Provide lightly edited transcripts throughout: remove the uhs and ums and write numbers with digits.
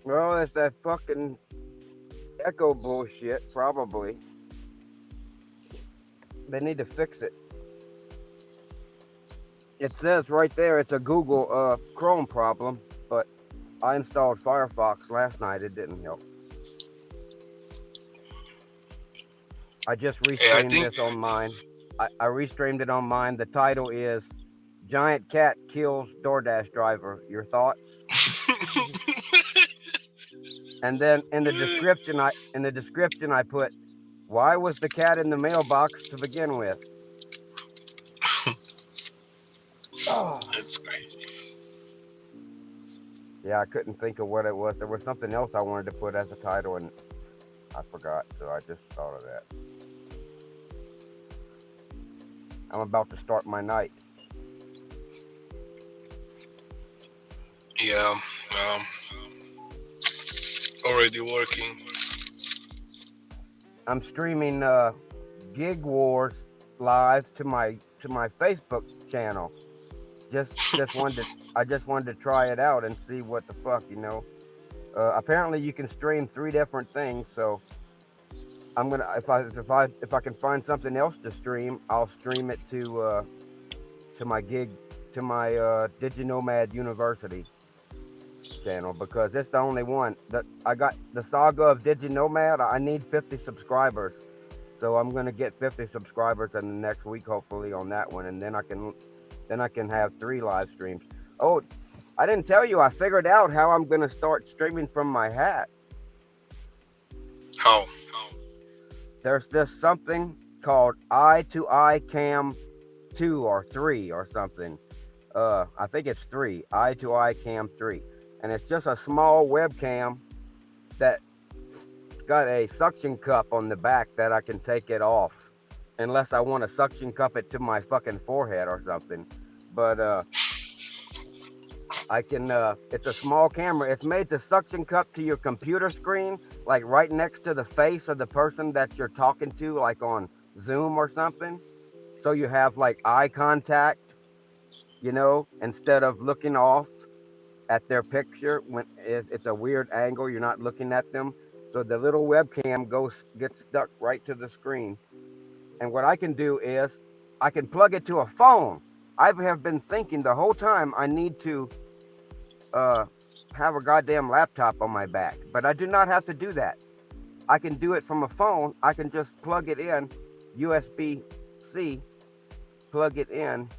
Well, it's that fucking echo bullshit, probably. They need to fix it. It says right there it's a Google Chrome problem, but I installed Firefox last night. It didn't help. I just Yeah, I restreamed think. this on mine. I restreamed it on mine. The title is Giant Cat Kills Doordash Driver. Your thoughts? And then in the description I put, why was the cat in the mailbox to begin with? Oh, That's crazy. yeah, I couldn't think of what it was. There was something else I wanted to put as a title, and I forgot, so I just thought of that. I'm about to start my night. Yeah, um, already working. I'm streaming Gig Wars live to my Facebook channel. I just wanted to try it out and see what the fuck. Apparently you can stream three different things, so I'm gonna if I can find something else to stream, I'll stream it to my gig to my DigiNomad University channel because it's the only one that I got the saga of DigiNomad. I need 50 subscribers, so I'm gonna get 50 subscribers in the next week, hopefully, on that one, and then I can have three live streams. Oh, I didn't tell you. I figured out how I'm gonna start streaming from my hat. How? There's this something called Eye to Eye Cam 2 or 3 or something. I think it's 3. Eye to Eye Cam 3. And it's just a small webcam that got a suction cup on the back that I can take it off. Unless I want to suction cup it to my fucking forehead or something. But I can it's a small camera. It's made to suction cup to your computer screen, like right next to the face of the person that you're talking to, like on Zoom or something. So you have like eye contact, instead of looking off at their picture when it's a weird angle, you're not looking at them. So the little webcam gets stuck right to the screen. And what I can do is I can plug it to a phone. I have been thinking the whole time I need to uh, have a goddamn laptop on my back, but I do not have to do that. I can do it from a phone. I can just plug it in, USB C, plug it in,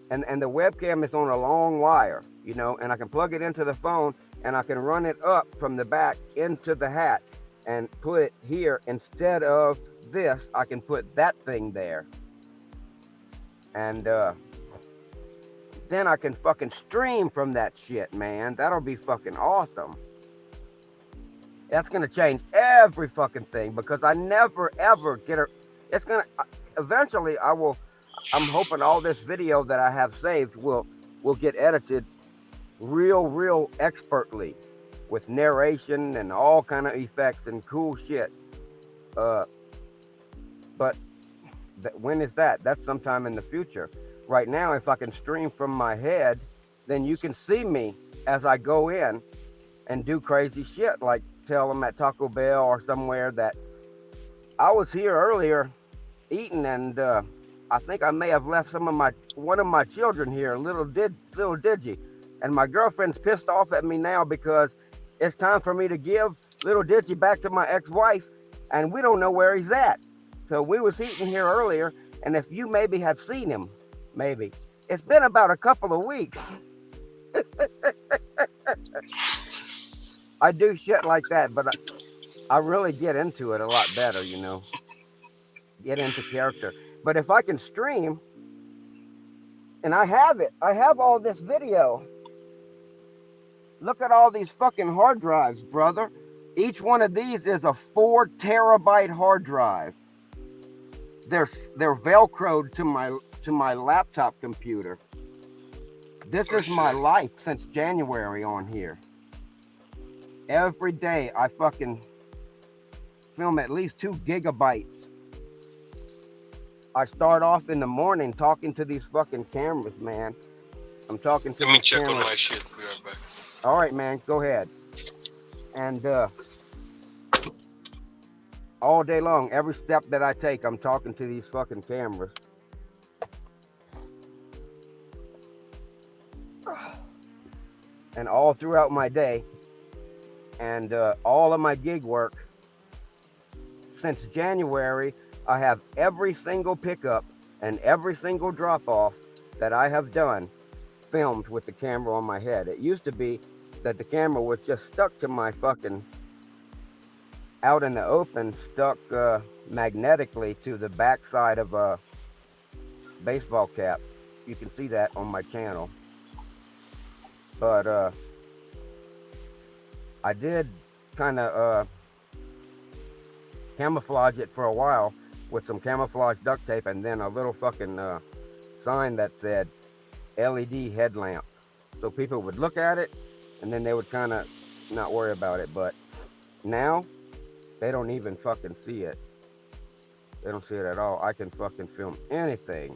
and the webcam is on a long wire, and I can plug it into the phone and I can run it up from the back into the hat and put it here instead of this. I can put that thing there, and then I can fucking stream from that shit, man. That'll be fucking awesome. That's gonna change every fucking thing because I never ever get a. It's gonna eventually. I will. I'm hoping all this video that I have saved will get edited real expertly with narration and all kind of effects and cool shit. Uh, but when is that? That's sometime in the future. Right now, if I can stream from my head, then you can see me as I go in and do crazy shit, like tell them at Taco Bell or somewhere that I was here earlier eating, and I think I may have left one of my children here, little Digi, and my girlfriend's pissed off at me now because it's time for me to give little Digi back to my ex-wife, and we don't know where he's at. So we was eating here earlier, and if you maybe have seen him, maybe it's been about a couple of weeks. I do shit like that, but I really get into it a lot better, get into character. But if I can stream, and I have all this video. Look at all these fucking hard drives, brother. Each one of these is a 4 terabyte hard drive. They're velcroed to my laptop computer. This I is my see. life since January on here. Every day I fucking film at least 2 gigabytes. I start off in the morning talking to these fucking cameras, man. I'm talking to Let me these check on cameras. my shit. We are back. All right, man, go ahead. And all day long, every step that I take, I'm talking to these fucking cameras. And all throughout my day, and all of my gig work since January, I have every single pickup and every single drop off that I have done filmed with the camera on my head. It used to be that the camera was just stuck to my fucking out in the open, stuck magnetically to the backside of a baseball cap. You can see that on my channel. But I did kind of camouflage it for a while with some camouflage duct tape and then a little fucking sign that said LED headlamp. So people would look at it and then they would kind of not worry about it. But now they don't even fucking see it. They don't see it at all. I can fucking film anything.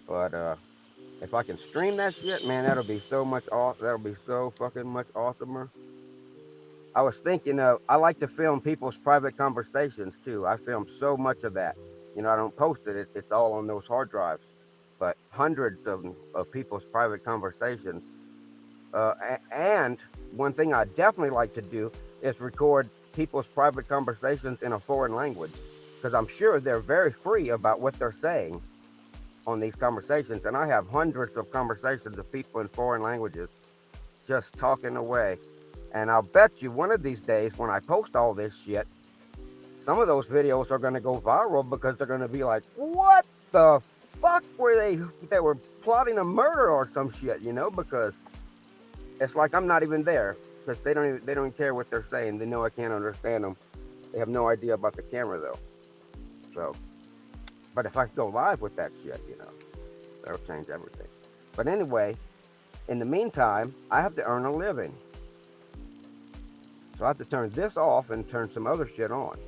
But if I can stream that shit, man, that'll be so much that'll be so fucking much awesomer. I was thinking I like to film people's private conversations too. I film so much of that. You know, I don't post it. It's all on those hard drives. But hundreds of people's private conversations. And one thing I definitely like to do is record people's private conversations in a foreign language. Because I'm sure they're very free about what they're saying on these conversations. And I have hundreds of conversations of people in foreign languages just talking away. And I'll bet you one of these days when I post all this shit, some of those videos are going to go viral because they're going to be like, what the fuck were they were plotting a murder or some shit, you know, because it's like I'm not even there because they don't even care what they're saying. They know I can't understand them. They have no idea about the camera though. So, but if I go live with that shit, you know, that'll change everything. But anyway, in the meantime, I have to earn a living. So I have to turn this off and turn some other shit on.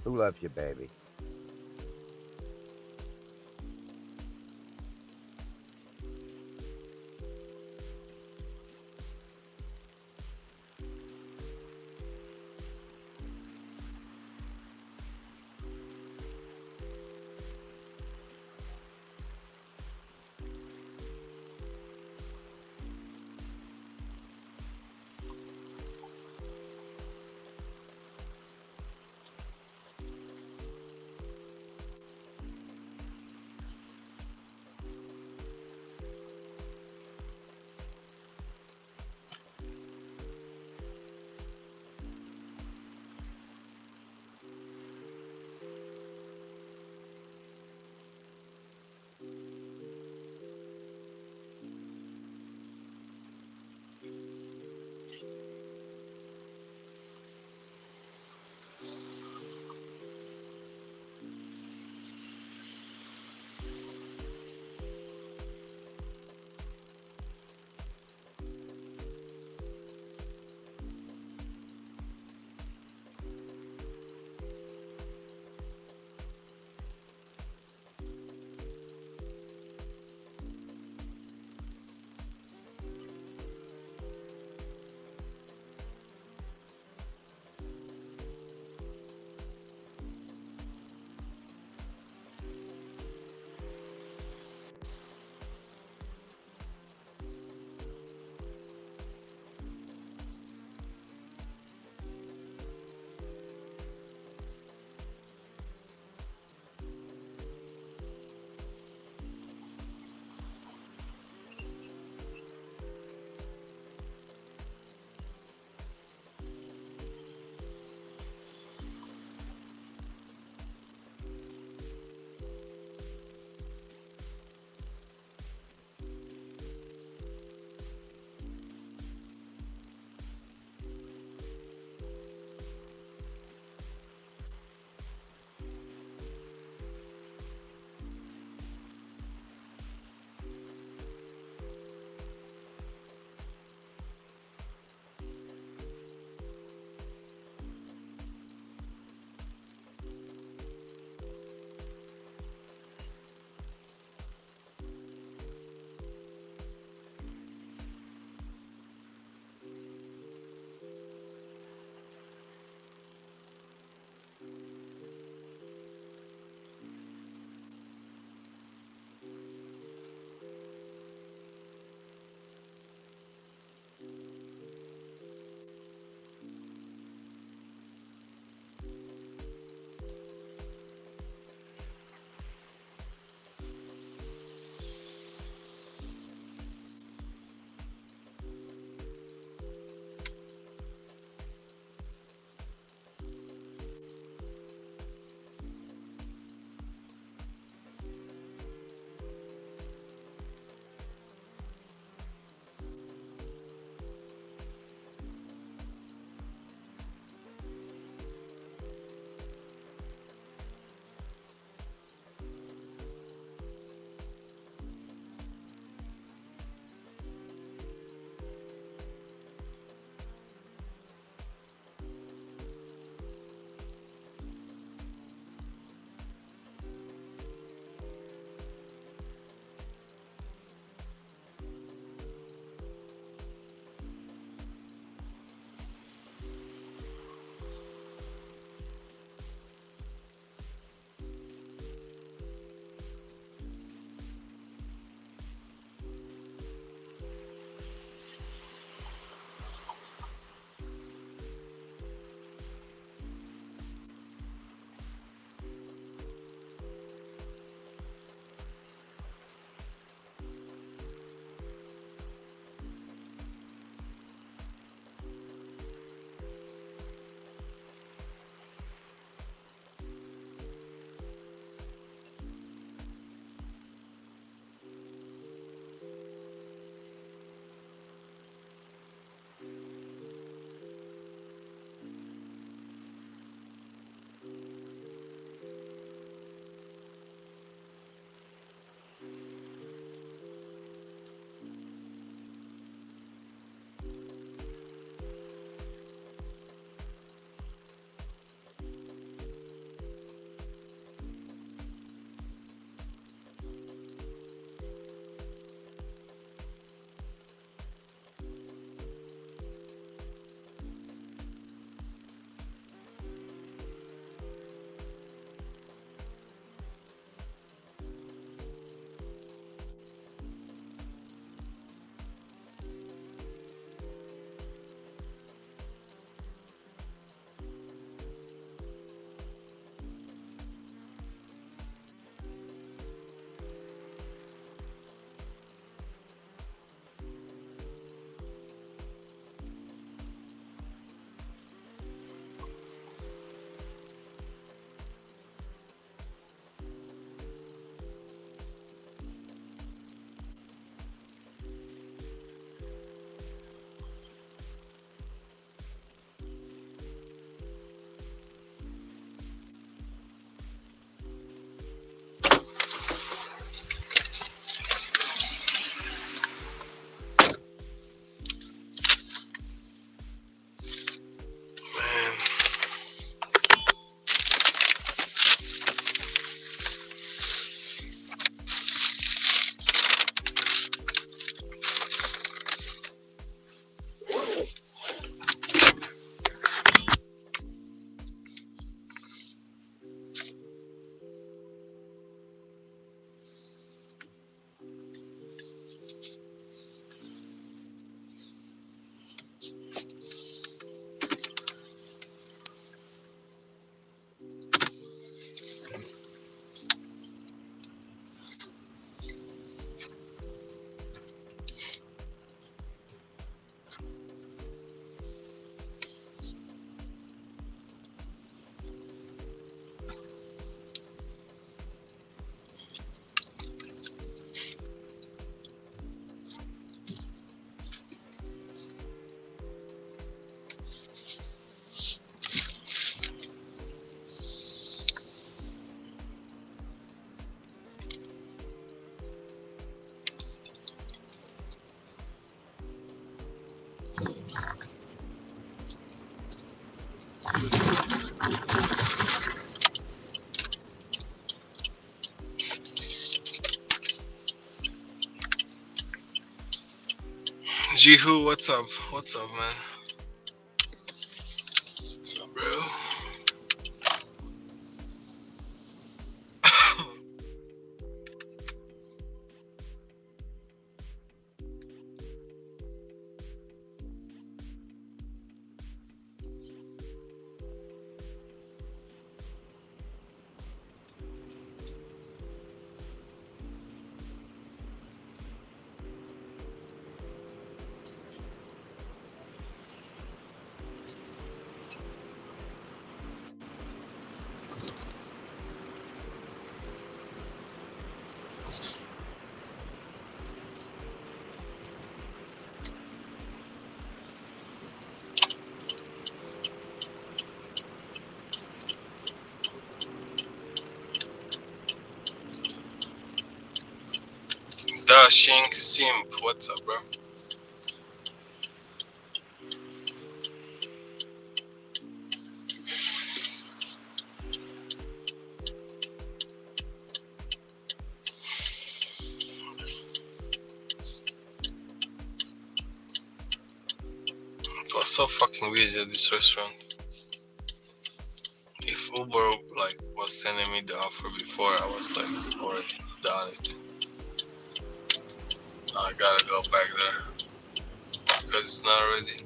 Who loves you, baby? Jihu, what's up? What's up, man? What's up, bro? Dashing Simp, what's up, bro? It was so fucking busy at this restaurant. If Uber like was sending me the offer before, I was like already done it. Now I gotta go back there because it's not ready.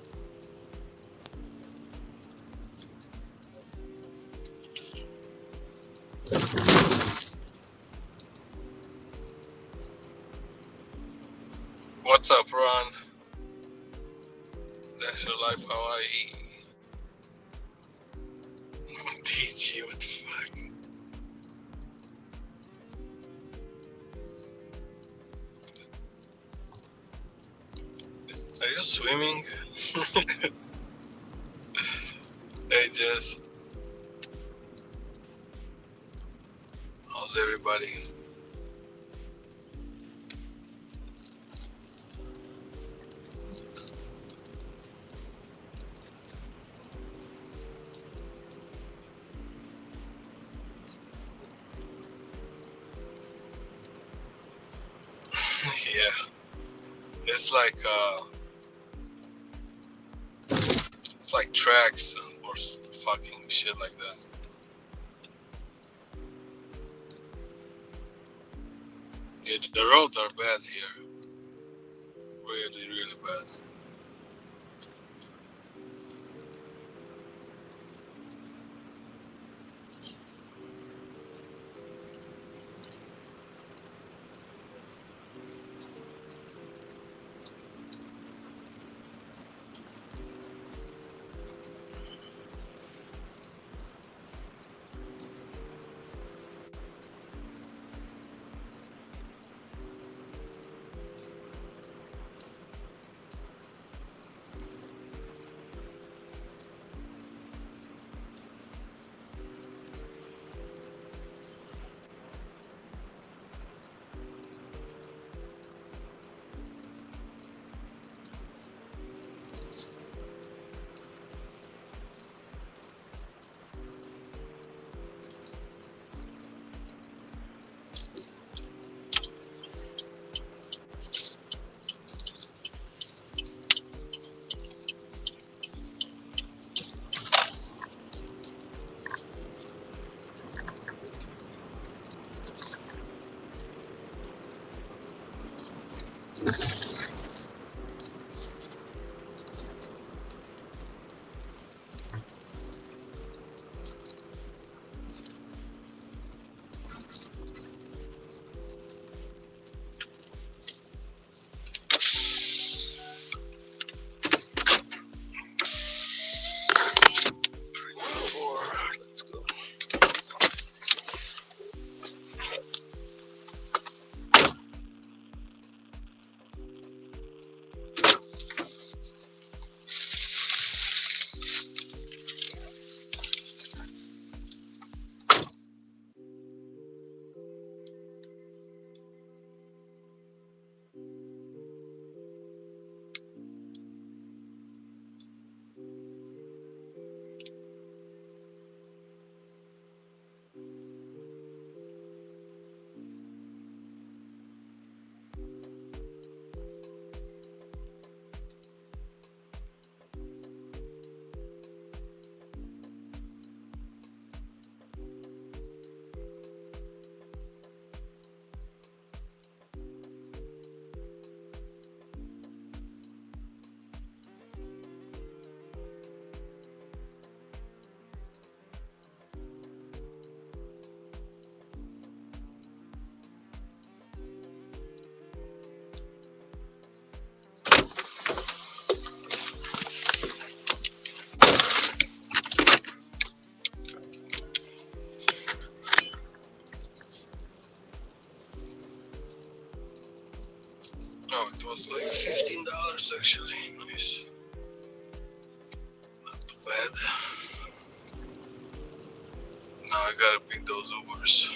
What's up, Ron? That's your life, Hawaii. DG, what the fuck? Are you swimming? Hey, Jess. How's everybody? Yeah. It's like tracks or fucking shit like that. Yeah, the roads are bad here. Really, really bad. was like $15 actually. Nice. Not too bad. Now I gotta pick those Ubers.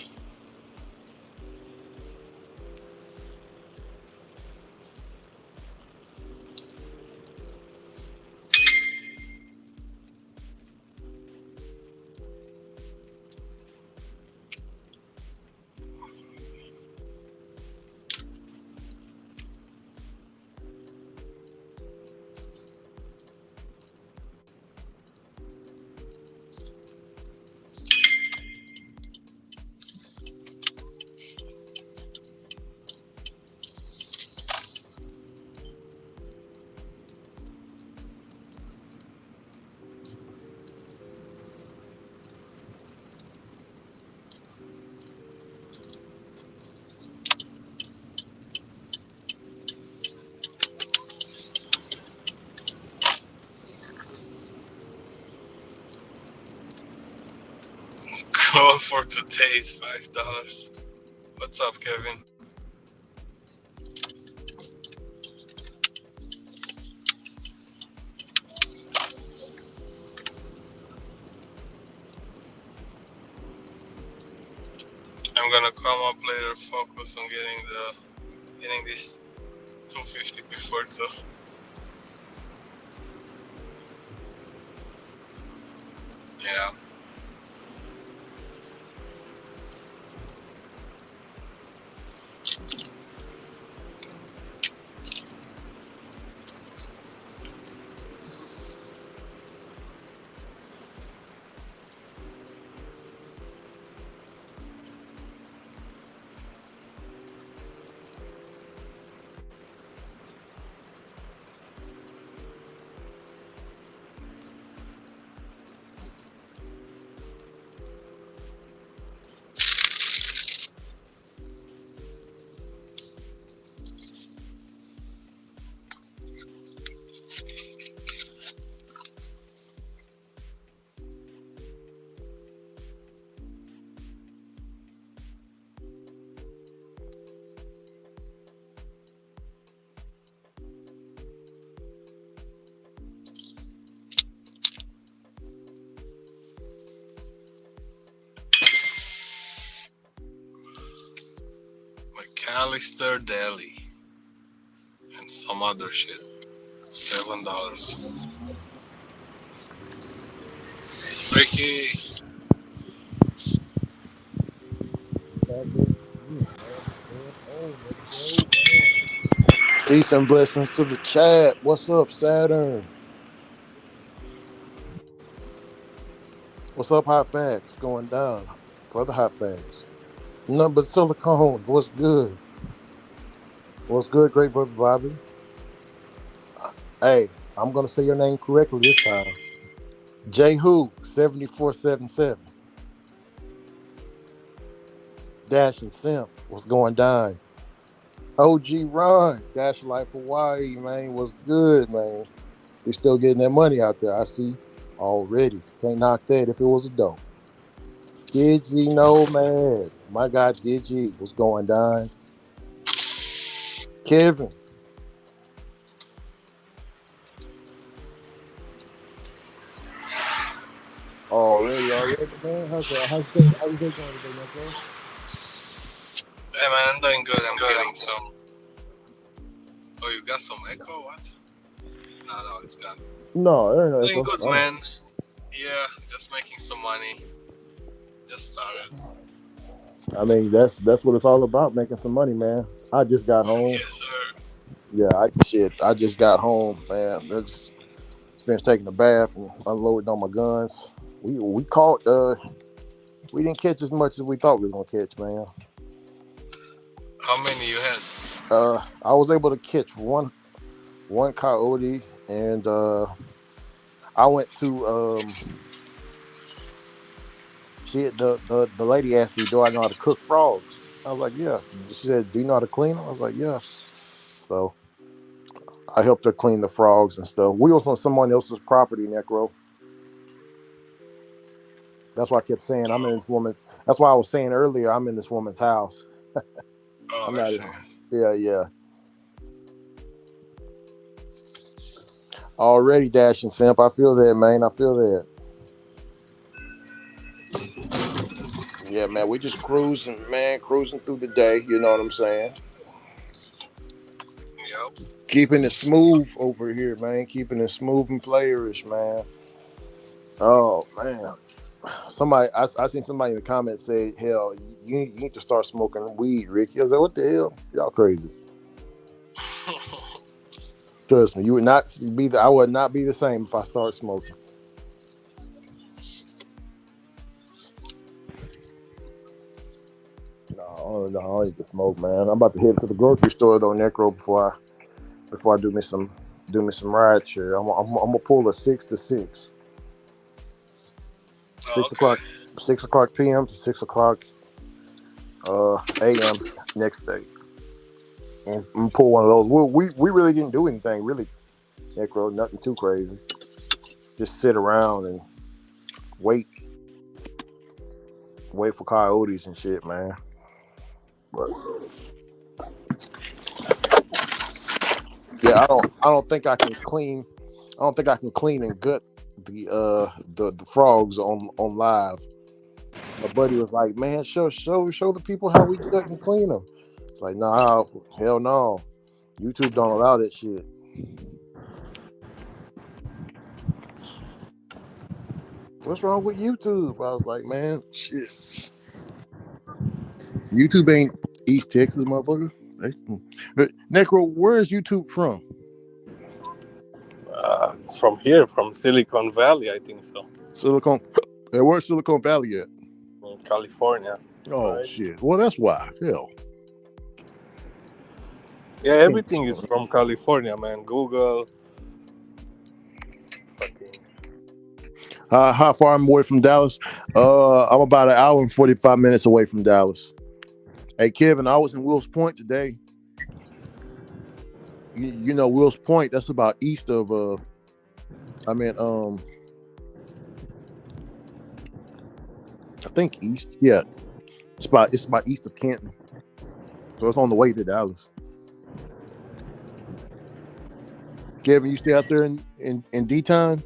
Call for today is $5. What's up, Kevin? I'm gonna come up later, focus on getting this 250 before the. Yeah. McAllister Deli and some other shit. $7. Ricky, Peace and blessings to the chat. What's up, Saturn? What's up, Hot Facts? Going down for the Hot Facts. Number silicone. What's good? What's good, great brother Bobby? Hey, I'm gonna say your name correctly this time. Jehu 7477 Dash and Simp. What's going down? OG Ron Dash Life Hawaii, man. What's good, man? We still getting that money out there. I see already. Can't knock that if it was a dope. Digi, no man. My God, Digi, what's going down? Kevin, already, man. How's your day going today, man, bro? hey man, I'm doing good. I'm getting some. Oh, you got some echo? What? No, it's gone. No, there ain't no Doing echo. good, Oh. man. Yeah, just making some money. Just started. I mean, that's what it's all about, making some money, man. I just got home. Yes, sir. Yeah, I just got home, man. I just finished taking a bath and unloading all my guns. We caught we didn't catch as much as we thought we was gonna catch, man. How many you had? I was able to catch one coyote, and I went to the lady asked me, do I know how to cook frogs? I was like, yeah. She said, do you know how to clean them? I was like, yeah. So I helped her clean the frogs and stuff. We was on someone else's property, Necro. That's why I kept saying I'm in this woman's. That's why I was saying earlier I'm in this woman's house. Oh, I'm I not see. in. Yeah, yeah. Already dashing simp. I feel that, man. I feel that. Yeah, man. We just cruising, man. Cruising through the day. You know what I'm saying? Yep. Keeping it smooth over here, man. Keeping it smooth and playerish, man. Oh man. I seen somebody in the comments say, "Hell, you need to start smoking weed, Ricky." I was like, "What the hell? Y'all crazy." Trust me, you would not be I would not be the same if I start smoking. No, I don't need to smoke, man. I'm about to head to the grocery store though, Necro, before I do me some ride share. I'm gonna pull a 6 to 6, Oh, 6 o'clock, okay. 6 o'clock p.m. to 6 o'clock a.m. next day, and I'm gonna pull one of those. We really didn't do anything really, Necro. Nothing too crazy. Just sit around and wait, wait for coyotes and shit, man. But yeah, I don't think I can clean. I don't think I can clean and gut the frogs on live. My buddy was like, "Man, show the people how we gut and clean them." It's like, nah, hell no. YouTube don't allow that shit. What's wrong with YouTube? I was like, man, shit. YouTube ain't East Texas, motherfucker. But Necro, where is YouTube from? It's from here, from Silicon Valley, I think so. Silicon. Where's Silicon Valley at? In California. Oh Right. shit. Well, that's why. Hell. Yeah, everything is from California, man. Google. Fucking. How far I'm away from Dallas? I'm about an hour and 45 minutes away from Dallas. Hey, Kevin, I was in Wills Point today. You know Wills Point? That's about east of I mean I think east. Yeah, it's about east of Canton. So it's on the way to Dallas. Kevin, you stay out there in D-Town?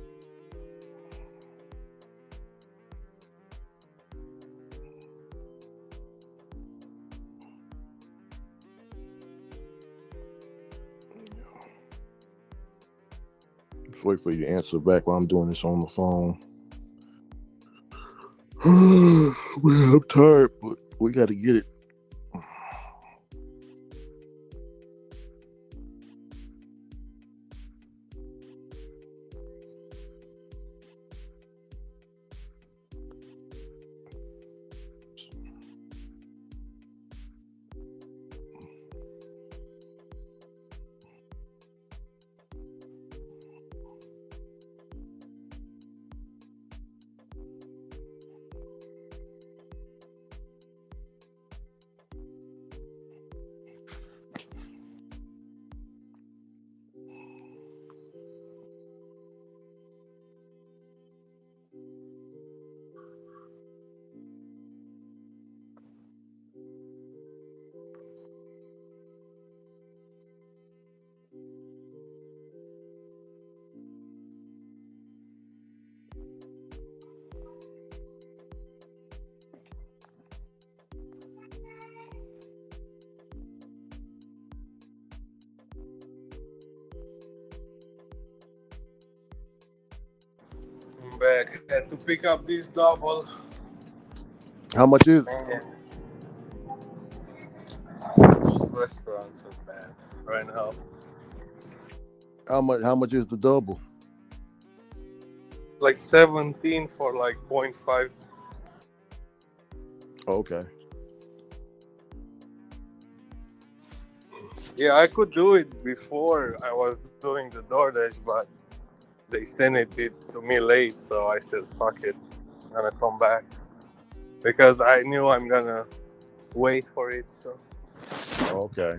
Just wait for you to answer back while I'm doing this on the phone. Man, I'm tired, but we got to get it. I'm back. I had to pick up this double. How much is it? Man, those restaurants are bad right now. How much is the double? It's like 17 for like 0.5. Oh, okay. Yeah, I could do it before I was doing the Doordash, but they sent it to me late, so I said, fuck it, I'm gonna come back. Because I knew I'm gonna wait for it, so. Okay.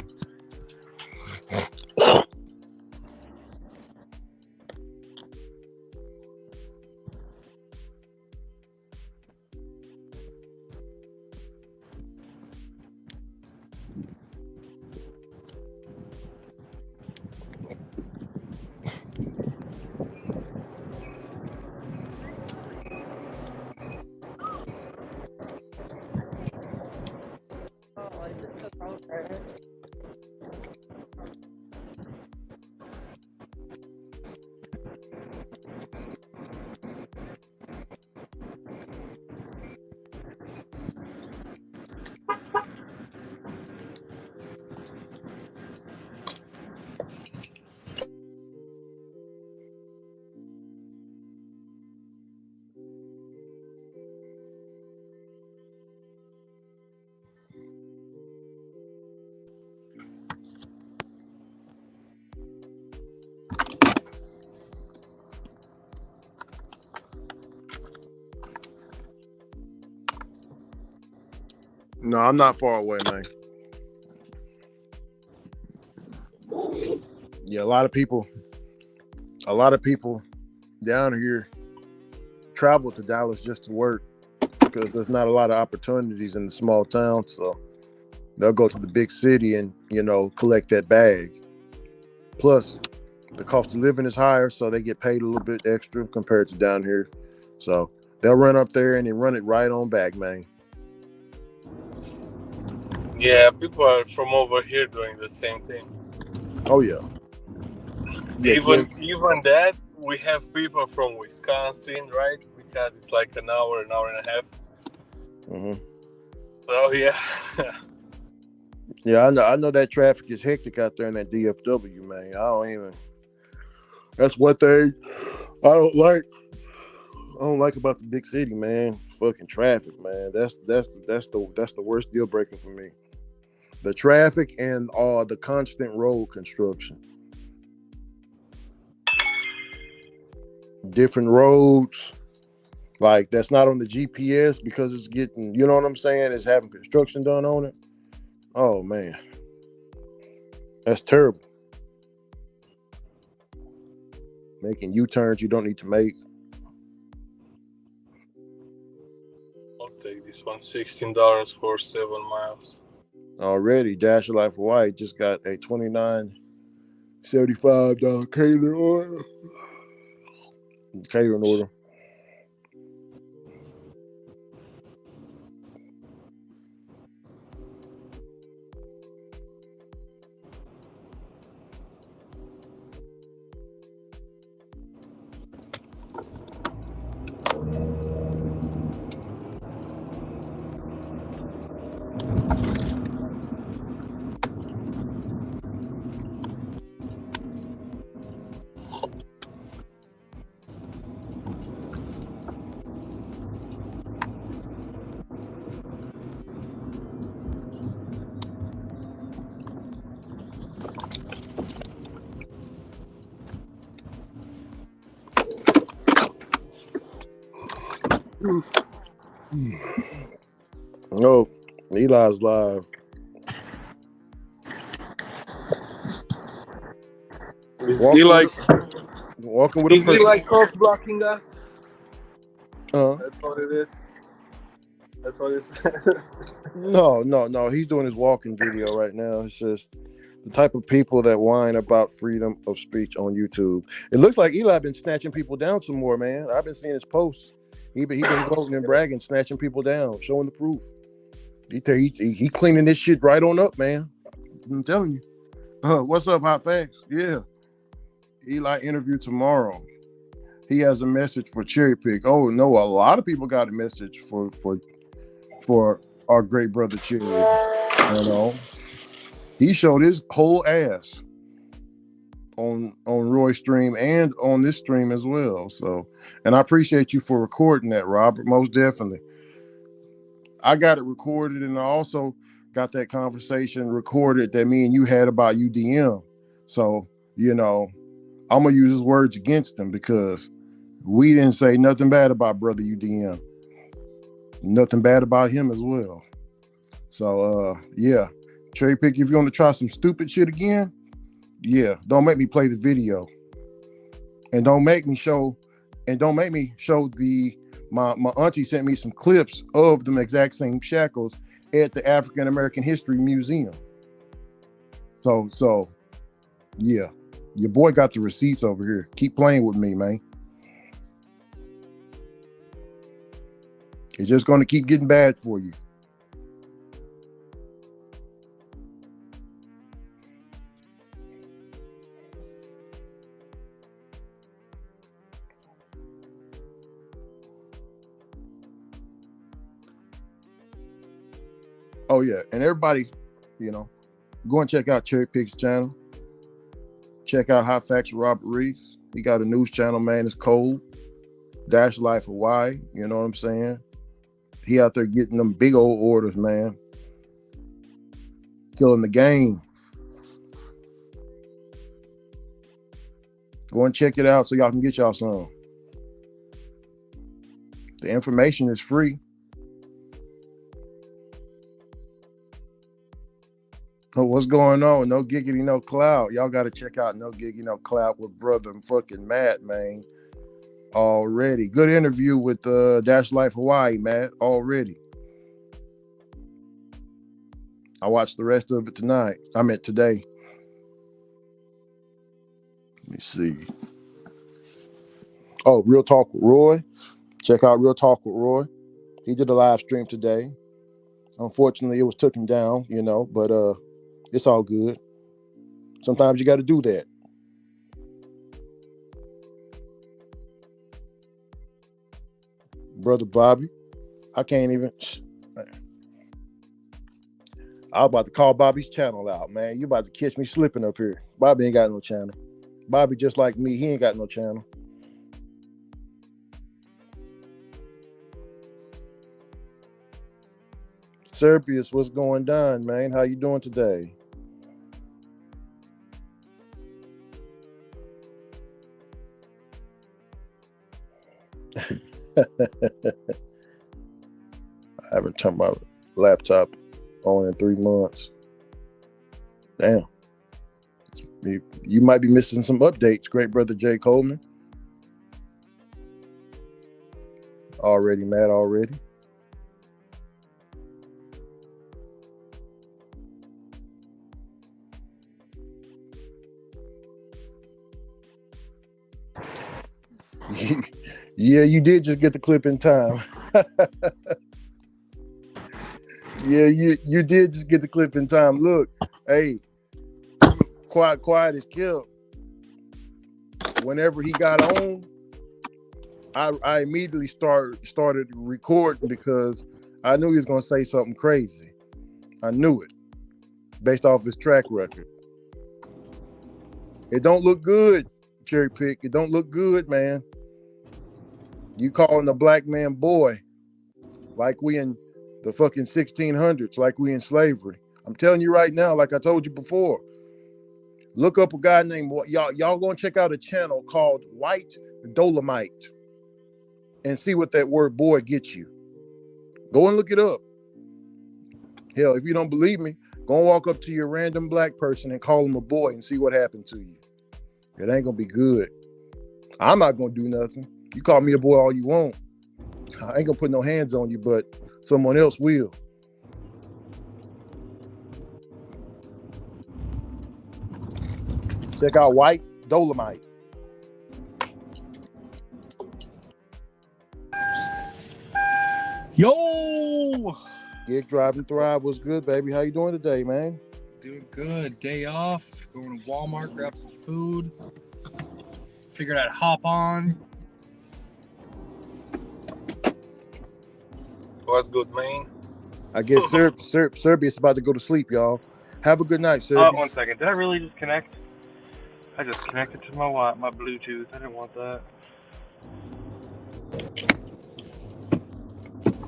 No, I'm not far away, man. Yeah, a lot of people down here travel to Dallas just to work because there's not a lot of opportunities in the small towns. So they'll go to the big city and, collect that bag. Plus, the cost of living is higher, so they get paid a little bit extra compared to down here. So they'll run up there and then run it right on back, man. Yeah, people are from over here doing the same thing. Oh yeah. Even that, we have people from Wisconsin, right? Because it's like an hour and a half. Mm-hmm. So yeah. Yeah, I know that traffic is hectic out there in that DFW, man. That's one thing I don't like about the big city, man. Fucking traffic, man. That's the worst deal breaker for me. The traffic and the constant road construction. Different roads, like that's not on the GPS because it's getting, you know what I'm saying? It's having construction done on it. Oh man, that's terrible. Making U-turns you don't need to make. I'll take this one. $16 for 7 miles. Already, Dash of Life Hawaii just got a $29.75 catering order. Oh, Eli's live. Is he like walking with a is he like cock blocking us? That's what it is. That's what it is. No. He's doing his walking video right now. It's just the type of people that whine about freedom of speech on YouTube. It looks like Eli been snatching people down some more, man. I've been seeing his posts. He been gloating and bragging, snatching people down, showing the proof. He cleaning this shit right on up, man. I'm telling you. What's up, Hot Facts? Yeah. Eli interview tomorrow. He has a message for Cherry Pick. Oh no, a lot of people got a message for our great brother Cherry. He showed his whole ass on Roy's stream and on this stream as well. So, and I appreciate you for recording that, Robert. Most definitely. I got it recorded, and I also got that conversation recorded that me and you had about UDM. So, I'm gonna use his words against him because we didn't say nothing bad about brother UDM. Nothing bad about him as well. So, yeah. Cherry Pick, if you want to try some stupid shit again, yeah, don't make me play the video. And don't make me show my auntie sent me some clips of them exact same shackles at the African American History Museum. So yeah, your boy got the receipts over here. Keep playing with me, man. It's just going to keep getting bad for you. Oh yeah, and everybody, go and check out Cherry Pick's channel. Check out Hot Facts with Robert Reeves. He got a news channel, man. It's cold. Dash Life Hawaii. You know what I'm saying? He out there getting them big old orders, man. Killing the game. Go and check it out so y'all can get y'all some. The information is free. What's going on? No giggity, no cloud. Y'all got to check out No Giggity, No Cloud with brother and fucking Matt, man. Already. Good interview with Dash Life Hawaii, Matt. Already. I watched the rest of it tonight. I meant today. Let me see. Oh, Real Talk with Roy. Check out Real Talk with Roy. He did a live stream today. Unfortunately, it was taken down, but it's all good. Sometimes you got to do that. Brother Bobby, I can't even. I was about to call Bobby's channel out, man. You about to catch me slipping up here. Bobby ain't got no channel. Bobby, just like me, he ain't got no channel. Serpius, what's going down, man? How you doing today? I haven't turned my laptop on in 3 months. Damn. You might be missing some updates, great brother Jay Coleman. Already, Matt, already. Yeah, you did just get the clip in time. Yeah, you did just get the clip in time. Look, hey, quiet as kept. Whenever he got on, I immediately started recording because I knew he was gonna say something crazy. I knew it based off his track record. It don't look good, Cherry Pick. It don't look good, man. You calling a black man boy like we in the fucking 1600s, like we in slavery. I'm telling you right now, like I told you before, look up a guy named, y'all gonna check out a channel called White Dolomite and see what that word boy gets you. Go and look it up. Hell, if you don't believe me, go and walk up to your random black person and call him a boy and see what happened to you. It ain't gonna be good. I'm not gonna do nothing. You call me a boy all you want. I ain't gonna put no hands on you, but someone else will. Check out White Dolomite. Yo! Gig Drive and Thrive was good, baby. How you doing today, man? Doing good. Day off. Going to Walmart, grab some food. Figured I'd hop on. What's good, man? I guess Serbia's about to go to sleep, y'all. Have a good night, Serbia. 1 second. Did I really just connect? I just connected to my Bluetooth. I didn't want that.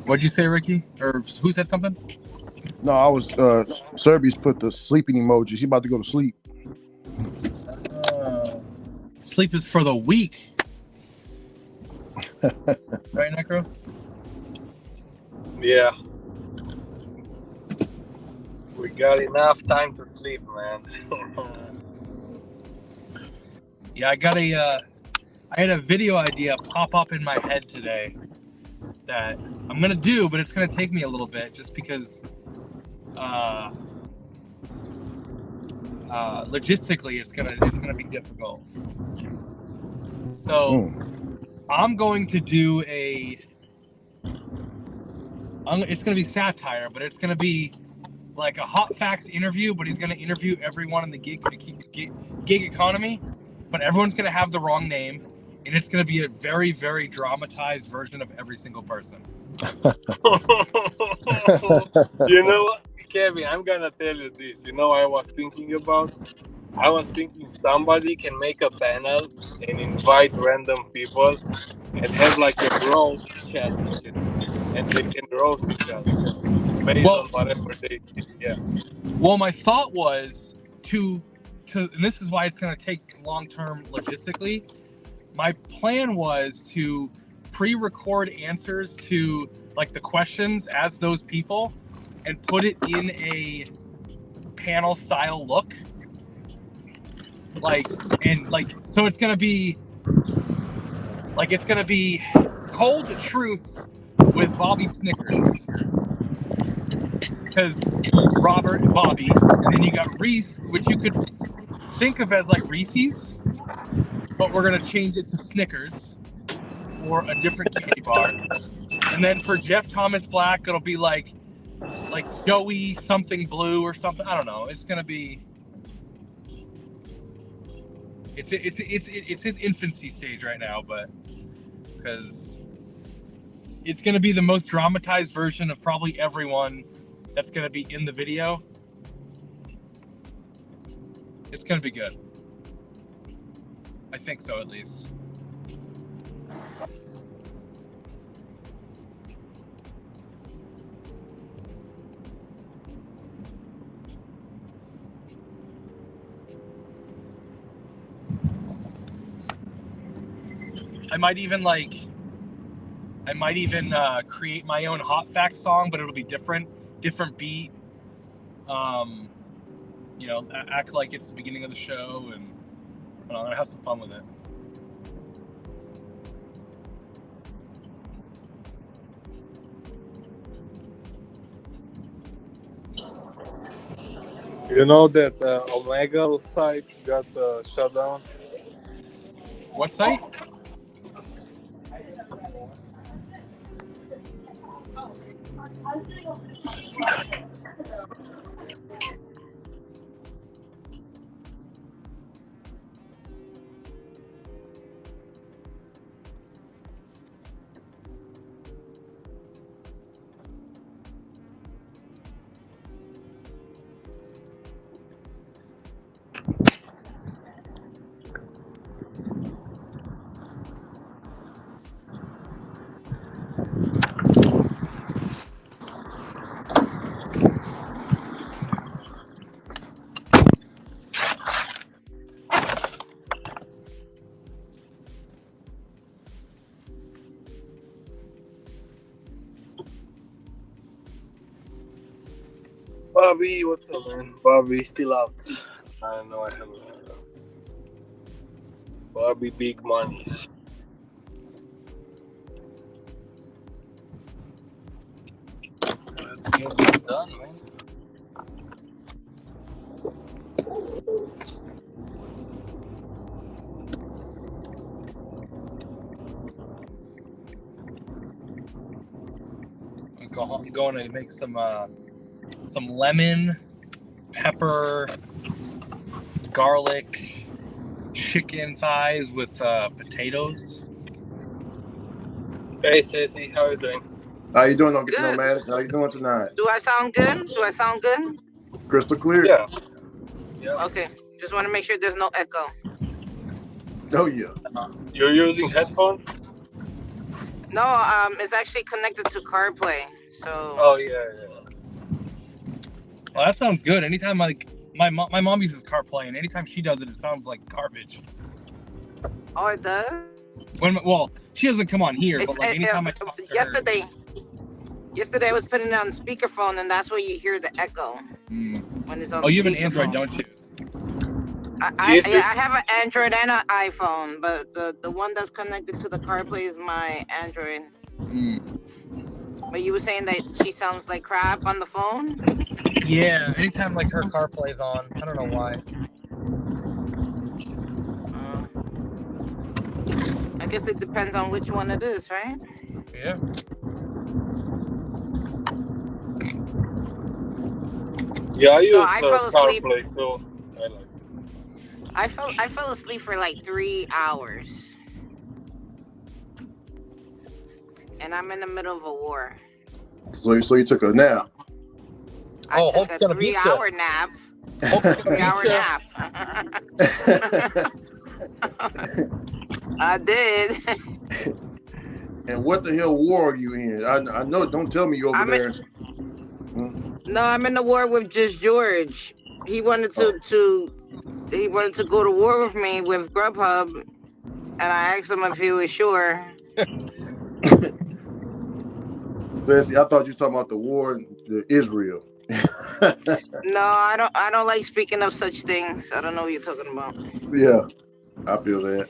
What'd you say, Ricky? Or who said something? No, I was Serbia's put the sleeping emoji. She about to go to sleep. Sleep is for the weak. Right, Necro? Yeah. We got enough time to sleep, man. Yeah, I had a video idea pop up in my head today that I'm gonna do, but it's gonna take me a little bit just because logistically it's gonna be difficult. So I'm going to do it's gonna be satire, but it's gonna be like a hot facts interview, but he's gonna interview everyone in the gig economy, but everyone's gonna have the wrong name, and it's gonna be a very, very dramatized version of every single person. You know what, Kevin, I'm gonna tell you this. You know what I was thinking about? I was thinking somebody can make a panel and invite random people and have like a roast challenge, and they can roast each other based on whatever they did. Yeah. Well, my thought was to and this is why it's going to take long-term logistically. My plan was to pre-record answers to like the questions as those people and put it in panel style look. So it's gonna be Cold Truth with Bobby Snickers, because Robert and Bobby, and then you got Reese, which you could think of as like Reese's, but we're gonna change it to Snickers or a different candy bar. And then for Jeff Thomas Black, it'll be like Joey something blue or something. I don't know. It's gonna be. It's in infancy stage right now, but because it's gonna be the most dramatized version of probably everyone that's gonna be in the video. It's gonna be good. I think so, at least. I might even create my own Hot Facts song, but it'll be different beat. Act like it's the beginning of the show, and I'm gonna have some fun with it. You know that Omega site got shut down? What site? Bobby, what's up, man? Bobby still out. I don't know. I haven't heard of Bobby Big Monies. Let's get this done, man. I'm going to make some lemon, pepper, garlic, chicken thighs with potatoes. Hey, Sissy, how are you doing? How you doing, Good. Nomadic? How you doing tonight? Do I sound good? Crystal clear. Yeah. Okay. Just want to make sure there's no echo. Oh yeah. You're using headphones? No, it's actually connected to CarPlay. So. Oh yeah. Well, that sounds good. Anytime my mom uses CarPlay, and anytime she does it, it sounds like garbage. Oh, it does? She doesn't come on here, but like anytime I talk to her. Yesterday I was putting it on speakerphone, and that's where you hear the echo when it's on. Oh, you have an Android, don't you? I have an Android and an iPhone, but the one that's connected to the CarPlay is my Android. But you were saying that she sounds like crap on the phone? Yeah, anytime like her CarPlay's on. I don't know why. I guess it depends on which one it is, right? Yeah. Yeah, I use I fell asleep. CarPlay too. I like it. I fell asleep for like 3 hours. And I'm in the middle of a war. So you took a nap. I took a 3-hour nap. 3-hour nap. I did. And what the hell war are you in? I know. Don't tell me you over there. No, I'm in the war with Just George. He wanted to go to war with me with Grubhub, and I asked him if he was sure. I thought you were talking about the war in Israel. No, I don't like speaking of such things. I don't know what you're talking about. Yeah, I feel that.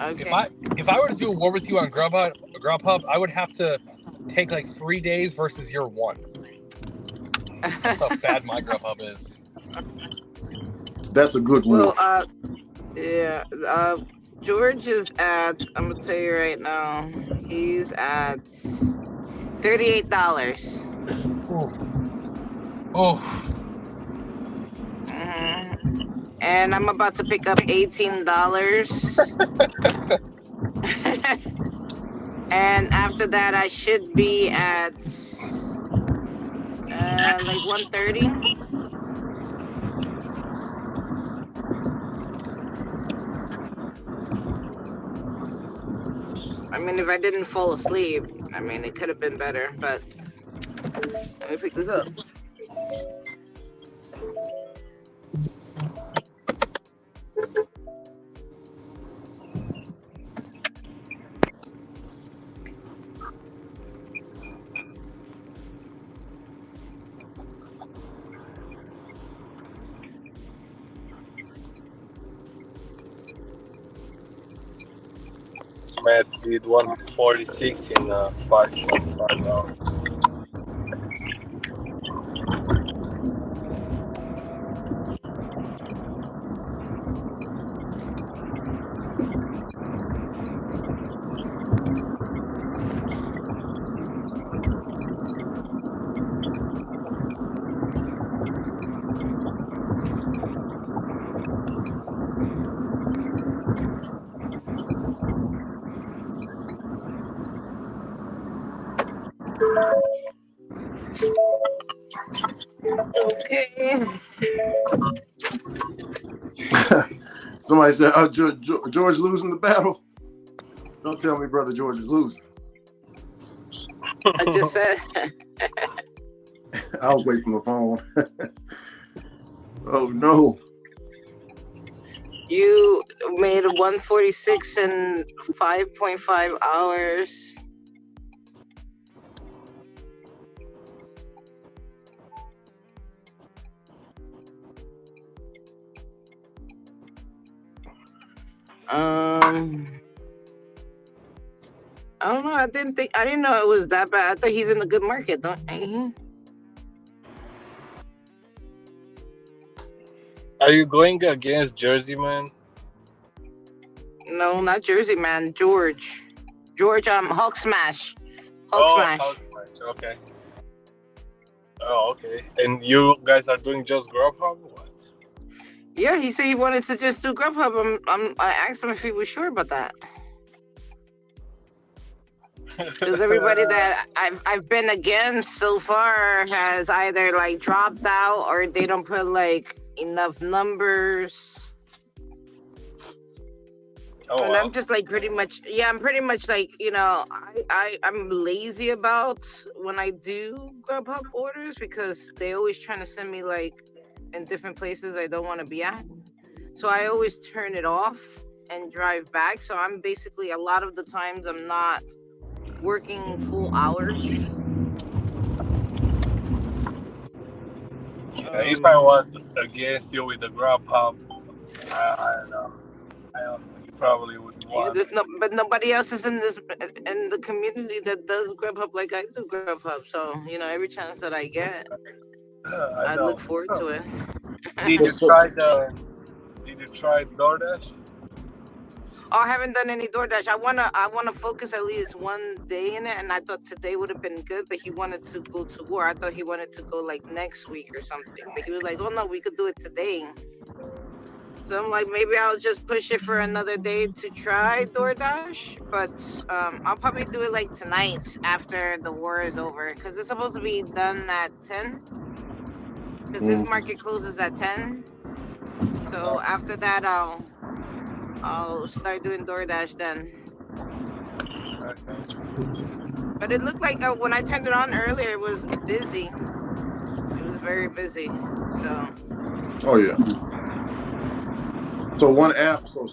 Okay. If I were to do a war with you on Grubhub, I would have to take like 3 days versus your 1. That's how bad my Grubhub is. That's a good war. Well, yeah. George is at. I'm gonna tell you right now. He's at $38. Oh. And I'm about to pick up $18. And after that, I should be at like 130. I mean, if I didn't fall asleep, I mean, it could have been better, but let me pick this up. Matt did 146 in 5.5 hours. Okay. Somebody said, George losing the battle. Don't tell me brother George is losing. I just said. I'll wait for my phone. Oh no. You made 146 in 5.5 hours. I don't know. I didn't know it was that bad. I thought he's in the good market, don't he? Are you going against Jersey Man? No, not Jersey Man. George, Hulk Smash. Smash. Hulk Smash. Okay. Oh, okay. And you guys are doing just Grubhub or what? Yeah, he said he wanted to just do Grubhub. I asked him if he was sure about that. Because everybody that I've been against so far has either like dropped out or they don't put like enough numbers. Oh, and wow. I'm just like I'm pretty much like, I'm lazy about when I do Grubhub orders because they always trying to send me like in different places I don't want to be at. So I always turn it off and drive back. So I'm basically, a lot of the times I'm not working full hours. If I was against you with the Grubhub, I don't know. You probably would want. But nobody else is in the community that does Grubhub like I do Grubhub. So every chance that I get, I look forward to it. Did you try Doordash? Oh, I haven't done any DoorDash. I wanna focus at least one day in it, and I thought today would have been good, but he wanted to go to war. I thought he wanted to go like next week or something, but he was like, "Oh no, we could do it today." So I'm like, maybe I'll just push it for another day to try DoorDash, but I'll probably do it like tonight after the war is over, because it's supposed to be done at 10. Because his market closes at 10. So after that, I'll start doing DoorDash then. Okay. But it looked like when I turned it on earlier, it was busy. It was very busy. So. Oh yeah. So one app. So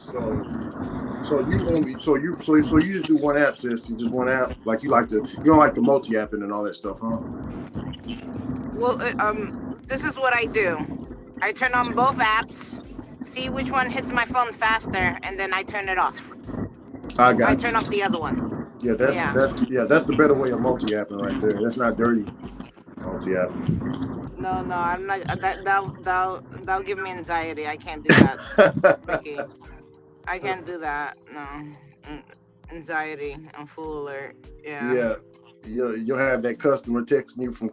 you just do one app, sis. You just one app. Like you don't like the multi-apping and all that stuff, huh? Well, This is what I do. I turn on both apps, see which one hits my phone faster, and then I turn it off. I got turn you. off the other one. Yeah, that's the better way of multi-apping right there. That's not dirty multi-apping. No, I'm not. That'll give me anxiety. I can't do that, Mickey. I can't do that. No, anxiety. I'm full alert. Yeah. Yeah, you'll have that customer texting you from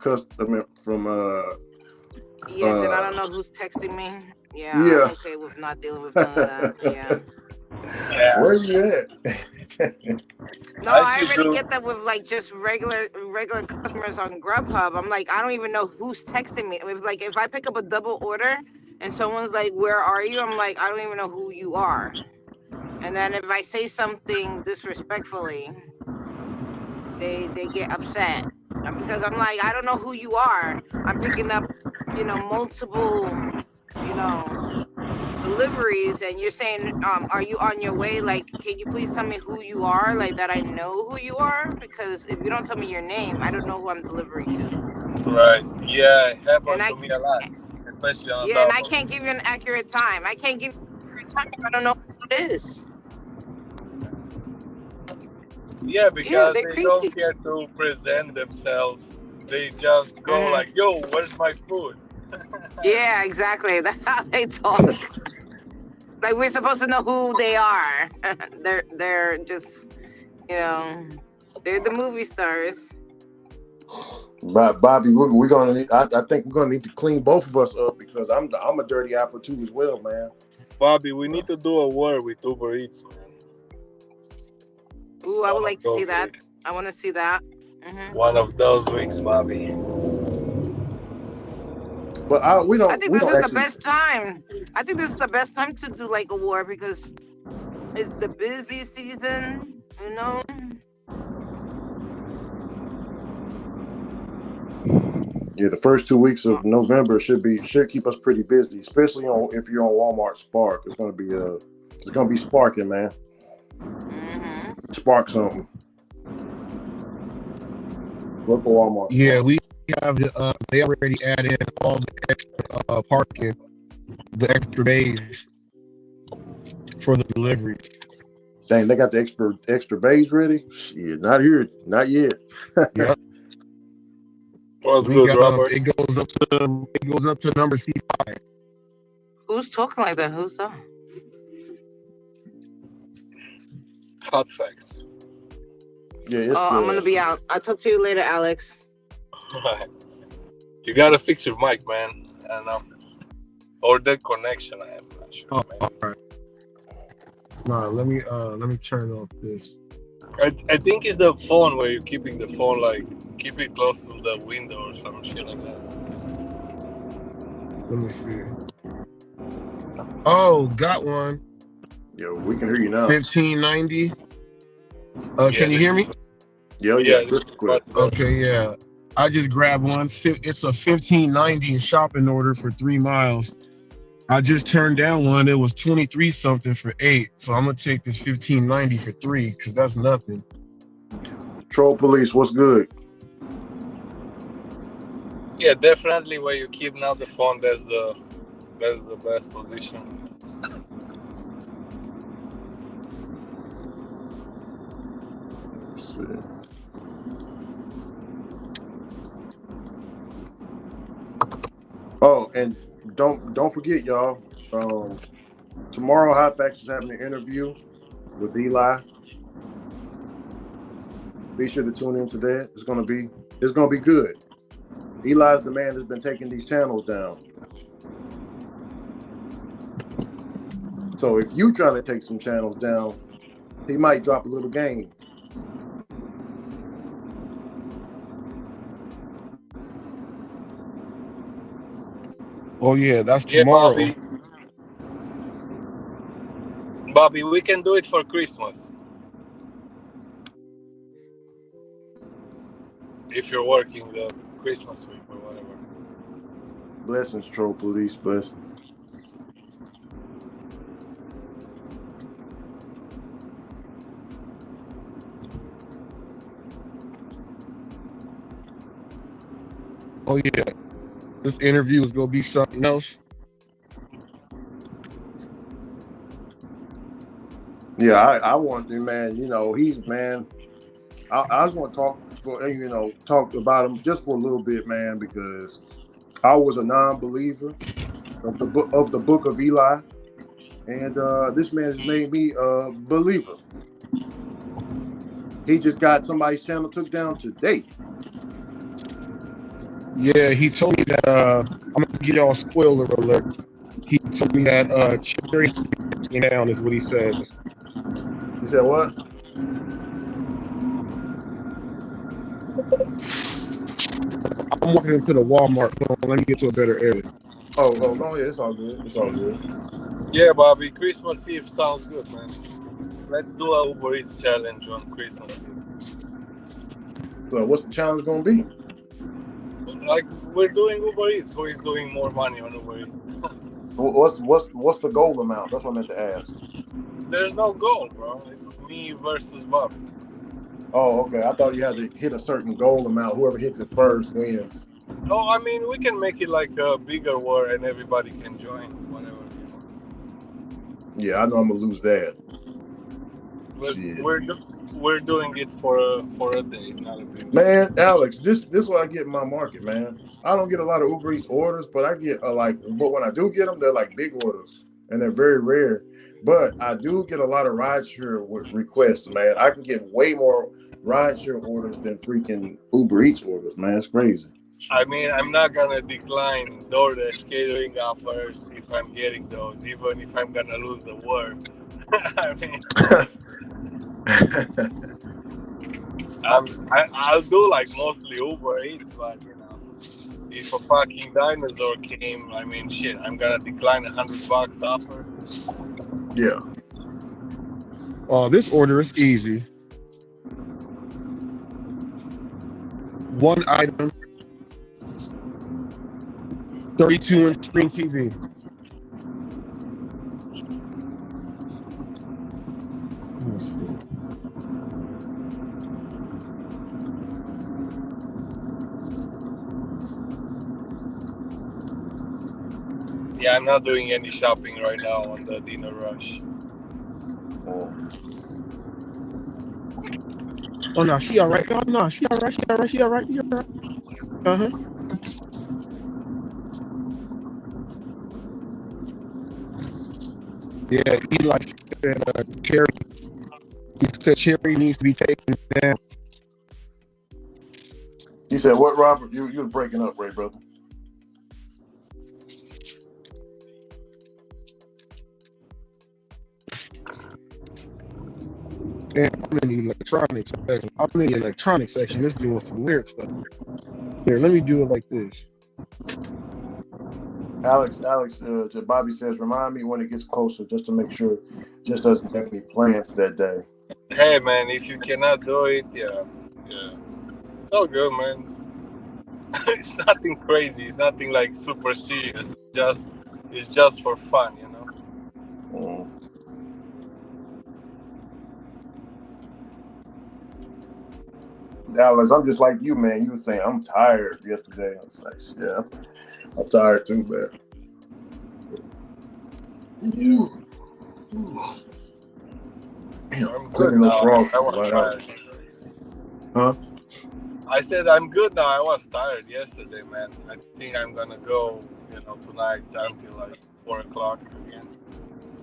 Yeah. Then I don't know who's texting me. Yeah. Yeah. I'm okay with not dealing with none of that. Yeah. Where you at? No, I already get that with like just regular customers on Grubhub. I'm like, I don't even know who's texting me. If I pick up a double order and someone's like, "Where are you?" I'm like, I don't even know who you are. And then if I say something disrespectfully, they get upset because I'm like, I don't know who you are. I'm picking up, multiple, deliveries, and you're saying, are you on your way? Like, can you please tell me who you are, like that I know who you are? Because if you don't tell me your name, I don't know who I'm delivering to. Right. Yeah, it happened to me a lot, especially on and I can't give you an accurate time. I can't give you an accurate time if I don't know who it is. Yeah, because they crazy. don't care to present themselves. They just go like, "Yo, where's my food?" Yeah, exactly. That's how they talk. Like, we're supposed to know who they are. they're just, they're the movie stars. Bobby, we're gonna need. I think we're gonna need to clean both of us up because I'm a dirty apple too as well, man. Bobby, we need to do a war with Uber Eats, man. Ooh, I would like to see that. I want to see that. One of those weeks, Bobby. But I think this is the best time. I think this is the best time to do like a war because it's the busy season, Yeah, the first 2 weeks of November should keep us pretty busy, especially if you're on Walmart Spark. It's gonna be sparking, man. Spark something. Look for Walmart. Yeah, we have they already added all the extra parking, the extra bays for the delivery. Dang, they got the extra bays ready? Shit, not here, not yet. Yep. What's good, Robert? It goes up to number C5. Who's talking like that? Who's that? Hot facts. Yeah, I'm gonna be out. I'll talk to you later, Alex. You gotta fix your mic, man. I don't know. Or the connection. I am not sure. All right. No, let me turn off this. I think it's the phone where you're keeping the phone, like keep it close to the window or some shit like that. Let me see. Oh, got one. Yo, we can hear you now. 1590. Can you hear me? Yeah. Okay, yeah. I just grabbed one. It's a 1590 shopping order for 3 miles. I just turned down one. It was 23 something for 8. So I'm gonna take this 1590 for 3 because that's nothing. Troll Police, what's good? Yeah, definitely where you keep now the phone. That's the best position. Let's see. Oh, and don't forget, y'all. Tomorrow, Hot Facts is having an interview with Eli. Be sure to tune into that. It's gonna be good. Eli's the man that's been taking these channels down. So if you trying to take some channels down, he might drop a little game. Oh yeah, that's tomorrow. Yeah, Bobby, we can do it for Christmas. If you're working the Christmas week or whatever. Blessings, Troll Police, blessings. Oh yeah. This interview is gonna be something else. Yeah, I want to, man. You know, he's man. I just want to talk about him just for a little bit, man, because I was a non-believer of the book of Eli, and this man has made me a believer. He just got somebody's channel took down today. Yeah, he told me that. I'm gonna give y'all a spoiler alert. He told me that Cherry down is what he says. He said what? I'm walking into the Walmart. Hold on, let me get to a better area. Oh, go ahead. It's all good. It's all good. Yeah, Bobby, Christmas Eve sounds good, man. Let's do a Uber Eats challenge on Christmas Eve. So, what's the challenge gonna be? Like, we're doing Uber Eats. Who is doing more money on Uber Eats? What's the goal amount? That's what I meant to ask. There's no goal, bro. It's me versus Bobby. Oh, okay. I thought you had to hit a certain goal amount. Whoever hits it first wins. No, I mean, we can make it like a bigger war and everybody can join, whatever. Yeah, I know I'm gonna lose that. We're doing it for a day, not a big man. Alex, this is what I get in my market, man. I don't get a lot of Uber Eats orders, but I get but when I do get them, they're like big orders and they're very rare. But I do get a lot of rideshare requests, man. I can get way more rideshare orders than freaking Uber Eats orders, man. It's crazy. I mean, I'm not gonna decline Doordash catering offers if I'm getting those, even if I'm gonna lose the war. I mean, I'll do like mostly Uber Eats, but you know, if a fucking dinosaur came, I mean, shit, I'm gonna decline $100 offer. Yeah. This order is easy. One item, 32-inch screen TV. Yeah, I'm not doing any shopping right now on the dinner rush. Oh no, she all right. Oh no, she all right. She all right. She all right. She all right. Uh-huh. Yeah, Eli said Cherry. He said Cherry needs to be taken down. You said what, Robert? You're breaking up, Ray, brother. Damn, I'm in the electronics section. I'm in the electronics section. It's doing some weird stuff. Here, let me do it like this. Alex, Bobby says, remind me when it gets closer just to make sure just doesn't have any plans that day. Hey, man, if you cannot do it, yeah. It's all good, man. It's nothing crazy. It's nothing like super serious. It's just for fun, you know? Alex, I'm just like you, man. You were saying I'm tired yesterday. I was like, yeah, I'm tired too, man. Yeah. I'm good now. I was tired. Huh? I said I'm good now. I was tired yesterday, man. I think I'm gonna go, tonight until like 4 o'clock again.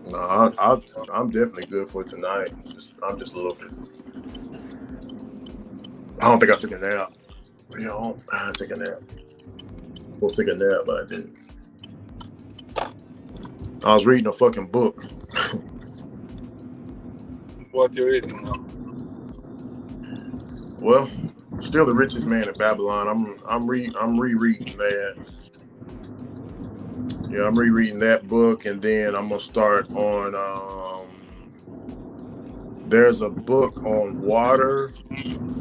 No, I'm definitely good for tonight. I'm just a little bit. I don't think I took a nap. I took a nap. We'll take a nap, but I didn't. I was reading a fucking book. What you reading now? Well, still The Richest Man in Babylon. I'm rereading that. Yeah, I'm rereading that book, and then I'm gonna start on. There's a book on water.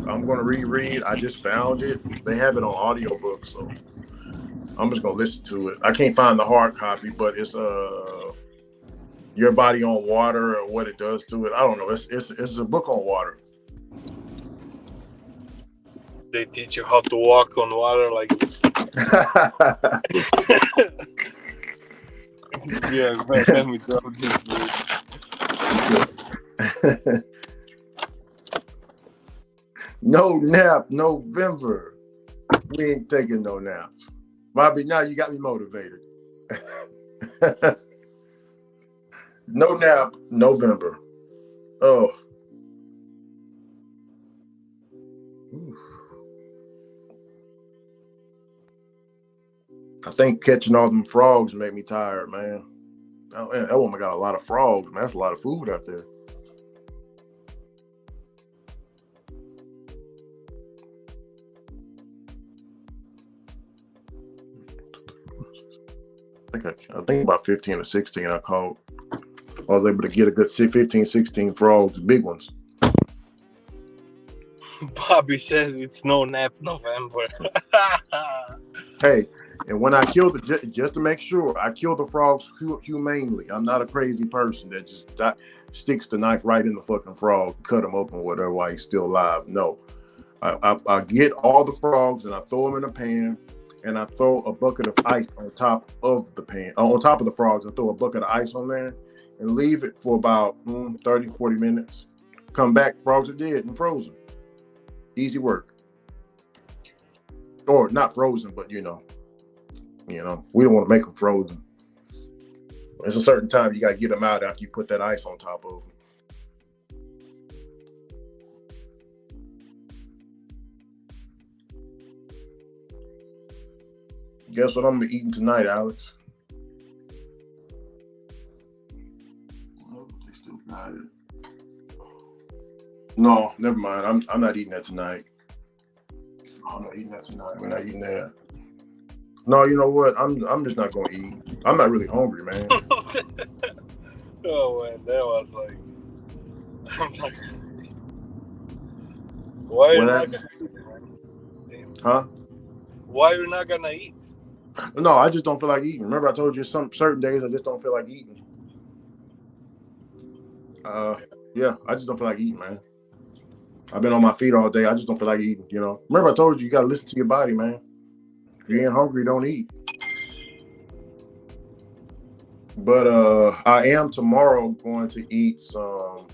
I'm gonna reread. I just found it. They have it on audiobook, so I'm just gonna listen to it. I can't find the hard copy, but it's Your Body on Water or what it does to it. I don't know. It's a book on water. They teach you how to walk on water, like Yeah, let me drop this. No nap November. We ain't taking no naps. Bobby, now you got me motivated. No nap November. Oh. Ooh. I think catching all them frogs made me tired, man. Oh, man, that woman got a lot of frogs, man. That's a lot of food out there. I think about 15 or 16 I caught. I was able to get a good 15, 16 frogs, big ones. Bobby says it's no nap November. Hey, and when I killed it, just to make sure, I killed the frogs humanely. I'm not a crazy person that just sticks the knife right in the fucking frog, cut him open, whatever, while he's still alive. No. I get all the frogs and I throw them in a pan, and I throw a bucket of ice on top of the pan. On top of the frogs, I throw a bucket of ice on there and leave it for about 30, 40 minutes. Come back, frogs are dead and frozen. Easy work. Or not frozen, but we don't want to make them frozen. There's a certain time you got to get them out after you put that ice on top of them. Guess what I'm gonna be eating tonight, Alex? Oh, they still got it. No, never mind. I'm not eating that tonight. I'm not eating that tonight. We're not eating that. No, you know what? I'm just not gonna eat. I'm not really hungry, man. Oh man, that was like, I'm not. Why you're not gonna eat, man? Huh? Why you're not gonna eat? No, I just don't feel like eating. Remember, I told you some certain days I just don't feel like eating. Yeah, I just don't feel like eating, man. I've been on my feet all day. I just don't feel like eating. Remember, I told you gotta listen to your body, man. If you ain't hungry, don't eat. But I am tomorrow going to eat some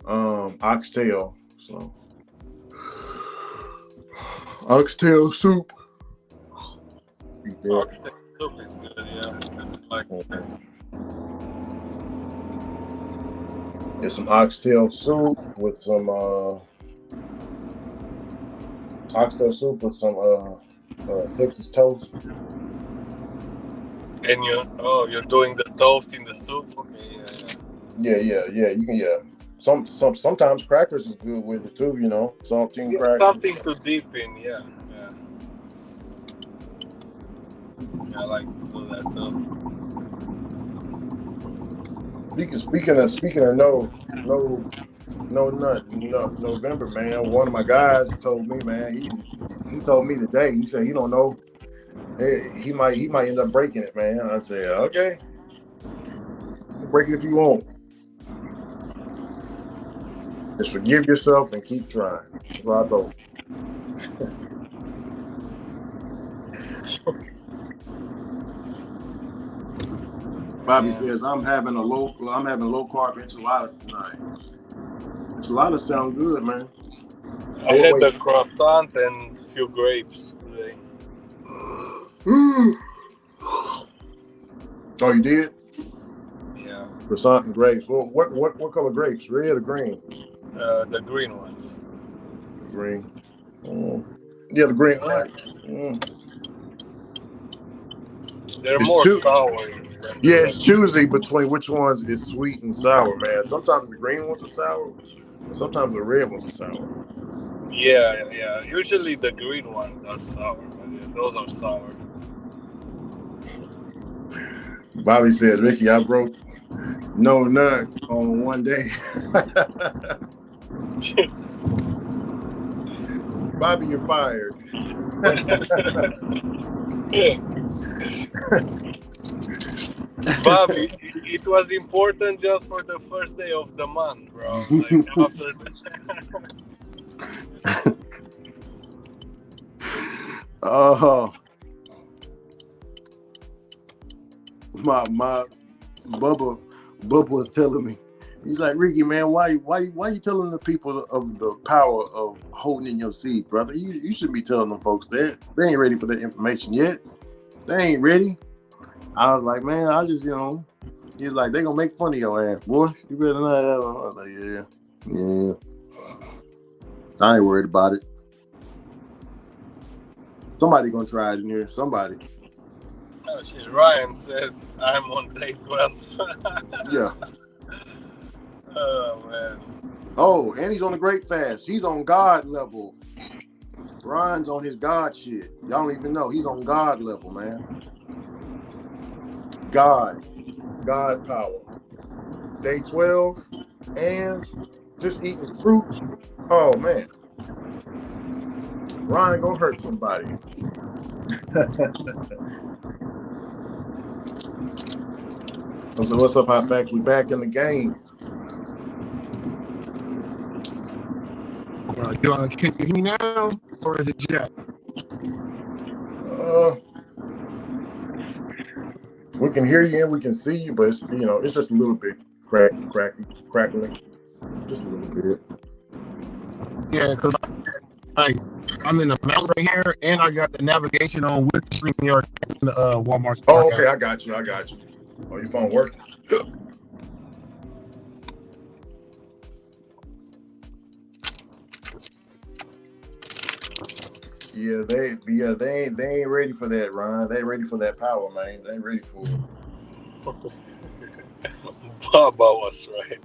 oxtail. So oxtail soup. Oxtail soup is good, yeah. Like Get some oxtail soup with some Texas toast. And you're doing the toast in the soup? Okay, yeah. You can, sometimes crackers is good with it too, saltine crackers. Something to dip in, yeah. I like to do that too. Speaking of November, man. One of my guys told me, man, he told me today. He said he don't know. He might end up breaking it, man. I said, okay, you can break it if you want. Just forgive yourself and keep trying. That's what I told him. Bobby says I'm having low carb enchiladas tonight. Enchiladas sound good, man. I had the croissant and a few grapes today. Oh, you did? Yeah. Croissant and grapes. Well, what color grapes? Red or green? The green ones. Green. Yeah, the green. They're more sour. Yeah, it's choosy between which ones is sweet and sour, man. Sometimes the green ones are sour, and sometimes the red ones are sour. Yeah. Usually the green ones are sour, but yeah, those are sour. Bobby said, Ricky, I broke none on one day. Bobby, you're fired. Bobby, it was important just for the first day of the month, bro. Like after Oh, my Bubba was telling me. He's like, Ricky, man, why you telling the people of the power of holding in your seed, brother? You shouldn't be telling them folks that. They ain't ready for that information yet. They ain't ready. I was like, man, I just, he's like, they gonna make fun of your ass, boy. You better not have them. I was like, yeah. I ain't worried about it. Somebody gonna try it in here. Somebody. Oh shit! Ryan says I'm on day 12. Yeah. Oh man. Oh, and he's on a great fast. He's on God level. Ryan's on his God shit. Y'all don't even know. He's on God level, man. God power. Day 12 and just eating fruits. Oh man. Ryan gonna hurt somebody. So what's up, Hot Fact? We back in the game. Can you hear me now, or is it Jack? We can hear you and we can see you, but it's just a little bit crackling, just a little bit. Yeah, because I'm in the mountain right here, and I got the navigation on with StreamYard in the Walmart. Oh, okay, I got you. Oh, your phone working? Yeah, they ain't ready for that, Ryan. They ain't ready for that power, man. They ain't ready for it. Baba was right.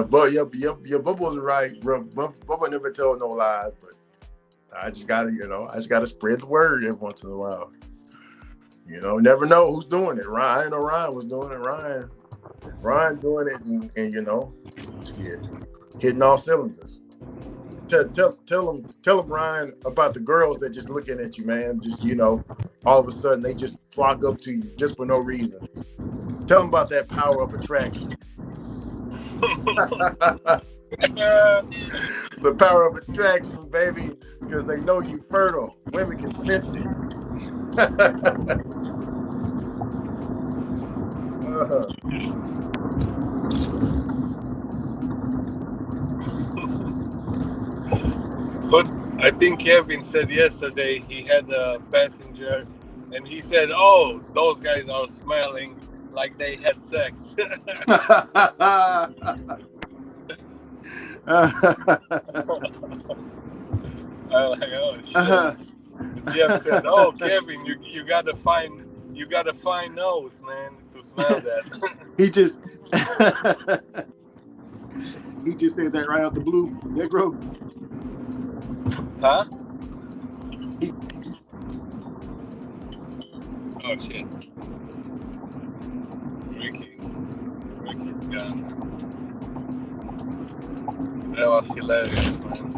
But your Bubba's right, bro. Bubba never told no lies, but I just gotta spread the word every once in a while. Never know who's doing it. Ryan, I didn't know Ryan was doing it. Ryan doing it, and hitting all cylinders. Tell him, Ryan, about the girls that just looking at you, man. Just all of a sudden they just flock up to you just for no reason. Tell him about that power of attraction. The power of attraction, baby, because they know you fertile. Women can sense it. But I think Kevin said yesterday he had a passenger, and he said, "Oh, those guys are smelling like they had sex." I I'm like, oh shit. Jeff said, "Oh, Kevin, you gotta find nose, man, to smell that." He just said that right out the blue, Negro. Huh? Oh shit. Ricky's gone. That was hilarious, man.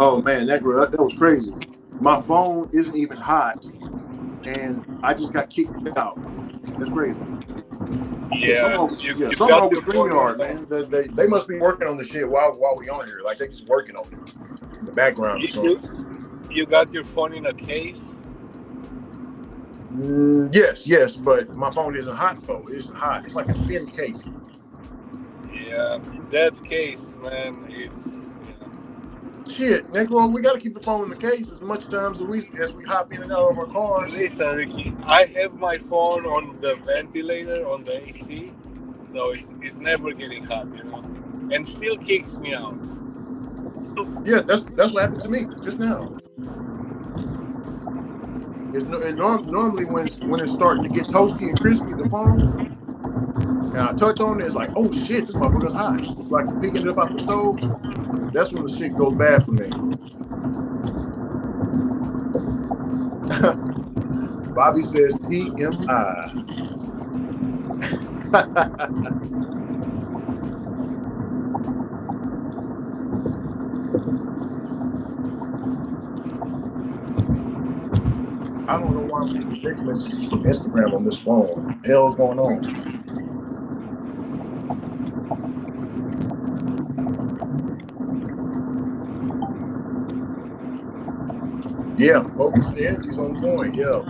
Oh man, that was crazy. My phone isn't even hot, and I just got kicked out. That's crazy. Yeah, something wrong with StreamYard, man. They must be working on the shit while we on here. Like they just working on it in the background. You got your phone in a case? Yes, but my phone isn't hot though. It isn't hot. It's like a thin case. Yeah, that case, man. It's shit, Negro. We got to keep the phone in the case as much times as we hop in and out of our cars. Listen, Ricky, I have my phone on the ventilator on the AC, so it's never getting hot, and still kicks me out. Yeah, that's what happened to me just now. Normally when it's starting to get toasty and crispy, the phone, and I touch on it, it's like, oh shit, this motherfucker's hot. It's like you're picking it up off the stove. That's when the shit goes bad for me. Bobby says TMI. I don't know why I'm getting text messages from Instagram on this phone. What the hell's going on? Yeah, focus and energy's on point. Yeah.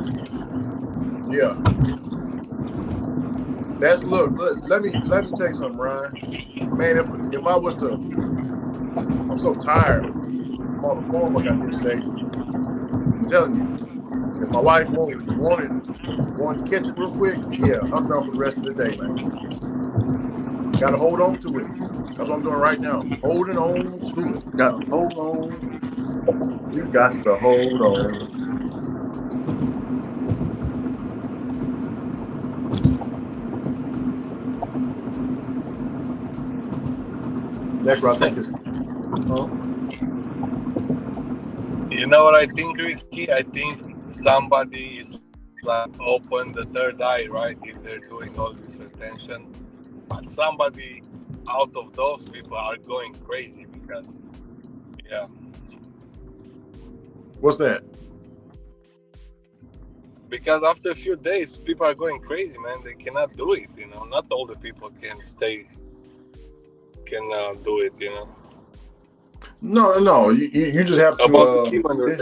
Yeah. That's look, let me tell you something, Ryan. Man, if I was to, I'm so tired from all the phone work I did today. I'm telling you, if my wife wanted to catch it real quick, yeah, I'm done for the rest of the day, man. Gotta hold on to it. That's what I'm doing right now. Holding on to it. Gotta hold on. We got to hold on. Necro, I think it's You know what I think, Ricky? I think somebody is like open the third eye, right? If they're doing all this retention, but somebody out of those people are going crazy because, yeah. What's that? Because after a few days, people are going crazy, man. They cannot do it, you know. Not all the people can do it, you know. No. You just have to. About the human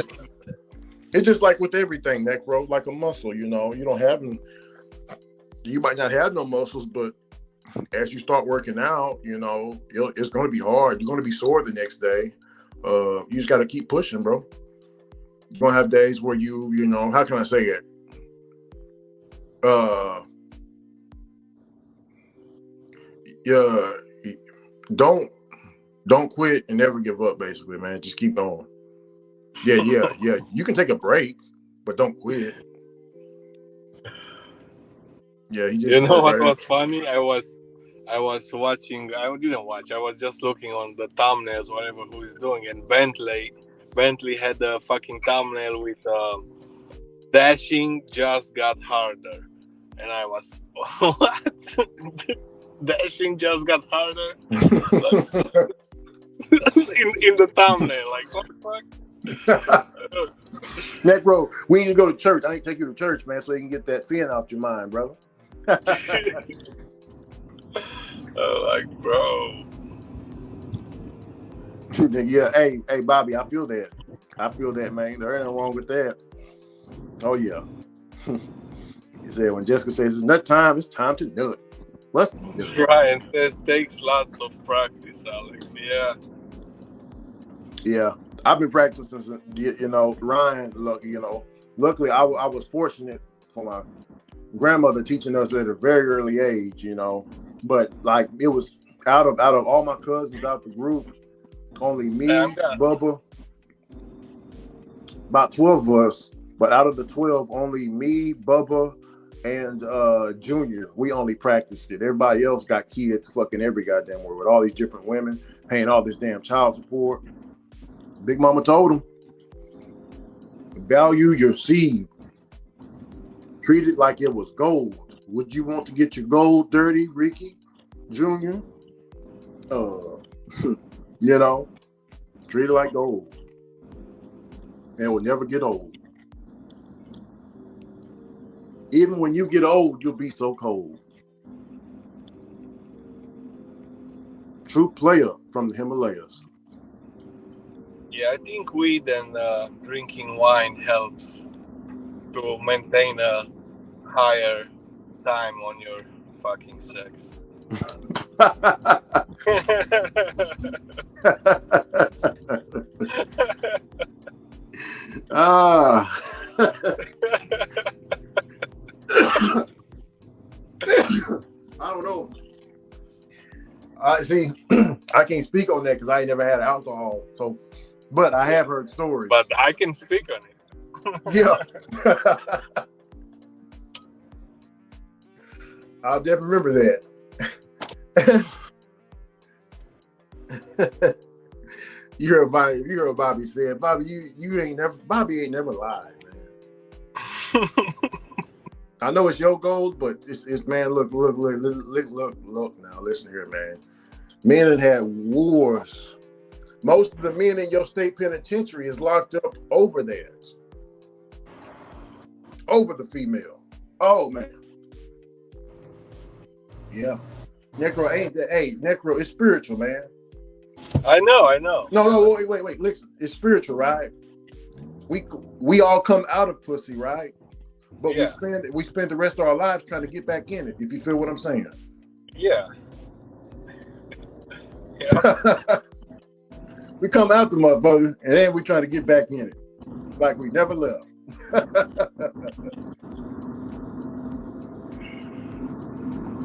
It's just like with everything, Necro, like a muscle. You know, you might not have no muscles, but as you start working out, you know, it's going to be hard. You're going to be sore the next day. You just got to keep pushing, bro. You're going to have days where you know, how can I say it? Yeah, don't quit and never give up, basically, man. Just keep going. Yeah. You can take a break, but don't quit. Yeah, he just. You know what was funny? I was watching. I didn't watch. I was just looking on the thumbnails, whatever who is doing. And Bentley had a fucking thumbnail with dashing just got harder, and I was what? Dashing just got harder in the thumbnail. Like what the fuck? Necro, we need to go to church. I need to take you to church, man, so you can get that sin off your mind, brother. Like, bro. Yeah, hey, Bobby, I feel that, man. There ain't no wrong with that. Oh yeah. He said when Jessica says it's nut time, it's time to nut. Let's nut. Ryan says takes lots of practice, Alex. Yeah. I've been practicing since, you know, Ryan, look, you know, luckily I was fortunate for my grandmother teaching us at a very early age, you know, but like it was out of all my cousins out the group, only me, Bubba, about 12 of us, but out of the 12, only me, Bubba, and Junior, we only practiced it. Everybody else got kids fucking every goddamn where with all these different women paying all this damn child support. Big Mama told him, value your seed. Treat it like it was gold. Would you want to get your gold dirty, Ricky Jr.? You know, treat it like gold. And it will never get old. Even when you get old, you'll be so cold. True player from the Himalayas. Yeah, I think weed and drinking wine helps to maintain a higher time on your fucking sex. Ah. I don't know. I see. I can't speak on that because I ain't never had alcohol. So, but I have heard stories. But I can speak on it. Yeah. I'll definitely remember that. You heard Bobby said, Bobby, Bobby ain't never lied, man. I know it's your goal, but it's man, look now, listen here, man. Men have had wars. Most of the men in your state penitentiary is locked up over theirs. Over the female. Oh man. Yeah. Necro ain't that. Hey, Necro, it's spiritual, man. I know. No, wait. Listen, it's spiritual, right? we all come out of pussy, right? But Yeah. we spend the rest of our lives trying to get back in it. If you feel what I'm saying. Yeah. Yeah. We come out the motherfucker, and then we trying to get back in it, like we never left.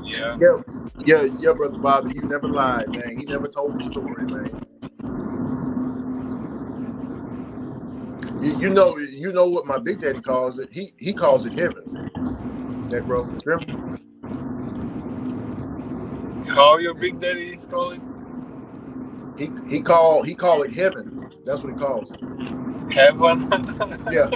Yeah. Yeah, brother Bobby, you never lied, man. He never told the story, man. You know what my big daddy calls it. He calls it heaven. Negro, remember? How your big daddy is calling? He call it heaven. That's what he calls it. Heaven. Yeah.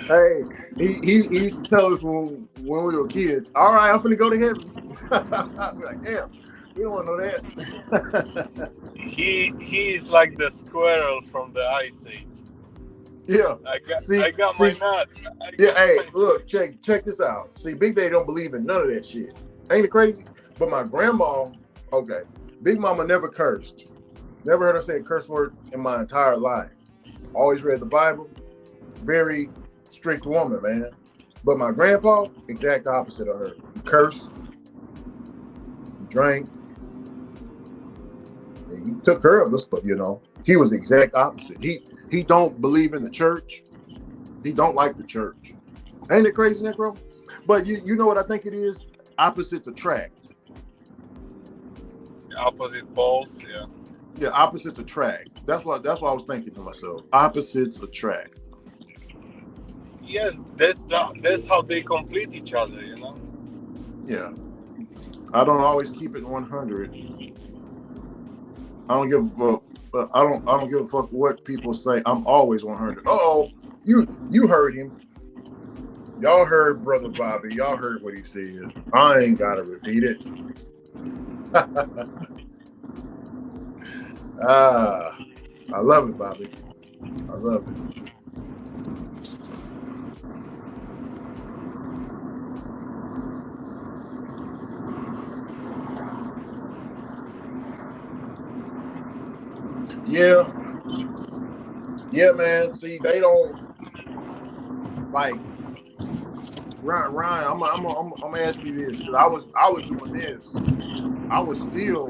Hey, he used to tell us when we were kids. All right, I'm finna go to heaven. We're like, damn, we don't want to know that. He is like the squirrel from the Ice Age. Yeah. I got my nut. Look, check this out. See, Big Daddy don't believe in none of that shit. Ain't it crazy? But my grandma, okay, Big Mama never cursed. Never heard her say a curse word in my entire life. Always read the Bible. Very strict woman, man. But my grandpa, exact opposite of her. He cursed. He drank. He took care of us, but he was the exact opposite. He don't believe in the church. He don't like the church. Ain't it crazy, Negro? But you know what I think it is? Opposites attract. Opposite poles, yeah. Yeah, opposites attract. That's what I was thinking to myself. Opposites attract. Yes, that's how they complete each other, you know. Yeah, I don't always keep it 100. I don't give a fuck. I don't give a fuck what people say. I'm always 100. You heard him. Y'all heard Brother Bobby. Y'all heard what he said. I ain't gotta repeat it. I love it, Bobby. I love it. Yeah, man. See, they don't like Ryan. I'm gonna ask you this because I was doing this. I was still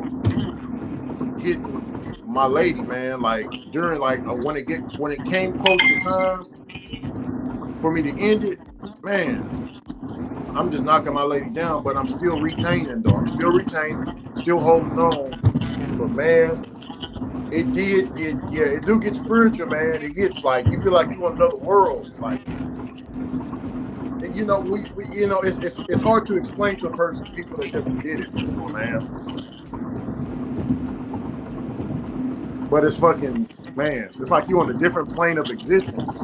hitting my lady, man. Like during when it came close to time for me to end it, man. I'm just knocking my lady down, but I'm still retaining though. I'm still retaining, still holding on. But man, it do get spiritual, man. It gets like you feel like you're in another world. Like it's hard to explain to a person, people that never did it before, man. But it's fucking, man, it's like you're on a different plane of existence.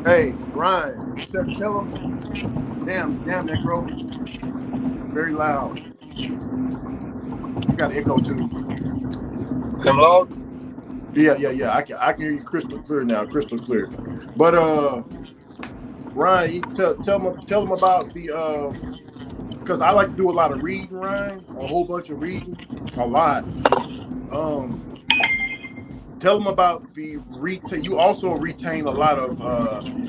Hey, Ryan, tell him. Damn, Negro. Very loud. You got an echo too. I'm loud? Yeah. I can hear you crystal clear now, crystal clear. But Ryan, you tell them about the because I like to do a lot of reading, Ryan, a whole bunch of reading, a lot. Tell them about the retain. You also retain a lot of.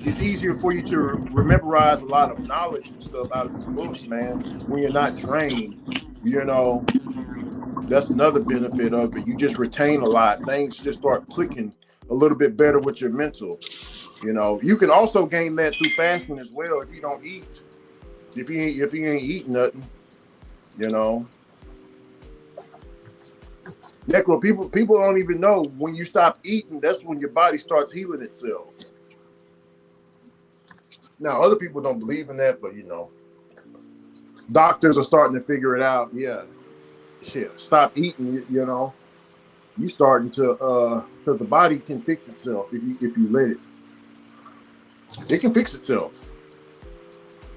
It's easier for you to memorize a lot of knowledge and stuff out of these books, man. When you're not trained, that's another benefit of it. You just retain a lot. Things just start clicking a little bit better with your mental. You can also gain that through fasting as well if you don't eat. If you ain't eating nothing, Necro, people don't even know when you stop eating, that's when your body starts healing itself. Now, other people don't believe in that, but doctors are starting to figure it out. Yeah, shit, stop eating. You starting to because the body can fix itself if you let it. It can fix itself,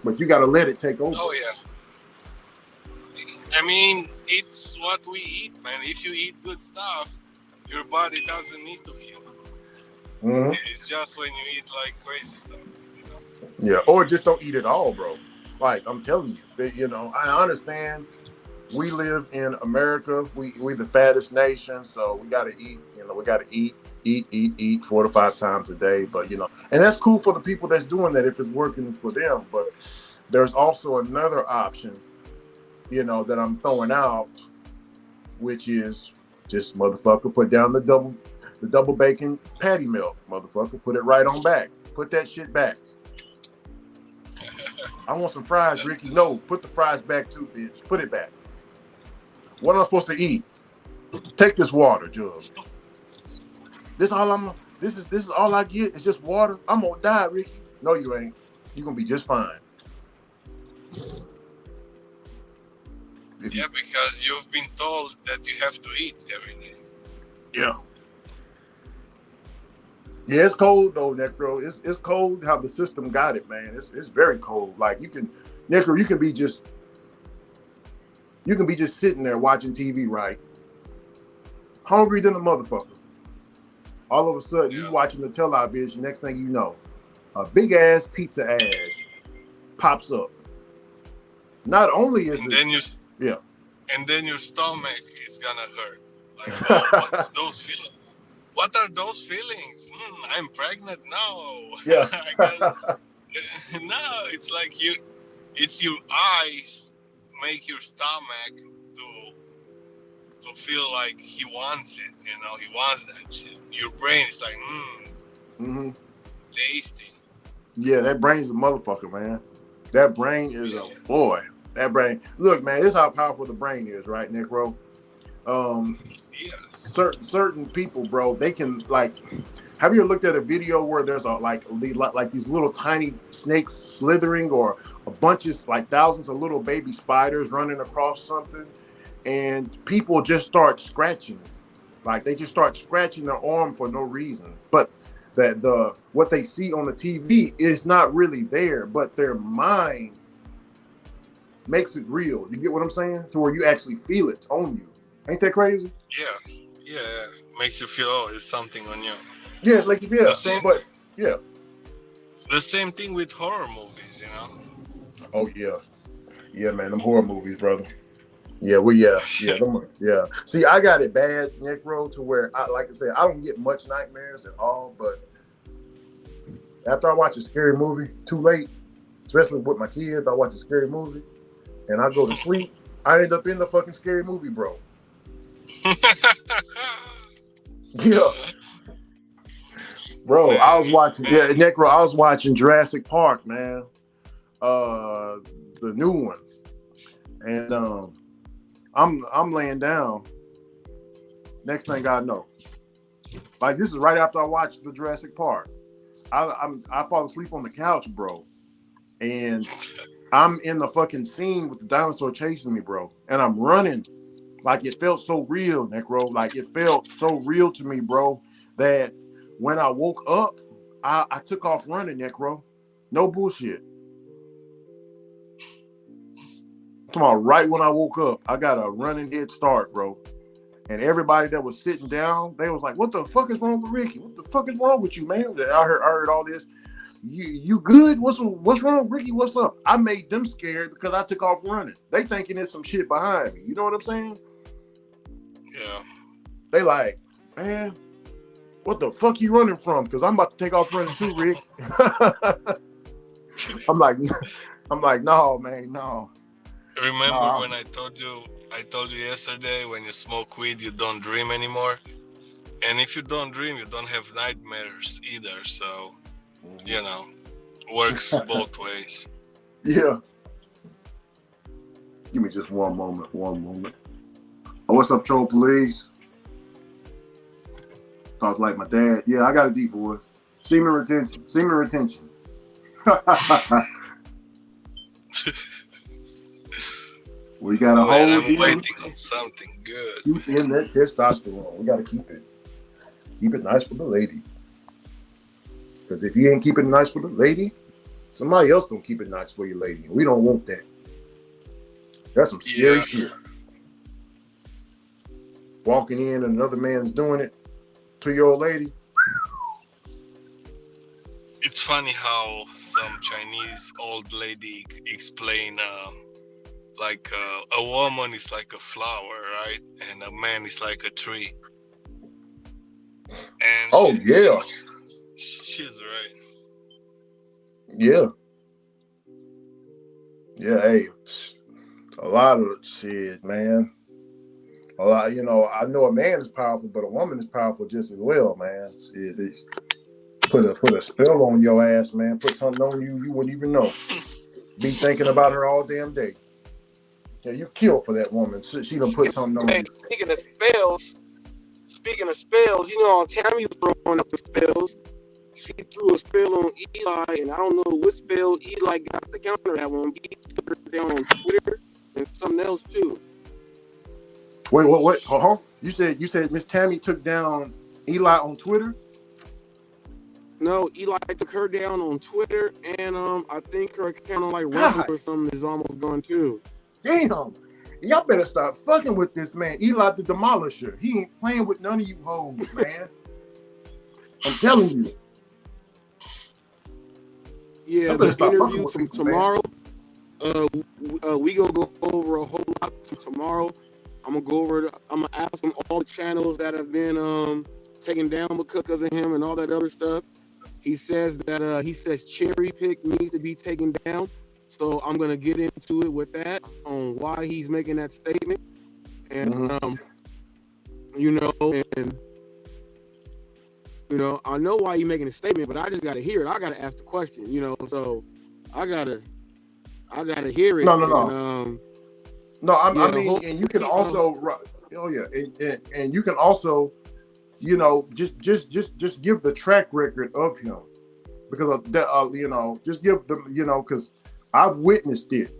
but you got to let it take over. Oh yeah. I mean, it's what we eat, man. If you eat good stuff, your body doesn't need to heal. Mm-hmm. It's just when you eat like crazy stuff, Yeah, or just don't eat at all, bro. Like I'm telling you, I understand we live in America. We the fattest nation, so we got to eat. You know, we got to eat 4 to 5 times a day. But and that's cool for the people that's doing that if it's working for them. But there's also another option, that I'm throwing out, which is just motherfucker put down the double bacon patty melt, motherfucker. Put it right on back. Put that shit back. I want some fries, Ricky. No, put the fries back too, bitch. Put it back. What am I supposed to eat? Take this water jug. This is all I get. It's just water. I'm gonna die, Ricky. No, you ain't. You're gonna be just fine. Yeah, because you've been told that you have to eat every day. Yeah. Yeah, it's cold though, Necro. It's cold how the system got it, man. It's very cold. Like Necro, you can be just sitting there watching TV, right? Hungry than a motherfucker. All of a sudden, you watching the television. Next thing you know, a big ass pizza ad pops up. Not only is and it, then and then your stomach is gonna hurt. Like, what's those feelings? What are those feelings? I'm pregnant now. Yeah. No, it's like it's your eyes make your stomach to feel like he wants it. He wants that shit. Your brain is like, tasty. Yeah, that brain's a motherfucker, man. That brain is a boy. That brain. Look, man, this is how powerful the brain is, right, Necro? Yes. Certain people, bro, they can have you ever looked at a video where there's like these little tiny snakes slithering, or a bunch of thousands of little baby spiders running across something, and people just start scratching, they just start scratching their arm for no reason, but that what they see on the TV is not really there, but their mind makes it real. You get what I'm saying? To where you actually feel it on you. Ain't that crazy? Yeah. Makes you feel, it's something on you. Yeah, it's like you feel. But yeah. The same thing with horror movies, Oh yeah, man, them horror movies, brother. Yeah, yeah. See, I got it bad, Necro, to where like I said, I don't get much nightmares at all. But after I watch a scary movie too late, especially with my kids, I watch a scary movie and I go to sleep. I end up in the fucking scary movie, bro. Yeah. Bro, I was watching Necro, I was watching Jurassic Park, man. The new one. And I'm laying down. Next thing I know. This is right after I watched the Jurassic Park. I fall asleep on the couch, bro. And I'm in the fucking scene with the dinosaur chasing me, bro. And I'm running. It felt so real, Necro. It felt so real to me, bro, that when I woke up, I took off running, Necro. No bullshit. I'm talking about right when I woke up, I got a running head start, bro. And everybody that was sitting down, they was like, "What the fuck is wrong with Ricky? What the fuck is wrong with you, man?" I heard all this. You good? What's wrong, Ricky? What's up? I made them scared because I took off running. They thinking there's some shit behind me. You know what I'm saying? Yeah. They like, man, what the fuck you running from? Because I'm about to take off running too, Rick. I'm like, no, man, no. Remember when I told you yesterday, when you smoke weed, you don't dream anymore? And if you don't dream, you don't have nightmares either. So, works both ways. Yeah. Give me just one moment. Oh, what's up, Troll Police? Talk like my dad. Yeah, I got a deep voice. Semen retention. We got to hold I'm waiting on something good. Keep in that testosterone. We got to keep it. Keep it nice for the lady. Because if you ain't keeping it nice for the lady, somebody else gonna keep it nice for you, lady. We don't want that. That's some scary shit. Walking in and another man's doing it to your old lady. It's funny how some Chinese old lady explain like a woman is like a flower, right? And a man is like a tree. And Oh yeah, she's right. yeah, yeah. Hey, a lot of shit, man. A lot, I know a man is powerful, but a woman is powerful just as well, man. Shit, it's put a spell on your ass, man. Put something on you you wouldn't even know. Be thinking about her all damn day. Yeah, you kill for that woman. She done put something on Hey, you. speaking of spells, Tammy was throwing up the spells. She threw a spell on Eli, and I don't know what spell Eli got to counter that one. He took her down on Twitter and something else too. Wait, what? Uh-huh. You said Miss Tammy took down Eli on Twitter? No, Eli took her down on Twitter, and I think her account on like Rumble God or something is almost gone too. damn. Y'all better start fucking with this man. Eli the Demolisher. He ain't playing with none of you hoes, man. I'm telling you. Yeah, Y'all better the start fucking interview with people, tomorrow. We gonna go over a whole lot tomorrow. I'm gonna go over. I'm gonna ask him all the channels that have been taken down because of him and all that other stuff. He says Cherry Pick needs to be taken down. So I'm gonna get into it with that on why he's making that statement, and I know why he's making a statement, but I just gotta hear it. I gotta ask the question, So I gotta hear it. No. No, I mean, and you can hopefully, also, oh yeah, and you can also, just give the track record of him because of that, just give them, because I've witnessed it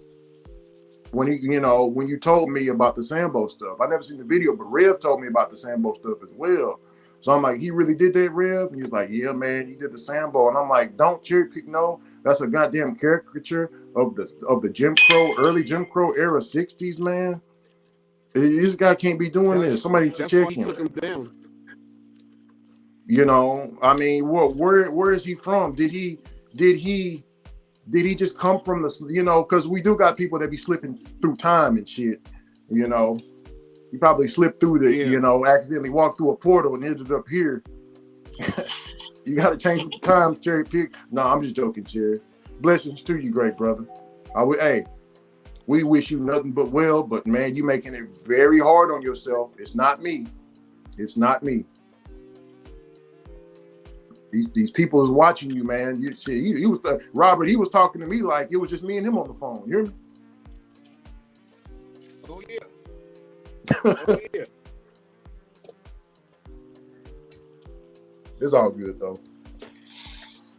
when when you told me about the Sambo stuff. I never seen the video, but Rev told me about the Sambo stuff as well. So I'm like, he really did that, Rev? And he's like, yeah, man, he did the Sambo. And I'm like, don't cherry pick, no. That's a goddamn caricature of the Jim Crow, early Jim Crow era 60s, man. This guy can't be doing this. Somebody needs to that's why check he him. took him down. I mean, where is he from? Did he just come from the, because we do got people that be slipping through time and shit, He probably slipped through accidentally walked through a portal and ended up here. You got to change the time, Cherry Pick. No, I'm just joking, Cherry. Blessings to you, great brother. Hey, we wish you nothing but well, but man, you making it very hard on yourself. It's not me. It's not me. These people is watching you, man. He was Robert. He was talking to me like it was just me and him on the phone. You hear me? Oh yeah. Oh yeah. It's all good though.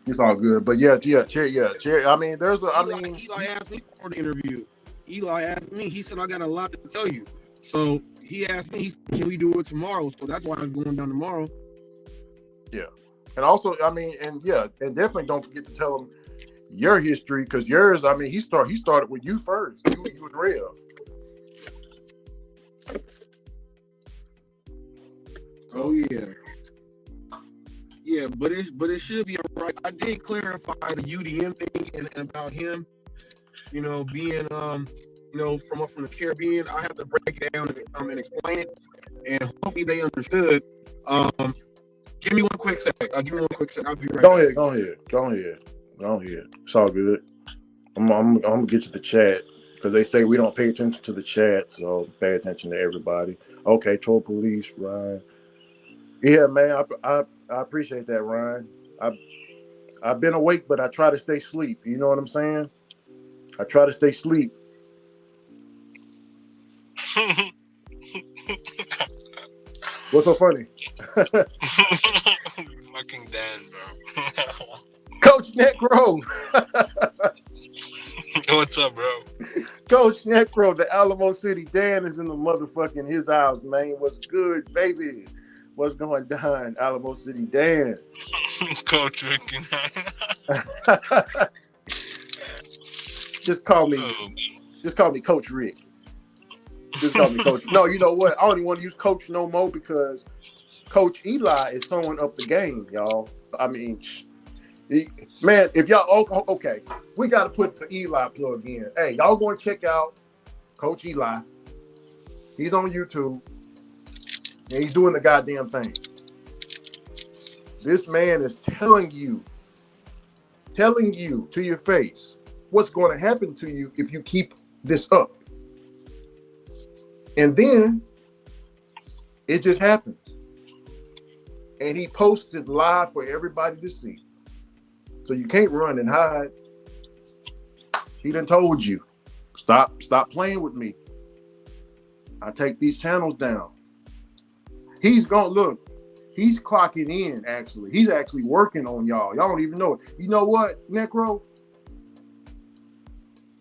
It's all good. But yeah, Cherry. I mean, Eli asked me for the interview. Eli asked me. He said I got a lot to tell you. So he asked me, can we do it tomorrow? So that's why I'm going down tomorrow. Yeah. And also, I mean, and definitely don't forget to tell him your history, because yours, I mean, he started with you first. You and Rev. Oh yeah. Yeah, but it should be all right. I did clarify the UDM thing and about him, being from the Caribbean. I have to break it down and explain it, and hopefully they understood. Give me one quick sec. I'll be right back. Go ahead. It's all good. I'm gonna get to the chat because they say we don't pay attention to the chat, so pay attention to everybody. Okay, Troll Police, Ryan. Yeah, man, I appreciate that, Ryan. I've been awake, but I try to stay asleep. You know what I'm saying? I try to stay asleep. What's so funny? Fucking Dan, bro. Coach Necro. What's up, bro? Coach Necro, the Alamo City Dan is in the motherfucking his house, man. What's good, baby? What's going down, Alamo City Dan? Coach Ricky. Just call me Coach Rick. Just call me Coach. No, you know what? I don't even want to use Coach no more because Coach Eli is throwing up the game, y'all. I mean, man, if y'all okay, we got to put the Eli plug in. Hey, y'all going to check out Coach Eli. He's on YouTube. And he's doing the goddamn thing. This man is telling you to your face what's going to happen to you if you keep this up. And then it just happens. And he posted live for everybody to see. So you can't run and hide. He done told you, stop playing with me. I take these channels down. He's gonna look. He's clocking in, actually. He's actually working on y'all. Y'all don't even know it. You know what, Necro?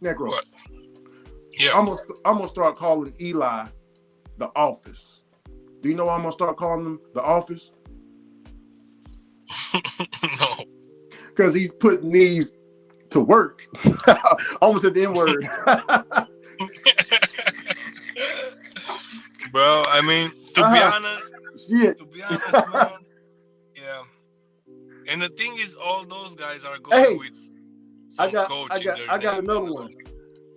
What? Yeah. I'm gonna start calling Eli the Office. Do you know why I'm gonna start calling him the Office? No. Because he's putting these to work. Almost at the N-word. Bro, I mean, to be honest, man, yeah. And the thing is, all those guys are going with some coaching. I got another one.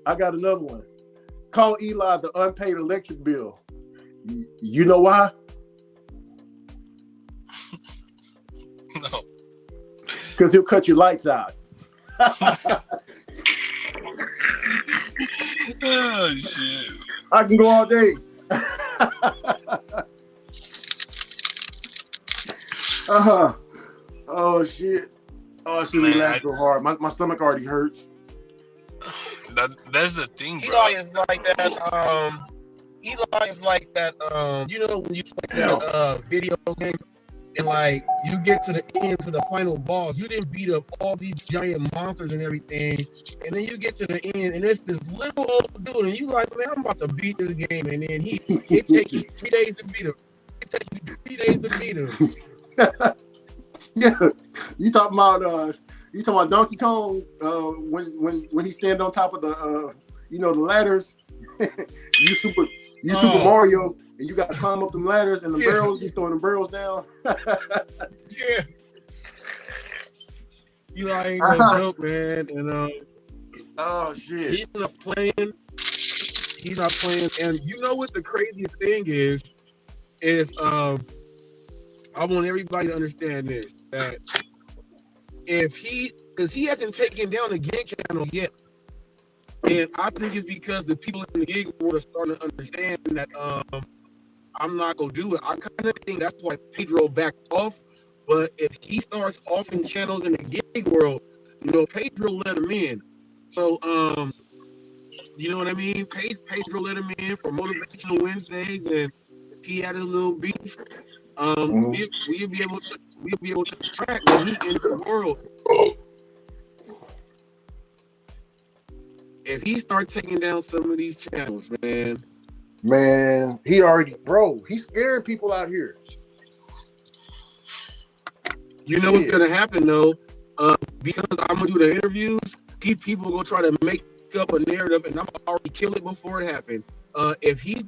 I got another one. Call Eli the unpaid electric bill. You know why? No. Because he'll cut your lights out. Oh, shit. I can go all day. Oh, shit. Oh, I should relax so hard. My stomach already hurts. That's the thing, bro. Eli is like that. Eli is like that. You know when you play that video game and like you get to the end, to the final boss, you didn't beat up all these giant monsters and everything, and then you get to the end and it's this little old dude, and you like, man, I'm about to beat this game, and then it takes you 3 days to beat him. It takes you 3 days to beat him. Yeah, you talking about Donkey Kong when he stand on top of the the ladders. you Super Mario, and you got to climb up them ladders and the barrels. You throwing the barrels down. Yeah. Eli ain't no joke, man. And oh shit, he's not playing. And you know what the craziest thing is I want everybody to understand this, that because he hasn't taken down the gig channel yet. And I think it's because the people in the gig world are starting to understand that I'm not going to do it. I kind of think that's why Pedro backed off. But if he starts offing channels in the gig world, Pedro let him in. So, you know what I mean? Pedro let him in for Motivational Wednesdays, and he had his little beef. We'll be able to track when he in the world. If he starts taking down some of these channels, man, he's scaring people out here. You know what's gonna happen though? Because I'm gonna do the interviews, people gonna try to make up a narrative, and I'm already kill it before it happened. If he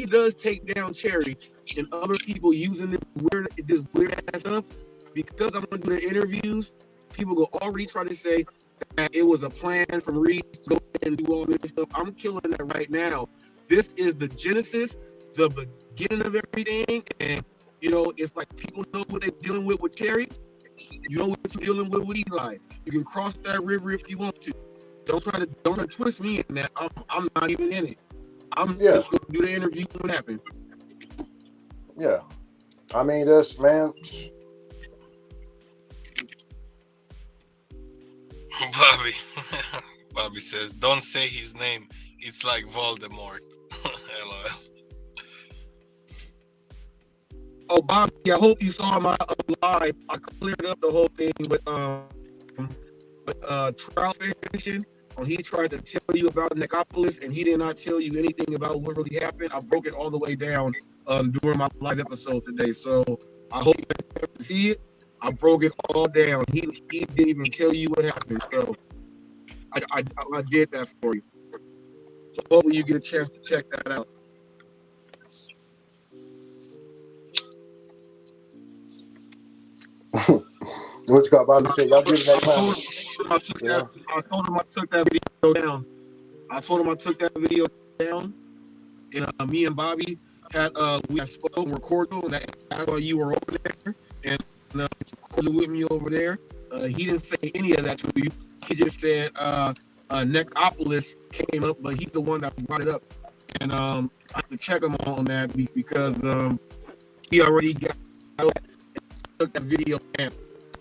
does take down Cherry and other people using this weird ass stuff, because I'm gonna do the interviews, people will already try to say that it was a plan from Reed to go and do all this stuff. I'm killing that right now. This is the genesis, the beginning of everything, and it's like people know what they're dealing with Cherry. You know what you're dealing with Eli. You can cross that river if you want to. Don't try to twist me in that. I'm not even in it. I'm just gonna do the interview when it happens. Yeah, I mean this, man. Bobby says, "Don't say his name. It's like Voldemort." LOL. Oh, Bobby, I hope you saw my live. I cleared up the whole thing with trout fishing. When he tried to tell you about Nicopolis and he did not tell you anything about what really happened, I broke it all the way down during my live episode today. So I hope you get to see it. I broke it all down. He didn't even tell you what happened. So I did that for you. So hopefully you get a chance to check that out. What you got, Bobby? Say y'all give that time. I told him I took that video down. I told him I took that video down, and me and Bobby we had spoken recorded, and that's why you were over there, and recorded with me over there. He didn't say any of that to you. He just said Necropolis came up, but he's the one that brought it up, and I have to check him on that because he already got took that video down.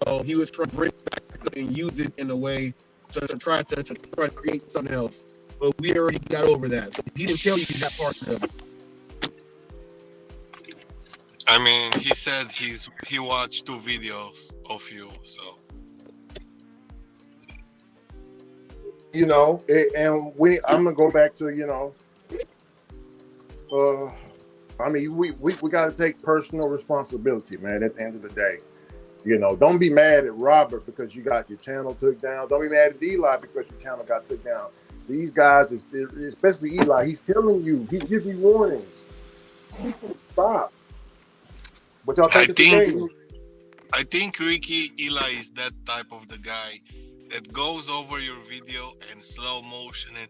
So he was trying to bring it back and use it in a way to try to create something else. But we already got over that. He didn't tell you that part of it. I mean, he said he watched 2 videos of you, so. You know, and I'm gonna go back to, you know, I mean, we got to take personal responsibility, man. At the end of the day, you know, don't be mad at Robert because you got your channel took down. Don't be mad at Eli because your channel got took down. These guys, especially Eli, he's telling you, he's giving you warnings. Stop. What y'all think? I think Ricky Eli is that type of the guy that goes over your video in slow motion and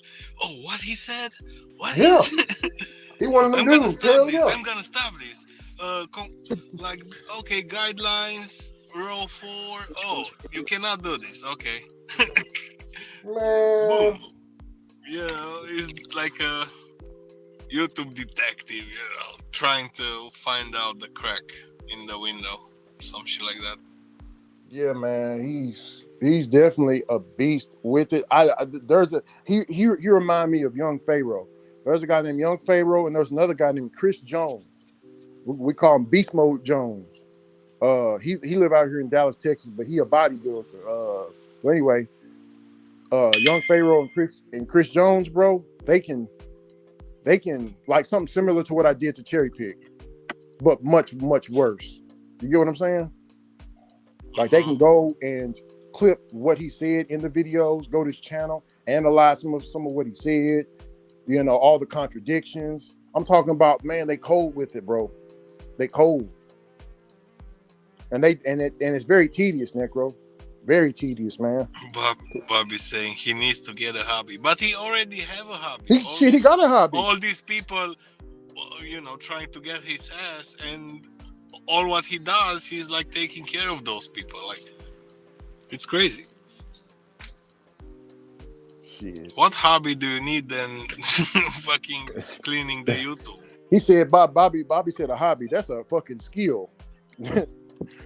what he said? What yeah. He wanted to do. I'm gonna stop this. Like, okay, guidelines, rule 4. Oh, you cannot do this. Okay. Man. Boom. You know, it's like a YouTube detective, you know, trying to find out the crack in the window, some shit like that. Yeah, man, he's definitely a beast with it. He remind me of Young Pharaoh. There's a guy named Young Pharaoh, and there's another guy named Chris Jones. We call him Beast Mode Jones. He live out here in Dallas, Texas, but he a bodybuilder. Well, anyway, Young Pharaoh and Chris Jones, bro, they can like something similar to what I did to Cherry Pick, but much, much worse. You get what I'm saying? Like they can go and clip what he said in the videos, go to his channel, analyze some of what he said, you know, all the contradictions. I'm talking about, man, they cold with it, bro. They cold. And it's very tedious, Necro. Very tedious, man. Bobby's saying he needs to get a hobby, but he already have a hobby. He got a hobby. All these people, you know, trying to get his ass, and all what he does, he's like taking care of those people. Like, it's crazy. Shit. What hobby do you need then? Fucking cleaning the YouTube. He said, Bobby said a hobby. That's a fucking skill.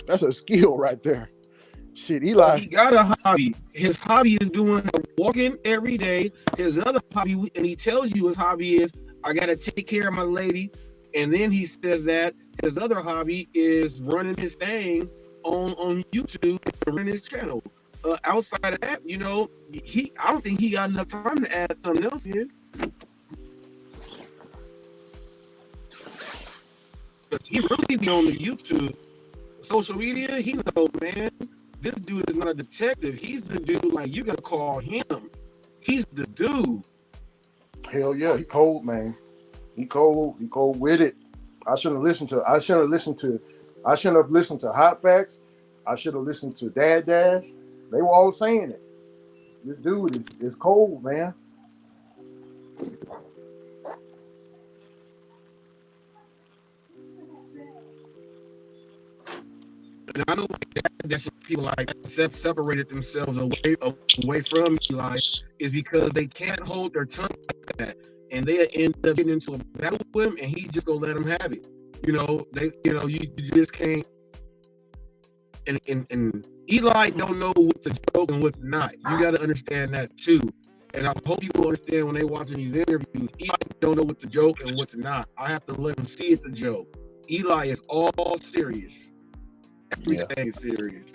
That's a skill right there. Shit, Eli. He got a hobby. His hobby is doing walking every day. His other hobby, and he tells you his hobby is, I got to take care of my lady. And then he says that his other hobby is running his thing on YouTube and running his channel. Outside of that, you know, I don't think he got enough time to add something else in. Because he really be on the YouTube. Social media, he knows, man. This dude is not a detective. He's the dude, like, you gotta call him. He's the dude. Hell yeah, he cold, man. He cold with it. I shouldn't have listened to Hot Facts. I should have listened to Doordash. They were all saying it. This dude is cold, man. And I know that's people like separated themselves away from Eli is because they can't hold their tongue like that, and they end up getting into a battle with him, and he just gonna let them have it. You know, you just can't. And Eli don't know what's a joke and what's not. You got to understand that too. And I hope people understand when they watching these interviews. Eli don't know what's a joke and what's not. I have to let him see it's a joke. Eli is all serious. Everything is serious.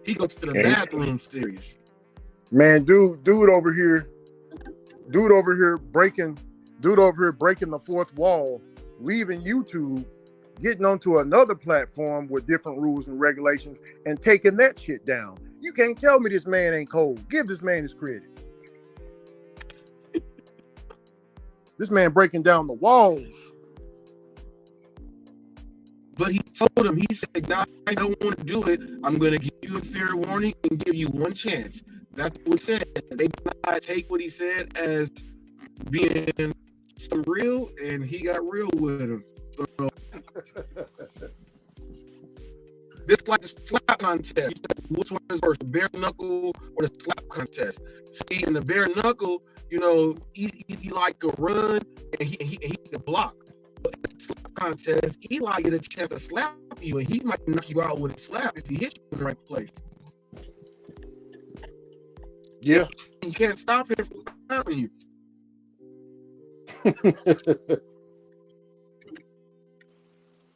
He goes to the bathroom serious. Man, dude over here breaking the fourth wall, leaving YouTube, getting onto another platform with different rules and regulations and taking that shit down. You can't tell me this man ain't cold. Give this man his credit. This man breaking down the walls. But he told him, he said, guys, I don't want to do it. I'm going to give you a fair warning and give you one chance. That's what he said. They did not take what he said as being some real, and he got real with him. So this like the slap contest. Which one is worse, the bare knuckle or the slap contest? See, in the bare knuckle, you know, he like to run and he can block. But in the slap contest, he like get a chance to slap you, and he might knock you out with a slap if he hits you in the right place. Yeah. You can't stop him from slapping you.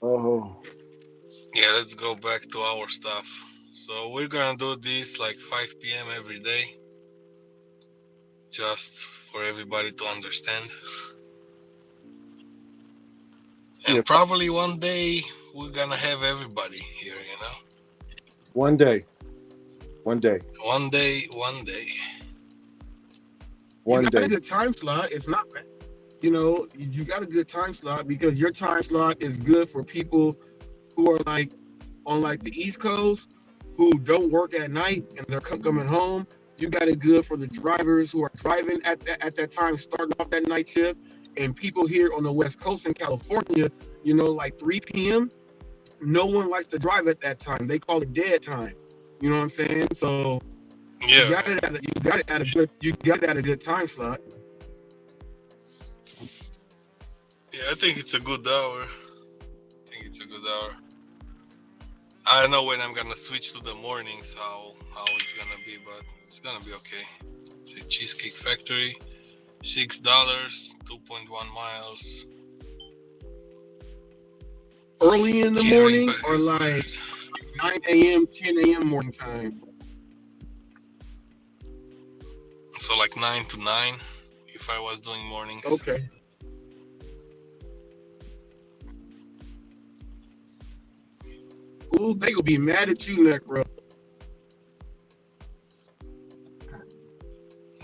Oh. Yeah, let's go back to our stuff. So we're gonna do this like 5 p.m. every day, just for everybody to understand. And Yeah. probably one day we're gonna have everybody here, you know? One day. One day. One day, one day. One You got a day. good time slot. It's not, you know, you got a good time slot because your time slot is good for people who are like on like the East Coast who don't work at night and they're coming home. You got it good for the drivers who are driving at that time, starting off that night shift, and people here on the West Coast in California, you know, like 3 p.m. No one likes to drive at that time. They call it dead time. You know what I'm saying? So Yeah. you got it at a good time slot. Yeah, I think it's a good hour. I don't know when I'm gonna switch to the mornings, how it's gonna be, but it's gonna be okay. It's a Cheesecake Factory, $6, 2.1 miles. Early in the Getting morning back. or like 9 a.m., 10 a.m. morning time? So like 9 to 9 if I was doing mornings. Okay. Ooh, they gonna be mad at you, Necro.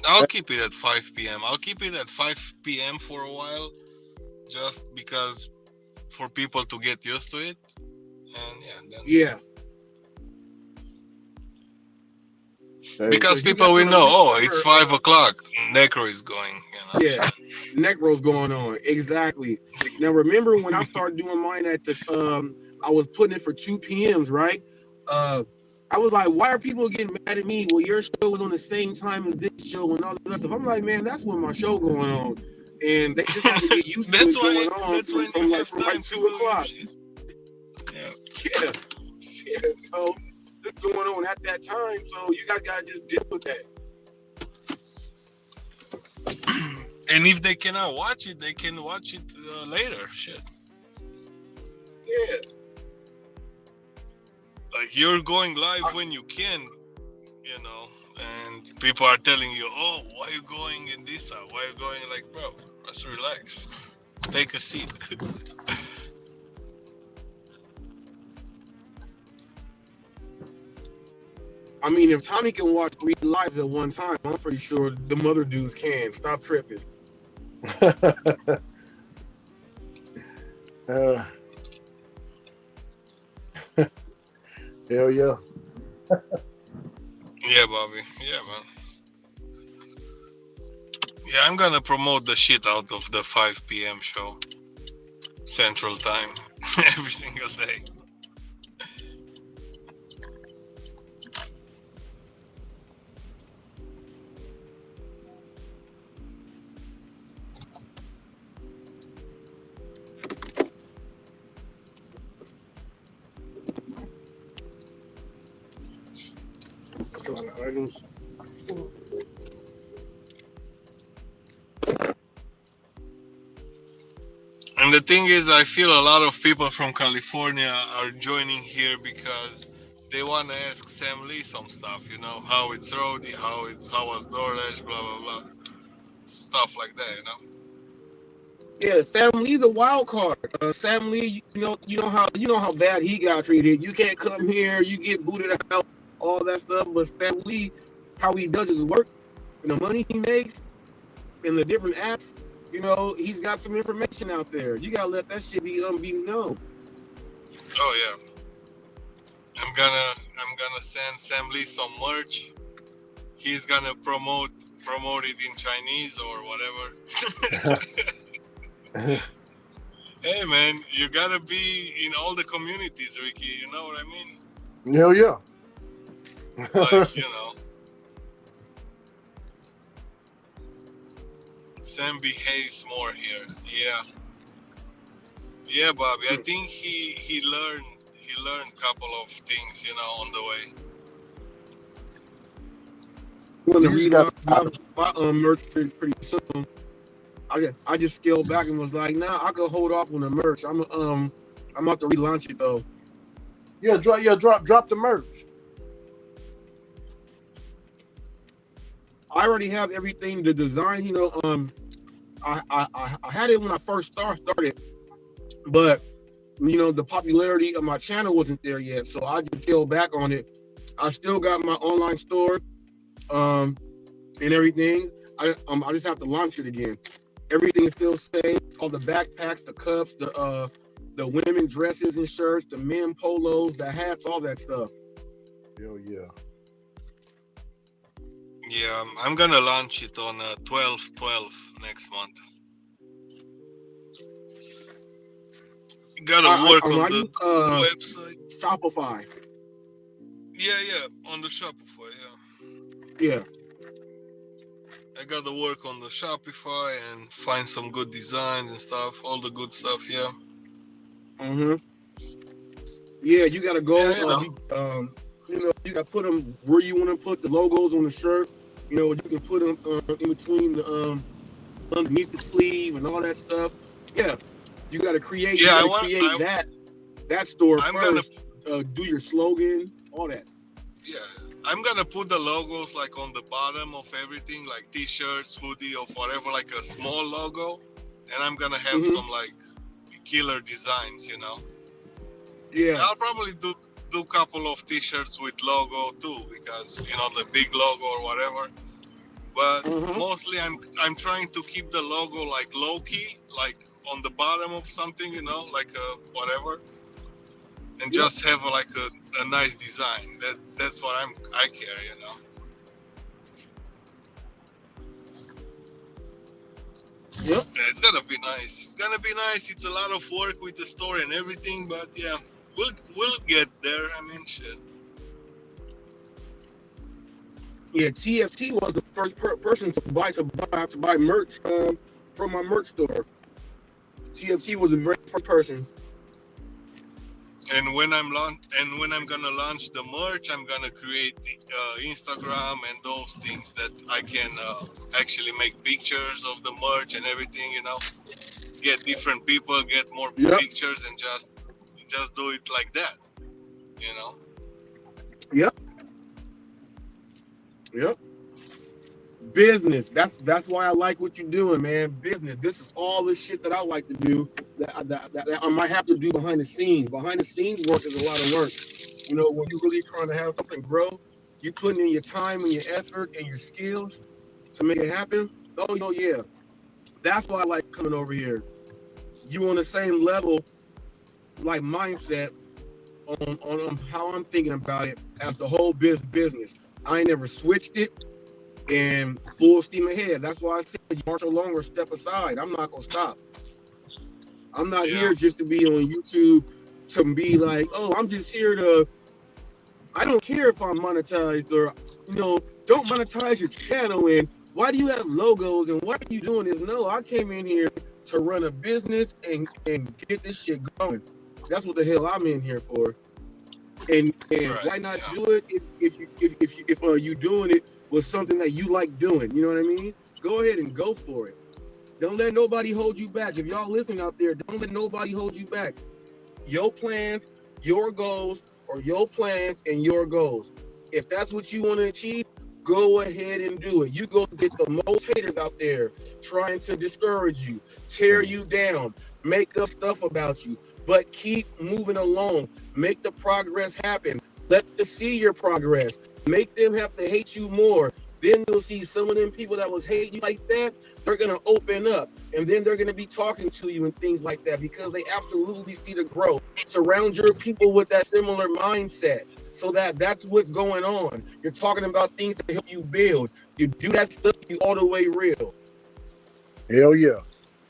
I'll keep it at 5 p.m. I'll keep it at 5 p.m. for a while, just because for people to get used to it. And then Yeah. because people will know, it's 5 o'clock. Necro is going, you know. Yeah, Necro's going on. Exactly. Now remember when I started doing mine at the I was putting it for 2 p.m.s, right? I was like, why are people getting mad at me? Well, your show was on the same time as this show and all the stuff. I'm like, man, that's when my show going on. And they just have to get used to it going on from like 2 o'clock. Yeah. So it's going on at that time. So you guys gotta just deal with that. And if they cannot watch it, they can watch it later. Shit. Yeah. Like you're going live when you can, you know, and people are telling you, oh, why are you going in this hour? Why are you going? Like, bro, just relax. Take a seat. I mean, if Tommy can watch 3 lives at one time, I'm pretty sure the mother dudes can. Stop tripping. Hell yeah. Yeah, Bobby. Yeah, man. Yeah, I'm gonna promote the shit out of the 5 p.m. show. Central Time. Every single day. A lot of items. And the thing is, I feel a lot of people from California are joining here because they want to ask Sam Lee some stuff, you know, how it's roadie, how was Doordash, blah blah blah, stuff like that, you know. Yeah, Sam Lee, the wild card. Sam Lee, you know how bad he got treated. You can't come here, you get booted out, all that stuff. But Sam Lee, how he does his work and the money he makes and the different apps, you know, he's got some information out there. You gotta let that shit be known. Oh yeah, I'm gonna send Sam Lee some merch he's gonna promote it in Chinese or whatever. Hey man, you gotta be in all the communities, Ricky. You know what I mean? Hell yeah. Like, you know, Sam behaves more here. Yeah, Bobby. I think he learned a couple of things, you know, on the way. I'm gonna You just relaunch my merch pretty soon. I just scaled back and was like, nah, I could hold off on the merch. I'm about to relaunch it though. drop the merch. I already have everything, the design, you know. I had it when I first started, but you know the popularity of my channel wasn't there yet, so I just scaled back on it. I still got my online store, and everything. I just have to launch it again. Everything is still same. All the backpacks, the cups, the women dresses and shirts, the men polos, the hats, all that stuff. Hell yeah. Yeah, I'm gonna launch it on 12/12 next month. You gotta work on the website. Shopify. Yeah, on the Shopify. Yeah. I gotta work on the Shopify and find some good designs and stuff, all the good stuff. Yeah. Yeah, you gotta go. Yeah, you know, you gotta put them where you want to put the logos on the shirt. You know, you can put them in between the underneath the sleeve and all that stuff. Yeah, you gotta create. Yeah, that store I'm first. Do your slogan, all that. Yeah, I'm gonna put the logos like on the bottom of everything, like T-shirts, hoodie, or whatever, like a small logo, and I'm gonna have some like killer designs, you know. Yeah, I'll probably do a couple of T-shirts with logo too, because you know the big logo or whatever. But mostly, I'm trying to keep the logo like low key, like on the bottom of something, you know, like whatever, and just have like a nice design. That's what I care, you know. Yep. Yeah, it's gonna be nice. It's gonna be nice. It's a lot of work with the store and everything, but yeah, we'll get there. I mean, shit. Yeah, TFT was the first person to buy merch from my merch store. TFT was the very first person. And when I'm gonna launch the merch, I'm gonna create Instagram and those things that I can actually make pictures of the merch and everything. You know, get different people, get more pictures, and just do it like that. You know. Yep. Business. That's why I like what you're doing, man. Business. This is all the shit that I like to do. That I might have to do behind the scenes. Behind the scenes work is a lot of work. You know, when you're really trying to have something grow, you putting in your time and your effort and your skills to make it happen. Oh yeah. That's why I like coming over here. You on the same level, like mindset on how I'm thinking about it as the whole business. I ain't never switched it, and full steam ahead. That's why I said you march along or step aside. I'm not gonna stop. I'm not here just to be on YouTube to be like, oh, I'm just here to. I don't care if I'm monetized or, you know, don't monetize your channel. And why do you have logos and why are you doing this? No, I came in here to run a business and get this shit going. That's what the hell I'm in here for. And why not do it if you doing it with something that you like doing? You know what I mean? Go ahead and go for it. Don't let nobody hold you back. If y'all listening out there, don't let nobody hold you back. Your plans, your goals, or your plans and your goals. If that's what you want to achieve, go ahead and do it. You go get the most haters out there trying to discourage you, tear you down, make up stuff about you. But keep moving along. Make the progress happen. Let them see your progress. Make them have to hate you more. Then you'll see some of them people that was hating you like that, they're gonna open up, and then they're gonna be talking to you and things like that because they absolutely see the growth. Surround your people with that similar mindset, so that's what's going on. You're talking about things to help you build. You do that stuff, you all the way real. Hell yeah.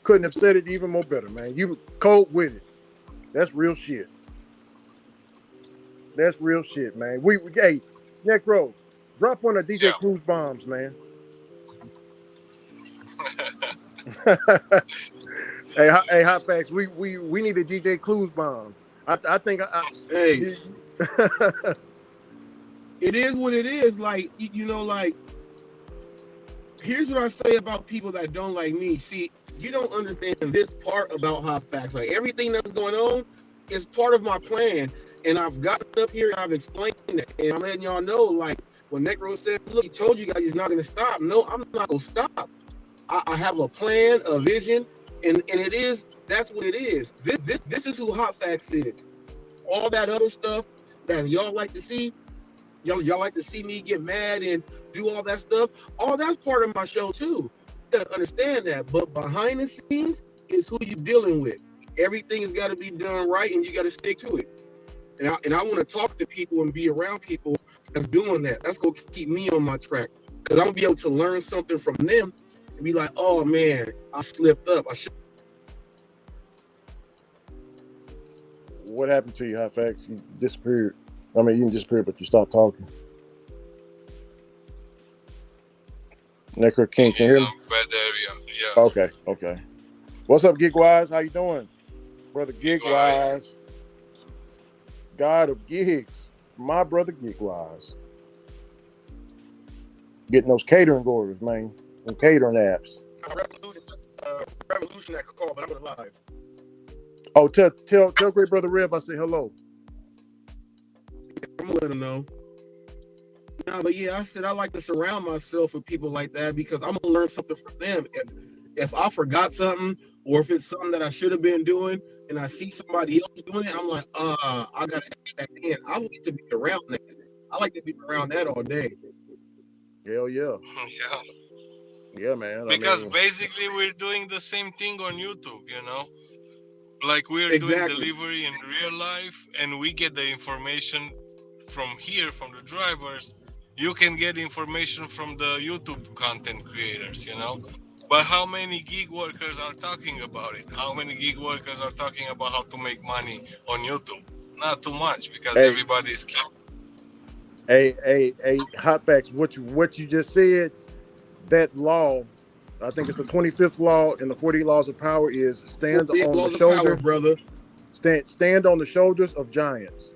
Couldn't have said it even more better, man. You cold with it. That's real shit. That's real shit, man. Hey, Necro, drop one of DJ Yeah. Cruz bombs, man. Hey, hot facts. We need a DJ Clues bomb. I think Hey, it is what it is. Like like here's what I say about people that don't like me. See, you don't understand this part about hot facts. Like everything that's going on is part of my plan, and I've gotten up here and I've explained it, and I'm letting y'all know. Like when Necro said, "Look, he told you guys he's not going to stop." No, I'm not going to stop. I have a plan, a vision, and that's what it is. This is who hot facts is. All that other stuff that y'all like to see. Y'all like to see me get mad and do all that stuff. All that's part of my show too. You gotta understand that. But behind the scenes is who you're dealing with. Everything has got to be done right, and you got to stick to it. And I want to talk to people and be around people that's doing that. That's gonna keep me on my track because I'm gonna be able to learn something from them and be like, oh man, I slipped up. I should. What happened to you, hot facts? You disappeared. I mean, you didn't disappear, but you stopped talking. Necro King, can you hear me? Bad area. Yeah. Okay. What's up, Gigwise? How you doing? Brother Gigwise. God of gigs. My brother Gigwise. Getting those catering orders, man. And catering apps. Revolution that could call, but I'm alive. Oh, tell great brother Rev I say hello. I'm gonna let him know. No, but yeah, I said I like to surround myself with people like that because I'm gonna learn something from them. If I forgot something or if it's something that I should have been doing and I see somebody else doing it, I'm like, I gotta add that in. I like to be around that. I like to be around that all day. Hell yeah. Yeah. Yeah, man. Because basically we're doing the same thing on YouTube, Like we're doing delivery in real life and we get the information from here, from the drivers. You can get information from the YouTube content creators, But how many gig workers are talking about it? How many gig workers are talking about how to make money on YouTube? Not too much because everybody's Hey, hot facts. What you just said, that law, I think it's the 25th law in the 40 laws of power is stand on the shoulder, brother. Stand on the shoulders of giants.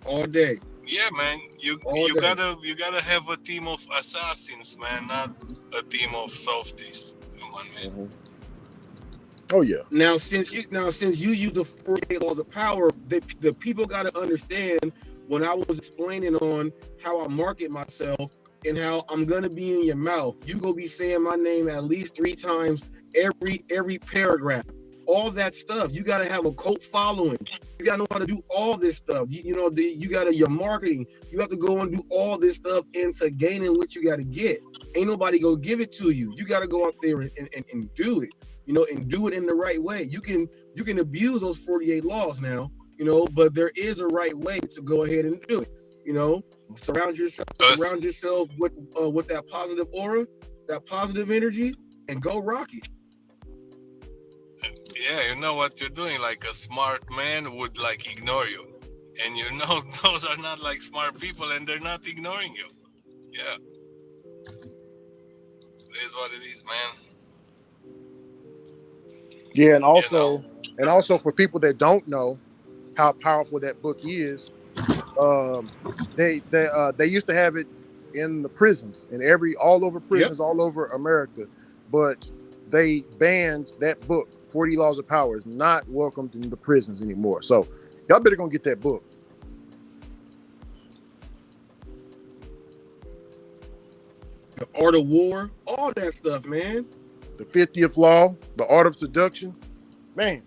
All day. Yeah, man. You gotta have a team of assassins, man, not a team of softies. Come on, man. Mm-hmm. Oh yeah. Now since you use the 48 laws of power, the people gotta understand when I was explaining on how I market myself and how I'm gonna be in your mouth. You gonna be saying my name at least 3 times every paragraph. All that stuff. You gotta have a cult following. You gotta know how to do all this stuff. You gotta your marketing. You have to go and do all this stuff into gaining what you gotta get. Ain't nobody gonna give it to you. You gotta go out there and do it. And do it in the right way. You can abuse those 48 laws now, but there is a right way to go ahead and do it. Surround yourself with that positive aura, that positive energy, and go rock it. Yeah, you know what you're doing. Like a smart man would ignore you, and those are not smart people, and they're not ignoring you. Yeah, it is what it is, man. Yeah, and also for people that don't know how powerful that book is, they used to have it in the prisons, all over prisons, all over America, but they banned that book. 40 Laws of Power is not welcomed in the prisons anymore. So y'all better go get that book. The Art of War, all that stuff, man. The 50th Law, The Art of Seduction. Man.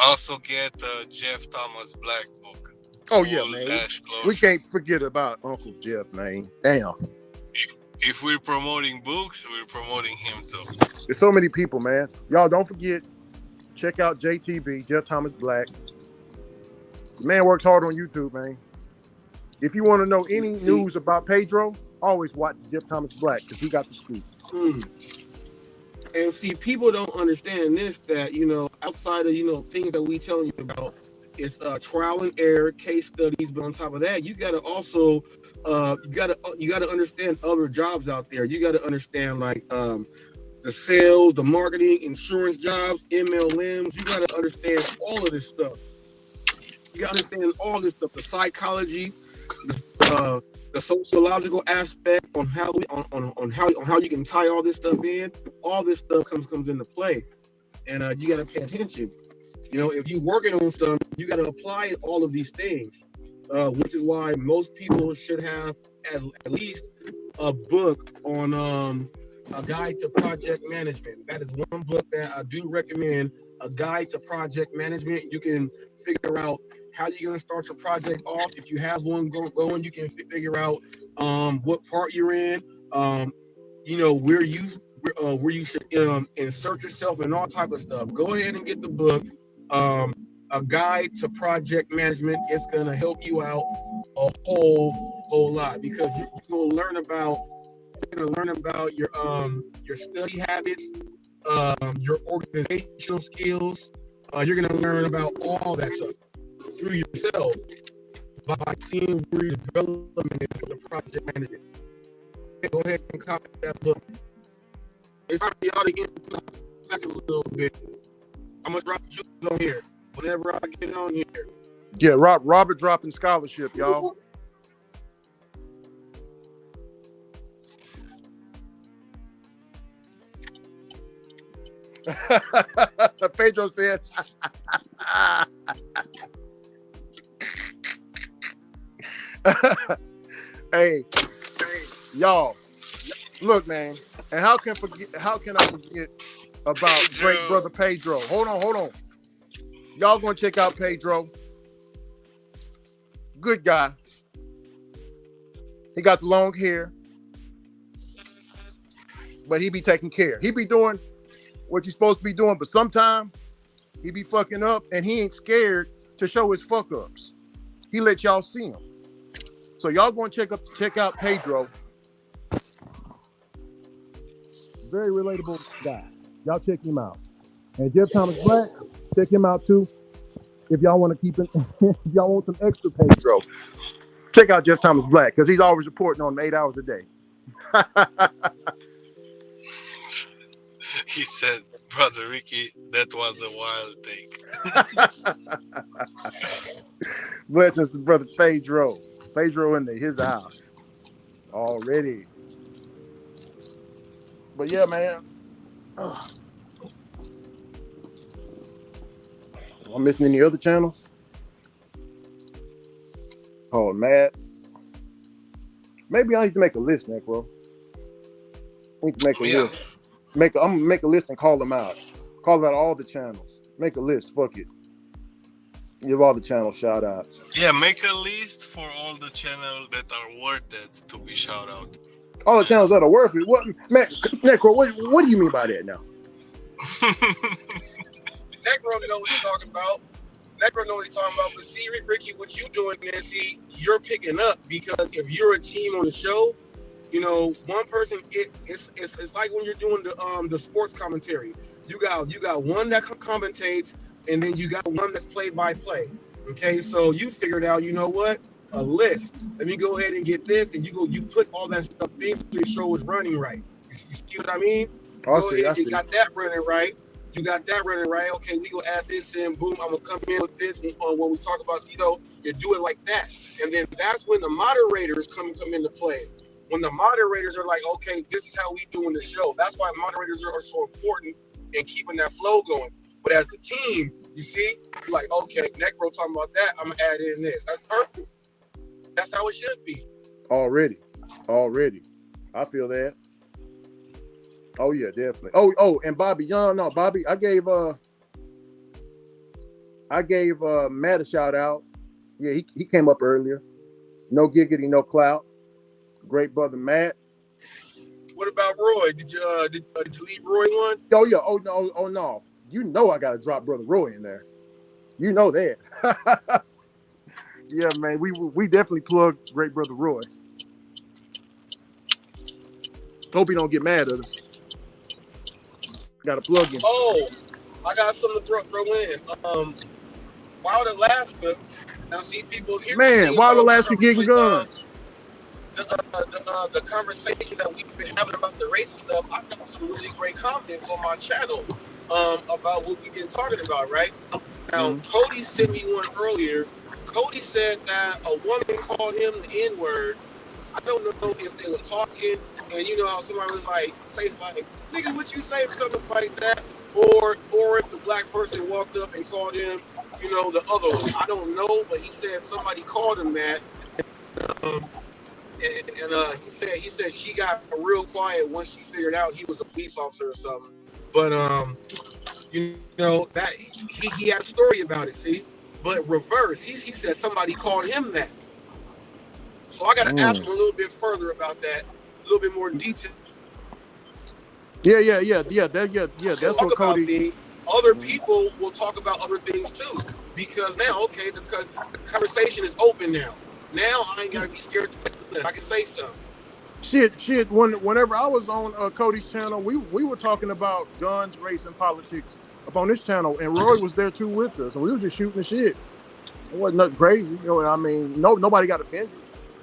Also get the Jeff Thomas Black book. Oh yeah, Full man. Dash We closure. can't forget about Uncle Jeff, man. Damn. If we're promoting books, we're promoting him too. There's so many people, man. Y'all don't forget, check out JTB, Jeff Thomas Black. The man works hard on YouTube, man. If you want to know any news about Pedro, always watch Jeff Thomas Black because he got the scoop. And see, people don't understand this, that, outside of, things that we telling you about, it's trial and error, case studies. But on top of that, you got to also, you got to understand other jobs out there. You got to understand, like, the sales, the marketing, insurance jobs, MLMs. You got to understand all of this stuff. You got to understand all this stuff, the psychology, the sociological aspect on how you can tie all this stuff in. All this stuff comes into play, and you got to pay attention. If you're working on something, you got to apply all of these things, which is why most people should have at least a book on a guide to project management. That is one book that I do recommend. A guide to project management. You can figure out how you're going to start your project off. If you have one going, you can figure out what part you're in, where you should insert yourself and all type of stuff. Go ahead and get the book, A Guide to Project Management. It's going to help you out a whole lot, because you're going to learn about your study habits, your organizational skills. You're going to learn about all that stuff through yourself by seeing where your development is for the project management. Go ahead and copy that book. It's time for y'all to get a little bit. I'm gonna drop juice on here whenever I get on here. Yeah, Robert dropping scholarship, y'all. Pedro said, hey, y'all, look, man, and how can I forget about great brother Pedro? Hold on. Y'all gonna check out Pedro. Good guy. He got the long hair, but he be taking care. He be doing what you're supposed to be doing, but sometimes he be fucking up, and he ain't scared to show his fuck ups. He let y'all see him. So y'all going to check out Pedro. Very relatable guy. Y'all check him out. And Jeff Thomas Black, check him out too. If y'all want to keep it, if y'all want some extra Pedro, check out Jeff Thomas Black, because he's always reporting on him 8 hours a day. He said, Brother Ricky, that was a wild take. Blessings to brother Pedro. Pedro in his house already. But yeah, man. Am I missing any other channels? Oh, Matt. Maybe I need to make a list, Necro. I need to make a list. I'm gonna make a list and call them out. Call out all the channels. Make a list. Fuck it. Give all the channel shout outs. Yeah, make a list for all the channels that are worth it to be shout out. All the channels that are worth it. What, man, Necro, what do you mean by that now? Necro know what he's talking about. But see, Ricky, what you doing there, see, you're picking up, because if you're a team on the show, one person, it's like when you're doing the sports commentary. You got one that commentates, and then you got one that's play by play. Okay, so you figured out, what? A list. Let me go ahead and get this, and you put all that stuff in so your show is running right. You see what I mean? I see. You got that running right. Okay, we gonna add this in. Boom, I'm gonna come in with this when we talk about, you do it like that, and then that's when the moderators come into play. When the moderators are like, okay, this is how we doing the show. That's why moderators are so important in keeping that flow going. But as the team, you see, you're like, okay, Necro talking about that, I'm gonna add in this. That's perfect. That's how it should be. Already. I feel that. Oh yeah, definitely. Oh, and Bobby Young, no, Bobby, I gave I gave Matt a shout out. Yeah, he came up earlier. No giggity, no clout. Great brother Matt. What about Roy? Did you leave Roy one? Oh yeah. Oh no. Oh no. You know I gotta drop brother Roy in there. You know that. Yeah, man. We definitely plug great brother Roy. Hope he don't get mad at us. Gotta plug him. Oh, I got something to throw in. Wild Alaska. Now, see, people, here's the Man, thing Wild about Alaska getting guns. the conversation that we've been having about the race and stuff. I got some really great comments on my channel about what we've been talking about, right? Now, Cody sent me one earlier. Cody said that a woman called him the N-word. I don't know if they was talking, and you know how somebody was like, say like, nigga, what you say, or something like that, or if the black person walked up and called him, you know, the other one. I don't know, but he said somebody called him that, and he said she got real quiet once she figured out he was a police officer or something. But you know that he had a story about it, see. But reverse, he said somebody called him that. So I got to ask him a little bit further about that, a little bit more in detail. Yeah. That's what Cody. Things. Other people will talk about other things too, because now, okay, the conversation is open now. Now I ain't gotta be scared to say that. I can say something. Shit. Whenever I was on Cody's channel, we were talking about guns, race, and politics up on this channel, and Roy was there too with us, and we was just shooting the shit. It wasn't nothing crazy, you know. I mean, nobody got offended.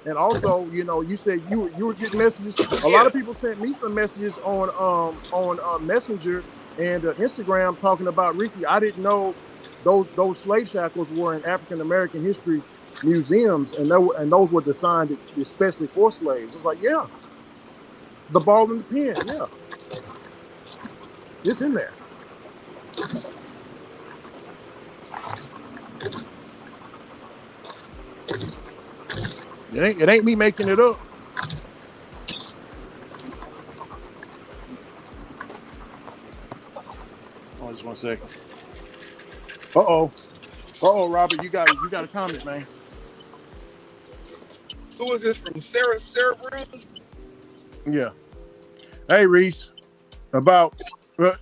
And also, you know, you said you were getting messages. A lot of people sent me some messages on Messenger and Instagram talking about Ricky. I didn't know those slave shackles were in African American history museums, and those were designed especially for slaves. It's like, yeah, the ball in the pen, yeah, it's in there. It ain't me making it up. Oh, just 1 second. Uh-oh, Robert, you got a comment, man. Who is this from? Sarah Bruce? Yeah. Hey, Reese. About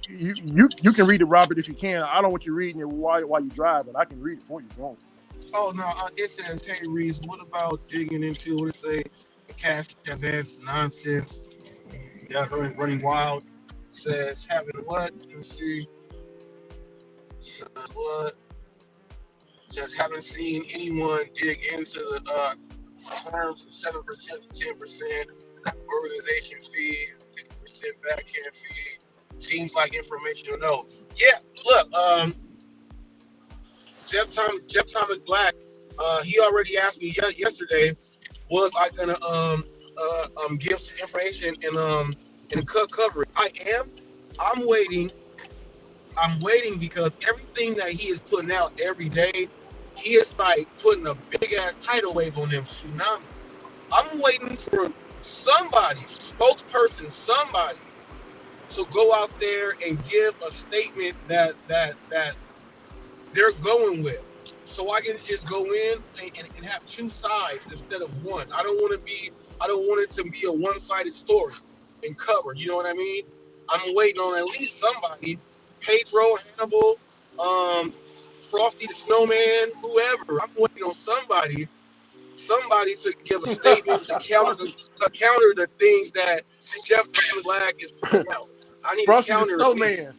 you can read it, Robert, if you can. I don't want you reading it while you're driving. I can read it for you if you want. Oh no, it says, hey Reese, what about digging into what it say, the cash advance nonsense? Yeah, running wild. Says having what? Let me see. Says what? Says haven't seen anyone dig into the terms of 7% to 10% organization fee, 50% backhand fee. Seems like information to know. Yeah, look, Jeff Thomas Black, he already asked me yesterday, was I gonna give some information and cover it. I am. I'm waiting because everything that he is putting out every day, he is like putting a big ass tidal wave on them tsunami. I'm waiting for somebody, spokesperson, somebody, to go out there and give a statement that they're going with, so I can just go in and have two sides instead of one. I don't want it to be a one-sided story and covered. You know what I mean? I'm waiting on at least somebody, Pedro, Hannibal, Frosty the Snowman, whoever. I'm waiting on somebody to give a statement to counter the things that Jeff Black is putting out. I need Frosty a counter. The Snowman.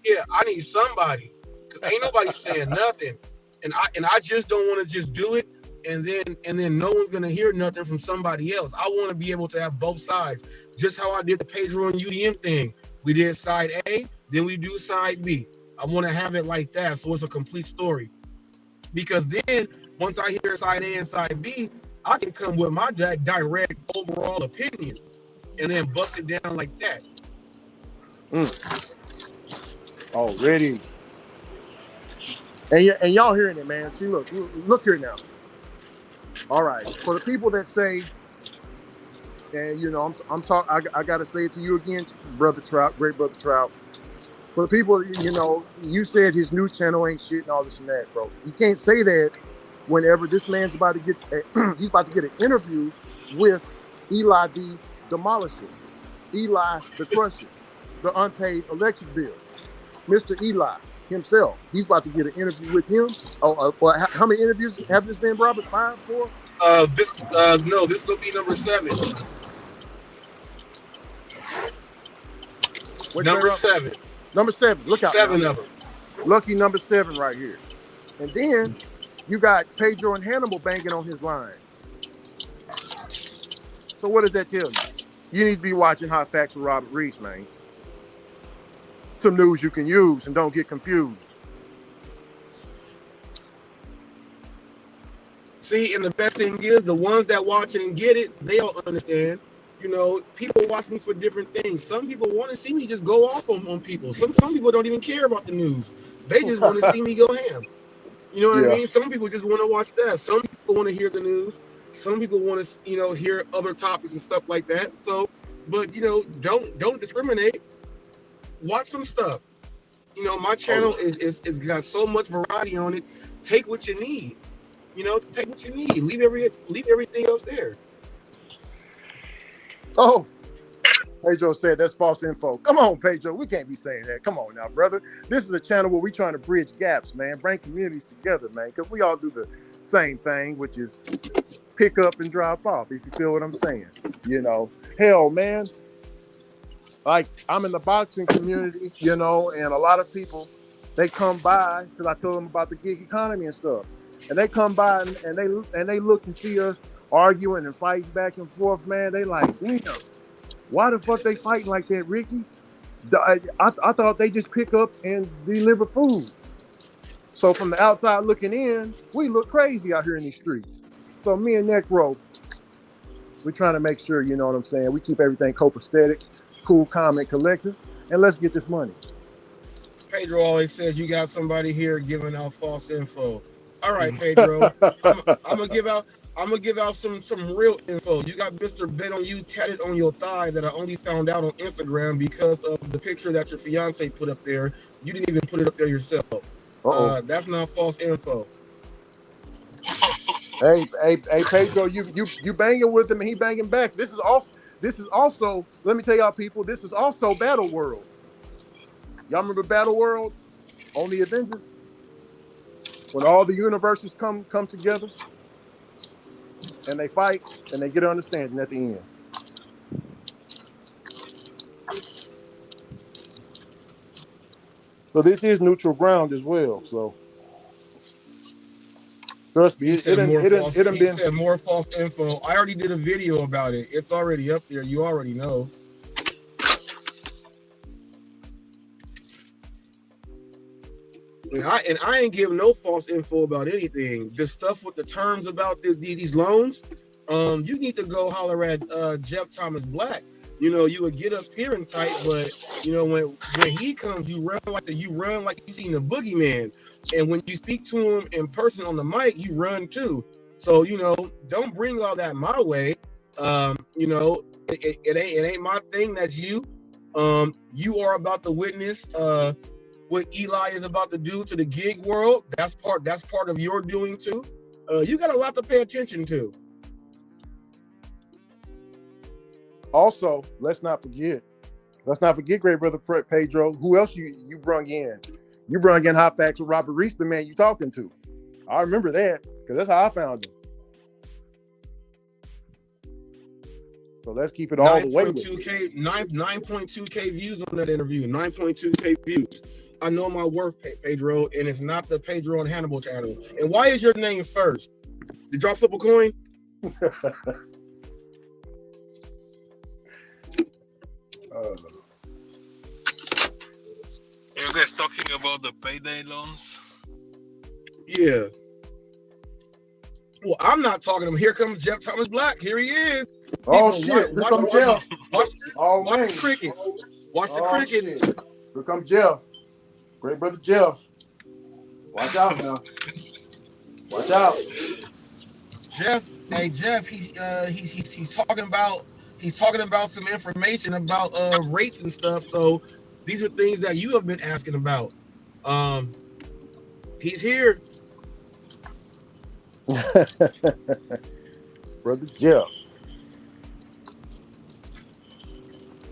Yeah, I need somebody, because ain't nobody saying nothing, and I just don't want to just do it, and then no one's gonna hear nothing from somebody else. I want to be able to have both sides, just how I did the Pedro and UDM thing. We did side A, then we do side B. I want to have it like that, so it's a complete story. Because then once I hear side A and side B, I can come with my direct overall opinion, and then bust it down like that. Already. And y'all hearing it, man. See, look here now. All right. For the people that say, and you know, I gotta say it to you again, Brother Trout, great Brother Trout. For the people, you know, you said his news channel ain't shit and all this and that, bro. You can't say that whenever this man's about to get, he's about to get an interview with Eli the Demolisher, Eli the Crusher, the unpaid electric bill, Mr. Eli himself. He's about to get an interview with him. Or how many interviews have this been, Robert? 5, 4? This will be number 7. Number 7. Number 7. Look out. 7 of them. Lucky number 7 right here. And then you got Pedro and Hannibal banging on his line. So what does that tell you? You need to be watching Hot Facts with Robert Reese, man. Some news you can use and don't get confused. See, and the best thing is the ones that watch it and get it, they don't understand. You know, people watch me for different things. Some people want to see me just go off on people. Some people don't even care about the news. They just want to see me go ham. You know what I mean? Some people just want to watch that. Some people want to hear the news. Some people want to, you know, hear other topics and stuff like that. So, but you know, don't discriminate. Watch some stuff. You know, my channel is got so much variety on it. Take what you need. You know, take what you need. Leave everything else there. Oh, Pedro said that's false info. Come on, Pedro. We can't be saying that. Come on now, brother. This is a channel where we're trying to bridge gaps, man. Bring communities together, man. Because we all do the same thing, which is pick up and drop off, if you feel what I'm saying. You know, hell, man. Like, I'm in the boxing community, you know, and a lot of people, they come by because I told them about the gig economy and stuff. And they come by and they look and see us arguing and fighting back and forth, man. They like, damn, why the fuck they fighting like that, Ricky? I thought they just pick up and deliver food. So from the outside looking in, we look crazy out here in these streets. So me and Necro, we're trying to make sure, you know what I'm saying, we keep everything copacetic, cool, calm, and collective, and let's get this money. Pedro always says you got somebody here giving out false info. All right, Pedro, I'm gonna give out some real info. You got Mr. Bet on You tatted on your thigh that I only found out on Instagram because of the picture that your fiance put up there. You didn't even put it up there yourself. That's not false info. Hey, Pedro, you banging with him and he banging back. This is also. Let me tell y'all, people. This is also Battle World. Y'all remember Battle World on the Avengers? When all the universes come together and they fight and they get an understanding at the end. So this is neutral ground as well. So trust me, it said more false info. I already did a video about it. It's already up there. You already know. And I ain't give no false info about anything. The stuff with the terms about these loans, you need to go holler at Jeff Thomas Black. You know, you would get up here and tight, but you know when he comes, you run like you seen a boogeyman. And when you speak to him in person on the mic, you run too. So you know, don't bring all that my way. You know, it ain't my thing. That's you. You are about to witness what Eli is about to do to the gig world. That's part of your doing too. You got a lot to pay attention to. Also, let's not forget, great brother Pedro. Who else you brung in? You brung in Hot Facts with Robert Reese, the man you talking to. I remember that because that's how I found him. So let's keep it all the way. 9.2K views on that interview. 9.2K views. I know my worth, Pedro, and it's not the Pedro and Hannibal channel. And why is your name first? Did y'all flip a coin? You guys talking about the payday loans? Yeah. Well, I'm not talking to him. Here comes Jeff Thomas Black. Here he is. Oh, shit. Here comes Jeff. Watch the crickets. Watch the crickets. Shit. Here comes Jeff. Great brother Jeff. Watch out now. Watch out. Jeff, he's talking about some information about rates and stuff. So These are things that you have been asking about. He's here. Brother Jeff.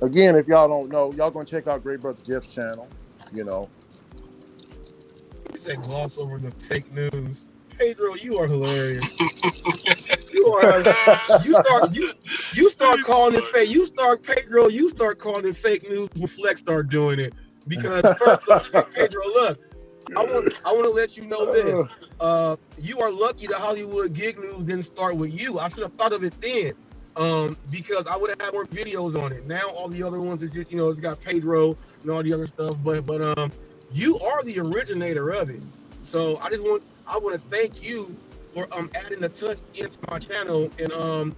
Again, if y'all don't know, y'all gonna check out Great Brother Jeff's channel. You know. He said gloss over the fake news. Pedro, you are hilarious. You are. You start calling it fake. You start calling it fake news when Flex start doing it. Because first, look, Pedro, look. I want to let you know this. You are lucky the Hollywood gig news didn't start with you. I should have thought of it then. Because I would have had more videos on it. Now all the other ones are just, it's got Pedro and all the other stuff. But you are the originator of it. So I want to thank you for adding a touch into my channel and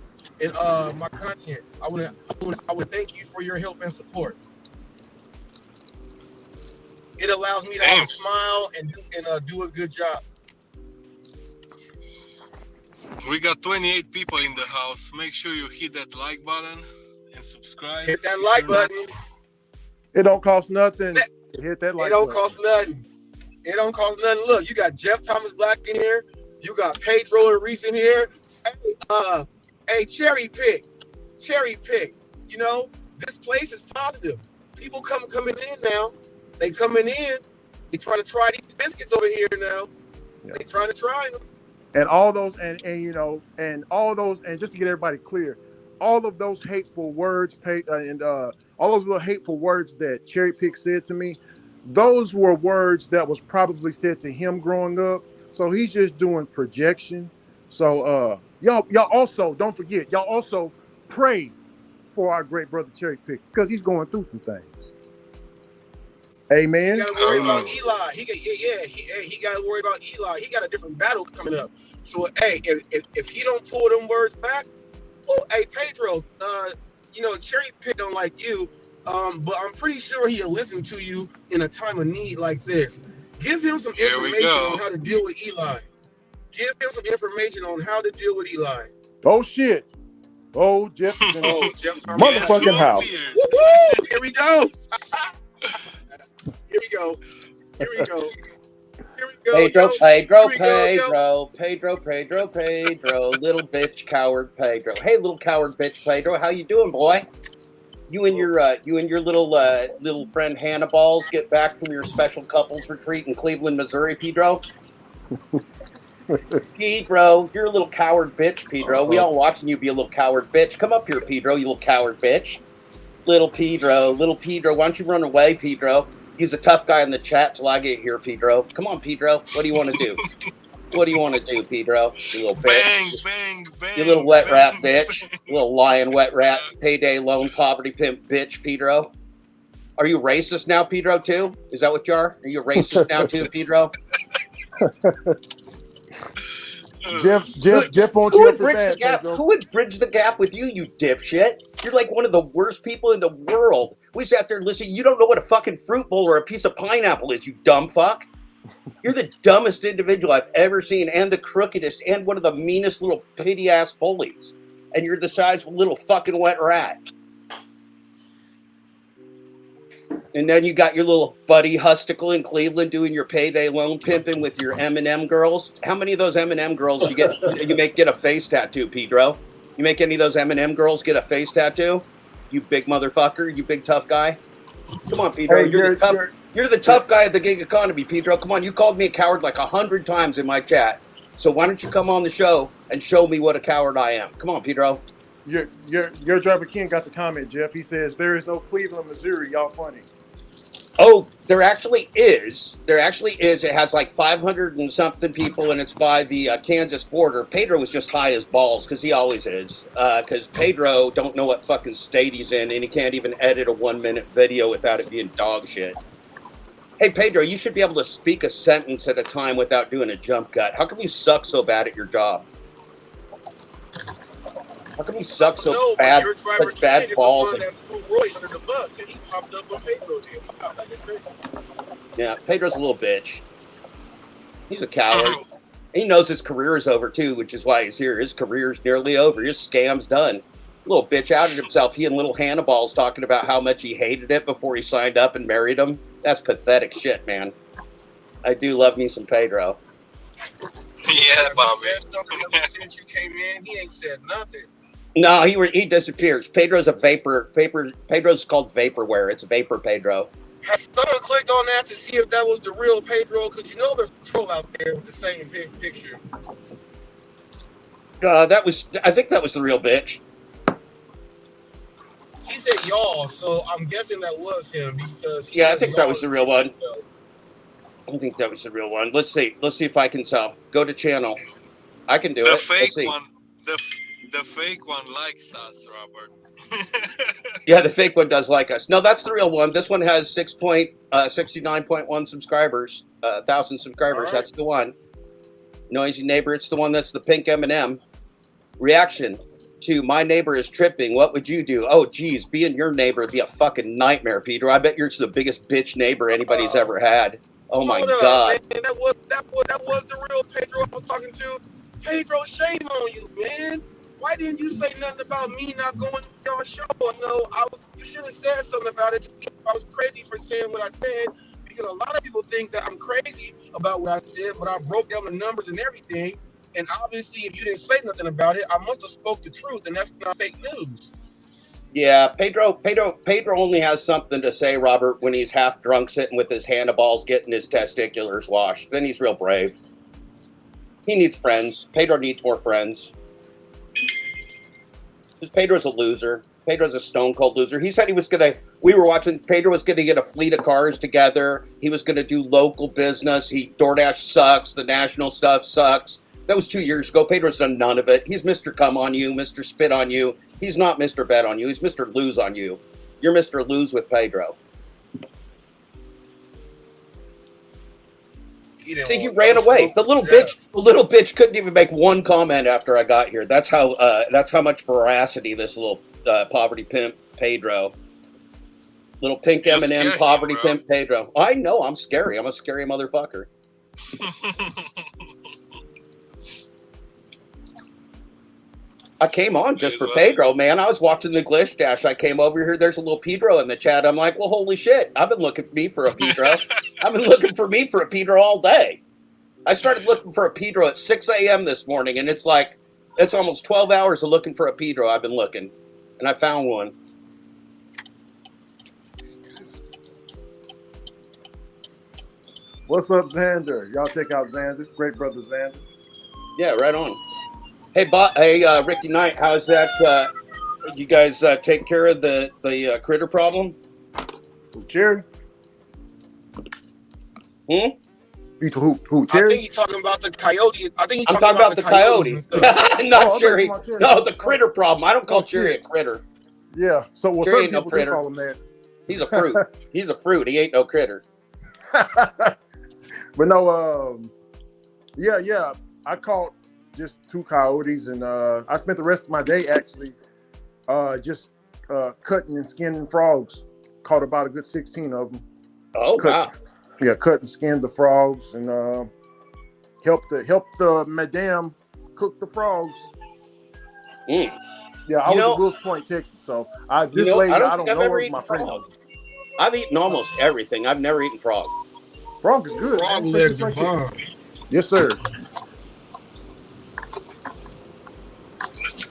my content. I would thank you for your help and support. It allows me to have a smile and do a good job. We got 28 people in the house. Make sure you hit that like button and subscribe. Hit that like button. It don't cost nothing to hit that like button. It don't cost nothing. It don't cost nothing. Look, you got Jeff Thomas Black in here. You got Pedro and Reese in here. Hey, cherry pick. This place is positive. People coming in now. They coming in. They trying to try these biscuits over here now. Yeah. They trying to try them. And all those, and all those, and just to get everybody clear, all of those hateful words, all those little hateful words that Cherry Pick said to me, those were words that was probably said to him growing up. So he's just doing projection. So y'all also don't forget, y'all also pray for our great brother Cherry Pick because he's going through some things. Amen. He got to worry about Eli. He got to worry about Eli. He got a different battle coming up. So hey, if he don't pull them words back, hey Pedro, Cherry Pick don't like you. But I'm pretty sure he'll listen to you in a time of need like this. Give him some information on how to deal with Eli. Give him some information on how to deal with Eli. Oh shit! Oh Jeff is in motherfucking house. Woo-hoo! Here we go. Here we go. Pedro, little bitch, coward Pedro. Hey, little coward bitch Pedro, how you doing, boy? You and your little friend Hannah Balls get back from your special couples retreat in Cleveland, Missouri, Pedro? Pedro, you're a little coward bitch, Pedro. We all watching you be a little coward bitch. Come up here, Pedro, you little coward bitch. Little Pedro, why don't you run away, Pedro? He's a tough guy in the chat till I get here, Pedro. Come on, Pedro. What do you want to do? What do you want to do, Pedro? You little bitch. Bang. You little wet rat bitch. You little lion wet rat, payday loan poverty pimp bitch, Pedro. Are you racist now, Pedro, too? Is that what you are? Are you racist now, too, Pedro? Jeff won't you up bridge the gap? Who would bridge the gap with you, you dipshit? You're like one of the worst people in the world. We sat there and listened. You don't know what a fucking fruit bowl or a piece of pineapple is, you dumb fuck. You're the dumbest individual I've ever seen and the crookedest and one of the meanest little pity-ass bullies. And you're the size of a little fucking wet rat. And then you got your little buddy Husticle in Cleveland doing your payday loan pimping with your M&M girls. How many of those M&M girls you make get a face tattoo, Pedro? You make any of those M&M girls get a face tattoo? You big motherfucker, you big tough guy. Come on, Pedro. Hey, you're the tough guy of the gig economy, Pedro. Come on, you called me a coward like 100 times in my chat. So why don't you come on the show and show me what a coward I am? Come on, Pedro. Your driver King got the comment, Jeff. He says there is no Cleveland, Missouri. Y'all funny. Oh, there actually is. It has like 500 and something people, and it's by the Kansas border. Pedro was just high as balls, because he always is. Because Pedro don't know what fucking state he's in, and he can't even edit a 1-minute video without it being dog shit. Hey, Pedro, you should be able to speak a sentence at a time without doing a jump cut. How come you suck so bad at your job? How come you suck so bad, such bad balls? Yeah, Pedro's a little bitch. He's a coward. He knows his career is over, too, which is why he's here. His career is nearly over. His scam's done. Little bitch outed himself. He and little Hannibal's talking about how much he hated it before he signed up and married him. That's pathetic shit, man. I do love me some Pedro. Yeah, Bobby. Since you came in, he ain't said nothing. No, he disappears. Pedro's a vapor. Pedro's called vaporware. It's vapor Pedro. Has someone clicked on that to see if that was the real Pedro? Because you know there's a troll out there with the same picture. I think that was the real bitch. He said y'all, so I'm guessing that was him because. Yeah, I think that was the real one. I think that was the real one. Let's see if I can tell. Go to channel. I can do it. The fake one. The fake one likes us, Robert. Yeah, the fake one does like us. No, that's the real one. This one has 69.1 subscribers, 1,000 subscribers. Right. That's the one. Noisy neighbor. It's the one that's the pink M&M. Reaction to my neighbor is tripping. What would you do? Oh, geez, being your neighbor would be a fucking nightmare, Peter. I bet you're the biggest bitch neighbor anybody's ever had. Oh my God. Man, that was the real Pedro I was talking to. Pedro, shame on you, man. Why didn't you say nothing about me not going to your show? No, you should have said something about it. I was crazy for saying what I said because a lot of people think that I'm crazy about what I said, but I broke down the numbers and everything. And obviously, if you didn't say nothing about it, I must have spoke the truth, and that's not fake news. Yeah, Pedro only has something to say, Robert, when he's half drunk, sitting with his Hannibal's, getting his testiculars washed. Then he's real brave. He needs friends. Pedro needs more friends. Because Pedro's a loser. Pedro's a stone cold loser. He said Pedro was gonna get a fleet of cars together. He was gonna do local business. Doordash sucks. The national stuff sucks. That was 2 years ago. Pedro's done none of it. He's Mr. Come on you, Mr. Spit on you. He's not Mr. Bet on you. He's Mr. Lose on you. You're Mr. Lose with Pedro. See, he ran away. The little bitch couldn't even make one comment after I got here. That's how much veracity this little poverty pimp Pedro. Little pink M&M poverty pimp Pedro. I know, I'm scary. I'm a scary motherfucker. I came on just for Pedro, man. I was watching the Glitch Dash. I came over here. There's a little Pedro in the chat. I'm like, well, holy shit. I've been looking for me for a Pedro. I've been looking for me for a Pedro all day. I started looking for a Pedro at 6 a.m. this morning, and it's almost 12 hours of looking for a Pedro. I've been looking, and I found one. What's up, Xander? Y'all check out Xander. Great brother Xander. Yeah, right on. Hey, Ricky Knight, how's that? You guys take care of the critter problem? Cherry? Who? Cherry? I think he's talking about the coyote. I'm talking about the coyote. Not Cherry. No, the critter problem. I don't call Cherry a critter. Yeah. So Cherry ain't no critter. Call him that. He's a fruit. He's a fruit. He ain't no critter. But no, yeah. I caught just 2 coyotes, and I spent the rest of my day actually just cutting and skinning frogs. Caught about a good 16 of them. Oh, wow. Yeah, cut and skinned the frogs, and helped the madame cook the frogs. Mm. Yeah, I was in Wills Point, Texas. So I don't know her, my friend. I've eaten almost everything. I've never eaten frog. Frog is good. Frog legs are bomb. Yes, sir.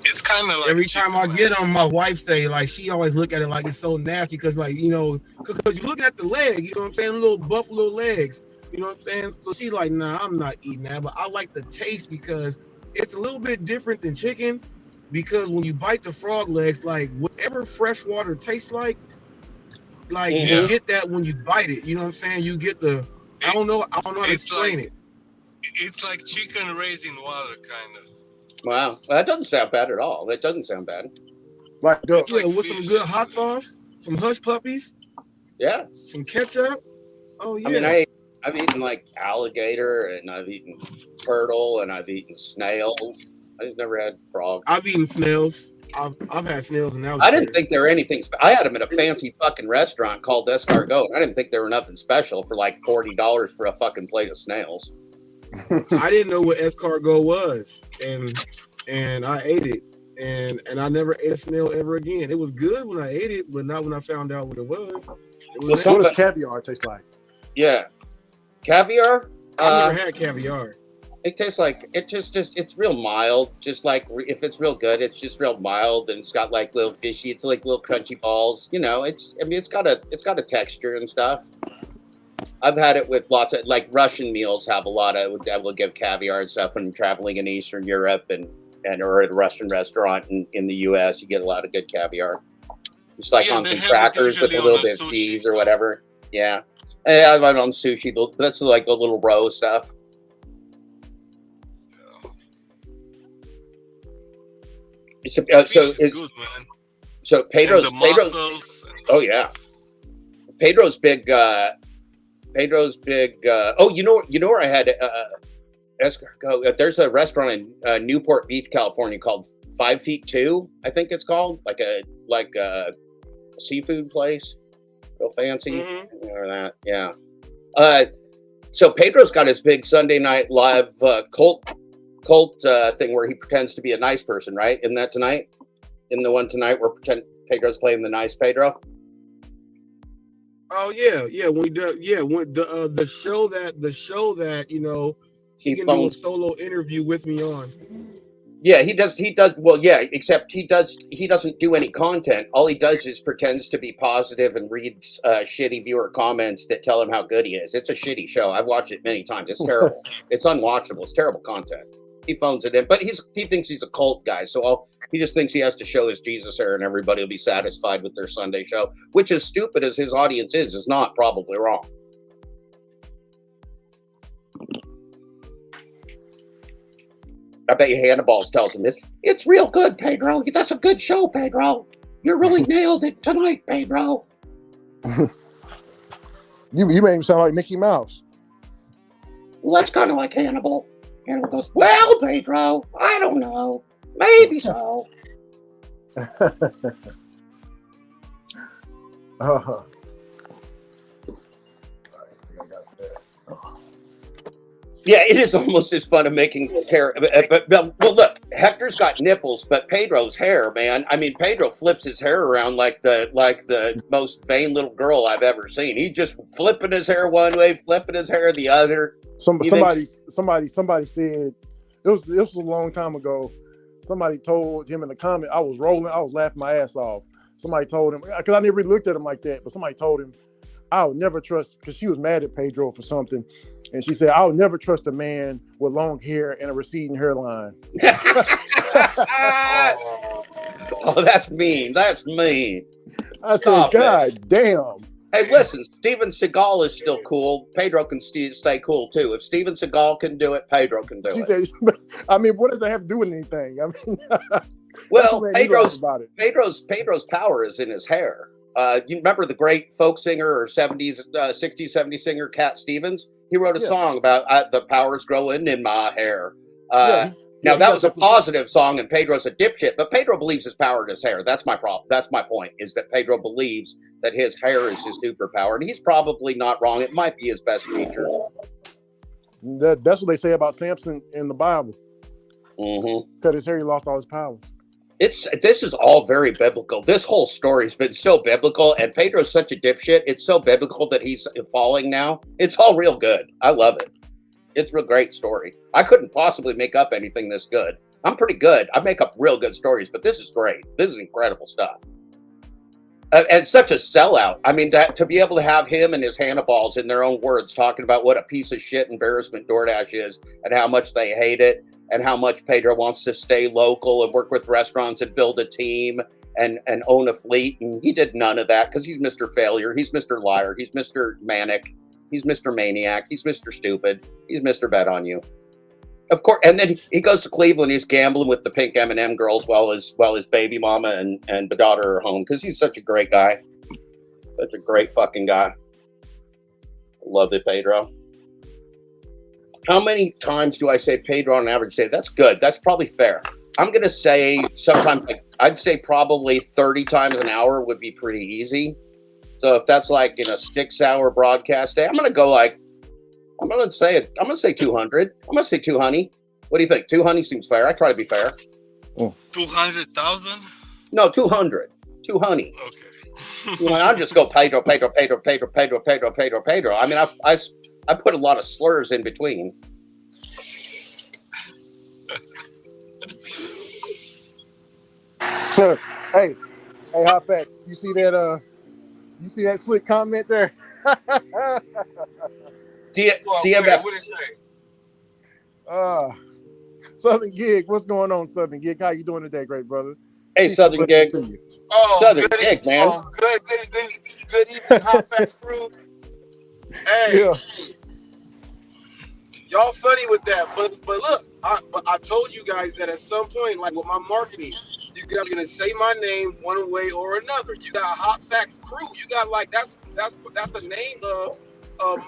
It's kind of like every time I get on, my wife say like she always look at it like it's so nasty because because you look at the leg, you know what I'm saying, little buffalo legs, you know what I'm saying. So she's like, nah, I'm not eating that, but I like the taste because it's a little bit different than chicken. Because when you bite the frog legs, like whatever fresh water tastes like you get that when you bite it. You know what I'm saying? You get the I don't know how to explain it. It's like chicken raised in water, kind of. Wow, well, that doesn't sound bad at all. That doesn't sound bad. Like with some good hot sauce, some hush puppies, some ketchup. Oh yeah. I mean, I've eaten like alligator, and I've eaten turtle, and I've eaten snails. I just never had frog. I've eaten snails. I've had snails, and I didn't think they were anything. I had them at a fancy fucking restaurant called Escargot. I didn't think they were nothing special for like $40 for a fucking plate of snails. I didn't know what escargot was, and I ate it. and I never ate a snail ever again. It was good when I ate it, but not when I found out what it was. Well, What does caviar taste like? Yeah, caviar. I've never had caviar. It tastes like it's real mild. Just like if it's real good, it's just real mild, and it's got like little fishy. It's like little crunchy balls. You know, it's got a texture and stuff. I've had it with lots of like Russian meals have a lot of that will give caviar and stuff when I'm traveling in Eastern Europe and or at a Russian restaurant in the U.S. You get a lot of good caviar. It's like on some crackers with a little bit of cheese or whatever. Yeah, I've had on sushi. That's like the little roe stuff. So Pedro's oh yeah, Pedro's big. Oh, you know where I had there's a restaurant in Newport Beach, California called 5 Feet 2. I think it's called like a seafood place, real fancy. Mm-hmm. Or that, yeah. So Pedro's got his big Sunday Night Live cult thing where he pretends to be a nice person, right? Isn't that tonight? In the one tonight where Pedro's playing the nice Pedro. Oh yeah. When the show that he can do a solo interview with me on. Yeah, he does. Well, yeah, except he doesn't do any content. All he does is pretends to be positive and reads shitty viewer comments that tell him how good he is. It's a shitty show. I've watched it many times. It's terrible. It's unwatchable. It's terrible content. He phones it in, but he thinks he's a cult guy. So he just thinks he has to show his Jesus hair and everybody will be satisfied with their Sunday show, which as stupid as his audience is not probably wrong. I bet you Hannibal's tells him it's real good, Pedro. That's a good show, Pedro. You really nailed it tonight, Pedro. You made him sound like Mickey Mouse. Well, that's kind of like Hannibal. Hannibal goes, well, Pedro, I don't know. Maybe so. Yeah, it is almost as fun of making but well, look, Hector's got nipples, but Pedro's hair, man. I mean, Pedro flips his hair around like the most vain little girl I've ever seen. He's just flipping his hair one way, flipping his hair the other. Somebody said it was a long time ago. Somebody told him in the comment, I was laughing my ass off. Somebody told him, because I never really looked at him like that, but somebody told him, I would never trust, because she was mad at Pedro for something, and she said, I would never trust a man with long hair and a receding hairline. Oh, that's mean. That's mean. I said, God damn. Hey, listen, Steven Seagal is still cool. Pedro can stay cool, too. If Steven Seagal can do it, Pedro can do it. Said, I mean, what does that have to do with anything? I mean, well, Pedro's power is in his hair. You remember the great folk singer or 60s, 70s singer Cat Stevens? He wrote a song about the power's growing in my hair. Now, that was a positive song, and Pedro's a dipshit, but Pedro believes his power in his hair. That's my problem. That's my point, is that Pedro believes that his hair is his superpower, and he's probably not wrong. It might be his best feature. That's what they say about Samson in the Bible. Mm-hmm. Cut his hair, he lost all his power. This is all very biblical. This whole story's been so biblical, and Pedro's such a dipshit. It's so biblical that he's falling now. It's all real good. I love it. It's a real great story. I couldn't possibly make up anything this good. I'm pretty good. I make up real good stories, but this is great. This is incredible stuff. And such a sellout. I mean, to be able to have him and his Hannibals in their own words talking about what a piece of shit embarrassment Doordash is and how much they hate it and how much Pedro wants to stay local and work with restaurants and build a team and own a fleet. And he did none of that because he's Mr. Failure. He's Mr. Liar. He's Mr. Manic. He's Mr. Maniac. He's Mr. Stupid. He's Mr. Bet on You. Of course, and then he goes to Cleveland. He's gambling with the pink M&M girls while his baby mama and the daughter are home because he's such a great guy. Such a great fucking guy. Love it, Pedro. How many times do I say Pedro on average? Say that's good. That's probably fair. I'm gonna say sometimes I'd say probably 30 times an hour would be pretty easy. So if that's like in a 6-hour broadcast day, I'm gonna say 200. I'm gonna say 200. What do you think? 200 seems fair. I try to be fair. 200,000? No, 200. 200. Okay. You know, I'll just go Pedro. I mean, I put a lot of slurs in between. Hey, Hot Facts. You see that? You see that slick comment there? DMF. What did it say? Southern Gig. What's going on, Southern Gig? How you doing today, great brother? Hey, Southern Gig. Oh, Southern Gig, man. Oh, good evening, Hot Facts crew. Hey, Yeah. y'all funny with that, but look, I told you guys that at some point, like with my marketing, you guys are gonna say my name one way or another. You got Hot Facts crew. You got like that's a name of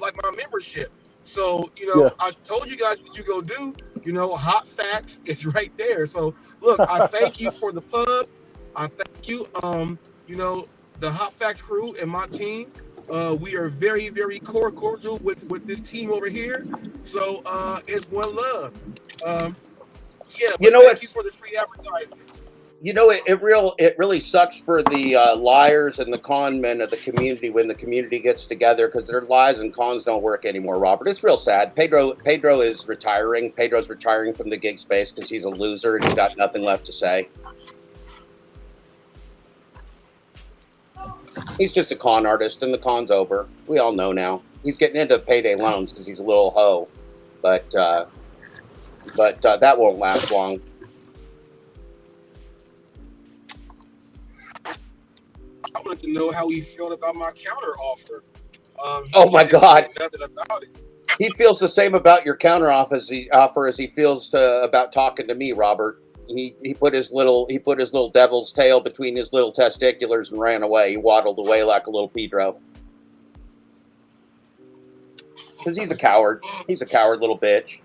like my membership. So I told you guys what you go do. Hot Facts is right there. So look, I thank you for the pub. I thank you. The Hot Facts crew and my team. We are very, very cordial with this team over here. So it's one love. Thank you for the free advertising. It really sucks for the liars and the con men of the community when the community gets together, because their lies and cons don't work anymore, Robert. It's real sad. Pedro is retiring. Pedro's retiring from the gig space because he's a loser and he's got nothing left to say. He's just a con artist, and the con's over. We all know now. He's getting into payday loans because he's a little hoe, but that won't last long. I wanted to know how he felt about my counter offer. Oh my God! Nothing about it. He feels the same about your counter offer as he feels about talking to me, Robert. He put his little devil's tail between his little testiculars and ran away. He waddled away like a little Pedro. Because he's a coward. He's a coward little bitch.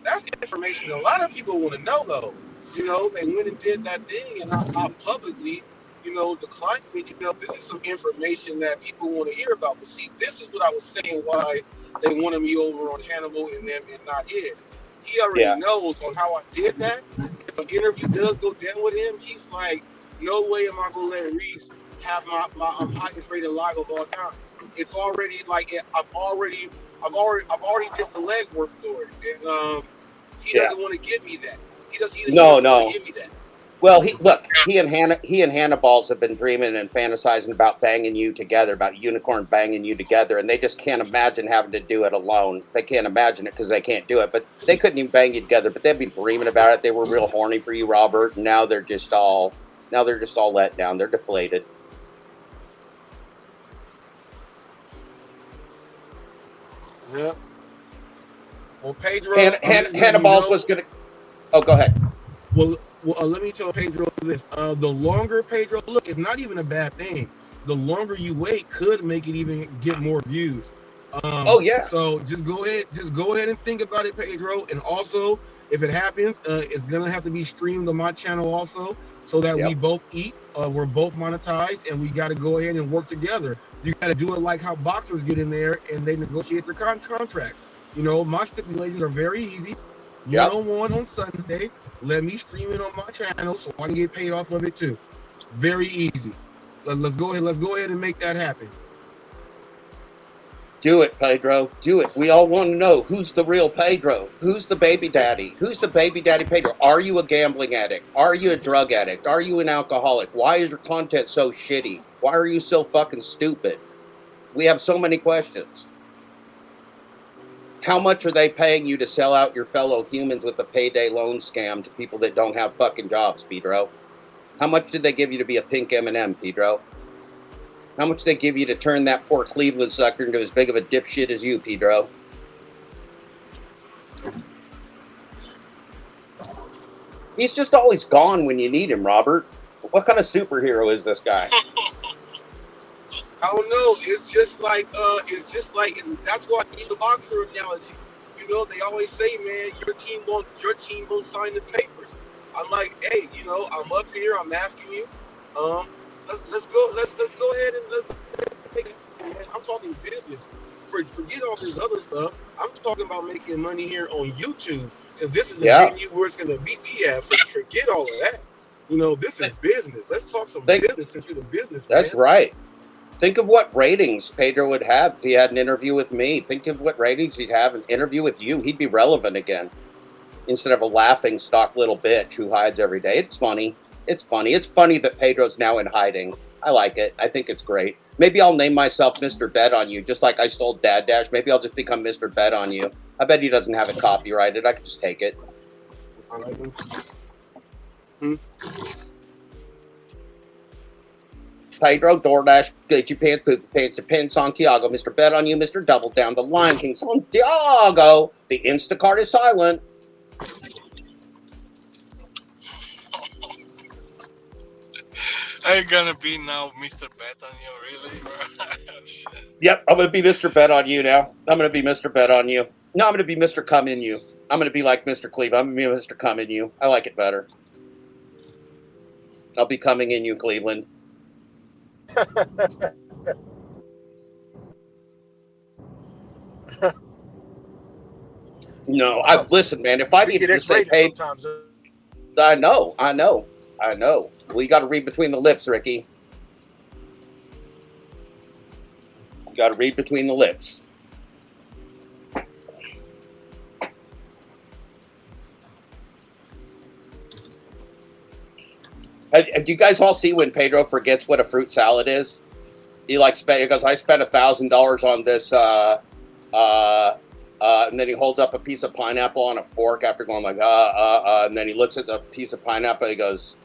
That's information a lot of people want to know, though. They went and did that thing, and I publicly, declined it. This is some information that people want to hear about. But see, this is what I was saying why they wanted me over on Hannibal and them and not his. He already knows on how I did that. If an interview does go down with him, he's like, no way am I going to let Reese have my highest rated live of all time. It's already like I've already did the legwork for it, and he doesn't want to give me that. He doesn't want to give me that. Well, he and Hannibal's have been dreaming and fantasizing about banging you together, about Unicorn banging you together, and they just can't imagine having to do it alone. They can't imagine it because they can't do it, but they couldn't even bang you together. But they've been dreaming about it. They were real horny for you, Robert, and now they're just all let down. They're deflated. Yeah. Well, Pedro. Hannibal's was gonna. Oh, go ahead. Well, let me tell Pedro this. The longer Pedro, look, it's not even a bad thing. The longer you wait could make it even get more views. So just go ahead and think about it, Pedro. And also, if it happens, it's gonna have to be streamed on my channel also, so that we both eat. We're both monetized, and we got to go ahead and work together. You got to do it like how boxers get in there and they negotiate their contracts. My stipulations are very easy. One-on-one on Sunday. Let me stream it on my channel so I can get paid off of it too. Very easy. Let's go ahead and make that happen. Do it, Pedro. Do it. We all want to know who's the real Pedro. Who's the baby daddy? Who's the baby daddy Pedro? Are you a gambling addict? Are you a drug addict? Are you an alcoholic? Why is your content so shitty? Why are you so fucking stupid? We have so many questions. How much are they paying you to sell out your fellow humans with a payday loan scam to people that don't have fucking jobs, Pedro? How much did they give you to be a pink M&M, Pedro? How much did they give you to turn that poor Cleveland sucker into as big of a dipshit as you, Pedro? He's just always gone when you need him, Robert. What kind of superhero is this guy? I don't know. It's just like, and that's why I use the boxer analogy. They always say, man, your team won't sign the papers. I'm like, hey, I'm up here. I'm asking you. Let's go ahead and let's make it. Man. I'm talking business. Forget all this other stuff. I'm talking about making money here on YouTube because this is the venue where it's gonna beat me at. Forget all of that. You know, this is business. Let's talk some business since you're the businessman. That's right. Think of what ratings Pedro would have if he had an interview with me. Think of what ratings he'd have an interview with you. He'd be relevant again instead of a laughing stock little bitch who hides every day. It's funny. It's funny. It's funny that Pedro's now in hiding. I like it. I think it's great. Maybe I'll name myself Mr. Bet on You, just like I stole Dad Dash. Maybe I'll just become Mr. Bet on You. I bet he doesn't have it copyrighted. I can just take it. Pedro, Doordash, get your pants, poop pants, Japan, Santiago, Mr. Bet on You, Mr. Double Down, the Lion King, Santiago. The Instacart is silent. Are you gonna be now Mr. Bet on You, really? Yep, I'm gonna be Mr. Bet on You now. I'm gonna be Mr. Bet on You. No, I'm gonna be Mr. Come in You. I'm gonna be like Mr. Cleveland. I'm gonna be Mr. Come in You. I like it better. I'll be coming in you, Cleveland. No, listen, man. If I needed to say, "Hey," I know. Well, you got to read between the lips, Ricky. You got to read between the lips. Do you guys all see when Pedro forgets what a fruit salad is? He goes, I spent $1,000 on this, and then he holds up a piece of pineapple on a fork after going like, and then he looks at the piece of pineapple. And he goes,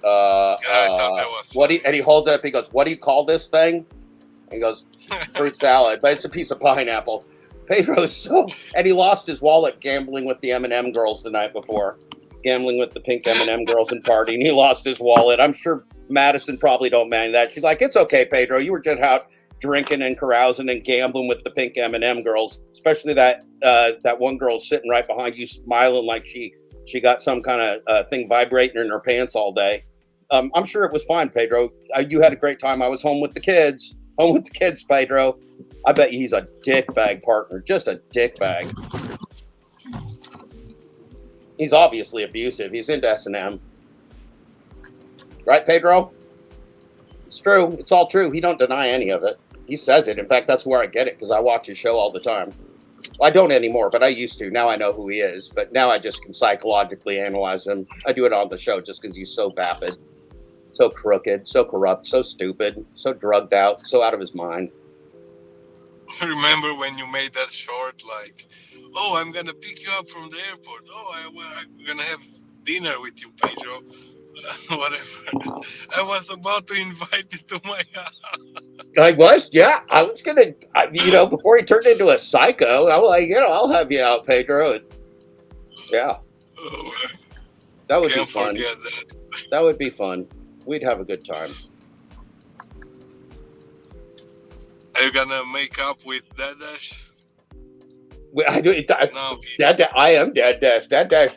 I thought that was and he holds it up. He goes, what do you call this thing? And he goes, fruit salad, but it's a piece of pineapple. Pedro's and he lost his wallet gambling with the M&M girls the night before. Gambling with the pink M&M girls and partying. He lost his wallet. I'm sure Madison probably don't mind that. She's like, it's okay, Pedro. You were just out drinking and carousing and gambling with the pink M&M girls, especially that one girl sitting right behind you, smiling like she got some kind of thing vibrating in her pants all day. I'm sure it was fine, Pedro. You had a great time. I was home with the kids. Home with the kids, Pedro. I bet he's a dickbag partner. Just a dickbag. He's obviously abusive. He's into S&M. Right, Pedro? It's true. It's all true. He don't deny any of it. He says it. In fact, that's where I get it, because I watch his show all the time. Well, I don't anymore, but I used to. Now I know who he is. But now I just can psychologically analyze him. I do it on the show just because he's so vapid, so crooked, so corrupt, so stupid, so drugged out, so out of his mind. Remember when you made that short, like, oh, I'm going to pick you up from the airport. Oh, I'm going to have dinner with you, Pedro. Whatever. I was about to invite you to my house. I was, yeah. I was going to, before he turned into a psycho, I was like, I'll have you out, Pedro. And, yeah. Oh, that would be fun. That would be fun. We'd have a good time. Are you gonna make up with Dad Dash? I am Dad Dash. Dad Dash.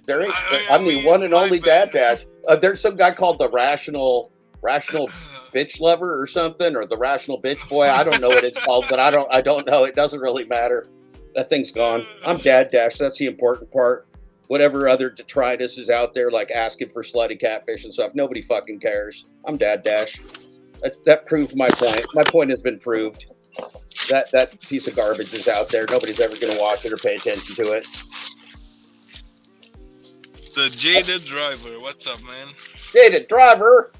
I'm the one and only Dad Dash. There's some guy called the Rational Bitch Lover or something, or the Rational Bitch Boy. I don't know what it's called, but I don't know. It doesn't really matter. That thing's gone. I'm Dad Dash. That's the important part. Whatever other detritus is out there, like asking for slutty catfish and stuff, nobody fucking cares. I'm Dad Dash. That proves my point. My point has been proved. That piece of garbage is out there. Nobody's ever going to watch it or pay attention to it. The Jaded Driver. What's up, man? Jaded Driver.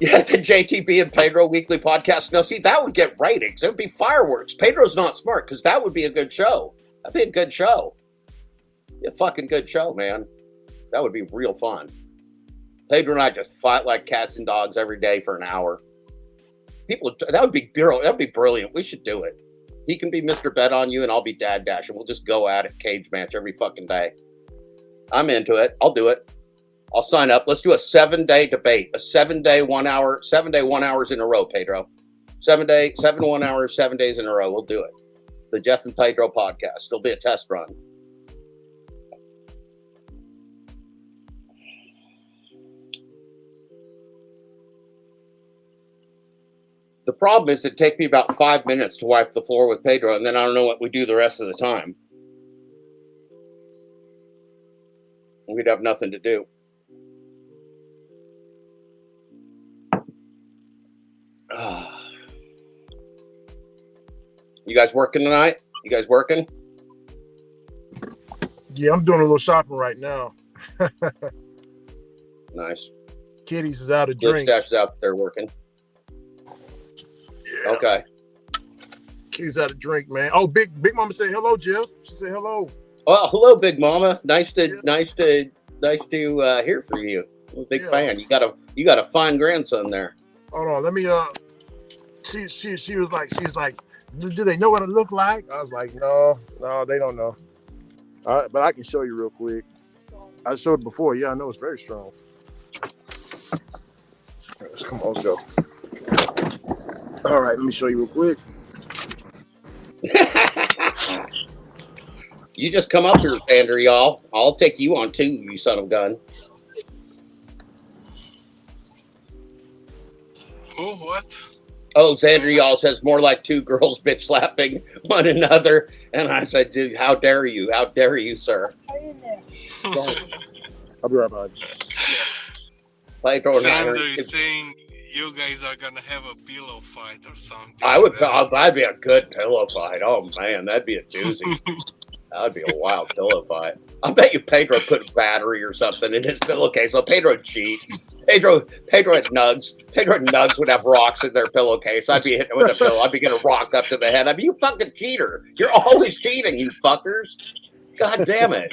Yeah, the JTB and Pedro weekly podcast. Now, see, that would get ratings. It would be fireworks. Pedro's not smart, because that would be a good show. That'd be a good show. Be a fucking good show, man. That would be real fun. Pedro and I just fight like cats and dogs every day for an hour. That would be brilliant. We should do it. He can be Mr. Bet on You, and I'll be Dad Dash, and we'll just go at it, cage match every fucking day. I'm into it. I'll do it. I'll sign up. Let's do a 7-day debate. A 7-day 1 hour, 7 hours in a row, Pedro. 7 1 hours, 7 days in a row. We'll do it. The Jeff and Pedro podcast. It'll be a test run. The problem is it takes me about 5 minutes to wipe the floor with Pedro, and then I don't know what we do the rest of the time. We'd have nothing to do. You guys working tonight? You guys working? Yeah, I'm doing a little shopping right now. Nice. Kitty's is out of Good drinks. Stash is out there working. Yeah. Okay. Kitty's out of drink, man. Oh, Big Mama said hello, Jeff. She said hello. Well, hello, Big Mama. Nice to hear from you. I'm a big fan. You got a fine grandson there. Hold on, let me. She was like, do they know what it look like? I was like, no, they don't know. But I can show you real quick. I showed it before. Yeah, I know it's very strong. Come on, let's go. All right, let me show you real quick. You just come up here, Xander, y'all. I'll take you on too, you son of a gun. Who? What? Oh, Xander, y'all says more like two girls bitch slapping one another. And I said, dude, how dare you? How dare you, sir? I'll be right behind you. Xander is saying you guys are gonna have a pillow fight or something. That'd be a good pillow fight. Oh man, that'd be a doozy. That'd be a wild pillow fight. I bet you Pedro put battery or something in his pillowcase. So Pedro cheat. Pedro had nugs. Pedro and nugs would have rocks in their pillowcase. I'd be hitting it with a pillow. I'd be getting a rock up to the head. I'd be, you fucking cheater. You're always cheating, you fuckers. God damn it.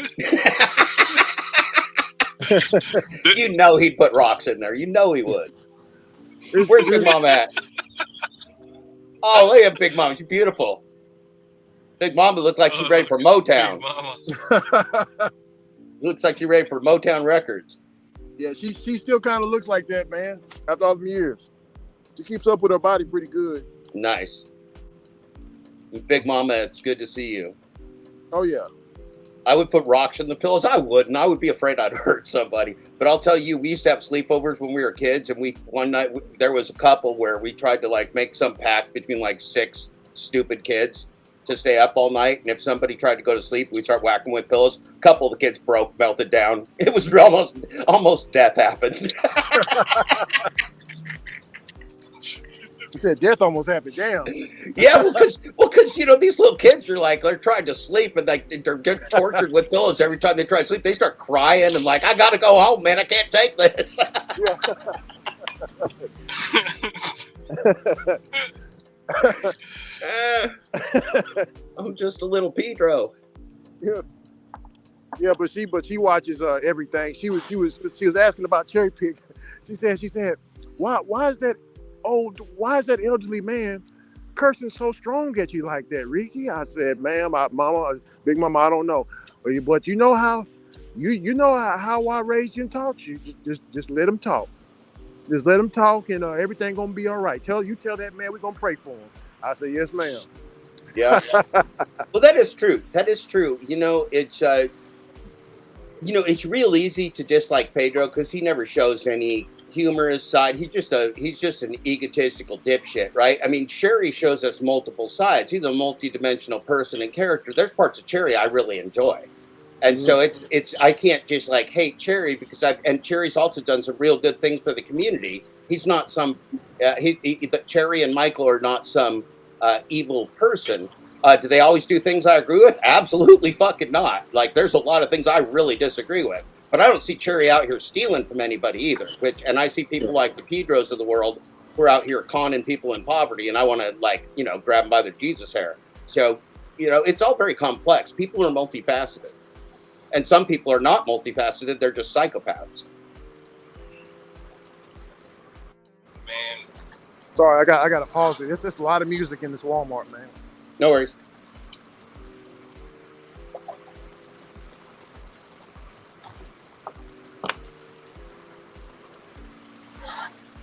You know he'd put rocks in there. You know he would. Where's Big Mom at? Oh, look at Big Mom. She's beautiful. Big Mama looked like she's ready for Motown. Looks like she's ready for Motown Records. Yeah, she still kind of looks like that, man. After all them years, she keeps up with her body pretty good. Nice. Big Mama, it's good to see you. Oh yeah. I would put rocks in the pillows. I wouldn't. I would be afraid I'd hurt somebody. But I'll tell you, we used to have sleepovers when we were kids, and one night there was a couple where we tried to like make some pact between like 6 stupid kids to stay up all night. And if somebody tried to go to sleep, we'd start whacking with pillows. A couple of the kids melted down. It was almost death happened. You said death almost happened. Damn. Yeah, well, because these little kids are like, they're trying to sleep and like they're getting tortured with pillows every time they try to sleep. They start crying and like, I gotta go home, man. I can't take this. I'm just a little Pedro. Yeah, but she watches everything. She was asking about cherry pick. She said, why is that elderly man cursing so strong at you like that, Ricky? I said, ma'am, Big Mama, I don't know, but you know how I raised you and taught you. Just let him talk. Just let him talk, and everything gonna be all right. Tell that man we're gonna pray for him. I said, yes, ma'am. Yeah. Well, that is true. That is true. It's real easy to dislike Pedro because he never shows any humorous side. He's just an egotistical dipshit, right? I mean, Cherry shows us multiple sides. He's a multi-dimensional person and character. There's parts of Cherry I really enjoy. And so it's I can't just like hate Cherry because and Cherry's also done some real good things for the community. He's not some Cherry and Michael are not some evil person. Do they always do things I agree with? Absolutely fucking not. Like there's a lot of things I really disagree with. But I don't see Cherry out here stealing from anybody either. And I see people like the Pedros of the world who are out here conning people in poverty, and I want to grab them by their Jesus hair. So it's all very complex. People are multifaceted. And some people are not multifaceted; they're just psychopaths. Man. Sorry, I got to pause it. It's a lot of music in this Walmart, man. No worries.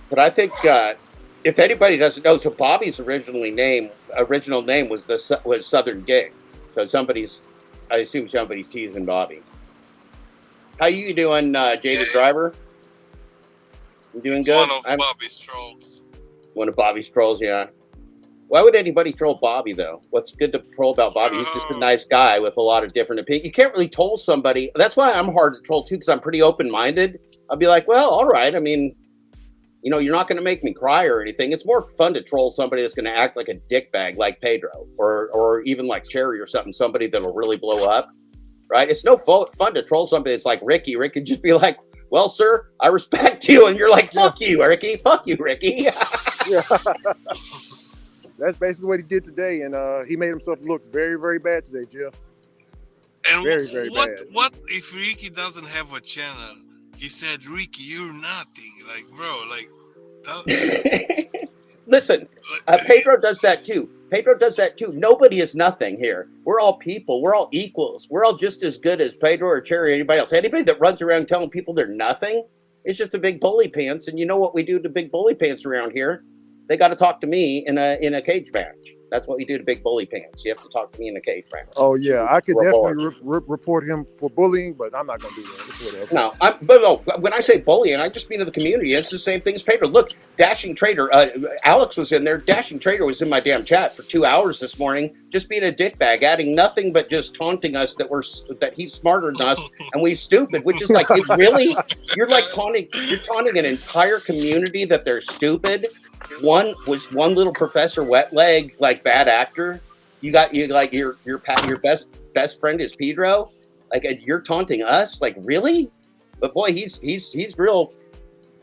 But I think if anybody doesn't know, so Bobby's original name was Southern Gig. So I assume somebody's teasing Bobby. How you doing, Jaded Driver? You doing good? One of Bobby's trolls. One of Bobby's trolls, yeah. Why would anybody troll Bobby, though? What's good to troll about Bobby? He's just a nice guy with a lot of different opinions. You can't really troll somebody. That's why I'm hard to troll, too, because I'm pretty open-minded. I'll be like, well, all right. I mean, you know, you're not going to make me cry or anything. It's more fun to troll somebody that's going to act like a dickbag like Pedro or even like Cherry or something, somebody that'll really blow up, right? It's no fun to troll somebody that's like Ricky. Ricky just be like, well, sir, I respect you. And you're like, fuck you, Ricky. Fuck you, Ricky. Yeah. That's basically what he did today, and he made himself look very, very bad today, Jeff. And very, very bad. What if Ricky doesn't have a channel? He said, "Ricky, you're nothing." Like, bro, like. Listen, Pedro does that too. Pedro does that too. Nobody is nothing here. We're all people. We're all equals. We're all just as good as Pedro or Cherry or anybody else. Anybody that runs around telling people they're nothing is just a big bully pants. And you know what we do to big bully pants around here? They got to talk to me in a cage match. That's what we do to big bully pants. You have to talk to me in a cage match. Oh yeah, I could definitely report him for bullying, but I'm not gonna do that. It's whatever. No, when I say bullying, I just mean to the community. It's the same thing as Pedro. Look, Dashing Trader, Alex was in there. Dashing Trader was in my damn chat for 2 hours this morning, just being a dickbag, adding nothing but just taunting us that he's smarter than us and we stupid. Which is like, really, you're taunting an entire community that they're stupid. One little Professor Wet Leg, like bad actor. You like your best friend is Pedro. Like, you're taunting us. Like, really? But boy, he's real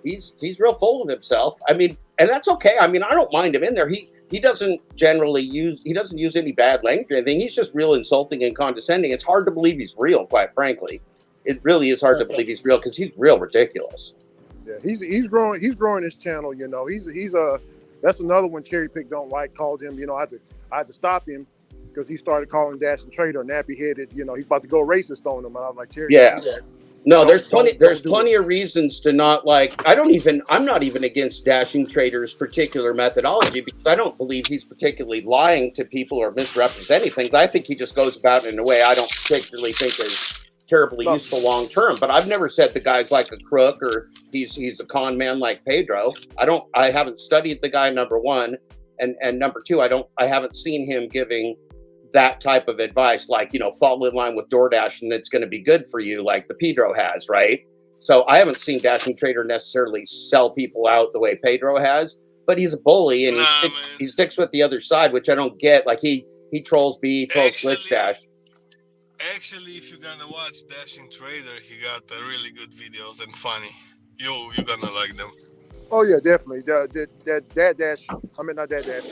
full of himself. I mean, and that's okay. I mean, I don't mind him in there. He doesn't use any bad language or anything. He's just real insulting and condescending. It's hard to believe he's real, quite frankly. It really is hard to believe he's real because he's real ridiculous. Yeah, he's growing his channel, you know. He's that's another one Cherry Pick don't like. Called him, you know, I had to stop him because he started calling Dash and Trader nappy headed, you know, he's about to go racist on him. And I was like, Cherry, yeah. No, there's plenty of reasons to not like. I'm not even against Dashing Trader's particular methodology because I don't believe he's particularly lying to people or misrepresenting things. I think he just goes about it in a way I don't particularly think is terribly useful long term. But I've never said the guy's like a crook or he's a con man like Pedro. I haven't studied the guy, number one, and number two, I haven't seen him giving that type of advice, like, you know, fall in line with Doordash and it's going to be good for you, like the Pedro has, right? So I haven't seen Dashing Trader necessarily sell people out the way Pedro has, but he's a bully and he sticks with the other side, which I don't get. Like he trolls B, he trolls Glitch Dash. Actually, if you're gonna watch Dashing Trader, he got really good videos and funny. You're gonna like them. Oh yeah, definitely. That Dash. I mean, not that Dash.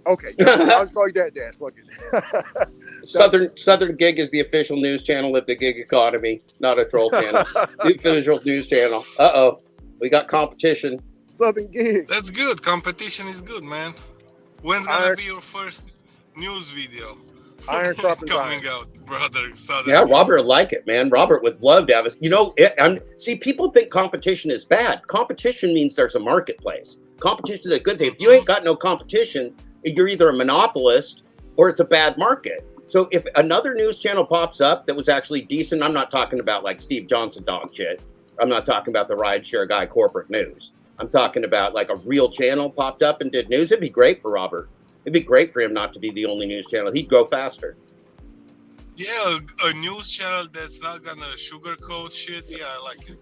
Okay, I'll just call you Dad Dash. Fuck it. Southern Gig is the official news channel of the gig economy, not a troll channel. The official news channel. We got competition. Southern Gig. That's good. Competition is good, man. When's gonna be your first news video? Iron sharpens coming out, brother. Southern yeah, Gig. Robert would like it, man. Robert would love to have us. You know, see, people think competition is bad. Competition means there's a marketplace. Competition is a good thing. If you ain't got no competition, you're either a monopolist or it's a bad market. So if another news channel pops up that was actually decent, I'm not talking about like Steve Johnson dog shit. I'm not talking about the rideshare guy corporate news. I'm talking about like a real channel popped up and did news. It'd be great for Robert. It'd be great for him not to be the only news channel. He'd go faster. Yeah, a news channel that's not gonna sugarcoat shit. Yeah, I like it.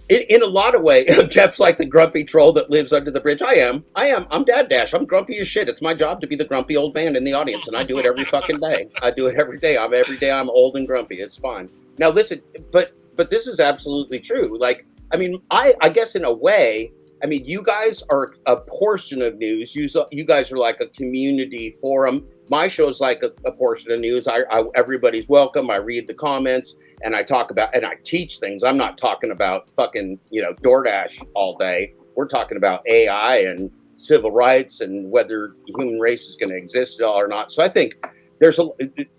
In a lot of ways, Jeff's like the grumpy troll that lives under the bridge. I am. I'm Dad Dash. I'm grumpy as shit. It's my job to be the grumpy old man in the audience, and I do it every fucking day. I do it every day. Every day I'm old and grumpy. It's fine. Now listen, but this is absolutely true. Like, I mean, I guess in a way, I mean, you guys are a portion of news. You guys are like a community forum. My show's like a portion of news. Everybody's welcome. I read the comments and I talk about and I teach things. I'm not talking about fucking, you know, Doordash all day. We're talking about AI and civil rights and whether the human race is going to exist at all or not. So I think there's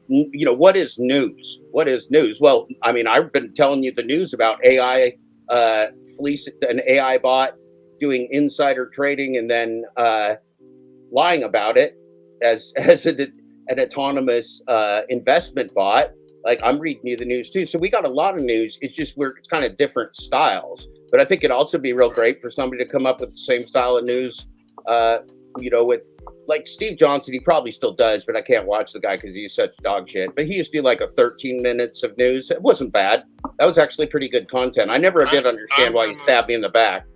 what is news? What is news? Well, I mean, I've been telling you the news about AI fleece, an AI bot doing insider trading and then lying about it as an autonomous investment bot. Like, I'm reading you the news too. So we got a lot of news. It's just it's kind of different styles. But I think it'd also be real great for somebody to come up with the same style of news, with like Steve Johnson. He probably still does, but I can't watch the guy because he's such dog shit. But he used to do like a 13 minutes of news. It wasn't bad. That was actually pretty good content. I never did understand why he stabbed me in the back.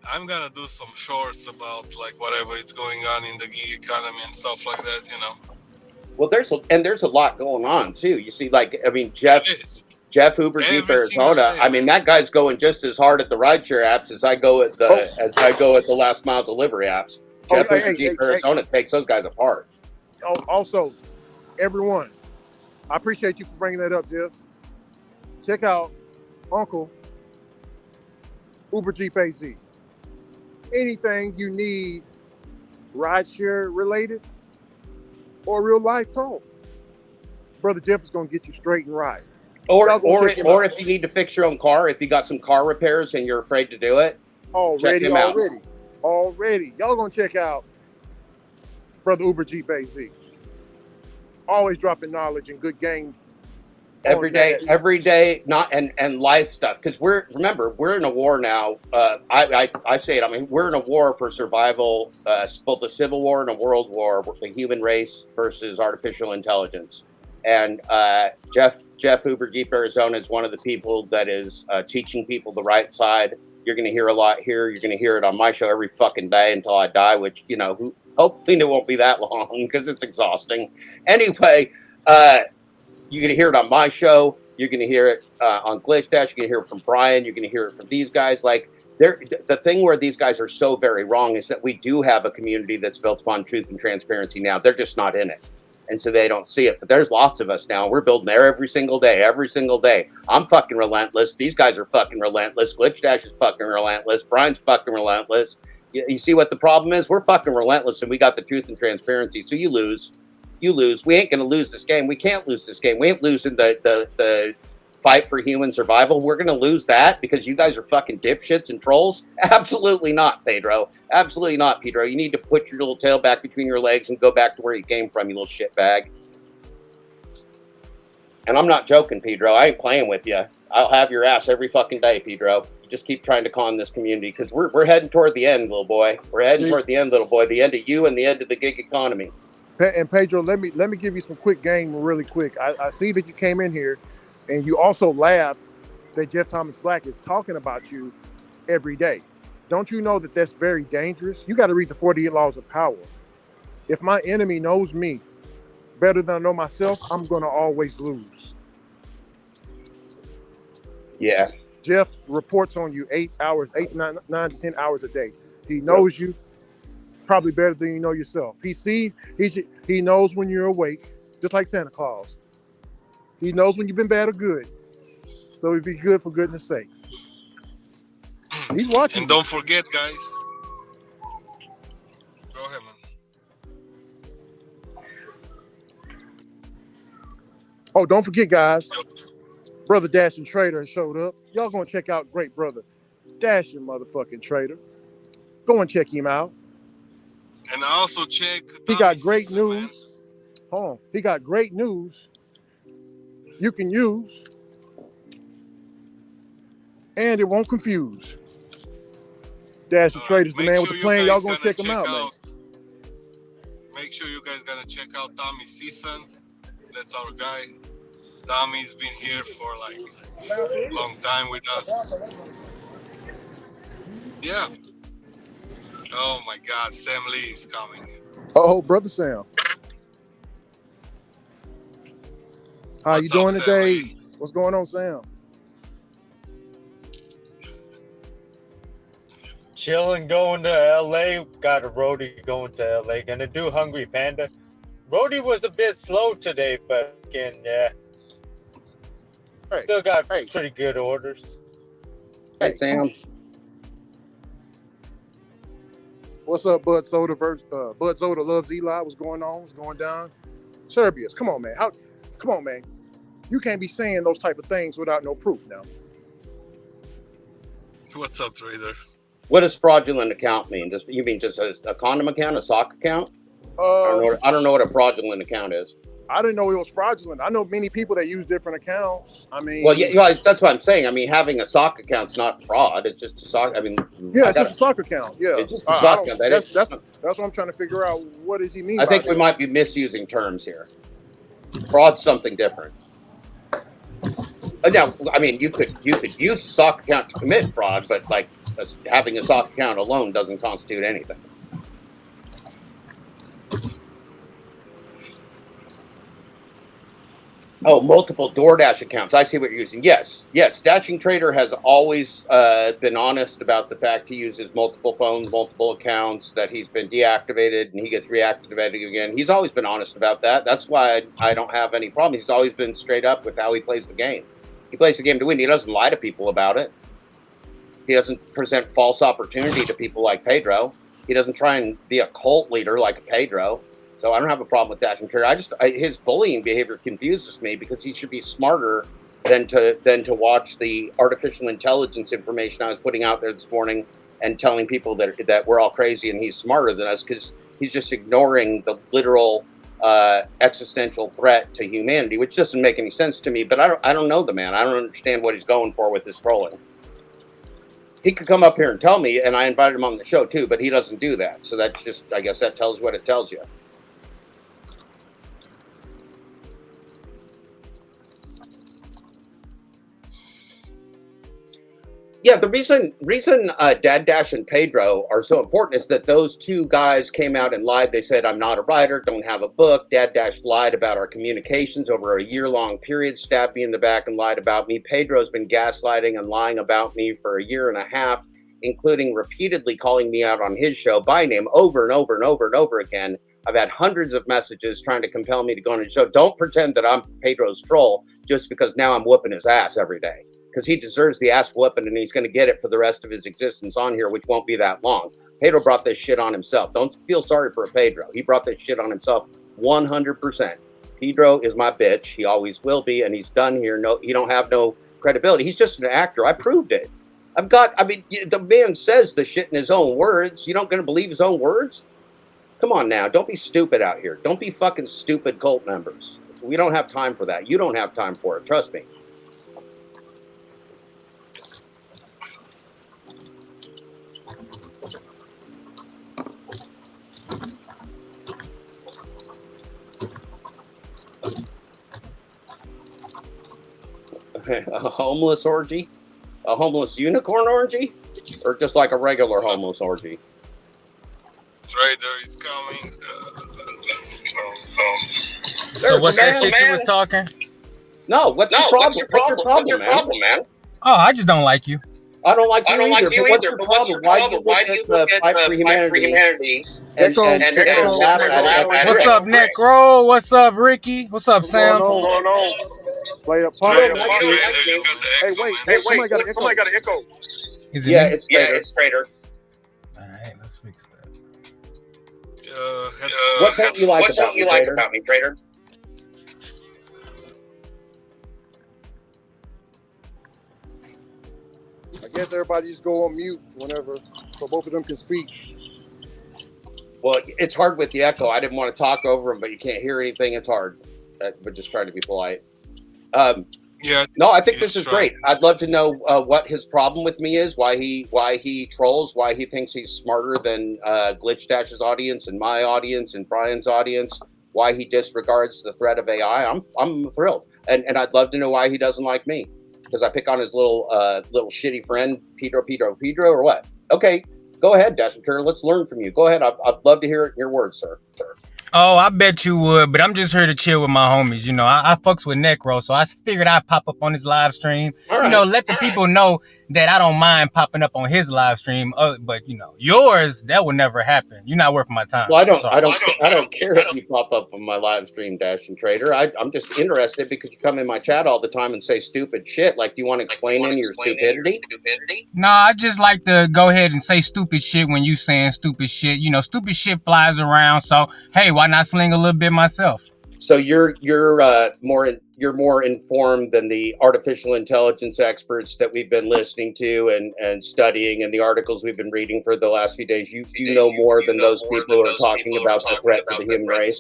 I'm gonna do some shorts about like whatever is going on in the gig economy and stuff like that, you know. Well, there's a lot going on too. You see, like, I mean, Jeff Uber Jeep Arizona. I mean, that guy's going just as hard at the rideshare apps as I go at the last mile delivery apps. Jeff Uber Jeep Arizona takes those guys apart. Also, everyone, I appreciate you for bringing that up, Jeff. Check out Uncle Uber Jeep AZ. Anything you need rideshare related or real life talk, Brother Jeff is going to get you straight and right. Or if you need to fix your own car, if you got some car repairs and you're afraid to do it, check him out. Already. Y'all going to check out Brother Uber Jeep AZ. Always dropping knowledge and good game. Every day, not and life stuff. Because we're in a war now. I say it. I mean, we're in a war for survival, both a civil war and a world war, the human race versus artificial intelligence. And Jeff Uber Jeep Arizona is one of the people that is teaching people the right side. You're going to hear a lot here. You're going to hear it on my show every fucking day until I die, which, hopefully it won't be that long because it's exhausting. Anyway, you're going to hear it on my show. You're going to hear it on Glitch Dash. You're going to hear it from Brian. You're going to hear it from these guys. Like, the thing where these guys are so very wrong is that we do have a community that's built upon truth and transparency now. They're just not in it. And so they don't see it. But there's lots of us now. We're building there every single day. I'm fucking relentless. These guys are fucking relentless. Glitch Dash is fucking relentless. Brian's fucking relentless. You see what the problem is? We're fucking relentless, and we got the truth and transparency. So you lose. We ain't going to lose this game. We can't lose this game. We ain't losing the fight for human survival. We're going to lose that because you guys are fucking dipshits and trolls? Absolutely not, Pedro. Absolutely not, Pedro. You need to put your little tail back between your legs and go back to where you came from, you little shitbag. And I'm not joking, Pedro. I ain't playing with you. I'll have your ass every fucking day, Pedro. You just keep trying to con this community because we're heading toward the end, little boy. We're heading toward the end, little boy. The end of you and the end of the gig economy. And Pedro, let me give you some quick game really quick. I see that you came in here and you also laughed that Jeff Thomas Black is talking about you every day. Don't you know that that's very dangerous? You got to read the 48 Laws of Power. If my enemy knows me better than I know myself, I'm going to always lose. Yeah. Jeff reports on you 8 to 9 to 10 hours a day. He knows you probably better than you know yourself. He knows when you're awake, just like Santa Claus. He knows when you've been bad or good. So he'd be good for goodness sakes. He's watching. And don't forget, guys. Go ahead, man. Oh, don't forget, guys. Brother Dash and Trader has showed up. Y'all gonna check out great brother Dash and motherfucking Trader. Go and check him out. And also check. He got great news. Hold on. He got great news you can use, and it won't confuse. Dash and Trader's the man with the plan. Y'all gonna check him out, man. Make sure you guys gonna check out Tommy Season. That's our guy. Tommy's been here for like a long time with us. Yeah. Oh my God, Sam Lee is coming. Oh, brother Sam. How you doing today? What's going on, Sam? Chilling, going to LA. Got a roadie going to LA. Gonna do Hungry Panda. Roadie was a bit slow today, but again, yeah. Still got pretty good orders. Hey, Sam. What's up, Bud Soda? Bud Soda loves Eli. What's going on? What's going down? Serbius, come on, man. Come on, man. You can't be saying those type of things without no proof now. What's up, Trader? What does fraudulent account mean? You mean just a condom account, a sock account? I don't know what a fraudulent account is. I didn't know it was fraudulent. I know many people that use different accounts. I mean, well, yeah, that's what I'm saying. I mean, having a sock account's not fraud. It's just a sock. I mean, yeah, it's just a sock account. Yeah, it's just a sock account. That's what I'm trying to figure out. What does he mean? I think we might be misusing terms here. Fraud's something different. Now, I mean, you could use a sock account to commit fraud, but like having a sock account alone doesn't constitute anything. Oh, multiple Doordash accounts. I see what you're using. Yes. Dashing Trader has always been honest about the fact he uses multiple phones, multiple accounts, that he's been deactivated and he gets reactivated again. He's always been honest about that. That's why I don't have any problem. He's always been straight up with how he plays the game. He plays the game to win. He doesn't lie to people about it. He doesn't present false opportunity to people like Pedro. He doesn't try and be a cult leader like Pedro. So I don't have a problem with Dashing Trader. His bullying behavior confuses me because he should be smarter than to watch the artificial intelligence information I was putting out there this morning and telling people that we're all crazy and he's smarter than us, because he's just ignoring the literal existential threat to humanity, which doesn't make any sense to me. But I don't know the man. I don't understand what he's going for with this trolling. He could come up here and tell me, and I invited him on the show too, but he doesn't do that. So that's just, I guess that tells what it tells you. Yeah, the reason Dad Dash and Pedro are so important is that those two guys came out and lied. They said, I'm not a writer, don't have a book. Dad Dash lied about our communications over a year-long period, stabbed me in the back and lied about me. Pedro's been gaslighting and lying about me for a year and a half, including repeatedly calling me out on his show by name over and over and over and over again. I've had hundreds of messages trying to compel me to go on his show. Don't pretend that I'm Pedro's troll just because now I'm whooping his ass every day. Because he deserves the ass whooping, and he's going to get it for the rest of his existence on here, which won't be that long. Pedro brought this shit on himself. Don't feel sorry for a Pedro. He brought this shit on himself 100%. Pedro is my bitch. He always will be, and he's done here. No, he don't have no credibility. He's just an actor. I proved it. The man says the shit in his own words. You don't going to believe his own words? Come on now. Don't be stupid out here. Don't be fucking stupid cult members. We don't have time for that. You don't have time for it. Trust me. A homeless orgy? A homeless unicorn orgy? Or just like a regular homeless orgy? Trader is coming. So what's that shit you was talking? No, what's your problem, man? Oh, I just don't like you. I don't like you either, but what's your problem? Why do you look at Fight for Humanity and laugh at it? What's up, Necro? What's up, Ricky? What's up, Sam? What's going on? Play a part. Hey, wait, somebody got an echo. Is it yeah, me? It's Trader. All right, let's fix that. What don't you like about me, Trader? I guess everybody just go on mute whenever, so both of them can speak. Well, it's hard with the echo. I didn't want to talk over him, but you can't hear anything. It's hard. But just try to be polite. No, I think this is great. I'd love to know what his problem with me is, why he trolls, why he thinks he's smarter than Glitch Dash's audience and my audience and Brian's audience, why he disregards the threat of AI. I'm thrilled, and I'd love to know why he doesn't like me, because I pick on his little shitty friend Pedro, or what? Okay, go ahead, Dasher. Let's learn from you. Go ahead. I'd love to hear your words, sir. Oh, I bet you would, but I'm just here to chill with my homies. You know, I fucks with Necro, so I figured I'd pop up on his live stream. All right. You know, let the people know that I don't mind popping up on his live stream. But you know, yours, that would never happen. You're not worth my time. Well, I don't care if you pop up on my live stream, Dash and Trader. I'm just interested because you come in my chat all the time and say stupid shit. Like, do you want to explain your stupidity? No, I just like to go ahead and say stupid shit when you saying stupid shit. You know, stupid shit flies around. So hey, why not sling a little bit myself? So you're more informed than the artificial intelligence experts that we've been listening to and studying, and the articles we've been reading for the last few days. You know more than those people who are talking about the threat to the human race.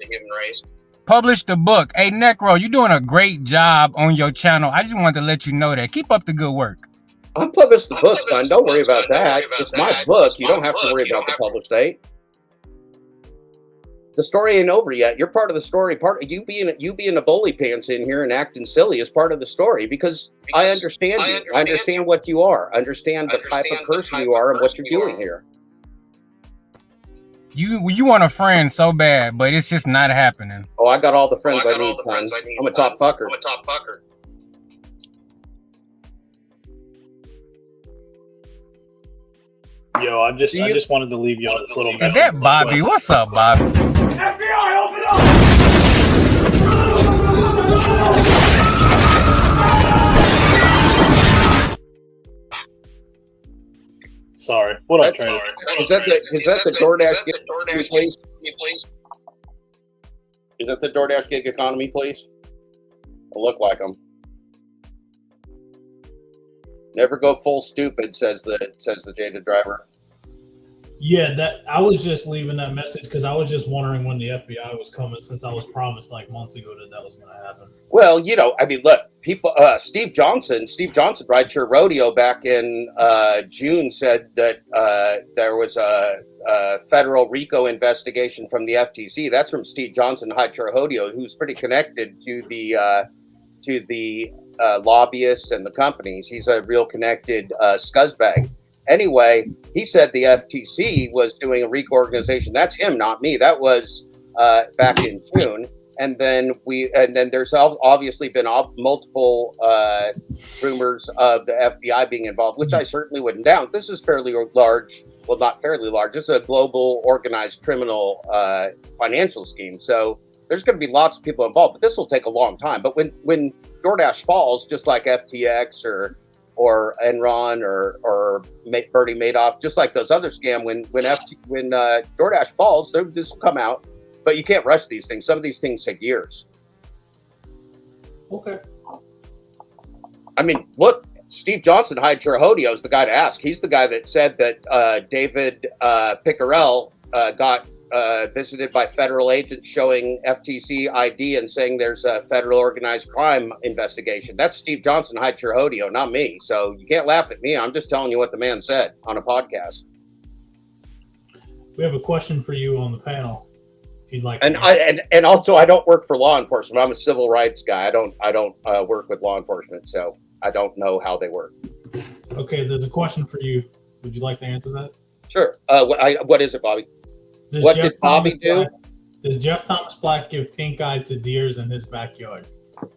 Publish the book. Hey, Necro, you're doing a great job on your channel. I just wanted to let you know that. Keep up the good work. I'll publish the book, son. Don't worry about that. It's my book. You don't have to worry about the publish date. The story ain't over yet. You're part of the story. Part of you being a bully pants in here and acting silly is part of the story because I understand you. I understand what you are. Understand the type of person you are and what you're doing here. You want a friend so bad, but it's just not happening. Oh, I got all the friends I need, son. I'm a top fucker. Yo, I just wanted to leave y'all this little message. Is that Bobby? What's up, Bobby? FBI, open up! Sorry. What up, Trainer? Is that the Doordash gig economy, please? Is that the Doordash gig economy, please? It'll look like them. Never go full stupid, says the jaded driver. Yeah, that I was just leaving that message because I was just wondering when the FBI was coming, since I was promised like months ago that was going to happen. Well, I mean, look, people. Steve Johnson, Rideshare Rodeo, back in June, said that there was a federal RICO investigation from the FTC. That's from Steve Johnson, Rideshare Rodeo, who's pretty connected to the lobbyists and the companies. He's a real connected scuzzbag. Anyway, he said the FTC was doing a RICO organization. That's him, not me. That was back in June. And then there's obviously been multiple rumors of the FBI being involved, which I certainly wouldn't doubt. This is fairly large. Well, not fairly large. This is a global organized criminal financial scheme. So there's going to be lots of people involved, but this will take a long time. But when Doordash falls, just like FTX or Enron or Bernie Madoff, just like those other scam, when Doordash falls, this will come out. But you can't rush these things. Some of these things take years. Okay. I mean, look, Steve Johnson, Rideshare Rodeo, is the guy to ask. He's the guy that said that David Pickerel got visited by federal agents showing FTC ID and saying there's a federal organized crime investigation. That's Steve Johnson, Rideshare Rodeo, not me. So you can't laugh at me. I'm just telling you what the man said on a podcast. We have a question for you on the panel. If you'd like. And also, I don't work for law enforcement. I'm a civil rights guy. I don't work with law enforcement, so I don't know how they work. Okay, there's a question for you. Would you like to answer that? Sure. What is it, Bobby? What did Bobby do? Does Jeff Thomas Black give pink eye to deers in his backyard?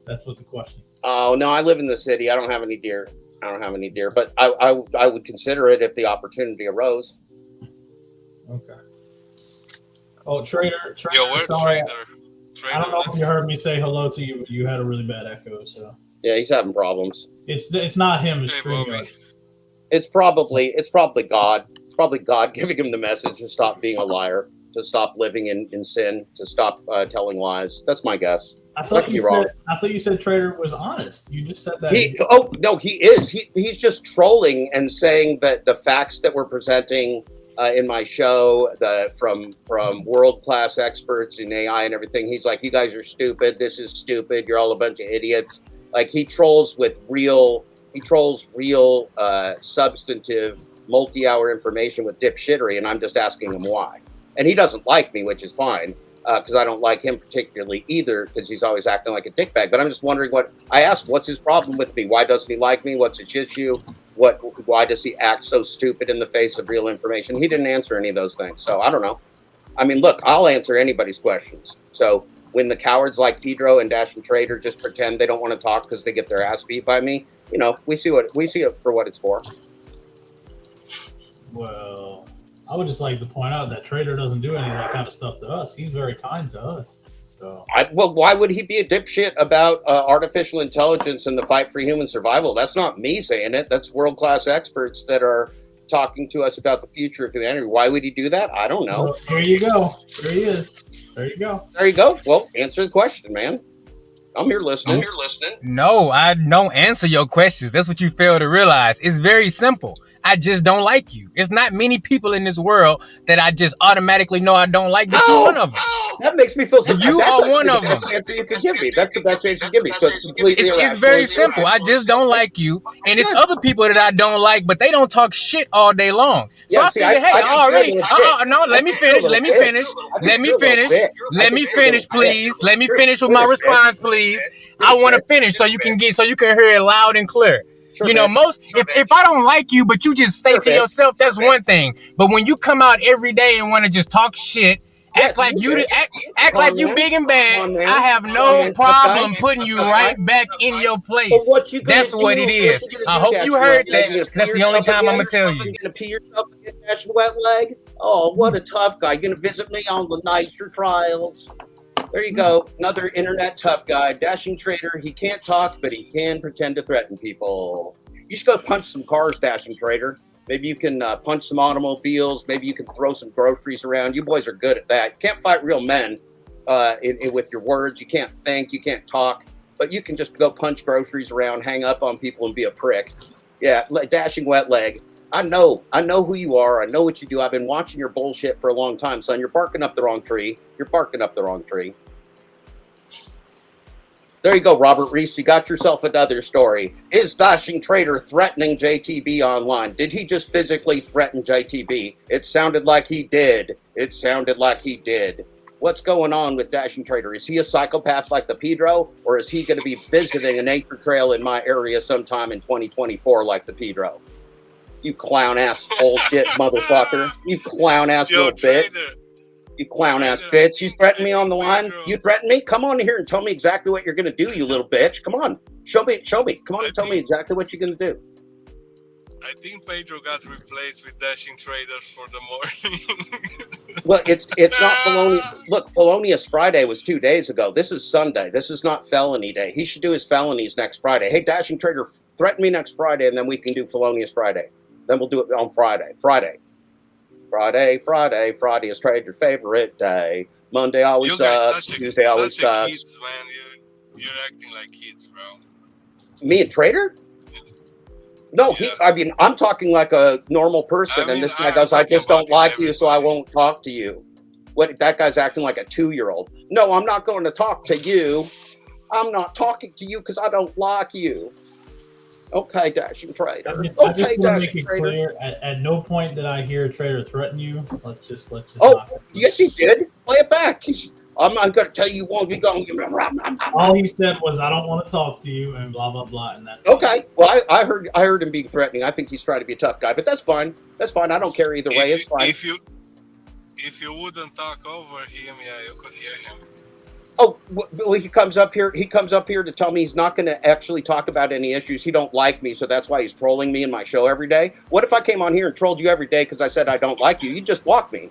That's what the question. Oh no, I live in the city. I don't have any deer. But I would consider it if the opportunity arose. Okay. Oh, Trader. Yo, where's sorry. Trader? I don't know if you heard me say hello to you, but you had a really bad echo. So yeah, he's having problems. It's not him. It's Bobby. It's probably God. It's probably God giving him the message to stop being a liar, to stop living in sin, to stop telling lies. That's my guess. I thought you said Trader was honest. You just said that. He is. He's just trolling and saying that the facts that we're presenting in my show, from world-class experts in AI and everything, he's like, you guys are stupid. This is stupid. You're all a bunch of idiots. Like he trolls real substantive multi-hour information with dipshittery, and I'm just asking him why. And he doesn't like me, which is fine, because I don't like him particularly either, because he's always acting like a dickbag. But I'm just wondering what's his problem with me? Why doesn't he like me? What's his issue? Why does he act so stupid in the face of real information? He didn't answer any of those things, so I don't know. I mean, look, I'll answer anybody's questions. So when the cowards like Pedro and Dash and Trader just pretend they don't want to talk because they get their ass beat by me, we see it for what it's for. Well, I would just like to point out that Trader doesn't do any of that kind of stuff to us. He's very kind to us. So. Well, why would he be a dipshit about artificial intelligence and the fight for human survival? That's not me saying it. That's world-class experts that are talking to us about the future of humanity. Why would he do that? I don't know. Well, there you go. There he is. There you go. There you go. Well, answer the question, man. I'm here listening. No, I don't answer your questions. That's what you fail to realize. It's very simple. I just don't like you. It's not many people in this world that I just automatically know I don't like, but you're one of them. That makes me feel so. You are one of them. That's the best answer you can give me. That's the best answer you can give me. So it's completely It's very simple. I just don't like you, and it's other people that I don't like, but they don't talk shit all day long. So I figured, hey, already. No, let me finish. Let me finish, please. Let me finish with my response, please. I want to finish so you can hear it loud and clear. You know, if I don't like you, but you just stay to yourself, that's one thing. But when you come out every day and want to just talk shit, act like you big and bad, I have no problem putting you right back in your place. That's what it is. I hope you heard that. That's the only time I'm gonna tell you. You're gonna pee yourself again, Dash Wet Leg? Oh, what a tough guy. You're gonna visit me on the nicer trials. There you go. Another internet tough guy. Dashing trader. He can't talk, but he can pretend to threaten people. You should go punch some cars, Dashing trader. Maybe you can punch some automobiles. Maybe you can throw some groceries around. You boys are good at that. You can't fight real men with your words. You can't think. You can't talk. But you can just go punch groceries around, hang up on people, and be a prick. Yeah, Dashing Wet Leg. I know who you are. I know what you do. I've been watching your bullshit for a long time, son. You're barking up the wrong tree. You're barking up the wrong tree. There you go, Robert Reese. You got yourself another story. Is Dashing Trader threatening JTB online? Did he just physically threaten JTB? It sounded like he did. What's going on with Dashing Trader? Is he a psychopath like the Pedro, or is he going to be visiting a nature trail in my area sometime in 2024 like the Pedro? You clown-ass bullshit motherfucker. You clown-ass little bitch. You clown-ass bitch. You threaten me on the line? You threaten me? Come on here and tell me exactly what you're going to do, you little bitch. Come on. Show me. Come on and tell me exactly what you're going to do. I think Pedro got replaced with Dashing Trader for the morning. Well, it's not Felonious. Look, Felonious Friday was 2 days ago. This is Sunday. This is not Felony Day. He should do his felonies next Friday. Hey, Dashing Trader, threaten me next Friday, and then we can do Felonious Friday. Then we'll do it on Friday. Friday is Trader's favorite day. Monday always sucks. Tuesday always sucks. Kids, man. You're acting like kids, bro. Me and Trader? No, yeah. I'm talking like a normal person, and this guy goes, I just don't like you, so I won't talk to you. That guy's acting like a 2-year-old. No, I'm not going to talk to you. I'm not talking to you because I don't like you. Okay, Dashing Trader. I just want to make it clear, at no point did I hear a trader threaten you. Let's just. Oh, yes, he did. Play it back. I'm not going to tell you won't be going. All he said was, "I don't want to talk to you," and blah blah blah, and that's okay. Well, I heard him being threatening. I think he's trying to be a tough guy, but that's fine. That's fine. I don't care either way. It's fine. If you wouldn't talk over him, yeah, you could hear him. Oh, well, he comes up here to tell me he's not going to actually talk about any issues. He don't like me, so that's why he's trolling me in my show every day. What if I came on here and trolled you every day because I said I don't like you? You just block me.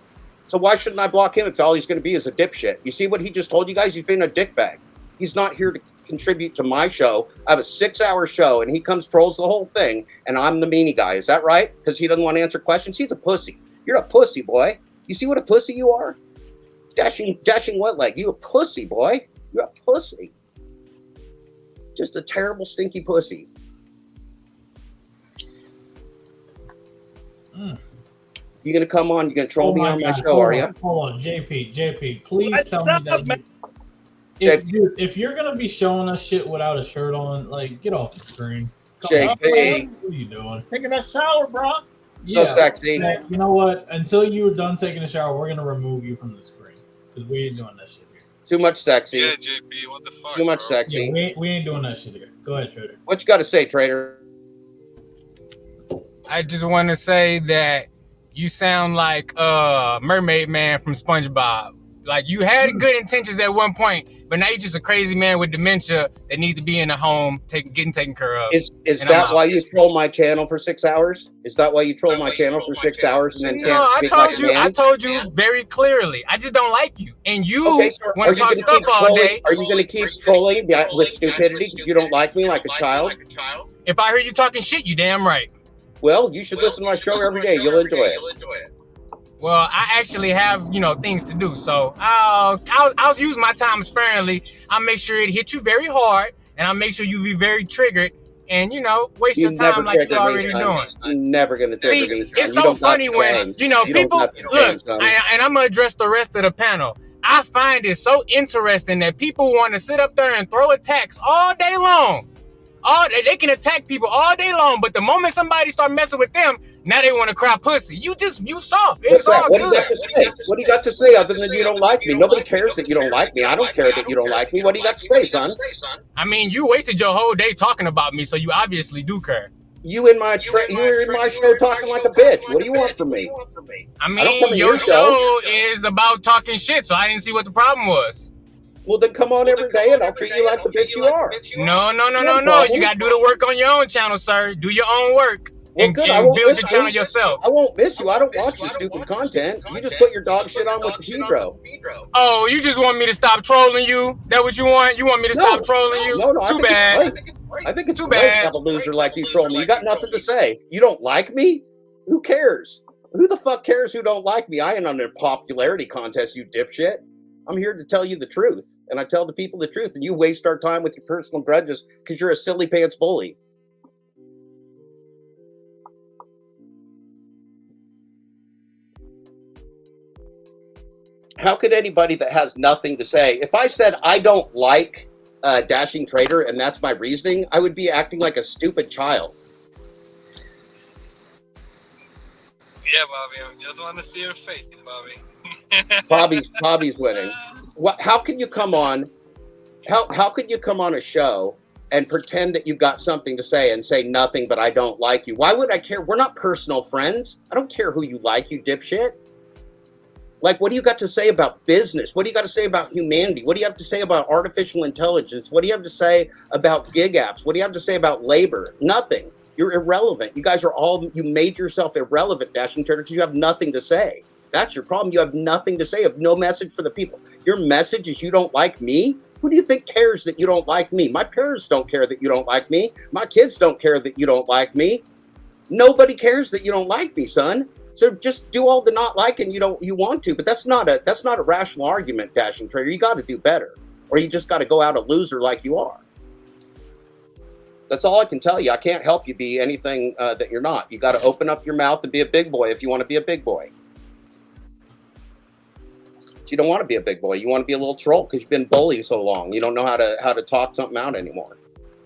So why shouldn't I block him if all he's going to be is a dipshit? You see what he just told you guys? He's being a dickbag. He's not here to contribute to my show. I have a 6-hour show, and he comes, trolls the whole thing, and I'm the meanie guy. Is that right? Because he doesn't want to answer questions? He's a pussy. You're a pussy, boy. You see what a pussy you are? Dashing Wet Leg. You a pussy, boy. You're a pussy. Just a terrible, stinky pussy. You gonna come on? You gonna troll me on my show? Are you? Hold on, JP. Please tell me that. If you're gonna be showing us shit without a shirt on, like, get off the screen. JP, what are you doing? Taking that shower, bro. So sexy. You know what? Until you're done taking a shower, we're gonna remove you from the screen because we ain't doing that shit here. Too much sexy. Yeah, JP, what the fuck? Too much bro? sexy. Yeah, we ain't doing that shit here. Go ahead, Trader. What you got to say, Trader? I just want to say that you sound like Mermaid Man from SpongeBob. Like, you had good intentions at one point, but now you're just a crazy man with dementia that needs to be in a home getting taken care of. Is that why you troll my channel for 6 hours? Is that why you troll my channel for 6 hours and then can't speak like a man? I told you very clearly. I just don't like you. And you want to talk stuff all day. Are you going to keep trolling with stupidity because you don't like me like a child? If I hear you talking shit, you damn right. Well, you should listen to my show every day. You'll enjoy it. Well, I actually have, things to do, so I'll use my time sparingly. I'll make sure it hits you very hard, and I'll make sure you be very triggered and waste your time like you already doing. You're never gonna trigger See, me, son. it's You so don't got funny the when game. You people don't got the look, game, son. and I'm gonna address the rest of the panel. I find it so interesting that people want to sit up there and throw attacks all day long. They can attack people all day long, but the moment somebody start messing with them, now they want to cry pussy. You soft. It's all What good. do you got to say? What do you got to say other than you don't like me? Nobody cares that you don't like me. I don't care that you don't like me. What do you got to say, son? I mean, you wasted your whole day talking about me, so you obviously do care. You were in my show talking like a bitch. What do you want from me? I mean, your show is about talking shit, so I didn't see what the problem was. Well, then come on every day and I'll treat you like the bitch you are. No. You got to do the work on your own channel, sir. Do your own work. Well, and good. build your channel yourself. I won't miss you. I don't watch your stupid content. You just put your dog shit on with the Pedro. Oh, you just want me to stop trolling you? That what you want? You want me to stop trolling you? No, Too bad. I think it's too bad to have a loser like you troll me. You got nothing to say. You don't like me? Who cares? Who the fuck cares who don't like me? I ain't on a popularity contest, you dipshit. I'm here to tell you the truth. And I tell the people the truth. And you waste our time with your personal grudges because you're a silly pants bully. How could anybody that has nothing to say, if I said I don't like Dashing Trader and that's my reasoning, I would be acting like a stupid child. Yeah, Bobby, I just want to see your face, Bobby. Bobby's winning. How can you come on? How could you come on a show and pretend that you've got something to say and say nothing but I don't like you? Why would I care? We're not personal friends. I don't care who you like, you dipshit. Like, what do you got to say about business? What do you got to say about humanity? What do you have to say about artificial intelligence? What do you have to say about gig apps? What do you have to say about labor? Nothing. You're irrelevant. You guys you made yourself irrelevant, Dashing Trader, because you have nothing to say. That's your problem. You have nothing to say. You have no message for the people. Your message is you don't like me? Who do you think cares that you don't like me? My parents don't care that you don't like me. My kids don't care that you don't like me. Nobody cares that you don't like me, son. So just do all the not liking you want to, but that's not a rational argument, Dashing Trader. You got to do better, or you just got to go out a loser like you are. That's all I can tell you. I can't help you be anything that you're not. You got to open up your mouth and be a big boy if you want to be a big boy. But you don't want to be a big boy. You want to be a little troll because you've been bullied so long. You don't know how to talk something out anymore.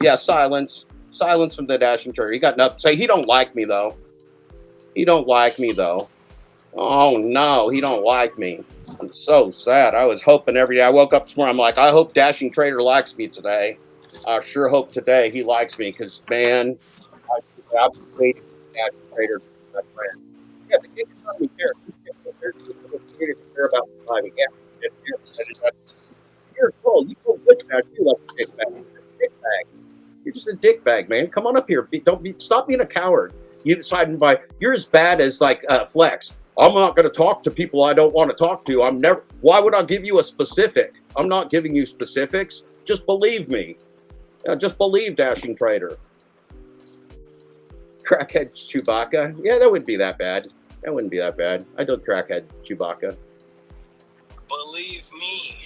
Yeah, silence from the Dashing Trader. You got nothing to say. He don't like me though. He don't like me though. Oh no, he don't like me. I'm so sad. I was hoping every day. I woke up this morning. I'm like, I hope Dashing Trader likes me today. I sure hope today he likes me because man, I've been waiting for Dashing Trader to be my friend. Yeah, the gig economy cares. There's care about surviving. Yeah, you're cool. You go which Dash. You like a dick bag. Dick bag. You're just a dick bag, man. Come on up here. Stop being a coward. You decided you're as bad as like Flex. I'm not going to talk to people I don't want to talk to. Why would I give you a specific? I'm not giving you specifics. Just believe me. Just believe Dashing Trader. Crackhead Chewbacca. Yeah, that wouldn't be that bad. That wouldn't be that bad. I do crackhead Chewbacca. Believe me.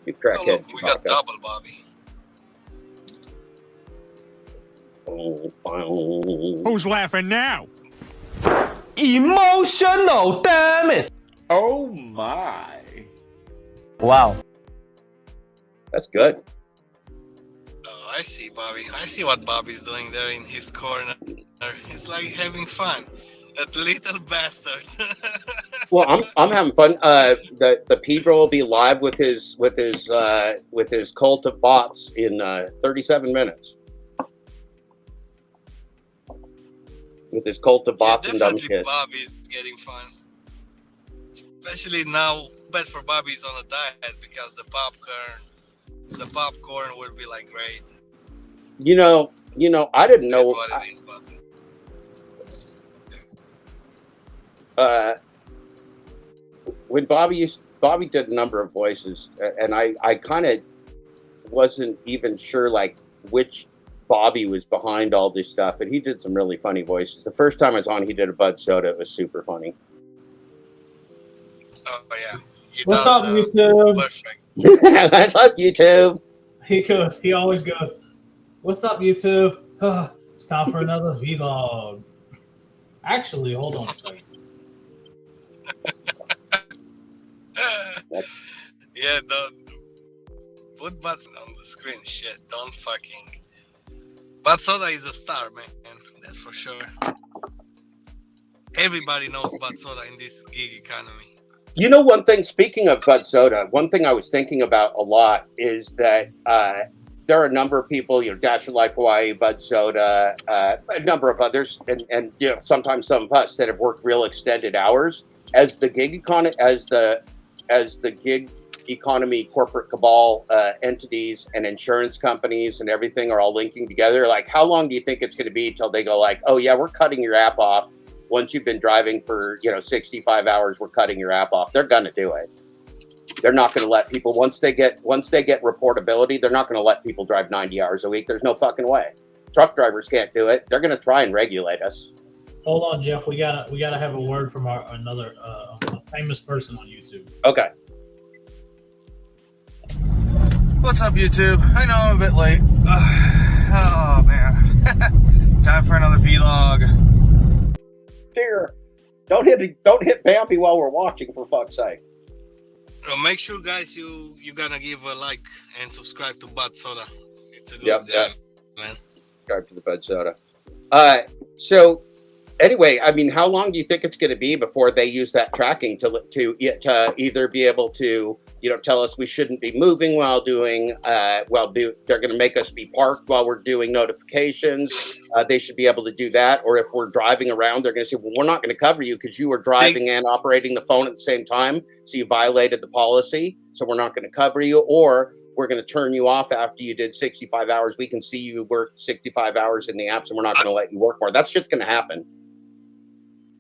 You crackhead Chewbacca. We got double, Bobby. Who's laughing now? Emotional, damn it! Oh my. Wow. That's good. Oh, I see, Bobby. I see what Bobby's doing there in his corner. He's like having fun. That little bastard. Well, I'm having fun. The Pedro will be live with his cult of bots in 37 minutes. With his cult of bots and dumb shit. Bobby's getting fun. Especially now, but for Bobby's on a diet because the popcorn will be like great. You know, I didn't know. That's what it is, Bobby. When Bobby did a number of voices, and I kind of wasn't even sure like which Bobby was behind all this stuff, and he did some really funny voices. The first time I was on, he did a Bud Soda. It was super funny. Oh yeah. What's up, YouTube? Perfect. What's up, YouTube? He always goes, What's up, YouTube? It's time for another vlog. Actually, hold on a second. Yeah, don't put butts on the screen. Shit, don't fucking. Bud Soda is a star, man. That's for sure. Everybody knows Bud Soda in this gig economy. You know, one thing, speaking of Bud Soda, one thing I was thinking about a lot is that there are a number of people, you know, Dash Your Life Hawaii, Bud Soda, a number of others, and you know, sometimes some of us that have worked real extended hours. As the gig economy corporate cabal entities and insurance companies and everything are all linking together, like how long do you think it's going to be till they go like, oh yeah, we're cutting your app off. Once you've been driving for, you know, 65 hours, we're cutting your app off. They're going to do it. They're not going to let people, once they get reportability, they're not going to let people drive 90 hours a week. There's no fucking way. Truck drivers can't do it. They're going to try and regulate us. Hold on, Jeff. We gotta have a word from another famous person on YouTube. Okay. What's up, YouTube? I know I'm a bit late. Oh man, time for another vlog. Dear, don't hit Bambi while we're watching, for fuck's sake. Make sure, guys, you gonna give a like and subscribe to Bud Soda. It's a good man. Subscribe to the Bud Soda. So anyway, I mean, how long do you think it's going to be before they use that tracking to either be able to, you know, tell us we shouldn't be moving while doing they're going to make us be parked while we're doing notifications. They should be able to do that. Or if we're driving around, they're going to say, well, we're not going to cover you because you were driving and operating the phone at the same time. So you violated the policy. So we're not going to cover you. Or we're going to turn you off after you did 65 hours. We can see you work 65 hours in the apps and we're not going to let you work more. That shit's going to happen.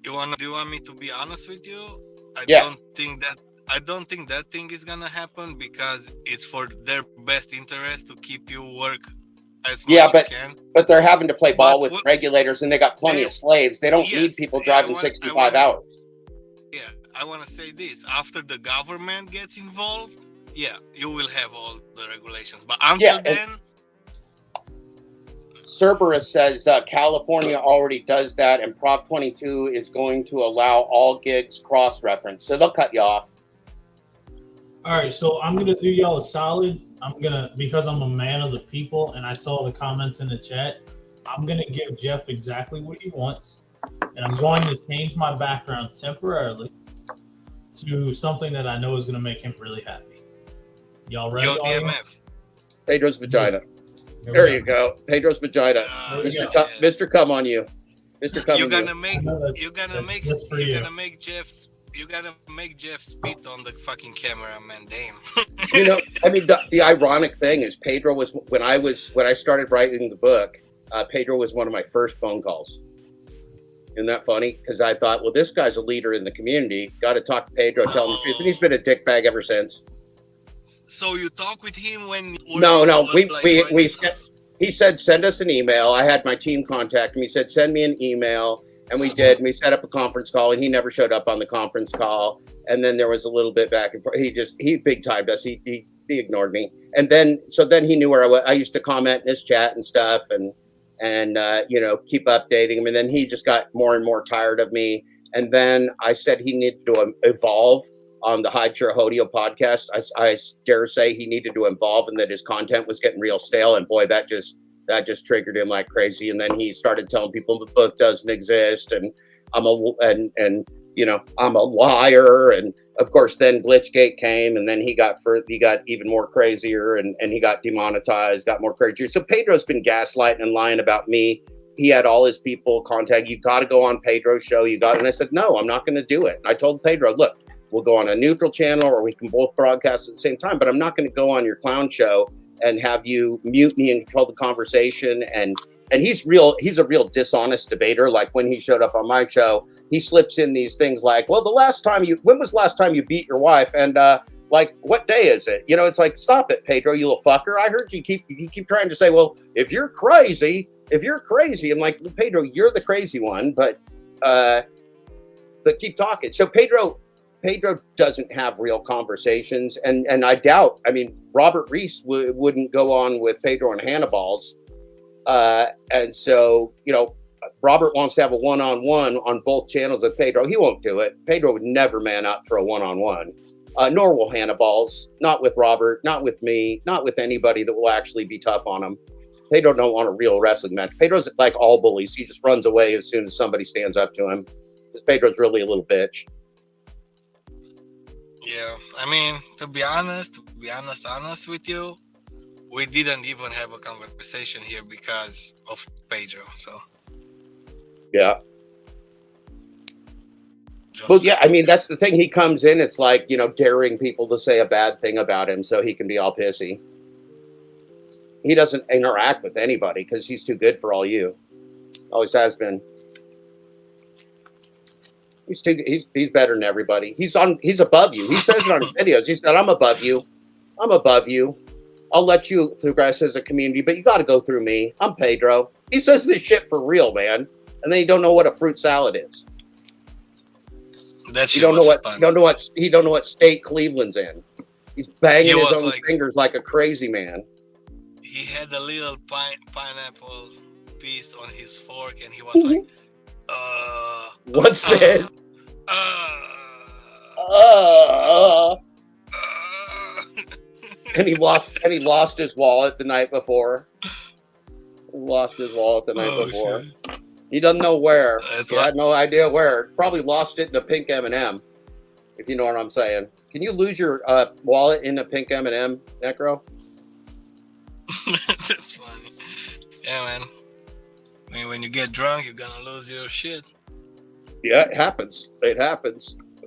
Do you want me to be honest with you? I don't think that thing is gonna happen because it's for their best interest to keep you work as much as you can. But they're having to play ball with regulators and they got plenty of slaves. They don't need people driving 65 hours. Yeah, I want to say this. After the government gets involved, yeah, you will have all the regulations. But until then... Cerberus says California already does that, and Prop 22 is going to allow all gigs cross-reference, so they'll cut you off. All right, so I'm gonna do y'all a solid. Because I'm a man of the people, and I saw the comments in the chat. I'm gonna give Jeff exactly what he wants, and I'm going to change my background temporarily to something that I know is gonna make him really happy. Y'all ready? Pedro's vagina. There you go. Pedro's vagina. Mr. Come on you. Mr. Come You're on you. You gotta make Jeff spit on the fucking camera, man. Damn. You know, I mean, the ironic thing is Pedro was when I started writing the book, Pedro was one of my first phone calls. Isn't that funny? Because I thought, well, this guy's a leader in the community. Got to talk to Pedro, tell him the truth, and he's been a dickbag ever since. So you talk with him when? No. He said send us an email. I had my team contact him. He said send me an email, and we did. And we set up a conference call, and he never showed up on the conference call. And then there was a little bit back and forth. He big timed us. He ignored me. And then he knew where I was. I used to comment in his chat and stuff, and you know, keep updating him. And then he just got more and more tired of me. And then I said he needed to evolve on the Hide Your Hodeo podcast. I dare say he needed to evolve, and that his content was getting real stale. And boy, that just triggered him like crazy. And then he started telling people the book doesn't exist, and I'm a liar. And of course, then Glitchgate came, and then he got even more crazier, and he got demonetized, got more crazier. So Pedro's been gaslighting and lying about me. He had all his people contact. You got to go on Pedro's show. And I said, no, I'm not going to do it. And I told Pedro, look, we'll go on a neutral channel, or we can both broadcast at the same time, but I'm not going to go on your clown show and have you mute me and control the conversation. And he's a real dishonest debater. Like when he showed up on my show, he slips in these things like, well, when was the last time you beat your wife? And like, what day is it? You know, it's like, stop it, Pedro, you little fucker. I heard you keep trying to say, well, if you're crazy, I'm like, well, Pedro, you're the crazy one, but keep talking. So Pedro doesn't have real conversations, and I doubt. I mean, Robert Reese wouldn't go on with Pedro and Hannibal's And so, Robert wants to have a one-on-one on both channels with Pedro. He won't do it. Pedro would never man up for a one-on-one. Nor will Hannibal's. Not with Robert, not with me, not with anybody that will actually be tough on him. Pedro don't want a real wrestling match. Pedro's like all bullies. He just runs away as soon as somebody stands up to him. Because Pedro's really a little bitch. Yeah, I mean, to be honest with you, we didn't even have a conversation here because of Pedro. So yeah. Well, yeah, I mean, that's the thing. He comes in, it's like, daring people to say a bad thing about him so he can be all pissy. He doesn't interact with anybody because he's too good for all you. Always has been. He's better than everybody. He's above you. He says it on his videos. He said, I'm above you. I'm above you. I'll let you progress as a community, but you got to go through me. I'm Pedro. He says this shit for real, man. And then you don't know what a fruit salad is. That you don't know what state Cleveland's in. He's banging his own fingers like a crazy man. He had a little pineapple piece on his fork, and he was like, "What's this?" And he lost his wallet the night before. Shit. He doesn't know where. He had no idea where. Probably lost it in a pink M&M, if you know what I'm saying. Can you lose your wallet in a pink M&M, Necro? That's funny. Yeah, man. I mean, when you get drunk, you're gonna lose your shit. Yeah, it happens.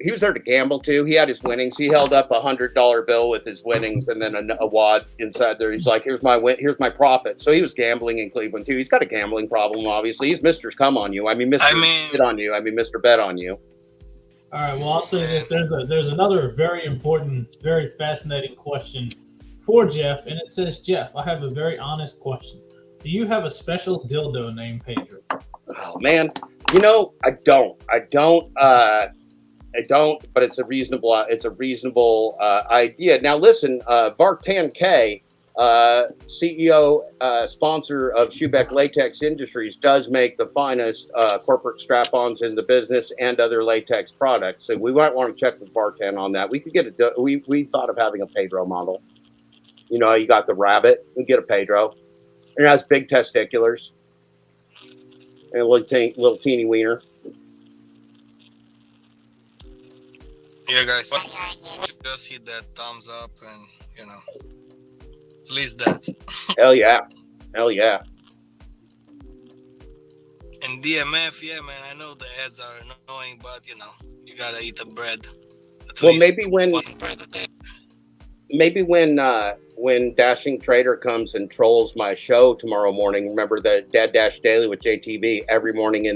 He was there to gamble too. He had his winnings. He held up $100 bill with his winnings, and then a wad inside there. He's like, "Here's my profit." So he was gambling in Cleveland too. He's got a gambling problem, obviously. He's Mr. Come on you. Mr. Bet on you. Mr. Bet on you. All right. Well, I'll say this: there's another very important, very fascinating question for Jeff, and it says, Jeff, I have a very honest question. Do you have a special dildo named Pedro? Oh man, I don't, but it's a reasonable idea. Now listen, Vartan K, CEO, sponsor of Schubeck Latex Industries, does make the finest corporate strap-ons in the business and other latex products. So we might want to check with Vartan on that. We could get we thought of having a Pedro model. You got the rabbit. We get a Pedro. And it has big testiculars and a little teeny wiener. Yeah, guys, just hit that thumbs up and, at least that. Hell yeah. And DMF, yeah, man, I know the ads are annoying, but, you gotta eat the bread. Well, maybe when Dashing Trader comes and trolls my show tomorrow morning, remember the Dad Dash Daily with JTB every morning. I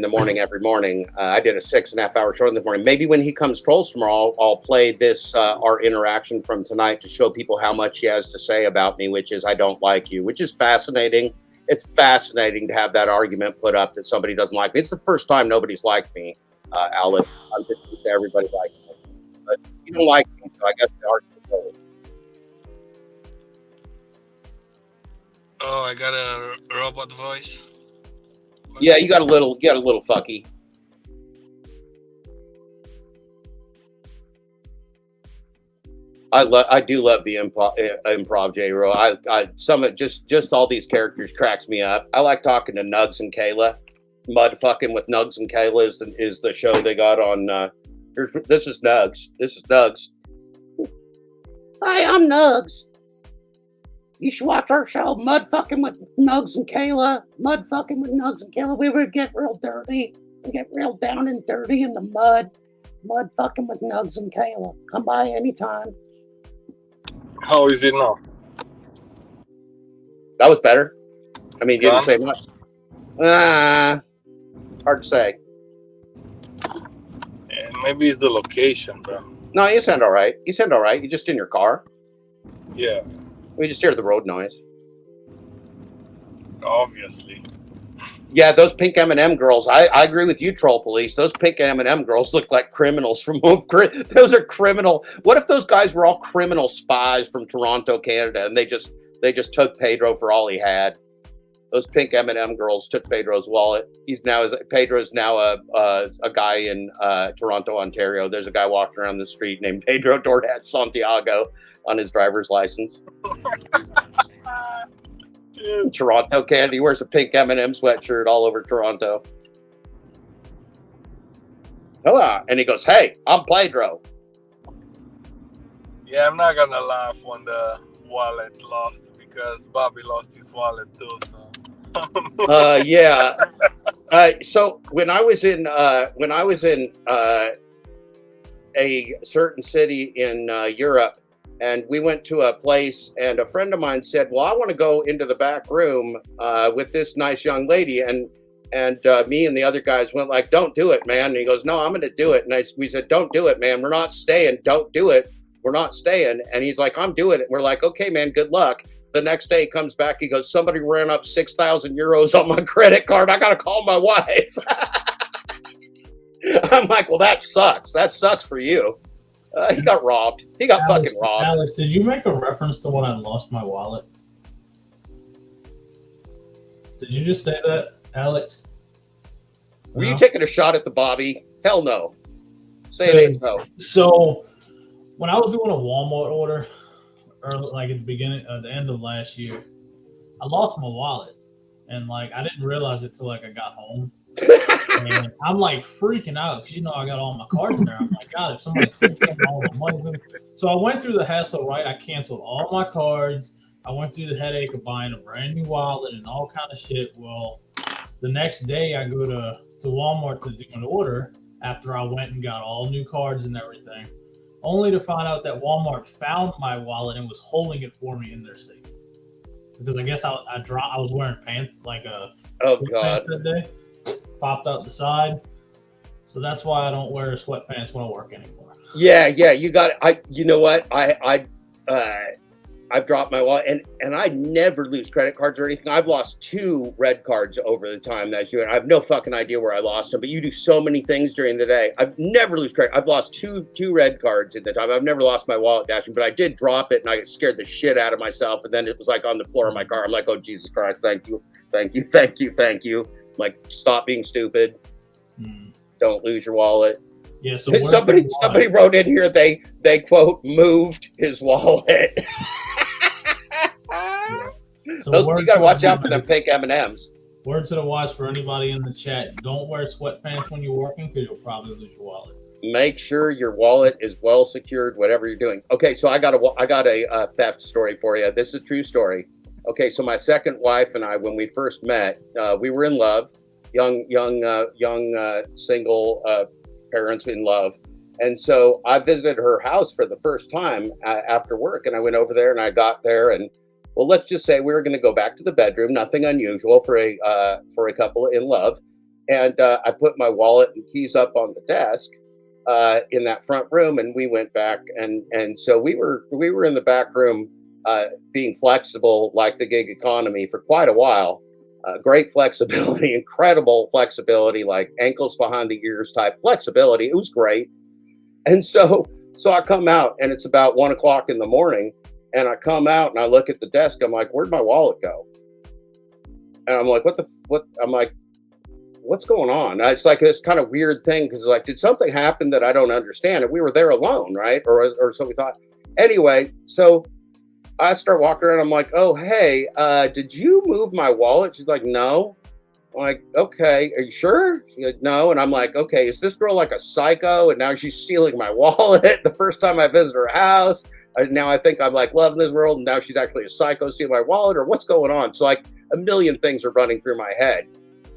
did a 6.5 hour show in the morning. Maybe when he comes trolls tomorrow, I'll play this, our interaction from tonight to show people how much he has to say about me, which is I don't like you, which is fascinating. It's fascinating to have that argument put up that somebody doesn't like me. It's the first time nobody's liked me, Alex. I'm just going to say everybody likes me. But you don't like me, so I guess the argument's over. Oh, I got a robot voice. Yeah, you got a little fucky. I do love the improv, J-Ro. Just all these characters cracks me up. I like talking to Nugs and Kayla. Mud fucking with Nugs and Kayla is the show they got on. This is Nugs. Hi, I'm Nugs. You should watch our show, Mud Fucking with Nugs and Kayla. We would get real dirty. We get real down and dirty in the mud. Mud Fucking with Nugs and Kayla. Come by anytime. How is it now? That was better. I mean, you didn't say much. Hard to say. Yeah, maybe it's the location, bro. No, you sound all right. You're just in your car. Yeah. We just hear the road noise. Obviously. Yeah, those pink M&M girls. I agree with you, Troll Police. Those pink M&M girls look like criminals from home. Those are criminal. What if those guys were all criminal spies from Toronto, Canada, and they just took Pedro for all he had? Those pink M&M girls took Pedro's wallet. Pedro's now a guy in Toronto, Ontario. There's a guy walking around the street named Pedro Doordash Santiago on his driver's license. Toronto, Canada. He wears a pink M&M sweatshirt all over Toronto. Oh, and he goes, "Hey, I'm Pedro." Yeah, I'm not gonna laugh when the wallet lost because Bobby lost his wallet too. So. Yeah. So when I was in a certain city in Europe, and we went to a place, and a friend of mine said, "Well, I want to go into the back room with this nice young lady," and me and the other guys went like, "Don't do it, man." And he goes, "No, I'm going to do it." And we said, "Don't do it, man. We're not staying. Don't do it. We're not staying." And he's like, "I'm doing it." We're like, "Okay, man, good luck." The next day he comes back. He goes, "Somebody ran up 6,000 euros on my credit card. I got to call my wife." I'm like, "Well, that sucks. That sucks for you." He got robbed. He got fucking robbed. Alex, did you make a reference to when I lost my wallet? Did you just say that, Alex? Were you taking a shot at the Bobby? Hell no. Say it ain't so. So, when I was doing a Walmart order, early, like at the end of last year, I lost my wallet, and like I didn't realize it till like I got home. And I'm like freaking out because I got all my cards there. I'm like, God, if somebody takes all my money. So I went through the hassle, right? I canceled all my cards. I went through the headache of buying a brand new wallet and all kind of shit. Well, the next day I go to Walmart to do an order after I went and got all new cards and everything, only to find out that Walmart found my wallet and was holding it for me in their safe. Because I guess I was wearing pants, like pants that day. Popped out the side, so that's why I don't wear sweatpants when I work anymore. Yeah, you got it. You know what? I've dropped my wallet, and I never lose credit cards or anything. I've lost 2 red cards over the time that you. And I have no fucking idea where I lost them. But you do so many things during the day. I've never lose credit. I've lost two red cards at the time. I've never lost my wallet dashing, but I did drop it, and I scared the shit out of myself. And then it was like on the floor of my car. I'm like, "Oh Jesus Christ! Thank you. Like, stop being stupid. Don't lose your wallet." Yeah. So somebody wrote in here they quote moved his wallet. So you gotta watch out for them fake M&Ms. Word to the wise for anybody in the chat: don't wear sweatpants when you're working because you'll probably lose your wallet. Make sure your wallet is well secured, whatever you're doing. Okay, so I got a theft story for you. This is a true story. Okay, so my second wife and I, when we first met, we were in love, young single parents in love. And so I visited her house for the first time after work, and I went over there and I got there, and well, let's just say we were going to go back to the bedroom, nothing unusual for a couple in love. And I put my wallet and keys up on the desk in that front room, and we went back, and so we were in the back room being flexible like the gig economy for quite a while. Great flexibility, incredible flexibility, like ankles behind the ears type flexibility. It was great. And so I come out, and it's about 1 o'clock in the morning, and I come out and I look at the desk. I'm like, "Where'd my wallet go?" And I'm like, what? I'm like, "What's going on?" It's like this kind of weird thing because like, did something happen that I don't understand? And we were there alone, right? Or so we thought. Anyway, so I start walking around. I'm like, "Oh, hey, did you move my wallet?" She's like, "No." I'm like, "Okay, are you sure?" She's like, "No." And I'm like, "Okay, is this girl like a psycho? And now she's stealing my wallet the first time I visit her house. Now I think I'm like loving this world, and now she's actually a psycho stealing my wallet, or what's going on?" So like a million things are running through my head.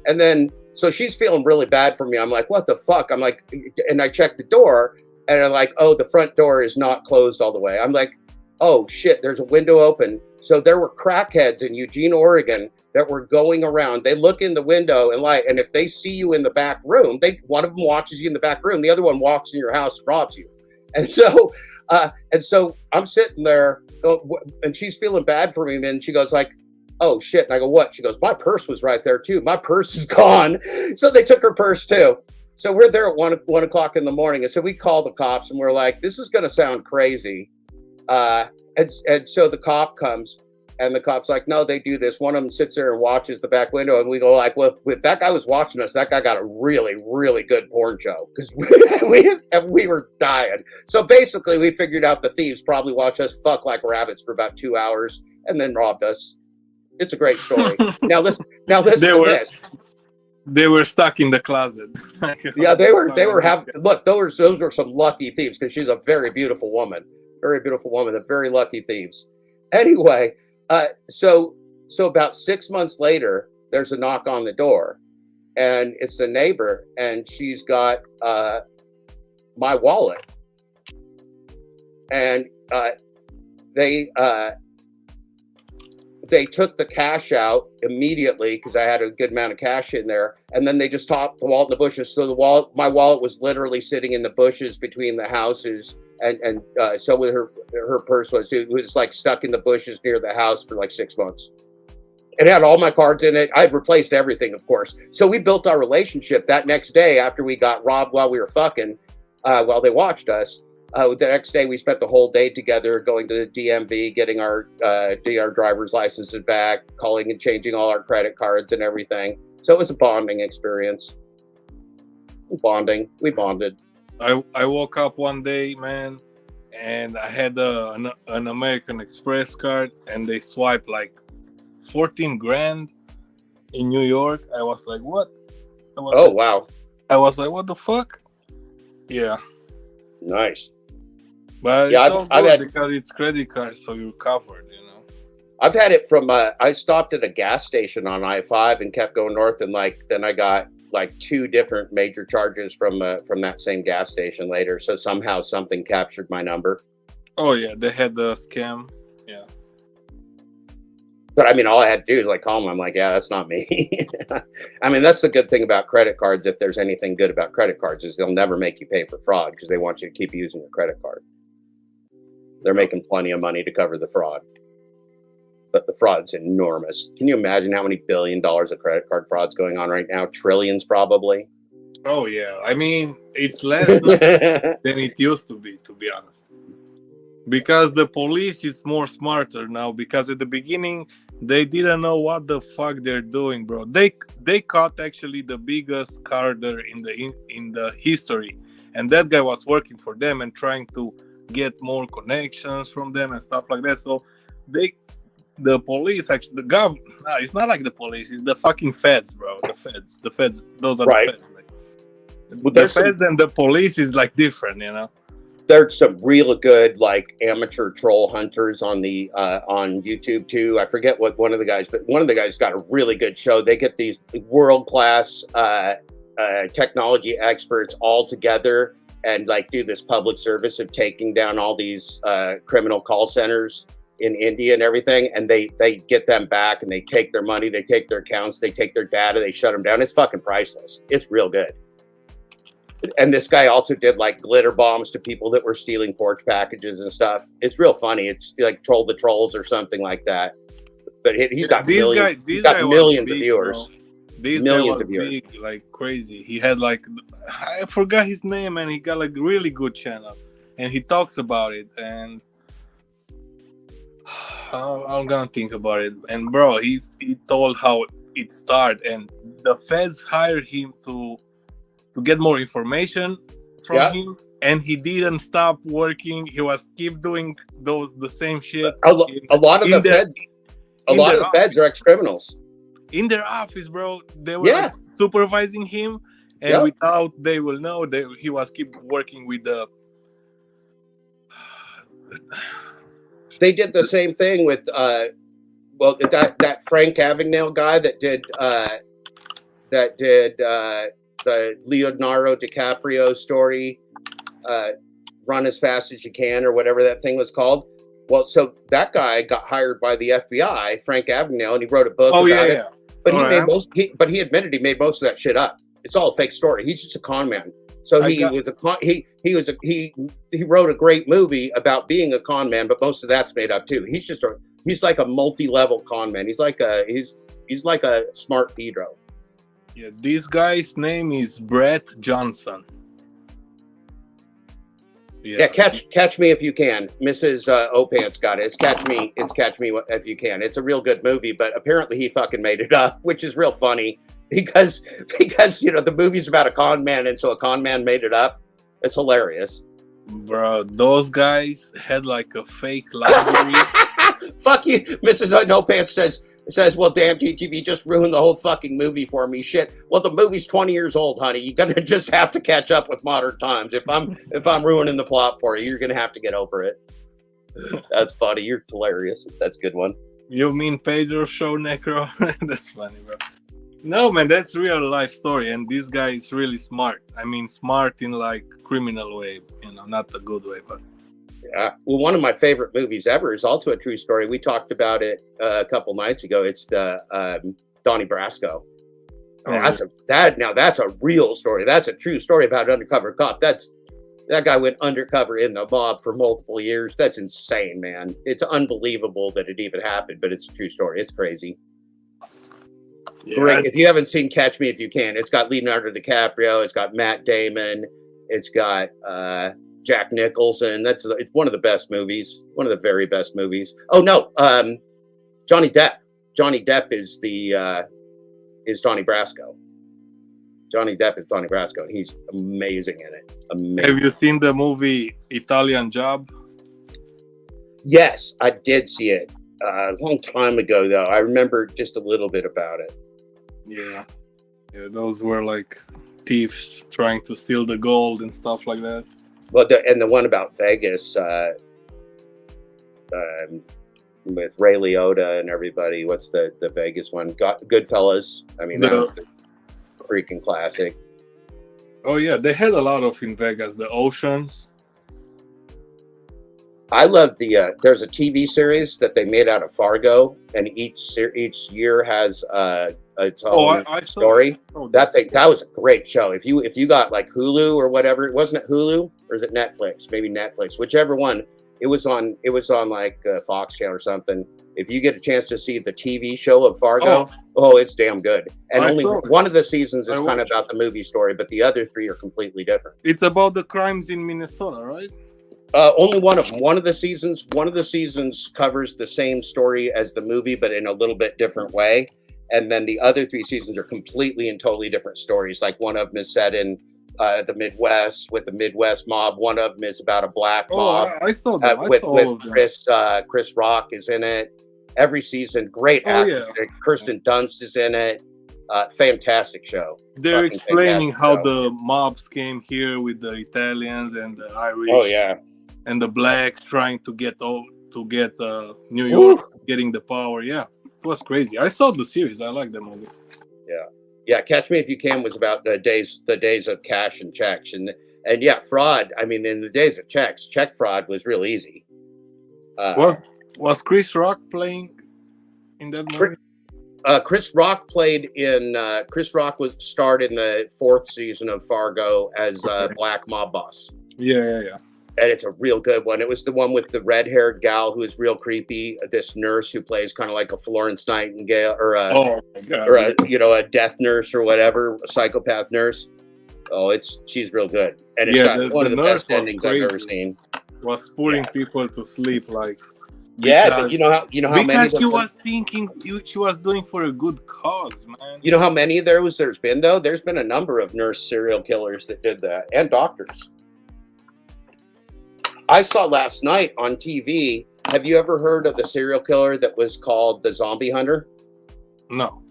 And then, so she's feeling really bad for me. I'm like, "What the fuck?" I'm like, and I check the door, and I'm like, "Oh, the front door is not closed all the way." I'm like, "Oh shit, there's a window open." So there were crackheads in Eugene, Oregon that were going around. They look in the window and if they see you in the back room, one of them watches you in the back room, the other one walks in your house and robs you. And so I'm sitting there, and she's feeling bad for me, and she goes like, "Oh shit." And I go, "What?" She goes, "My purse was right there too. My purse is gone." So they took her purse too. So we're there at 1 o'clock in the morning. And so we call the cops, and we're like, "This is going to sound crazy." And so the cop comes, And the cop's like, no, they do this. One of them sits there and watches the back window, and we go like, well, if that guy was watching us, that guy got a really, really good porn show because we were dying. So basically, we figured out the thieves probably watched us fuck like rabbits for about 2 hours and then robbed us. It's a great story. Now listen to this. They were stuck in the closet. Yeah, they were having, look, those were some lucky thieves because she's a very beautiful woman, they're very lucky thieves. Anyway, so about 6 months later, there's a knock on the door, and it's the neighbor, and she's got my wallet, and they took the cash out immediately because I had a good amount of cash in there, and then they just tossed the wallet in the bushes. So my wallet was literally sitting in the bushes between the houses, and so with her purse was like stuck in the bushes near the house for like 6 months. It had all my cards in it. I'd replaced everything, of course. So we built our relationship that next day after we got robbed while we were fucking, while they watched us. The next day, we spent the whole day together going to the DMV, getting our driver's licenses back, calling and changing all our credit cards and everything. So it was a bonding experience. We bonded. I woke up one day, man, and I had an American Express card, and they swiped like 14 grand in New York. I was like, what? Wow. I was like, what the fuck? Yeah. Nice. But yeah, it's all good because it's credit card, so you're covered, you know. I've had it from, I stopped at a gas station on I-5 and kept going north, and then I got like 2 different major charges from that same gas station later. So somehow something captured my number. Oh yeah, they had the scam. Yeah. But I mean, all I had to do is like call them. I'm like, yeah, that's not me. I mean, that's the good thing about credit cards. If there's anything good about credit cards, is they'll never make you pay for fraud because they want you to keep using your credit card. They're making plenty of money to cover the fraud. But the fraud's enormous. Can you imagine how many $1 billion of credit card fraud's going on right now? Trillions, probably. Oh yeah, I mean, it's less than it used to be honest. Because the police is more smarter now. Because at the beginning, they didn't know what the fuck they're doing, bro. They caught actually the biggest carder in the history, and that guy was working for them and trying to get more connections from them and stuff like that. So the police actually, it's not like the police, it's the fucking feds, bro. The feds, those are right. The feds. Like, the feds and the police is like different, you know. There's some real good like amateur troll hunters on the on YouTube too. I forget what one of the guys got a really good show. They get these world-class technology experts all together and like do this public service of taking down all these criminal call centers in India and everything, and they get them back and they take their money, they take their accounts, they take their data, they shut them down. It's fucking priceless. It's real good. And this guy also did like glitter bombs to people that were stealing porch packages and stuff. It's real funny. It's like Troll the Trolls or something like that. But he's got millions of viewers. This guy was big, like crazy. He had like, I forgot his name, and he got like really good channel, and he talks about it. And I'm gonna think about it. And bro, he told how it started, and the feds hired him to get more information from him, and he didn't stop working. He was keep doing the same shit. A lot of the feds are ex-criminals. In their office, bro, they were like supervising him, and without they will know that he was keep working with the. They did the same thing with that Frank Abagnale guy that did the Leonardo DiCaprio story, Run as Fast as You Can, or whatever that thing was called. Well, so that guy got hired by the FBI, Frank Abagnale, and he wrote a book about it. But he admitted he made most of that shit up. It's all a fake story. He's just a con man. So he wrote a great movie about being a con man, but most of that's made up too. He's like a multi-level con man. He's like a smart Pedro. Yeah, this guy's name is Brett Johnson. Yeah, catch me if you can. Mrs. Opant's got it. It's catch me if you can. It's a real good movie, but apparently he fucking made it up, which is real funny because the movie's about a con man, and so a con man made it up. It's hilarious. Bro, those guys had like a fake library. Fuck you, Mrs. No Pants says, well, damn, GTV just ruined the whole fucking movie for me. Shit. Well, the movie's 20 years old, honey. You're gonna just have to catch up with modern times. If I'm ruining the plot for you, you're gonna have to get over it. That's funny. You're hilarious. That's a good one. You mean Pedro's show, Necro? That's funny, bro. No, man, that's real life story, and this guy is really smart. I mean, smart in like criminal way, not the good way, but. Yeah. Well, one of my favorite movies ever is also a true story. We talked about it a couple nights ago. It's the Donnie Brasco. That's a real story. That's a true story about an undercover cop. That guy went undercover in the mob for multiple years. That's insane, man. It's unbelievable that it even happened, but it's a true story. It's crazy. Yeah. Great. If you haven't seen Catch Me If You Can, it's got Leonardo DiCaprio. It's got Matt Damon. It's got Jack Nicholson. It's one of the best movies. One of the very best movies. Oh no, Johnny Depp. Johnny Depp is Donnie Brasco. Johnny Depp is Donnie Brasco, and he's amazing in it. Amazing. Have you seen the movie Italian Job? Yes, I did see it a long time ago, though. I remember just a little bit about it. Yeah, those were like thieves trying to steal the gold and stuff like that. Well, the one about Vegas with Ray Liotta and everybody. What's the Vegas one? Goodfellas. I mean, that was a freaking classic. Oh yeah, they had a lot of in Vegas. The Oceans. I love there's a TV series that they made out of Fargo, and each year has its own story. That was a great show. If you got like Hulu or whatever, wasn't it Hulu or is it Netflix? Maybe Netflix, whichever one. It was on like Fox Channel or something. If you get a chance to see the TV show of Fargo, it's damn good. And only one of the seasons is kind of about the movie story, but the other three are completely different. It's about the crimes in Minnesota, right? Only one of them. One of the seasons covers the same story as the movie, but in a little bit different way. And then the other three seasons are completely and totally different stories. Like one of them is set in the Midwest with the Midwest mob. One of them is about a black mob. I saw that. With Chris Rock is in it. Every season, great actor. Yeah. Kirsten Dunst is in it. Fantastic show. They're explaining how the mobs came here with the Italians and the Irish. Oh yeah. And the blacks trying to get New York getting the power. Yeah, it was crazy. I saw the series. I like the movie. Yeah. Catch Me If You Can was about the days of cash and checks and yeah, fraud. I mean, in the days of check fraud was real easy. Was Chris Rock playing in that movie? Chris Rock played in. Chris Rock starred in the 4th season of Fargo as Black Mob Boss. Yeah. And it's a real good one. It was the one with the red-haired gal who is real creepy. This nurse who plays kind of like a Florence Nightingale or a death nurse or whatever, a psychopath nurse. She's real good, and it's got one of the best endings I've ever seen. Was putting people to sleep like. Yeah, but you know how because she was thinking she was doing for a good cause, man. You know how many there's been though? There's been a number of nurse serial killers that did that, and doctors. I saw last night on TV. Have you ever heard of the serial killer that was called the Zombie Hunter? No.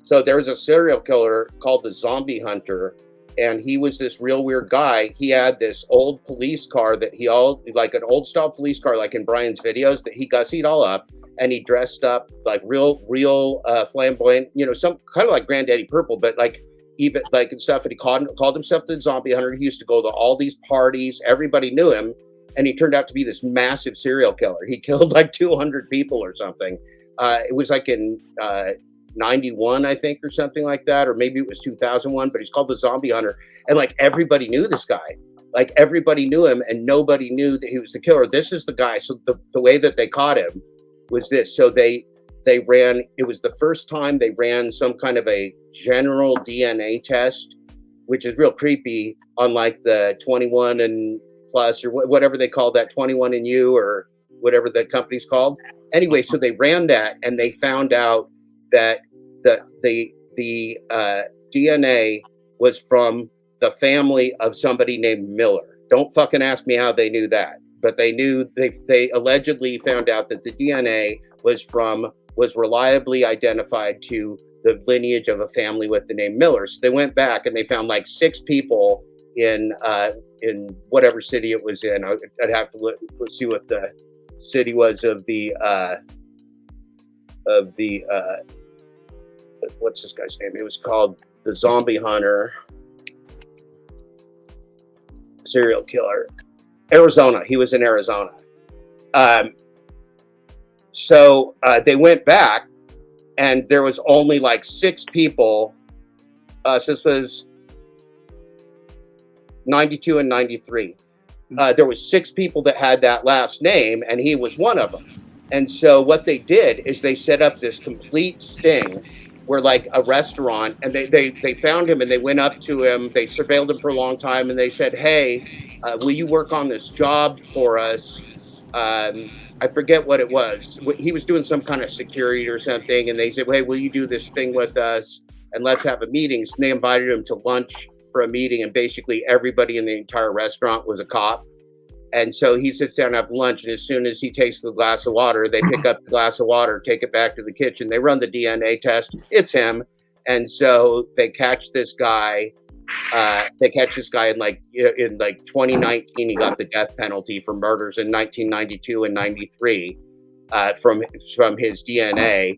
So there was a serial killer called the Zombie Hunter, and he was this real weird guy. He had this old police car that like an old style police car, like in Brian's videos, that he gussied all up, and he dressed up like real flamboyant, some kind of like Granddaddy Purple, but like even like and stuff. And he called himself the Zombie Hunter. He used to go to all these parties. Everybody knew him, and he turned out to be this massive serial killer. He killed like 200 people or something. It was like in 91, I think, or something like that, or maybe it was 2001, but he's called the Zombie Hunter, and like everybody knew this guy, like everybody knew him, and nobody knew that he was the killer. This is the guy. So the way that they caught him was this. So they ran, it was the first time they ran some kind of a general DNA test, which is real creepy, on like the 21 and plus or whatever they call that, 21 and You or whatever the company's called. Anyway, so they ran that and they found out that the DNA was from the family of somebody named Miller. Don't fucking ask me how they knew that, but they knew. They allegedly found out that the DNA was reliably identified to the lineage of a family with the name Miller. So they went back and they found like 6 people in whatever city it was in. I'd have to let's see what the city was of the what's this guy's name? It was called the Zombie Hunter serial killer. Arizona. He was in Arizona. So they went back and there was only like 6 people. So this was 92 and 93. There was 6 people that had that last name and he was one of them. And so what they did is they set up this complete sting where like a restaurant, and they found him and they went up to him. They surveilled him for a long time and they said, hey, will you work on this job for us? I forget what it was. He was doing some kind of security or something. And they said, hey, will you do this thing with us? And let's have a meeting. So they invited him to lunch for a meeting. And basically everybody in the entire restaurant was a cop. And so he sits down at lunch, and as soon as he takes the glass of water, they pick up the glass of water, take it back to the kitchen. They run the DNA test. It's him. And so they catch this guy. In like 2019. He got the death penalty for murders in 1992 and 93 from his DNA.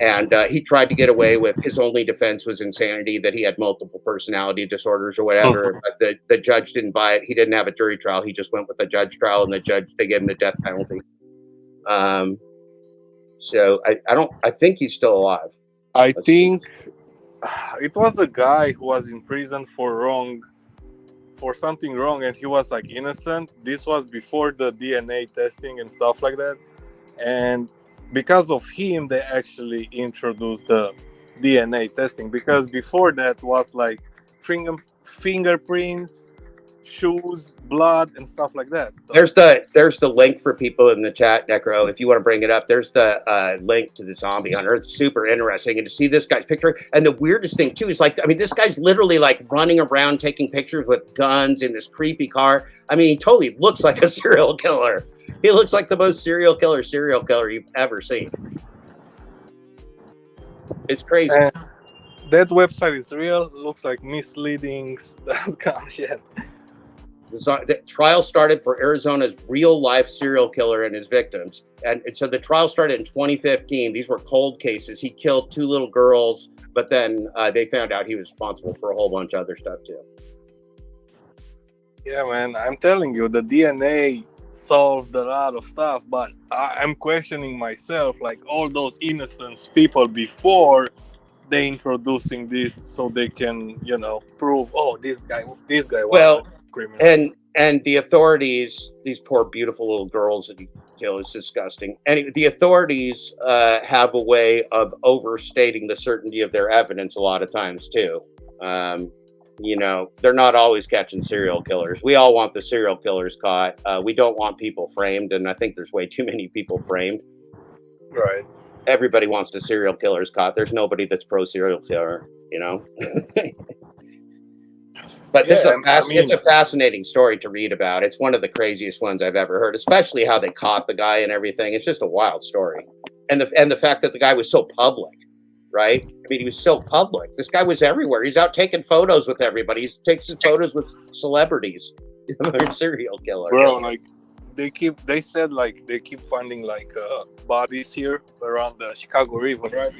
And he tried to get away with, his only defense was insanity, that he had multiple personality disorders or whatever. But the judge didn't buy it. He didn't have a jury trial. He just went with a judge trial, and they gave him the death penalty. So I think he's still alive. I think it was a guy who was in prison for something wrong, and he was like innocent. This was before the DNA testing and stuff like that. And because of him, they actually introduced the DNA testing, because before that was like fingerprints, shoes, blood, and stuff like that. So there's the link for people in the chat, Necro. If you want to bring it up, there's the link to the Zombie Hunter. It's super interesting, and to see this guy's picture. And the weirdest thing too is like, I mean, this guy's literally like running around taking pictures with guns in this creepy car. I mean, he totally looks like a serial killer. He looks like the most serial killer you've ever seen. It's crazy. And that website is real. It looks like misleadings.com shit. The trial started for Arizona's real-life serial killer and his victims. And so the trial started in 2015. These were cold cases. He killed 2 little girls, but then they found out he was responsible for a whole bunch of other stuff too. Yeah, man, I'm telling you, the DNA solved a lot of stuff, but I'm questioning myself, like all those innocent people before they introducing this, so they can, prove, this guy was a criminal. And the authorities, these poor beautiful little girls that he killed, is disgusting. And the authorities have a way of overstating the certainty of their evidence a lot of times too. They're not always catching serial killers. We all want the serial killers caught. We don't want people framed, and I think there's way too many people framed. Right. Everybody wants the serial killers caught. There's nobody that's pro serial killer, But it's a fascinating story to read about. It's one of the craziest ones I've ever heard, especially how they caught the guy and everything. It's just a wild story. And the fact that the guy was so public. Right? I mean, he was so public. This guy was everywhere. He's out taking photos with everybody. He takes photos with celebrities. They're serial killer. Bro, like they keep finding bodies here around the Chicago River, right?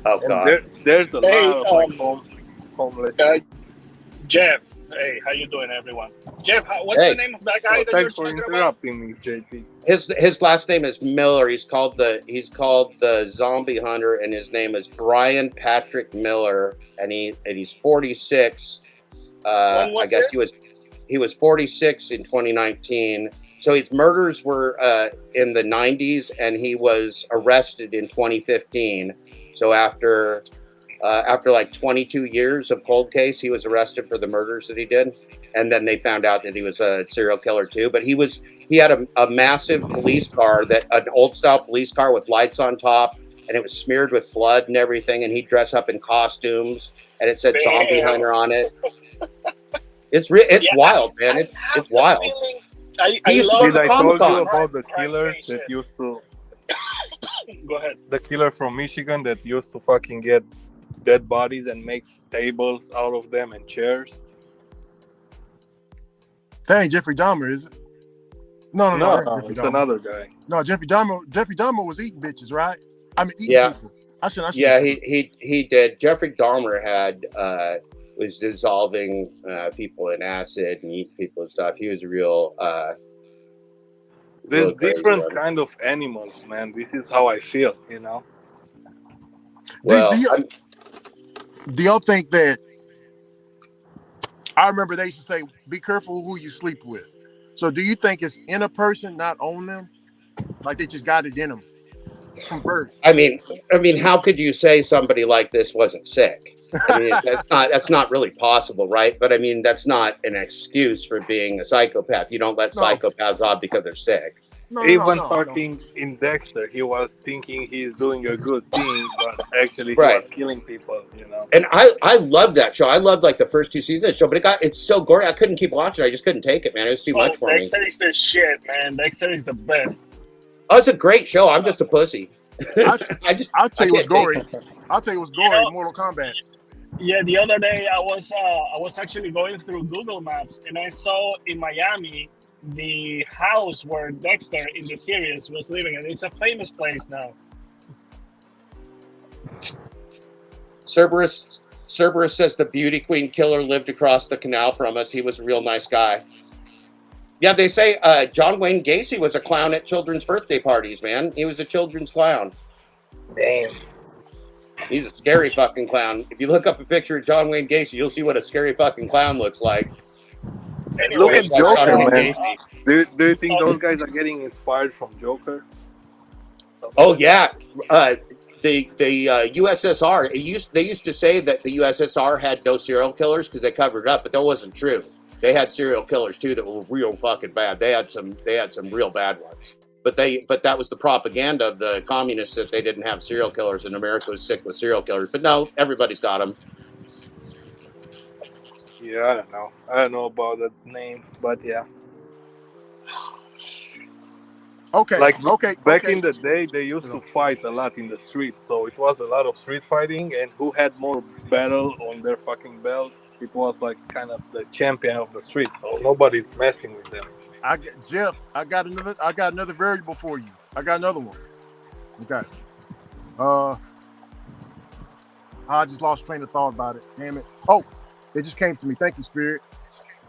Oh God. There's a lot of homeless. Jeff, hey, how you doing, everyone? Jeff, what's the name of that guy that you're thanks for talking interrupting me, JP. His last name is Miller. He's called the Zombie Hunter, and his name is Brian Patrick Miller, and he's 46. I guess he was 46 in 2019. So his murders were in the 90s, and he was arrested in 2015. So after After like 22 years of cold case, he was arrested for the murders that he did, and then they found out that he was a serial killer too. But he had a massive police car, an old style police car with lights on top, and it was smeared with blood and everything. And he'd dress up in costumes, and it said "Zombie Damn. Hunter" on it. It's wild, man. It's wild. I Did I told you about the killer that used to? Go ahead. The killer from Michigan that used to fucking get dead bodies and make tables out of them and chairs. That ain't Jeffrey Dahmer, is it? No, it's another guy. No, Jeffrey Dahmer was eating bitches, right? I mean, eating people. I should he did. Jeffrey Dahmer was dissolving people in acid and eating people and stuff. He was a real. There's different kind of animals, man. This is how I feel, you know. Well, do y'all think that? I remember they used to say, "Be careful who you sleep with." So, do you think it's in a person, not on them? Like they just got it in them from birth. I mean, how could you say somebody like this wasn't sick? I mean, that's not really possible, right? But I mean, that's not an excuse for being a psychopath. You don't let psychopaths off because they're sick. Fucking in Dexter, he was thinking he's doing a good thing, but actually he was killing people, you know. And I love that show. I loved like the first 2 seasons of the show, but it's so gory. I couldn't keep watching. I just couldn't take it, man. It was too much for me. Dexter is the shit, man. Dexter is the best. Oh, it's a great show. I'm just a pussy. I'll tell you what's gory. Mortal Kombat. Yeah, the other day I was actually going through Google Maps and I saw in Miami the house where Dexter in the series was living, and it's a famous place now. Cerberus says the beauty queen killer lived across the canal from us. He was a real nice guy. Yeah, they say John Wayne Gacy was a clown at children's birthday parties, man. He was a children's clown. Damn. He's a scary fucking clown. If you look up a picture of John Wayne Gacy, you'll see what a scary fucking clown looks like. Look at Joker, man. Do you think those guys are getting inspired from Joker? Oh yeah, the USSR. They used to say that the USSR had no serial killers because they covered it up, but that wasn't true. They had serial killers too that were real fucking bad. They had some real bad ones. But that was the propaganda of the communists that they didn't have serial killers and America was sick with serial killers. But no, everybody's got them. Yeah, I don't know. I don't know about that name, but yeah. Back in the day, they used to fight a lot in the streets, so it was a lot of street fighting, and who had more battle on their fucking belt, it was like kind of the champion of the street, so nobody's messing with them. Jeff, I got another variable for you. I got another one. Okay. I just lost train of thought about it. Damn it. Oh, it just came to me. Thank you, Spirit.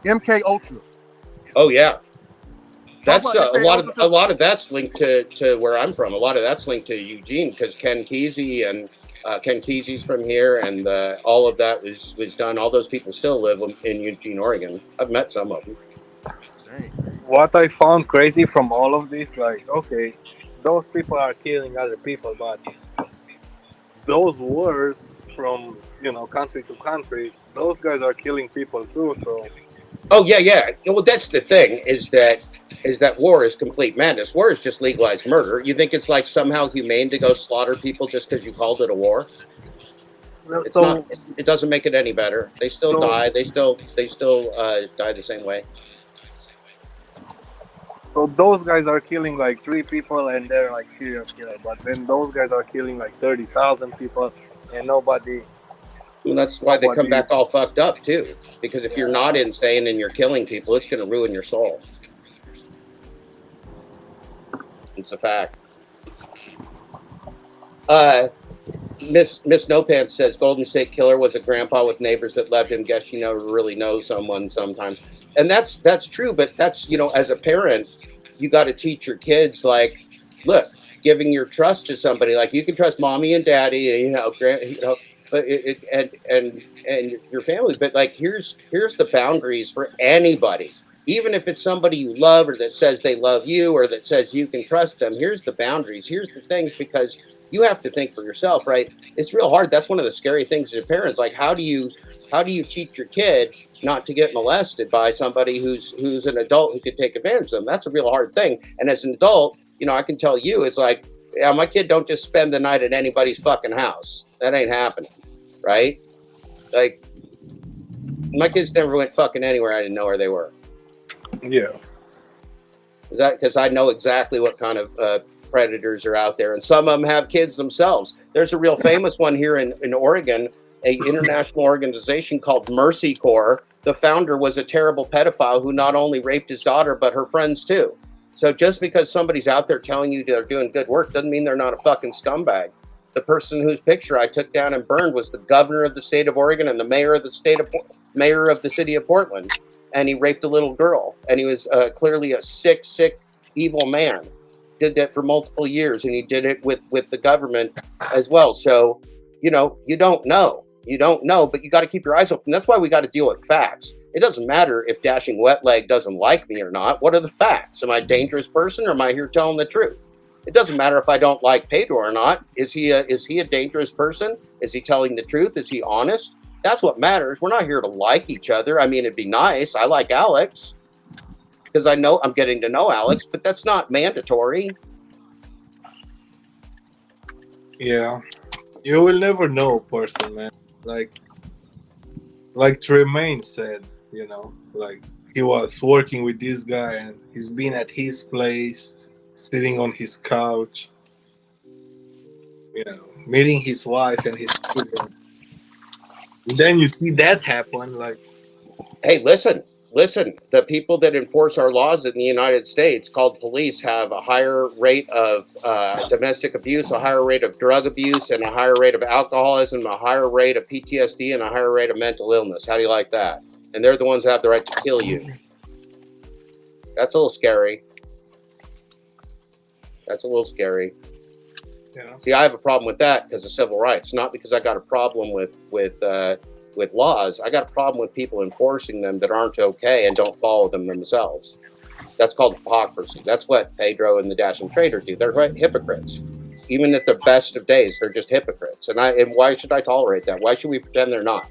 MK Ultra. Oh yeah. That's a lot of that's linked to where I'm from. A lot of that's linked to Eugene because Ken Kesey's from here, and all of that was done. All those people still live in Eugene, Oregon. I've met some of them. What I found crazy from all of this, like, okay, those people are killing other people, but those wars from, country to country, those guys are killing people too, so... Oh, yeah. Well, that's the thing, is that war is complete madness. War is just legalized murder. You think it's like somehow humane to go slaughter people just because you called it a war? It's not. It doesn't make it any better. They still die. They still die the same way. So those guys are killing like 3 people and they're like serial killer, but then those guys are killing like 30,000 people and nobody. Well, that's why they come back all fucked up too. Because if you're not insane and you're killing people, it's going to ruin your soul. It's a fact. Miss No Pants says Golden State Killer was a grandpa with neighbors that loved him. Guess you never really know someone sometimes, and that's true. But that's as a parent, you got to teach your kids like, look, giving your trust to somebody like you can trust mommy and daddy, but and your family. But like here's the boundaries for anybody. Even if it's somebody you love or that says they love you or that says you can trust them, here's the boundaries. Here's the things, because you have to think for yourself, right? It's real hard. That's one of the scary things as parents. Like, how do you teach your kid not to get molested by somebody who's an adult who could take advantage of them? That's a real hard thing. And as an adult, you know, I can tell you, it's like, yeah, my kid don't just spend the night at anybody's fucking house. That ain't happening, right? Like, my kids never went fucking anywhere I didn't know where they were. Yeah. Is that because I know exactly what kind of predators are out there, and some of them have kids themselves. There's a real famous one here in Oregon, a international organization called Mercy Corps. The founder was a terrible pedophile who not only raped his daughter, but her friends too. So just because somebody's out there telling you they're doing good work doesn't mean they're not a fucking scumbag. The person whose picture I took down and burned was the governor of the state of Oregon and the mayor of the city of Portland. And he raped a little girl. And he was clearly a sick, evil man. Did that for multiple years, and he did it with the government as well. So, you know, you don't know, but you got to keep your eyes open. That's why we got to deal with facts. It doesn't matter if Dashing Wet Leg doesn't like me or not. What are the facts? Am I a dangerous person, or am I here telling the truth? It doesn't matter if I don't like Pedro or not. Is he a dangerous person? Is he telling the truth? Is he honest? That's what matters. We're not here to like each other. I mean, it'd be nice. I like Alex because I know I'm getting to know Alex, but that's not mandatory. Yeah, you will never know a person, man. Like Tremaine said, you know, like he was working with this guy and he's been at his place, sitting on his couch, you know, meeting his wife and his kids. And then you see that happen, like, hey, listen, the people that enforce our laws in the United States called police have a higher rate of domestic abuse, a higher rate of drug abuse, and a higher rate of alcoholism, a higher rate of PTSD, and a higher rate of mental illness. How do you like that? And they're the ones that have the right to kill you. That's a little scary. yeah. See, I have a problem with that because of civil rights, not because I got a problem with laws. I got a problem with people enforcing them that aren't okay and don't follow them themselves. That's called hypocrisy. That's what Pedro and the Dashing Trader do. They're hypocrites. Even at the best of days, they're just hypocrites. And why should I tolerate that? Why should we pretend they're not?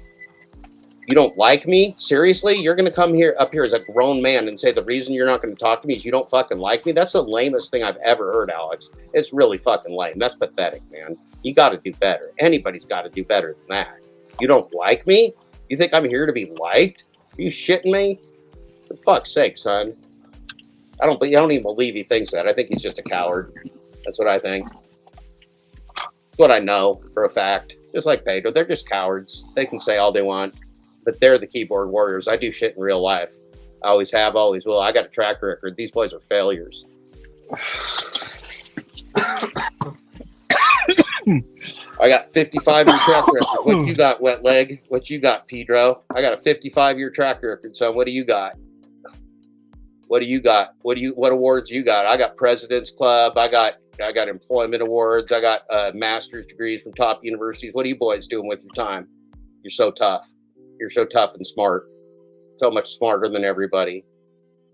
You don't like me? Seriously? You're going to come up here as a grown man and say the reason you're not going to talk to me is you don't fucking like me? That's the lamest thing I've ever heard, Alex. It's really fucking lame. That's pathetic, man. You got to do better. Anybody's got to do better than that. You don't like me? You think I'm here to be liked? Are you shitting me? For fuck's sake, son. I don't even believe he thinks that. I think he's just a coward. That's what I think. That's what I know for a fact. Just like Pedro, they're just cowards. They can say all they want, but they're the keyboard warriors. I do shit in real life. I always have, always will. I got a track record. These boys are failures. I got 55-year track record. What you got, Wet Leg? What you got, Pedro? I got a 55-year track record, son. What do you got? What do you got? What awards you got? I got President's Club. I got employment awards. I got master's degrees from top universities. What are you boys doing with your time? You're so tough. You're so tough and smart. So much smarter than everybody.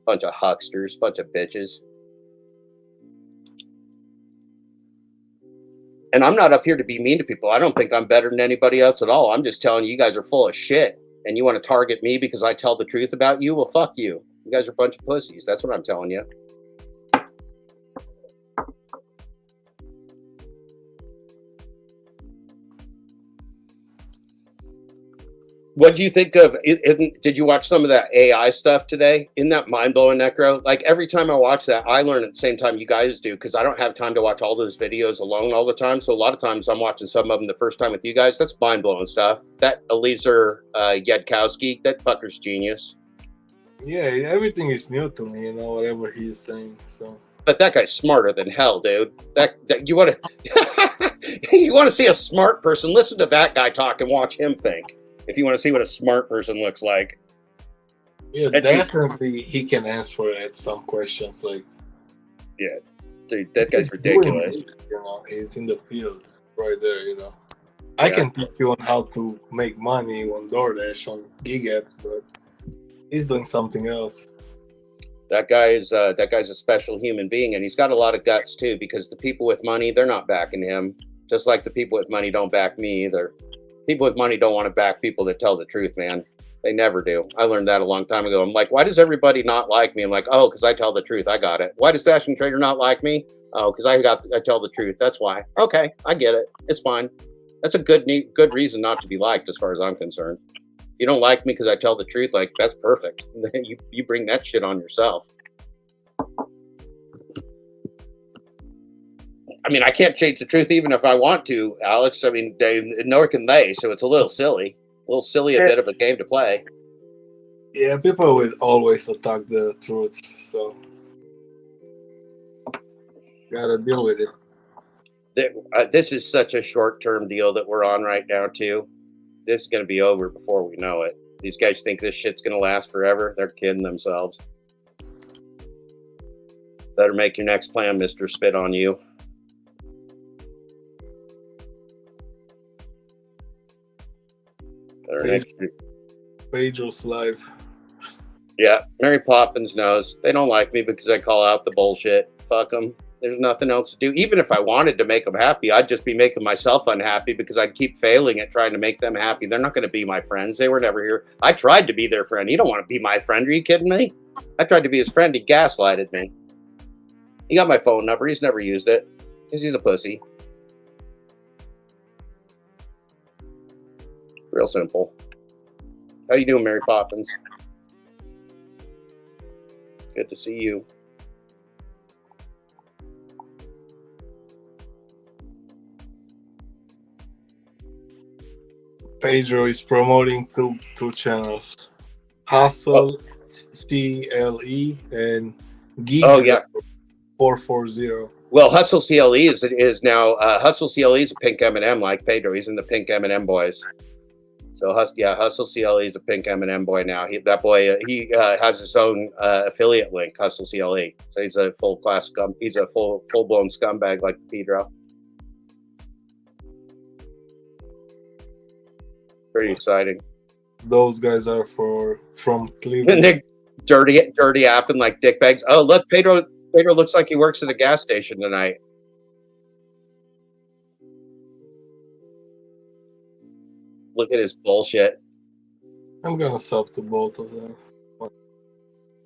Bunch of hucksters, bunch of bitches. And I'm not up here to be mean to people. I don't think I'm better than anybody else at all. I'm just telling you, you guys are full of shit. And you want to target me because I tell the truth about you? Well, fuck you. You guys are a bunch of pussies. That's what I'm telling you. What do you think of? Did you watch some of that AI stuff today? Isn't that mind-blowing, Necro? Like every time I watch that, I learn at the same time you guys do because I don't have time to watch all those videos alone all the time. So a lot of times I'm watching some of them the first time with you guys. That's mind-blowing stuff. That Eliezer Yudkowsky, that fucker's genius. Yeah, everything is new to me, you know, whatever he is saying. So, but that guy's smarter than hell, dude. That you want to you want to see a smart person? Listen to that guy talk and watch him think. If you want to see what a smart person looks like. Yeah, definitely he can answer at some questions. Like, yeah, dude, that guy's ridiculous. You know, he's in the field right there. You know, I can teach you on how to make money on Doordash on gig apps, but he's doing something else. That guy's a special human being, and he's got a lot of guts too. Because the people with money, they're not backing him. Just like the people with money don't back me either. People with money don't want to back people that tell the truth, man. They never do. I learned that a long time ago. I'm like, why does everybody not like me? I'm like, oh, because I tell the truth. I got it. Why does Station Trader not like me? Oh, because I tell the truth. That's why. Okay, I get it. It's fine. That's a good reason not to be liked, as far as I'm concerned. If you don't like me because I tell the truth, like, that's perfect. You bring that shit on yourself. I mean, I can't change the truth even if I want to, Alex. I mean, nor can they. So it's a little silly. A bit of a game to play. Yeah, people will always attack the truth, so gotta deal with it. This is such a short-term deal that we're on right now, too. This is going to be over before we know it. These guys think this shit's going to last forever. They're kidding themselves. Better make your next plan, Mr. Spit on You. Pedro's live. Yeah, Mary Poppins knows. They don't like me because I call out the bullshit. Fuck them. There's nothing else to do. Even if I wanted to make them happy, I'd just be making myself unhappy because I'd keep failing at trying to make them happy. They're not going to be my friends. They were never here. I tried to be their friend. You don't want to be my friend. Are you kidding me? I tried to be his friend. He gaslighted me. He got my phone number. He's never used it because he's a pussy. Real simple. How you doing, Mary Poppins? Good to see you. Pedro is promoting two channels. Hustle CLE and Geek 440. Well, Hustle CLE is now Hustle CLE is a pink M&M like Pedro. He's in the pink M&M boys. So Hustle CLE is a pink M&M boy now. He has his own affiliate link, Hustle CLE. So he's a full-class scum. He's a full-blown scumbag like Pedro. Pretty exciting. Those guys are from Cleveland. Nick, dirty apping like dickbags. Oh, look, Pedro looks like he works at a gas station tonight. Look at his bullshit. I'm gonna sub to both of them.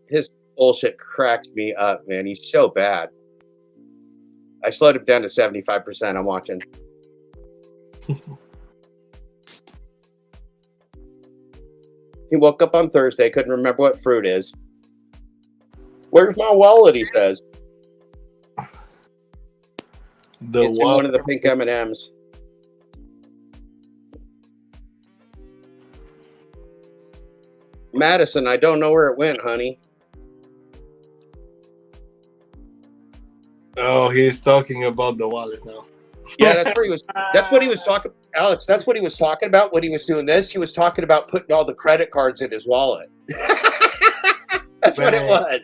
His bullshit cracks me up, man. He's so bad. I slowed him down to 75%. I'm watching. He woke up on Thursday, couldn't remember what fruit is. Where's my wallet, he says. It's in one of the pink M&Ms. Madison, I don't know where it went, honey. Oh, he's talking about the wallet now. Yeah, that's what he was talking, Alex. That's what he was talking about when he was doing this. He was talking about putting all the credit cards in his wallet. That's what it was.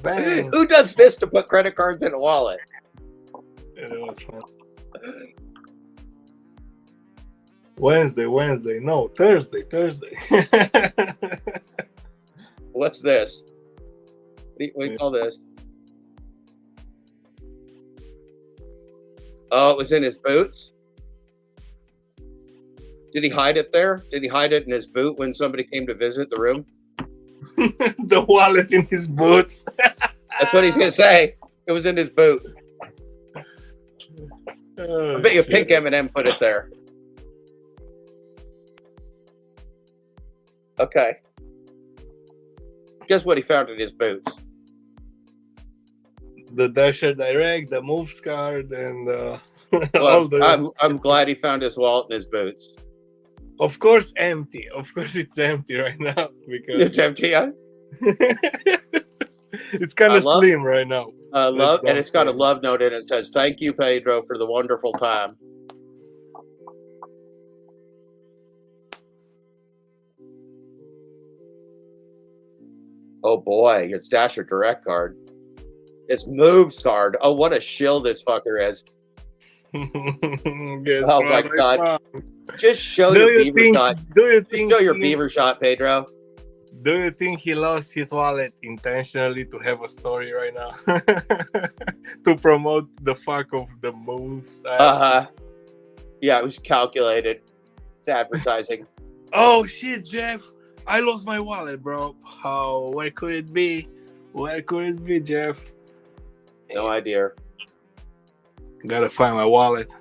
Bang. Who does this to put credit cards in a wallet? Yeah, that was fun. Wednesday. No, Thursday. What's this? What do you call this? Oh, it was in his boots? Did he hide it there? Did he hide it in his boot when somebody came to visit the room? The wallet in his boots. That's what he's going to say. It was in his boot. I bet you pink M&M put it there. Okay. Guess what he found in his boots? The Dasher Direct, the Moves card, and well, I'm glad he found his wallet in his boots. Of course, empty. Of course, it's empty right now because it's empty. Huh? It's kind of slim right now. And it's got a love note in it. It says, "Thank you, Pedro, for the wonderful time." Oh boy, it's Dasher Direct card. It's Moves card. Oh, what a shill this fucker is. Oh my God. Just show your beaver shot. Show your beaver shot, Pedro. Do you think he lost his wallet intentionally to have a story right now? To promote the fuck of the moves? Yeah, it was calculated. It's advertising. Oh shit, Jeff! I lost my wallet, bro. How? Where could it be? Where could it be, Jeff? No idea. Gotta find my wallet.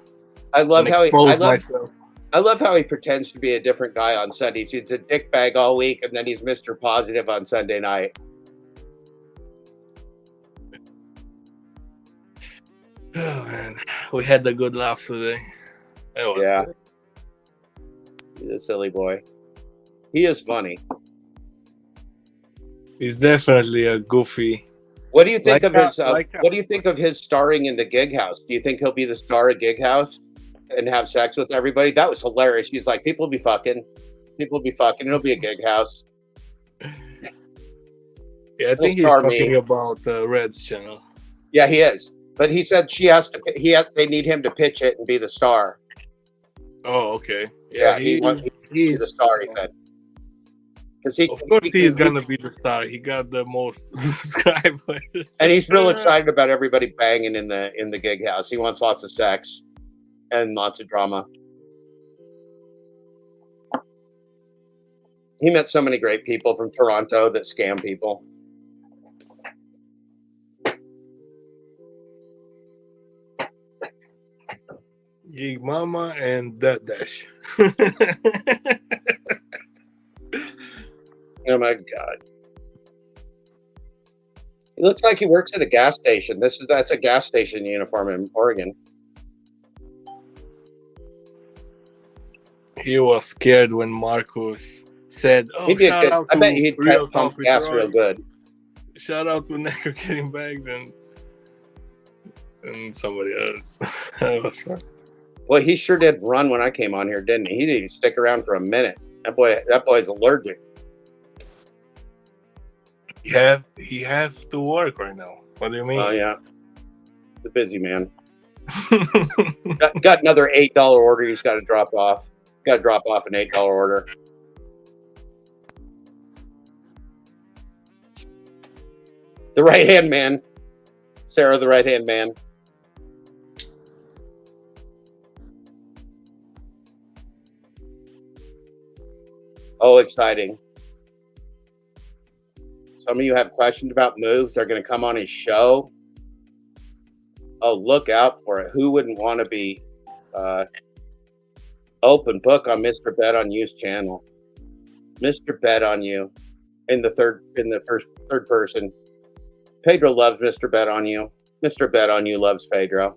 I love and how expose myself. I love how he pretends to be a different guy on Sundays. He's a dickbag all week, and then he's Mr. Positive on Sunday night. Oh man, we had the good laugh today. That was Yeah. good. He's a silly boy. He is funny. He's definitely a goofy. What do you think Like of his? like What do you think of his starring in the Gig House? Do you think he'll be the star of Gig House and have sex with everybody? That was hilarious. He's like, people will be fucking. People will be fucking. It'll be a Gig House. Yeah, I think he's talking about Red's channel. Yeah, he is. But he said she has to. They need him to pitch it and be the star. Oh, okay. Yeah, he wants to be the star. He said. Of course, he's gonna be the star. He got the most subscribers, and he's real excited about everybody banging in the Gig House. He wants lots of sex and lots of drama. He met so many great people from Toronto that scam people. Gig Mama and Doordash. Oh my God. He looks like he works at a gas station. That's a gas station uniform in Oregon. He was scared when Marcus said, "Oh, He'd be shout out to I bet he'd Real pump Talk with gas Roy. real good. Shout out to Necker getting bags and somebody else." That was fun. Well, he sure did run when I came on here, didn't he? He didn't even stick around for a minute. That boy's allergic. He has to work right now. What do you mean? Oh yeah, he's a busy man. got another $8 order. He's got to drop off. Got to drop off an $8 order. The right hand man, Sarah, the right hand man. Oh, exciting. Some of you have questions about moves. They're going to come on his show. Oh, look out for it. Who wouldn't want to be open book on Mr. Bet on You's channel? Mr. Bet on You in the third person. Pedro loves Mr. Bet on You. Mr. Bet on You loves Pedro.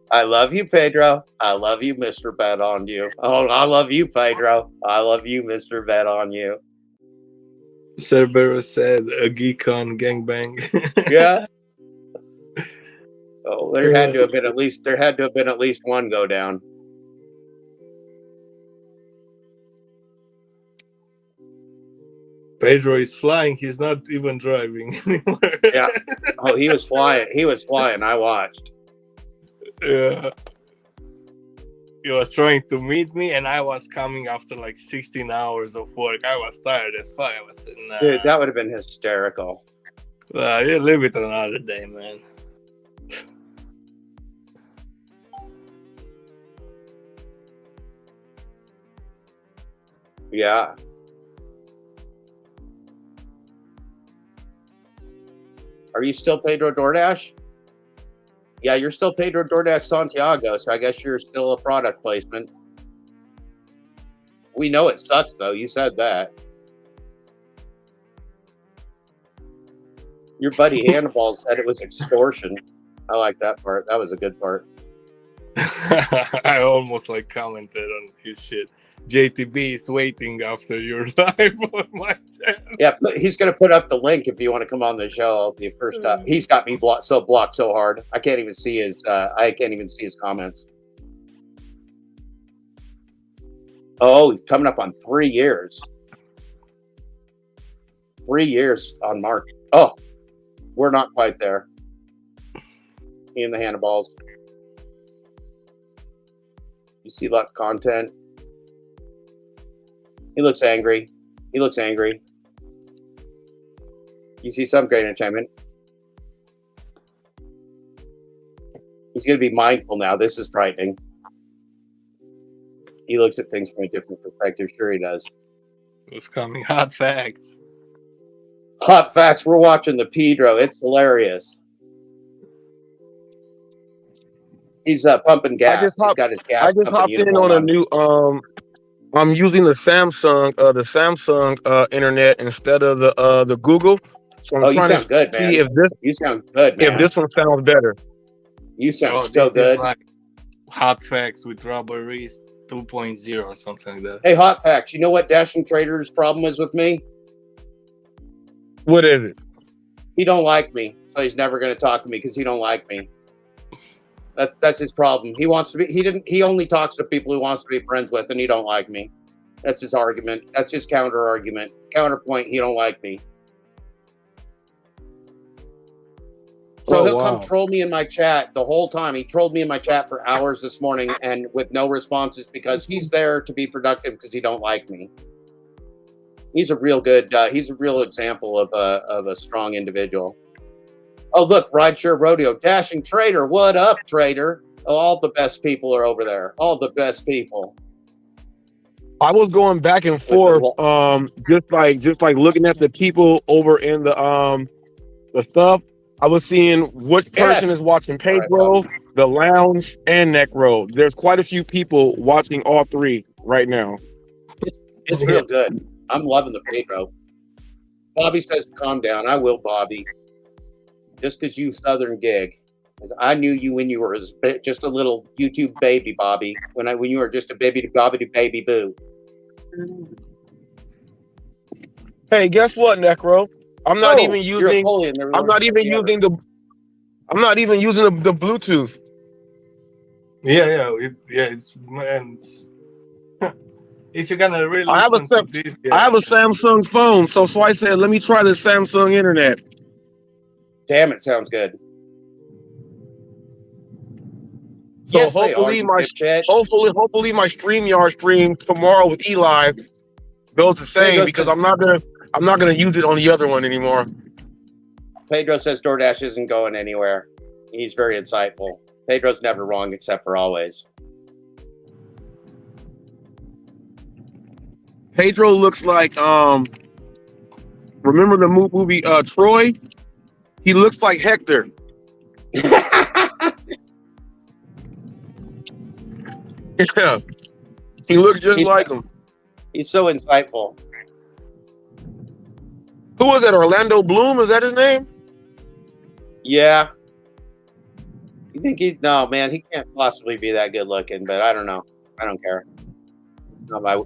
I love you, Pedro. I love you, Mr. Bet on You. Oh, I love you, Pedro. I love you, Mr. Bet on You. Cerberus said a geek on gangbang. Yeah. Oh, there had to have been at least one go down. Pedro is flying. He's not even driving anymore. Yeah. Oh, he was flying. He was flying. I watched. Yeah. He was trying to meet me, and I was coming after like 16 hours of work. I was tired as fuck. I was saying, nah. Dude, that would have been hysterical. You leave it another day, man. Yeah. Are you still Pedro Doordash? Yeah, you're still Pedro Doordash Santiago, so I guess you're still a product placement. We know it sucks, though. You said that. Your buddy Hannibal said it was extortion. I like that part. That was a good part. I almost like commented on his shit. JTB is waiting after your live on my channel. Yeah, he's going to put up the link if you want to come on the show. I'll be first up. He's got me blocked so hard. I can't even see his comments. Oh, he's coming up on 3 years. 3 years on March. Oh, we're not quite there. Me and the Hannibals. You see a lot of content. He looks angry. He looks angry. You see some great entertainment. He's going to be mindful now. This is frightening. He looks at things from a different perspective. Sure he does. What's coming? Hot facts. Hot facts. We're watching the Pedro. It's hilarious. He's pumping gas. He's got his gas. I just hopped in on a new. I'm using the Samsung internet instead of the Google. So I'm trying to good, see man. if this. You sound good, man. If this one sounds better. You sound this so good. is like Hot facts with Robert Reese 2.0 or something like that. Hey, hot facts. You know what Dashing Trader's problem is with me? What is it? He don't like me, so he's never going to talk to me because he don't like me. That's his problem. He wants to be. He only talks to people he wants to be friends with, and he don't like me. That's his argument. That's his counter argument. Counterpoint. He don't like me. So he'll come troll me in my chat the whole time. He trolled me in my chat for hours this morning, and with no responses because he's there to be productive because he don't like me. He's a real good. He's a real example of a strong individual. Oh, look, Rideshare Rodeo, Dashing Trader. What up, Trader? Oh, all the best people are over there. All the best people. I was going back and forth, just like looking at the people over in the stuff. I was seeing which person is watching Pedro, the lounge, and Necro. There's quite a few people watching all three right now. It's real good. I'm loving the Pedro. Bobby says to calm down. I will, Bobby. Just because you Southern gig. I knew you when you were just a little YouTube baby, Bobby. When you were just a baby boo. Hey, guess what, Necro? I'm not even using. I'm not even using the Bluetooth. It's man. If you're gonna really I have a Samsung phone, so I said, let me try the Samsung internet. Damn, it sounds good. So yes, hopefully my StreamYard stream tomorrow with Eli goes the same because I'm not gonna use it on the other one anymore. Pedro says Doordash isn't going anywhere. He's very insightful. Pedro's never wrong except for always. Pedro looks like remember the movie Troy? He looks like Hector. Yeah. He looks just like him. He's so insightful. Who was that? Orlando Bloom? Is that his name? Yeah. You think no, man, he can't possibly be that good looking, but I don't know. I don't care.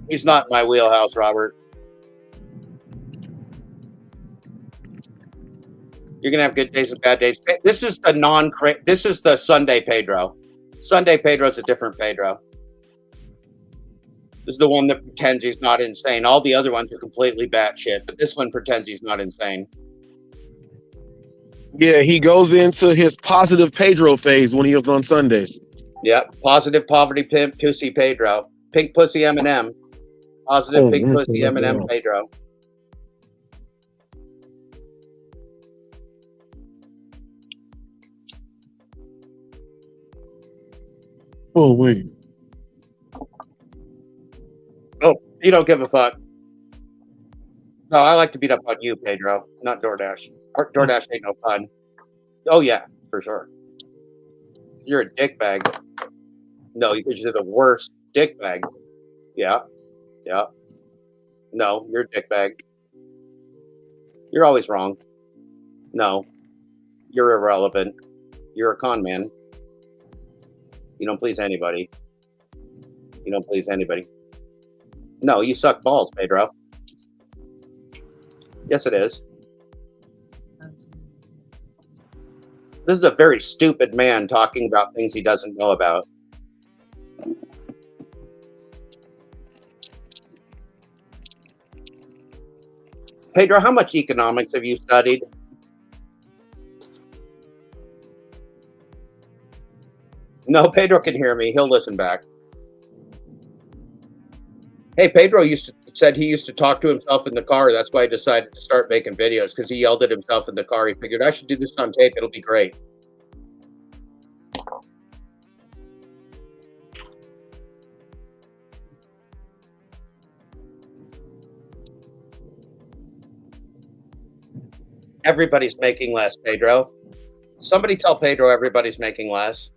He's not my wheelhouse, Robert. You're gonna have good days and bad days. This is the Sunday Pedro. Sunday Pedro's a different Pedro. This is the one that pretends he's not insane. All the other ones are completely batshit, but this one pretends he's not insane. Yeah, he goes into his positive Pedro phase when he was on Sundays. Yep, positive poverty pimp, pussy Pedro. Pink pussy Eminem. Positive pink pussy Eminem Pedro. Oh, wait. Oh, you don't give a fuck. No, I like to beat up on you, Pedro, not Doordash. Doordash ain't no fun. Oh, yeah, for sure. You're a dickbag. No, because you're the worst dickbag. Yeah. Yeah. No, you're a dickbag. You're always wrong. No. You're irrelevant. You're a con man. You don't please anybody. You don't please anybody. No, you suck balls, Pedro. Yes, it is. This is a very stupid man talking about things he doesn't know about. Pedro, how much economics have you studied? No, Pedro can hear me. He'll listen back. Hey, Pedro said he used to talk to himself in the car. That's why he decided to start making videos, because he yelled at himself in the car. He figured, I should do this on tape. It'll be great. Everybody's making less, Pedro. Somebody tell Pedro everybody's making less.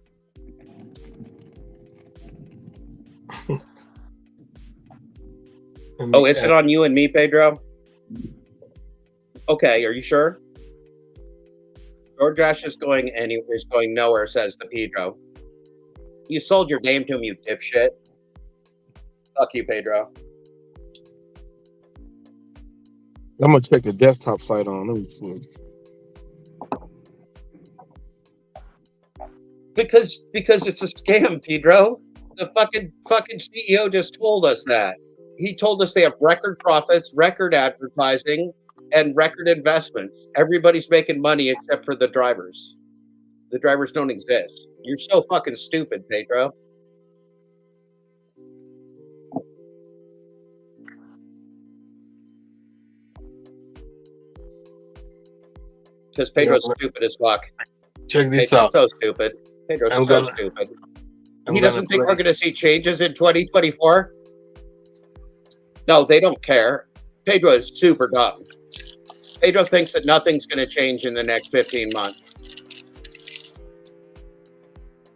Oh, is it on you and me, Pedro? Okay, are you sure? Doordash is going nowhere, says the Pedro. You sold your name to him, you dipshit. Fuck you, Pedro. I'm gonna check the desktop site on. Let me switch. Because it's a scam, Pedro. The fucking CEO just told us that. He told us they have record profits, record advertising, and record investments. Everybody's making money except for the drivers. The drivers don't exist. You're so fucking stupid, Pedro. Because Pedro's stupid as fuck. Check this Pedro's out. so stupid. Pedro's so stupid. He doesn't think we're going to see changes in 2024? No, they don't care. Pedro is super dumb. Pedro thinks that nothing's going to change in the next 15 months.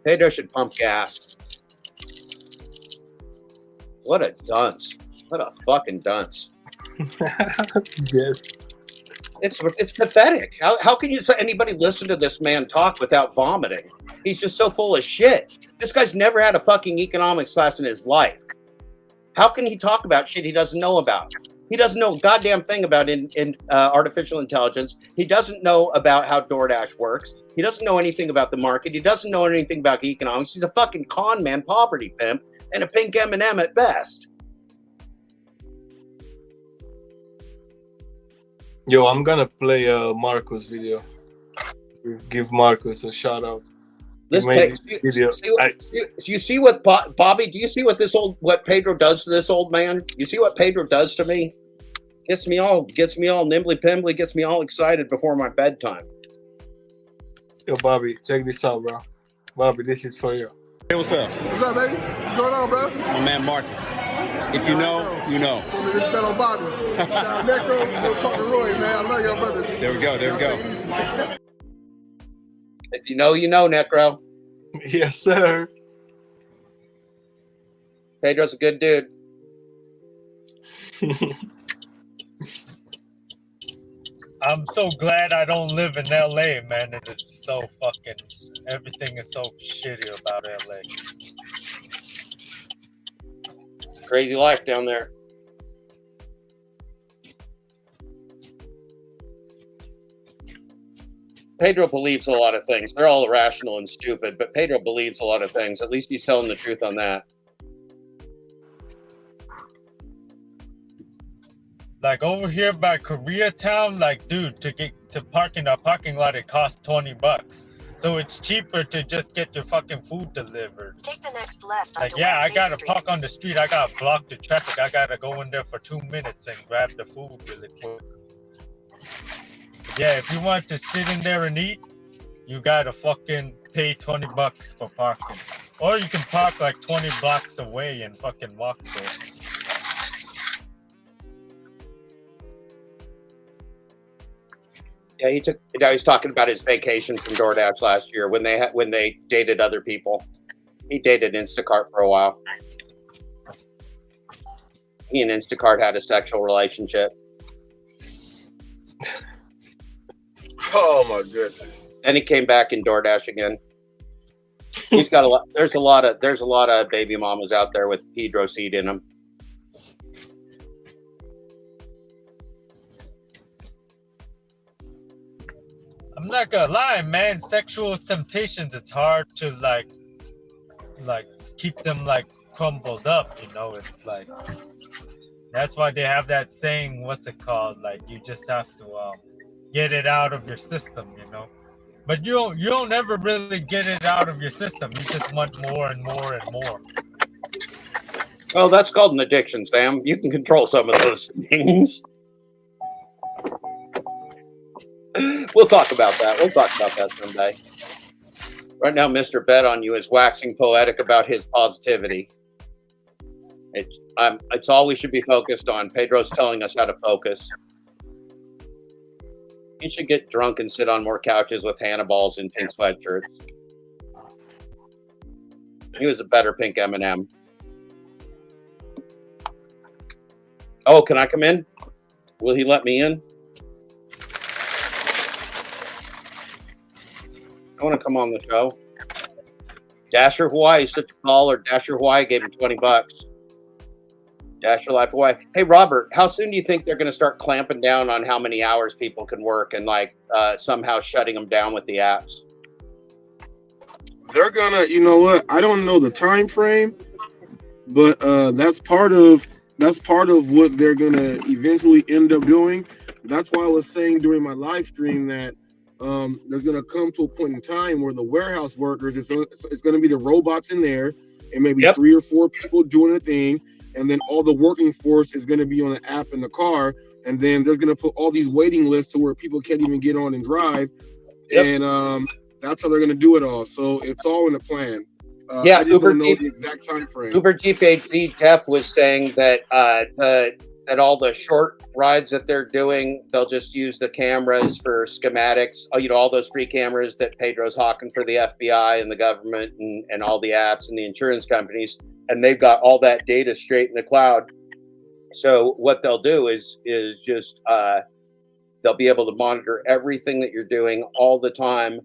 Pedro should pump gas. What a dunce. What a fucking dunce. Yes. It's pathetic. How can anybody listen to this man talk without vomiting? He's just so full of shit. This guy's never had a fucking economics class in his life. How can he talk about shit he doesn't know about? He doesn't know a goddamn thing about artificial intelligence. He doesn't know about how DoorDash works. He doesn't know anything about the market. He doesn't know anything about economics. He's a fucking con man, poverty pimp, and a pink M&M at best. Yo, I'm gonna play Marcos video. Give Marcos a shout out. You see what Bobby? Do you see what Pedro does to this old man? You see what Pedro does to me? Gets me all nimbly pimbly, gets me all excited before my bedtime. Yo, Bobby, check this out, bro. Bobby, this is for you. Hey, what's up? What's up, baby? What's going on, bro? My man Marcus. If you know, you know. This bet on Bobby. Now, Necro, go talk to Roy, man. I love y'all brothers. There we go. There we go. If you know, you know, Necro. Yes, sir. Pedro's a good dude. I'm so glad I don't live in LA, man. It's so fucking, everything is so shitty about LA. Crazy life down there. Pedro believes a lot of things. They're all irrational and stupid, but Pedro believes a lot of things. At least he's telling the truth on that. Like over here by Koreatown, like dude, to get to park in a parking lot, it costs $20. So it's cheaper to just get your fucking food delivered. Take the next left. Like yeah, I gotta park on the street. I gotta block the traffic. I gotta go in there for 2 minutes and grab the food really quick. Yeah, if you want to sit in there and eat, you gotta fucking pay $20 for parking. Or you can park like 20 blocks away and fucking walk there. Yeah, he's talking about his vacation from DoorDash last year when they dated other people. He dated Instacart for a while. He and Instacart had a sexual relationship. Oh my goodness! And he came back in DoorDash again. He's got a lot. There's a lot of baby mamas out there with Pedro seed in them. I'm not gonna lie, man. Sexual temptations, it's hard to like keep them like crumbled up, you know. It's like that's why they have that saying, what's it called? Like you just have to get it out of your system, you know. But you don't ever really get it out of your system. You just want more and more and more. Well, that's called an addiction, Sam. You can control some of those things. We'll talk about that. We'll talk about that someday. Right now, Mr. Bet on You is waxing poetic about his positivity. It's all we should be focused on. Pedro's telling us how to focus. He should get drunk and sit on more couches with Hannibal's and pink sweatshirts. He was a better pink M&M. Oh, can I come in? Will he let me in? I want to come on the show. Dasher Hawaii is such a caller. Dasher Hawaii gave him $20. Dasher Life Hawaii. Hey, Robert, how soon do you think they're going to start clamping down on how many hours people can work and like somehow shutting them down with the apps? They're gonna, you know what? I don't know the time frame, but that's part of what they're gonna eventually end up doing. That's why I was saying during my live stream that there's gonna come to a point in time where the warehouse workers, it's gonna be the robots in there and maybe 3 or 4 people doing a thing, and then all the working force is gonna be on an app in the car, and then there's gonna put all these waiting lists to where people can't even get on and drive, and that's how they're gonna do it all. So it's all in the plan. I just don't know the exact time frame. Uber GPHD Jeff was saying that that all the short rides that they're doing, they'll just use the cameras for schematics. Oh, you know, all those free cameras that Pedro's hawking for the FBI and the government and all the apps and the insurance companies, and they've got all that data straight in the cloud. So what they'll do is just they'll be able to monitor everything that you're doing all the time.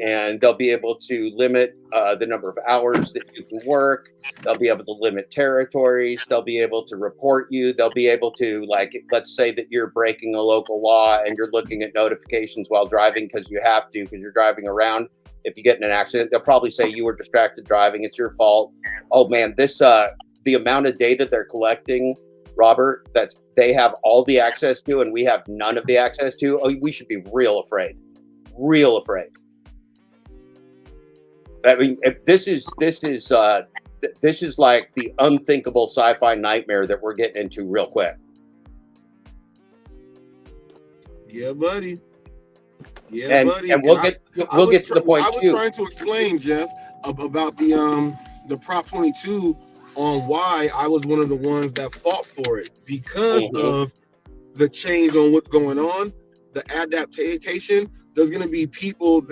And they'll be able to limit the number of hours that you can work. They'll be able to limit territories. They'll be able to report you. They'll be able to, like, let's say that you're breaking a local law and you're looking at notifications while driving because you have to, because you're driving around. If you get in an accident, they'll probably say you were distracted driving. It's your fault. Oh, man, this the amount of data they're collecting, Robert, that they have all the access to and we have none of the access to. Oh, we should be real afraid. Real afraid. I mean, this is like the unthinkable sci-fi nightmare that we're getting into real quick. Yeah, buddy. Yeah, buddy. And we'll get to the point too. I was trying to explain, Jeff, about the Prop 22 on why I was one of the ones that fought for it because of the change on what's going on, the adaptation. There's going to be people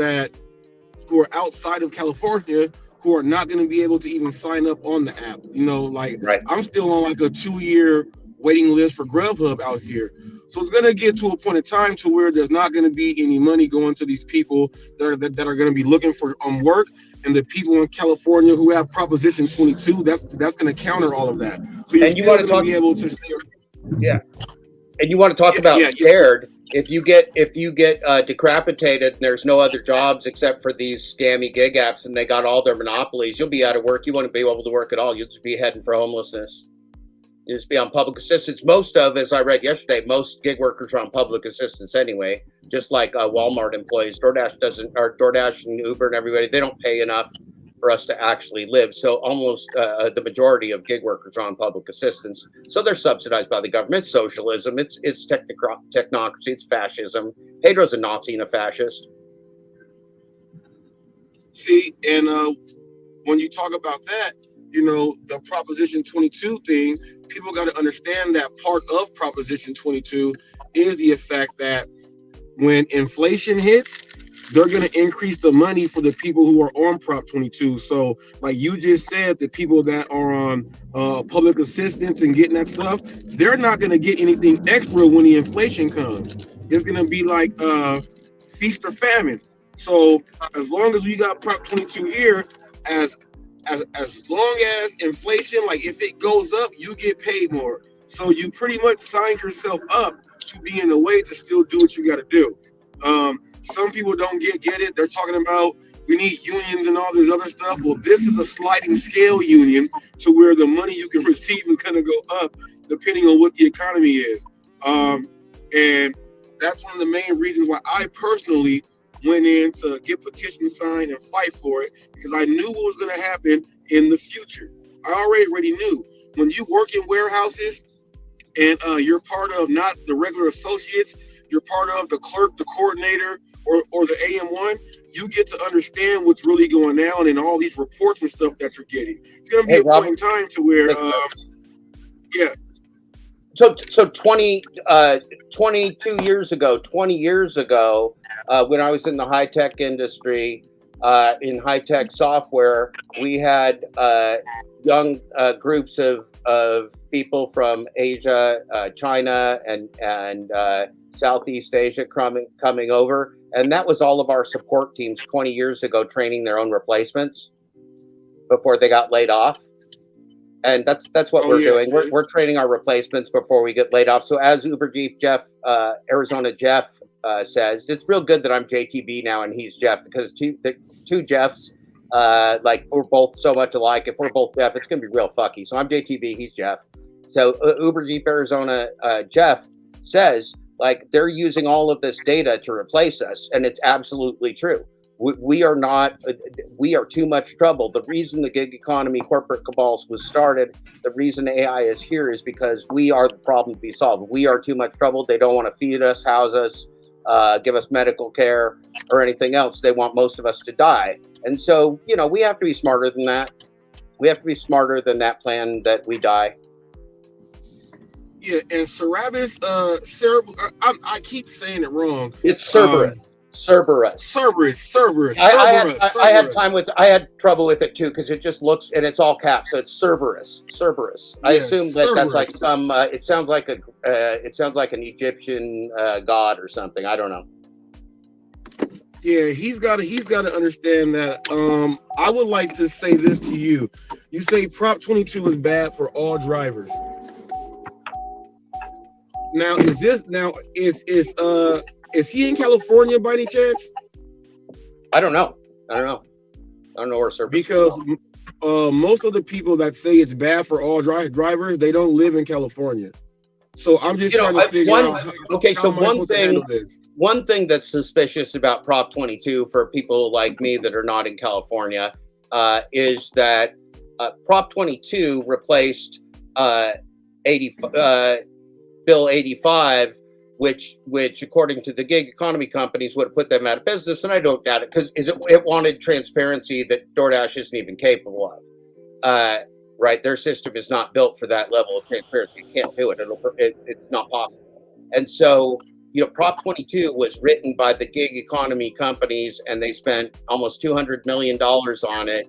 who are outside of California who are not going to be able to even sign up on the app. You know, like I'm still on like a 2-year waiting list for Grubhub out here. So it's going to get to a point in time to where there's not going to be any money going to these people that are going to be looking for work, and the people in California who have Proposition 22, that's going to counter all of that. So you're still going to be able to stay. Yeah. And you want to talk about scared. If you get decapitated and there's no other jobs except for these scammy gig apps and they got all their monopolies, you'll be out of work. You won't be able to work at all. You'll just be heading for homelessness. You'll just be on public assistance. Most of, as I read yesterday, most gig workers are on public assistance anyway, just like Walmart employees. DoorDash and Uber and everybody, they don't pay enough for us to actually live. So almost the majority of gig workers are on public assistance. So they're subsidized by the government. It's socialism. It's technocracy. It's fascism. Pedro's a Nazi and a fascist. See, and when you talk about that, you know, the Proposition 22 thing, people got to understand that part of Proposition 22 is the effect that when inflation hits, they're going to increase the money for the people who are on Prop 22. So like you just said, the people that are on public assistance and getting that stuff, they're not going to get anything extra when the inflation comes. It's going to be like feast or famine. So as long as we got Prop 22 here, as long as inflation, like if it goes up, you get paid more. So you pretty much signed yourself up to be in a way to still do what you got to do. Some people don't get it. They're talking about we need unions and all this other stuff. Well, this is a sliding scale union to where the money you can receive is going to go up depending on what the economy is. And that's one of the main reasons why I personally went in to get petitions signed and fight for it, because I knew what was going to happen in the future. I already knew. When you work in warehouses and you're part of not the regular associates, you're part of the clerk, the coordinator, or the AM1, you get to understand what's really going on and all these reports and stuff that you're getting. It's going to be a point in time to where, So 22 years ago, 20 years ago, when I was in the high-tech industry, in high-tech software, we had young groups of people from Asia, China, and Southeast Asia coming over. And that was all of our support teams 20 years ago training their own replacements before they got laid off. And that's what we're doing. We're training our replacements before we get laid off. So as Uber Chief Jeff, Arizona Jeff says, it's real good that I'm JTB now and he's Jeff, because two Jeffs, like we're both so much alike. If we're both Jeff, it's going to be real fucky. So I'm JTB, he's Jeff. So Uber Chief Arizona Jeff says, like, they're using all of this data to replace us. And it's absolutely true. We are too much trouble. The reason the gig economy corporate cabals was started, the reason AI is here is because we are the problem to be solved. We are too much trouble. They don't want to feed us, house us, give us medical care or anything else. They want most of us to die. And so, you know, we have to be smarter than that. We have to be smarter than that plan that we die. Yeah, and Cerberus, I keep saying it wrong. It's Cerberus. Cerberus. I had trouble with it too, because it just looks, and it's all caps, so it's Cerberus. I assume that's like some. It sounds like an Egyptian god or something. I don't know. Yeah, he's got to understand that. I would like to say this to you. You say Prop 22 is bad for all drivers. Now, is he in California by any chance? I don't know where Cerberus because most of the people that say it's bad for all drivers, they don't live in California. So I'm just trying to figure out. One thing that's suspicious about Prop 22 for people like me that are not in California is that Prop 22 replaced Bill 85. Which according to the gig economy companies would have put them out of business, and I don't doubt it, because it wanted transparency that DoorDash isn't even capable of. Right, their system is not built for that level of transparency. You can't do it. It's not possible. And so, you know, Prop 22 was written by the gig economy companies, and they spent almost $200 million on it.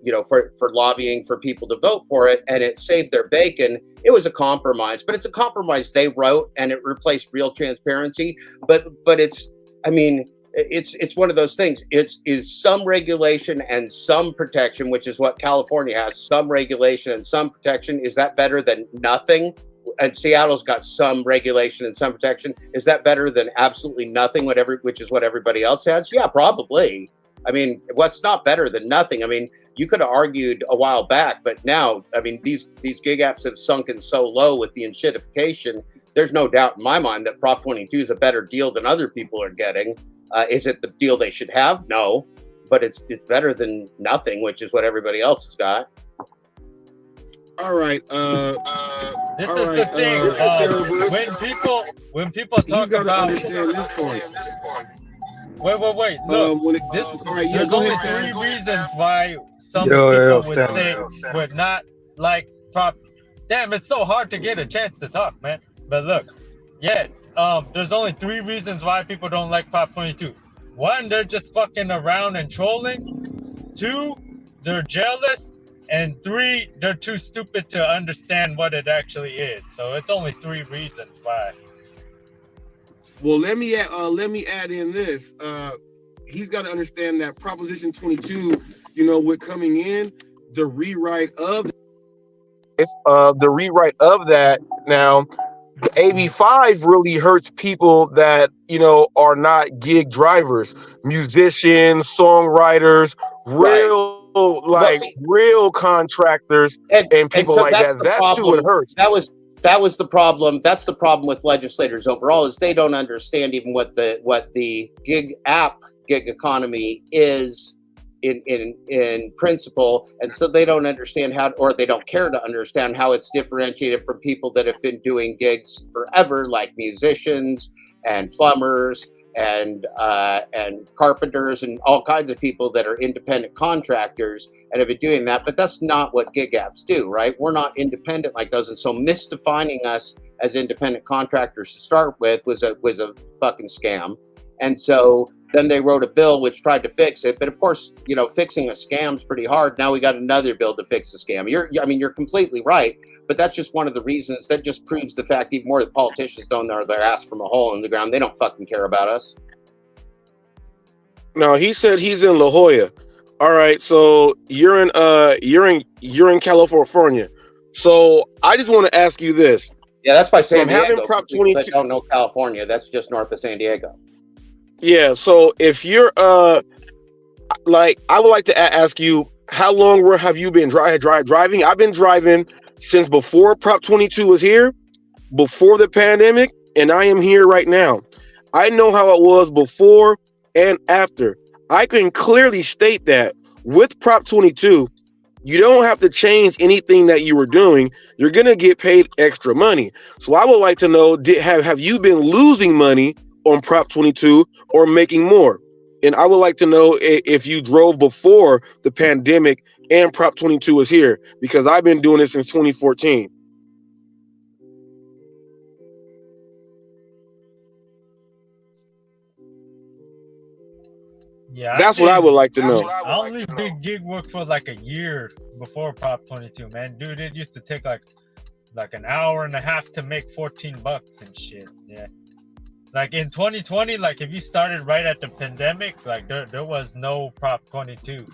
You know, for lobbying for people to vote for it, and it saved their bacon. It was a compromise, but it's a compromise they wrote, and it replaced real transparency. But it's one of those things. Is some regulation and some protection, which is what California has. Some regulation and some protection. Is that better than nothing? And Seattle's got some regulation and some protection. Is that better than absolutely nothing? Which is what everybody else has? Yeah, probably. I mean, what's not better than nothing? I mean, you could have argued a while back, but now, I mean, these gig apps have sunken so low with the enshittification. There's no doubt in my mind that Prop 22 is a better deal than other people are getting. Is it the deal they should have? No, but it's better than nothing, which is what everybody else has got. All right. This is the thing. When people talk about this point. Wait. Look, there's only three reasons why some people would say would not like Prop. Damn, it's so hard to get a chance to talk, man. But look, there's only three reasons why people don't like Prop 22. One, they're just fucking around and trolling. Two, they're jealous. And three, they're too stupid to understand what it actually is. So it's only three reasons why. Well, let me add in this. He's got to understand that Proposition 22, you know, with coming in, the rewrite of that now, AB 5 really hurts people that, you know, are not gig drivers, musicians, songwriters, real contractors and people so like that. That's who it hurts. That was the problem. That's the problem with legislators overall, is they don't understand even what the gig economy is in principle, and so they don't understand how, or they don't care to understand how it's differentiated from people that have been doing gigs forever, like musicians and plumbers and carpenters and all kinds of people that are independent contractors and have been doing that. But that's not what gig apps do, right? We're not independent like those. And so misdefining us as independent contractors to start with was a fucking scam. And so then they wrote a bill which tried to fix it. But of course, you know, fixing a scam's pretty hard. Now we got another bill to fix the scam. You're completely right. But that's just one of the reasons. That just proves the fact even more that politicians don't know their ass from a hole in the ground. They don't fucking care about us. No, he said he's in La Jolla. All right, so you're in California. So I just want to ask you this. Yeah, that's by San Diego. Having Prop 22, that don't know California. That's just north of San Diego. Yeah. So if you're like, I would like to ask you, how long have you been driving? I've been driving since before Prop 22 was here, before the pandemic, and I am here right now. I know how it was before and after. I can clearly state that with Prop 22, you don't have to change anything that you were doing. You're going to get paid extra money. So I would like to know, have you been losing money on Prop 22 or making more? And I would like to know if you drove before the pandemic and Prop 22 was here, because I've been doing it since 2014. Yeah, that's what I would like to know. I only did gig work for like a year before Prop 22, man. Dude, it used to take like an hour and a half to make $14 and shit. Yeah. Like in 2020, like if you started right at the pandemic, like there was no Prop 22.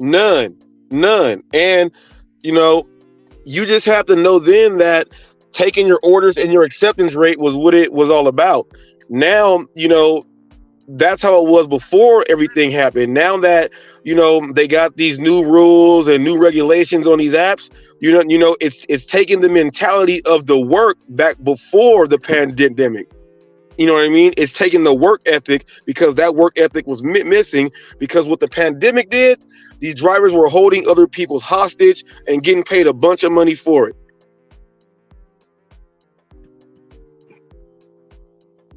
None. And, you know, you just have to know then that taking your orders and your acceptance rate was what it was all about. Now, you know, that's how it was before everything happened. Now that, you know, they got these new rules and new regulations on these apps, you know, it's taking the mentality of the work back before the pandemic. You know what I mean? It's taking the work ethic, because that work ethic was missing, because what the pandemic did, these drivers were holding other people's hostage and getting paid a bunch of money for it.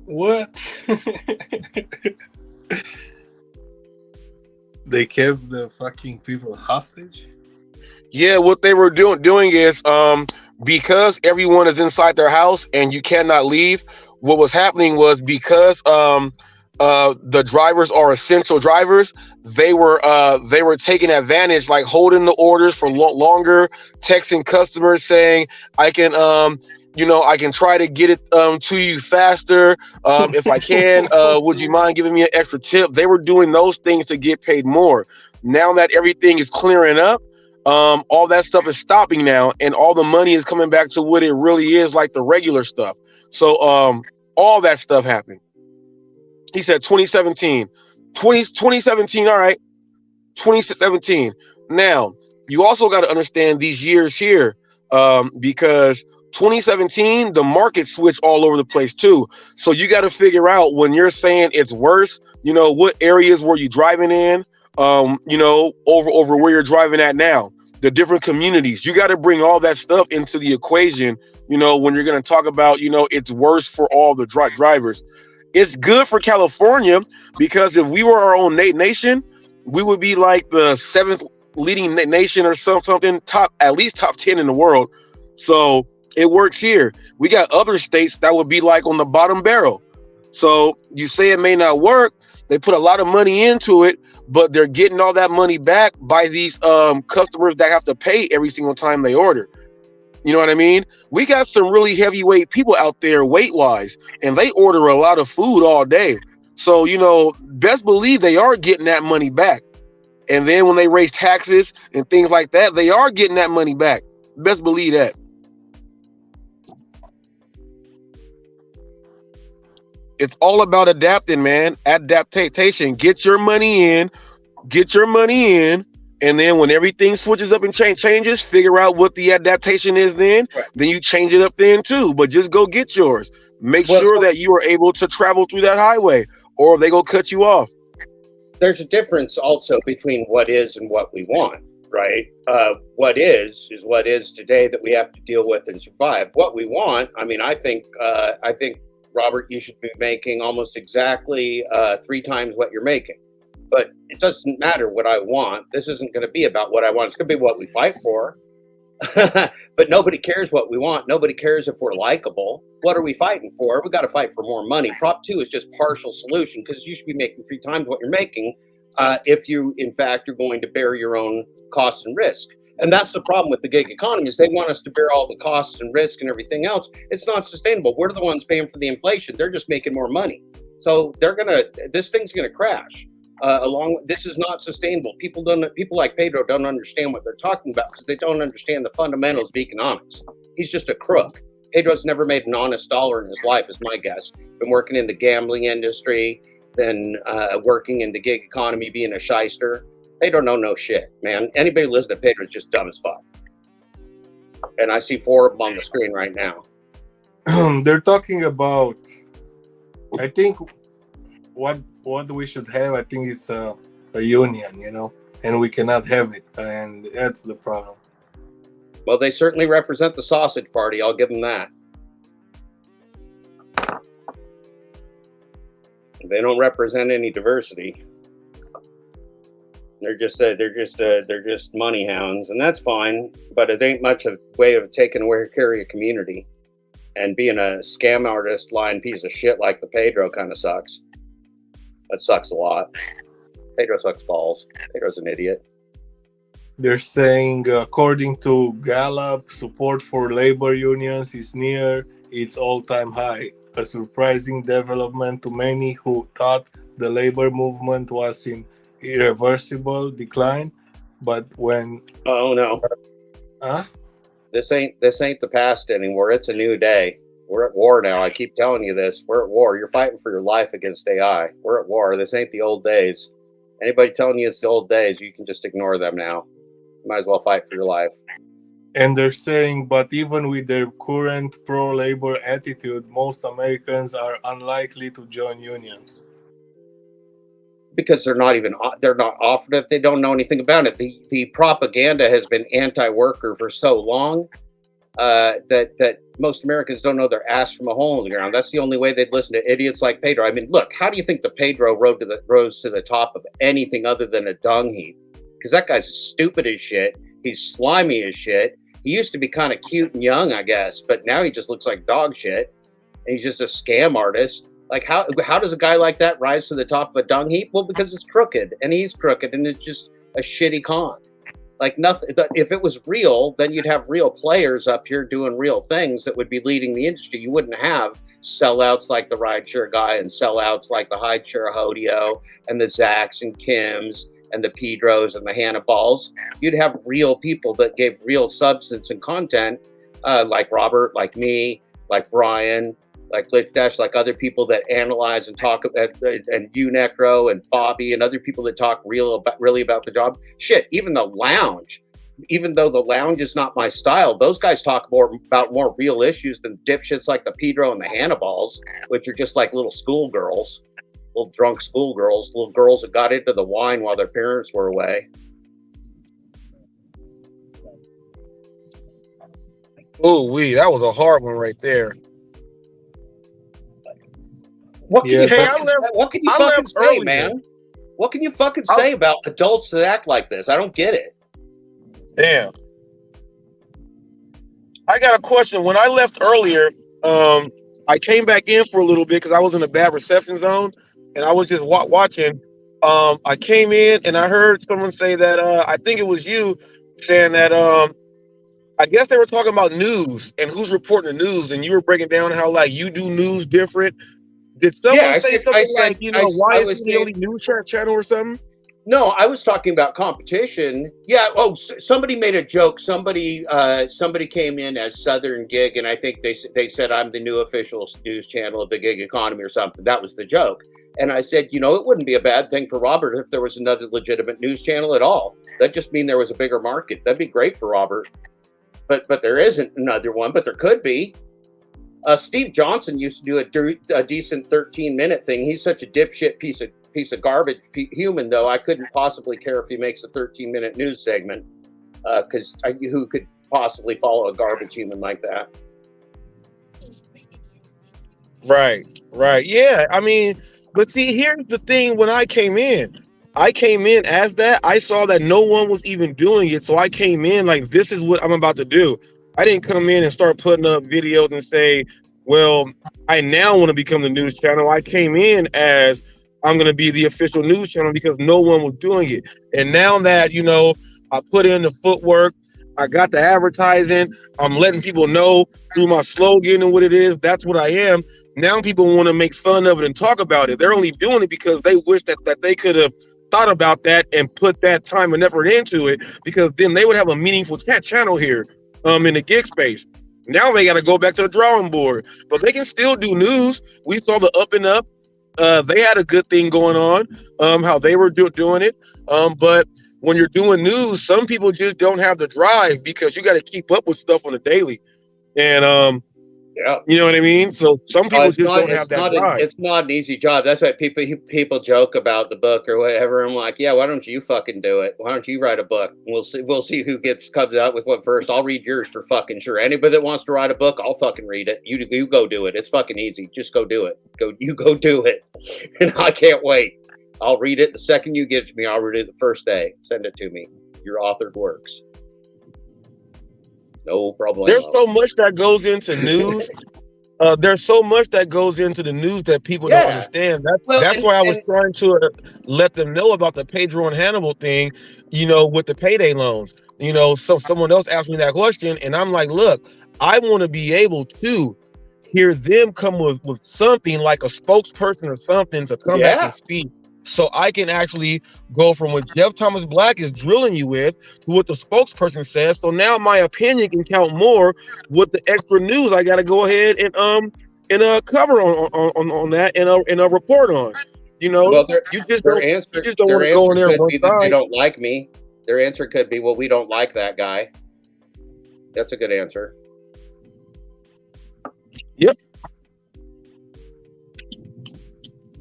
What? They kept the fucking people hostage? Yeah, what they were doing is because everyone is inside their house and you cannot leave, what was happening was, because the drivers are essential drivers, they were taking advantage, like holding the orders for longer, texting customers saying, I can I can try to get it to you faster if I can. Would you mind giving me an extra tip? They were doing those things to get paid more. Now that everything is clearing up, all that stuff is stopping now, and all the money is coming back to what it really is, like the regular stuff. So all that stuff happened. He said 2017. 2017, all right. 2017. Now, you also got to understand these years here, because 2017, the market switched all over the place too. So you got to figure out, when you're saying it's worse, you know, what areas were you driving in, you know, over where you're driving at now, the different communities. You got to bring all that stuff into the equation, you know, when you're going to talk about, you know, it's worse for all the drivers. It's good for California, because if we were our own nation, we would be like the 7th leading nation or something, at least top 10 in the world. So it works here. We got other states that would be like on the bottom barrel. So you say it may not work. They put a lot of money into it, but they're getting all that money back by these customers that have to pay every single time they order. You know what I mean? We got some really heavyweight people out there weight-wise, and they order a lot of food all day. So, you know, best believe they are getting that money back. And then when they raise taxes and things like that, they are getting that money back. Best believe that. It's all about adapting, man. Adaptation. Get your money in. And then when everything switches up and changes, figure out what the adaptation is then. Right. Then you change it up then too. But just go get yours. Make sure that you are able to travel through that highway, or they go cut you off. There's a difference also between what is and what we want, right? What is what is today that we have to deal with and survive. What we want, I mean, I think Robert, you should be making almost exactly 3 times what you're making. But it doesn't matter what I want. This isn't going to be about what I want. It's going to be what we fight for. But nobody cares what we want. Nobody cares if we're likable. What are we fighting for? We got to fight for more money. Prop 2 is just partial solution, because you should be making 3 times what you're making if you, in fact, are going to bear your own costs and risk. And that's the problem with the gig economy, is they want us to bear all the costs and risk and everything else. It's not sustainable. We're the ones paying for the inflation. They're just making more money. So this thing's gonna crash. This is not sustainable. People like Pedro don't understand what they're talking about, because they don't understand the fundamentals of economics. He's just a crook. Pedro's never made an honest dollar in his life, is my guess. Been working in the gambling industry, then working in the gig economy, being a shyster. Pedro don't know shit, man. Anybody who listens to Pedro is just dumb as fuck. And I see 4 of them on the screen right now. They're talking about, I think, what we should have. I think it's a union, you know, and we cannot have it, and that's the problem. Well, they certainly represent the sausage party. I'll give them that. They don't represent any diversity. They're just money hounds, and that's fine. But it ain't much of a way of taking away care of your community. And being a scam artist, lying piece of shit like the Pedro kind of sucks. That sucks a lot. Pedro sucks balls. Pedro's an idiot. They're saying, according to Gallup, support for labor unions is near its all-time high. A surprising development to many who thought the labor movement was in irreversible decline. But when this ain't the past anymore. It's a new day. We're at war now. I keep telling you this. We're at war. You're fighting for your life against AI. We're at war. This ain't the old days. Anybody telling you it's the old days, you can just ignore them now. You might as well fight for your life. And they're saying, but even with their current pro-labor attitude, most Americans are unlikely to join unions. Because they're not offered it. They don't know anything about it. The propaganda has been anti-worker for so long that most Americans don't know their ass from a hole in the ground. That's the only way they'd listen to idiots like Pedro. I mean, look, how do you think the Pedro rose to the top of anything other than a dung heap? Because that guy's stupid as shit. He's slimy as shit. He used to be kind of cute and young, I guess, but now he just looks like dog shit. And he's just a scam artist. Like, how does a guy like that rise to the top of a dung heap? Well, because it's crooked, and he's crooked, and it's just a shitty con. Like, nothing. If it was real, then you'd have real players up here doing real things that would be leading the industry. You wouldn't have sellouts like the rideshare guy and sellouts like the hideshare Hodeo and the Zacks and Kims and the Pedros and the Hannibal's. You'd have real people that gave real substance and content, like Robert, like me, like Brian, like Doordash, like other people that analyze and talk about, and you, Necro, and Bobby, and other people that talk really about the job. Shit, even the lounge, even though the lounge is not my style, those guys talk about more real issues than dipshits like the Pedro and the Hannibal's, which are just like little schoolgirls, little drunk schoolgirls, little girls that got into the wine while their parents were away. Oh, that was a hard one right there. What can you fucking say, man? What can you fucking say about adults that act like this? I don't get it. Damn. I got a question. When I left earlier, I came back in for a little bit because I was in a bad reception zone, and I was just watching. I came in and I heard someone say that I think it was you saying that I guess they were talking about news and who's reporting the news, and you were breaking down how like you do news different. Did someone say something like, why is it the only news channel or something? No, I was talking about competition. Yeah. Oh, somebody made a joke. Somebody came in as Southern Gig, and I think they said I'm the new official news channel of the gig economy or something. That was the joke. And I said, it wouldn't be a bad thing for Robert if there was another legitimate news channel at all. That'd just mean there was a bigger market. That'd be great for Robert. But there isn't another one, but there could be. Steve Johnson used to do a decent 13-minute thing. He's such a dipshit piece of garbage human, though. I couldn't possibly care if he makes a 13-minute news segment, because who could possibly follow a garbage human like that? Right, right. Yeah, I mean, but see, here's the thing. When I came in as that. I saw that no one was even doing it, so I came in like, this is what I'm about to do. I didn't come in and start putting up videos and say, well, I now want to become the news channel. I came in as, I'm going to be the official news channel because no one was doing it. And now that, I put in the footwork, I got the advertising, I'm letting people know through my slogan and what it is, that's what I am. Now people want to make fun of it and talk about it. They're only doing it because they wish that they could have thought about that and put that time and effort into it, because then they would have a meaningful channel here in the gig space. Now they got to go back to the drawing board, but they can still do news. We saw the Up and Up. They had a good thing going on, how they were doing it. But when you're doing news, some people just don't have the drive because you got to keep up with stuff on a daily. And yeah, you know what I mean? So some people just don't have that drive. It's not an easy job. That's why people joke about the book or whatever. I'm like, yeah, why don't you fucking do it? Why don't you write a book? We'll see who comes out with what first. I'll read yours for fucking sure. Anybody that wants to write a book, I'll fucking read it. You go do it. It's fucking easy. Just go do it. You go do it. And I can't wait. I'll read it the second you give it to me. I'll read it the first day. Send it to me. Your authored works. No problem. There's so much that goes into news. There's so much that goes into the news that people don't understand. That's why I was trying to let them know about the Pedro and Hannibal thing, with the payday loans. So someone else asked me that question, and I'm like, look, I want to be able to hear them come with something like a spokesperson or something to come back and speak. So I can actually go from what Jeff Thomas Black is drilling you with to what the spokesperson says. So now my opinion can count more with the extra news I got to go ahead and cover on that and a report on. Well, you just don't want to go in there one side. They don't like me. Their answer could be, well, we don't like that guy. That's a good answer. Yep.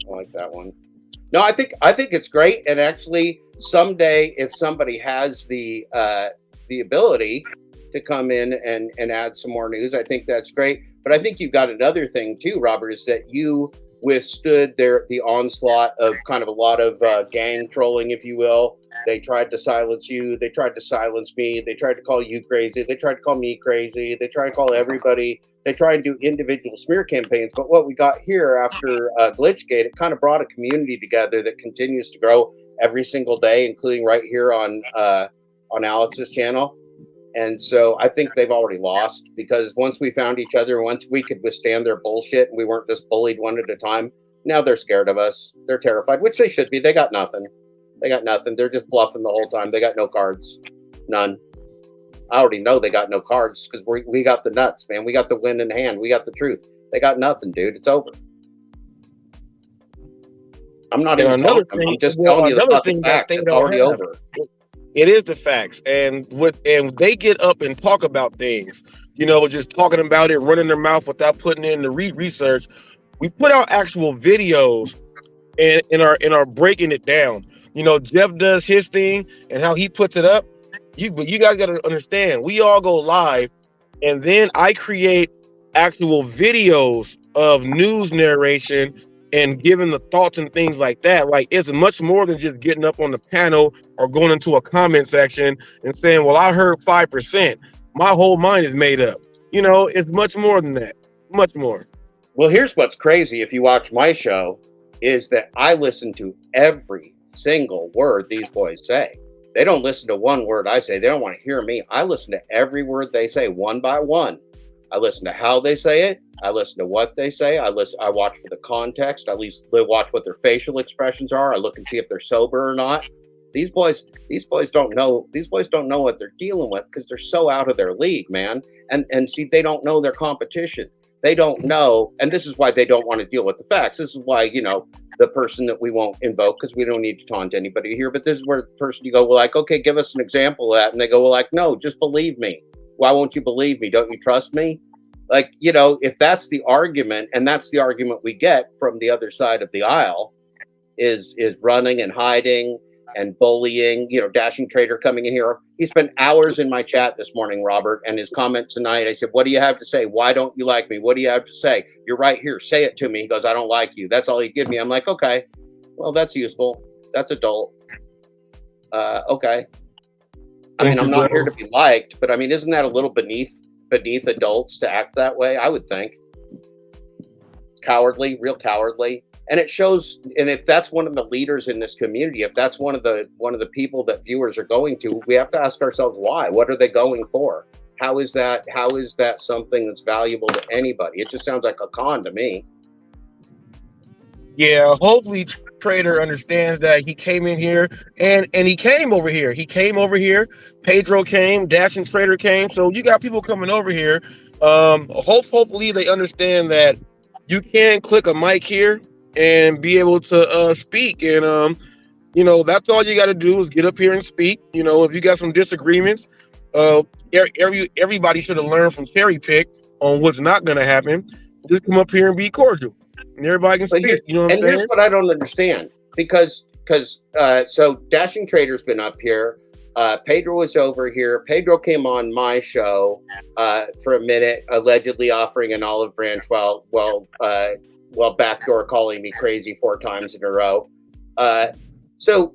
I like that one. No, I think it's great, and actually, someday, if somebody has the ability to come in and add some more news, I think that's great. But I think you've got another thing too, Robert, is that you withstood the onslaught of kind of a lot of gang trolling, if you will. They tried to silence you. They tried to silence me. They tried to call you crazy. They tried to call me crazy. They tried to call everybody. They try and do individual smear campaigns. But what we got here after Glitchgate, it kind of brought a community together that continues to grow every single day, including right here on Alex's channel. And so I think they've already lost, because once we found each other, once we could withstand their bullshit and we weren't just bullied one at a time, now they're scared of us. They're terrified, which they should be. They got nothing. They're just bluffing the whole time. They got no cards. None. I already know they got no cards because we got the nuts, man. We got the win in hand. We got the truth. They got nothing, dude. It's over. I'm not even talking. I'm just telling you the fucking fact. It's already over. It is the facts, and they get up and talk about things, just talking about it, running their mouth without putting in the research. We put out actual videos and are breaking it down. Jeff does his thing and how he puts it up. But you guys got to understand, we all go live, and then I create actual videos of news narration and giving the thoughts and things like that. Like, it's much more than just getting up on the panel or going into a comment section and saying, well, I heard 5%. My whole mind is made up. It's much more than that. Much more. Well, here's what's crazy. If you watch my show, is that I listen to every single word these boys say. They don't listen to one word I say. They don't want to hear me. I listen to every word they say one by one. I listen to how they say it. I listen to what they say. I watch for the context. I at least watch what their facial expressions are. I look and see if they're sober or not. These boys don't know. These boys don't know what they're dealing with because they're so out of their league, man. And see, they don't know their competition. They don't know, and this is why they don't want to deal with the facts. This is why, the person that we won't invoke, because we don't need to taunt anybody here, but this is where the person you go, well, like, okay, give us an example of that. And they go, well, like, no, just believe me. Why won't you believe me? Don't you trust me? Like, if that's the argument, and that's the argument we get from the other side of the aisle, is running and hiding and bullying. You know, Dashing Trader coming in here. He spent hours in my chat this morning, Robert, and his comment tonight. I said, "What do you have to say? Why don't you like me? What do you have to say? You're right here. Say it to me." He goes, "I don't like you." That's all he'd give me. I'm like, okay, well, that's useful. That's adult. Okay. I mean, I'm not here to be liked, but I mean, isn't that a little beneath adults to act that way? I would think. Cowardly, real cowardly. And it shows, and if that's one of the leaders in this community, if that's one of the people that viewers are going to, we have to ask ourselves why. What are they going for? How is that something that's valuable to anybody? It just sounds like a con to me. Yeah, hopefully Trader understands that he came in here and he came over here. He came over here. Pedro came, Dashing Trader came. So you got people coming over here. Hopefully they understand that you can click a mic here and be able to speak. And you know, that's all you got to do is get up here and speak. You know, if you got some disagreements, everybody should have learned from Cherry Pick on what's not going to happen. Just come up here and be cordial. And everybody can speak. You know what I'm saying? And here's what I don't understand, because so Dashing Trader's been up here. Pedro was over here. Pedro came on my show for a minute, allegedly offering an olive branch while backdoor calling me crazy 4 times in a row. So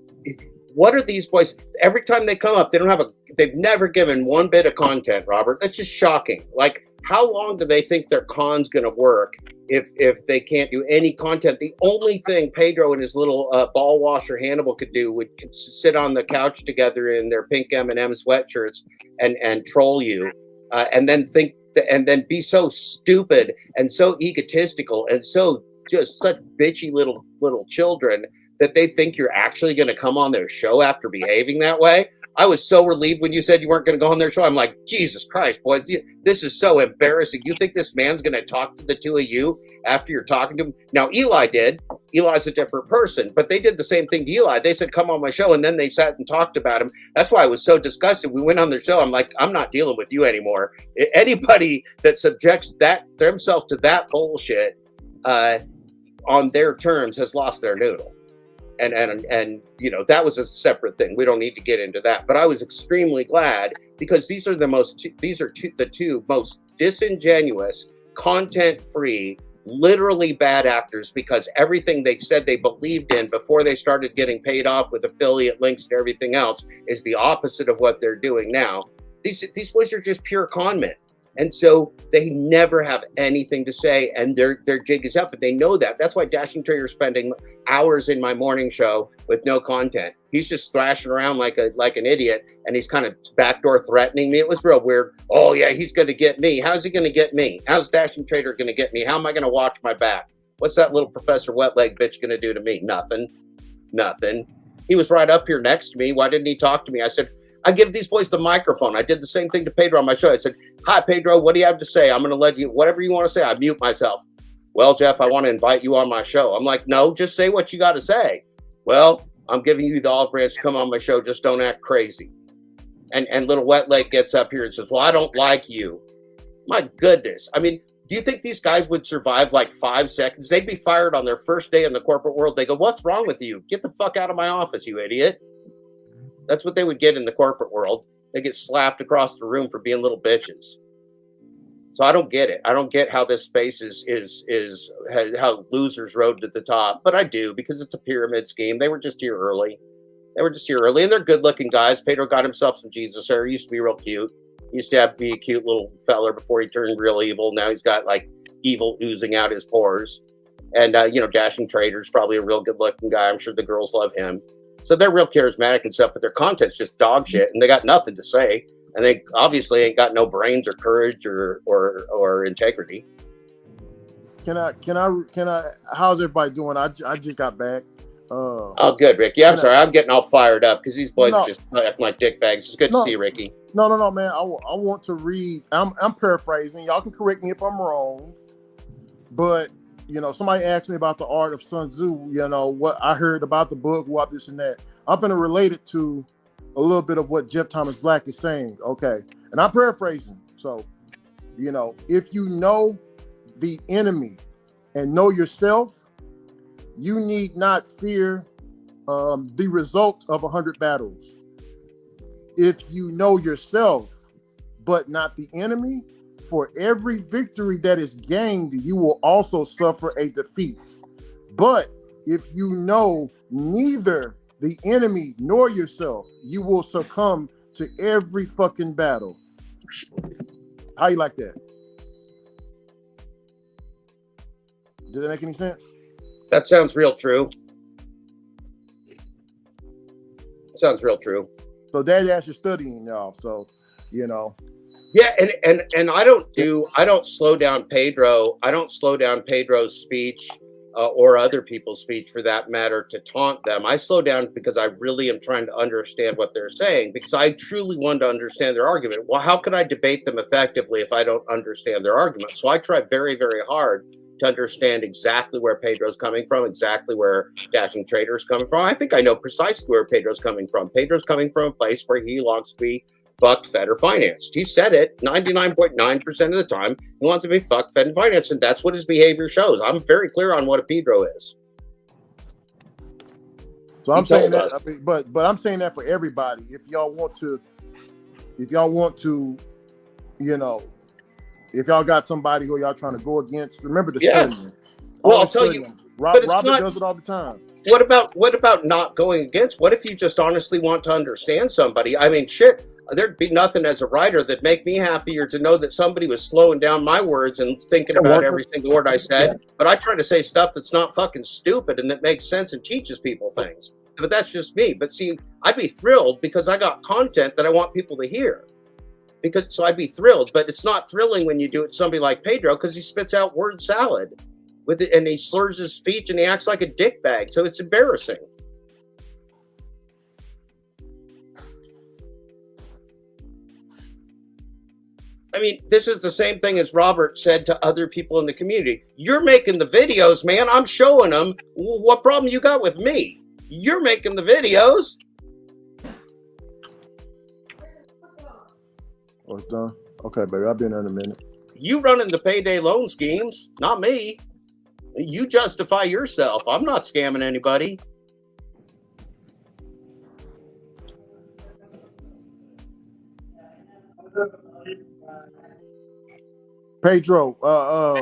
what are these boys? Every time they come up, they've never given one bit of content, Robert. That's just shocking. Like, how long do they think their con's going to work if they can't do any content? The only thing Pedro and his little ball washer Hannibal could do would sit on the couch together in their pink M&M sweatshirts and troll you, and then be so stupid and so egotistical and so just such bitchy little children that they think you're actually going to come on their show after behaving that way. I was so relieved when you said you weren't going to go on their show. I'm like, Jesus Christ, boy, this is so embarrassing. You think this man's going to talk to the two of you after you're talking to him? Now, Eli did. Eli's a different person, but they did the same thing to Eli. They said, come on my show, and then they sat and talked about him. That's why I was so disgusted. We went on their show. I'm like, I'm not dealing with you anymore. Anybody that subjects themselves to that bullshit on their terms has lost their noodle. And you know, that was a separate thing. We don't need to get into that. But I was extremely glad, because these are the two most disingenuous, content-free, literally bad actors, because everything they said they believed in before they started getting paid off with affiliate links and everything else is the opposite of what they're doing now. These boys are just pure con men. And so they never have anything to say, and their jig is up, but they know that. That's why Dashing Trader is spending hours in my morning show with no content. He's just thrashing around like an idiot, and he's kind of backdoor threatening me. It was real weird. Oh yeah, he's going to get me. How's he going to get me? How's Dashing Trader going to get me? How am I going to watch my back? What's that little Professor Wetleg bitch going to do to me? Nothing. He was right up here next to me. Why didn't he talk to me? I said, I give these boys the microphone. I did the same thing to Pedro on my show. I said, hi, Pedro, what do you have to say? I'm going to let you, whatever you want to say. I mute myself. Well, Jeff, I want to invite you on my show. I'm like, no, just say what you got to say. Well, I'm giving you the olive branch to come on my show. Just don't act crazy. And little Wet Leg gets up here and says, well, I don't like you. My goodness. I mean, do you think these guys would survive like 5 seconds? They'd be fired on their first day in the corporate world. They go, what's wrong with you? Get the fuck out of my office, you idiot. That's what they would get in the corporate world. They get slapped across the room for being little bitches. So I don't get it. I don't get how this space is how losers rode to the top. But I do, because it's a pyramid scheme. They were just here early. And they're good-looking guys. Pedro got himself some Jesus hair. He used to be real cute. He used to be a cute little feller before he turned real evil. Now he's got like evil oozing out his pores. And you know, Dashing Trader's probably a real good-looking guy. I'm sure the girls love him. So they're real charismatic and stuff, but their content's just dog shit, and they got nothing to say, and they obviously ain't got no brains or courage or integrity. Can I? How's everybody doing? I just got back. Oh, good, Ricky. I'm sorry, I'm getting all fired up because these boys are just acting like dick bags. It's good to see you, Ricky. No, man. I want to read. I'm paraphrasing. Y'all can correct me if I'm wrong, but. You know, somebody asked me about the art of Sun Tzu, you know, what I heard about the book, what this and that. I'm going to relate it to a little bit of what Jeff Thomas Black is saying. Okay. And I'm paraphrasing. So, you know, if you know the enemy and know yourself, you need not fear the result of 100 battles. If you know yourself, but not the enemy, for every victory that is gained, you will also suffer a defeat. But if you know neither the enemy nor yourself, you will succumb to every fucking battle. How you like that? Did that make any sense? That sounds real true. Sounds real true. So Doordash is studying y'all, so you know. Yeah, and I don't slow down Pedro. I don't slow down Pedro's speech or other people's speech for that matter to taunt them. I slow down because I really am trying to understand what they're saying, because I truly want to understand their argument. Well, how can I debate them effectively if I don't understand their argument? So I try very, very hard to understand exactly where Pedro's coming from, exactly where Dashing Trader's coming from. I think I know precisely where Pedro's coming from. Pedro's coming from a place where he longs to be fucked, fed, or financed. He said it 99.9% of the time. He wants to be fucked, fed, and financed, and that's what his behavior shows. I'm very clear on what a Pedro is. So I'm saying that, but I'm saying that for everybody. If y'all want to, you know, if y'all got somebody who y'all trying to go against, remember to study them. Well, I'll tell you, Robert does it all the time. What about not going against? What if you just honestly want to understand somebody? I mean, shit, there'd be nothing as a writer that'd make me happier to know that somebody was slowing down my words and thinking about every single word I said. But I try to say stuff that's not fucking stupid and that makes sense and teaches people things. But that's just me. But see, I'd be thrilled because I got content that I want people to hear. So I'd be thrilled, but it's not thrilling when you do it to somebody like Pedro because he spits out word salad with it and he slurs his speech and he acts like a dickbag. So it's embarrassing. I mean, this is the same thing as Robert said to other people in the community. You're making the videos, man. I'm showing them. What problem you got with me? You're making the videos. Oh, it's done? Okay, baby. I'll be in there in a minute. You running the payday loan schemes, not me. You justify yourself. I'm not scamming anybody. Pedro, I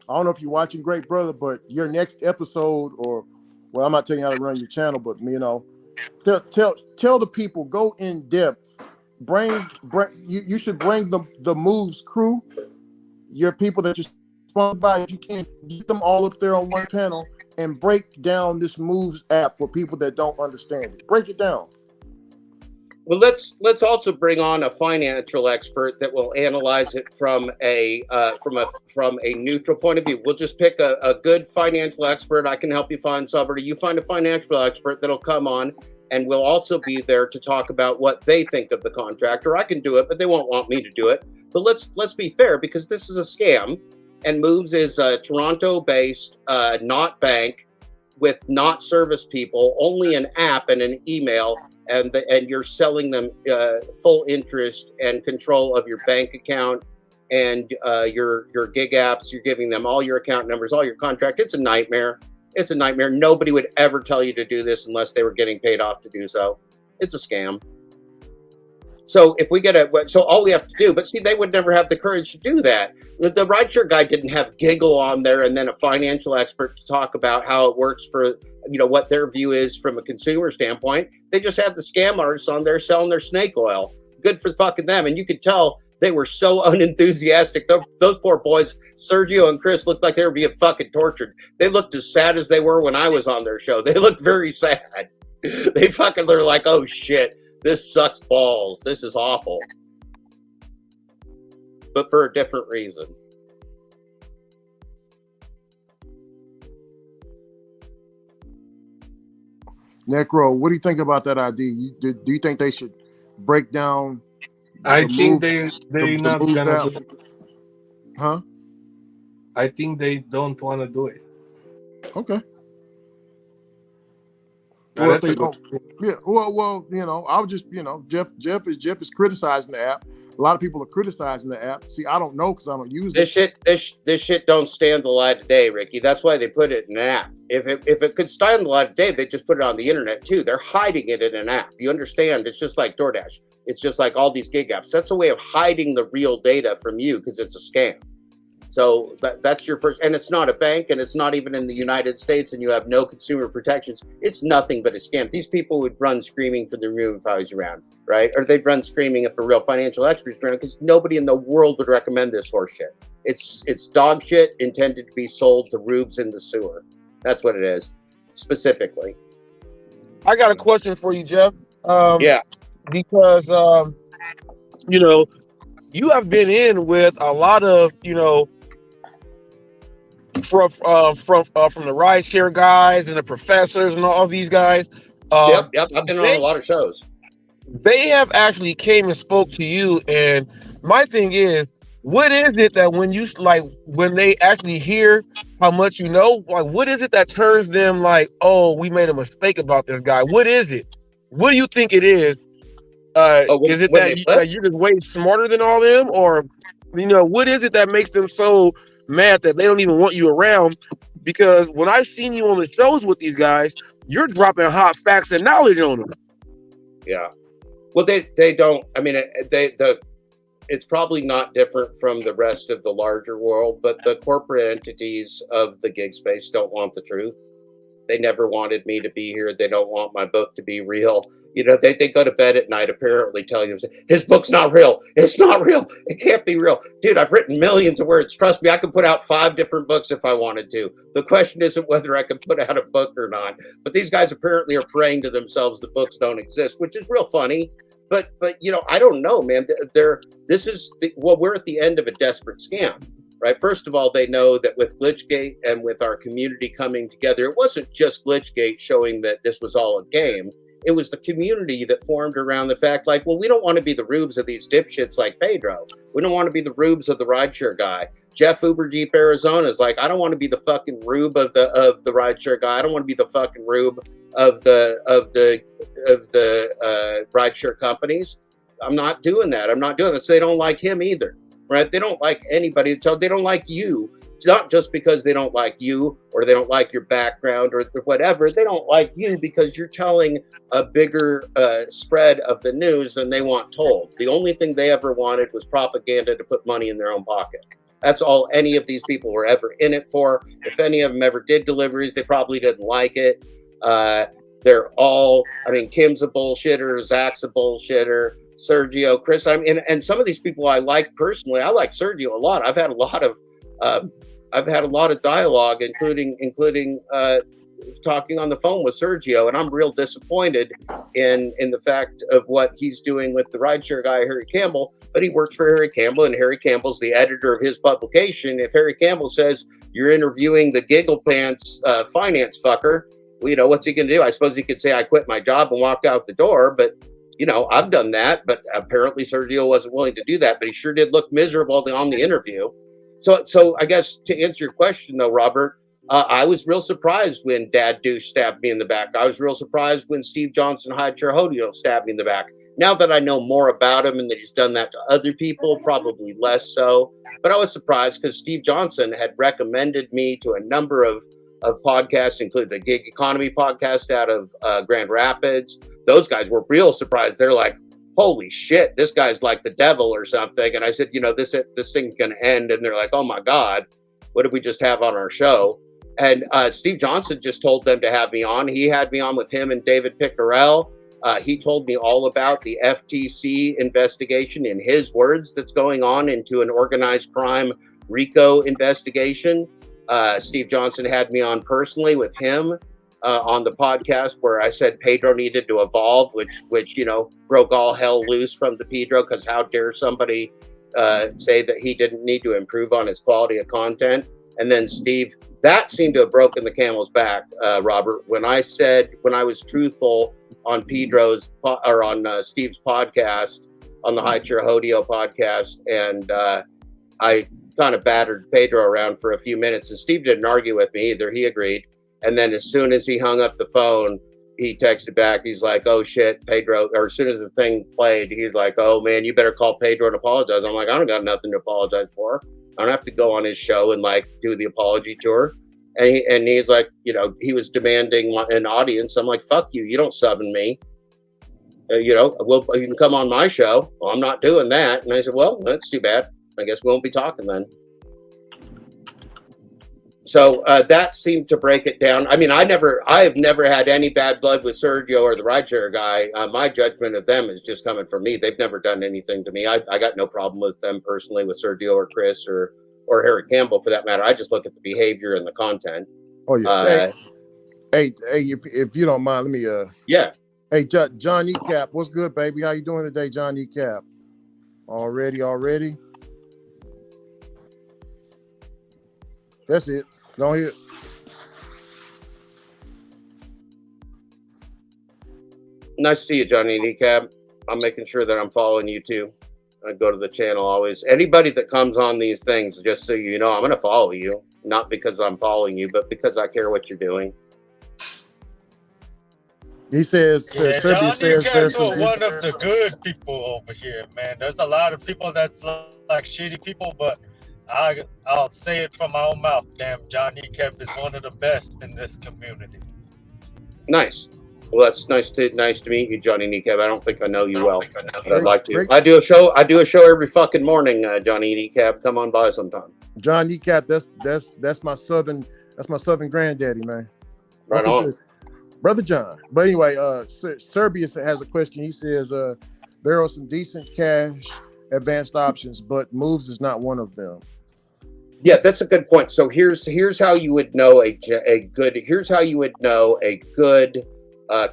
don't know if you're watching Great Brother, but your next episode, or well, I'm not telling you how to run your channel, but you know, tell the people, go in depth. You should bring the Moves crew, your people that you're sponsored by. If you can, get them all up there on one panel and break down this Moves app for people that don't understand it. Break it down. Well, let's also bring on a financial expert that will analyze it from a neutral point of view. We'll just pick a good financial expert. I can help you find somebody. You find a financial expert that'll come on, and we'll also be there to talk about what they think of the contract. Or I can do it, but they won't want me to do it. But let's be fair, because this is a scam, and Moves is a Toronto-based, not bank, with not service people, only an app and an email. And you're selling them full interest and control of your bank account and your gig apps. You're giving them all your account numbers, all your contract. It's a nightmare. It's a nightmare. Nobody would ever tell you to do this unless they were getting paid off to do so. It's a scam. So if we so all we have to do, but see, they would never have the courage to do that. The rideshare guy didn't have Giggle on there and then a financial expert to talk about how it works for, what their view is from a consumer standpoint. They just had the scam artists on there selling their snake oil. Good for fucking them. And you could tell they were so unenthusiastic. Those poor boys, Sergio and Chris, looked like they were being fucking tortured. They looked as sad as they were when I was on their show. They looked very sad. They're like, oh shit. This sucks balls. This is awful. But for a different reason. Necro, what do you think about that idea? Do you think they should break down? I think they're not gonna do it. Huh? I think they don't want to do it. Okay. Well, if they don't, yeah. Well, I was just, Jeff is criticizing the app. A lot of people are criticizing the app. See, I don't know because I don't use it. This shit don't stand the light of day, Ricky. That's why they put it in an app. If it could stand the light of day, they just put it on the internet too. They're hiding it in an app. You understand? It's just like Doordash. It's just like all these gig apps. That's a way of hiding the real data from you because it's a scam. So that's your first, and it's not a bank, and it's not even in the United States, and you have no consumer protections. It's nothing but a scam. These people would run screaming for the room if I was around, right? Or they'd run screaming if a real financial expert was around, because nobody in the world would recommend this horse shit. It's dog shit intended to be sold to rubes in the sewer. That's what it is, specifically. I got a question for you, Jeff. Yeah. Because you have been in with a lot of from the rideshare guys and the professors and all these guys. Yep. I've been on a lot of shows. They have actually came and spoke to you, and my thing is, what is it that when they actually hear how much you know, like what is it that turns them like, oh, we made a mistake about this guy? What is it? What do you think it is? Is it that you're just way smarter than all them, or what is it that makes them so mad that they don't even want you around? Because when I've seen you on the shows with these guys, you're dropping hot facts and knowledge on them. Yeah. Well, they don't. I mean, it's probably not different from the rest of the larger world, but the corporate entities of the gig space don't want the truth. They never wanted me to be here. They don't want my book to be real. They go to bed at night apparently telling you, his book's not real. It's not real. It can't be real. Dude, I've written millions of words. Trust me, I could put out 5 different books if I wanted to. The question isn't whether I can put out a book or not. But these guys apparently are praying to themselves the books don't exist, which is real funny. But I don't know, man. We're at the end of a desperate scam. Right. First of all, they know that with Glitchgate and with our community coming together, it wasn't just Glitchgate showing that this was all a game. It was the community that formed around the fact, like, well, we don't want to be the rubes of these dipshits like Pedro. We don't want to be the rubes of the rideshare guy. Jeff Uber Jeep Arizona is like, I don't want to be the fucking rube of the rideshare guy. I don't want to be the fucking rube of the rideshare companies. I'm not doing that. I'm not doing that. So they don't like him either. Right? They don't like anybody. So they don't like you. It's not just because they don't like you or they don't like your background or whatever. They don't like you because you're telling a bigger spread of the news than they want told. The only thing they ever wanted was propaganda to put money in their own pocket. That's all any of these people were ever in it for. If any of them ever did deliveries, they probably didn't like it. They're all, Kim's a bullshitter, Zach's a bullshitter, Sergio, Chris. And some of these people I like personally. I like Sergio a lot. I've had a lot of dialogue, including talking on the phone with Sergio, and I'm real disappointed in the fact of what he's doing with the rideshare guy, Harry Campbell. But he works for Harry Campbell, and Harry Campbell's the editor of his publication. If Harry Campbell says you're interviewing the Giggle Pants finance fucker, well, what's he going to do? I suppose he could say I quit my job and walk out the door, but I've done that, but apparently Sergio wasn't willing to do that, but he sure did look miserable on the interview. So I guess to answer your question though, Robert, I was real surprised when Dad Douche stabbed me in the back. I was real surprised when Steve Johnson Highchair Hodeo stabbed me in the back. Now that I know more about him and that he's done that to other people, probably less so. But I was surprised because Steve Johnson had recommended me to a number of podcasts, including the Gig Economy podcast out of Grand Rapids. Those guys were real surprised. They're like, holy shit, this guy's like the devil or something. And I said, this thing's going to end. And they're like, oh my God, what did we just have on our show? And Steve Johnson just told them to have me on. He had me on with him and David Piccarell. He told me all about the FTC investigation, in his words, that's going on into an organized crime RICO investigation. Steve Johnson had me on personally with him on the podcast where I said Pedro needed to evolve, which broke all hell loose from the Pedro, because how dare somebody say that he didn't need to improve on his quality of content. And then Steve, that seemed to have broken the camel's back, Robert, when I was truthful on Pedro's or on Steve's podcast, on the Highchair Hodeo podcast, and I kind of battered Pedro around for a few minutes, and Steve didn't argue with me either. He agreed. And then as soon as he hung up the phone, he texted back. He's like, "Oh shit, Pedro." Or as soon as the thing played, he's like, "Oh man, you better call Pedro and apologize." I'm like, "I don't got nothing to apologize for. I don't have to go on his show and like do the apology tour." And he's like, you know, he was demanding an audience. I'm like, "Fuck you. You don't summon me. You know, you can come on my show." "Well, I'm not doing that." And I said, "Well, that's too bad. I guess we won't be talking then." So that seemed to break it down. I mean, I have never had any bad blood with Sergio or the rideshare guy. My judgment of them is just coming from me. They've never done anything to me. I got no problem with them personally, with Sergio or Chris or Harry Campbell for that matter. I just look at the behavior and the content. Oh yeah. Hey, if you don't mind, let me yeah. Hey, John E. Cap, what's good, baby? How you doing today, John E. Cap? Already? That's it. Go ahead. Nice to see you, Johnny Kneecap. I'm making sure that I'm following you too. I go to the channel always. Anybody that comes on these things, just so you know, I'm going to follow you. Not because I'm following you, but because I care what you're doing. He says, Johnny says one of the good people over here, man. There's a lot of people that's like shitty people, but I'll say it from my own mouth. Damn, Johnny Kep is one of the best in this community. Nice. Well, that's nice to meet you, Johnny Kneecap. I don't think I know you well, but I'd like to. I do a show every fucking morning, Johnny Kneecap. Come on by sometime. John Kneecap, that's my southern granddaddy, man. Right on. Brother John. But anyway, Serbius has a question. He says there are some decent cash advanced options, but moves is not one of them. Yeah, that's a good point. So here's how you would know a good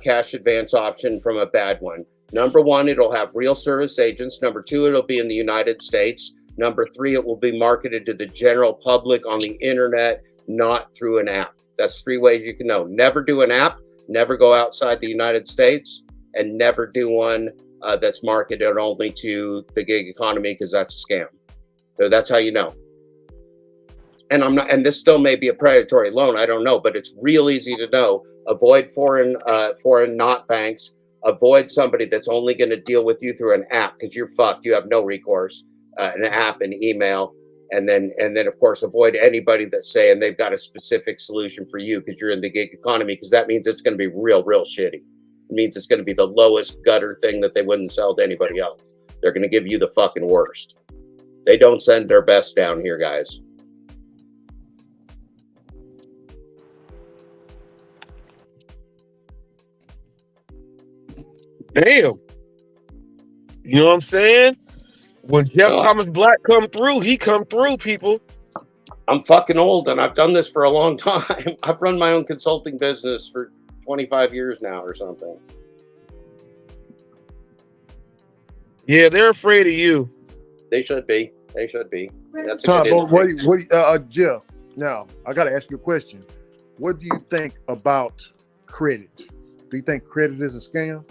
cash advance option from a bad one. Number one, it'll have real service agents. Number two, it'll be in the United States. Number three, it will be marketed to the general public on the internet, not through an app. That's three ways you can know. Never do an app, never go outside the United States, and never do one that's marketed only to the gig economy, because that's a scam. So that's how you know. And this still may be a predatory loan, I don't know, but it's real easy to know. Avoid foreign not banks. Avoid somebody that's only going to deal with you through an app, because you're fucked. You have no recourse. An app and email, and then of course avoid anybody that's saying they've got a specific solution for you because you're in the gig economy, because that means it's going to be real shitty. It means it's going to be the lowest gutter thing that they wouldn't sell to anybody else. They're going to give you the fucking worst. They don't send their best down here, guys. Damn. You know what I'm saying? When Jeff Thomas Black come through, he come through, people. I'm fucking old and I've done this for a long time. I've run my own consulting business for 25 years now or something. Yeah, they're afraid of you. They should be. That's a Tom, good Jeff, now I got to ask you a question. What do you think about credit? Do you think credit is a scam?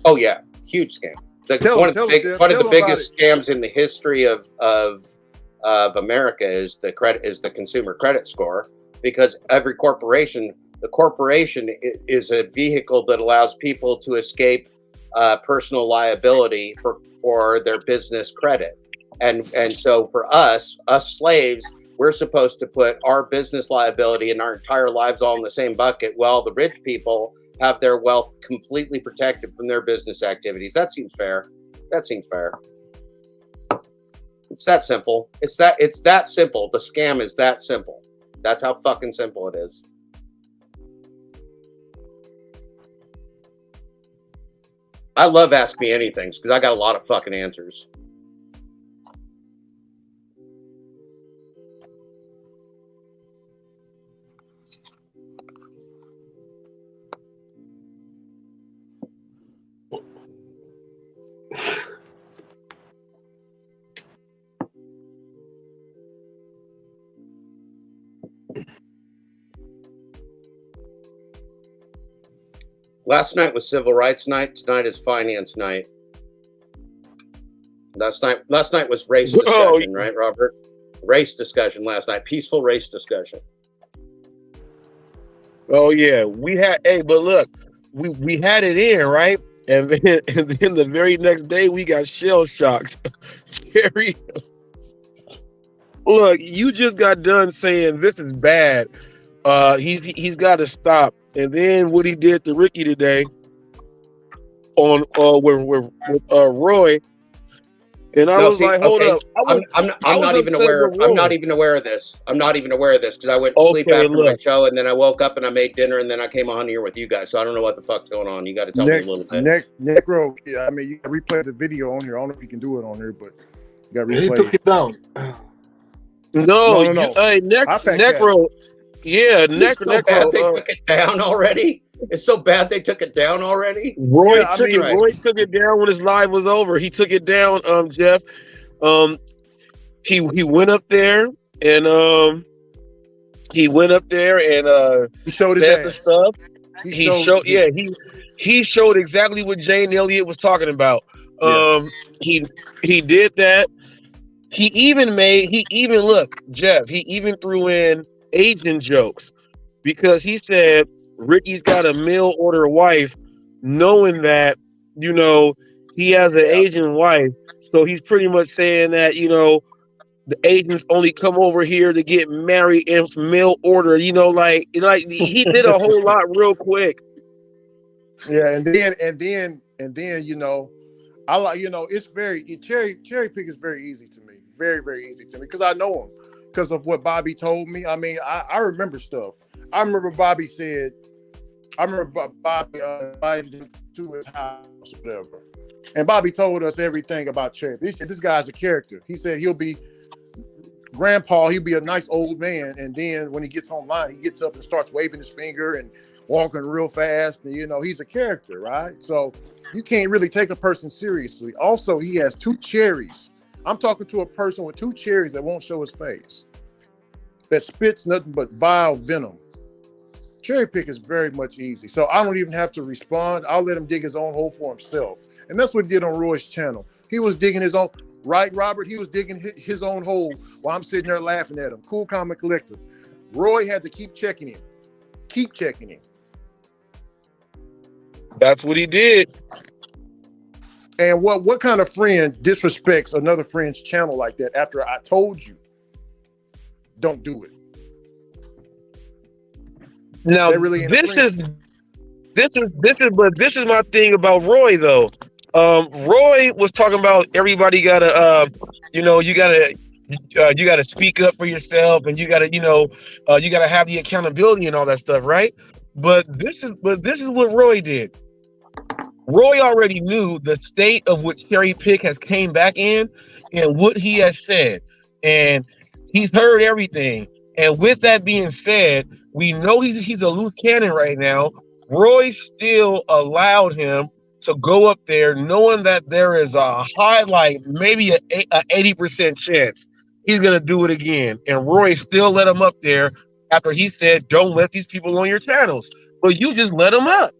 Oh yeah, huge scam. One of the biggest scams in the history of America is the consumer credit score, because every corporation, the corporation is a vehicle that allows people to escape personal liability for their business credit. And so for us slaves, we're supposed to put our business liability and our entire lives all in the same bucket, while the rich people have their wealth completely protected from their business activities. That seems fair. It's that simple. It's that simple. The scam is that simple. That's how fucking simple it is. I love Ask Me Anythings because I got a lot of fucking answers. Last night was Civil Rights Night. Tonight is Finance Night. Last night was race discussion, right, Robert? Race discussion last night. Peaceful race discussion. Oh yeah, we had. Hey, but look, we had it in, right? And then the very next day we got shell shocked. Cherry, look, you just got done saying this is bad. He's got to stop. And then what he did to Ricky today on with Roy, and I No, was see, like, hold okay, up. I'm not even upset aware. with I'm Roy. not even aware of this. I'm not even aware of this because I went to sleep Okay, after my look. show, and then I woke up and I made dinner, and then I came on here with you guys. So I don't know what the fuck's going on. You got to tell me a little bit. Necro, yeah, I mean, you can replay the video on here. I don't know if you can do it on here, but you got to replay. He took it down. No. I Necro. Yeah, It's so bad Necro. they took it down already. It's so bad they took it down already. Roy took it down when his live was over. He took it down, Jeff. He went up there and he showed his ass. The stuff. He showed exactly what Jane Elliott was talking about. He did that. He even threw in Asian jokes because he said Ricky's got a mail order wife, knowing that, he has an Asian wife. So he's pretty much saying that, the Asians only come over here to get married and mail order, like he did a whole lot real quick. Yeah, and then, I like, it's very cherry pick is very easy to me. Very, very easy to me because I know him because of what Bobby told me. I mean, I remember stuff. I remember Bobby invited to his house, whatever. And Bobby told us everything about Cherry. He said, this guy's a character. He said he'll be a nice old man. And then when he gets online, he gets up and starts waving his finger and walking real fast. And, he's a character, right? So you can't really take a person seriously. Also, he has two cherries. I'm talking to a person with two cherries that won't show his face, that spits nothing but vile venom. Cherry pick is very much easy. So I don't even have to respond. I'll let him dig his own hole for himself. And that's what he did on Roy's channel. He was digging his own, right, Robert? He was digging his own hole while I'm sitting there laughing at him. Cool, calm, and collective. Roy had to keep checking him. That's what he did. And what kind of friend disrespects another friend's channel like that after I told you, don't do it? Now, this is my thing about Roy though. Roy was talking about everybody gotta, you gotta speak up for yourself, and you gotta have the accountability and all that stuff, right? But this is what Roy did. Roy already knew the state of what Cherry Pick has came back in and what he has said, and he's heard everything. And with that being said, we know he's a loose cannon right now. Roy still allowed him to go up there knowing that there is a high, like maybe a 80% chance he's going to do it again. And Roy still let him up there after he said, don't let these people on your channels. But you just let them up.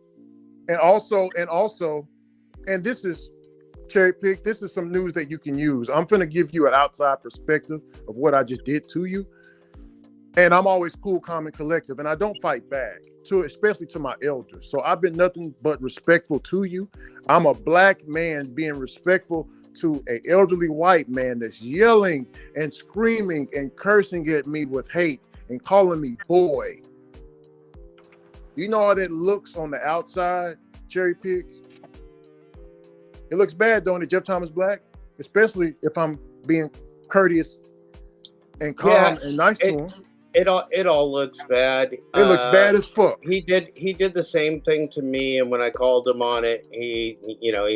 And also, and this is Cherry Pick, this is some news that you can use. I'm going to give you an outside perspective of what I just did to you. And I'm always cool, calm, and collective. And I don't fight back, especially to my elders. So I've been nothing but respectful to you. I'm a black man being respectful to an elderly white man that's yelling and screaming and cursing at me with hate and calling me boy. You know how that looks on the outside, Cherry Pick? It looks bad, don't it, Jeff Thomas Black? Especially if I'm being courteous and calm and nice to him. It all looks bad. It looks bad as fuck. He did the same thing to me, and when I called him on it, he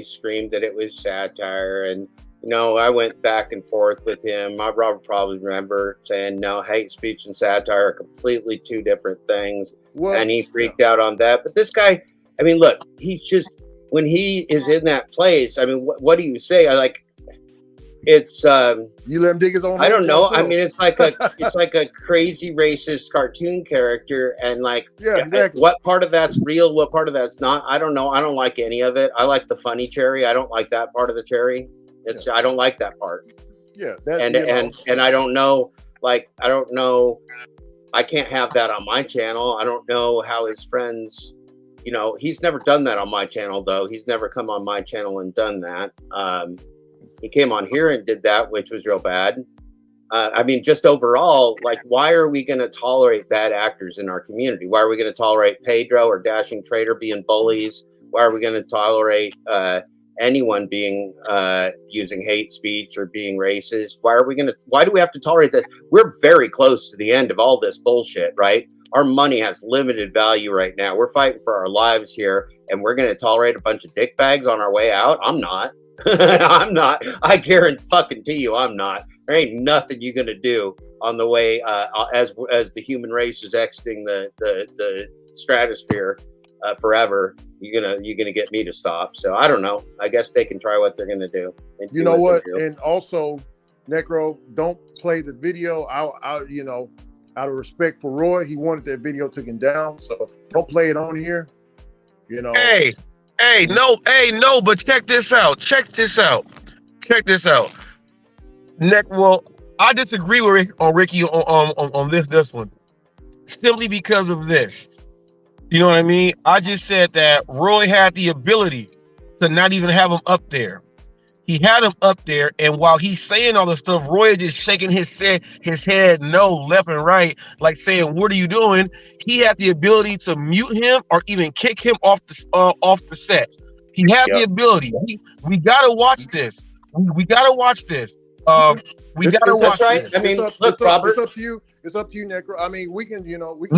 screamed that it was satire, and I went back and forth with him. I probably remember saying no, hate speech and satire are completely two different things, and he freaked out on that. But this guy, I mean, look, he's just, when he is in that place, I mean, what do you say? It's you let him dig his own. I don't know. I mean, it's like a crazy racist cartoon character, and exactly. What part of that's real? What part of that's not? I don't know. I don't like any of it. I like the funny Cherry. I don't like that part of the Cherry. I don't like that part. Yeah, and I don't know. I don't know. I can't have that on my channel. I don't know how his friends, You know, he's never done that on my channel, though. He's never come on my channel and done that. He came on here and did that, which was real bad. I mean, just overall, like, why are we going to tolerate bad actors in our community? Why are we going to tolerate Pedro or Dashing Trader being bullies? Why are we going to tolerate anyone being using hate speech or being racist? Why do we have to tolerate that? We're very close to the end of all this bullshit, right? Our money has limited value right now. We're fighting for our lives here, and we're going to tolerate a bunch of dick bags on our way out? I'm not. I'm not. I guarantee you I'm not. There ain't nothing you're going to do on the way as the human race is exiting the stratosphere forever. You're gonna get me to stop. So I don't know. I guess they can try what they're gonna do. You know what? And also, Necro, don't play the video. I you know, out of respect for Roy, he wanted that video taken down. So don't play it on here. You know. Hey, no, but check this out. Well, I disagree with Ricky on this one. Simply because of this. You know what I mean? I just said that Roy had the ability to not even have him up there. He had him up there, and while he's saying all the stuff, Roy is just shaking his head no, left and right, like saying, "What are you doing?" He had the ability to mute him or even kick him off the set. He had the ability. We gotta watch this. We gotta watch this. We gotta watch this. I mean, look, Robert. It's up to you. It's up to you, Necro. I mean, we can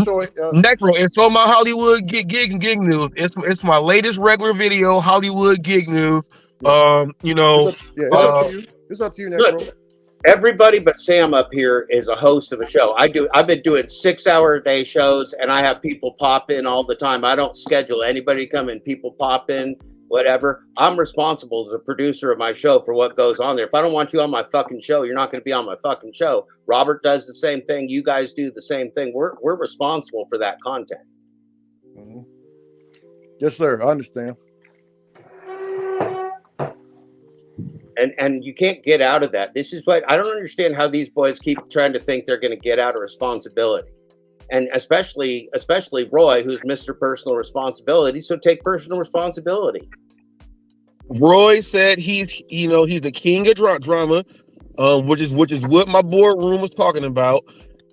show it. Necro, it's on my Hollywood gig news. It's my latest regular video, Hollywood gig news. You know, it's up to you, Necro. Look, everybody but Sam up here is a host of a show. I've been doing 6-hour-a-day shows, and I have people pop in all the time. I don't schedule anybody to come in. People pop in, whatever. I'm responsible as a producer of my show for what goes on there. If I don't want you on my fucking show, you're not going to be on my fucking show. Robert does the same thing. You guys do the same thing. We're responsible for that content. Mm-hmm. Yes, sir. I understand. And you can't get out of that. This is what I don't understand, how these boys keep trying to think they're going to get out of responsibility. And especially Roy, who's Mr. Personal Responsibility. So take personal responsibility. Roy said he's the king of drama, which is what my boardroom was talking about,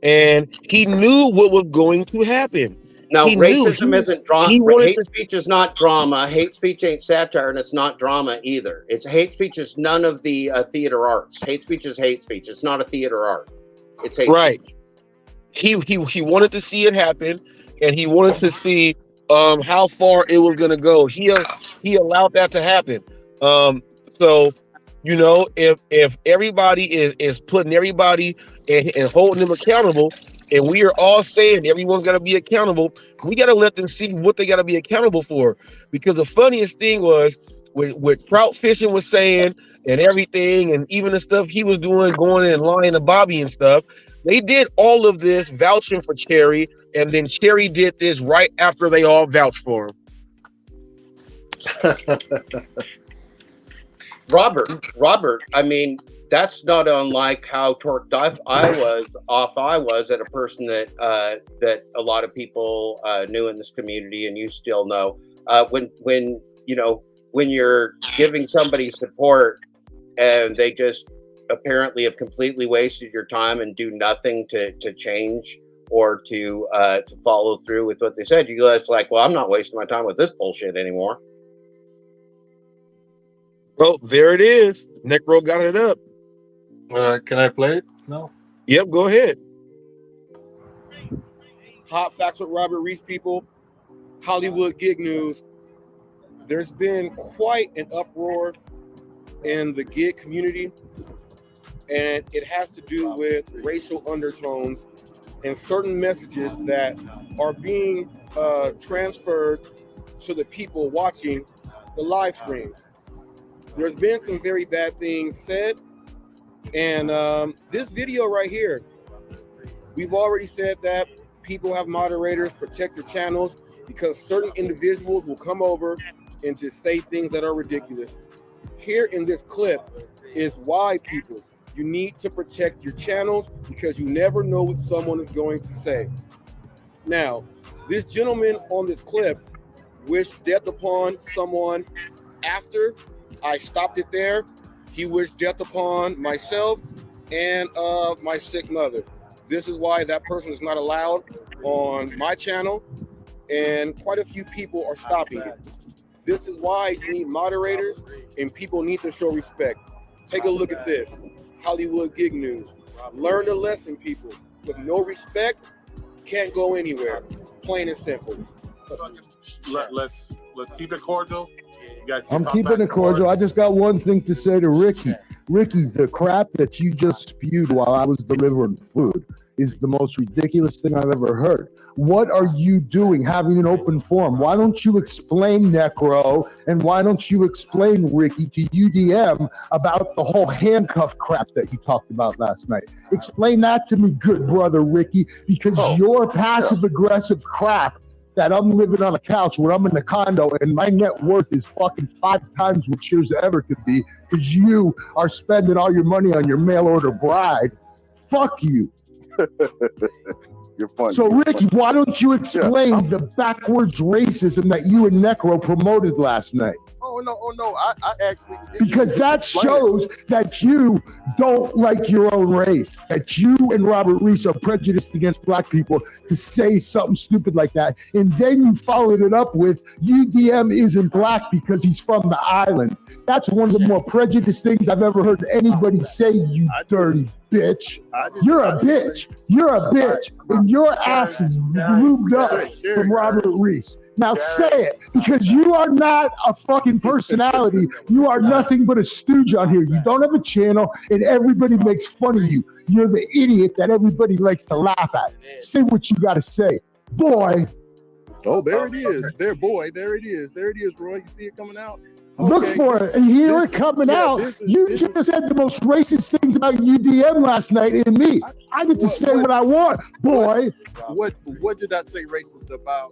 and he knew what was going to happen. Now, racism isn't drama. Hate speech is not drama. Hate speech ain't satire, and it's not drama either. It's hate speech is none of the theater arts. Hate speech is hate speech. It's not a theater art. It's hate speech. He wanted to see it happen, and he wanted to see how far it was going to go. He allowed that to happen. So, you know, if everybody is putting everybody and holding them accountable, and we are all saying everyone's got to be accountable, we got to let them see what they got to be accountable for. Because the funniest thing was with Trout Fishing was saying and everything, and even the stuff he was doing, going and lying to Bobby and stuff, they did all of this vouching for Cherry, and then Cherry did this right after they all vouched for him. Robert, I mean, that's not unlike how torqued I was at a person that a lot of people knew in this community, and you still know. When you're giving somebody support and they just apparently have completely wasted your time and do nothing to change or to follow through with what they said, you guys like, well, I'm not wasting my time with this bullshit anymore. Well, there it is. Necro got it up. Can I play it? No. Yep, go ahead. Hot Facts with Robert Reese, people. Hollywood gig news. There's been quite an uproar in the gig community, and it has to do with racial undertones and certain messages that are being transferred to the people watching the live streams. There's been some very bad things said, and this video right here, we've already said that people have moderators, protect their channels, because certain individuals will come over and just say things that are ridiculous. Here in this clip is why, people, you need to protect your channels, because you never know what someone is going to say. Now, this gentleman on this clip wished death upon someone after I stopped it there. He wished death upon myself and my sick mother. This is why that person is not allowed on my channel, and quite a few people are stopping it. This is why you need moderators and people need to show respect. Take a look at this. Hollywood Gig News. Learn the lesson, people. With no respect, can't go anywhere. Plain and simple. Let's keep it cordial. I'm keeping it cordial. I just got one thing to say to Ricky. Ricky, the crap that you just spewed while I was delivering food is the most ridiculous thing I've ever heard. What are you doing having an open forum? Why don't you explain, Necro, and why don't you explain, Ricky, to UDM about the whole handcuff crap that you talked about last night? Explain that to me, good brother Ricky, because your passive-aggressive crap that I'm living on a couch where I'm in a condo and my net worth is fucking 5 times what yours ever could be because you are spending all your money on your mail-order bride. Fuck you. You're funny. So, Ricky, why don't you explain the backwards racism that you and Necro promoted last night? Oh no! I actually because that shows that you don't like your own race. That you and Robert Reese are prejudiced against black people to say something stupid like that, and then you followed it up with UDM isn't black because he's from the island. That's one of the more prejudiced things I've ever heard anybody say. You dirty bitch! You're a bitch! You're a bitch! And your ass is lubed up from Robert Reese. Now say it, because you are not a fucking personality. You are nothing but a stooge on here. You don't have a channel, and everybody makes fun of you. You're the idiot that everybody likes to laugh at. Say what you got to say, boy. Oh, there it is. There, boy. There it is. There it is, Roy. You see it coming out? Look for it and hear it coming out. You just said the most racist things about UDM last night and me. I get to say what I want, boy. What did I say racist about?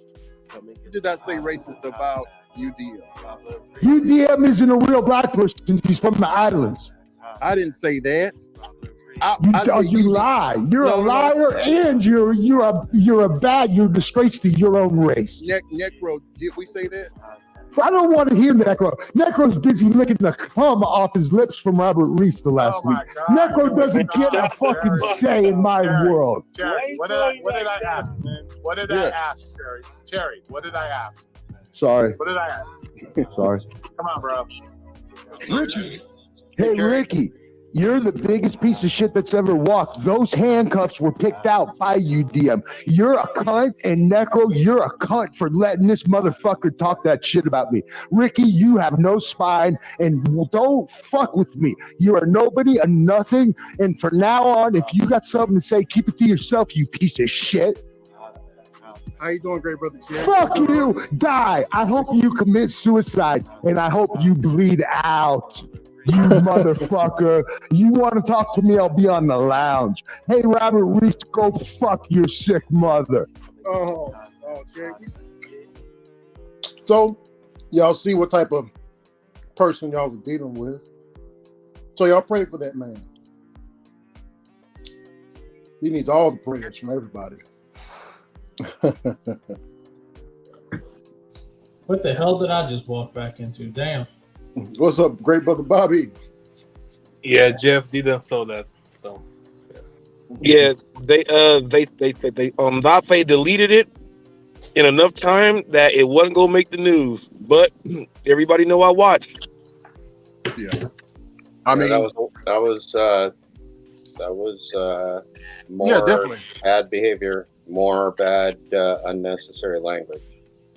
What did I say racist about UDM? UDM isn't a real black person. He's from the islands. I didn't say that. You lie. You're a liar, and you're a disgrace to your own race. Necro, did we say that? I don't want to hear Necro. Necro's busy licking the cum off his lips from Robert Reese the last week. Necro doesn't get a fucking say in my world. Cherry, what did I ask, man? What did I ask, Cherry? Cherry, what did I ask? Sorry. What did I ask? Sorry. Come on, bro. Ricky. Hey, Ricky. You're the biggest piece of shit that's ever walked. Those handcuffs were picked out by UDM. You're a cunt, and Necro, you're a cunt for letting this motherfucker talk that shit about me. Ricky, you have no spine, and don't fuck with me. You are nobody, a nothing, and from now on, if you got something to say, keep it to yourself, you piece of shit. How you doing, great brother? Fuck you! Die! I hope you commit suicide, and I hope you bleed out. You motherfucker. You want to talk to me, I'll be on the lounge. Hey, Robert Reese, go fuck your sick mother. Oh, okay. So, y'all see what type of person y'all are dealing with. So y'all pray for that man. He needs all the prayers from everybody. What the hell did I just walk back into? Damn. What's up, great brother Bobby? Yeah, Jeff didn't saw that, so yeah, they deleted it in enough time that it wasn't gonna make the news. But everybody know I watched. Yeah, I mean that was more definitely bad behavior, more bad unnecessary language,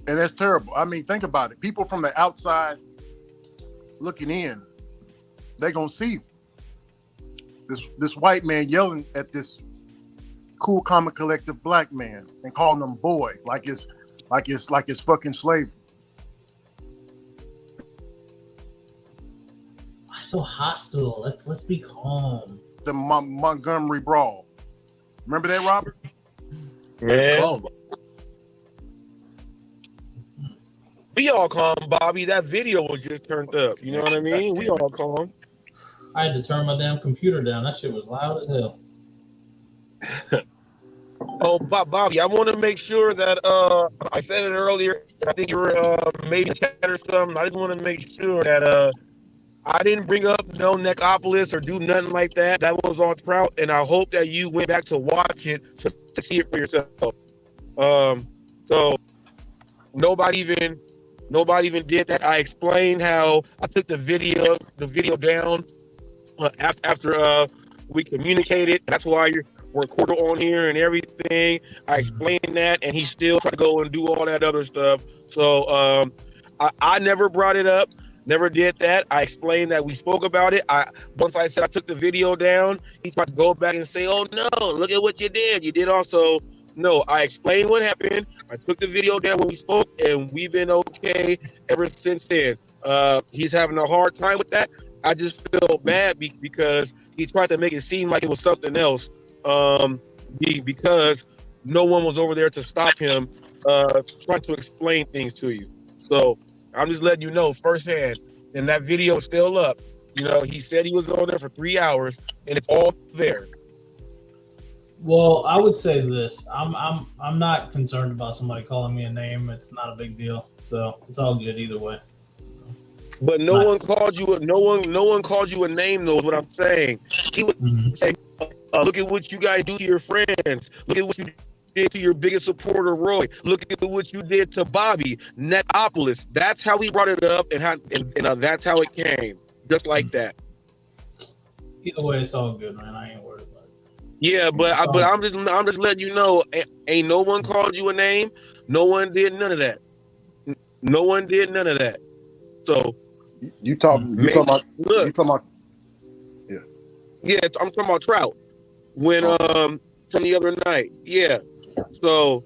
and that's terrible. I mean, think about it. People from the outside looking in, they're gonna see this white man yelling at this cool, common, collective black man and calling him boy, like it's fucking slavery. Why so hostile? Let's be calm. The Montgomery Brawl. Remember that, Robert? Yeah. We all calm, Bobby. That video was just turned up. You know what I mean? We all calm. I had to turn my damn computer down. That shit was loud as hell. Oh, Bobby, I want to make sure that I said it earlier. I think you were maybe chat or something. I just want to make sure that I didn't bring up no Neckopolis or do nothing like that. That was on Trout, and I hope that you went back to watch it to see it for yourself. So nobody even did that. I explained how I took the video down after we communicated. That's why we're recorded on here and everything. I explained that, and he still tried to go and do all that other stuff. So I never brought it up. Never did that. I explained that we spoke about it. Once I said I took the video down, he tried to go back and say, "Oh no, look at what you did. You did also." No, I explained what happened. I took the video down when we spoke, and we've been okay ever since then. He's having a hard time with that. I just feel bad because he tried to make it seem like it was something else. Because no one was over there to stop him trying to explain things to you. So I'm just letting you know firsthand, and that video is still up. He said he was on there for 3 hours, and it's all there. Well, I would say this: I'm not concerned about somebody calling me a name. It's not a big deal, so it's all good either way. But no one called you a name, though, is what I'm saying. He was saying, look at what you guys do to your friends. Look at what you did to your biggest supporter, Roy. Look at what you did to Bobby, Neckopolis. That's how he brought it up, and that's how it came. Just like that. Either way, it's all good, man. I ain't worried about it. Yeah, but I'm just letting you know, ain't no one called you a name. No one did none of that. No one did none of that. So you talking about? Yeah, I'm talking about Trout. When from the other night, yeah. So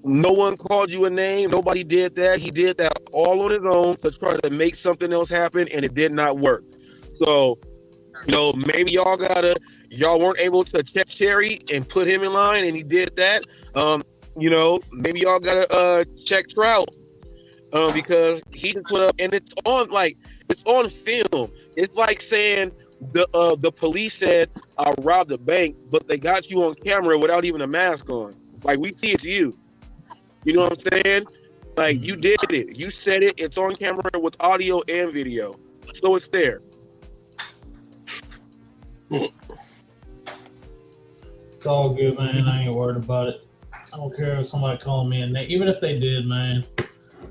no one called you a name. Nobody did that. He did that all on his own to try to make something else happen, and it did not work. So maybe y'all weren't able to check Cherry and put him in line, and he did that. Maybe y'all gotta check Trout. Because he can put up, and it's on film. It's like saying the police said I robbed a bank, but they got you on camera without even a mask on. Like, we see it's you. You know what I'm saying? Like, you did it. You said it. It's on camera with audio and video, so it's there. It's all good, man. I ain't worried about it. I don't care if somebody calling me a name, even if they did, man.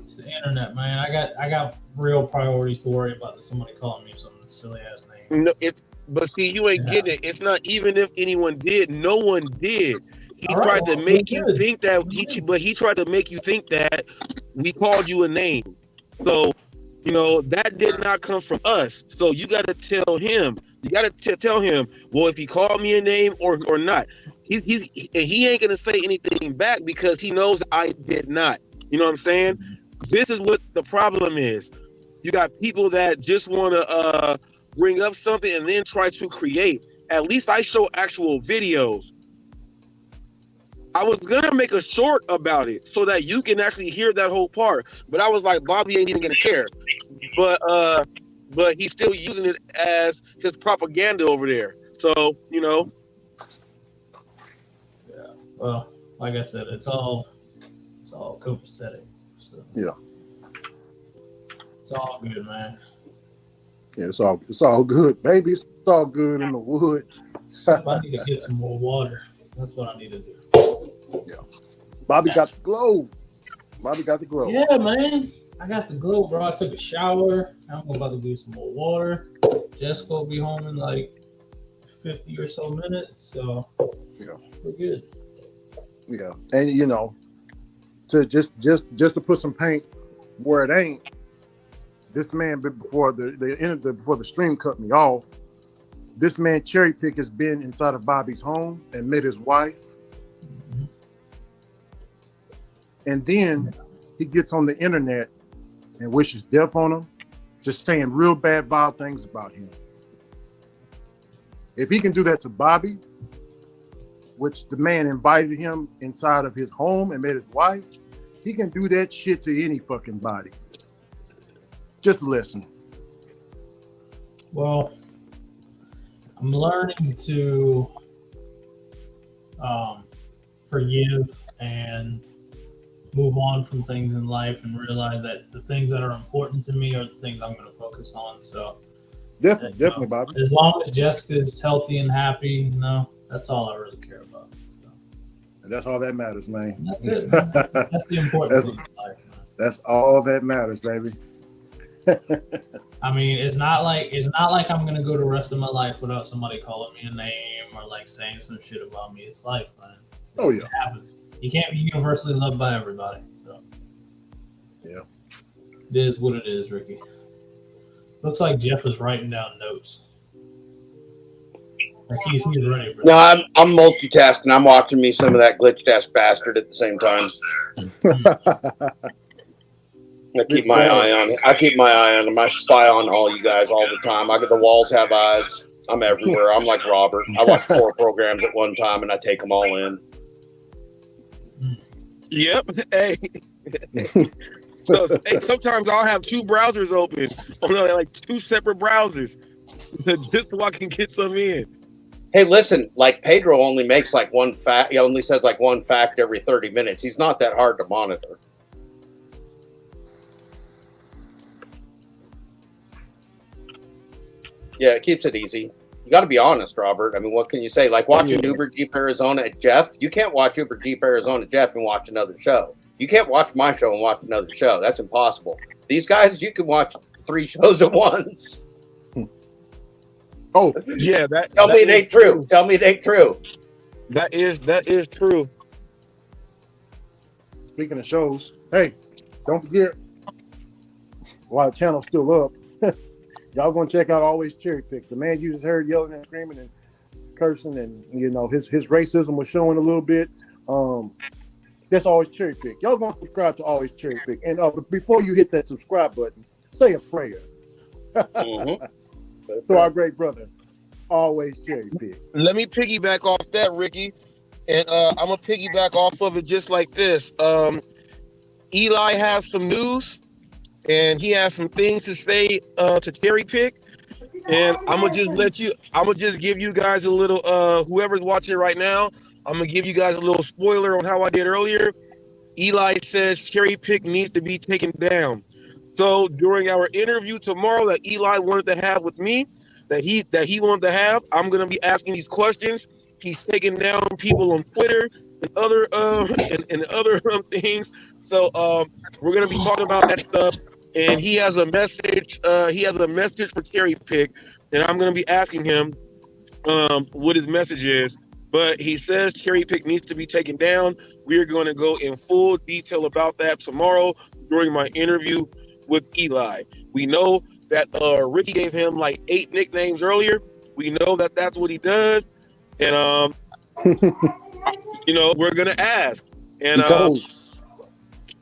It's the internet, man. I got real priorities to worry about than somebody calling me some silly ass name. No, but see, you ain't getting it. It's not even if anyone did. No one did. He tried to make you think that he tried to make you think that we called you a name. So, that did not come from us. So you got to tell him. You got to tell him. Well, if he called me a name or not, he ain't gonna say anything back because he knows I did not. You know what I'm saying? This is what the problem is. You got people that just want to bring up something and then try to create. At least I show actual videos. I was gonna make a short about it so that you can actually hear that whole part, but I was like, Bobby ain't even gonna care. But he's still using it as his propaganda over there. So Yeah. Well, like I said, it's all copacetic. So. Yeah. It's all good, man. Yeah, it's all good, baby. It's all good in the wood. I need to get some more water. That's what I need to do. Yeah. Bobby got the glow. Yeah, man. I got the glow, bro. I took a shower. I'm about to do some more water. Jessica will be home in like 50 or so minutes. So yeah, we're good. Yeah, and to just to put some paint where it ain't. This man, before the stream cut me off, this man Cherry Pick has been inside of Bobby's home and met his wife, and then he gets on the internet and wishes death on him, just saying real bad, vile things about him. If he can do that to Bobby, which the man invited him inside of his home and met his wife, he can do that shit to any fucking body. Just listen. Well, I'm learning to forgive and move on from things in life and realize that the things that are important to me are the things I'm going to focus on. So definitely, Bobby. As long as Jessica's healthy and happy, that's all I really care about. So. And that's all that matters, man. That's it. Man. That's the important thing in life, man. That's all that matters, baby. I mean, it's not like I'm gonna go the rest of my life without somebody calling me a name or like saying some shit about me. It's life, man. Oh yeah, it happens. You can't be universally loved by everybody. So yeah, it is what it is, Ricky. Looks like Jeff is writing down notes. Like he's ready for no, I'm multitasking. I'm watching me some of that glitched ass bastard at the same time. I keep my eye on him. I spy on all you guys all the time. The walls have eyes. I'm everywhere. I'm like Robert. I watch 4 programs at one time and I take them all in. Yep. Hey. So sometimes I'll have 2 browsers open, like 2 separate browsers, just so I can get some in. Hey, listen, like Pedro only makes like one fact. He only says like one fact every 30 minutes. He's not that hard to monitor. Yeah, it keeps it easy. You got to be honest, Robert. I mean, what can you say? Like watching Uber Jeep Arizona at Jeff. You can't watch Uber Jeep Arizona at Jeff and watch another show. You can't watch my show and watch another show. That's impossible. These guys, you can watch 3 shows at once. Oh, yeah. Tell me it ain't true. Tell me it ain't true. That is true. Speaking of shows, hey, don't forget, while the channel's still up, y'all gonna check out Always Cherry Pick. The man you just heard yelling and screaming and cursing, and his racism was showing a little bit. That's Always Cherry Pick. Y'all gonna subscribe to Always Cherry Pick, and before you hit that subscribe button, say a prayer. Mm-hmm. To our great brother, Always Cherry Pick. Let me piggyback off that, Ricky, and I'm gonna piggyback off of it just like this. Eli has some news, and he has some things to say to Cherry Pick, and I'm gonna just give you guys a little. Whoever's watching right now, I'm gonna give you guys a little spoiler on how I did earlier. Eli says Cherry Pick needs to be taken down. So during our interview tomorrow that Eli wanted to have with me, that he wanted to have, I'm gonna be asking these questions. He's taking down people on Twitter and other things. So we're gonna be talking about that stuff. And he has a message. He has a message for Cherry Pick, and I'm gonna be asking him what his message is. But he says Cherry Pick needs to be taken down. We're going to go in full detail about that tomorrow during my interview with Eli. We know that Ricky gave him like 8 nicknames earlier. We know that that's what he does. And, we're going to ask. And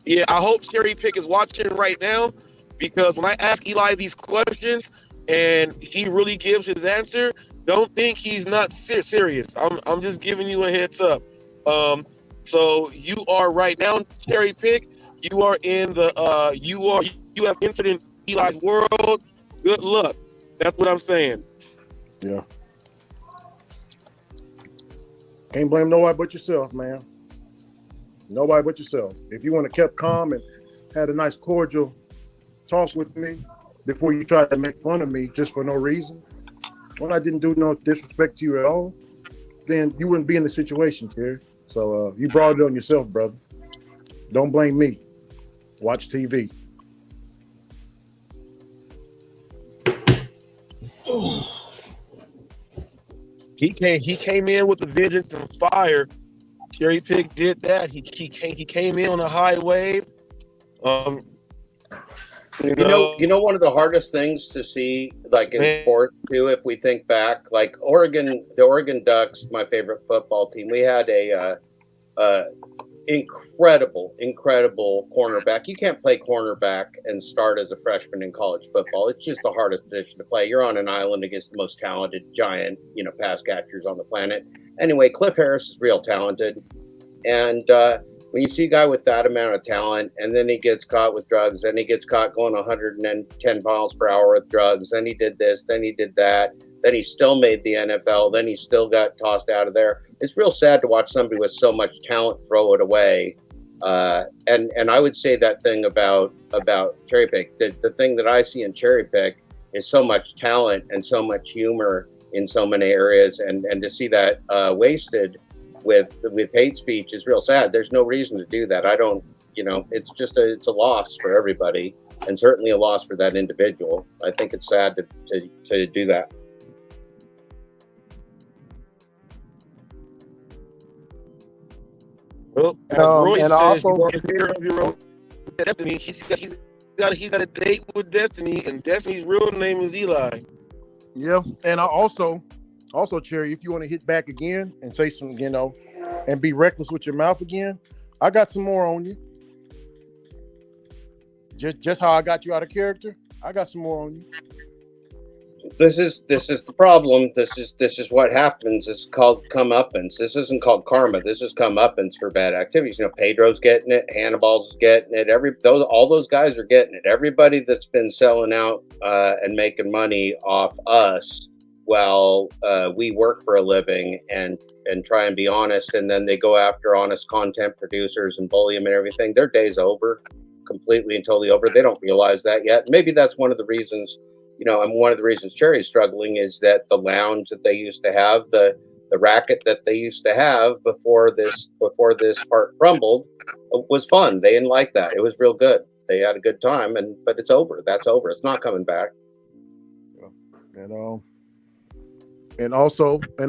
yeah, I hope Cherry Pick is watching right now, because when I ask Eli these questions and he really gives his answer, don't think he's not serious. I'm just giving you a heads up. So you are right now, Cherry Pick. You are in the you have entered in Eli's world. Good luck. That's what I'm saying. Yeah. Can't blame nobody but yourself, man. Nobody but yourself. If you would have kept calm and had a nice cordial talk with me before you tried to make fun of me just for no reason, when I didn't do no disrespect to you at all, then you wouldn't be in the situation, Terry. So you brought it on yourself, brother. Don't blame me. Watch TV. He came in with the vengeance and fire. Cherry Pick did that. He came in on a high wave. You know, one of the hardest things to see, like in sport too, if we think back, like the Oregon Ducks, my favorite football team, we had a incredible cornerback. You can't play cornerback and start as a freshman in college football. It's just the hardest position to play. You're on an island against the most talented giant, pass catchers on the planet. Anyway, Cliff Harris is real talented, and when you see a guy with that amount of talent, and then he gets caught with drugs, and he gets caught going 110 miles per hour with drugs, then he did this, then he did that, Then he still made the NFL. Then he still got tossed out of there. It's real sad to watch somebody with so much talent throw it away. And I would say that thing about Cherry Pick. The thing that I see in Cherry Pick is so much talent and so much humor in so many areas, and to see that wasted with hate speech is real sad. There's no reason to do that. I don't, it's just it's a loss for everybody, and certainly a loss for that individual. I think it's sad to do that. Well, as Roy says, you are the creator of your own destiny. He's got a date with Destiny, and Destiny's real name is Eli. Yeah, and I also, Cherry, if you want to hit back again and say some, and be reckless with your mouth again, I got some more on you. Just how I got you out of character, I got some more on you. This is the problem. This is what happens. It's called comeuppance. This isn't called karma. This is comeuppance for bad activities. Pedro's getting it. Hannibal's getting it. All those guys are getting it. Everybody that's been selling out and making money off us while we work for a living and try and be honest, and then they go after honest content producers and bully them and everything. Their day's over, completely and totally over. They don't realize that yet. Maybe that's one of the reasons. And one of the reasons Cherry's struggling is that the lounge that they used to have, the racket that they used to have before this part crumbled, was fun. They didn't like that. It was real good. They had a good time, but it's over. That's over. It's not coming back. And also to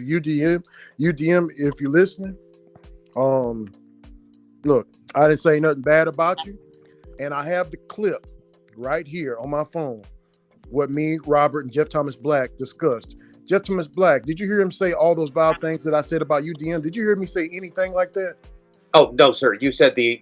UDM, if you're listening, look, I didn't say nothing bad about you, and I have the clip right here on my phone, what me, Robert, and Jeff Thomas Black discussed. Jeff Thomas Black, did you hear him say all those vile things that I said about UDM? Did you hear me say anything like that? Oh no, sir. You said the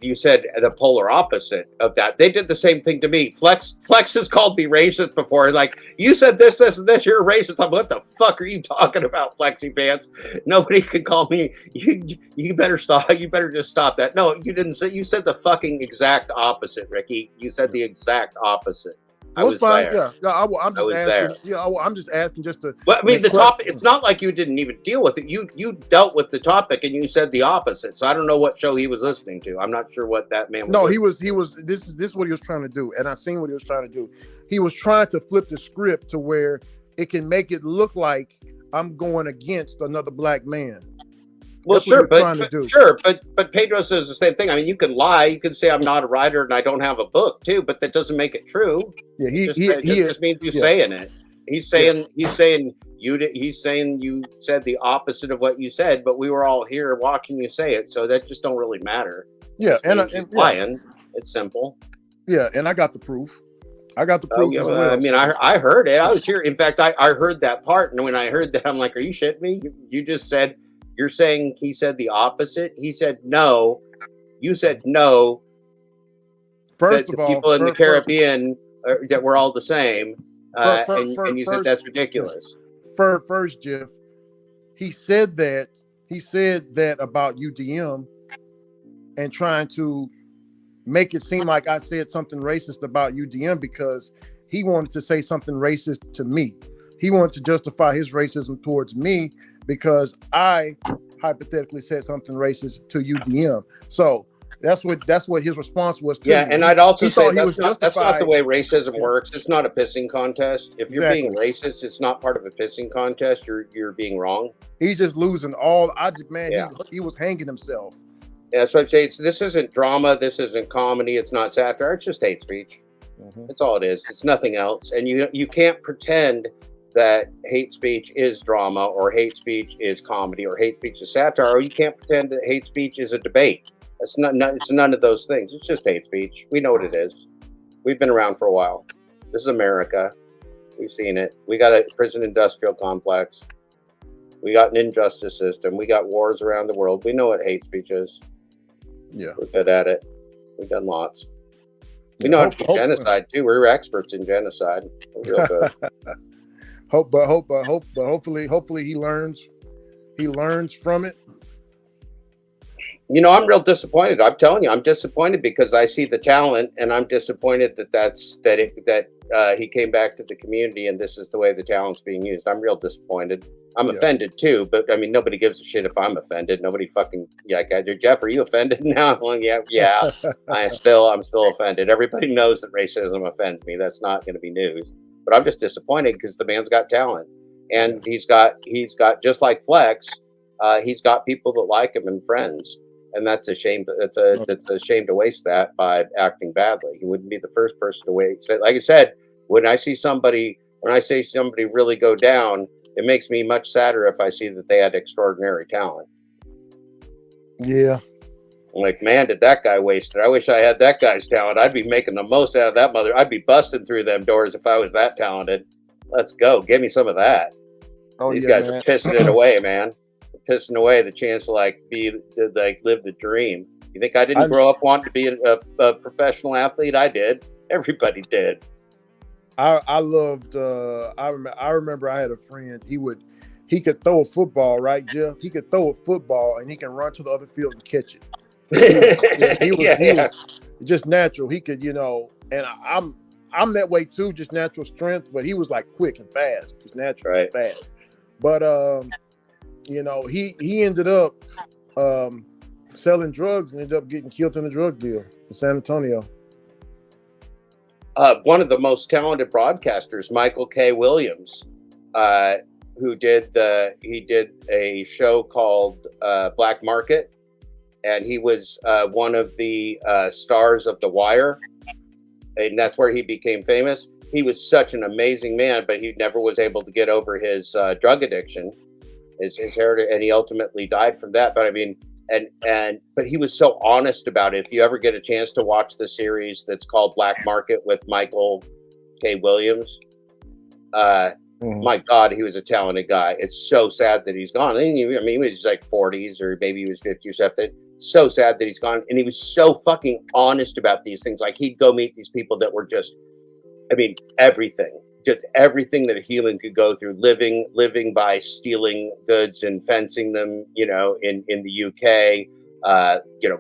polar opposite of that. They did the same thing to me. Flex has called me racist before. Like, you said this, and this. You're a racist. I'm like, what the fuck are you talking about, Flexi Pants? Nobody can call me. You better stop. You better just stop that. No, you didn't say. You said the fucking exact opposite, Ricky. You said the exact opposite. I was fine. There. Yeah. I'm just asking. There. Yeah, I'm just asking just to. Well, I mean, the topic. It's not like you didn't even deal with it. You dealt with the topic and you said the opposite. So I don't know what show he was listening to. I'm not sure what that man was. No, he was. This is what he was trying to do, and I seen what he was trying to do. He was trying to flip the script to where it can make it look like I'm going against another black man. Well, sure, but Pedro says the same thing. I mean, you can lie. You can say I'm not a writer and I don't have a book too, but that doesn't make it true. Yeah, it just means you saying it. He's saying you said the opposite of what you said, but we were all here watching you say it, so that just don't really matter. Yeah, and lying. It's simple. Yeah, and I got the proof. As well. I mean, I heard it. I was here. In fact, I heard that part, and when I heard that, I'm like, "Are you shitting me? You just said." You're saying he said the opposite? He said no. You said no. First of all, people in the Caribbean that we're all the same, and you said that's ridiculous. First, Jeff, he said that about UDM and trying to make it seem like I said something racist about UDM because he wanted to say something racist to me. He wanted to justify his racism towards me because I hypothetically said something racist to UDM. So that's what his response was to me. And I'd also say that's not the way racism works. It's not a pissing contest. If you're being racist, it's not part of a pissing contest. You're being wrong. He's just losing all. He was hanging himself. Yeah, that's what I'm saying. This isn't drama. This isn't comedy. It's not satire. It's just hate speech. Mm-hmm. That's all it is. It's nothing else. And you can't pretend that hate speech is drama or hate speech is comedy or hate speech is satire, or you can't pretend that hate speech is a debate. It's none of those things. It's just hate speech. We know what it is. We've been around for a while. This is America. We've seen it. We got a prison industrial complex. We got an injustice system. We got wars around the world. We know what hate speech is. Yeah. We're good at it. We've done lots. We know how to do genocide too. We're experts in genocide. We're real good. Hopefully he learns from it. I'm real disappointed. I'm telling you, I'm disappointed because I see the talent, and I'm disappointed that he came back to the community, and this is the way the talent's being used. I'm real disappointed. I'm offended too, but I mean, nobody gives a shit if I'm offended. Nobody fucking Jeff, are you offended now? Well, yeah. I'm still offended. Everybody knows that racism offends me. That's not going to be news. But I'm just disappointed because the man's got talent, and he's got just like Flex. He's got people that like him and friends, and that's a shame. It's a shame to waste that by acting badly. He wouldn't be the first person to waste. Like I said, when I see somebody really go down, it makes me much sadder if I see that they had extraordinary talent. Yeah. I'm like, man, did that guy waste it? I wish I had that guy's talent. I'd be making the most out of that mother. I'd be busting through them doors if I was that talented. Let's go. Give me some of that. These guys are pissing it away, man. They're pissing away the chance to live the dream. You think I didn't grow up wanting to be a professional athlete? I did. Everybody did. I loved. I remember I had a friend. He could throw a football, right, Jeff? He could throw a football and he can run to the other field and catch it. He was just natural. He could, and I'm that way too, just natural strength. But he was like quick and fast, just natural and fast. But he ended up selling drugs and ended up getting killed in a drug deal in San Antonio. One of the most talented broadcasters, Michael K. Williams, who did a show called Black Market, and he was one of the stars of The Wire, and that's where he became famous. He was such an amazing man, but he never was able to get over his drug addiction, his heritage, and he ultimately died from that. But I mean, but he was so honest about it. If you ever get a chance to watch the series that's called Black Market with Michael K. Williams, my God, he was a talented guy. It's so sad that he's gone. I mean, he was like 40s or maybe he was 50 or something. So sad that he's gone. And he was so fucking honest about these things. Like he'd go meet these people that were just, everything. Just everything that a human could go through, living by stealing goods and fencing them, in the UK,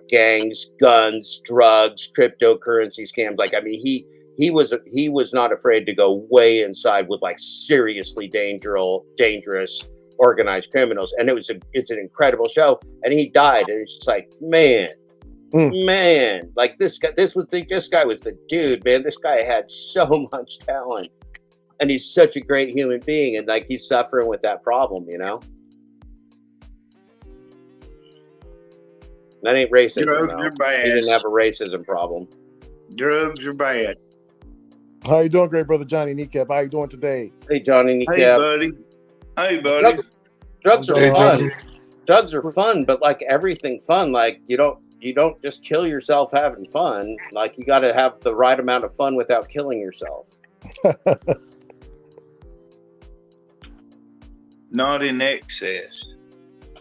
gangs, guns, drugs, cryptocurrency scams. He was not afraid to go way inside with like seriously dangerous organized criminals. And it's an incredible show. And he died. And it's just like, man, like this guy was the dude, man. This guy had so much talent. And he's such a great human being, and like he's suffering with that problem, That ain't racism. Drugs are bad. He didn't have a racism problem. Drugs are bad. How you doing, great brother Johnny Kneecap? How you doing today? Hey, Johnny Kneecap. Hey, buddy. Drugs are fun. Drugs are fun, but like everything fun, like you don't just kill yourself having fun. Like you got to have the right amount of fun without killing yourself. Not in excess.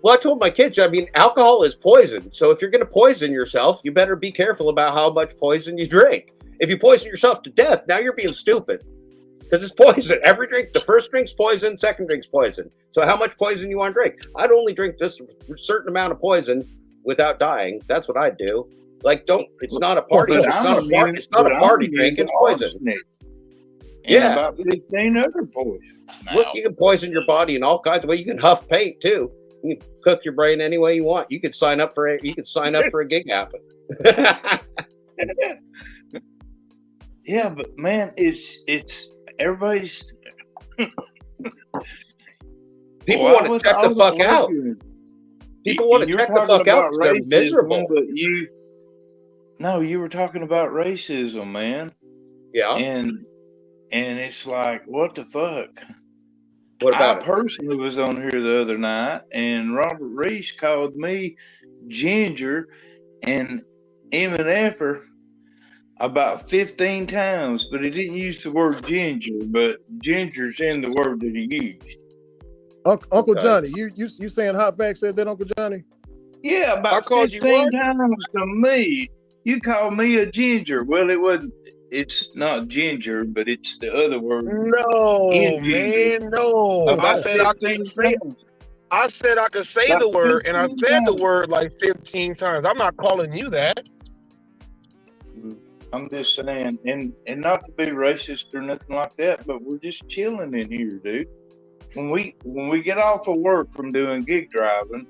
Well, I told my kids, alcohol is poison. So if you're going to poison yourself, you better be careful about how much poison you drink. If you poison yourself to death, now you're being stupid. Because it's poison. Every drink, the first drink's poison, second drink's poison. So how much poison you want to drink? I'd only drink this certain amount of poison without dying. That's what I'd do. Like, it's not a party. It's not a party drink. It's poison. Yeah, about 15 other poisons. Look, you can poison your body in all kinds of ways. You can huff paint too. You can cook your brain any way you want. You could sign up for a gig happen. Yeah, but man, it's everybody's. People want to check the fuck out. People want to check the fuck out because they're miserable. But you were talking about racism, man. Yeah. And it's like, what the fuck? What about I personally was on here the other night, and Robert Reese called me Ginger and M&F'er about 15 times, but he didn't use the word ginger, but ginger's in the word that he used. Uncle Johnny, you saying Hot Facts said that, Uncle Johnny? Yeah, about 15 times to me. You called me a ginger. Well, it wasn't. It's not ginger, but it's the other word. No, man, no. I said I could say the word, and I said the word like 15 times. I'm not calling you that. I'm just saying, and not to be racist or nothing like that, but we're just chilling in here, dude. When we get off of work from doing gig driving,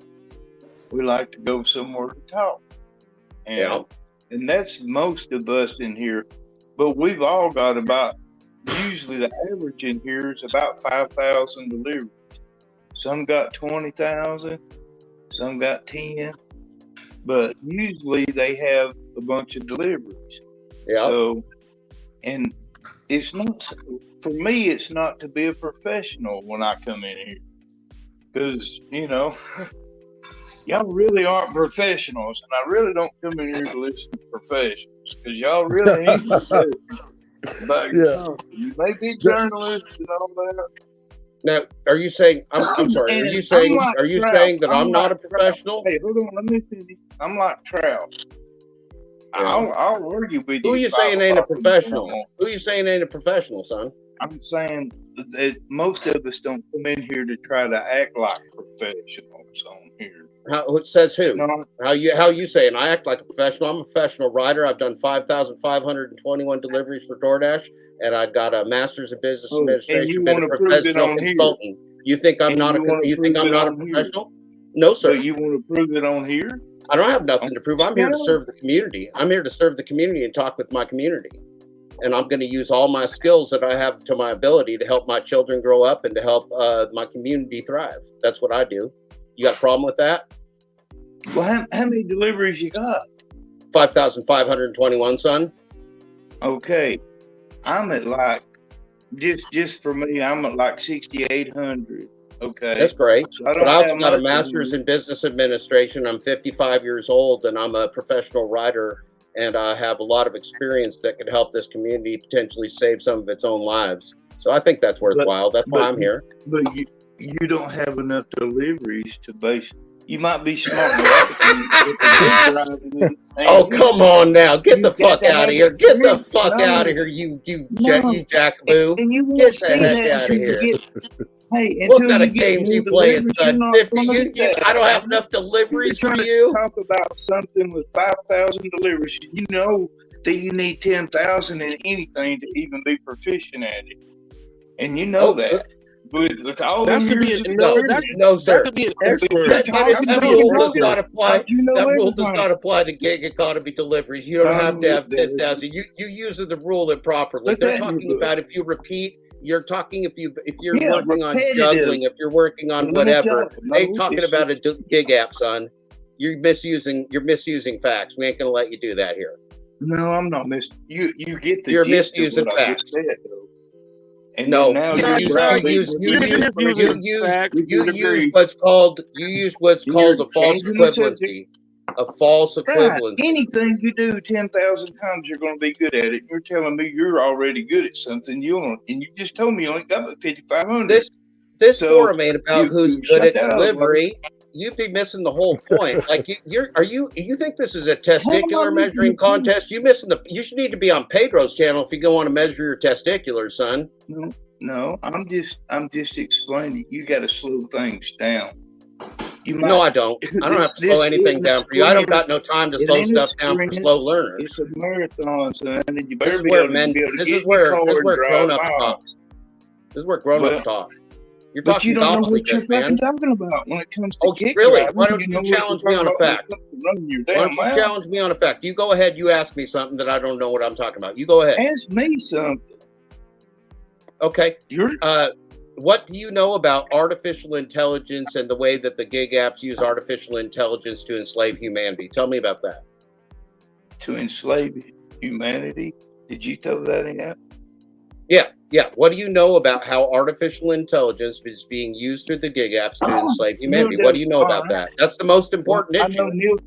we like to go somewhere to talk. And that's most of us in here. But we've all got about, usually the average in here is about 5,000 deliveries. Some got 20,000, some got 10, but usually they have a bunch of deliveries. Yeah. So, and it's not, for me, it's not to be a professional when I come in here. Because, y'all really aren't professionals, and I really don't come in here to listen to professionals, because y'all really ain't professionals. But you may be journalists and all that. Now, are you saying? I'm sorry. Are you saying? Are you saying that I'm not a professional? Hey, hold on. Let me finish. I'm like Trout. I'll argue with you. Who are you saying ain't a professional? Who are you saying ain't a professional, son? I'm saying that most of us don't come in here to try to act like professionals on here. It says who? How you saying? I act like a professional. I'm a professional writer. I've done 5,521 deliveries for Doordash, and I've got a master's in business administration. Been a professional consultant. You think I'm not a? You think I'm not a professional? No, sir. So you want to prove it on here? I don't have nothing to prove. I'm here to serve the community. I'm here to serve the community and talk with my community. And I'm going to use all my skills that I have to my ability to help my children grow up and to help my community thrive. That's what I do. You got a problem with that? Well, how many deliveries you got? 5,521, son. Okay. I'm at like, just for me, I'm at like 6,800. Okay. That's great. So but I also got a master's in business administration. I'm 55 years old and I'm a professional writer, and I have a lot of experience that could help this community potentially save some of its own lives. So I think that's worthwhile. That's why I'm here. But you don't have enough deliveries to base. You might be smart enough. Oh, come on now. Get the fuck out of here. Get the fuck out of here, you jackaboo. And you won't Get see the heck that out of until here. What kind of games you playing, son? 50? I don't have enough deliveries for you. Talk about something with 5,000 deliveries. You know that you need 10,000 in anything to even be proficient at it, and you know that. With all That's the to be years a, of no, experience, that's sir. to be an expert. That rule does not apply. That rule does not apply to gig economy deliveries. You don't have to have 10,000. You use the rule improperly. They're talking about if you repeat. You're talking if you're working on juggling, if you're working on whatever. They ain't talking about a gig app, son. You're misusing facts. We ain't gonna let you do that here. No, I'm not you get the You're gist misusing of what facts. I just said, though. And no, now you use what's called a false equivalency. A false equivalency. Anything you do 10,000 times, you're going to be good at it. You're telling me you're already good at something. And you just told me you only got 5,500. This forum ain't about who's good at delivery. You'd be missing the whole point. Like you think this is a testicular measuring contest? You should need to be on Pedro's channel if you go want to measure your testiculars, son. No, I'm just explaining. You got to slow things down. No, I don't. I don't have to slow anything down for you. I don't got no time to slow stuff down for slow learners. It's a marathon, son, and you better This is where grown-ups talk. This is where grown-ups talk. You're but talking you don't know what you're fucking talking about when it comes to gig really? driving. Why don't you challenge me on a fact? Why don't you challenge me on a fact? You go ahead. You ask me something that I don't know what I'm talking about. You go ahead. Ask me something. Okay. What do you know about artificial intelligence and the way that the gig apps use artificial intelligence to enslave humanity? Tell me about that. To enslave humanity? Did you throw that in out? Yeah. What do you know about how artificial intelligence is being used through the gig apps to enslave humanity? What do you know about that? That's the most important issue.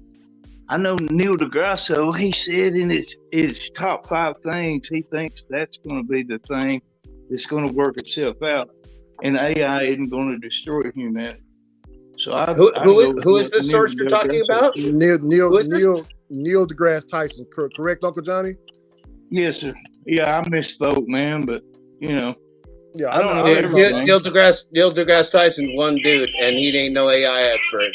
I know Neil deGrasse, he said in his top 5 things, he thinks that's going to be the thing that's going to work itself out. And AI isn't going to destroy humanity. So who is this source you're talking about? Neil deGrasse Tyson, correct, Uncle Johnny? Yes, sir. Yeah, I misspoke, man, but yeah, I don't know everything. Neil deGrasse Tyson's one dude, and he ain't no AI expert.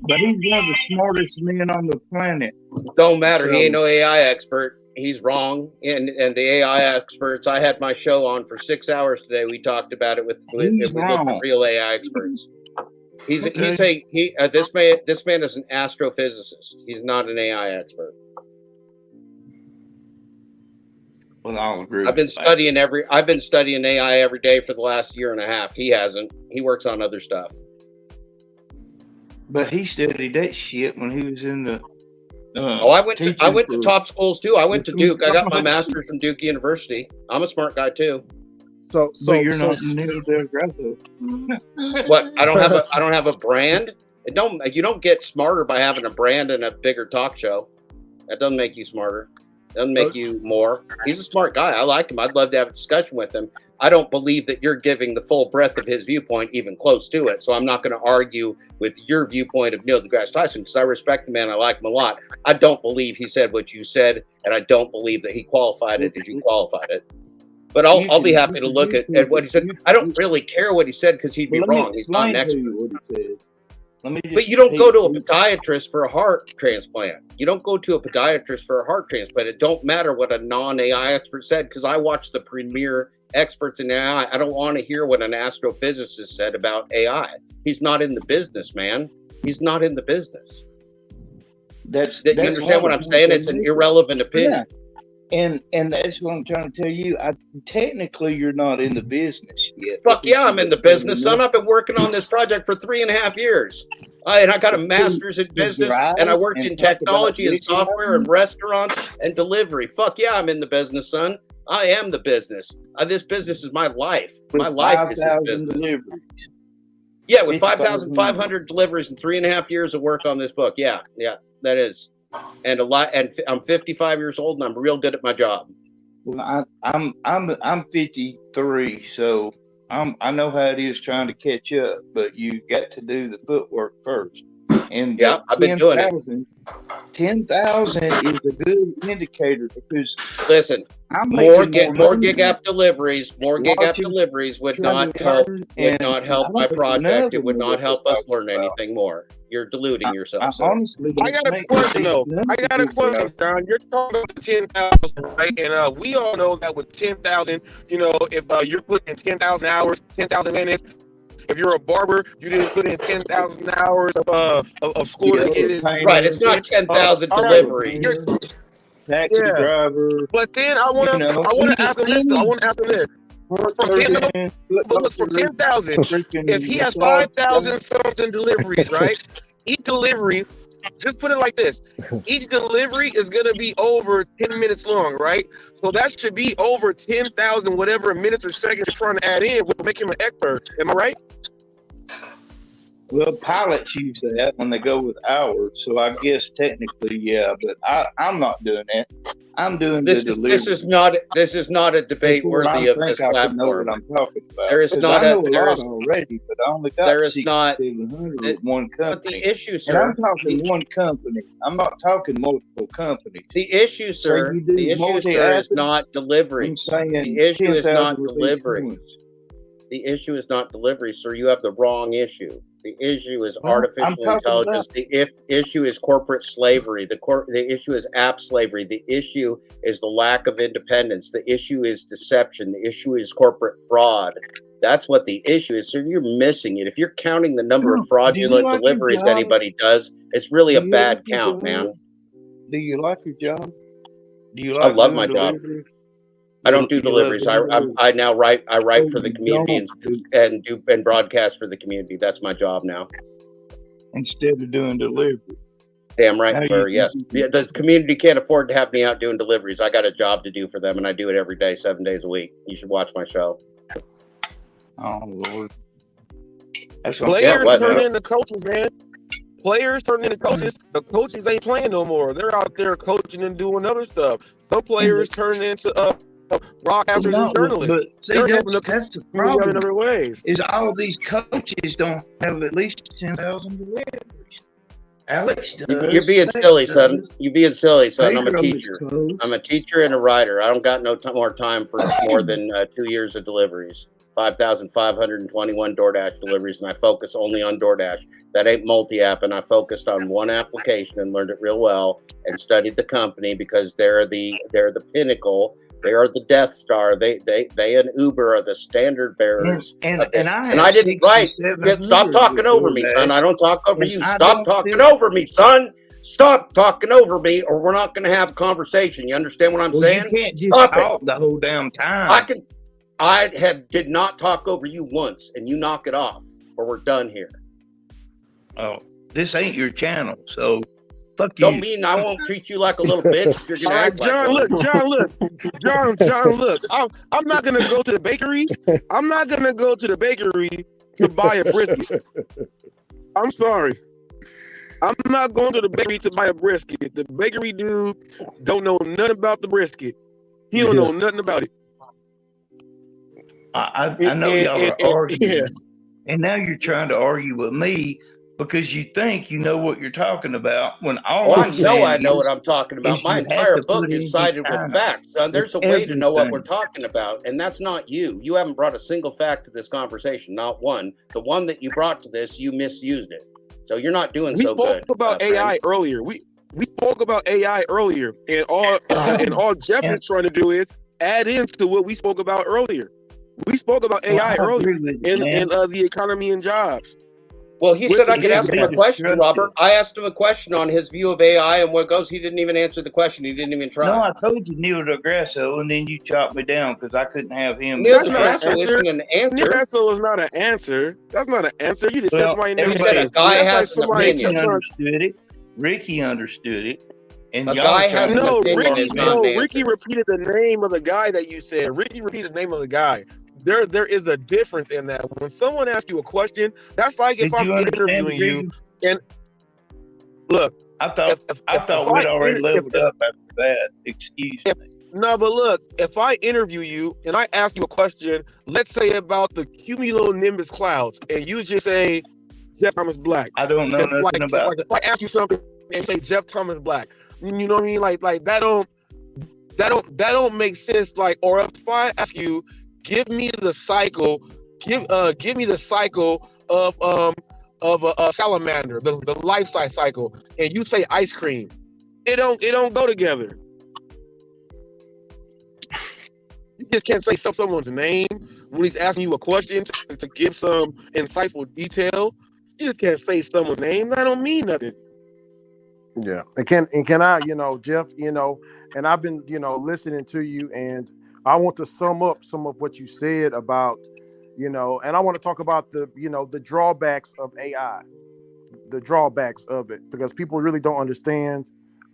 But he's one of the smartest men on the planet. Don't matter. He ain't no AI expert. he's wrong. And the AI experts, I had my show on for 6 hours today. We talked about it with we looked at real AI experts. This man is an astrophysicist. He's not an AI expert. Well, I'll agree. I've been studying AI every day for the last year and a half. He hasn't. He works on other stuff. But he studied that shit when he was in the. I went to top schools too. I went to Duke. I got my master's from Duke University. I'm a smart guy too. So you're not Neil deGrasse. What? I don't have a brand. You don't get smarter by having a brand and a bigger talk show. That doesn't make you smarter. Doesn't make you more. He's a smart guy. I like him. I'd love to have a discussion with him. I don't believe that you're giving the full breadth of his viewpoint, even close to it. So I'm not going to argue with your viewpoint of Neil deGrasse Tyson because I respect the man. I like him a lot. I don't believe he said what you said, and I don't believe that he qualified it as you qualified it. But I'll be happy to look at what he said. I don't really care what he said because he'd be wrong. He's not an expert. But you don't go to a podiatrist for a heart transplant. You don't go to a podiatrist for a heart transplant. It don't matter what a non-AI expert said because I watch the premier experts in AI. I don't want to hear what an astrophysicist said about AI. He's not in the business, man. He's not in the business. You understand what I'm saying? It's an irrelevant opinion. Yeah. And that's what I'm trying to tell you. Technically, you're not in the business yet. Fuck yeah, I'm in the business, son. I've been working on this project for 3.5 years. And I got a master's in business, and I worked in technology and software and restaurants and delivery. Fuck yeah, I'm in the business, son. I am the business. This business is my life. My life is this business. Deliveries. Yeah, with 5,500 deliveries and 3.5 years of work on this book. Yeah, that is. And I'm 55 years old, and I'm real good at my job. Well, I'm 53, so I know how it is trying to catch up. But you got to do the footwork first. And yeah, I've been doing it. 10,000 is a good indicator because listen, more gig app deliveries would not help my project. It would not help us learn anything more. You're deluding yourself. Honestly, I got a question though. John. You're talking about 10,000, right? And we all know that with 10,000, if you're putting in 10,000 hours, 10,000 minutes. If you're a barber, you didn't put in 10,000 hours of school to get it. Right, it's not 10,000 deliveries. Taxi driver. But then I want to ask him this. From 10,000, if he has 5,000 something deliveries, right? Each delivery, just put it like this: each delivery is gonna be over 10 minutes long, right? So that should be over 10,000 whatever minutes or seconds you're trying to add in, will make him an expert. Am I right? Well, pilots use that when they go with hours, so I guess technically, yeah. But I'm not doing that. I'm doing the delivery. This is not a debate worthy of this platform. Know what I'm talking about. There is not a already, but I only got there is not 700 one company. But the issue, sir, and I'm talking one company. I'm not talking multiple companies. The issue, sir, is not delivery. The issue is not delivery. The issue is not delivery, sir. You have the wrong issue. The issue is artificial intelligence. The issue is corporate slavery. The issue is app slavery. The issue is the lack of independence. The issue is deception. The issue is corporate fraud. That's what the issue is. So you're missing it. If you're counting the number of fraudulent deliveries anybody does, it's really a bad count, man. Do you like your job? Do you I love my job. I don't do deliveries. I now write. I write for the community and broadcast for the community. That's my job now. Instead of doing delivery. Damn right, sir. Yes, the community can't afford to have me out doing deliveries. I got a job to do for them, and I do it every day, 7 days a week. You should watch my show. Oh Lord. Players turn into coaches, man. Players turn into coaches. The coaches ain't playing no more. They're out there coaching and doing other stuff. Some players turn into broadcasters and journalists. But see, that's the problem. In other ways, is all these coaches don't have at least 10,000 deliveries. Alex does. You're being silly, son. You're being silly, son. I'm a teacher. I'm a teacher and a writer. I don't got no more time for more than 2 years of deliveries. 5,521 DoorDash deliveries, and I focus only on DoorDash. That ain't multi-app, and I focused on one application and learned it real well and studied the company because they're the pinnacle. They are the Death Star. They and Uber are the standard bearers. And of this. I And I didn't like. 67 Stop years talking with over me, son. DoorDash, I don't talk over and you. I Stop don't talking feel- over me, son. Stop talking over me, or we're not going to have a conversation. You understand what I'm Well, saying? you can't just Stop talk it. the whole damn time. I did not talk over you once, and you knock it off, or we're done here. Oh, this ain't your channel, so fuck you. Don't mean I won't treat you like a little bitch if you're going to act John, like one. John, look. I'm not gonna go to the bakery. I'm not gonna go to the bakery to buy a brisket. I'm sorry. I'm not going to the bakery to buy a brisket. The bakery dude don't know nothing about the brisket. He don't know nothing about it. I know y'all are arguing, and now you're trying to argue with me because you think you know what you're talking about. When all Well, I'm saying I know is- what I'm talking about. is My you have entire to book put in is cited your with time. facts, son. There's a way to know what we're Everything. talking about, and that's not you. You haven't brought a single fact to this conversation, not one. The one that you brought to this, you misused it. So you're not doing We so good. spoke about AI earlier. We spoke about AI earlier, and all Jeff is trying to do is add into what we spoke about earlier. We spoke about AI earlier and the economy and jobs. Well, he said I could ask him a question, Robert. I asked him a question on his view of AI, and what goes, he didn't even answer the question. He didn't even try. No, I told you Neil deGrasse, and then you chopped me down because I couldn't have him. Neil deGrasse isn't an answer. Neil deGrasse is not an answer. That's not an answer. You just said somebody named He said a guy has an opinion. Ricky understood it. Ricky understood it. And a guy has an opinion is not an answer. Ricky repeated the name of the guy that you said. Ricky repeated the name of the guy. There is a difference in that. When someone asks you a question, that's like if I'm interviewing you. And look, I thought we'd already leveled up after that. Excuse me. No, but look, if I interview you and I ask you a question, let's say about the cumulonimbus clouds, and you just say Jeff Thomas Black. I don't know nothing about it. If I ask you something and say Jeff Thomas Black, you know what I mean? Like that don't make sense. Like, or if I ask you, give me the cycle of a salamander, the life cycle, and you say ice cream, it don't go together. You just can't say someone's name when he's asking you a question to give some insightful detail. You just can't say someone's name. That don't mean nothing. Yeah, and can I, Jeff, and I've been, listening to you, and I want to sum up some of what you said about, and I want to talk about the drawbacks of AI, the drawbacks of it, because people really don't understand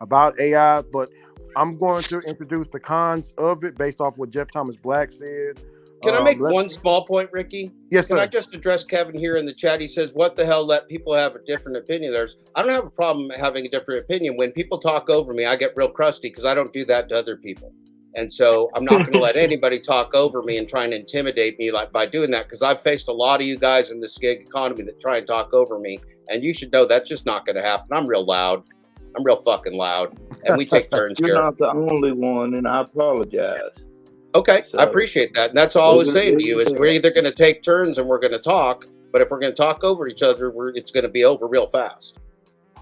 about AI. But I'm going to introduce the cons of it based off what Jeff Thomas Black said. Can I make one small point, Ricky? Yes, sir. Can I just address Kevin here in the chat? He says, what the hell, let people have a different opinion. I don't have a problem having a different opinion. When people talk over me, I get real crusty because I don't do that to other people. And so I'm not going to let anybody talk over me and try and intimidate me by doing that, because I've faced a lot of you guys in this gig economy that try and talk over me. And you should know that's just not going to happen. I'm real loud. I'm real fucking loud. And we take turns You're here. not the only one, and I apologize. Okay, so, I appreciate that. And that's all I was saying to you is we're either going to take turns and we're going to talk, but if we're going to talk over each other, it's going to be over real fast.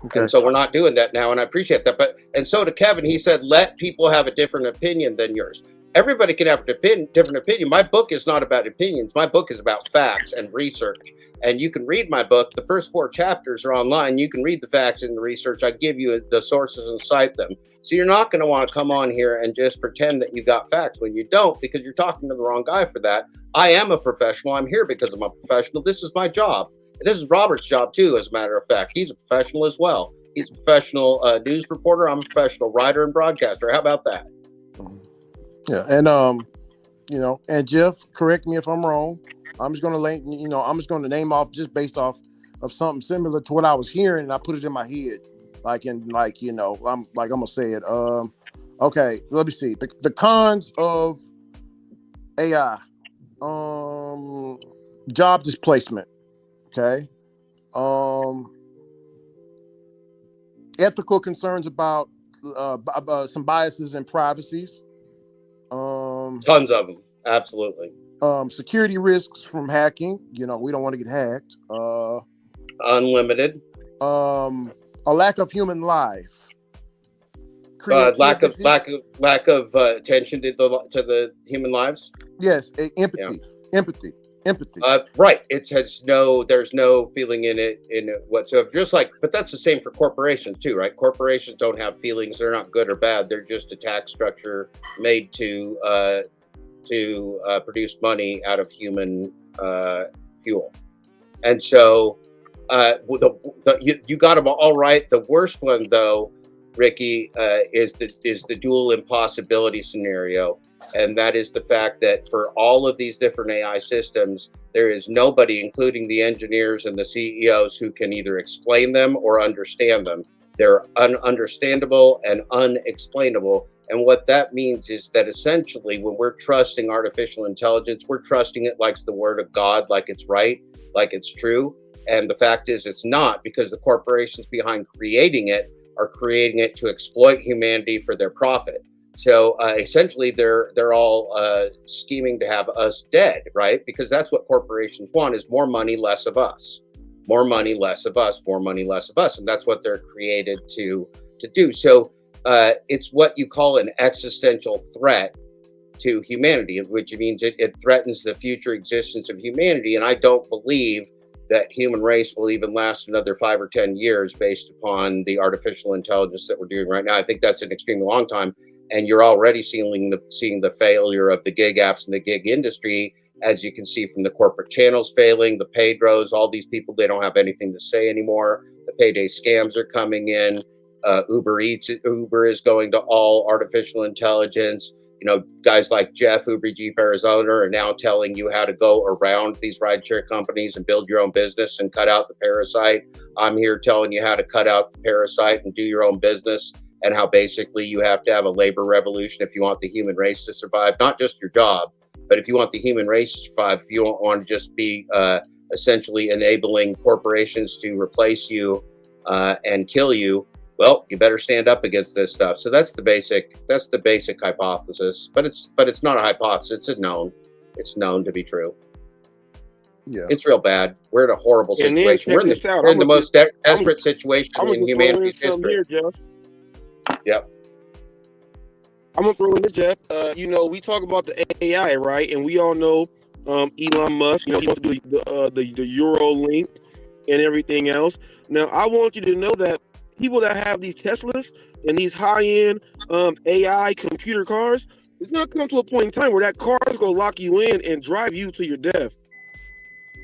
Okay. And so we're not doing that now, and I appreciate that. And so to Kevin, he said, let people have a different opinion than yours. Everybody can have a different opinion. My book is not about opinions. My book is about facts and research. And you can read my book. The first 4 chapters are online. You can read the facts and the research. I give you the sources and cite them. So you're not going to want to come on here and just pretend that you got facts when you don't, because you're talking to the wrong guy for that. I am a professional. I'm here because I'm a professional. This is my job. This is Robert's job too, as a matter of fact. He's a professional as well. He's a professional news reporter. I'm a professional writer and broadcaster. How about that? Yeah, and and Jeff, correct me if I'm wrong. I'm just gonna name off just based off of something similar to what I was hearing, and I put it in my head, I'm gonna say it. Okay, let me see the cons of AI. Job displacement. Okay. Ethical concerns about some biases and privacies. Tons of them. Absolutely. Security risks from hacking. You know, we don't want to get hacked. Unlimited. A lack of human life. Lack of attention to the human lives. Yes, empathy. Right. There's no feeling in it whatsoever. Just like, but that's the same for corporations too, right? Corporations don't have feelings. They're not good or bad. They're just a tax structure made to produce money out of human fuel. And so you got them all right. The worst one though, Ricky, is the dual impossibility scenario. And that is the fact that for all of these different AI systems, there is nobody, including the engineers and the CEOs, who can either explain them or understand them. They're ununderstandable and unexplainable. And what that means is that essentially when we're trusting artificial intelligence, we're trusting it like the word of God, like it's right, like it's true. And the fact is it's not, because the corporations behind creating it are creating it to exploit humanity for their profit. So essentially, they're all scheming to have us dead, right? Because that's what corporations want: is more money, less of us, more money, less of us, more money, less of us, and that's what they're created to do. So it's what you call an existential threat to humanity, which means it threatens the future existence of humanity. And I don't believe that human race will even last another 5 or 10 years based upon the artificial intelligence that we're doing right now. I think that's an extremely long time. And you're already seeing the failure of the gig apps and the gig industry, as you can see from the corporate channels failing, the Pedros, all these people, they don't have anything to say anymore. The payday scams are coming in. Uber is going to all artificial intelligence. You know, guys like Jeff, Uber Jeep Arizona, are now telling you how to go around these rideshare companies and build your own business and cut out the parasite. I'm here telling you how to cut out the parasite and do your own business, and how basically you have to have a labor revolution if you want the human race to survive, not just your job, but if you want the human race to survive, if you don't want to just be essentially enabling corporations to replace you and kill you, well, you better stand up against this stuff. So that's the basic hypothesis, but it's not a hypothesis. It's known to be true. Yeah, it's real bad. We're in a horrible situation. We're in the most desperate situation in humanity's history. Here, Jeff. Yep. I'm gonna throw in this, Jeff. You know, we talk about the AI, right? And we all know Elon Musk. You know, he wants to do the Euro link and everything else. Now, I want you to know that people that have these Teslas and these high-end AI computer cars, it's gonna come to a point in time where that car is gonna lock you in and drive you to your death.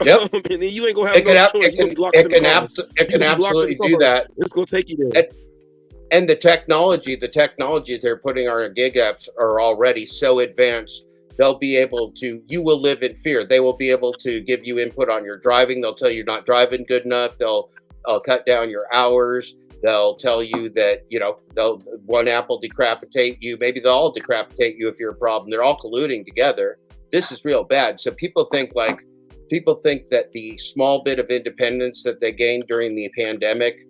Yep. And then you ain't gonna have no choice. It can absolutely do that. It's gonna take you there. And the technology they're putting on our gig apps are already so advanced. They'll be able to, you will live in fear. They will be able to give you input on your driving. They'll tell you you're not driving good enough. They'll cut down your hours. They'll tell you that, you know, one app will decapitate you. Maybe they'll all decapitate you if you're a problem. They're all colluding together. This is real bad. So people think that the small bit of independence that they gained during the pandemic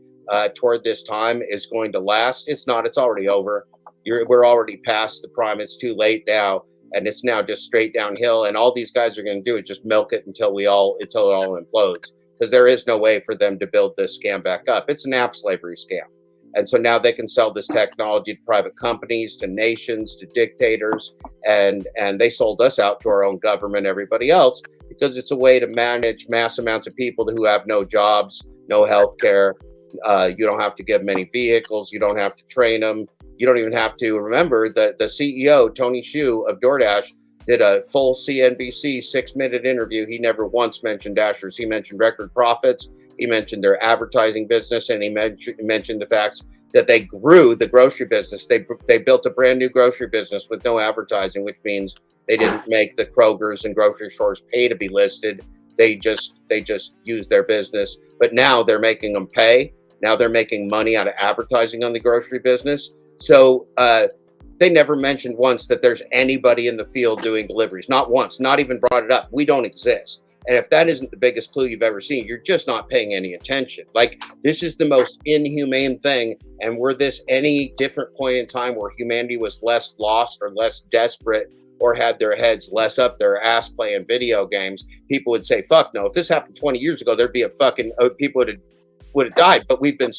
toward this time is going to last. It's not. It's already over. We're already past the prime. It's too late now, and it's now just straight downhill. And all these guys are going to do is just milk it until it all implodes, because there is no way for them to build this scam back up. It's an app slavery scam, and so now they can sell this technology to private companies, to nations, to dictators, and they sold us out to our own government, everybody else, because it's a way to manage mass amounts of people who have no jobs, no health care. You don't have to give them any vehicles. You don't have to train them. You don't even have to remember that the CEO, Tony Xu of Doordash, did a full CNBC 6-minute interview. He never once mentioned Dashers. He mentioned record profits. He mentioned their advertising business, and he mentioned the facts that they grew the grocery business. They built a brand new grocery business with no advertising, which means they didn't make the Krogers and grocery stores pay to be listed. They just use their business, but now they're making them pay. Now they're making money out of advertising on the grocery business. So they never mentioned once that there's anybody in the field doing deliveries. Not once, not even brought it up. We don't exist. And if that isn't the biggest clue you've ever seen, you're just not paying any attention. Like, this is the most inhumane thing. And were this any different point in time where humanity was less lost or less desperate or had their heads less up their ass playing video games, people would say, fuck no. If this happened 20 years ago, there'd be a fucking, people would have died. But we're in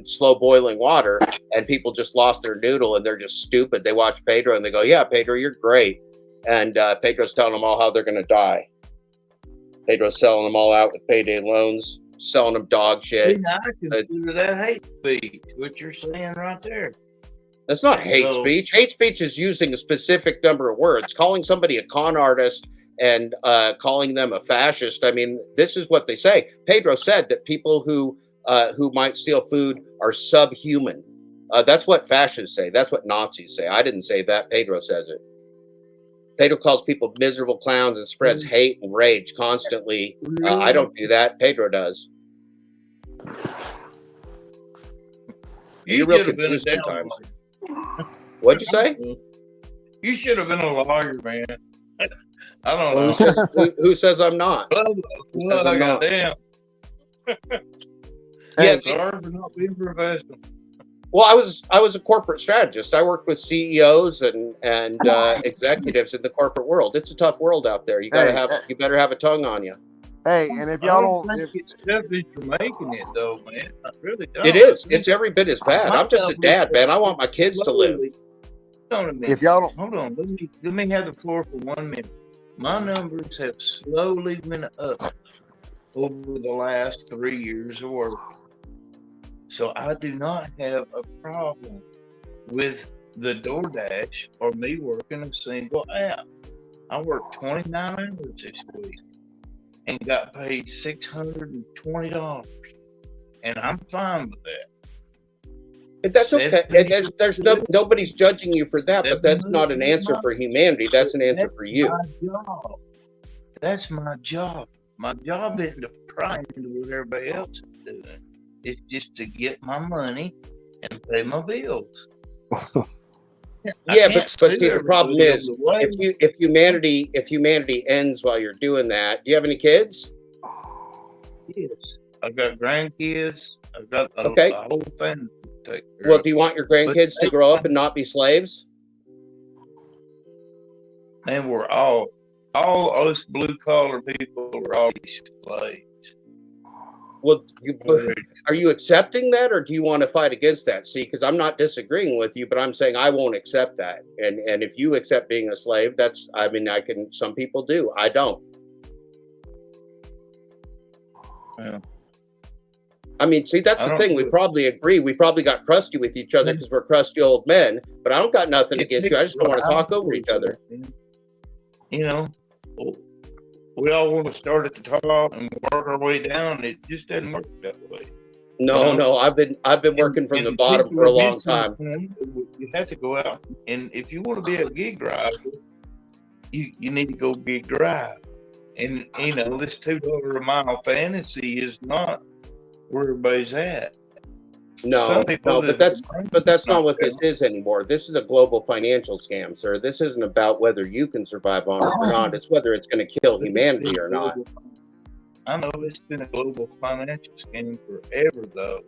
slow boiling water, and people just lost their noodle, and they're just stupid. They watch Pedro and they go, yeah, Pedro, you're great. And Pedro's telling them all how they're going to die. Pedro's selling them all out with payday loans, selling them dog shit. I consider that hate speech, what you're saying right there. That's not hate speech. Hate speech is using a specific number of words. Calling somebody a con artist and calling them a fascist. I mean, this is what they say. Pedro said that people who might steal food are subhuman. That's what fascists say. That's what Nazis say. I didn't say that. Pedro says it. Pedro calls people miserable clowns and spreads hate and rage constantly. I don't do that. Pedro does. You're real confused at times. What'd you say? You should have been a lawyer, man. I don't know. Who says I'm not? Well, I got damn. Yeah, sorry for not being professional. Well, I was a corporate strategist. I worked with CEOs and executives in the corporate world. It's a tough world out there. You better have a tongue on you. Hey, and if y'all don't, it's selfish for making it though, man. I really don't. It is. It's every bit as bad. I'm just a dad, man. I want my kids to live. If y'all don't, hold on. Let me have the floor for 1 minute. My numbers have slowly went up over the last 3 years of work. So I do not have a problem with the Doordash or me working a single app. I worked 29 hours this week and got paid $620, and I'm fine with that. That's okay. There's nobody's judging you for that, but that's not an answer for humanity. That's an answer for you. That's my job. My job isn't to pry into what everybody else is doing. It's just to get my money and pay my bills. Yeah, but see, the problem is if humanity ends while you're doing that. Do you have any kids? Yes, I've got grandkids. I've got a whole thing to take care Well, of. do you want your grandkids to grow up and not be slaves? And we're all us blue collar people are all slaves. Well, are you accepting that, or do you want to fight against that? See, because I'm not disagreeing with you, but I'm saying I won't accept that. And if you accept being a slave, some people do. I don't. Yeah. I mean, see, that's the thing. We probably agree. We probably got crusty with each other because we're crusty old men. But I don't got nothing against you. I just don't want to talk over each other. You know, we all want to start at the top and work our way down. It just doesn't work that way. No. I've been working from the bottom for a long time. You have to go out, and if you want to be a gig driver, you need to go gig drive. And you know, this $2 a mile fantasy is not where everybody's at. No, but that's not what this is anymore. This is a global financial scam, sir. This isn't about whether you can survive on it or not. It's whether it's going to kill humanity or not. I know it's been a global financial scam forever, though.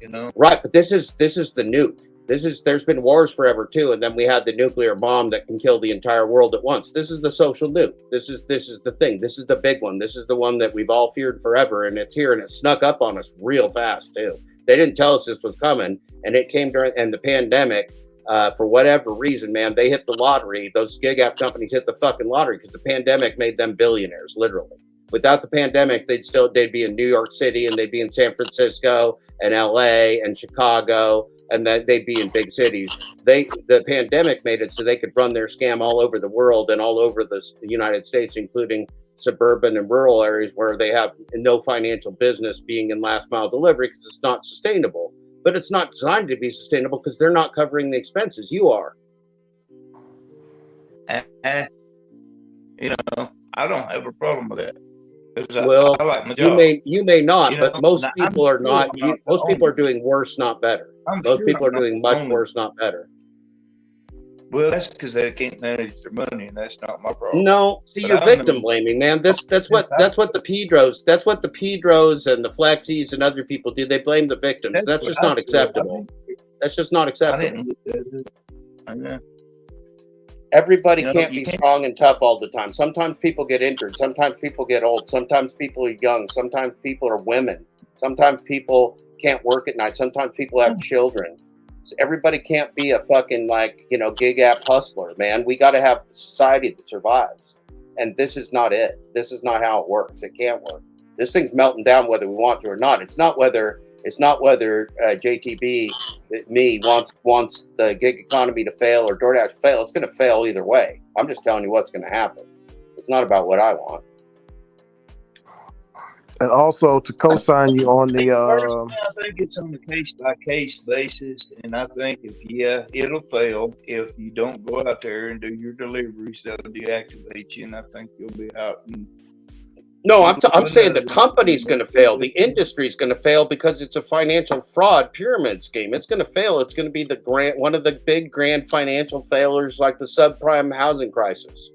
You know, right? But this is the nuke. There's been wars forever too, and then we had the nuclear bomb that can kill the entire world at once. This is the social nuke. This is the thing. This is the big one. This is the one that we've all feared forever, and it's here, and it snuck up on us real fast too. They didn't tell us this was coming, and it came during the pandemic. For whatever reason, man, they hit the lottery. Those gig app companies hit the fucking lottery because the pandemic made them billionaires, literally. Without the pandemic, they'd be in New York City, and they'd be in San Francisco and LA and Chicago, and then they'd be in big cities. The pandemic made it so they could run their scam all over the world and all over the United States, including suburban and rural areas where they have no financial business being in last mile delivery because it's not sustainable. But it's not designed to be sustainable because they're not covering the expenses. You are. You know, I don't have a problem with that. Well, I like my job. You may not, You know, but most now, people are not. Most people are doing worse, not better. Most people are doing much worse, not better. Well, that's because they can't manage their money, and that's not my problem. No, see, you're victim blaming, man. That's what the Pedros and the Flexies and other people do. They blame the victims. That's just not acceptable. That's just not acceptable. I know. Everybody can't be strong and tough all the time. Sometimes people get injured. Sometimes people get old. Sometimes people are young. Sometimes people are women. Sometimes people can't work at night. Sometimes people have children. So everybody can't be a fucking gig app hustler, man. We got to have a society that survives. And this is not it. This is not how it works. It can't work. This thing's melting down whether we want to or not. It's not whether JTB wants the gig economy to fail or DoorDash to fail. It's going to fail either way. I'm just telling you what's going to happen. It's not about what I want. And also to co-sign you on the. I think it's on a case-by-case basis, and I think it'll fail if you don't go out there and do your deliveries. They'll deactivate you, and I think you'll be out. No, I'm saying the company's going to fail. The industry's going to fail because it's a financial fraud pyramid scheme. It's going to fail. It's going to be one of the big grand financial failures, like the subprime housing crisis.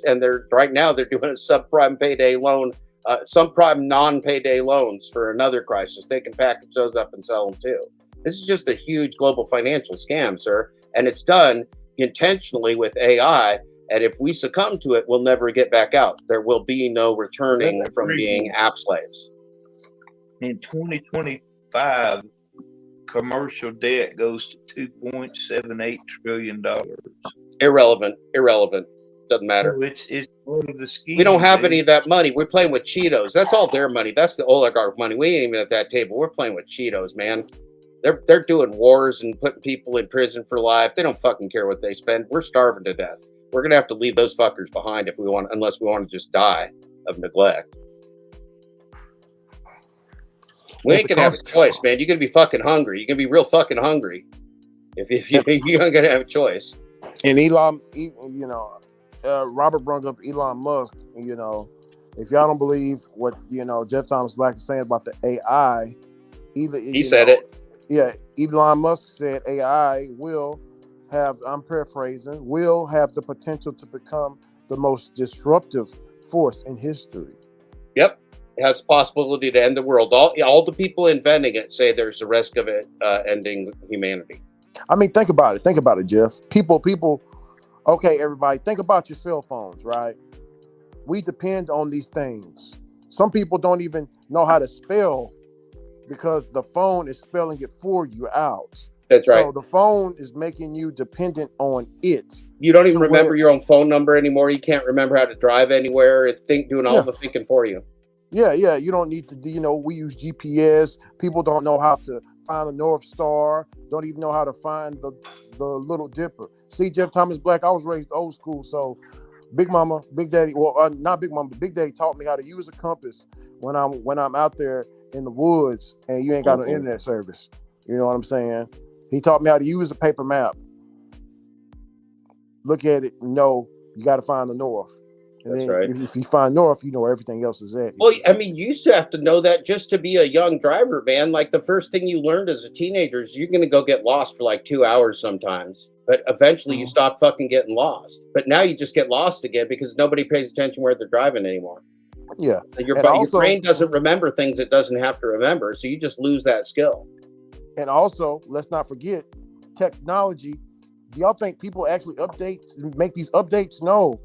And right now they're doing a subprime payday loan. Subprime non-payday loans for another crisis. They can package those up and sell them too. This is just a huge global financial scam, sir. And it's done intentionally with AI. And if we succumb to it, we'll never get back out. There will be no returning from being app slaves. In 2025, commercial debt goes to $2.78 trillion. Irrelevant. Doesn't matter. So it's part of the scheme. We don't have any of that money. We're playing with Cheetos. That's all their money. That's the oligarch money. We ain't even at that table. We're playing with Cheetos, man. They're doing wars and putting people in prison for life. They don't fucking care what they spend. We're starving to death. We're gonna have to leave those fuckers behind unless we want to just die of neglect. We ain't gonna have a choice, man. You're gonna be fucking hungry. You're gonna be real fucking hungry if you're gonna have a choice. And Robert brought up Elon Musk. If y'all don't believe what Jeff Thomas Black is saying about the AI, he said it. Yeah, Elon Musk said AI will have, I'm paraphrasing, will have the potential to become the most disruptive force in history. Yep. It has the possibility to end the world. All the people inventing it say there's a risk of it ending humanity. I mean, think about it. Think about it, Jeff. People, okay, everybody, think about your cell phones, right? We depend on these things. Some people don't even know how to spell because the phone is spelling it for you out. That's right. So the phone is making you dependent on it. You don't even remember your own phone number anymore. You can't remember how to drive anywhere. It's doing all the thinking for you. Yeah. You don't need to, we use GPS. People don't know how to find the North Star. Don't even know how to find the Little Dipper. See, Jeff Thomas Black, I was raised old school. So Big Mama, Big Daddy, not Big Mama, but Big Daddy taught me how to use a compass when I'm out there in the woods and you ain't got no internet service. You know what I'm saying? He taught me how to use a paper map. Look at it, you got to find the north. And That's then right. If you find north, you know where everything else is at. Well, I mean, you used to have to know that just to be a young driver, man. Like the first thing you learned as a teenager is you're going to go get lost for like 2 hours sometimes. But eventually you stop fucking getting lost. But now you just get lost again because nobody pays attention where they're driving anymore. Yeah. So your brain doesn't remember things it doesn't have to remember. So you just lose that skill. And also, let's not forget, technology. Do y'all think people actually make these updates? No.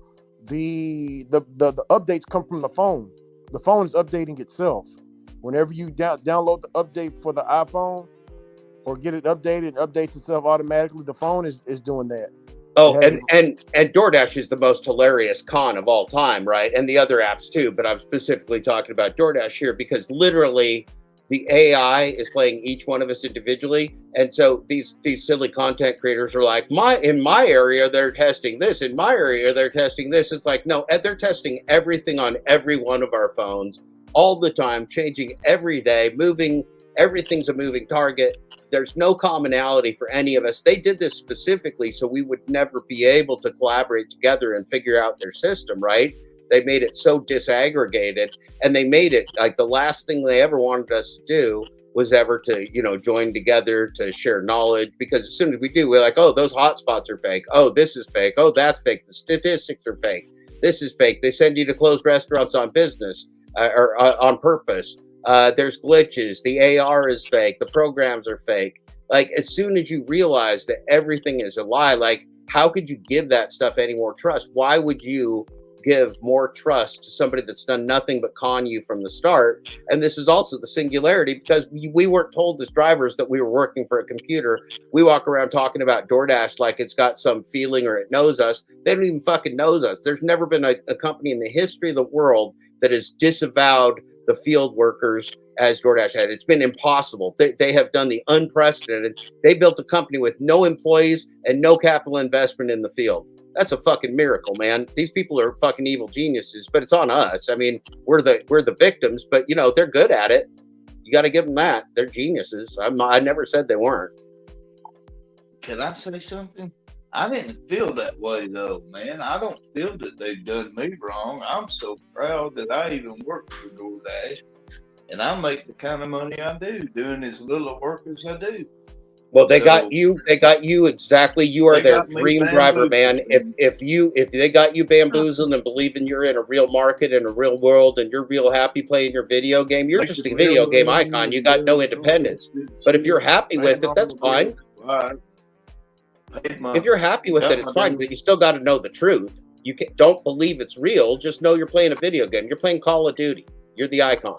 The updates come from the phone. The phone is updating itself. Whenever you download the update for the iPhone or get it updated, it updates itself automatically. The phone is doing that. Oh, and DoorDash is the most hilarious con of all time, right? And the other apps too, but I'm specifically talking about DoorDash here because literally the AI is playing each one of us individually. And so these silly content creators are like, in my area, they're testing this. In my area, they're testing this. It's like, no, they're testing everything on every one of our phones all the time, changing every day, everything's a moving target. There's no commonality for any of us. They did this specifically so we would never be able to collaborate together and figure out their system, right? They made it so disaggregated, and they made it like the last thing they ever wanted us to do was ever to, join together to share knowledge. Because as soon as we do, we're like, oh, those hotspots are fake. Oh, this is fake. Oh, that's fake. The statistics are fake. This is fake. They send you to close restaurants on business or on purpose. There's glitches. The AR is fake. The programs are fake. Like as soon as you realize that everything is a lie, like how could you give that stuff any more trust? Why would you give more trust to somebody that's done nothing but con you from the start? And this is also the singularity, because we weren't told as drivers that we were working for a computer. We walk around talking about DoorDash like it's got some feeling or it knows us. They don't even fucking know us. There's never been a company in the history of the world that has disavowed the field workers as DoorDash had. It's been impossible. They have done the unprecedented. They built a company with no employees and no capital investment in the field. That's a fucking miracle, man. These people are fucking evil geniuses, but it's on us. I mean, we're the victims, but you know, they're good at it. You got to give them that. They're geniuses. I never said they weren't. Can I say something? I didn't feel that way though, man. I don't feel that they've done me wrong. I'm so proud that I even work for DoorDash, and I make the kind of money I do doing as little work as I do. Well, they got you. They got you exactly. You are their dream driver, man. If they got you bamboozled and believing you're in a real market and a real world, and you're real happy playing your video game, you're just a video game icon. You got no independence. But if you're happy with it, that's fine. If you're happy with it, it's fine. But you still got to know the truth. You don't believe it's real. Just know you're playing a video game. You're playing Call of Duty. You're the icon.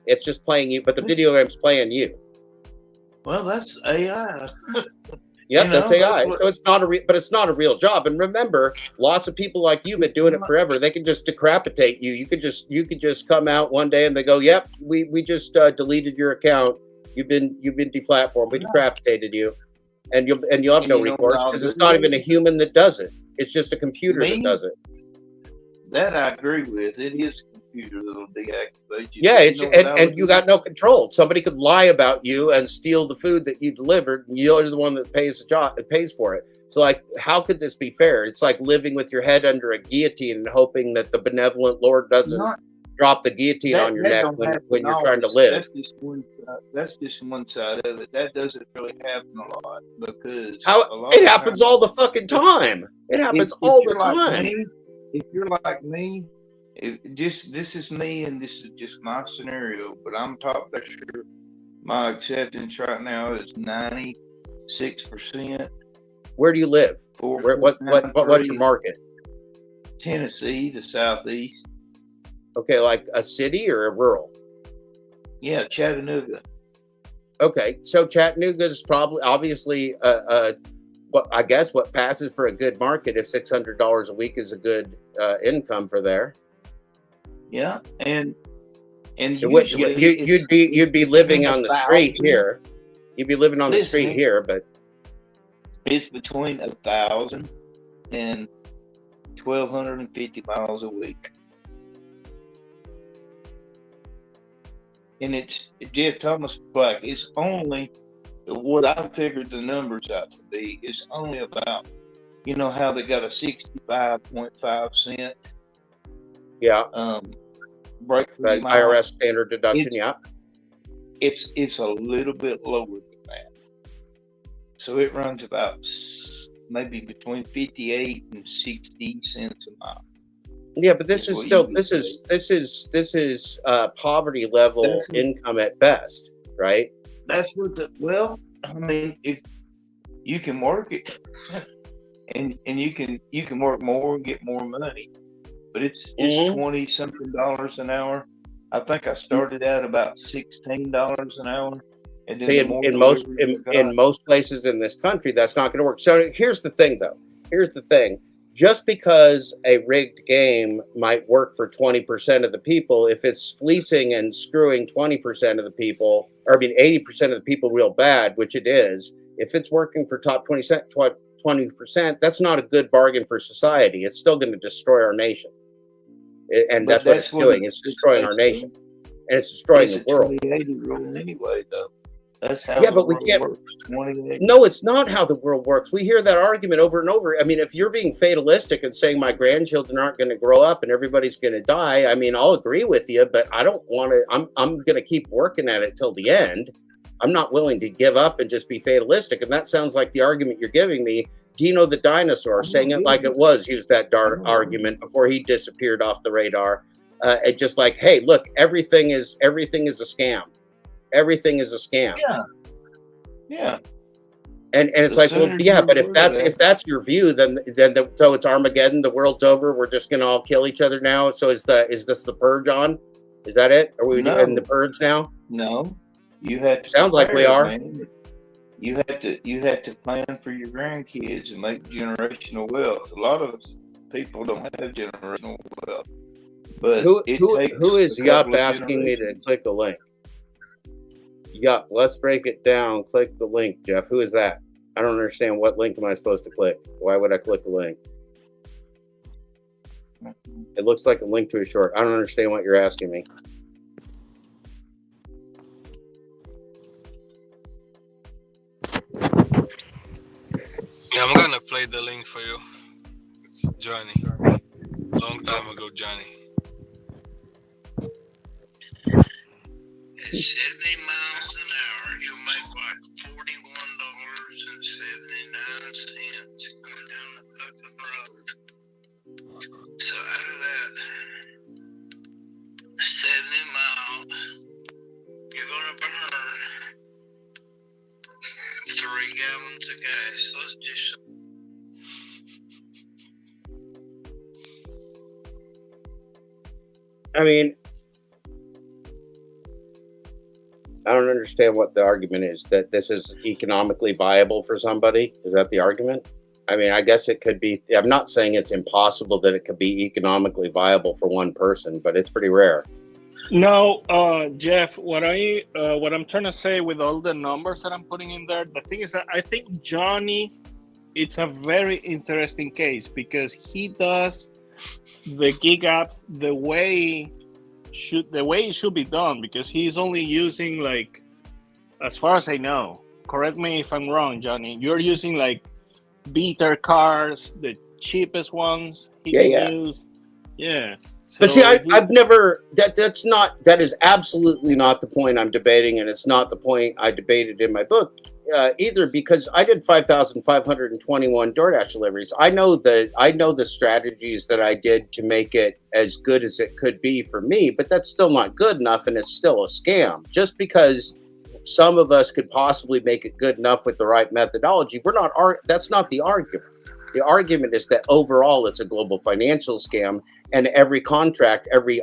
It's just playing you, but the video game's playing you. Well, that's AI. Yep, that's AI. So it's not but it's not a real job. And remember, lots of people like you been doing it forever. They can just decapitate you. You could just come out one day and they go, "Yep, we just deleted your account. You've been deplatformed. We decapitated you," and you'll have no recourse because it's not even a human that does it. It's just a computer that does it. That I agree with. It is a computer that'll deactivate you. Yeah, and you got no control. Somebody could lie about you and steal the food that you delivered, and you're the one that pays for it. So, like, how could this be fair? It's like living with your head under a guillotine and hoping that the benevolent Lord doesn't drop the guillotine on your neck when you're trying to live. That's just one side of it. That doesn't really happen a lot because it happens all the fucking time. It happens all the time. If you're like me, this is me and this is just my scenario, but I'm top pressure. My acceptance right now is 96%. Where do you live? What's your market? Tennessee, the southeast. Okay, like a city or a rural? Yeah, Chattanooga. Okay, so Chattanooga is probably obviously I guess what passes for a good market if $600 a week is a good income for there. Yeah, and usually you'd be living on the street here. You'd be living on the street here, but it's between 1,000 and 1,250 miles a week. And it's Jeff Thomas Black. It's only what I figured the numbers out to be. It's only about, you know how they got a 65.5 cent. Yeah. Break IRS standard deduction. It's a little bit lower than that. So it runs about maybe between 58 and 60 cents a mile. Yeah, but this is still this is poverty level income at best, right? That's what I mean, if you can work it and you can work more and get more money, but it's $20 something an hour. I think I started out about $16 an hour. And then see, in most places in this country, that's not going to work. So here's the thing, though. Here's the thing. Just because a rigged game might work for 20% of the people, if it's fleecing and screwing 20% of the people, or 80% of the people real bad, which it is, if it's working for top 20%, that's not a good bargain for society. It's still going to destroy our nation. And that's what it's doing. It's destroying our nation. And it's destroying the world. Anyway, though. That's how but we can't. No, it's not how the world works. We hear that argument over and over. I mean, if you're being fatalistic and saying my grandchildren aren't going to grow up and everybody's going to die, I mean, I'll agree with you, but I don't want to. I'm going to keep working at it till the end. I'm not willing to give up and just be fatalistic. And that sounds like the argument you're giving me. Dino the dinosaur, saying it like it was, used that dark argument before he disappeared off the radar. It just like, hey, look, everything is a scam. Everything is a scam. Yeah. And it's The like, well, sooner yeah, you're but if aware of that's that, your view, then so it's Armageddon, the world's over, we're just gonna all kill each other now. So is this the purge on? Is that it? Are we in the no, purge now? no, you have to Sounds like we prepare, are. man. You have to plan for your grandkids and make generational wealth. A lot of people don't have generational wealth, but Who it who takes who is a couple Yup of asking me to generations. click the link? Yup, let's break it down. Click the link, Jeff. Who is that? I don't understand. What link am I supposed to click? Why would I click the link? It looks like a link to a short. I don't understand what you're asking me. Yeah, I'm gonna play the link for you. It's Johnny. Long time ago, Johnny. 70 miles an hour, you'll make like $41.79 coming down the fucking road. So out of that 70 miles, you're gonna burn 3 gallons of gas. Let's just I mean, I don't understand what the argument is, that this is economically viable for somebody. Is that the argument? I mean, I guess it could be. I'm not saying it's impossible that it could be economically viable for one person, but it's pretty rare. No, Jeff, what I'm trying to say with all the numbers that I'm putting in there, the thing is that I think Johnny, it's a very interesting case because he does the gig apps the way it should be done, because he's only using, like, as far as I know, correct me if I'm wrong, Johnny, you're using like beater cars, the cheapest ones he can use. Yeah. But see, So I've never, that is absolutely not the point I'm debating, and it's not the point I debated in my book either, because I did 5,521 DoorDash deliveries. I know the strategies that I did to make it as good as it could be for me, but that's still not good enough, and it's still a scam. Just because some of us could possibly make it good enough with the right methodology, that's not the argument. The argument is that overall it's a global financial scam, and every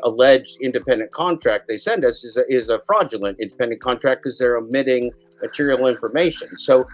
alleged independent contract they send us is a fraudulent independent contract because they're omitting material information. So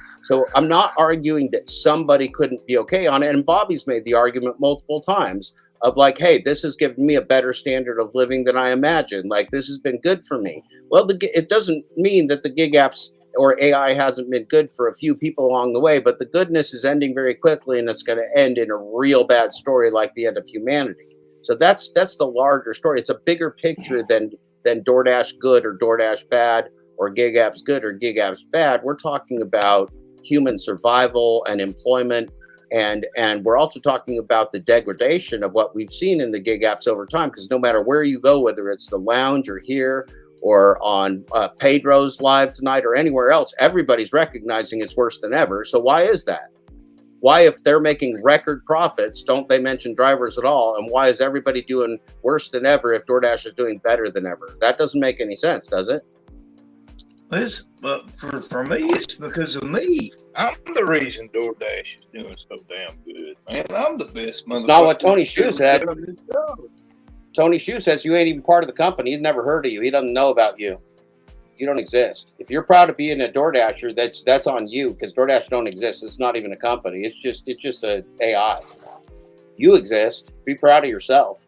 I'm not arguing that somebody couldn't be okay on it. And Bobby's made the argument multiple times of like, hey, this has given me a better standard of living than I imagined. Like, this has been good for me. Well, it doesn't mean that the gig apps or AI hasn't been good for a few people along the way, but the goodness is ending very quickly, and it's going to end in a real bad story like the end of humanity. So that's the larger story. It's a bigger picture than DoorDash good or DoorDash bad, or gig apps good or gig apps bad. We're talking about human survival and employment, and we're also talking about the degradation of what we've seen in the gig apps over time, because no matter where you go, whether it's the lounge or here or on Pedro's live tonight or anywhere else, everybody's recognizing it's worse than ever. So why is that? Why, if they're making record profits, don't they mention drivers at all? And why is everybody doing worse than ever if DoorDash is doing better than ever? That doesn't make any sense, does it? But for me, it's because of me. I'm the reason DoorDash is doing so damn good, man. I'm the best motherfucker. It's not what Tony Hsu said. Tony Hsu says you ain't even part of the company. He's never heard of you. He doesn't know about you. You don't exist. If you're proud of being a DoorDasher, that's on you, because DoorDash don't exist. It's not even a company. It's just a AI. You exist. Be proud of yourself.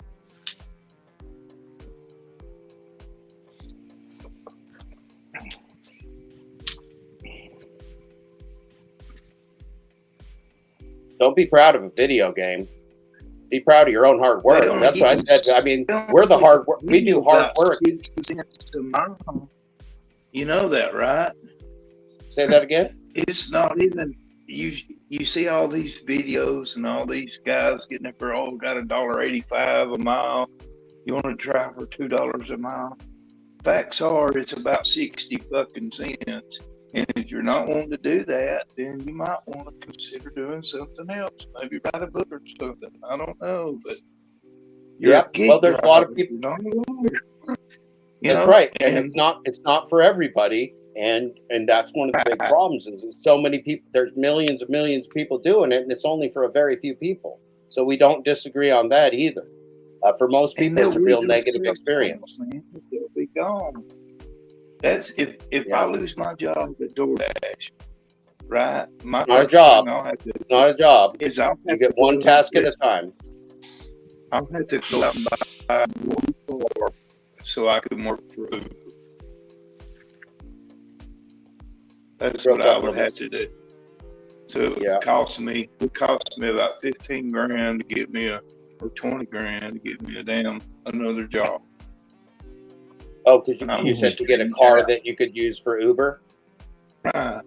Don't be proud of a video game. Be proud of your own hard work. That's what I said. I mean, we're the hard work. We do hard work. You know that, right? Say that again. It's not even you see all these videos and all these guys getting it for got $1.85 a mile. You want to drive for $2 a mile. Facts are it's about 60 fucking cents. And if you're not wanting to do that, then you might want to consider doing something else. Maybe write a book or something. I don't know, but well, there's a lot of people. That's right, and it's not for everybody. And that's one of the big problems is so many people, there's millions and millions of people doing it, and it's only for a very few people. So we don't disagree on that either. For most people, it's a real negative experience. They'll be gone. That's if I lose my job at DoorDash, right? My It's not a job. It's not a job. You get one task at a time. I'll have to go out and buy one car so I can work for Uber. That's what I would have to do. So it cost me about 15 grand to get me or 20 grand to get me another job. Oh, because you said to get a car that you could use for Uber? Right.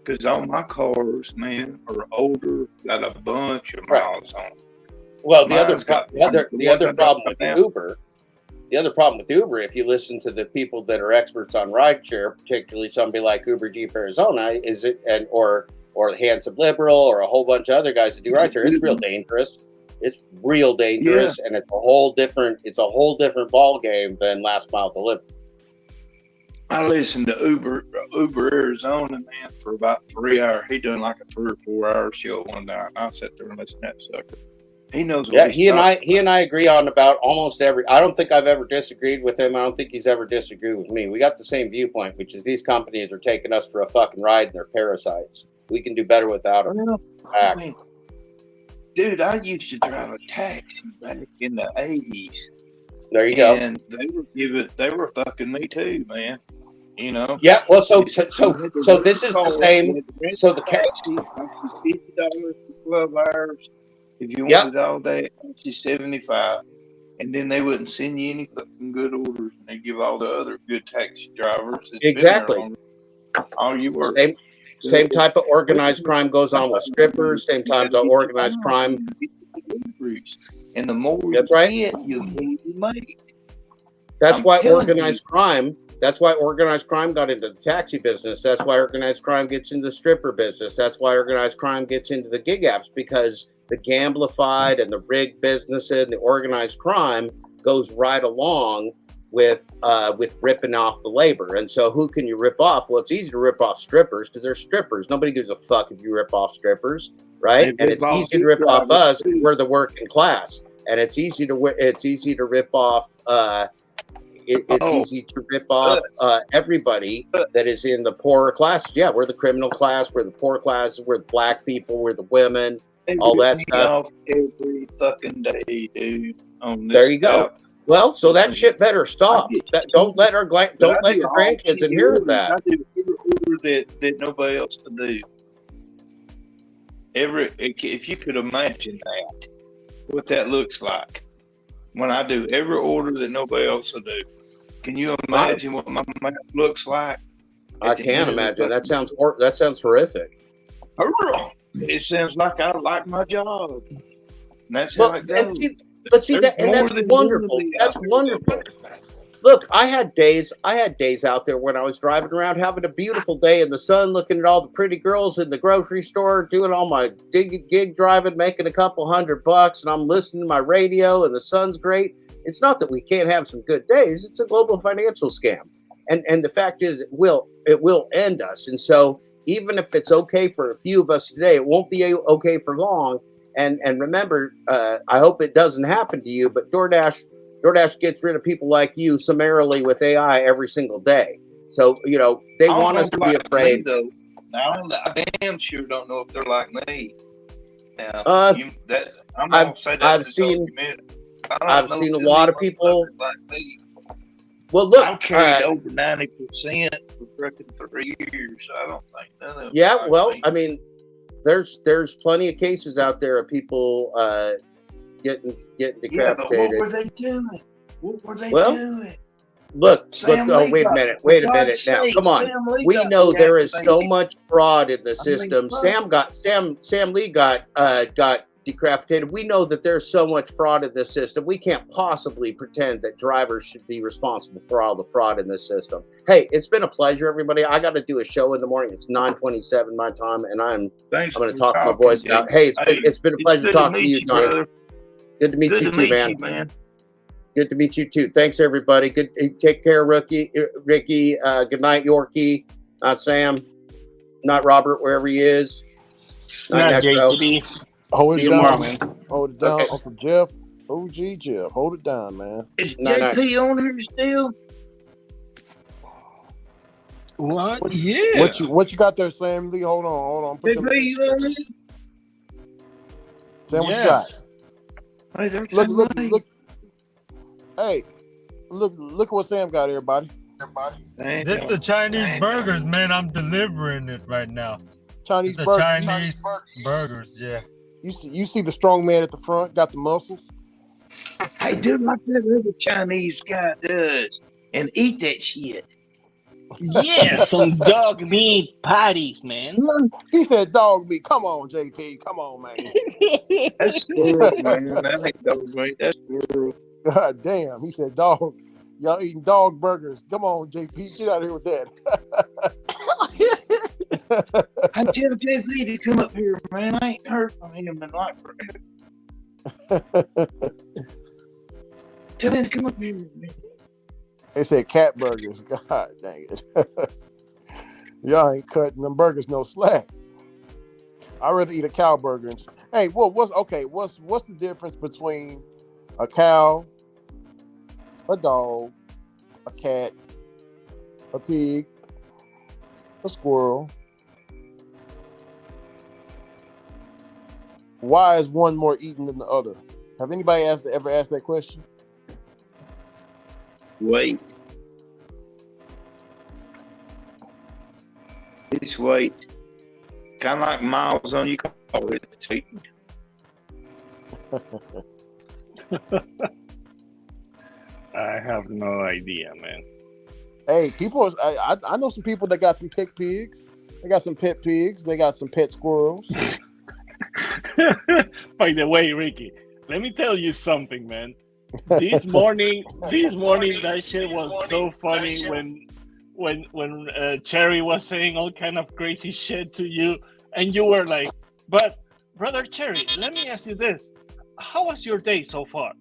Because all my cars, man, are older, got a bunch of miles on them. Well, the other problem with Uber, if you listen to the people that are experts on rideshare, particularly somebody like Uber Jeep Arizona, or Handsome Liberal or a whole bunch of other guys that do rideshare, it's real dangerous. It's real dangerous, and it's a whole different ball game than last mile delivery. I listened to Uber Arizona, man, for about 3 hours. He done like a 3 or 4 hour show one night. I sat there and listened to that sucker. He knows what he and I agree on about almost every. I don't think I've ever disagreed with him. I don't think he's ever disagreed with me. We got the same viewpoint, which is these companies are taking us for a fucking ride and they're parasites. We can do better without them. I mean, dude, I used to drive a taxi back in the 80s. There you go. And they were fucking me too, man. You know. Yeah. Well, so this is the same. So the taxi, $50 for 12 hours. If you wanted all day, it's $75. And then they wouldn't send you any fucking good orders, and they give all the other good taxi drivers. Exactly. All you work. Same type of organized crime goes on with strippers. Same type of organized crime. And the more that's you right. get, the more you make. That's why organized crime. That's why organized crime got into the taxi business. That's why organized crime gets into the stripper business. That's why organized crime gets into the gig apps, because the gamblified and the rigged businesses and the organized crime goes right along with ripping off the labor. And so who can you rip off? Well, it's easy to rip off strippers because they're strippers. Nobody gives a fuck if you rip off strippers, right? And it's easy to rip off us. We're the working class, and it's easy to rip off. It's easy to rip off everybody that is in the poorer class. Yeah, we're the criminal class. We're the poor class. We're the black people. We're the women. All that stuff. Every fucking day, dude. On this there you go. App. Well, so that shit better stop. Don't let your grandkids inherit that. I do every order that nobody else can do. If you could imagine that, what that looks like when I do every order that nobody else will do. Can you imagine what my map looks like? I can imagine. That sounds horrific. It sounds like I like my job. And that's how it goes. That's wonderful. That's wonderful. Look, I had days out there when I was driving around having a beautiful day in the sun, looking at all the pretty girls in the grocery store, doing all my gig driving, making a couple $100, and I'm listening to my radio and the sun's great. It's not that we can't have some good days. It's a global financial scam. And the fact is it will end us. And so even if it's okay for a few of us today, it won't be okay for long. And remember, I hope it doesn't happen to you, but DoorDash gets rid of people like you summarily with AI every single day. So, they want us to be afraid. Me, I damn sure don't know if they're like me. Now, I've seen a lot of people. Like me. Well, look, I've carried over 90% for freaking 3 years. I don't think none of them. Yeah, well, I mean, there's plenty of cases out there of people getting decapitated. Yeah, but what were they doing? Look, wait a minute now. Come on. We know there is so much fraud in the system. Sam Lee got decapitated. We know that there's so much fraud in this system. We can't possibly pretend that drivers should be responsible for all the fraud in this system. Hey, it's been a pleasure, everybody. I got to do a show in the morning. It's 9:27 my time, and I'm going to talk my voice out. Hey, it's been a pleasure talking to you, Johnny. Good to meet you too, man. Good to meet you too. Thanks, everybody. Good. Take care, Ricky. Good night, Yorkie. Not Sam. Not Robert, wherever he is. Not Necro. JTB. Hold See it you down, tomorrow, man. Hold it down, Okay. Uncle Jeff. OG Jeff. Hold it down, man. Is No, no. JP on here still? What? Yeah. What you got there, Sam Lee? Hold on. Put JP, you on here? Sam, what you Yeah. got? Hey, there's Look. somebody. Hey, look what Sam got, everybody. This is the Chinese burgers, man. I'm delivering it right now. Chinese The burgers. Chinese burgers, yeah. You see the strong man at the front, got the muscles. Hey, do like that other Chinese guy does and eat that shit. Yeah, some dog meat patties, man. He said dog meat. Come on, JP. Come on, man. That's squirrel, man. That ain't dog meat. That's squirrel. God damn. He said dog. Y'all eating dog burgers. Come on, JP. Get out of here with that. I tell JP to come up here, man. I ain't heard from him in like forever. Tell him to come up here with me. They said cat burgers. God dang it. Y'all ain't cutting them burgers no slack. I'd rather eat a cow burger. Hey, what's the difference between a cow, a dog, a cat, a pig, a squirrel? Why is one more eaten than the other? Have anybody ever asked that question? Wait. It's weight. Kind of like miles on your car. It's eating. I have no idea, man. Hey, I know some people that got some pet pigs. They got some pet pigs. They got some pet squirrels. By the way, Ricky, let me tell you something, man. This morning, that shit was so funny when Cherry was saying all kind of crazy shit to you, and you were like, "But brother Cherry, let me ask you this: how was your day so far?"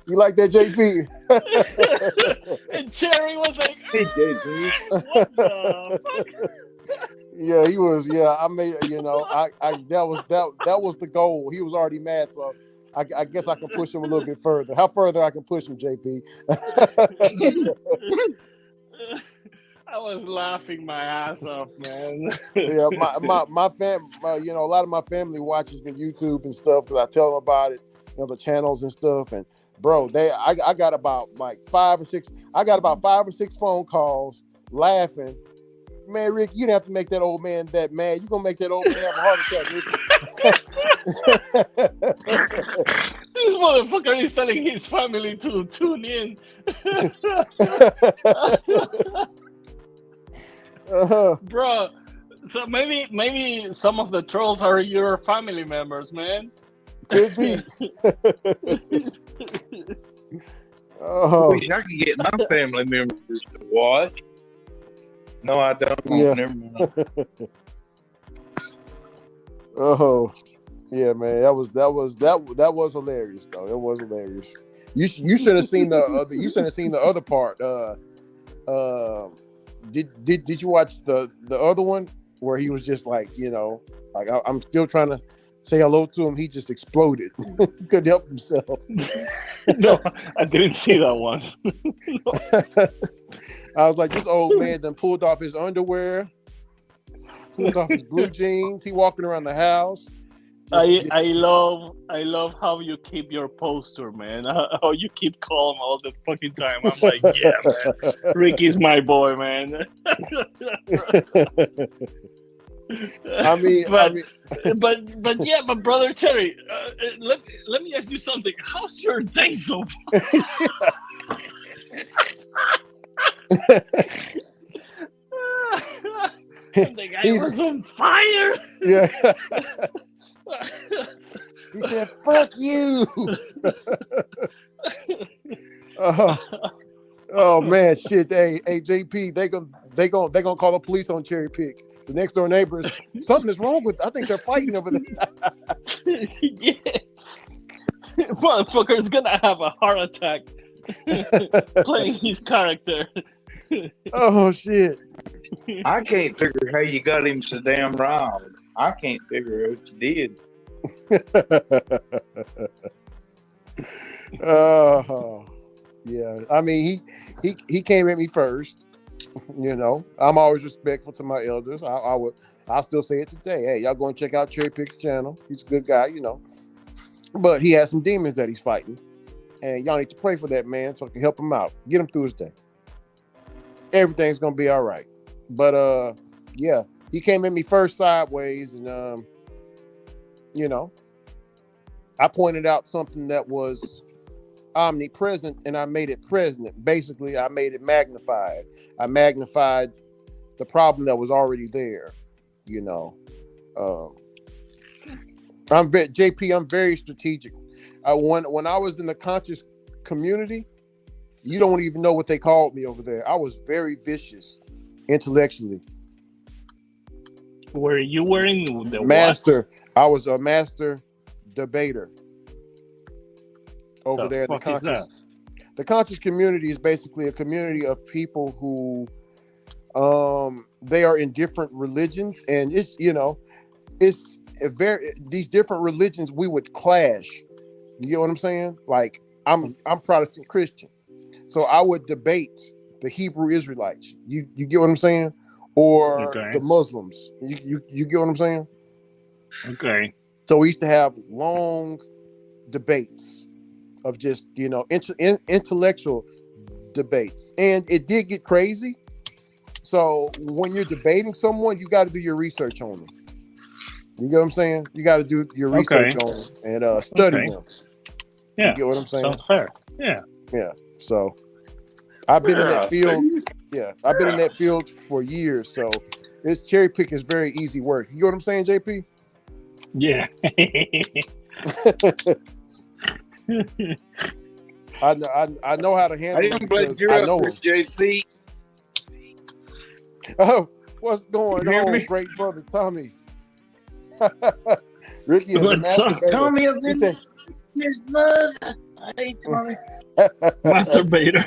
You like that, JP? And Cherry was like, "Hey, JP, what the fuck?" Yeah, he was. Yeah, I made. That was the goal. He was already mad, so I guess I can push him a little bit further. How further I can push him, JP? I was laughing my ass off, man. Yeah, my fam. A lot of my family watches the YouTube and stuff because I tell them about it, the channels and stuff. And bro, I got about 5 or 6. I got about 5 or 6 phone calls laughing. Man, Rick, you didn't have to make that old man that mad. You're going to make that old man have a heart attack, Rick. This motherfucker is telling his family to tune in. Bro, so maybe some of the trolls are your family members, man. Could be. I wish I could get my family members to watch. No, I don't. Yeah. Never mind. Oh, yeah, man. That was hilarious, though. It was hilarious. You should have seen the other part. Did you watch the other one where he was just like, I'm still trying to say hello to him. He just exploded. He couldn't help himself. No, I didn't see that one. I was like, this old man done pulled off his underwear, pulled off his blue jeans. He walking around the house. I love how you keep your poster, man. How you keep calm all the fucking time. I'm like, yeah, man. Ricky's my boy, man. But brother Terry, let me ask you something. How's your day so far? The guy was on fire. Yeah. He said, "Fuck you." Oh man, shit. Hey, JP, they gonna call the police on Cherry Pick. The next door neighbors, something is wrong with. I think they're fighting over there. Yeah. Motherfucker's gonna have a heart attack playing his character. Oh shit! I can't figure how you got him so damn riled. I can't figure out what you did. Yeah. I mean, he came at me first. You know, I'm always respectful to my elders. I'll still say it today. Hey, y'all go and check out Cherry Pick's channel. He's a good guy, you know. But he has some demons that he's fighting. And y'all need to pray for that man so I can help him out. Get him through his day. Everything's gonna be all right. But yeah, he came at me first sideways, and you know, I pointed out something that was omnipresent and I made it present. Basically, I made it magnified. I magnified the problem that was already there, you know. I'm very strategic. When I was in the conscious community, you don't even know what they called me over there. I was very vicious intellectually. Were you wearing the master? What? I was a master debater over there in the conscious. The conscious community is basically a community of people who they are in different religions, and it's, you know, it's these different religions we would clash. You get what I'm saying? Like I'm Protestant Christian, so I would debate the Hebrew Israelites. You get what I'm saying? Or the Muslims. You get what I'm saying? Okay. So we used to have long debates of just, you know, intellectual debates, and it did get crazy. So when you're debating someone, you got to do your research on them. You get what I'm saying? You got to do your research on them and study them. Yeah. You get what I'm saying? Sounds fair. Yeah. Yeah. So I've been in that field. Yeah, I've been in that field for years. So this Cherry Pick is very easy work. You get what I'm saying, JP? Yeah. I know how to handle it. I'm glad you're up with JP. Oh, what's going on, great brother Tommy? Ricky is a masturbator. Tommy of his mother. Hey, Tommy. Masturbator.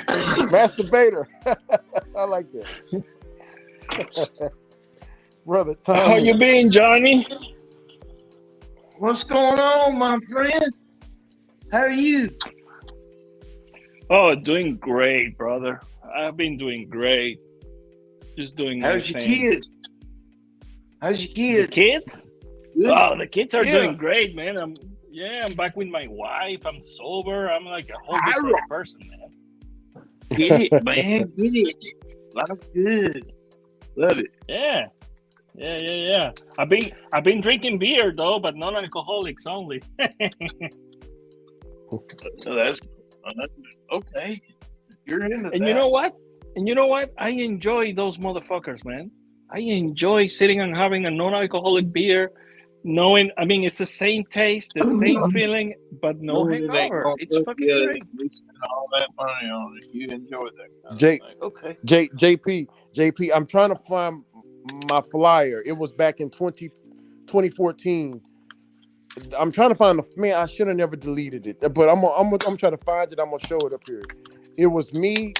Masturbator. I like that. Brother Tommy. How you been, Johnny? What's going on, my friend? How are you? Oh, doing great, brother. I've been doing great. Just doing my How's your thing. kids? How's your kids? The kids? Good. Oh, the kids are doing great, man. I'm back with my wife. I'm sober. I'm like a whole different person, man. Get it, man. Get it. Life's good. Love it. Yeah. I've been drinking beer though, but non-alcoholics only. So that's okay. You're into And that. you know what? I enjoy those motherfuckers, man. I enjoy sitting and having a non-alcoholic beer, knowing, I mean, it's the same taste, the same feeling, but no hangover. It's fucking great. We spend all that money on it. You enjoy that. Okay. JP, I'm trying to find my flyer. It was back in 2014. I'm trying to find I should have never deleted it, but I'm trying to find it. I'm gonna show it up here. It was me.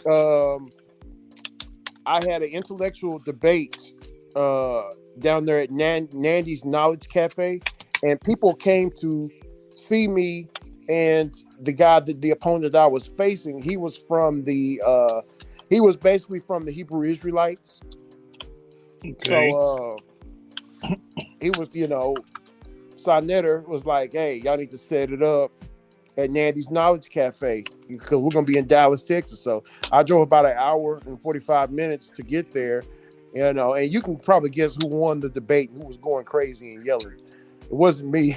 I had an intellectual debate down there at Nandy's Knowledge Cafe, and people came to see me. And the opponent I was facing, he was basically from the Hebrew Israelites. Okay. So he was, you know, Sonetter was like, hey, y'all need to set it up at Nandy's Knowledge Cafe because we're going to be in Dallas, Texas. So I drove about an hour and 45 minutes to get there, you know, and you can probably guess who won the debate and who was going crazy and yelling. It wasn't me.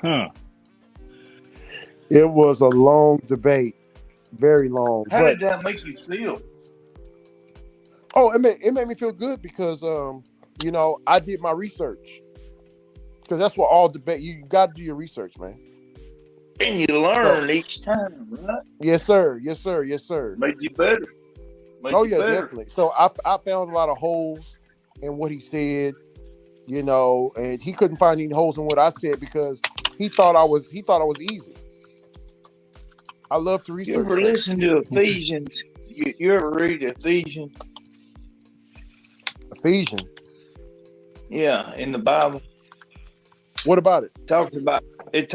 Huh. It was a long debate, very long. How did that make you feel? Oh, it made me feel good because, you know, I did my research. Because that's what all debate, you got to do your research, man. And you learn each time, right? Yes, sir. Made you better. Make Oh it yeah, better. definitely. So I found a lot of holes in what he said, you know, and he couldn't find any holes in what I said because he thought I was easy. I love to You research ever things. listen to Ephesians? You ever read Ephesians? Ephesians. Yeah, in the Bible. What about it? It's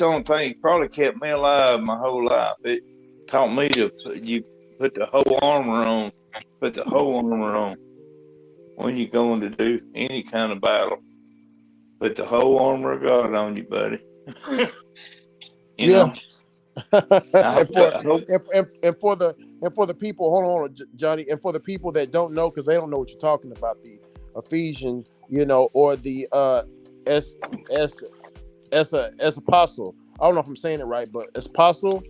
on thing. Probably kept me alive my whole life. It taught me to put the whole armor on. Put the whole armor on when you're going to do any kind of battle. Put the whole armor of God on you, buddy. you know. and for the people, hold on, Johnny, and for the people that don't know, because they don't know what you're talking about, the Ephesian, you know, or the as apostle. I don't know if I'm saying it right, but as apostle,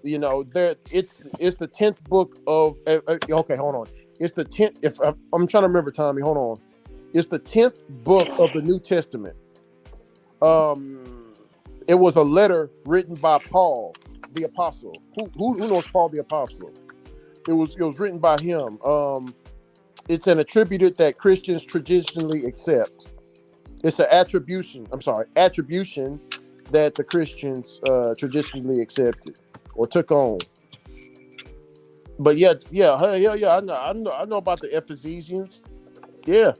you know, there it's the 10th book of. Okay, hold on. It's the 10th. If I'm trying to remember, Tommy, hold on. It's the 10th book of the New Testament. It was a letter written by Paul, the apostle. Who knows Paul the apostle? It was written by him. It's an attributed that Christians traditionally accept. It's an attribution that the Christians traditionally accepted or took on. But yeah, I know about the Ephesians. Yeah.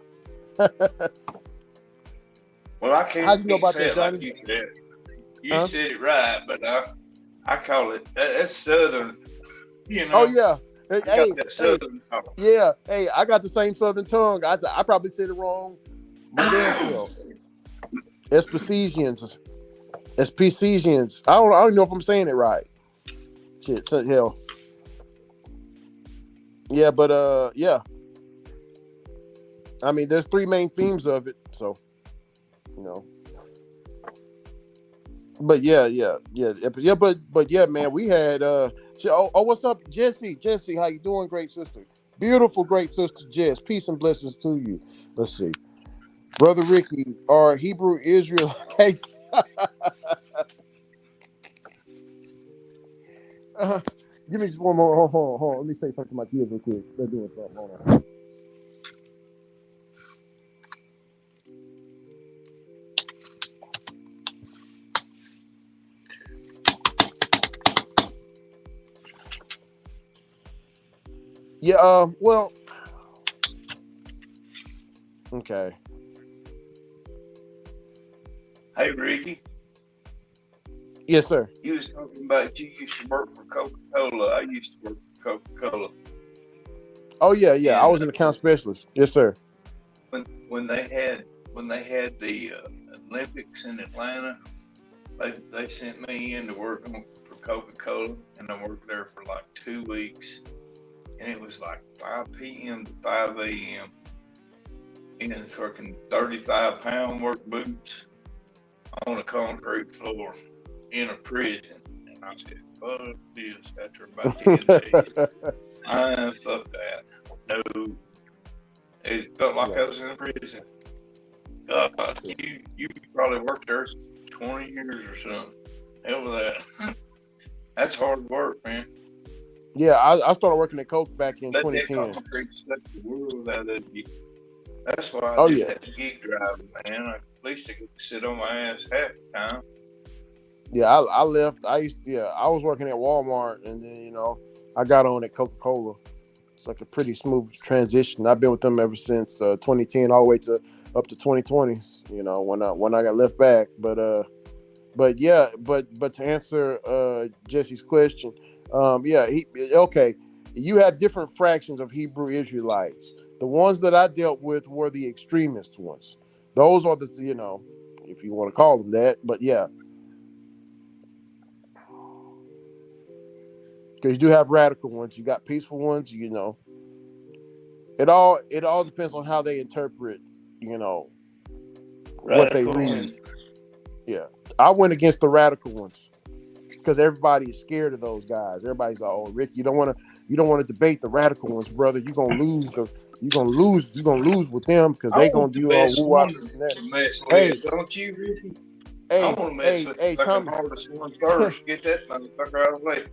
Well, I can't, How'd you know about say that, it like Johnny? you said. You said it right, but I call it that's Southern. You know. Oh yeah. Hey, that Southern talk. Yeah. Hey, I got the same Southern tongue. I probably said it wrong. My damn self. Ephesians. I don't know if I'm saying it right. Shit, so hell. Yeah, but yeah. I mean, there's 3 main themes of it, so you know. But yeah, but yeah, man, we had what's up, Jesse? Jesse, how you doing, great sister? Beautiful, great sister Jess. Peace and blessings to you. Let's see. Brother Ricky, are Hebrew Israelites give me just one more. Hold on. Let me say something to my kids real quick. They're doing something. Hold on. Yeah, well, okay. Hey, Ricky. Yes, sir. You was talking about you used to work for Coca-Cola. I used to work for Coca-Cola. Oh yeah. I was an account specialist. Yes, sir. When they had the Olympics in Atlanta, they sent me in to work for Coca-Cola, and I worked there for like 2 weeks, and it was like 5 p.m. to 5 a.m. in fucking 35-pound work boots on a concrete floor in a prison. And I said, fuck this after about 10 days. Fuck that. No. It felt like I was in a prison. You probably worked there 20 years or something. Hell with that. That's hard work, man. Yeah, I started working at Coke back in 2010. That concrete suck the world out of you. That's why Oh, I did yeah. that gig driving, man. At least I could sit on my ass half the time. Yeah, I left. I was working at Walmart, and then, you know, I got on at Coca-Cola. It's like a pretty smooth transition. I've been with them ever since 2010, all the way up to 2020s. You know, when I got left back. But to answer Jesse's question, you have different fractions of Hebrew Israelites. The ones that I dealt with were the extremist ones. Those are the, you know, if you want to call them that. But yeah. Because you do have radical ones, you got peaceful ones, you know. It all depends on how they interpret, you know, what they read. Yeah, I went against the radical ones because everybody is scared of those guys. Everybody's like, "Oh, Rick, you don't want to debate the radical ones, brother. You're gonna lose with them because they gonna do all woo-wops and that." Hey, don't you, Ricky? Hey, I want to mess with the Tommy. hardest one first. Get that motherfucker out of the way.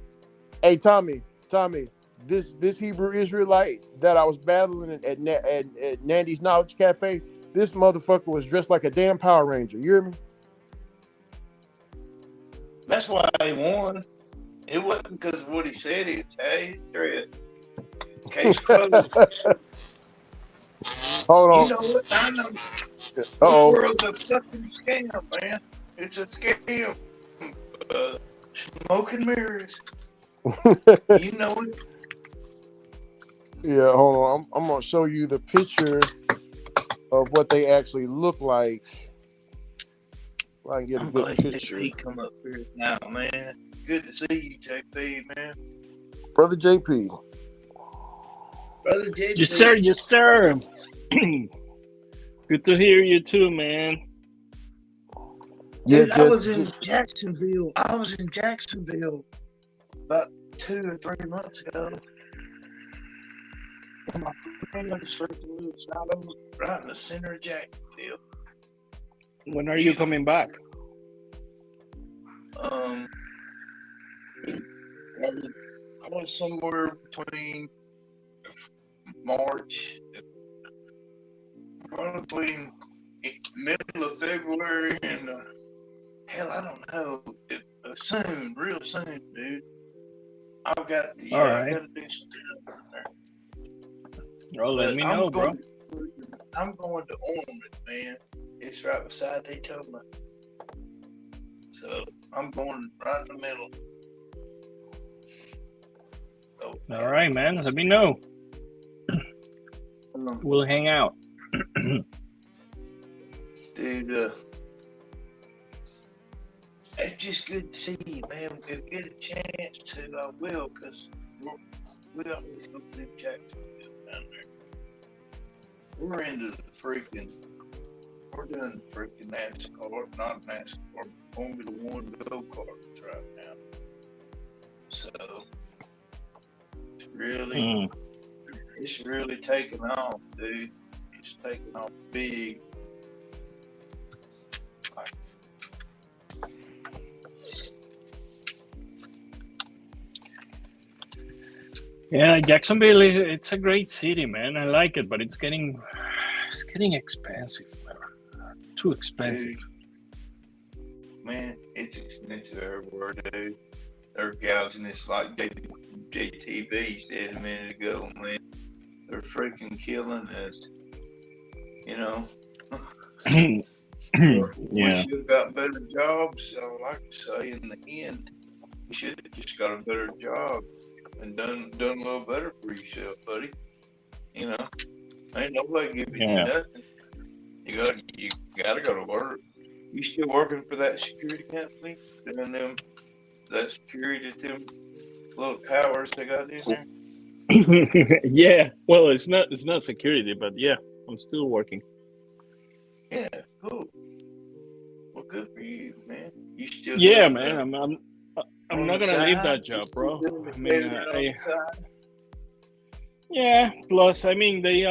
Hey, Tommy, Tommy, this Hebrew Israelite that I was battling at Nandy's Knowledge Cafe, this motherfucker was dressed like a damn Power Ranger. You hear me? That's why he won. It wasn't because of what he said. It's hey, case closed. Hold on. You know what? I know. Uh-oh. This world's a fucking scam, man. It's a scam. Smoke and mirrors. You know it. Yeah, hold on. I'm gonna show you the picture of what they actually look like. If I can get a good picture. JP come up here now, man. Good to see you, JP, man. Brother JP. Brother JP. Yes, sir. Yes, sir. Good to hear you too, man. Yeah, dude, I was in Jacksonville. I was in Jacksonville about 2 or 3 months ago. And my friend lives right in the center of Jacksonville. When are you coming back? I was somewhere between between middle of February and hell, I don't know. Soon, real soon, dude. I've got to do stuff there. Oh, let me know, bro. I'm going to Ormond, man. It's right beside Daytona. So I'm going right in the middle. So, all right, man. Let me know. We'll hang out. Dude, it's just good to see you, man. If I get a chance to, I will, because we always go through Jacksonville down there. We're into the freaking, we're doing the freaking NASCAR, not NASCAR, Formula One go-karts right now. So, it's really taking off, dude. It's taking off big. Yeah, Jacksonville, it's a great city, man. I like it, but it's getting expensive, man. Too expensive. Dude, man, it's expensive everywhere, dude. They're gouging this like JTV said a minute ago, man. They're freaking killing us. You know? We should have got better jobs. So like I say, in the end, you should have just got a better job and done a little better for yourself, buddy. You know, ain't nobody giving you nothing. You gotta go to work. You still working for that security company? Doing that security to them little towers they got in there? Yeah. Well, it's not security, but yeah, I'm still working. Yeah, cool. Well, good for you, man. You still man. I'm not gonna leave that job, bro. I mean, yeah. Plus, I mean, they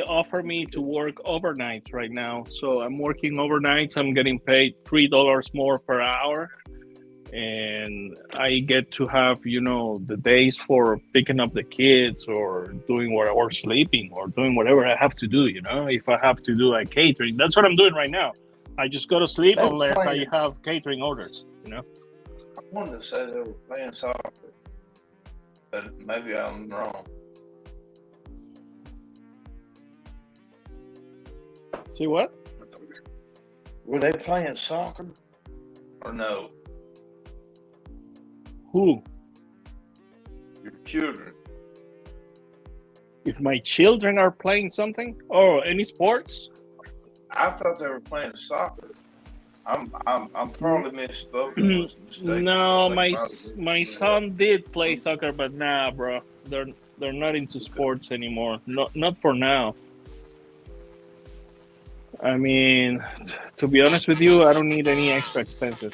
offer me to work overnights right now, so I'm working overnights. I'm getting paid $3 more per hour, and I get to have the days for picking up the kids or doing or sleeping or doing whatever I have to do. If I have to do like catering, that's what I'm doing right now. I just go to sleep unless I have catering orders. I wanted to say they were playing soccer, but maybe I'm wrong. See what? Were they playing soccer or no? Who? Your children. If my children are playing something? Oh, any sports? I thought they were playing soccer. I'm probably misspoke. No, my son did play soccer, but nah, bro. They're not into sports anymore. Not for now. I mean, to be honest with you, I don't need any extra expenses.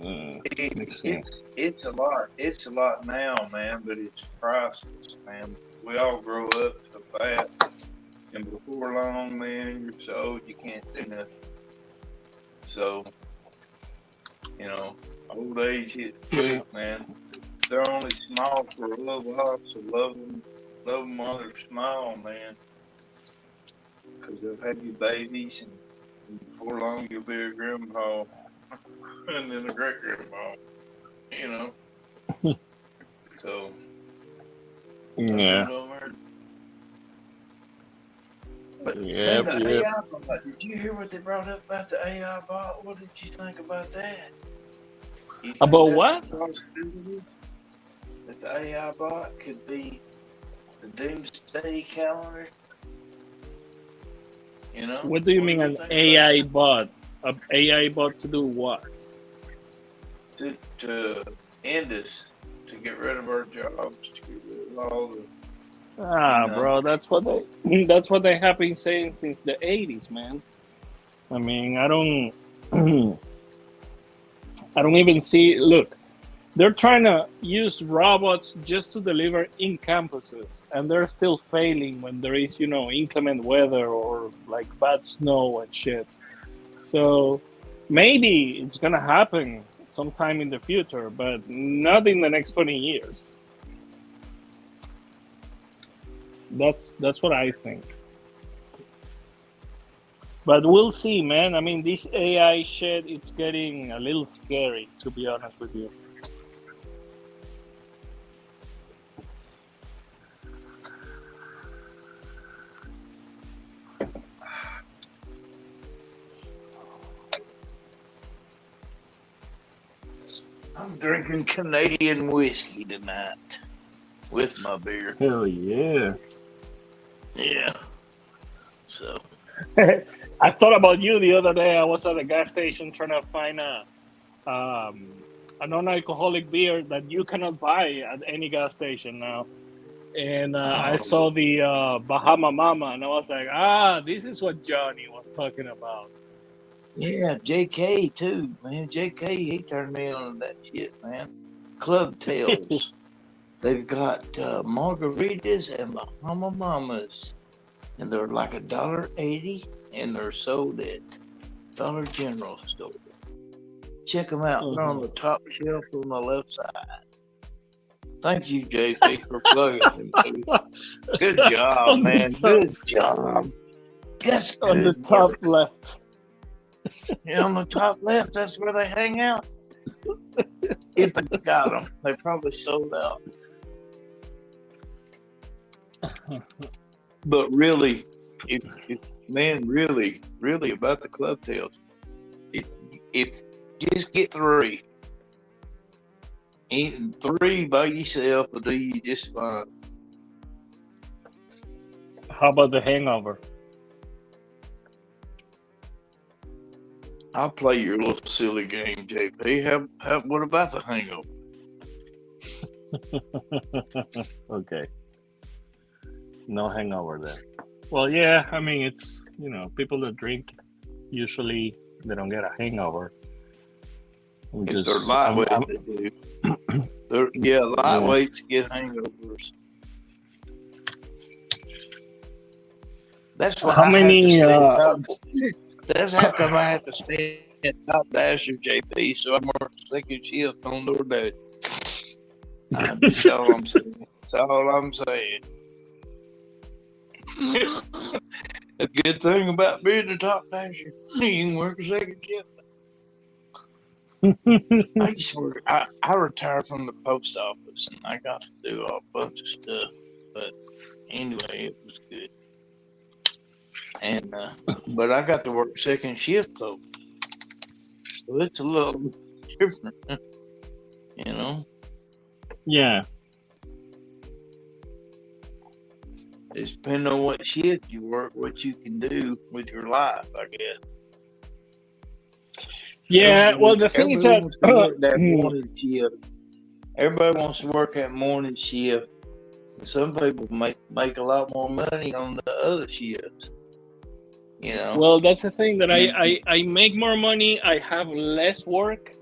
It's a lot. It's a lot now, man. But it's priceless, man. We all grow up so fast. And before long, man, you're so old you can't do nothing. So, Old age hits quick, man. They're only small for a little while, so love them while they're small, man. Because they'll have you babies, and before long you'll be a grandpa, and then a great grandpa. You know. So. Yeah. But Yep, man, the yep. AI bot, did you hear what they brought up about the AI bot? What did you think about that? You think About that's what? a possibility? That the AI bot could be the doomsday calendar? You know? What do you mean an AI bot? An AI bot to do what? To end us, to get rid of our jobs, to get rid of all the. Bro, that's what they have been saying since the 80s, man. I mean, I don't even see. Look, they're trying to use robots just to deliver in campuses, and they're still failing when there is, inclement weather or like bad snow and shit. So maybe it's gonna happen sometime in the future, but not in the next 20 years. That's what I think. But we'll see, man. I mean, this AI shit, it's getting a little scary, to be honest with you. I'm drinking Canadian whiskey tonight with my beer. Hell yeah. Yeah. So. I thought about you the other day. I was at a gas station trying to find a non-alcoholic beer that you cannot buy at any gas station now. And I saw the Bahama Mama, and I was like, this is what Johnny was talking about. Yeah, JK too, man. JK, he turned me on to that shit, man. Club Tails. They've got margaritas and Bahama Mamas, and they're like $1.80, and they're sold at Dollar General store. Check them out. They're on the top shelf on the left side. Thank you, JP, for plugging them. Good job, man. Good job. That's good. On the top left. Yeah, on the top left, that's where they hang out. If they got them, they probably sold out. But really, if really about the Club Tails, if just get 3. Eating 3 by yourself will do you just fine. How about the hangover? I'll play your little silly game, JP. What about the hangover? Okay. No hangover then. Well, yeah, I mean, it's, people that drink, usually they don't get a hangover. If they're lightweight, they do. Lightweights get hangovers. That's why that's how come I have to stay at top dasher, JP, so I'm working second shift on Doordash. That's all I'm saying. That's all I'm saying. A good thing about being a top dasher, you can work a second shift. I used to work. I retired from the post office, and I got to do a bunch of stuff. But anyway, it was good. And but I got to work second shift though, so it's a little different, Yeah. It's depending on what shift you work, what you can do with your life, I guess. Yeah, well, the thing is that morning shift. Everybody wants to work that morning shift. Some people make a lot more money on the other shifts. Well, that's the thing, that I make more money, I have less work,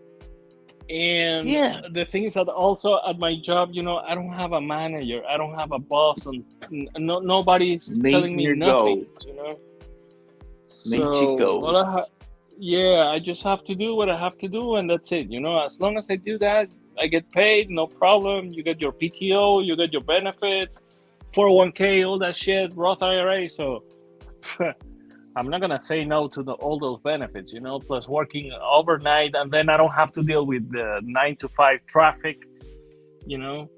and the thing is that also at my job, I don't have a manager, I don't have a boss, and nobody's telling me nothing. Meet your goals. Yeah, I just have to do what I have to do, and that's it. You know, as long as I do that, I get paid, no problem. You get your PTO, you get your benefits, 401k, all that shit, Roth IRA. So I'm not gonna say no to all those benefits, you know. Plus working overnight, and then I don't have to deal with the 9 to 5 traffic. You know,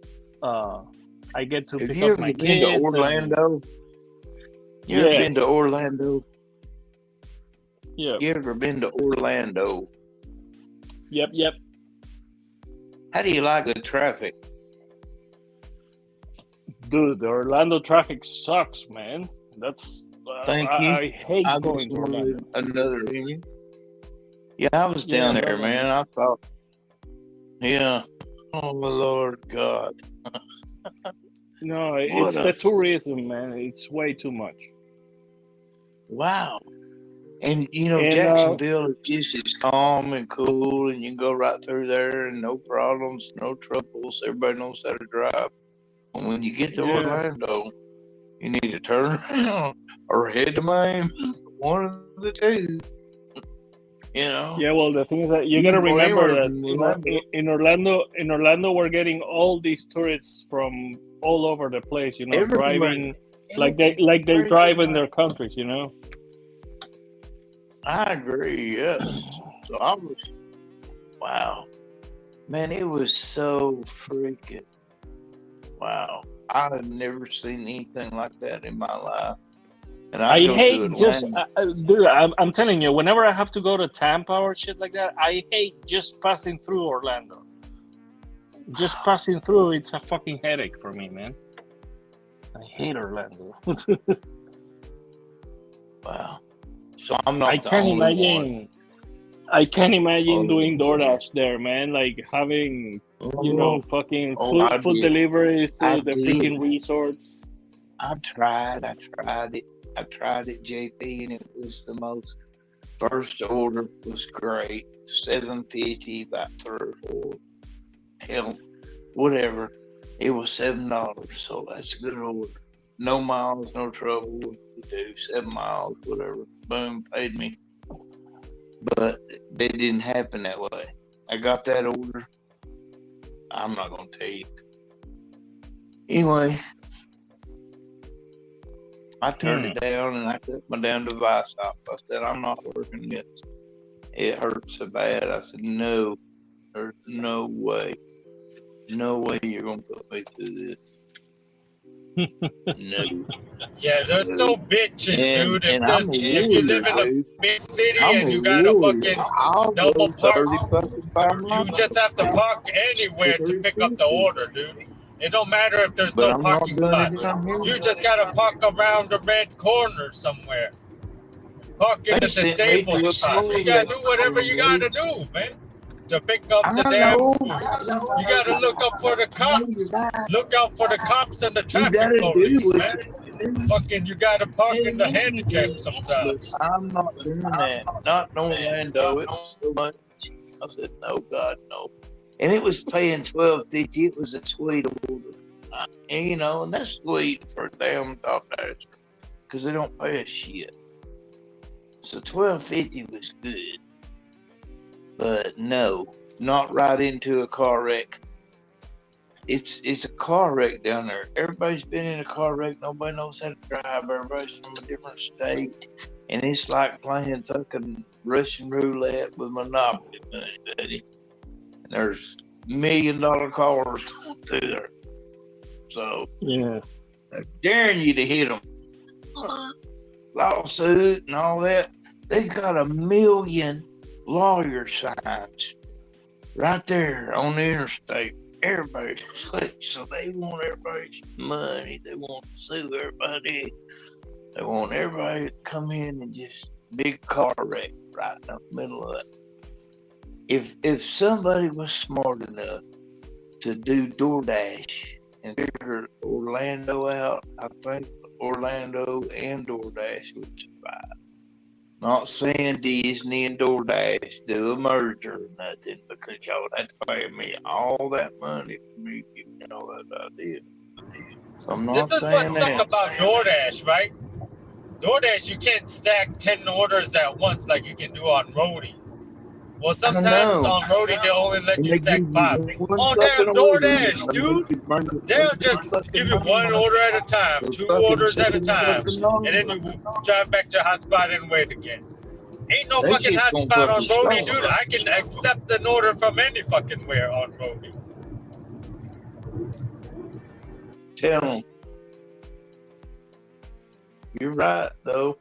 I get to Have pick you up my ever been to kids. Orlando? You ever Yeah, been to Orlando? yeah, You ever been to Orlando? yep. How do you like the traffic? Dude, the Orlando traffic sucks, man. That's Thank you. I hate I going just to Orlando. wanted another opinion. Yeah, I was Yeah, down no, there, no. man. I thought, yeah. Oh my Lord God. No, What it's a the tourism, man. It's way too much. wow. And you know, And Jacksonville is just as calm and cool, and you can go right through there and no problems, no troubles. Everybody knows how to drive. And when you get to yeah, Orlando, you need to turn around or head to Miami. One of the two. You know. yeah. Well, the thing is that you You got to can go remember anywhere that from Orlando. in Orlando, we're getting all these tourists from all over the place. You know, Everybody, driving like they drive in their countries. You know. I agree, yes. So I was, wow. Man, it was so freaking, wow. I have never seen anything like that in my life. And I I go to hate just, Atlanta. dude. I'm telling you, whenever I have to go to Tampa or shit like that, I hate just passing through Orlando. Just passing through, it's a fucking headache for me, man. I hate Orlando. Wow. So I'm not I the can't only imagine. one. I can't imagine Oh, doing DoorDash there, man. Like having, you know, fucking I food did. deliveries I to the did. freaking resorts. I tried it. I tried it, JP, and it was the most. First order was great. $7.50, about 3 or 4. Hell, whatever. It was $7, so that's a good order. No miles, no trouble. What to do? 7 miles, whatever. Boom, paid me. But it didn't happen that way. I got that order. I'm not gonna tell you. Anyway, I turned it down and I cut my damn device off. I said, I'm not working this. It hurts so bad. I said, no, there's no way. No way you're going to put me through this. No. Yeah, there's no bitching, dude. And I'm a If you live warrior, in a dude. big city I'm and a you got a warrior. fucking I'll double go park, 30 fucking 5 miles. you just have to park anywhere to pick up the order, dude. It don't matter if there's But no I'm not parking doing it spots. down here. You just gotta park around the red corner somewhere. Park in They the sent me disabled to a spot. You gotta do whatever you gotta do, man, to pick up the I damn know. food. You gotta look up for the cops. Look out for the cops and the You traffic gotta police, do man. Fucking, you gotta park in the handicap sometimes. But I'm not doing that. Not in Orlando. It was so much. I said, no, God, no. And it was paying $12.50. It was a sweet order. And, you know, and that's sweet for a damn Doordash because they don't pay a shit. So $12.50 was good. But no, not right into a car wreck. It's a car wreck down there. Everybody's been in a car wreck. Nobody knows how to drive. Everybody's from a different state. And it's like playing fucking Russian roulette with Monopoly money, buddy. And there's $1 million cars going through there. So, yeah, I'm daring you to hit them. Lawsuit and all that. They've got 1 million lawyer signs right there on the interstate. Everybody's so they want everybody's money. They want to sue everybody. They want everybody to come in and just big car wreck right in the middle of it. If somebody was smart enough to do DoorDash and figure Orlando out, I think Orlando and DoorDash would survive. Not saying Disney and DoorDash do a merger or nothing, because y'all would have to pay me all that money for me to get all that idea. So I'm This not is saying what sucks that. about DoorDash, right? DoorDash, you can't stack 10 orders at once like you can do on Roadie. Well, I sometimes know. on Roadie they only let And you they stack give 5. you one On fucking damn order. DoorDash, dude, they'll just give you 1 order at a time, 2 orders at a time, and then you drive back to your hotspot and wait again. Ain't no That fucking shit's gonna hotspot on fucking Roadie, stop. dude. I can accept an order from any fucking where on Roadie. Tell them. You're right, though.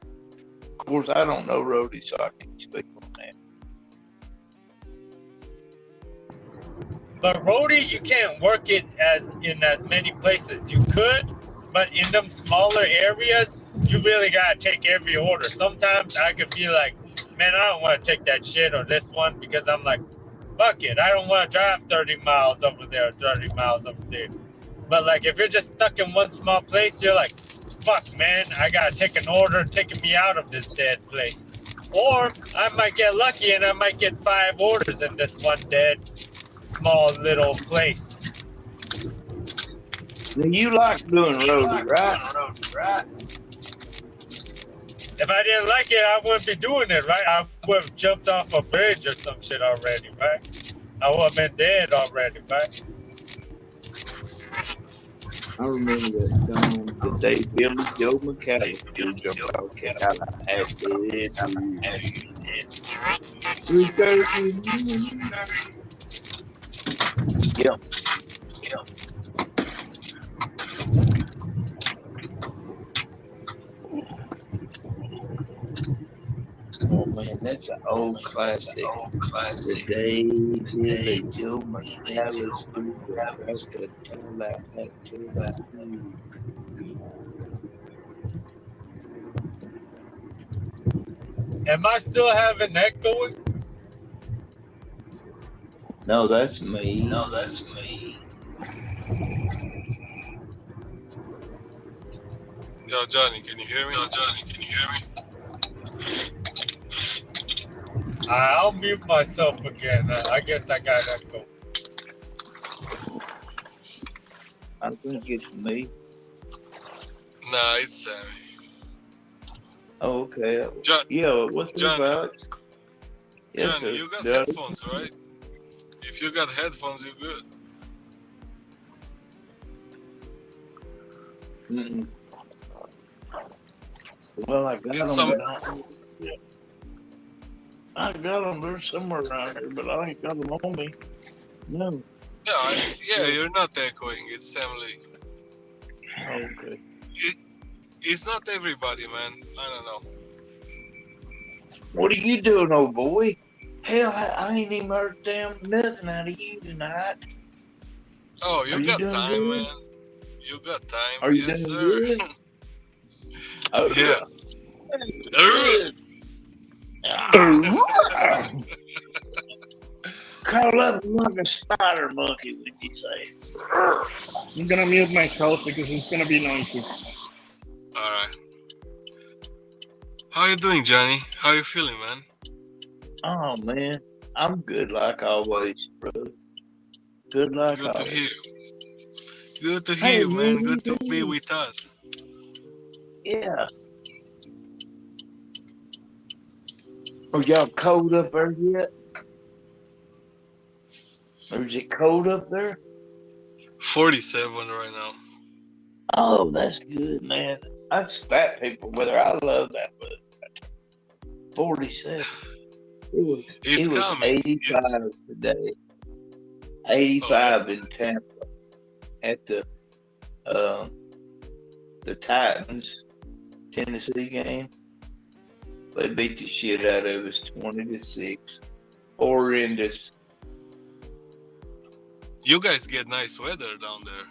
Of course, I don't know Roadie, so I can't speak on that. But Roadie, you can't work it in as many places. You could, but in them smaller areas, you really gotta take every order. Sometimes I could be like, man, I don't want to take that shit or this one because I'm like, fuck it, I don't want to drive 30 miles over there, 30 miles over there. But like, if you're just stuck in one small place, you're like, fuck, man, I gotta take an order taking me out of this dead place. Or I might get lucky and I might get 5 orders in this one dead small little place. Now, you like doing Roadie, right? If I didn't like it, I wouldn't be doing it, right? I would have jumped off a bridge or some shit already, right? I would have been dead already, right? I remember that song, the day Billy Joe McAllister jumped off Cadillac. Yep. Oh man, that's an old classic. The day Billy Joe McAllister jumped off the Cadillac. Am I still having that going? No, that's me. Yo, Johnny, can you hear me? I'll mute myself again. I guess I got that going. I think it's me. Nah, it's Sammy. Oh, okay. Yeah, what's this Johnny. about? Yes, Johnny, sir. you got Daddy? headphones, right? If you got headphones, you're good. Mm-mm. Well, I got them. I got them. They're somewhere around here, but I ain't got them on me. No. Yeah, you're not echoing. It's Sam Lee. Okay. It's not everybody, man. I don't know. What are you doing, old boy? Hell, I ain't even heard damn nothing out of you tonight. Oh, Are you you got doing time, good? man. You got time. Are you yes, doing sir. good? Oh, Yeah. Call up like a spider monkey, would you say? I'm gonna mute myself because it's gonna be noisy. All right. How you doing, Johnny? How you feeling, man? Oh man, I'm good like always, bro. Good like Good to always. hear. Good to Hey, hear you, man. man, Good to be dude. with us. Yeah. Are y'all cold up there yet? Or is it cold up there? 47 right now. Oh, that's good, man. That's fat people weather. I love that weather. 47. It's It was coming. 85 today. 85 in Tampa at the Titans Tennessee game. They beat the shit out of us 20-6. Horrendous. You guys get nice weather down there.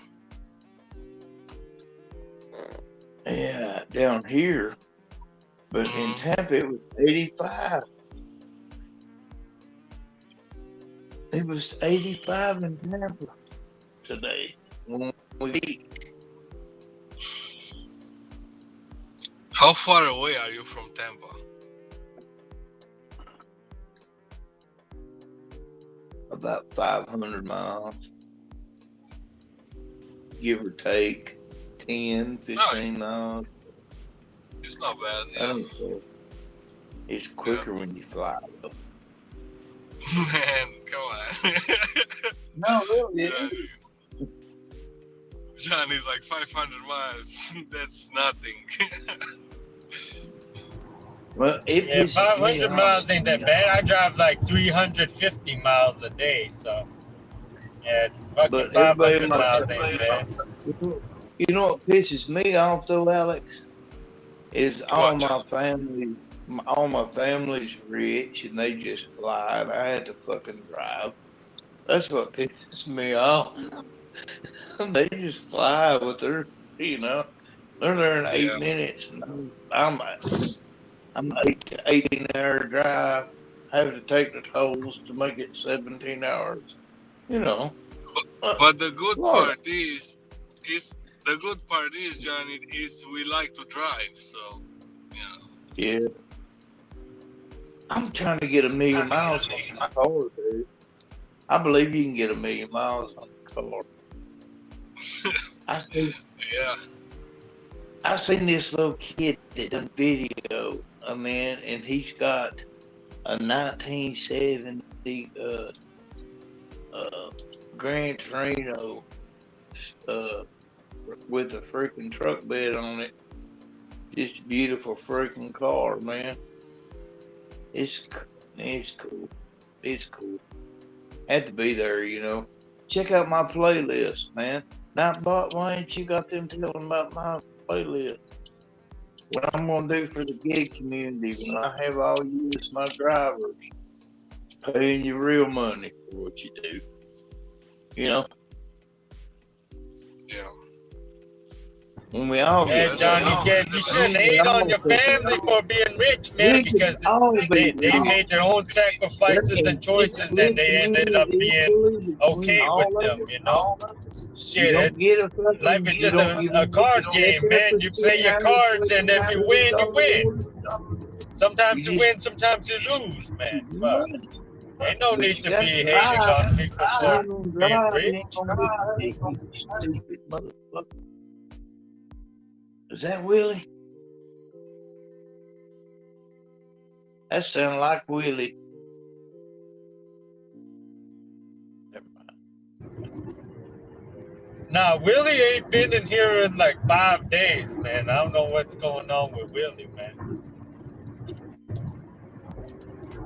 Yeah, down here. But in Tampa it was 85. It was 85 in Tampa today. When we How far away are you from Tampa? about 500 miles. Give or take 10, 15 miles. It's not bad. I don't know. It's quicker when you fly, though. Man, come on. No, really. Johnny's like 500 miles. That's nothing. Well, Yeah, 500 miles ain't that bad. I drive like 350 miles a day, so yeah, fucking 500 miles ain't bad. You know what pisses me off though, Alex? Is all my family's rich and they just fly and I had to fucking drive. That's what pisses me off. They just fly with their, they're there in 8 minutes and I'm 18-hour drive, having to take the tolls to make it 17 hours. But the good part is Johnny, is we like to drive, so yeah. I'm trying to get 1 million miles on my car, dude. I believe you can get 1 million miles on the car. I seen this little kid that done video, and he's got a 1970 Gran Torino with a freaking truck bed on it. Just a beautiful freaking car, man. It's cool. It's cool. Had to be there, Check out my playlist, man. Nightbot, why ain't you got them telling about my playlist? What I'm gonna do for the gig community when I have all you as my drivers, paying you real money for what you do. Yeah. When we all John, you shouldn't hate on your family for being rich, man, because they made their own sacrifices and choices, and they ended up being okay with them, Shit, life is just a card game, man. You play your cards, and if you win, you win. Sometimes you win, sometimes you lose, man. Fuck. Ain't no need to be hating on people for being rich. Is that Willie? That sounds like Willie. Nah, Willie ain't been in here in like 5 days, man. I don't know what's going on with Willie, man.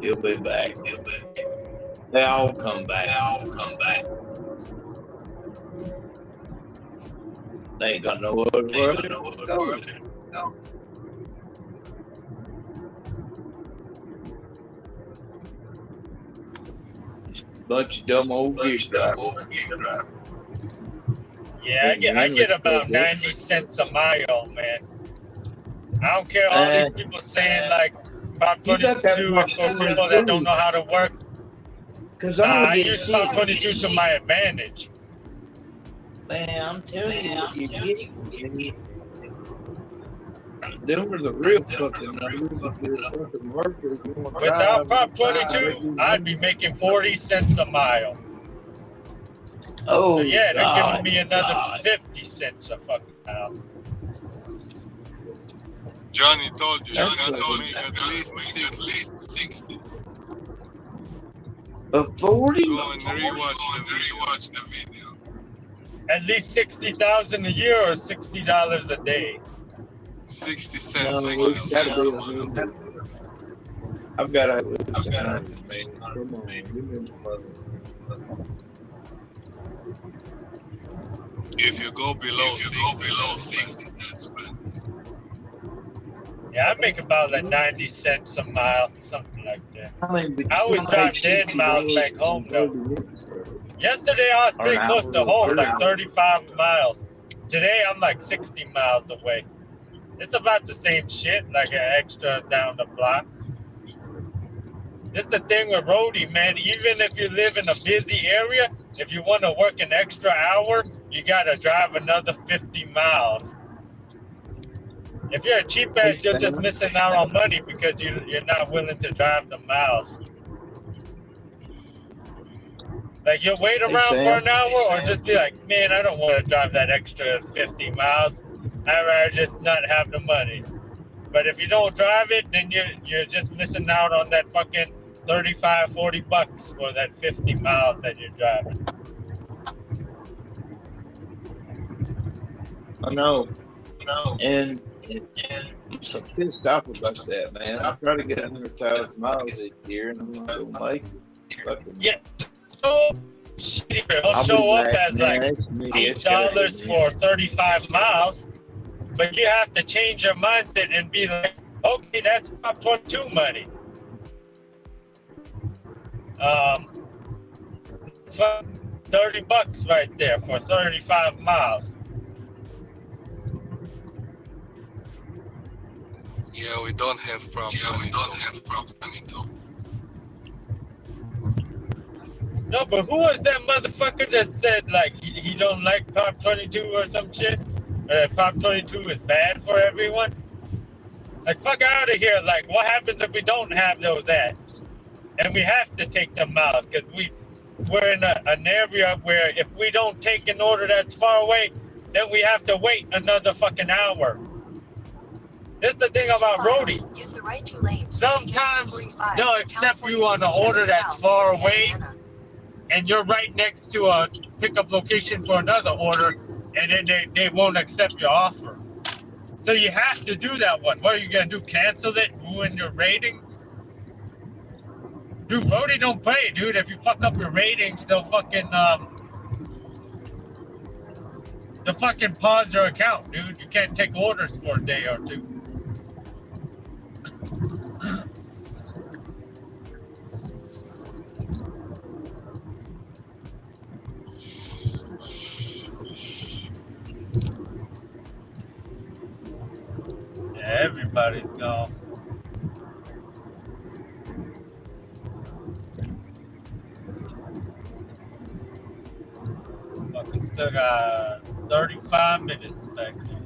He'll be back. They all come back. They ain't got no other work. No. Bunch of dumb old geese drivers. Yeah, I get about 90 cents a mile, man. I don't care all these people saying like Prop 22 is for people that don't know how to work. I use Prop 22 to my advantage. Man, I'm telling you, what you get. Them were the real fucking numbers. Without Prop 22, I'd be making 40 cents a mile. Oh, so yeah, they're giving me another 50 cents a fucking mile. Johnny told you, you got to make at least 60. A 40? Go and rewatch the video. At least 60,000 a year or $60 a day. 60 cents. I've got a. If you go below 60, that's bad. Yeah, I make about like 90 cents a mile, something like that. I always drive 10 miles back home though. Yesterday I was pretty close to home, like 35 miles. Today I'm like 60 miles away. It's about the same shit, like an extra down the block. This is the thing with roadie, man. Even if you live in a busy area, if you want to work an extra hour, you gotta drive another 50 miles. If you're a cheap ass, you're just missing out on money because you're not willing to drive the miles. Like, you'll wait around for an hour or just be like, man, I don't want to drive that extra 50 miles. I'd rather just not have the money. But if you don't drive it, then you're just missing out on that fucking $35-$40 for that 50 miles that you're driving. I know. And I'm so pissed off about that, man. I try to get 100,000 miles this year, and I'm not gonna make it. Fucking, yeah. So shitty. It'll show up as like $8 for 35 miles, but you have to change your mindset and be like, okay, that's Prop 22 money. It's $30 right there for 35 miles. Yeah, we don't have Prop 22. No, but who was that motherfucker that said like he don't like Prop 22 or some shit? Prop 22 is bad for everyone? Like, fuck out of here. Like, what happens if we don't have those apps? And we have to take them miles because we're in an area where if we don't take an order that's far away, then we have to wait another fucking hour. This is the thing about roadie. Sometimes they'll accept you on an order that's far away, and you're right next to a pickup location for another order, and then they won't accept your offer. So you have to do that one. What are you gonna do? Cancel it? Ruin your ratings? Dude, roadie don't play, dude. If you fuck up your ratings, they'll fucking pause your account, dude. You can't take orders for a day or two. Yeah, everybody's gone. Fucking still got 35 minutes back there.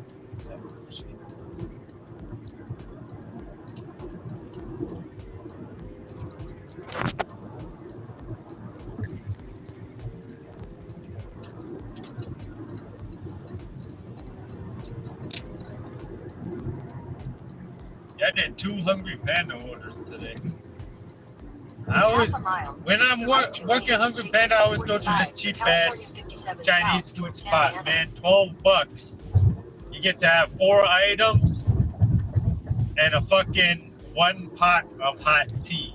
I did 2 Hungry Panda orders today. I always, when I'm working Hungry Panda, I always go to this cheap ass Chinese food spot, man. $12. You get to have 4 items and a fucking 1 pot of hot tea.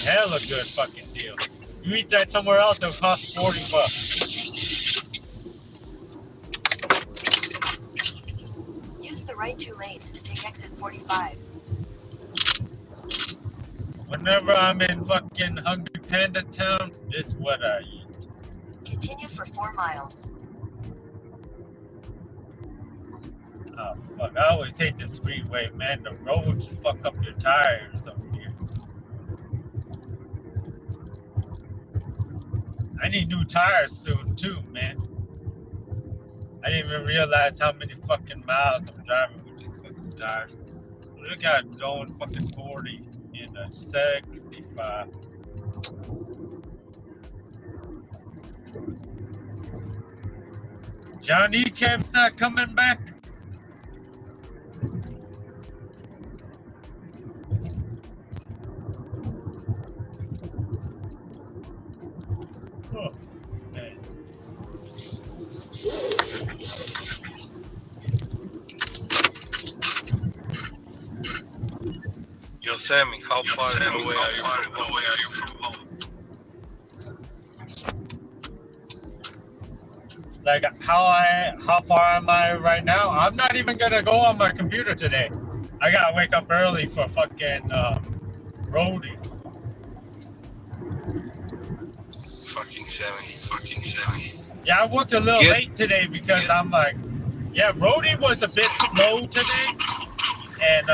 Hella good fucking deal. You eat that somewhere else, it'll cost $40. Use the right 2 lanes to take exit 45. Whenever I'm in fucking Hungry Panda Town, this is what I eat. Continue for 4 miles. Oh fuck, I always hate this freeway, man. The roads fuck up your tires over here. I need new tires soon too, man. I didn't even realize how many fucking miles I'm driving with these fucking tires. Look at going fucking 40 in a 65. Johnny Camp's not coming back. Oh, man. Yo, Sammy, how far away are you from home? Like how far am I right now? I'm not even gonna go on my computer today. I gotta wake up early for fucking roadie. Fucking Sammy. Yeah, I worked a little late today because I'm like, yeah, roadie was a bit slow today, and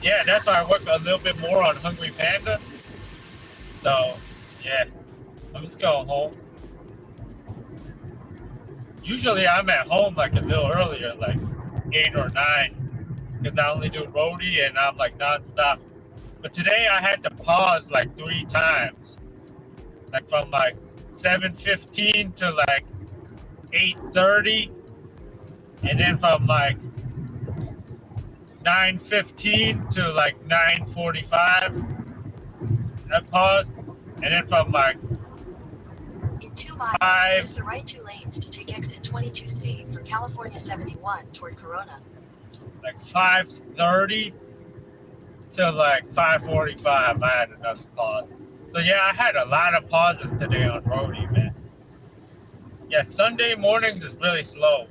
yeah, that's why I worked a little bit more on Hungry Panda. So yeah, I'm just going home. Usually I'm at home like a little earlier, like 8 or 9, because I only do roadie and I'm like nonstop. But today I had to pause like 3 times, like from like 7:15 to like 8:30, and then from like 9:15 to like 9:45. I paused, and then from like In 2 miles, 5, use the right 2 lanes to take exit 22C for California 71 toward Corona. like 5:30 to like 5:45, I had another pause. So yeah, I had a lot of pauses today on roadie, man. Yeah, Sunday mornings is really slow.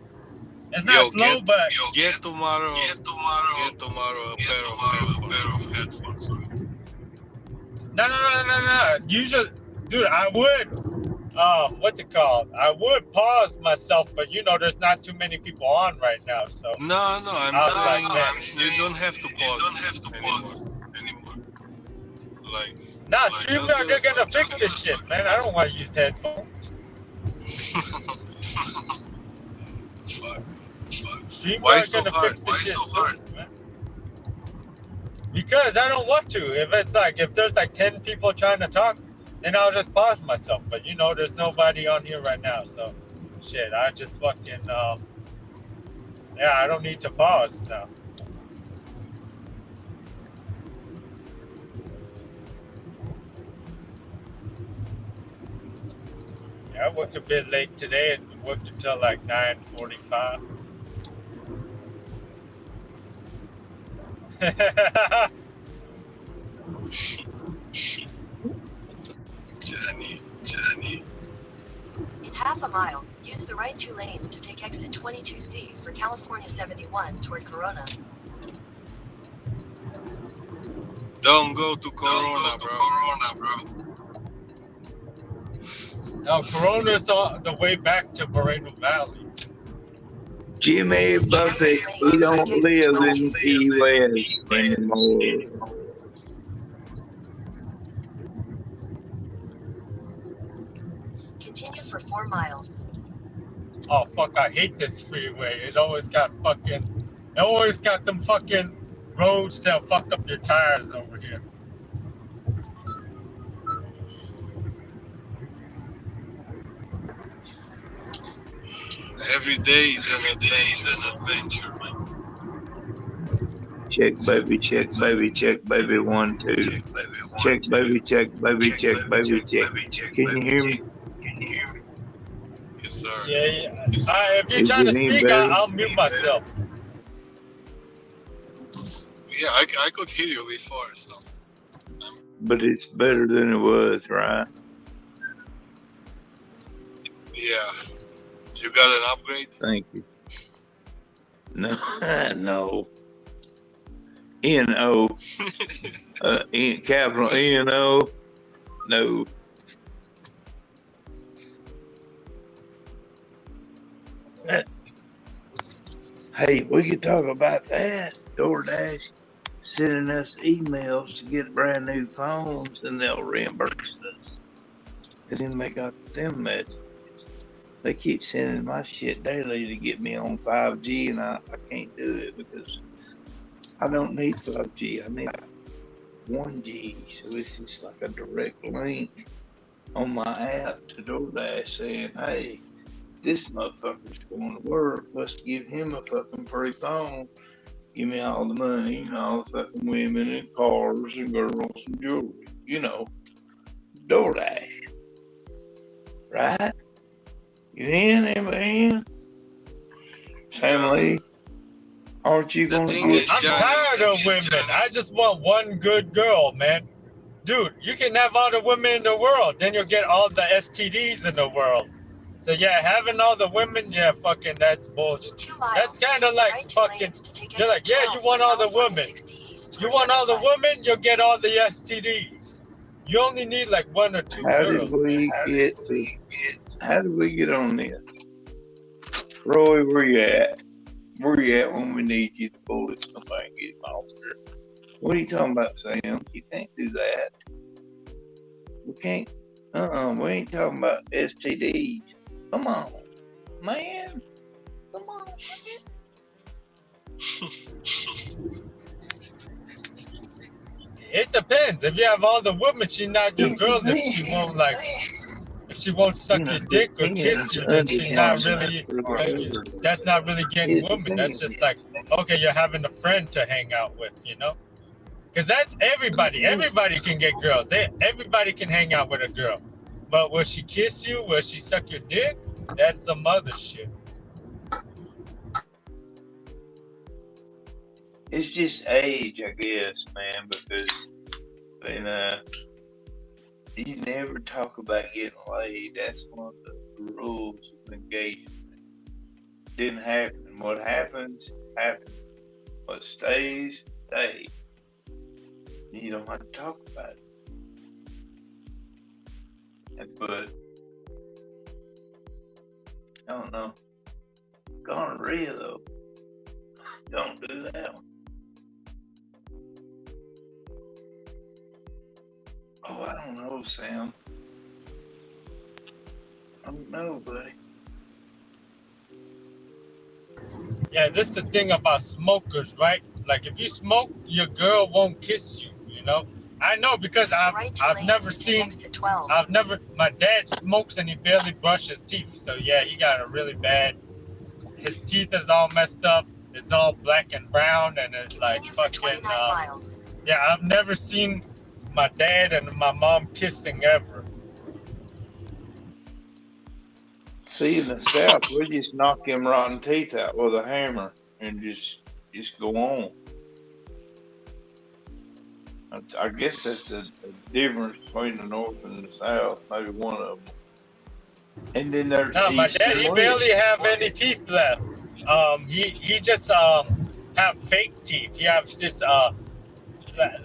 It's not slow, but Get tomorrow a pair of headphones. No. Usually, dude, I would, what's it called? I would pause myself, but you know, there's not too many people on right now, so. No, I'm saying you don't have to pause anymore. Like. Nah, StreamYard, they're gonna fix this shit, man. I don't want to use headphones. StreamYard's gonna fix this shit soon, man. Because I don't want to. If there's like 10 people trying to talk, then I'll just pause myself. But you know, there's nobody on here right now, so shit. I just fucking yeah, I don't need to pause now. Yeah, I worked a bit late today and worked until like 9:45. Johnny. In half a mile, use the right 2 lanes to take exit 22C for California 71 toward Corona. Don't go to Corona, bro. No, Corona's the way back to Moreno Valley. Jimmy Buffett, he don't live in Key West anymore. Continue for 4 miles. Oh fuck, I hate this freeway. It always got them fucking roads that'll fuck up your tires over here. Every day is an adventure, man. Check baby, 1, 2. Check baby, check. Can you hear me? Yes, sir. Yeah. If you're trying to speak, I'll mute myself. Yeah, I could hear you before, so. But it's better than it was, right? Yeah. You got an upgrade? Thank you. No. N-O. Capital N-O. No. Hey, we could talk about that. Doordash sending us emails to get brand new phones, and they'll reimburse us. And then they got them messages. They keep sending my shit daily to get me on 5G, and I can't do it because I don't need 5G. I need 1G. So it's just like a direct link on my app to Doordash saying, hey, this motherfucker's going to work. Let's give him a fucking free phone. Give me all the money and all the fucking women and cars and girls and jewelry. You know, Doordash. Right? You in, in? Sam Lee? Aren't you going to get... I'm tired of women. I just want one good girl, man. Dude, you can have all the women in the world. Then you'll get all the STDs in the world. So yeah, having all the women, yeah, fucking, that's bullshit. That's kind of like fucking, you're like, yeah, you want all the women. You want all the women, you'll get all the STDs. You only need like 1 or 2 girls. How did we get on this? Roy, where you at? Where you at when we need you to pull this stuff and get him off here? What are you talking about, Sam? You can't do that. We can't. We ain't talking about STDs. Come on, man. Come on, man. It depends. If you have all the women, she's not your girl. If she she won't suck your dick or kiss you, then she's not really. That's not really getting women. That's just like, okay, you're having a friend to hang out with, you know? Because that's everybody. Everybody can get girls. Everybody can hang out with a girl. But will she kiss you? Will she suck your dick? That's some other shit. It's just age, I guess, man, because, you know, you never talk about getting laid. That's one of the rules of engagement. Didn't happen. What happens, happens. What stays, stays. You don't have to talk about it. But, I don't know. Gonorrhea, though. Don't do that one. Oh, I don't know, Sam. I don't know, buddy. Yeah, this is the thing about smokers, right? Like, if you smoke, your girl won't kiss you, you know? I know because I've never seen, my dad smokes and he barely brushes teeth. So, yeah, he got a really bad, his teeth is all messed up. It's all black and brown and it's like fucking, yeah, I've never seen my dad and my mom kissing ever. See, in the South, we just knock them rotten teeth out with a hammer and just go on. I guess that's the difference between the North and the South, maybe one of them. And then there's my dad, he barely have any teeth left. He just have fake teeth. He has this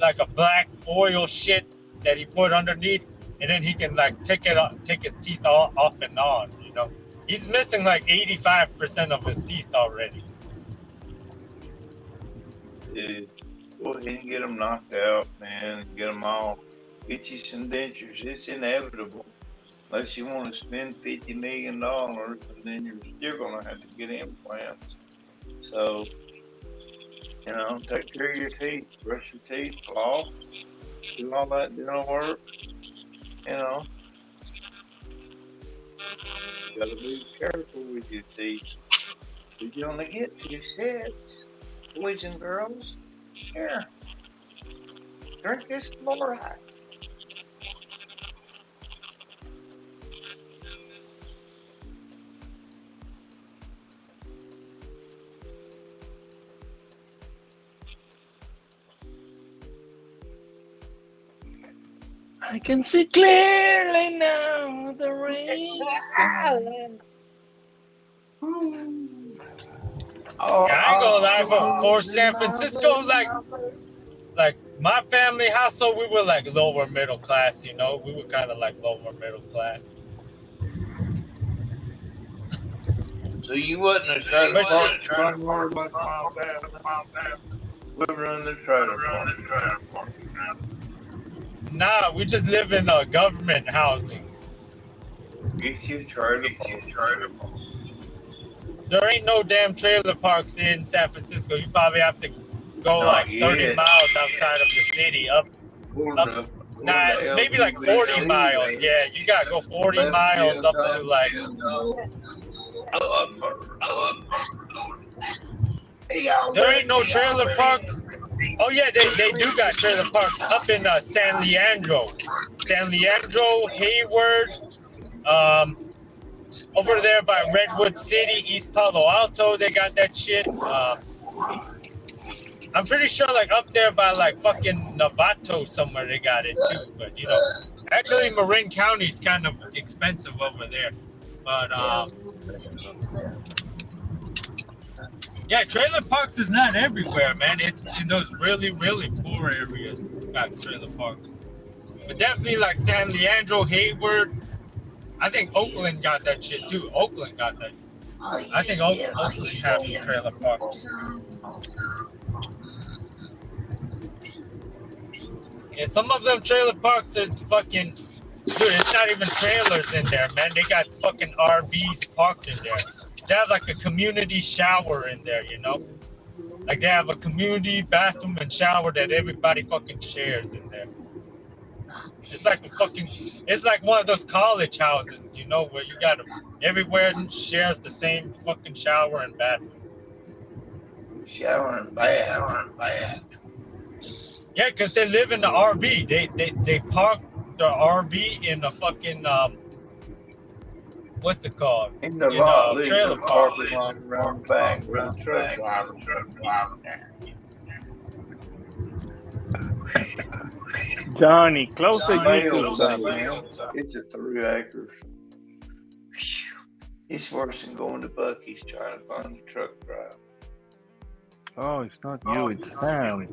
like a black foil shit that he put underneath, and then he can like take his teeth all off and on, you know. He's missing like 85% of his teeth already. Dude, go ahead and get them knocked out, man. Get them off. Get you some dentures. It's inevitable. Unless you want to spend $50 million, and then you're still going to have to get implants. So, you know, take care of your teeth. Brush your teeth, floss. Do all that dental work. You know. You got to be careful with your teeth. You only get 2 sets. Boys and girls, here. Drink this fluoride. I can see clearly now the rain is falling. Yeah, I ain't gonna lie, for San Francisco, like my family household, we were like lower middle class, you know. We were kind of like lower middle class. So you wasn't a trailer park running like we were in the trailer park. Nah, we just live in government housing. Get you trailer park. There ain't no damn trailer parks in San Francisco. You probably have to go like 30 miles outside of the city, up maybe like 40 miles. Yeah, you gotta go 40 miles up to like. There ain't no trailer parks. Oh yeah, they do got trailer parks up in San Leandro, Hayward, over there by Redwood City, East Palo Alto. They got that shit. I'm pretty sure like up there by like fucking Novato somewhere they got it too. But you know, actually Marin County's kind of expensive over there. But yeah, trailer parks is not everywhere, man. It's in those really, really poor areas got trailer parks. But definitely like San Leandro, Hayward. I think Oakland got that shit too. Oakland got that. I think Oakland have trailer parks. Yeah, some of them trailer parks is fucking, dude, it's not even trailers in there, man. They got fucking RVs parked in there. They have like a community shower in there, you know? Like they have a community bathroom and shower that everybody fucking shares in there. It's like it's like one of those college houses, you know, where you got everywhere shares the same fucking shower and bathroom. Shower and bath. Yeah, because they live in the RV. They park the RV in the fucking what's it called? In the lot, trailer park. Around the back where the truck driver. Johnny, close the It's YouTube. It's a 3 acres. It's worse than going to Bucky's trying to find a truck driver. Oh, it's not you, it's Sam.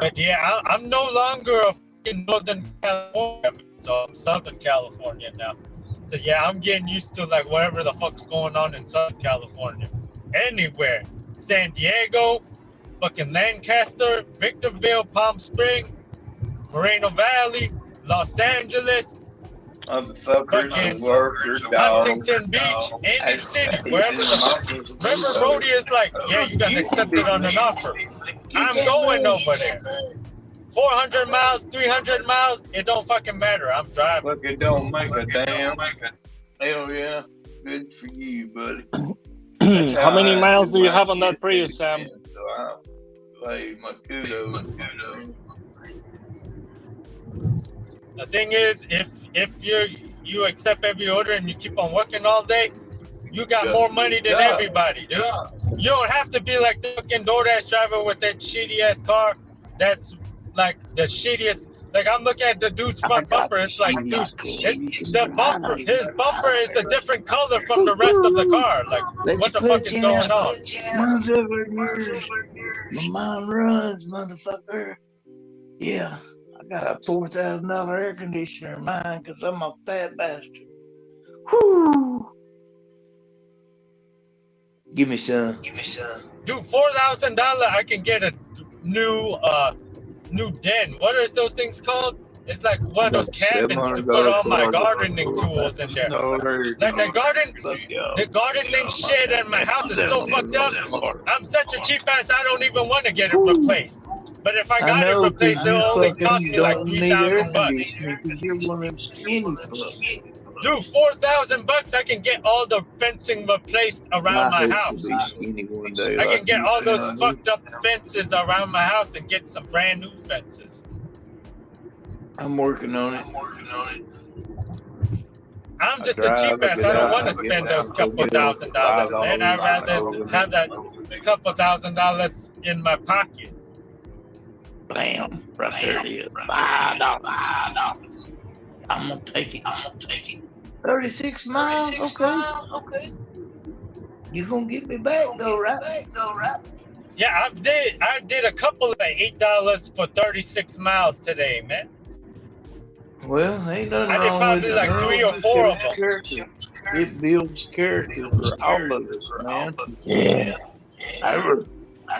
But yeah, I'm no longer a fucking Northern California, so I'm Southern California now. So yeah, I'm getting used to like whatever the fuck's going on in Southern California. Anywhere. San Diego, fucking Lancaster, Victorville, Palm Springs, Moreno Valley, Los Angeles, fucking Huntington Beach, any city, wherever the wherever Brody is like, yeah, you got accepted on an offer. I'm going over there. 400 miles, 300 miles, it don't fucking matter. I'm driving. Look, it don't make a damn. Hell yeah. Good for you, buddy. How many miles do you have on that Prius, Sam? So I lay my kudos. The thing is, if you accept every order and you keep on working all day, you got more money than everybody, dude. You don't have to be like the fucking Doordash driver with that shitty ass car. That's like the shittiest. Like I'm looking at the dude's front bumper. It's like, dude, the bumper, his bumper is a different color from the rest of the car. Like, what the fuck is going on? My mind runs, motherfucker. Yeah. I got a $4,000 air conditioner in mine because I'm a fat bastard. Whoo! Give me some. Dude, $4,000, I can get a new den. What are those things called? It's like one of those cabins to put all my gardening tools in there. Like the gardening shit at my house is so fucked up. I'm such a cheap ass, I don't even want to get it replaced. But if I got it replaced, it'll only cost me like $3,000. Because you're one of them skinny fucks. Dude, $4,000, I can get all the fencing replaced around my house. I can get all those fucked up fences around my house and get some brand new fences. I'm working on it. I'm just a cheap ass. I don't want to spend those couple $1,000, man. I'd rather have that couple $1,000 in my pocket. Bam, right there it is. $5. I'm gonna take it. 36 miles, okay. You gonna get me back though, right? Yeah, I did a couple of $8 for 36 miles today, man. Well, ain't nothing I did wrong probably with like 3 or 4 of them. It builds character for all of us, man. Yeah.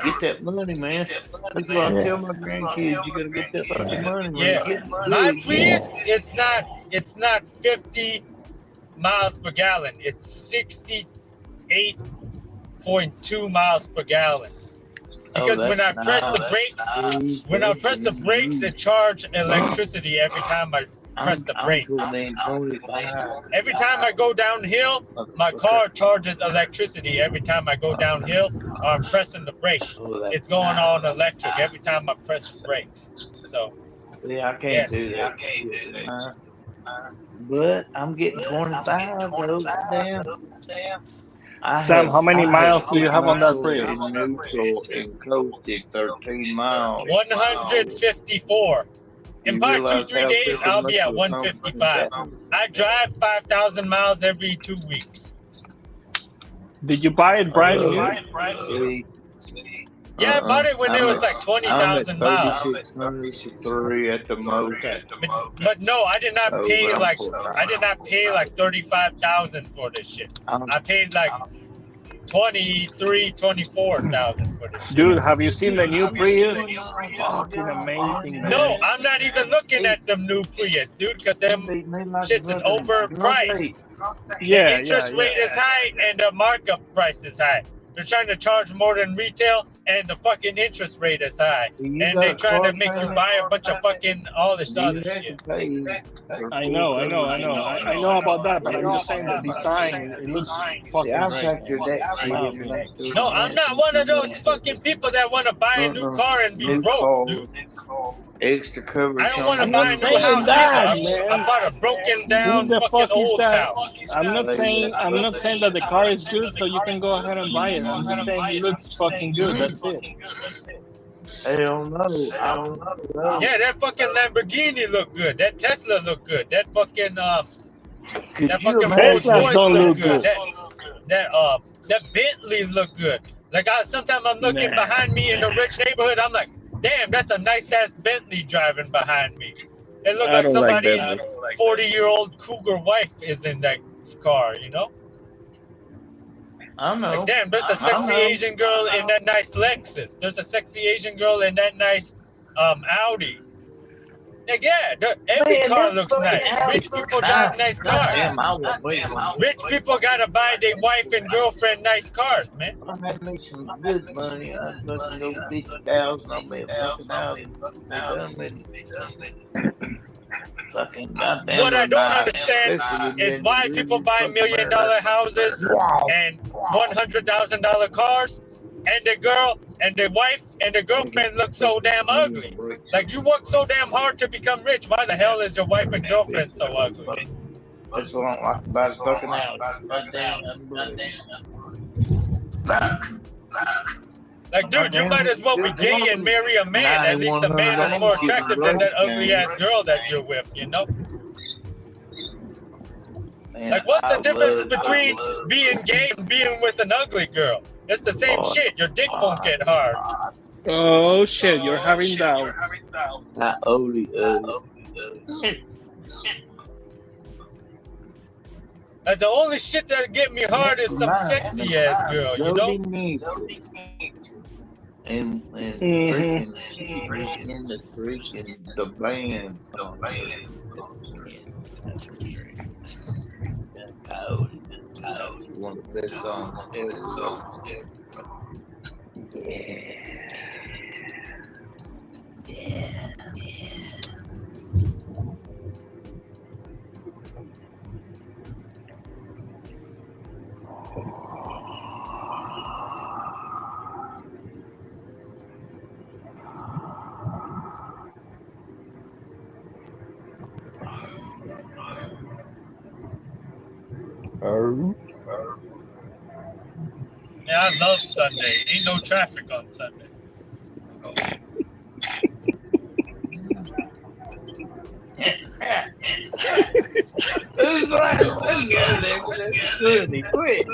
Get that money, man. That's what I tell my grandkids. You gotta get that fucking money. Yeah, my Prius, it's not 50 miles per gallon. It's 68.2 miles per gallon. Because when I press the brakes, it charges electricity every time I press the brakes. Every time I go downhill, my car charges electricity. Every time I go downhill, I'm pressing the brakes. It's going on electric every time I press the brakes. So, yeah, I can't do that. But I'm getting 25 though. Damn. Sam, how many miles do you have on that Prius? Neutral and coasted 13 miles. 154. In about 2-3 days, I'll be at 155. I drive 5,000 miles every 2 weeks. Did you buy it brand new? Yeah, I bought it when it was like 20,000 miles. 3 at the most. But no, I did not pay like 35,000 for this shit. I paid like 24,000 for this shit. Dude, have you seen the new Prius? Fucking amazing, man. No, I'm not even looking at the new Prius, dude, because them shits is overpriced. Yeah, the interest rate is high and the markup price is high. They're trying to charge more than retail, and the fucking interest rate is high, You and got they a trying to car make you payment? buy a bunch of fucking all this You other have shit. to pay I know about that, but I'm just saying the design. It looks fucking I'll great, factor man. that In shit my in opinion. when I start No, I'm not one of those fucking people that want to buy a new car and be new broke, car, dude. extra coverage. I don't want to I'm buy not a new saying house that, either. I man. bought a broken Who down the fucking fuck is old that? house. I'm not saying that the car is good, so you can go ahead and buy it. I'm just saying it looks fucking good. That's it. Hell no, I don't know. Yeah, that fucking Lamborghini look good. That Tesla look good. That fucking that fucking Rolls Teslas Royce don't look look good. good. That Bentley look good. Like sometimes I'm looking Nah. behind me in a rich neighborhood. I'm like, damn, that's a nice ass Bentley driving behind me. It looked I like don't like somebody's Bentley. 40-year-old cougar wife is in that car, you know? I know. Like, damn, there's a sexy Asian girl in that nice Lexus. There's a sexy Asian girl in that nice Audi. Like, yeah, every car looks nice. Rich people drive nice cars. Damn, I won't wait on Rich people gotta buy their wife and girlfriend nice cars, man. I had me some good money. I fucking go 50,000. I'll be a fucking out and be done with it. Fucking goddamn. What I don't understand is why people buy $1 million houses and $100,000 cars, and the girl and the wife and the girlfriend look so damn ugly. Like, you work so damn hard to become rich. Why the hell is your wife and girlfriend so ugly? That's what I don't like about the fucking house. Like, dude, you might as well be gay and marry a man. At least the man is more attractive than that ugly ass girl that you're with, you know? Like, what's the difference between being gay and being with an ugly girl? It's the same shit. Your dick won't get hard. Oh shit, you're having doubts. Not only Like, the only shit that get me hard is some sexy ass girl, you know? And freaking in the freaking the band. Coyote, one of the best songs ever. Yeah. Yeah, I love Sunday. Ain't no traffic on Sunday. Who's like, quit.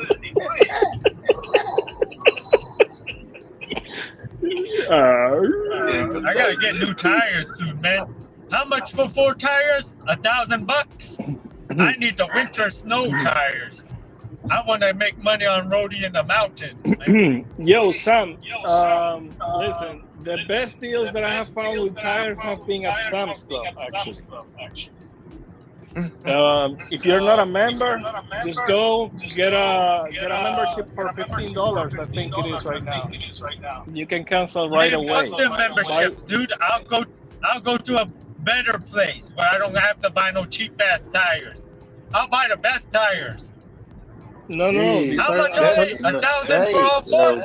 I gotta get new tires soon, man. How much for 4 tires? $1,000. I need the winter snow tires. I want to make money on roadie in the mountains. Yo, Sam, listen, the best deals that I have found with tires have been at Sam's Club, actually. If you're not a member, just go get a membership for $15. I think it is right now. You can cancel right away. Fuck the memberships, dude. I'll go to a better place where I don't have to buy no cheap ass tires. I'll buy the best tires. No. How much are they? 1,000 for all 4?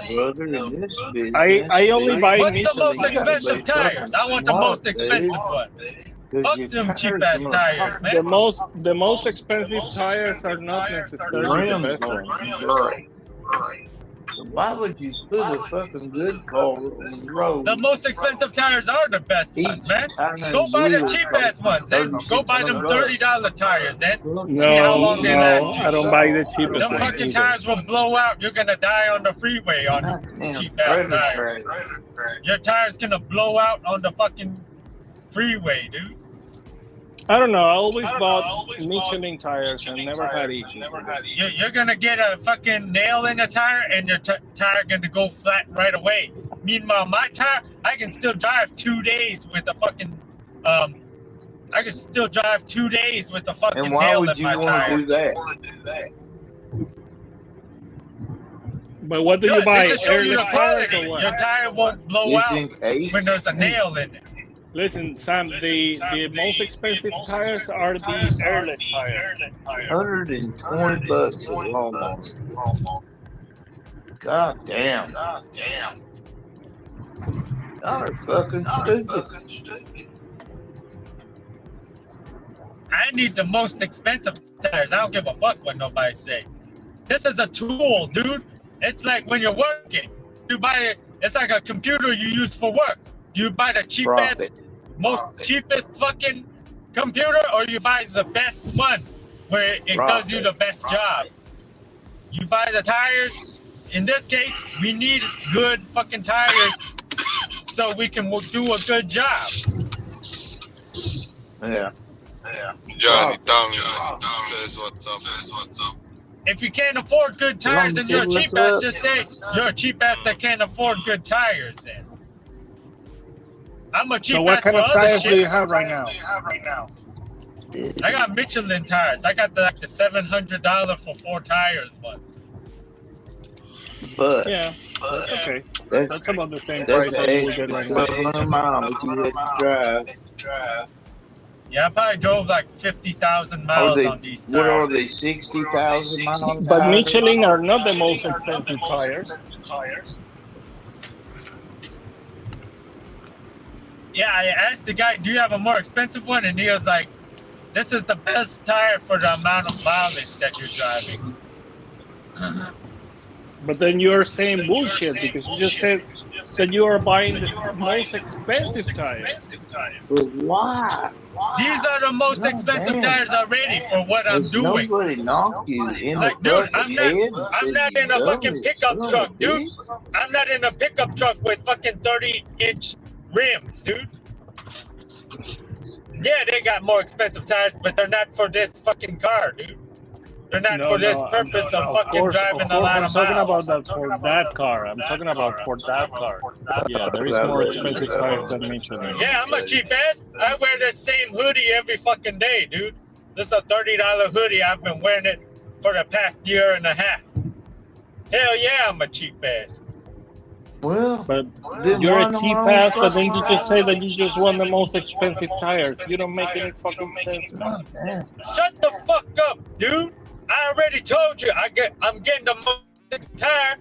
I only buy What's Michelin. the most expensive tires? I want the most expensive one. Fuck them cheap ass tires, man. The most expensive tires are not necessarily the best ones. Why would you put a fucking good car on the road? The most expensive tires are the best ones, man. Go buy the cheap ass ones, then go buy them $30 tires, then. See how long they last you. I don't buy the cheapest Them ones fucking either. tires will blow out. You're gonna die on the freeway on cheap ass tires. Your tires gonna blow out on the fucking freeway, dude. I don't know. I always bought Michelin tires and never had issues. You're gonna get a fucking nail in the tire and your tire gonna go flat right away. Meanwhile, my tire, I can still drive 2 days with a fucking nail And why in would you my want tire. to do that? But what do you Good, buy? it just show you the Airless tires quality. or what? Your tire won't blow Just out in case. when there's a nail in it. Listen, Sam, the most expensive tires are the airless tires. $120 at Walmart. God damn. Y'all are fucking stupid. I need the most expensive tires. I don't give a fuck what nobody say. This is a tool, dude. It's like when you're working. You buy it. It's like a computer you use for work. You buy the cheapest, cheapest fucking computer, or you buy the best one where it does you the best job. You buy the tires. In this case, we need good fucking tires so we can do a good job. Yeah. Johnny says what's up. If you can't afford good tires and you're a cheap ass, just say you're a cheap ass that can't afford good tires then. I'm a cheap So what ass kind for of other tires shit. do you have right now? I got Michelin tires. I got the $700 for 4 tires once. But yeah, that's okay. That's about the same that's price as we get right now. 1,200 miles you had to drive. Yeah, I probably drove like 50,000 miles on these tires. What are they, 60,000 miles? But Michelin are not the most expensive tires. Yeah, I asked the guy, do you have a more expensive one? And he was like, this is the best tire for the amount of mileage that you're driving. But then you're saying bullshit because you just said that you are buying the most expensive tires. But why? These are the most expensive tires already for what I'm doing. Nobody knocked you in Like, the dude, fucking head and I'm not in a fucking pickup truck, dude. I'm not in a pickup truck with fucking 30-inch rims, dude. Yeah, they got more expensive tires, but they're not for this fucking car, dude. They're not for this purpose of fucking driving a lot of miles. I'm talking about that for that car. I'm talking about for that car. Yeah, there is more expensive tires than Michelin. Yeah, I'm a cheap ass. I wear the same hoodie every fucking day, dude. This is a $30 hoodie. I've been wearing it for the past year and a half. Hell yeah, I'm a cheap ass. Well, but you're a cheap ass, but then you just say that you just want the most expensive tires. You don't make any fucking sense, man. Shut the fuck up, dude. I already told you I'm getting the most expensive tire,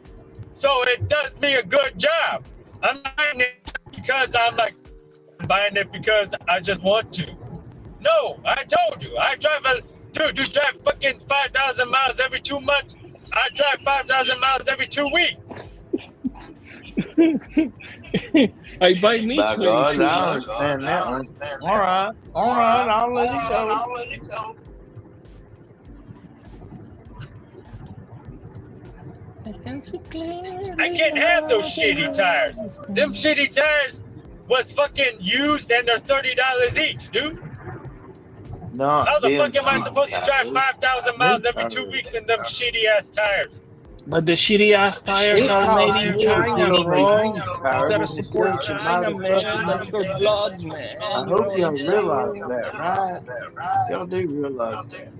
so it does me a good job. I'm buying it because I'm buying it because I just want to. No, I told you. I drive dude, you drive fucking 5,000 miles every 2 months. I drive 5,000 miles every 2 weeks. I buy Michelin. By God, I understand that one. All right, I'll let it go. I can't have those shitty tires. Them shitty tires was fucking used and they're $30 each, dude. No, how the fuck am I supposed to drive 5,000 miles every 2 weeks in them shitty ass tires? But the shitty ass tires are made in China, bro. You gotta support China, man. That's your blood, man. I hope y'all realize that, right? Y'all do realize that.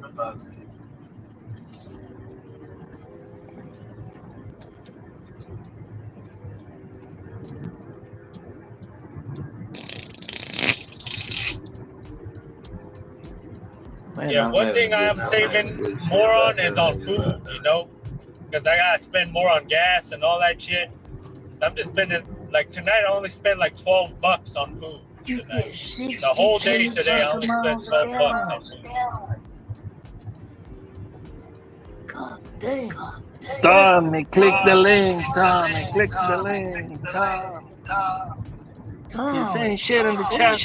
Man, yeah, one thing I'm saving more on is on food, you know? Because I gotta spend more on gas and all that shit. So I'm just spending, like tonight I only spent like $12 on food tonight. The whole day today I only spent $12 on food. God damn. Tommy, click the link, Tommy, click the link, Tom. You're saying shit in the chat.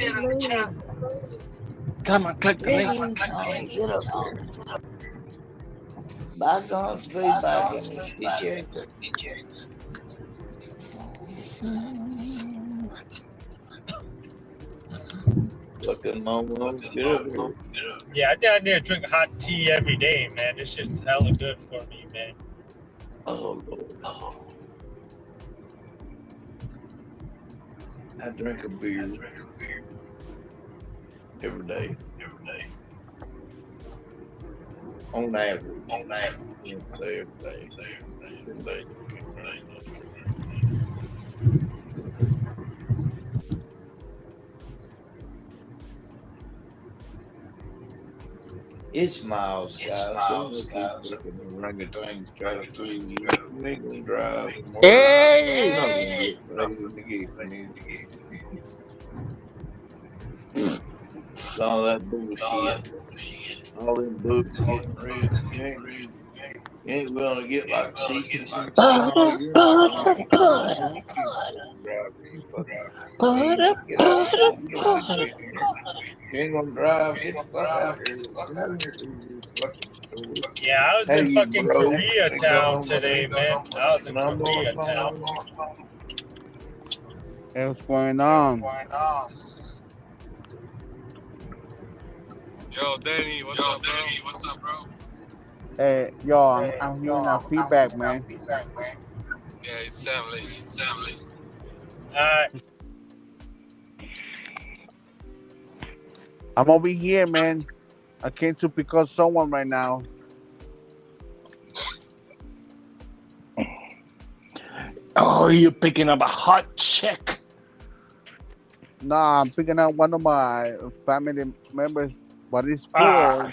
Come on, click the link. Get up here. Bygones be bygones. Looking mama, get up here. Yeah, I think I need to drink hot tea every day, man. This shit's hella good for me, man. Oh, Lord. I drink a beer every day. On average. Every day. It's miles, guys. Don't let these fucking orangutans try to fool you. You ain't gonna drive tomorrow. Hey! You're not gonna get right in the gate, man. All that bullshit. All them books getting read. You ain't gonna get like sequencing tomorrow. You're not gonna get driver. You fucking get out of here. You don't need to be here. You ain't gonna drive. Get the fuck out here. Come on here to this fucking store. Yeah, I was Hey, in you fucking bro. Koreatown today, man. I was in Koreatown. Hey, what's going on? Yo, Danny, what's up, bro? Hey, yo, I'm hearing that feedback, man. Yeah, it's family. I'm over here, man. I came to pick up someone right now. Oh, you're picking up a hot chick. Nah, I'm picking up one of my family members, but it's full.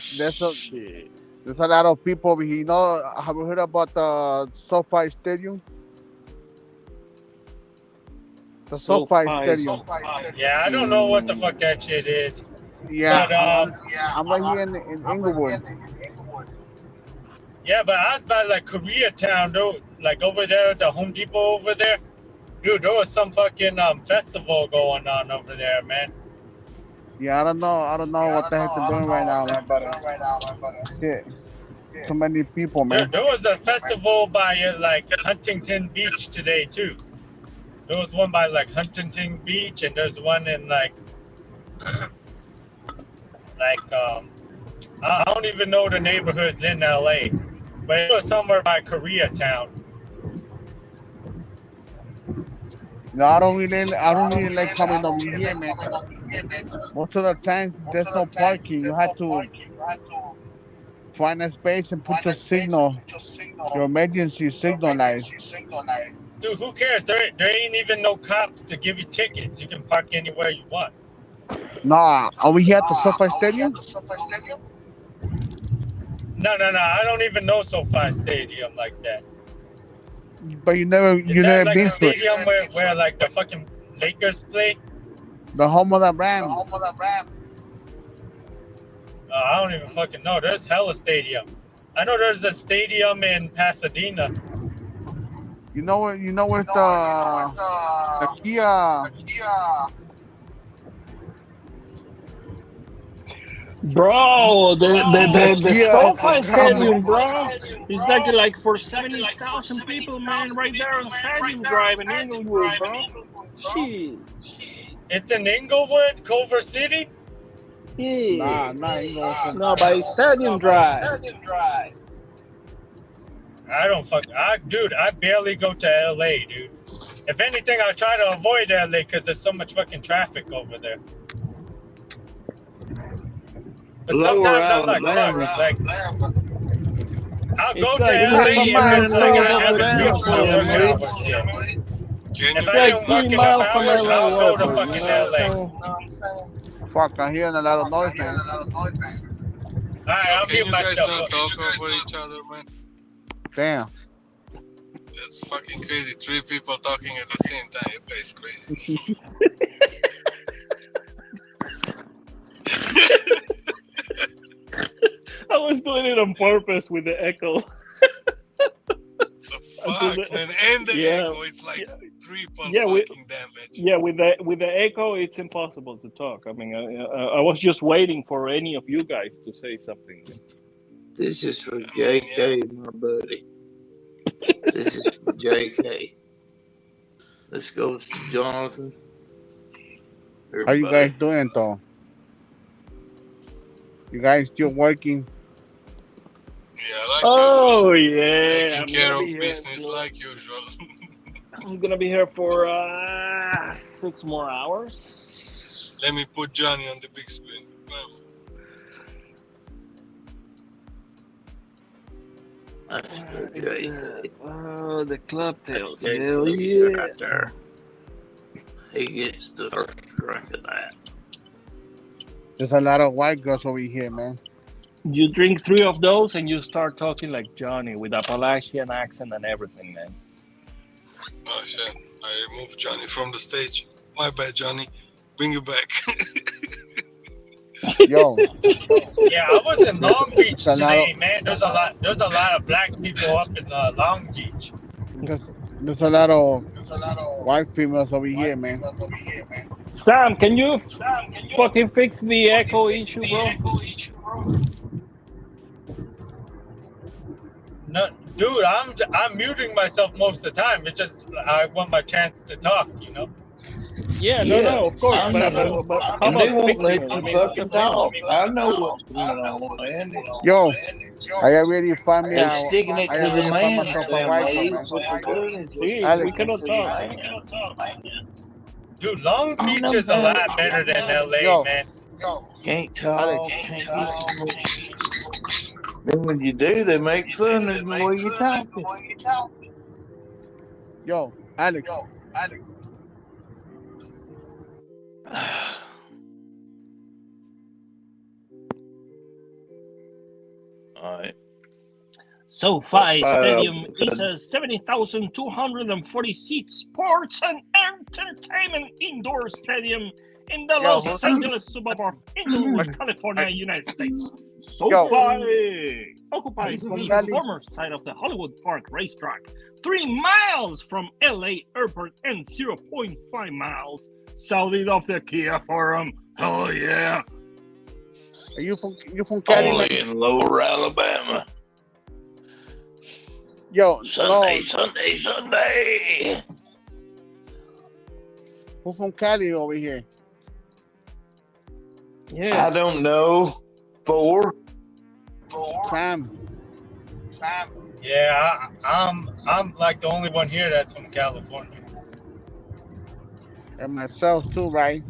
There's a lot of people over here. You know, have you heard about the SoFi Stadium? The SoFi Stadium. Yeah, I don't know what the fuck that shit is. Yeah, But, I'm right here in Inglewood. Yeah, but I was by like Koreatown, though. Like over there, the Home Depot over there. Dude, there was some fucking festival going on over there, man. Yeah, I don't know what the heck they're doing right now, man. But shit, too many people, man. There was a festival by like Huntington Beach today too. There was one by like Huntington Beach, and there's one in like I don't even know the neighborhoods in LA, but it was somewhere by Koreatown. No, I don't really like coming over here, man. Most of the times there's no parking. You have to find a space and put your signal, your emergency signal light. Dude, who cares? There ain't even no cops to give you tickets. You can park anywhere you want. Nah, are we here at the SoFi Stadium? No. I don't even know SoFi Stadium like that. But you never like been the to it. stadium where like the fucking Lakers play? The home of the Rams. I don't even fucking know. There's hella stadiums. I know there's a stadium in Pasadena. You know where the Kia. Bro, the SoFi Stadium, bro. It's like for 70,000 people, man, right there on Stadium Drive in Inglewood, bro. Shit. It's in Inglewood, Culver City? Yeah. Nah, Inglewood. No, by Stadium Drive. Dude, I barely go to LA, dude. If anything, I try to avoid LA because there's so much fucking traffic over there. But sometimes I'm like, fuck, like, I'll go to LA if it's like I have a trip for work hours. If I ain't working enough hours, I'll go to fucking LA. Fuck, I'm hearing a lot of noise, man. Alright, I'll Can mute you guys myself. not talk over each other, man? Damn. That's fucking crazy. 3 people talking at the same time. Your place crazy. I was doing it on purpose with the echo. Fuck, man. And the echo, it's like triple fucking damage. Yeah, with the echo, it's impossible to talk. I mean, I was just waiting for any of you guys to say something. This is for JK, my buddy. This is for JK. Let's go to Jonathan. How you guys doing, though? You guys still working? Yeah, like usual. Taking I'm care gonna of be business here like usual. I'm gonna be here for 6 more hours. Let me put Johnny on the big screen. Oh, the club tails. Okay, Hell look yeah. right there. He gets the first drink of that. There's a lot of white girls over here, man. You drink 3 of those and you start talking like Johnny with Appalachian accent and everything, man. Oh shit! I removed Johnny from the stage. My bad, Johnny. Bring you back. Yo. Yeah, I was in Long Beach today, man. There's a lot of black people up in Long Beach. There's a lot of white females over here, man. Sam, can you fucking fix the echo issue, bro? No, dude, I'm muting myself most of the time. It's just I want my chance to talk, you know. Yeah, no, of course. I But know. how And about they won't fixing let it? you I mean, fucking talk. I know what's going on, man. Yo, I already find me They're out. sticking it I to the already find man, myself a Sam. wife, They man. what they're doing is See, Alex, we cannot talk. Dude, Long Beach is a lot better than LA, man. Can't talk. Can't get. Then when you do, they make fun of the way you're talking. Yo, Alex. All right. SoFi Stadium is a 70,240 seat sports and entertainment indoor stadium in the Los Angeles suburb of Inglewood, California, United States. SoFi occupies the former site of the Hollywood Park racetrack, 3 miles from LA Airport and 0.5 miles south of the Kia Forum. Hell yeah! Are you from Cali? Only in Lower Alabama. Yo, Sunday. Who's from Cali over here? Yeah. I don't know. 4. Sam. Yeah, I'm like the only one here that's from California. And myself too, right?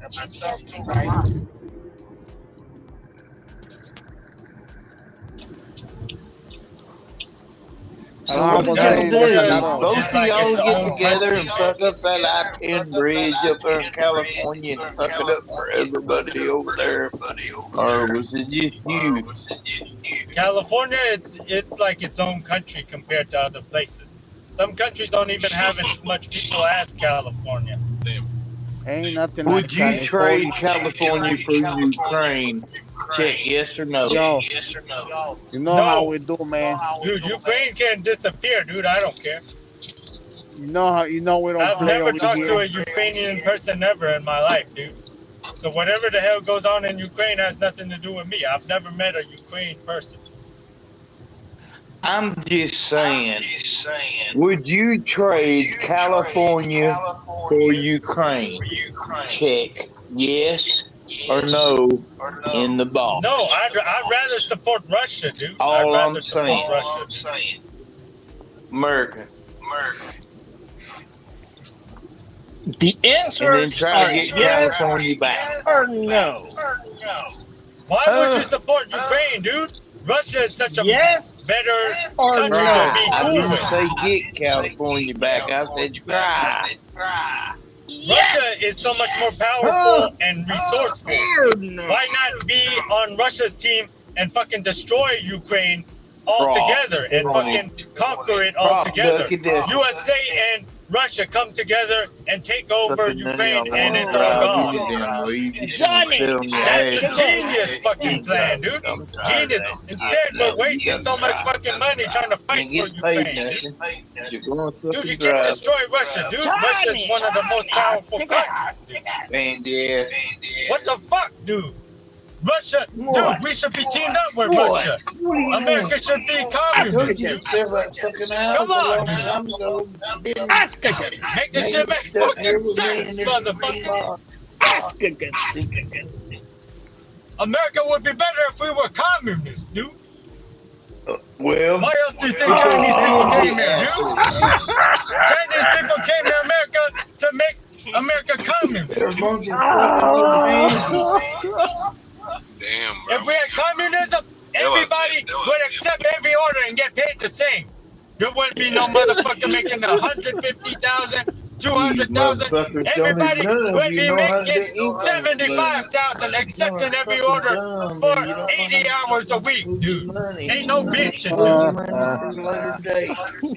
GPS signal lost. So what did y'all do? Both of y'all get together and fuck up that I-10 bridge up there in California and fuck it up for everybody over there, or was it just you? California, it's like its own country compared to other places. Some countries don't even have as much people as California. Ain't nothing. Would like you trade California for Ukraine? Check yes or no. Yo, you know how we do, man. Dude, Ukraine can disappear, dude. I don't care. You know we don't I've play never over talked here. to a Ukrainian person ever in my life, dude. So whatever the hell goes on in Ukraine has nothing to do with me. I've never met a Ukraine person. I'm just saying, would you trade California for Ukraine? Check yes or no in the box. No, I'd rather support Russia, dude. All I'd I'm rather support saying. Russia. America. The answer And then try to get California back. or no. Why would you support Ukraine, dude? Russia is such a better or country no. to be I cool didn't with. say get California back. I said try. Russia is so much more powerful and resourceful. Why not be on Russia's team and fucking destroy Ukraine altogether and fucking conquer it altogether? USA and Russia come together and take over Ukraine and it's all gone. Johnny, That's a genius fucking plan, dude. Genius. Instead, we're wasting so much fucking money trying to fight for Ukraine. Dude, you can't destroy Russia, dude. Russia is one of the most powerful countries, dude. What the fuck, dude? Russia, dude, we should be teamed up with Russia. America should be communist, dude. Come on, dude. Make this shit make fucking sense, motherfucker. America would be better if we were communists, dude. Well, why else do you think Chinese people came here, dude? Chinese people came to America to make America communist. Damn, bro. If we had communism, everybody would accept every order and get paid the same. There wouldn't be no motherfucker making $150,000, 200,000. Motherfuckers don't Everybody even know would if you be know how to making do 75,000, accepting every order for 80 hours a week, dude. Ain't no bitching, dude.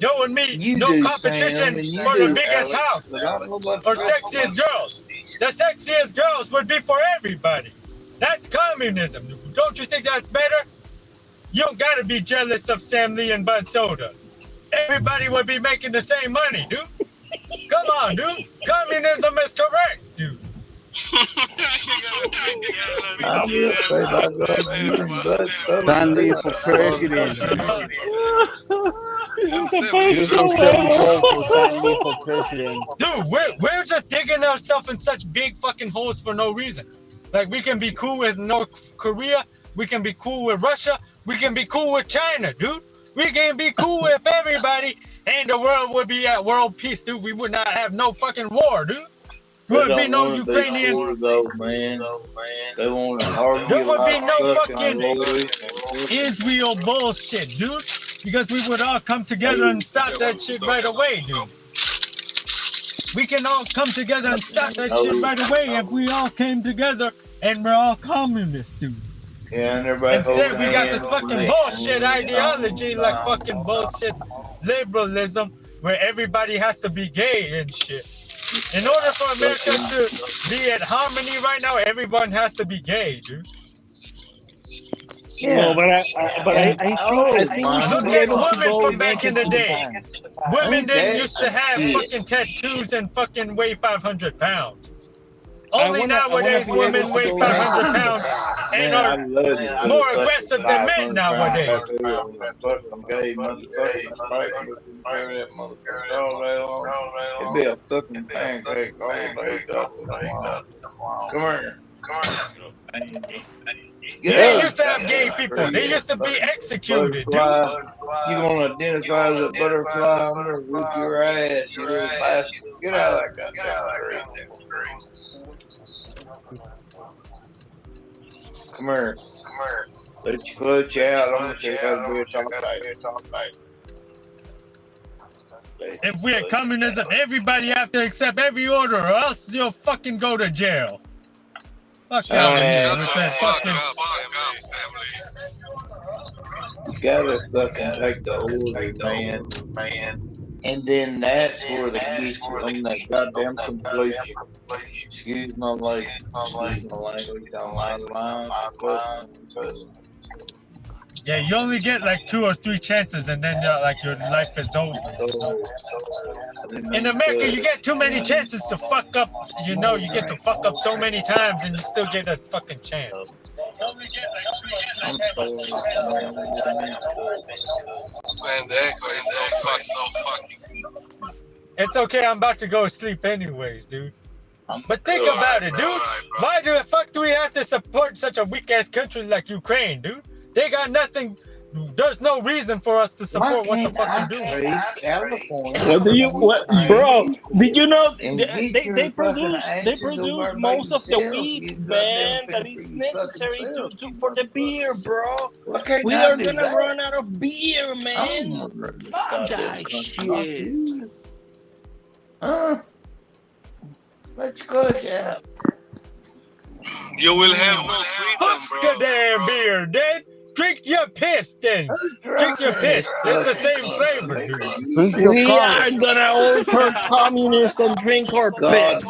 You and me, You no do, competition Sam, and you for the do, biggest Alex, house but I don't know about or the rest of sexiest girls. The sexiest girls would be for everybody. That's communism. Don't you think that's better? You don't gotta be jealous of Sam Lee and Bud Soda. Everybody would be making the same money, dude. Come on, dude. Communism is correct, dude. I will say by God, you and Bud Soda. Stanley for president. Here's Here's 7 votes for Stanley for president. Dude, we're just digging ourselves in such big fucking holes for no reason. Like, we can be cool with North Korea, we can be cool with Russia, we can be cool with China, dude. We can be cool with everybody, and the world would be at world peace, dude. We would not have no fucking war, dude. There would be no Ukrainian. Though, man. They want to argue. There would be no fucking Israel bullshit, dude. Because we would all come together and stop that shit right away, dude. We can all come together and stop that shit right away if we all came together and we're all communists, dude. Yeah, and everybody. Instead, we got this fucking bullshit ideology, like fucking bullshit liberalism, where everybody has to be gay and shit. In order for America to be at harmony right now, everyone has to be gay, dude. Yeah, no, but I think we should look be at able to women go from back in the day. Women didn't used to have shit. fucking tattoos and fucking weigh 500 pounds. Only wanna nowadays be able women to weigh go 500 pounds and are more aggressive than men nowadays. Fucking gay motherfucker. All day long. It'd be a fucking pancake all day. Come here. They used to have gay people. They used to be executed, dude. You gonna identify as a butterfly? I'm gonna whip your ass, you little bastard. Get out of that goddamn Come here. Let you clutch out. I'm gonna show you how to do it all night. If we had communism, everybody have to accept every order or else you'll fucking go to jail. Fuck y'all with that fucking... You gotta fucking take the order, man. And then that's where they get you on that goddamn completion. Excuse my language. Yeah, you only get like 2 or 3 chances and then like your life is over. In America, you get too many chances to fuck up. You know, you get to fuck up so many times and you still get a fucking chance. I'm sorry, man. Man, the echo is so fucking. It's okay, I'm about to go sleep anyways, dude. But think about it, dude. Why the fuck do we have to support such a weak-ass country like Ukraine, dude? They got nothing. There's no reason for us to support what the fuck they're doing. Bro, did you know they produce most of the wheat, man, that is necessary for the beer, bro. We are gonna run out of beer, man. Fuck that shit. Let's go, Jeff. You will have no freedom, bro. Fuck the damn beer, dude. Drink your piss, then. Drink your piss. It's the same flavor, dude. We are gonna all turn communist and drink our piss.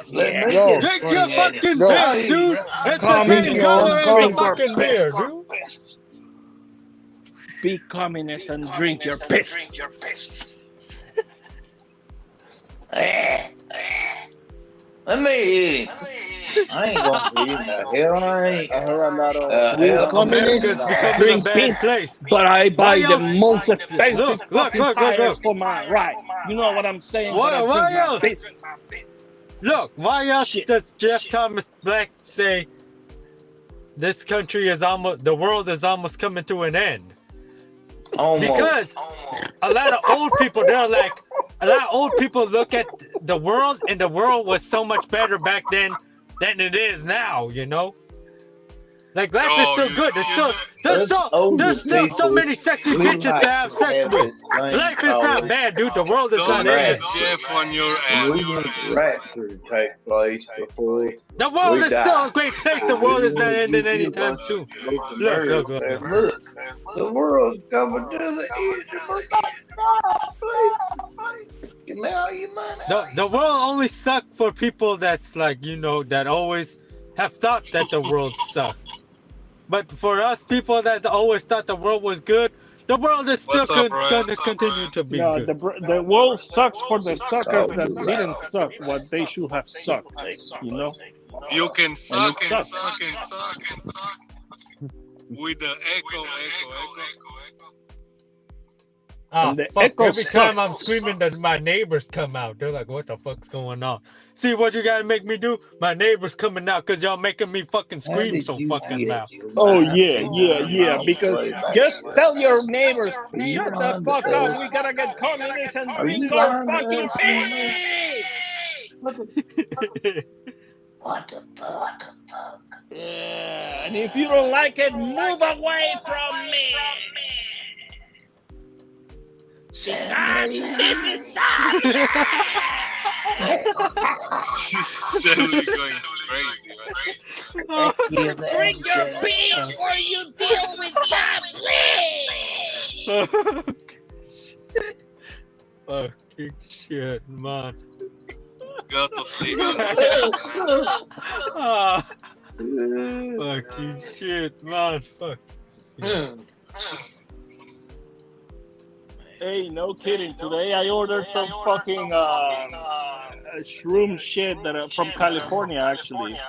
Yeah. Drink your fucking piss, dude. It's the same color as the fucking beer, dude. Be communist and drink your piss. Let me eat him. I ain't gonna eat him. The hell I ain't. I heard a lot of communists drink piss, but I buy the most expensive fucking tires for my ride. You know what I'm saying? Why else? Look, why else does Jeff Thomas Black say this country is almost, the world is almost coming to an end? Because a lot of old people, they're like, a lot of old people look at the world, and the world was so much better back then than it is now, you know? Like life is still good. There's still so many sexy bitches to have sex with. Life is not bad, dude. The world is not ending. Jeff on your ass. We need the rapture to take place before the world we is die. still a great place. The world is not ending anytime soon. Look. Look, the world's coming to the end. Give me all your money. The world only sucked for people that's like, you know, that always have thought that the world sucked. But for us people that always thought the world was good, the world is still going to continue to be good. The world sucks for the suckers that didn't suck what they should have sucked. You know. You can suck and suck and suck and suck with the echo. Oh, the fuck. echo Every time sucks. I'm screaming that my neighbors come out. They're like, what the fuck's going on? See what you gotta make me do? My neighbors coming out because y'all making me fucking scream so fucking loud. Oh yeah. Because just tell your neighbors, shut the fuck up. We gotta get communists and drink our fucking pee. What the fuck? Yeah, and if you don't like it, move away from me. Because this is Suddenly going crazy, man. Bring your pee or you deal with that, please. Fucking shit, man. Go to sleep. Fucking shit, man. Fuck. Hey, no kidding. Today I ordered some fucking shroom shit that from California. Actually,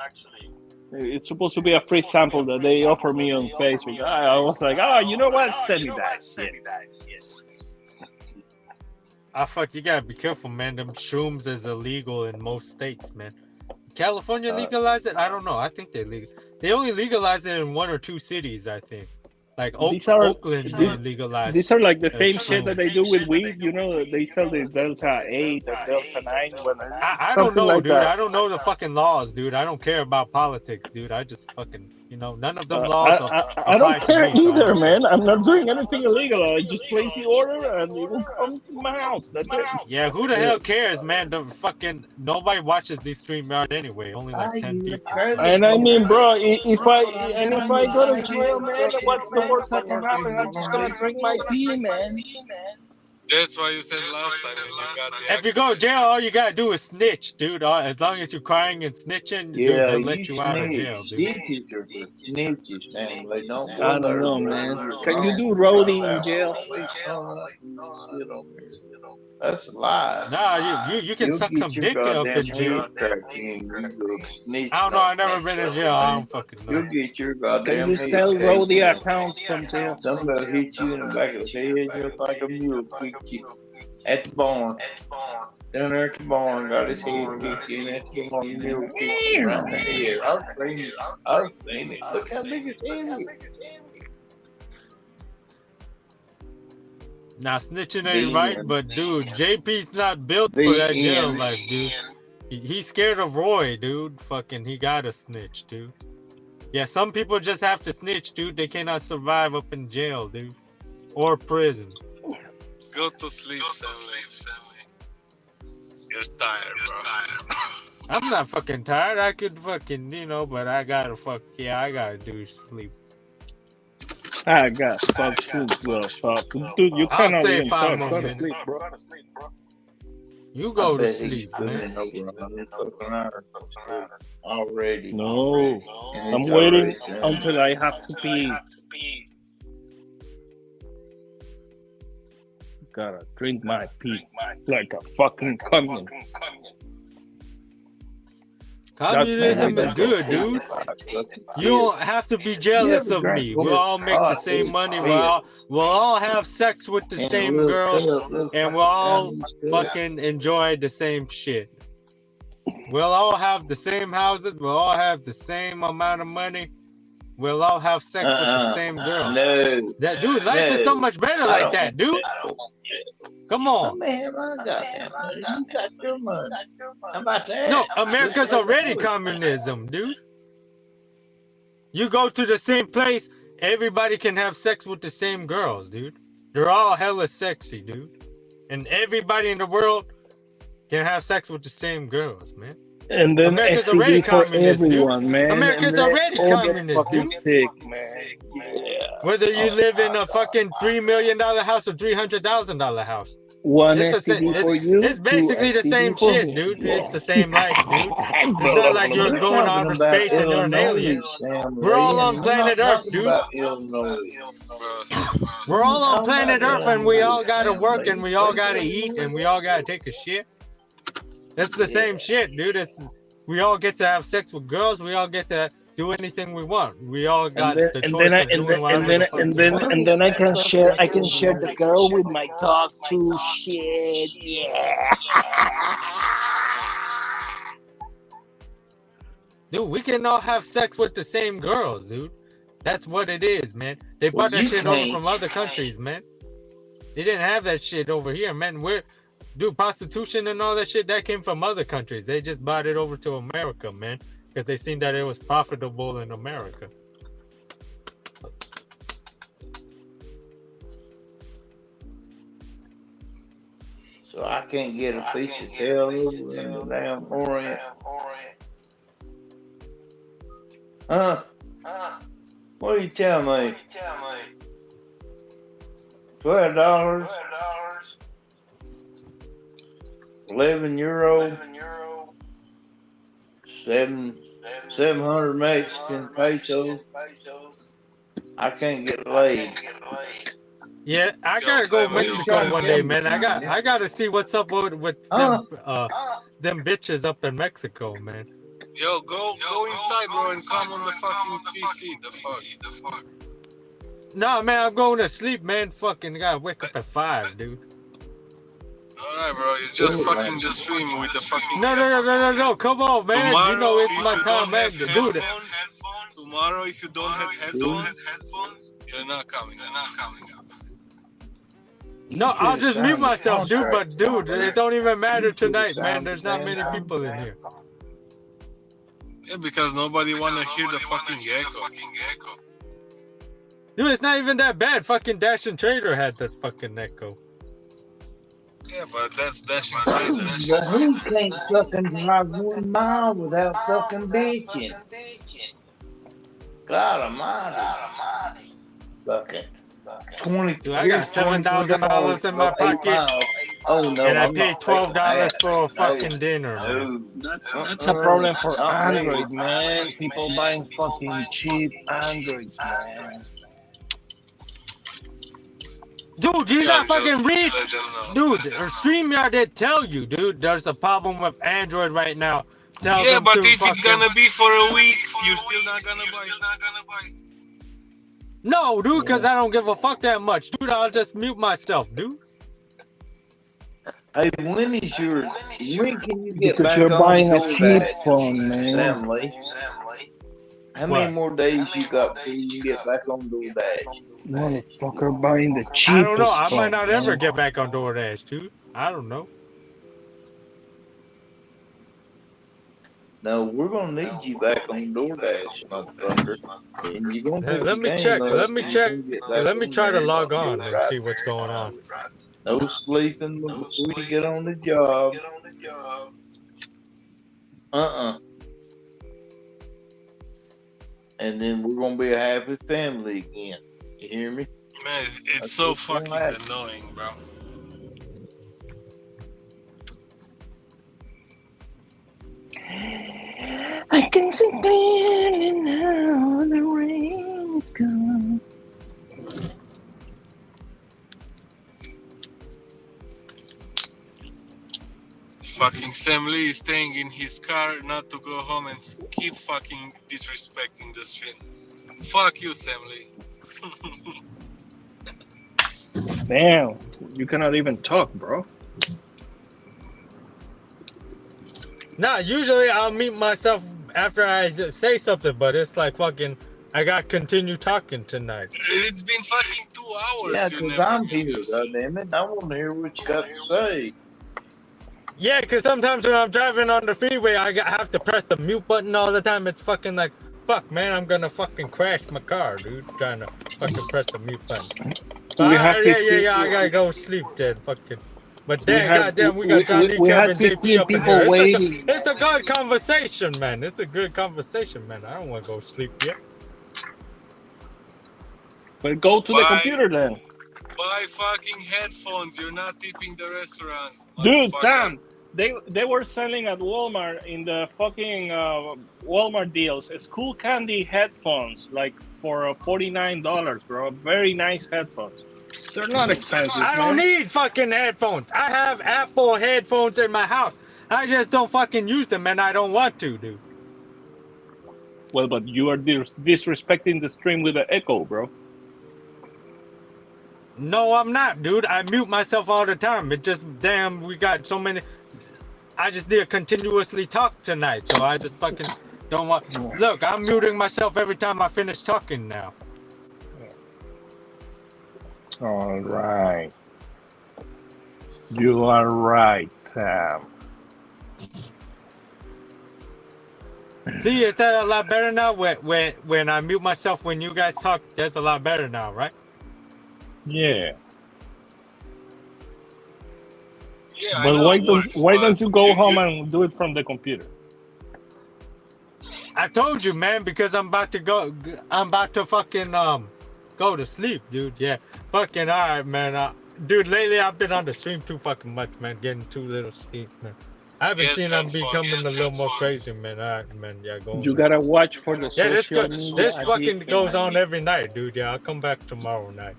it's supposed to be a free sample that they offer me on Facebook. I was like, oh, you know what? Send me that shit. Fuck, you gotta be careful, man. Them shrooms is illegal in most states, man. California legalized it? I don't know. I think they only legalized it in 1 or 2 cities, I think. Like Oakland legalized. These are like the same shit that they do with weed. You know, they sell this Delta 8 or Delta 9. I don't know, dude. I don't know the fucking laws, dude. I don't care about politics, dude. I just fucking, you know, none of them laws I don't care either, man. I'm not doing anything illegal. I just place the order and it will come to my house. That's it. Yeah, who the hell cares, man? The fucking nobody watches these StreamYard anyway. Only like 10 people. And I mean, bro, if I go to jail, man, what's the worst that can happen? I'm just gonna drink my pee, man. That's why you said last time. If you go to jail, all you gotta do is snitch, dude. As long as you're crying and snitching, dude, they'll let you out of jail, dude. I don't know, man. Can you do roadie in jail? That's a lie. Nah, you can suck some dick up in jail. I don't know. I've never been in jail. I don't fucking know. You'll get your goddamn. Can you sell roadie accounts from jail? Somebody hit you in the back of the head. You'll think a mule kicked you at the barn. Down there at the barn, got his head kicked in at the barn. Mule kicked him around the head. I've seen it. Look how big his head is. Now snitching ain't right, but dude, JP's not built for that jail life, dude. He's scared of Roy, dude. Fucking, he gotta snitch, dude. Yeah, some people just have to snitch, dude. They cannot survive up in jail, dude, or prison. Go to sleep, Sammy. You're tired, bro. I'm not fucking tired. I could fucking, you know, but I gotta I gotta do sleep. I got some food, dude. You cannot stay even 5 more go to minutes. sleep, bro. You go to sleep, man. Already. No, I'm waiting until I have to pee. Gotta drink my pee like a fucking communist. Communism is good, dude. You don't have to be jealous of me. We'll all make the same money. We'll all have sex with the same girls, and we'll all fucking enjoy the same shit. We'll all have the same houses. We'll all have the same amount of money. We'll all have sex with the same girl. No. Dude, life is so much better like that, dude. Come on. Man, I got that money. You got your money. How about that? No, America's already communism, dude. You go to the same place, everybody can have sex with the same girls, dude. They're all hella sexy, dude. And everybody in the world can have sex with the same girls, man. And then America's already STD for communist, everyone, dude. man. America's And that's already all communist, fucking dude. sick, man. Yeah. Whether you live in a fucking $3 million house or $300,000 house. One It's the same. STD for you, It's basically the two same STD for shit, me. dude. Yeah. It's the same life, dude. It's Bro, not like you're We're going talking out of about space and you're an alien. Illinois, Sam We're all Lee, on and we're planet not Earth, talking dude. about Illinois. We're all on Talking planet about Earth and we all Illinois, gotta Sam work Lee. and we all gotta eat and we all gotta take a shit. It's the same shit, dude. We all get to have sex with girls. We all get to do anything we want. We all got the choice of doing whatever the fuck we want. And then I can share the girl with my dog too. Shit, yeah. Dude, we can all have sex with the same girls, dude. That's what it is, man. They brought that you shit over can't. from other countries, man. They didn't have that shit over here, man. Dude, prostitution and all that shit, that came from other countries. They just brought it over to America, man. Because they seen that it was profitable in America. So I can't get a piece of tail over in the damn Orient. Huh? What do you tell me? $12. €11. 700 Mexican pesos. I can't get laid. Yeah, I gotta go to Mexico one day, man. I gotta see what's up with them bitches up in Mexico, man. Yo, go inside, bro, and come on the fucking PC. The fuck. Nah, man, I'm going to sleep, man. Fucking gotta wake up at 5, dude. Alright, bro, you just fucking just stream with the fucking. No. Come on, man. Tomorrow, you know it's if my you time, don't man. have Dude. Tomorrow, if you don't have headphones, you're not coming. No, I'll just mute myself, dude. But dude, it don't even matter tonight, man. There's not many people in here. Yeah, because nobody wanna hear the fucking echo. Dude, it's not even that bad. Fucking Dash and Trader had that fucking echo. Yeah, but that's Dashing Trader. But who can't fucking drive 1 mile without fucking bitching? God almighty. Fucking 20. Dude, I got $7,000 in my pocket. Oh no! And I paid $12 for a fucking dinner. No. That's a problem for Android, man. People buying fucking cheap Androids, man. Dude, you not fucking read? Dude, StreamYard did tell you, dude, there's a problem with Android right now. Yeah, but if it's gonna be for a week, you're still not gonna buy. No, dude, because I don't give a fuck that much. Dude, I'll just mute myself, dude. Hey, when can you get Because back you're on buying a Doordash, cheap phone, man. Sam Lee? How many more days you got before you get back on Doordash? Motherfucker buying the cheapest I don't know. I might phone, not man. ever get back on DoorDash, dude. I don't know. No, we're gonna need you back on DoorDash, motherfucker. And you're gonna pick Let the me game check. up Let me and check. you're gonna get back Let me on try to there and log do on it and right see what's going on. No sleeping before you get on the job. And then we're gonna be a happy family again. You hear me? Man, it's so fucking annoying, bro. I can see clearly now the rain is gone. Fucking Sam Lee is staying in his car not to go home and keep fucking disrespecting the stream. Fuck you, Sam Lee. Damn, you cannot even talk, bro. Nah, usually I'll mute myself after I say something, but it's like fucking, I got continue talking tonight. It's been fucking 2 hours. Yeah, you because never I'm mute here, yourself. goddammit. I want to hear what you got to say. Yeah, because sometimes when I'm driving on the freeway, I have to press the mute button all the time. It's fucking like fuck, man, I'm gonna fucking crash my car, dude, trying to fucking press the mute button. Do we have 15? Yeah, I gotta go sleep then, fucking. But We damn, had goddamn, we got Johnny, we had Kevin, JP 15 up in people here. waiting. It's a good conversation, man. It's a good conversation, man. I don't want to go sleep yet. But go to the computer then. Buy fucking headphones. You're not tipping the restaurant. Dude, Sam, they were selling at Walmart in the fucking Walmart deals school candy headphones, like for $49, bro. Very nice headphones. They're not expensive. I don't need fucking headphones. I have Apple headphones in my house. I just don't fucking use them, and I don't want to, dude. Well, but you are disrespecting the stream with the echo, bro. No, I'm not, dude. I mute myself all the time. It just, damn, we got so many. I just need to continuously talk tonight, so I just fucking don't want. Look, I'm muting myself every time I finish talking now. All right. You are right, Sam. See, is that a lot better now? When I mute myself when you guys talk, that's a lot better now, right? Yeah. Yeah, But why don't you go home and do it from the computer? I told you, man, because I'm about to go. I'm about to fucking go to sleep, dude. Yeah, fucking all right, man. Dude, lately I've been on the stream too fucking much, man. Getting too little sleep, man. I haven't seen them becoming a little more crazy, man. All right, man. Yeah, go. You gotta watch for the social media. This fucking goes on every night, dude. Yeah, I'll come back tomorrow night.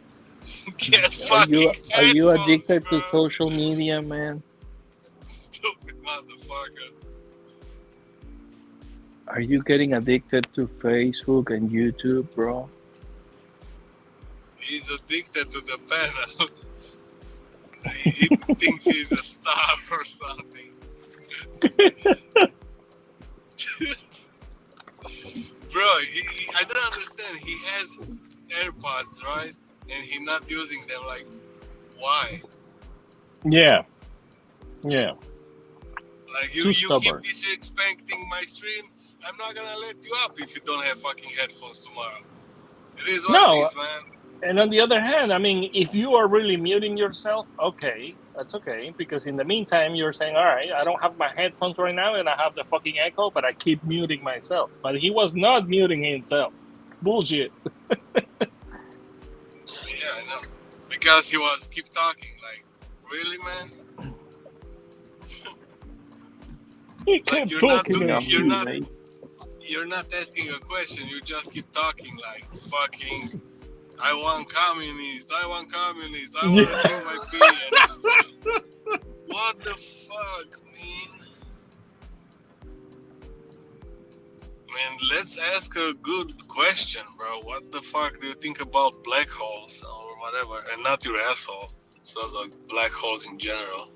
Are you addicted to social media, man? Stupid motherfucker. Are you getting addicted to Facebook and YouTube, bro? He's addicted to the panel. He thinks he's a star or something. Bro, I don't understand. He has AirPods, right? And he's not using them. Like, why? Yeah. Like, you keep disrespecting my stream. I'm not gonna let you up if you don't have fucking headphones tomorrow. It is what it is, man. And on the other hand, I mean, if you are really muting yourself, okay, that's okay. Because in the meantime, you're saying, all right, I don't have my headphones right now and I have the fucking echo, but I keep muting myself. But he was not muting himself. Bullshit. Yeah, I know. Because he was keep talking. Like, really, man? He kept talking. You're not asking a question. You just keep talking like fucking. I want communist. I want to do my pee. What the fuck, man? Man, let's ask a good question, bro. What the fuck do you think about black holes or whatever? And not your asshole. So it's like black holes in general.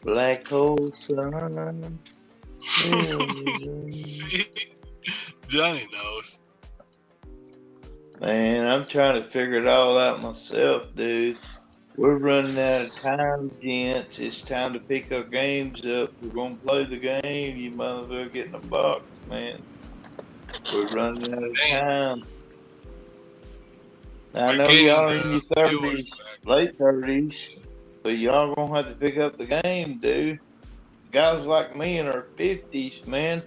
Black hole sun. See? Johnny knows. Man, I'm trying to figure it all out myself, dude. We're running out of time, gents. It's time to pick our games up. We're going to play the game. You might as well get in the box, man. We're running out of time. I know y'all are in your 30s, late 30s, but y'all going to have to pick up the game, dude. Guys like me in our 50s, man,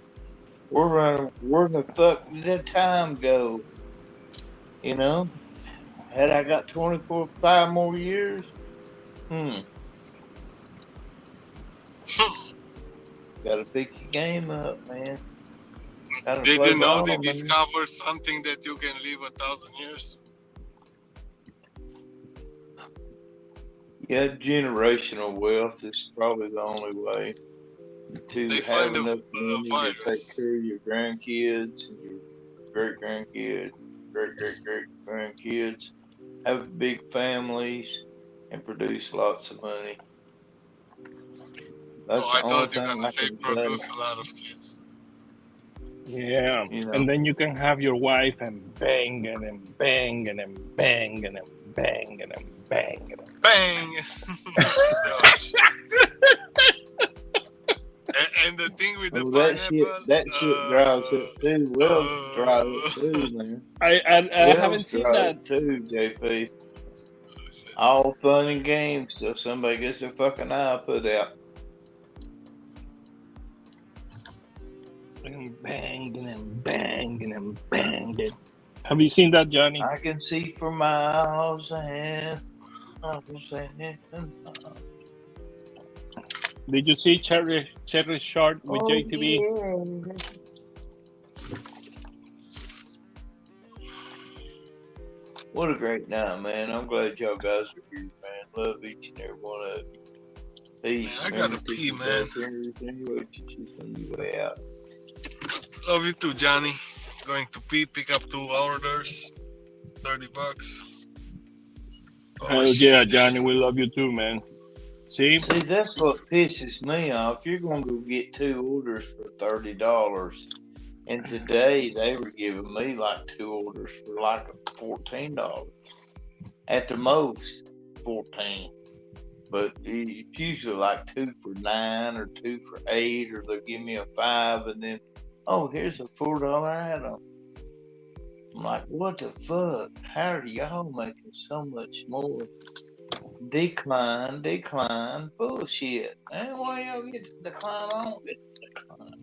where the fuck did that time go? You know, had I got 5 more years, gotta pick your game up, man. Did you know they discovered something that you can live 1,000 years? Yeah, generational wealth is probably the only way to have enough money to take care of your grandkids and your great-grandkids. Great-great-great-grandkids, have big families, and produce lots of money. That's I thought you were going to say produce a lot of kids. Yeah, and then you can have your wife and bang and then bang and then bang and then bang and then bang and then bang. And the thing with the pineapple. shit dries up too. Wells dry up too, man. I Wells haven't seen dry that. up too, JP. All fun and games till somebody gets their fucking eye put out. Banging and banging and banging. Have you seen that, Johnny? I can see for miles ahead. Did you see Cherry Short with JTV? Yeah. What a great night, man. I'm glad y'all guys are here, man. Love each and every one of you. Peace. Man, I gotta pee, man. Way out. Love you too, Johnny. Going to pee, pick up 2 orders, $30. Hell yeah, Johnny, we love you too, man. See, that's what pisses me off. You're gonna go get 2 orders for $30, and today they were giving me like 2 orders for like $14. At the most, 14. But it's usually like 2 for $9 or 2 for $8, or they'll give me a 5, and then, oh, here's a $4 add-on. I'm like, what the fuck? How are y'all making so much more? Decline, bullshit. Man, why y'all get to decline? I don't get to decline.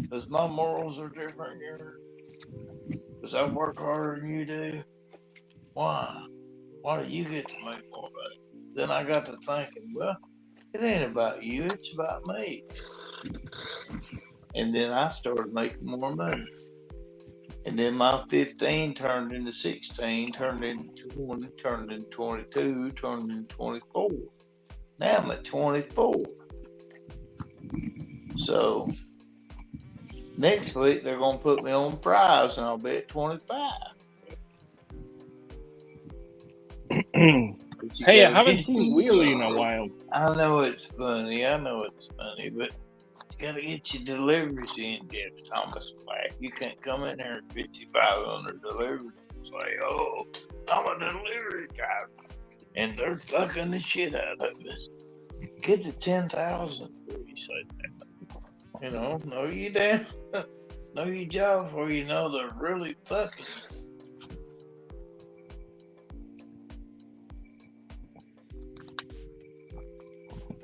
Because my morals are different here. Because I work harder than you do. Why? Why do you get to make more money? Then I got to thinking, well, it ain't about you, it's about me. And then I started making more money. And then my 15 turned into 16, turned into 20, turned into 22, turned into 24. Now I'm at 24. So next week they're going to put me on fries and I'll be at 25. Hey, I haven't seen Wheelie in a while. I know it's funny, but you gotta get your deliveries in, Jeff Thomas. Like, you can't come in there at 5,500 deliveries and say, oh, I'm a delivery driver. And they're fucking the shit out of us. Get to 10,000 before you say that. You know you damn, know your job before you know they're really fucking.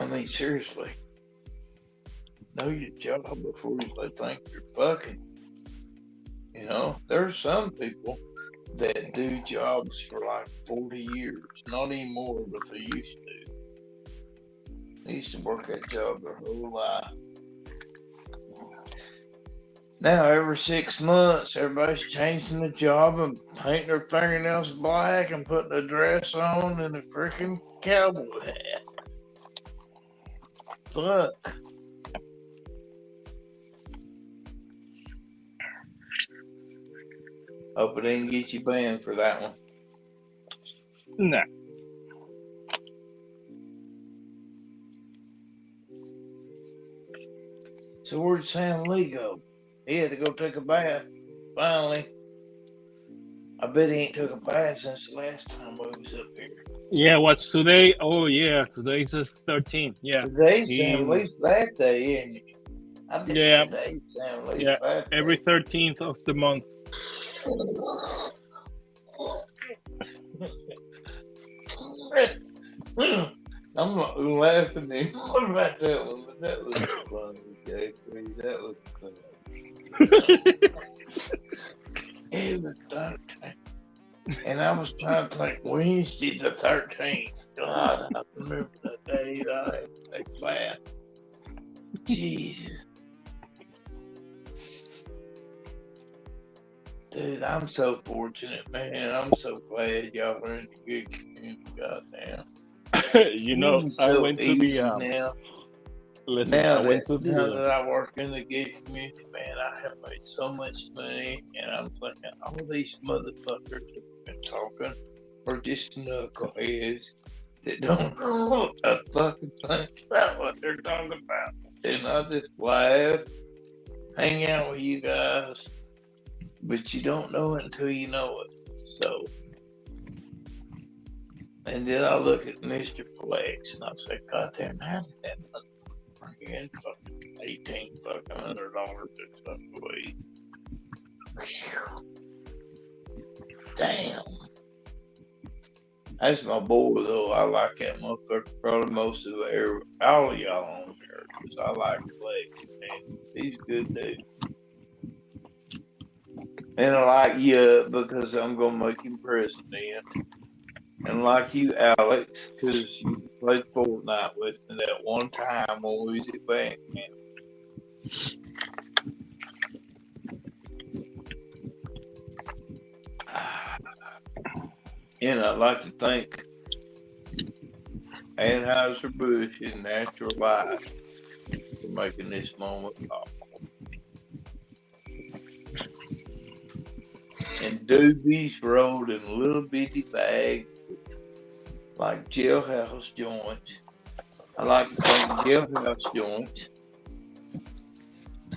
I mean, seriously. Know your job before you think you're fucking. You know, there's some people that do jobs for like 40 years. Not anymore, but they used to. They used to work that job their whole life. Now, every 6 months, everybody's changing the job and painting their fingernails black and putting a dress on and a freaking cowboy hat. Fuck. Hope it didn't get you banned for that one. Nah. So where'd Sam Lee go? He had to go take a bath. Finally. I bet he ain't took a bath since the last time we was up here. Yeah, what's today? Oh, yeah, today's the 13th. Yeah. Today's Sam Lee's birthday, isn't it? I think today's Sam Lee's birthday. Every 13th of the month. I'm not laughing anymore about that one, but that was funny, JP. That was funny. It was 13. And I was trying to think Wednesday the 13th. God, I remember that day that I had to take a bath. Jesus. Dude, I'm so fortunate, man. I'm so glad y'all are in the good community. Goddamn. You know, I went to the now. Listen, Now I went to that the I work in the gig community, man, I have made so much money, and I'm thinking all these motherfuckers that have been talking are just knuckleheads that don't know a fucking thing about what they're talking about. And I just laugh, hang out with you guys, but you don't know it until you know it. So, and then I look at Mr. Flex and I say, God damn, how did that motherfucker Again, fucking $1,800 this fucking week. Damn. That's my boy though. I like that motherfucker probably most of all of y'all on here because I like Clay. Man, he's a good dude. And I like you because I'm gonna make him president. And like you, Alex, because you played Fortnite with me that one time when we was at bank, man. And I'd like to thank Anheuser-Busch and Natural Life for making this moment possible. And Doobies rolled in little bitty bags like jailhouse joints. I like to thank jailhouse joints,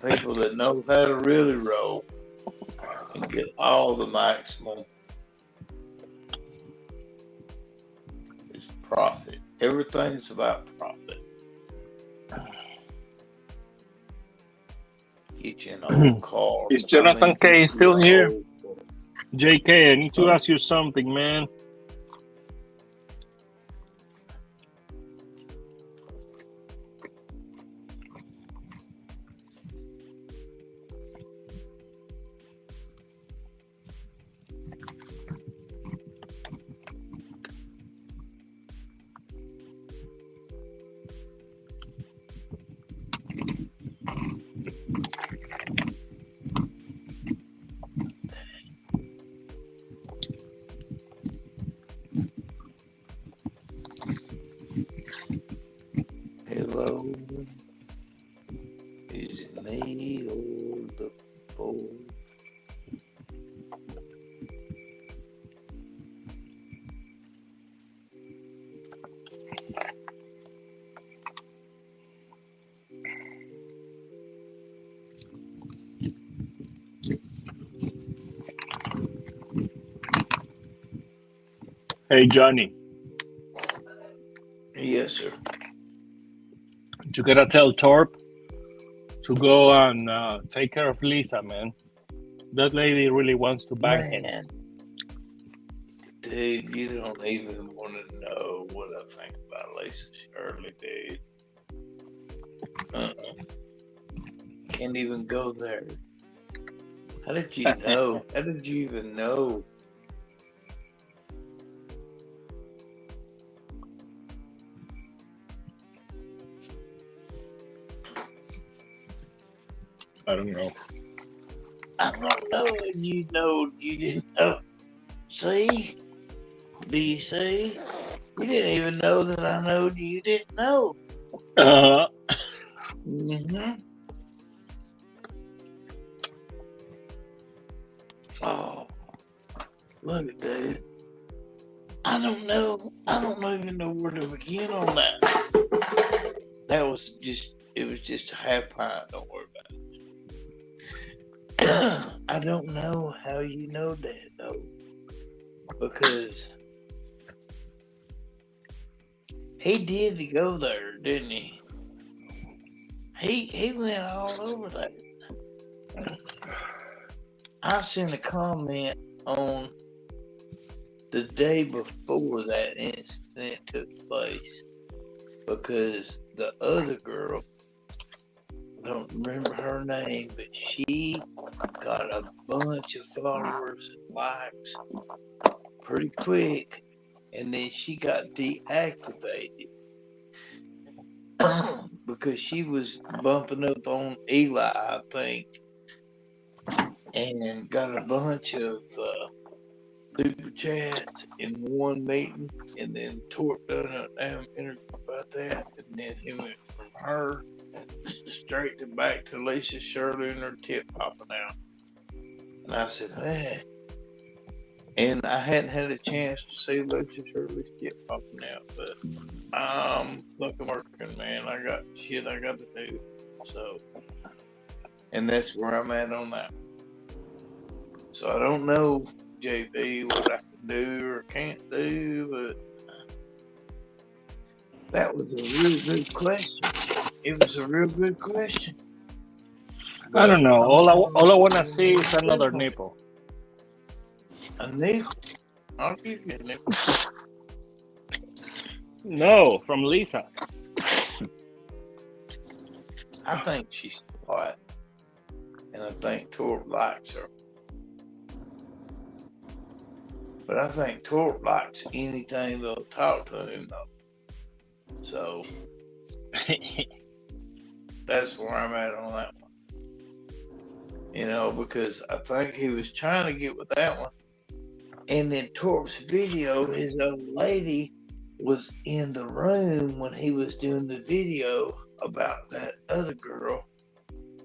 people that know how to really roll and get all the maximum. It's profit. Everything's about profit. Get you an old car. Is Jonathan K still here? JK, I need to ask you something, man. Hello, is it me or the phone? Hey, Johnny. Yes, sir. You gotta tell Torp to go and take care of Lisa, man. That lady really wants to bang him. Dude, you don't even want to know what I think about Lisa Shirley, dude. Can't even go there. How did you know? How did you even know? I don't know. I don't know. You know, you didn't know. See? Do you see? You didn't even know that I know you didn't know. Mm-hmm. Oh, look at that. I don't know. I don't even know where to begin on that. That was just, it was just a half pint. Don't worry about it. I don't know how you know that though, because he did go there, didn't he? He went all over that. I sent a comment on the day before that incident took place because the other girl, I don't remember her name, but she got a bunch of followers and likes pretty quick, and then she got deactivated because she was bumping up on Eli, I think, and got a bunch of super chats in one meeting, and then Torp done a damn interview about that, and then he went from her straight to back to Lisa Shirley and her tip popping out. And I said, hey. And I hadn't had a chance to see Lisa Shirley's tip popping out, but I'm fucking working, man. I got shit I got to do. So, and that's where I'm at on that. So I don't know, JB, what I can do or can't do, but that was a really good question. It was a real good question. I don't know. I'm All I want to see is another nipple. a nickel. I'll give you a nickel. No, from Lisa. I think she's quiet, and I think Torp likes her. But I think Torp likes anything that'll talk to him, though. So that's where I'm at on that one. You know, because I think he was trying to get with that one. And then Torp's video, his old lady was in the room when he was doing the video about that other girl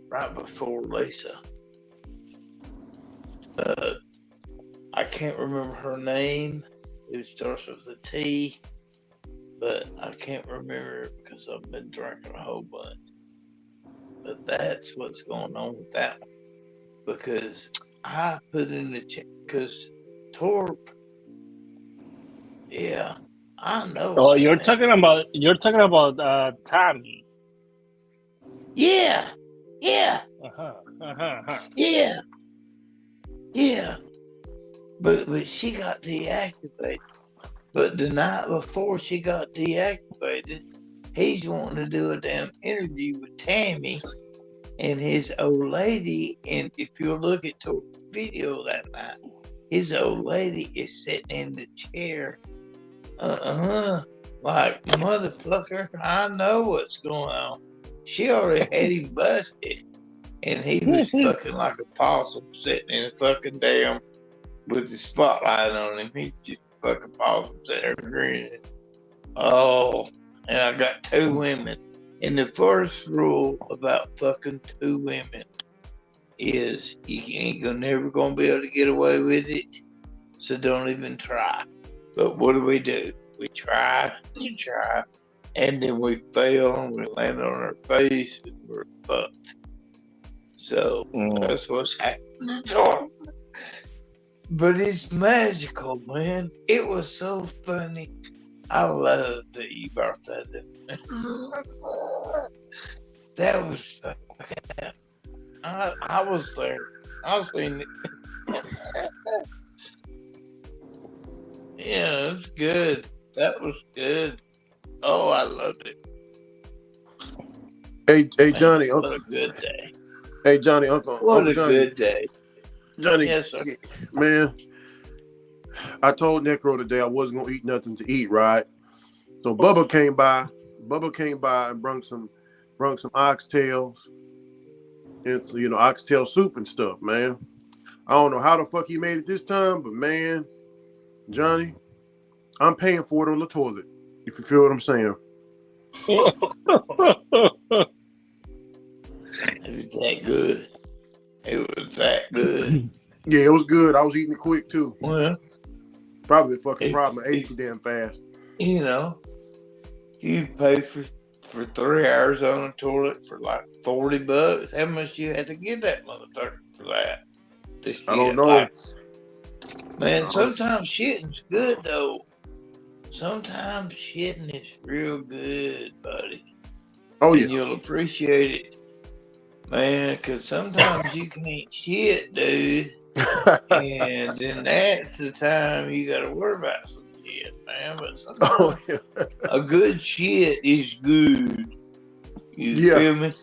right before Lisa. I can't remember her name. It starts with a T, but I can't remember it because I've been drinking a whole bunch. But that's what's going on with that one. Because I put in the chat, because Torp, yeah, I know. Oh, you're talking about Tammy. Yeah. Uh-huh. Yeah. But she got deactivated. But the night before she got deactivated, he's wanting to do a damn interview with Tammy and his old lady. And if you look at the video that night, his old lady is sitting in the chair. Like, motherfucker, I know what's going on. She already had him busted. And he was fucking like a possum sitting in a fucking damn with the spotlight on him. He just fucking possum sitting there grinning. Oh, and I got two women. And the first rule about fucking two women is you ain't never gonna be able to get away with it. So don't even try. But what do? We try, and then we fail and we land on our face and we're fucked. So that's what's happening. But it's magical, man. It was so funny. I love that you brought that up. That was fucking. I was there. I was seeing it. Yeah, it's good. That was good. Oh, I loved it. Hey, Man, Johnny. what a good day. Hey, Johnny, Uncle. What Uncle a Johnny. good day. Johnny, yes, sir. Man, I told Necro today I wasn't gonna eat nothing to eat, right? So Bubba came by. And brung some oxtails and some, oxtail soup and stuff, man. I don't know how the fuck he made it this time, but man, Johnny, I'm paying for it on the toilet. If you feel what I'm saying. It was that good. It was that good. Yeah, it was good. I was eating it quick too. Well, probably the fucking problem. I ate too damn fast. You know, you pay for 3 hours on the toilet for like $40. How much you had to give that motherfucker for that? I don't know. Man, sometimes shitting's good though. Sometimes shitting is real good, buddy. Oh yeah. And you'll appreciate it. Man, because sometimes you can't shit, dude. And then that's the time you got to worry about some shit, man. But sometimes a good shit is good. You feel me?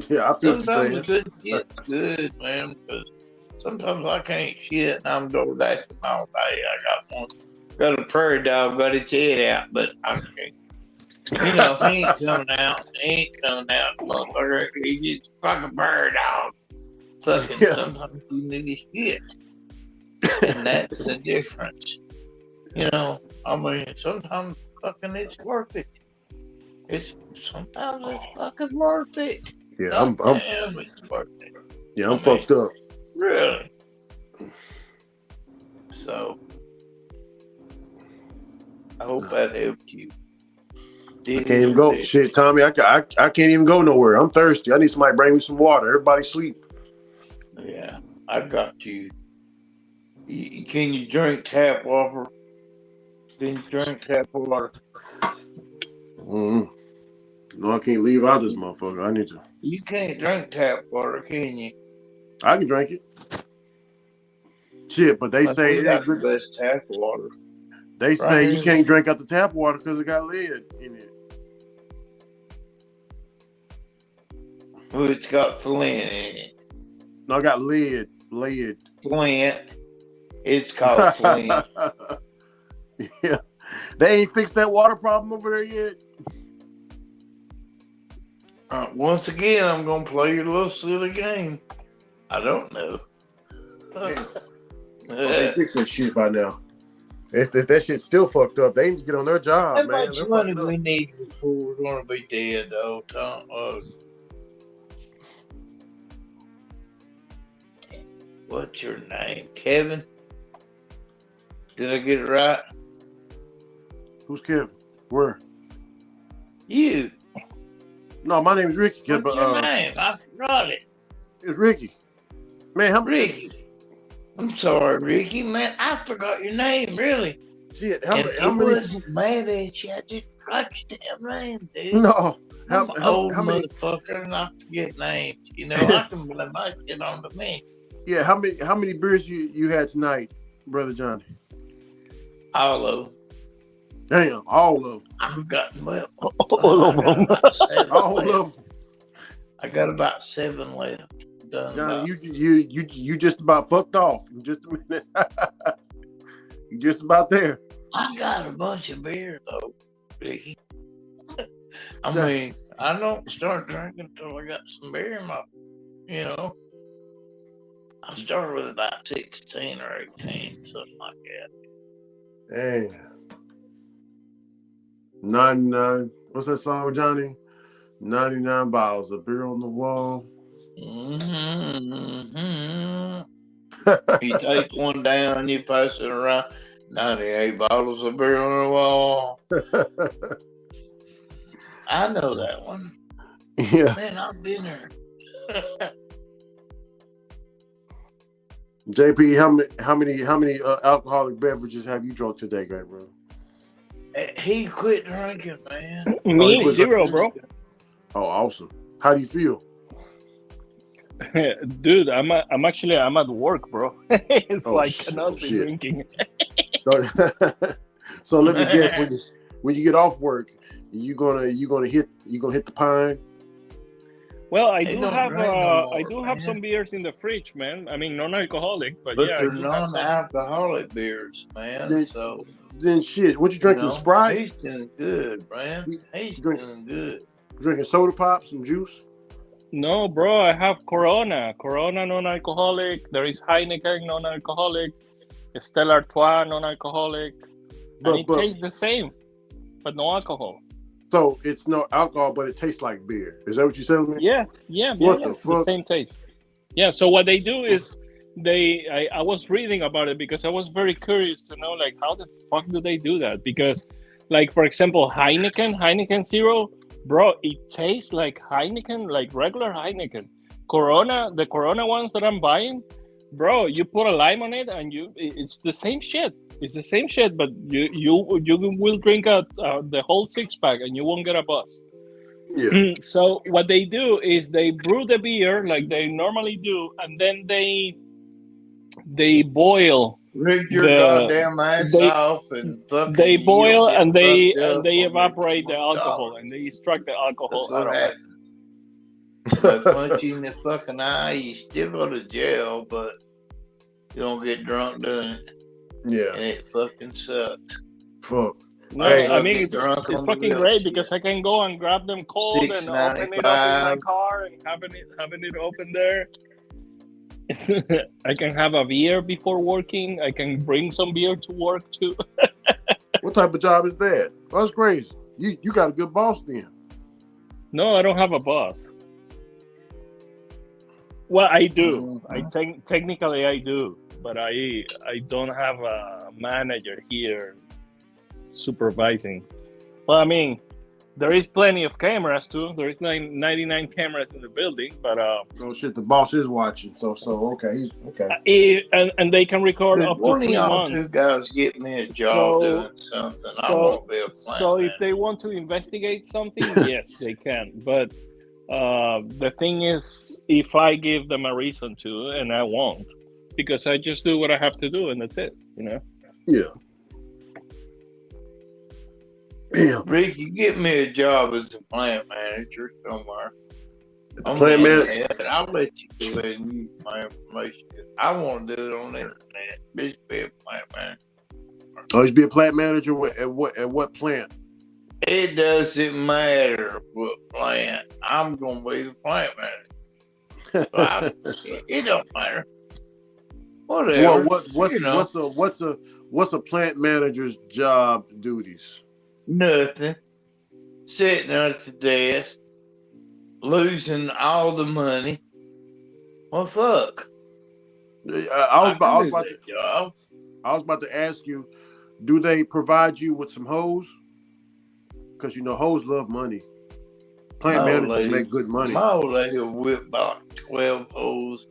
Yeah, I feel sometimes the same. a good shit's good, man. Because sometimes I can't shit and I'm Doordashing all day. I got a prairie dog, got its head out, but I can't. You know, he ain't coming out. Motherfucker. He's just fucking bird dog. Fucking sometimes you need to shit. And that's the difference. You know, I mean, sometimes fucking it's worth it. Sometimes it's fucking worth it. Yeah, Damn, it's worth it. Yeah, I'm fucked up. Really? So, I hope that helped you. I can't even go. Shit, Tommy, I can't even go nowhere. I'm thirsty. I need somebody to bring me some water. Everybody sleep. Yeah, I got you. Can you drink tap water? Can you drink tap water? No, No, I can't leave out this motherfucker. I need to. You can't drink tap water, can you? I can drink it. Shit, but they say we got the best tap water. They say you can't drink out the tap water because it got lead in it. Well, it's got flint in it. No, I got lead. Flint. It's called flint. Yeah. They ain't fixed that water problem over there yet. Once again, I'm going to play your little silly game. I don't know. They fixed that shit by now. If that shit's still fucked up, they need to get on their job, How man. much money we need before we're going to be dead, though, Tom? What's your name? Kevin? Did I get it right? Who's Kevin? Where? You. No, my name's Ricky. What's your name? I forgot it. It's Ricky. Man, Ricky. I'm sorry, Ricky. Man, I forgot your name, really. Shit, I wasn't mad at you. I just forgot your damn name, dude. No. I'm an old motherfucker and I forget names. You know, I can blame my shit on to me. Yeah, how many beers you had tonight, Brother Johnny? All of them. Damn, all of them. I've gotten well. All of them. All of them. I got about 7 left. Done. Johnny, you just about fucked off in just a minute. You just about there. I got a bunch of beer though, Ricky. I mean, I don't start drinking until I got some beer in my, you know. I started with about 16 or 18, something like that. Damn. 99. What's that song, Johnny? 99 bottles of beer on the wall. You take one down, you pass it around. 98 bottles of beer on the wall. I know that one. Yeah. Man, I've been there. JP, how many alcoholic beverages have you drunk today, great bro? He quit drinking, man. Me, 0, bro. Oh, awesome. How do you feel? Dude, I'm at work, bro. So I cannot be drinking. So let me guess, when you get off work, you gonna hit the pine? Well, I do have some beers in the fridge, man. I mean, non-alcoholic, but yeah, they're non-alcoholic beers, man. Then shit, what you drinking? Sprite? He's doing good, man. He's doing good. Drinking soda pop, some juice? No, bro, I have Corona non-alcoholic. There is Heineken non-alcoholic, Stella Artois non-alcoholic, and it tastes the same, but no alcohol. So it's no alcohol, but it tastes like beer. Is that what you said to me? Yeah. What the fuck? The same taste. Yeah. So what they do is I was reading about it because I was very curious to know, like, how the fuck do they do that? Because, like, for example, Heineken Zero, bro, it tastes like Heineken, like regular Heineken. The Corona ones that I'm buying, bro, you put a lime on it and it's the same shit. It's the same shit, but you will drink the whole 6-pack and you won't get a buzz. Yeah. So what they do is they brew the beer like they normally do, and then they boil. Rig your goddamn ass off and fucking. They boil and they evaporate the alcohol and they extract the alcohol That's out of it. They punch you in the fucking eye. You still go to jail, but you don't get drunk doing it. Yeah. And it fucking sucks. Fuck. No, I mean, it's fucking great because I can go and grab them cold and open it up in my car and having it open there. I can have a beer before working. I can bring some beer to work too. What type of job is that? That's crazy. You got a good boss then. No, I don't have a boss. Well, I do. Technically I do, but I don't have a manager here supervising. Well, I mean, There is plenty of cameras too. There is 99 cameras in the building, but oh shit, the boss is watching. So okay, he's okay. And they can record Could up to one of 3 y'all months. two guys get me a job doing something? I want to be a plant So manager. if they want to investigate something, yes, they can. But the thing is, if I give them a reason to, and I won't, because I just do what I have to do, and that's it. You know. Yeah. Rick, you get me a job as a plant manager somewhere. Plant manager. I'll let you do it and use my information. I want to do it on the internet. Just be a plant manager. Oh, he's be a plant manager at what plant? It doesn't matter what plant. I'm gonna be the plant manager. So it don't matter. Whatever. What's a plant manager's job duties? Nothing. Sitting at the desk, losing all the money. Well, fuck. I was about to ask you, do they provide you with some hoes? Because hoes love money. Plant managers make good money. My old lady will whip about 12 hoes.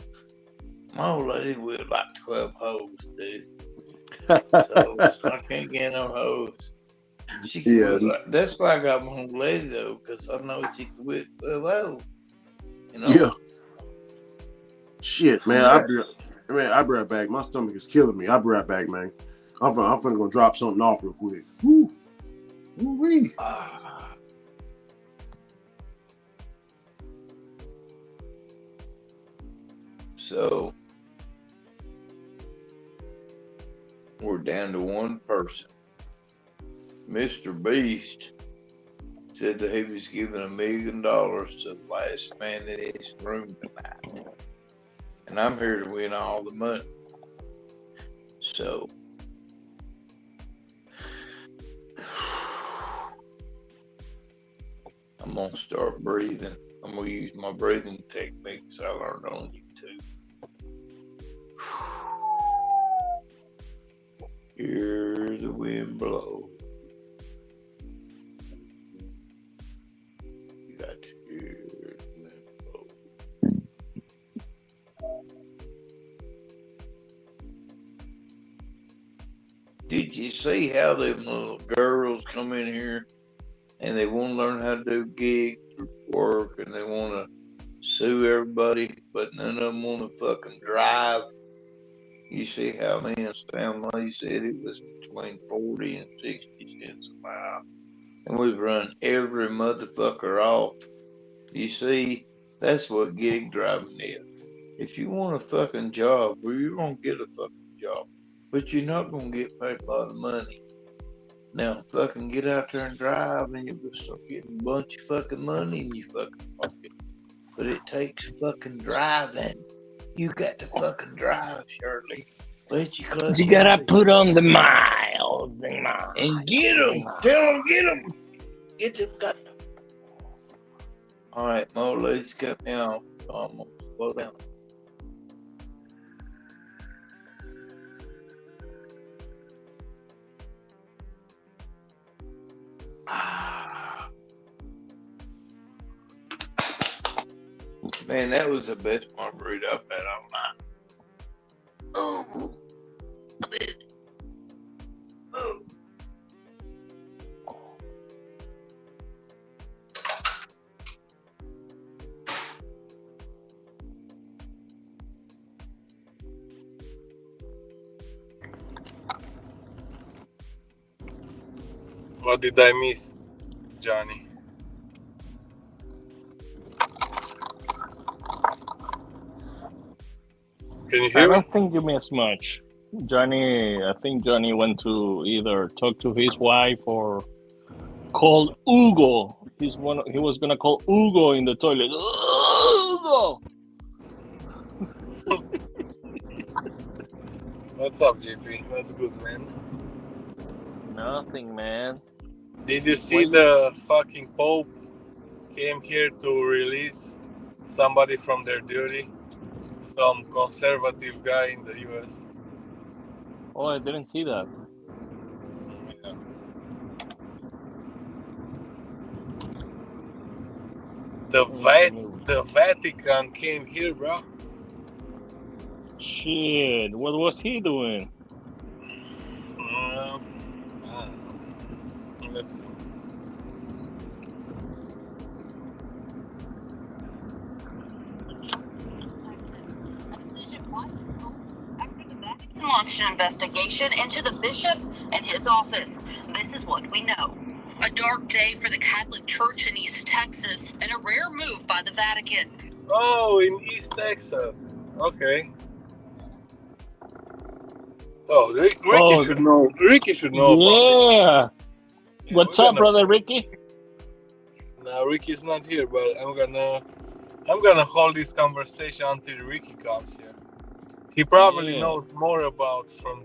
My old lady will whip about 12 hoes, dude. So I can't get no hoes. She can whip that's why I got my old lady though, because I know she can whip 12 hoes. Yeah. Shit, man. I'll be right back. My stomach is killing me. I'll be right back, man. I'm finna go drop something off real quick. Woo. Woo-wee. So we're down to one person. Mr. Beast said that he was giving $1 million to the last man in his room tonight. And I'm here to win all the money. So I'm gonna start breathing. I'm gonna use my breathing techniques I learned on YouTube. Hear the wind blow. You got to hear the wind blow. Did you see how them little girls come in here and they want to learn how to do gig work and they want to sue everybody, but none of them want to fucking drive? You see how Man's family said it was between 40 and 60 cents a mile. And we've run every motherfucker off. You see, that's what gig driving is. If you want a fucking job, well, you're going to get a fucking job. But you're not going to get paid a lot of money. Now, fucking get out there and drive and you're going to start getting a bunch of fucking money in your fucking pocket. But it takes fucking driving. You got to fucking drive, Shirley. Let you close. You gotta put on the miles and get them. Tell them, get them. Get them. Got them. All right, Mo, let's cut me off. So I'm gonna slow down. Man, that was the best margarita I've had all night. Oh. Oh. What did I miss, Johnny? Can you hear I me? don't think you missed much. I think Johnny went to either talk to his wife or called Hugo. He was gonna call Hugo in the toilet. Hugo! What's up, JP? That's good, man. Nothing, man. Did you see the fucking Pope came here to release somebody from their duty? Some conservative guy in the US. Oh, I didn't see that. Yeah. The Vatican came here, bro. Shit, what was he doing? I don't know. Let's see. Launched an investigation into the bishop and his office. This is what we know. A dark day for the Catholic Church in East Texas and a rare move by the Vatican. Oh, in East Texas. Okay. Oh, Ricky should know. Ricky should know about it. Yeah. What's up, brother Ricky? No, Ricky's not here, but I'm gonna hold this conversation until Ricky comes here. He probably knows more about from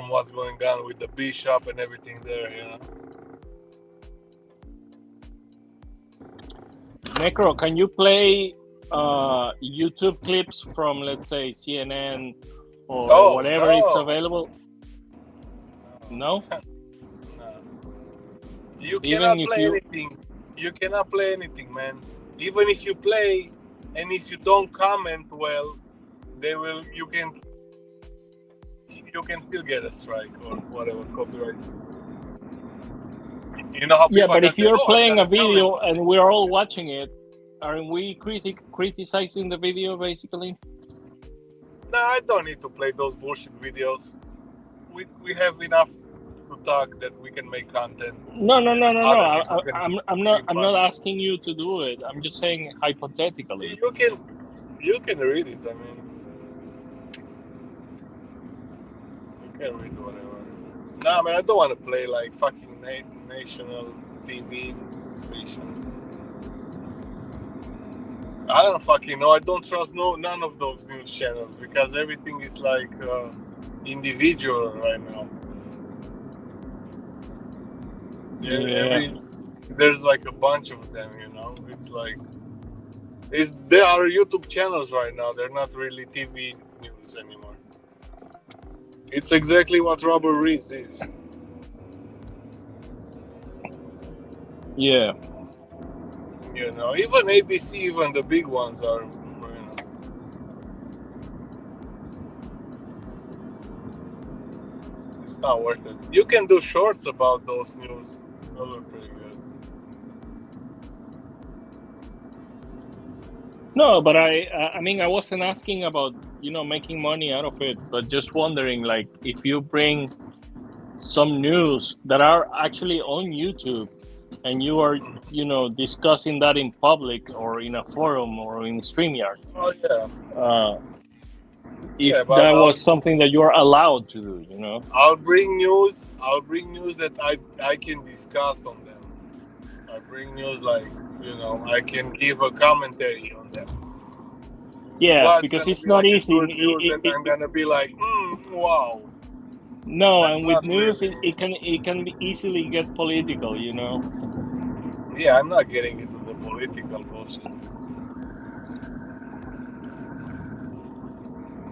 what's going on with the bishop and everything there, you know. Necro, can you play YouTube clips from, let's say, CNN or whatever is available? No? No. You cannot play anything. You cannot play anything, man. Even if you play and if you don't comment well, you can still get a strike or whatever, copyright. You know how people but if you're playing a video comment. and we're all watching it, aren't we criticizing the video basically? No, I don't need to play those bullshit videos. We have enough to talk that we can make content. No. I'm not asking you to do it. I'm just saying hypothetically. You can read it. I mean, you can read whatever. No, man, I don't want to play like fucking national TV station. I don't fucking know. I don't trust none of those news channels because everything is like individual right now. There's like a bunch of them, you know. It's like there are YouTube channels right now. They're not really TV news anymore. It's exactly what Robert Rees is. Yeah. You know, even ABC, even the big ones are, you know. It's not worth it. You can do shorts about those news. Those are pretty good. No, but I mean, I wasn't asking about, making money out of it, but just wondering, like, if you bring some news that are actually on YouTube and you are, discussing that in public or in a forum or in StreamYard. Oh, yeah. If that was something that you are allowed to do, I'll bring news that I can discuss on them. I'll bring news like, I can give a commentary on them. Yeah, but because it's not easy. I'm gonna be like, wow. No, That's and with not news, really... it can easily get political, Yeah, I'm not getting into the political bullshit.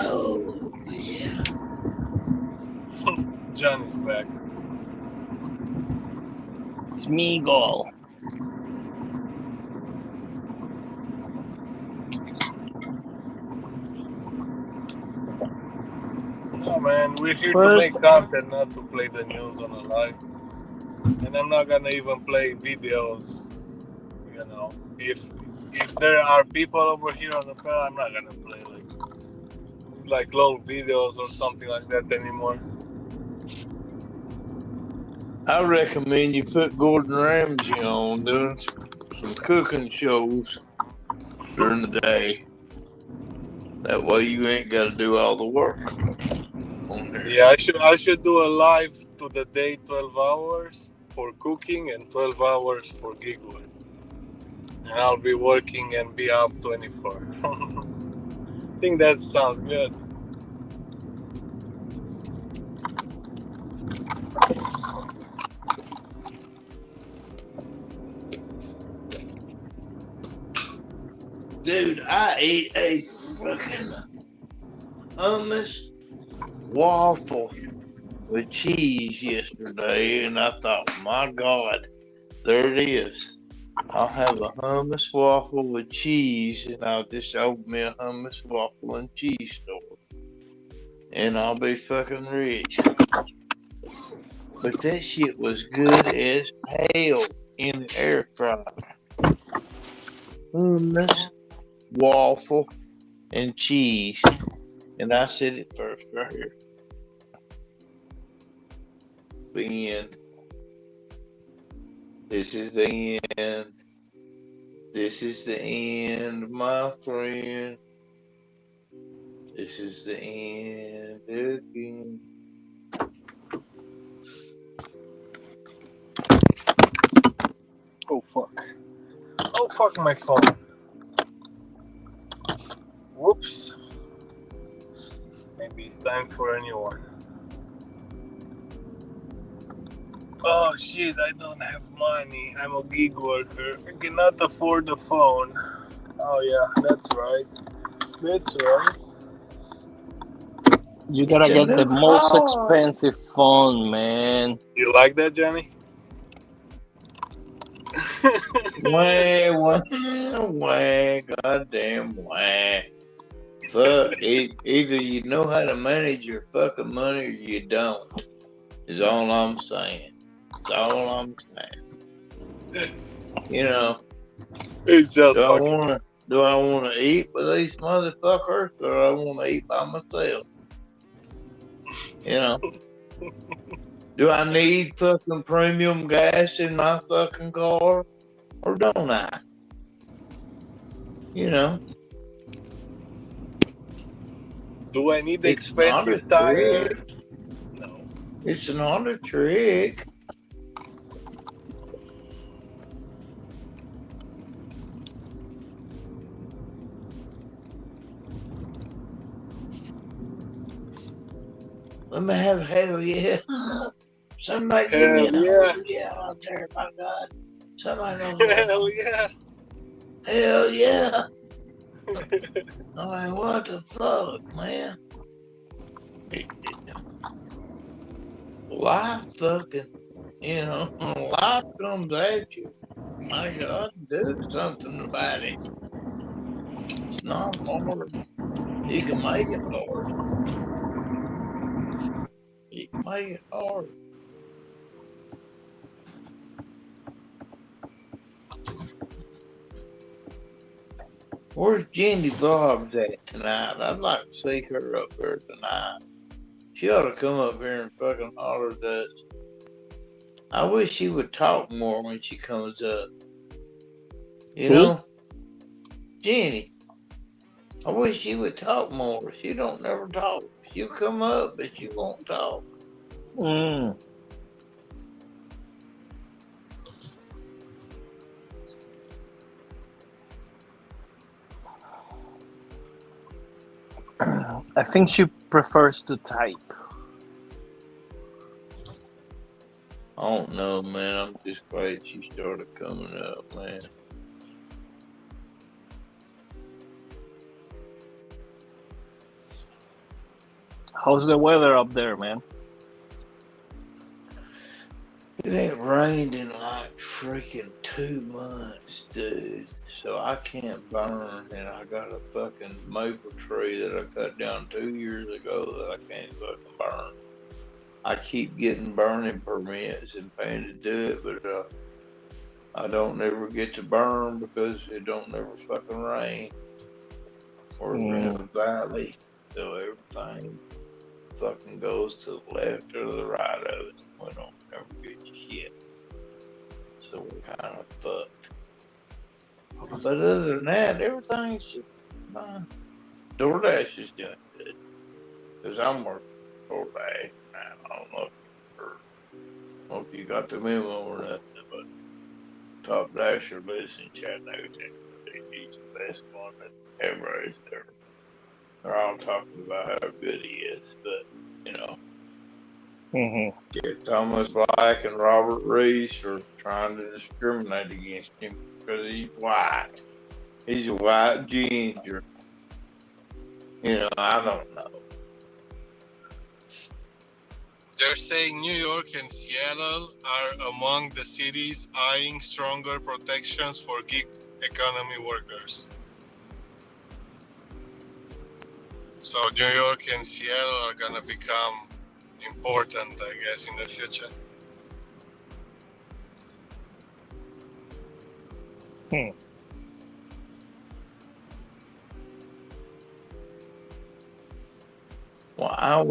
Oh, yeah. John is back. It's me, Gol. No, man, we're here to make content, not to play the news on a live. And I'm not gonna even play videos. If there are people over here on the panel, I'm not gonna play like long videos or something like that anymore. I recommend you put Gordon Ramsay on doing some cooking shows during the day. That way you ain't got to do all the work on there. Yeah, I should do a live to the day 12 hours for cooking and 12 hours for gigwood. And I'll be working and be up 24. I think that sounds good. Dude, I ate a fucking hummus waffle with cheese yesterday, and I thought, my God, there it is. I'll have a hummus waffle with cheese, and I'll just open me a hummus waffle and cheese store, and I'll be fucking rich. But that shit was good as hell in the air fryer. Hummus, waffle, and cheese. And I said it first right here. The end. This is the end. This is the end, my friend. This is the end again. Oh fuck. Oh fuck my phone. Whoops. Maybe it's time for a new one. Oh shit, I don't have money. I'm a gig worker. I cannot afford the phone. Oh yeah, that's right. That's right. You gotta get the most expensive phone, man. You like that, Johnny? Wah, goddamn wah. Fuck, either you know how to manage your fucking money or you don't. Is all I'm saying. That's all I'm saying. You know, it's just do I want to eat with these motherfuckers, or do I want to eat by myself? You know, do I need fucking premium gas in my fucking car, or don't I? You know. Do I need the expensive tire? No. It's not a trick. Let me have hell yeah. Somebody give me a hell yeah out there, my God. Somebody knows hell yeah. Hell yeah. I mean, what the fuck, man? Life fucking, you know, life comes at you. My God, do something about it. It's not hard. You can make it hard. You can make it hard. Where's Jenny Vlogs at tonight? I'd like to see her up there tonight. She ought to come up here and fucking holler at us. I wish she would talk more when she comes up. You know? Jenny. I wish she would talk more. She don't never talk. She'll come up, but she won't talk. I think she prefers to type. I don't know, man. I'm just glad she started coming up, man. How's the weather up there, man? It ain't rained in like freaking 2 months, dude. So I can't burn, and I got a fucking maple tree that I cut down 2 years ago that I can't fucking burn. I keep getting burning permits and paying to do it, but I don't never get to burn because it don't never fucking rain. We're in a valley, so everything fucking goes to the left or the right of it. We don't ever get shit. So we're kind of fucked. But other than that, everything's just fine. Doordash is doing good. Because I'm working Doordash now. I don't know if you got the memo or nothing, but Top Dasher lives in Chattanooga. He's the best one that ever is there. They're all talking about how good he is, but, you know. Thomas Black and Robert Reese are trying to discriminate against him because he's white. He's a white ginger. You know, I don't know. They're saying New York and Seattle are among the cities eyeing stronger protections for gig economy workers. So New York and Seattle are gonna become important, I guess, in the future. Well, I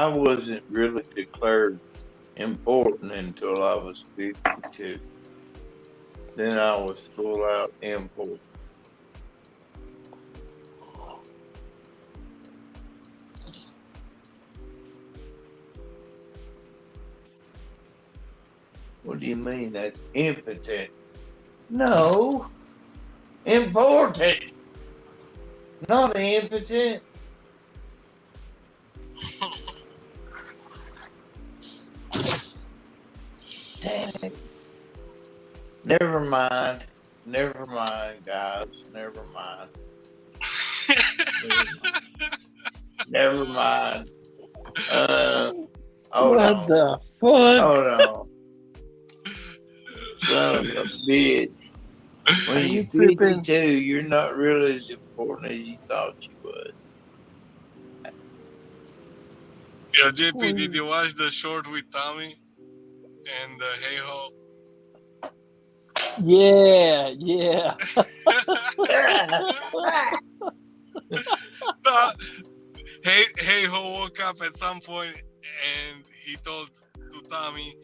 wasn't really declared important until I was 52. Then I was full out important. What do you mean that's impotent? No, important, not impotent. Dang it. Never mind, guys. Never mind. Never mind. Hold What on. the fuck? Hold on. Son of a bitch. When Are you're you tripping? 52, you're not really as important as you thought you was. Yeah, JP, did you watch the short with Tommy and Hey Ho? Yeah. Hey Ho woke up at some point and he told to Tommy,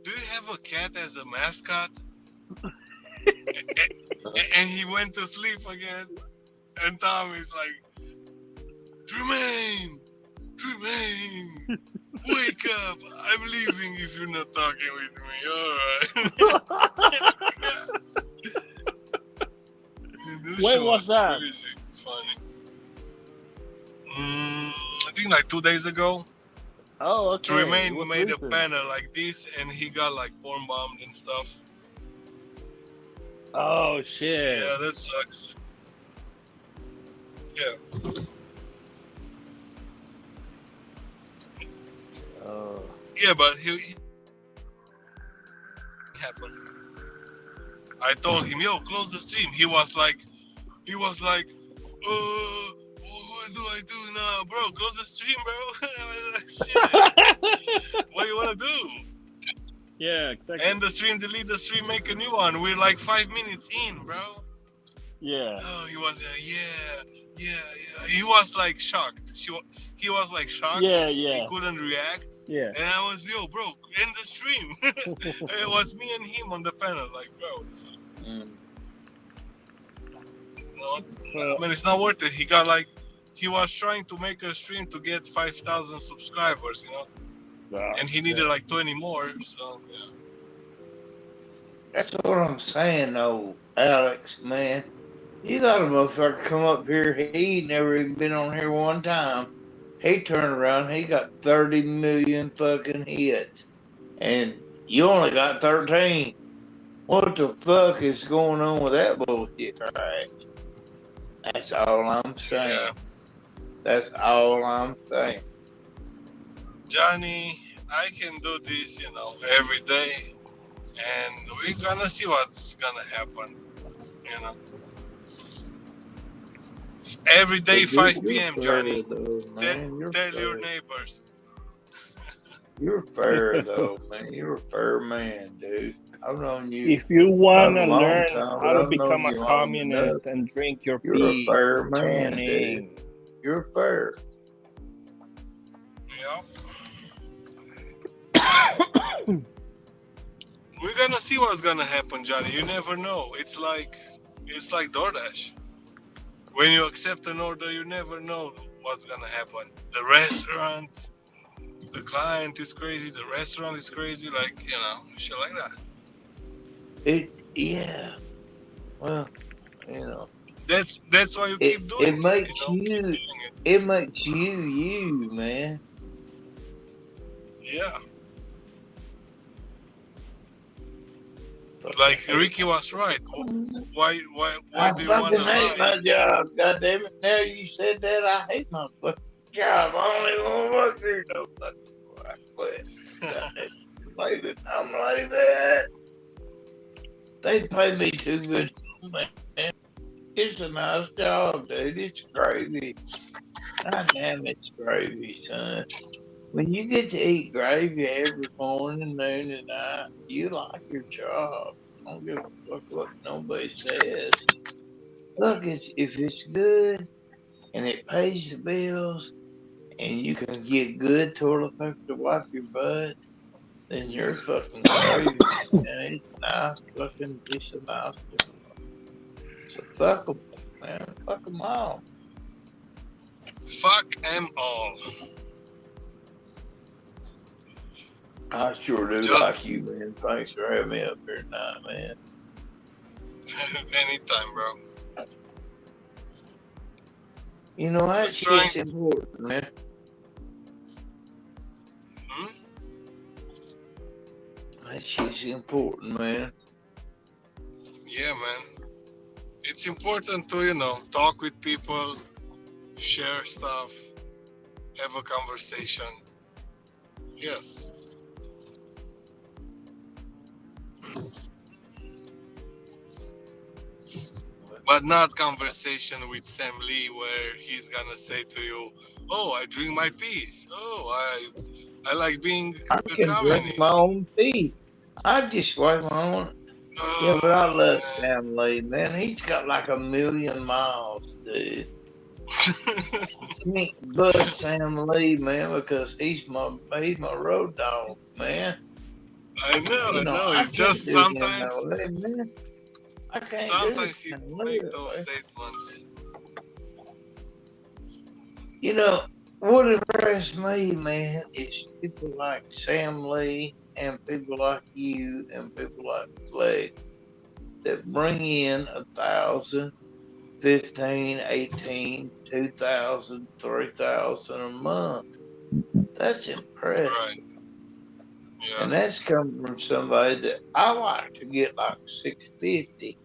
"Do you have a cat as a mascot?" and he went to sleep again. And Tommy's like, Tremaine, wake up! I'm leaving if you're not talking with me. All right. When was that? Crazy. Funny. I think like 2 days ago. Oh, okay. Tremaine made recent. a banner like this, and he got like porn bombed and stuff. Oh shit. Yeah, that sucks. Yeah. Oh. Yeah, but he happened. I told him, "Yo, close the stream." He was like, what do I do now, bro? Close the stream, bro. I was like, shit. What do you want to do? Yeah, exactly. End the stream, delete the stream, make a new one. We're like 5 minutes in, bro. Yeah. Oh, he was, yeah. He was like shocked. He was like shocked. Yeah. He couldn't react. Yeah. And I was, yo, bro, end the stream. It was me and him on the panel, like, bro. So, you know, I mean, it's not worth it. He was trying to make a stream to get 5,000 subscribers, you know? And he needed like 20 more, so, yeah. That's what I'm saying, though, Alex, man. You got a motherfucker come up here, he never even been on here one time. He turned around, he got 30 million fucking hits. And you only got 13. What the fuck is going on with that bullshit, right? That's all I'm saying. Yeah. That's all I'm saying. Johnny, I can do this, you know, every day. And we're gonna see what's gonna happen, you know. Every day, 5 p.m., Johnny. Tell your neighbors. You're fair, though, man. You're a fair man, dude. I've known you. If you want to a long learn time, how to I've known become a you long communist enough. and drink your You're a pee, fair man, Johnny. dude. You're fair. Yep. We're gonna see what's gonna happen, Johnny. You never know. It's like DoorDash. When you accept an order, you never know what's gonna happen. The restaurant, the client is crazy. The restaurant is crazy. Like, you know, shit like that. Yeah. Well, you know. That's why you keep doing it. It makes you. It makes you, man. Yeah. Like Ricky was right. Why do you want to hate lie? my job? God damn it! Now you said that, I hate my fucking job. I don't even want to work here no fucking more. I quit. I'm like that. They pay me too good, man. It's a nice job, dude. It's gravy. God damn, it's gravy, son. When you get to eat gravy every morning, noon, and night, you like your job. Don't give a fuck what nobody says. Look, if it's good and it pays the bills and you can get good toilet paper to wipe your butt, then you're fucking gravy. And it's nice, fucking, it's a nice job. So fuck them, man. Fuck them all. Fuck them all. I sure do Just like you, man. Thanks for having me up here tonight, man. anytime, bro. You know, that Just trying. shit's important, man. That shit's important, man. Yeah, man. It's important to, talk with people, share stuff, have a conversation. Yes. But not conversation with Sam Lee where he's gonna say to you, "Oh, I drink my peace. Oh, I like being I a can drink communist." my own tea. I just wipe my own. Yeah, but I love Sam Lee, man. He's got like 1,000,000 miles, dude. Can't bust Sam Lee, man, because he's my road dog, man. I know. I It's just can't do him sometimes. that way, man. I can't Sometimes do you Sam Lee make that those way. statements. What impressed me, man, is people like Sam Lee and people like you and people like Fleck that bring in 1,000, 15, 18, 2,000, 3,000 a month. That's impressive. Right. Yeah. And that's coming from somebody that I like to get like 650.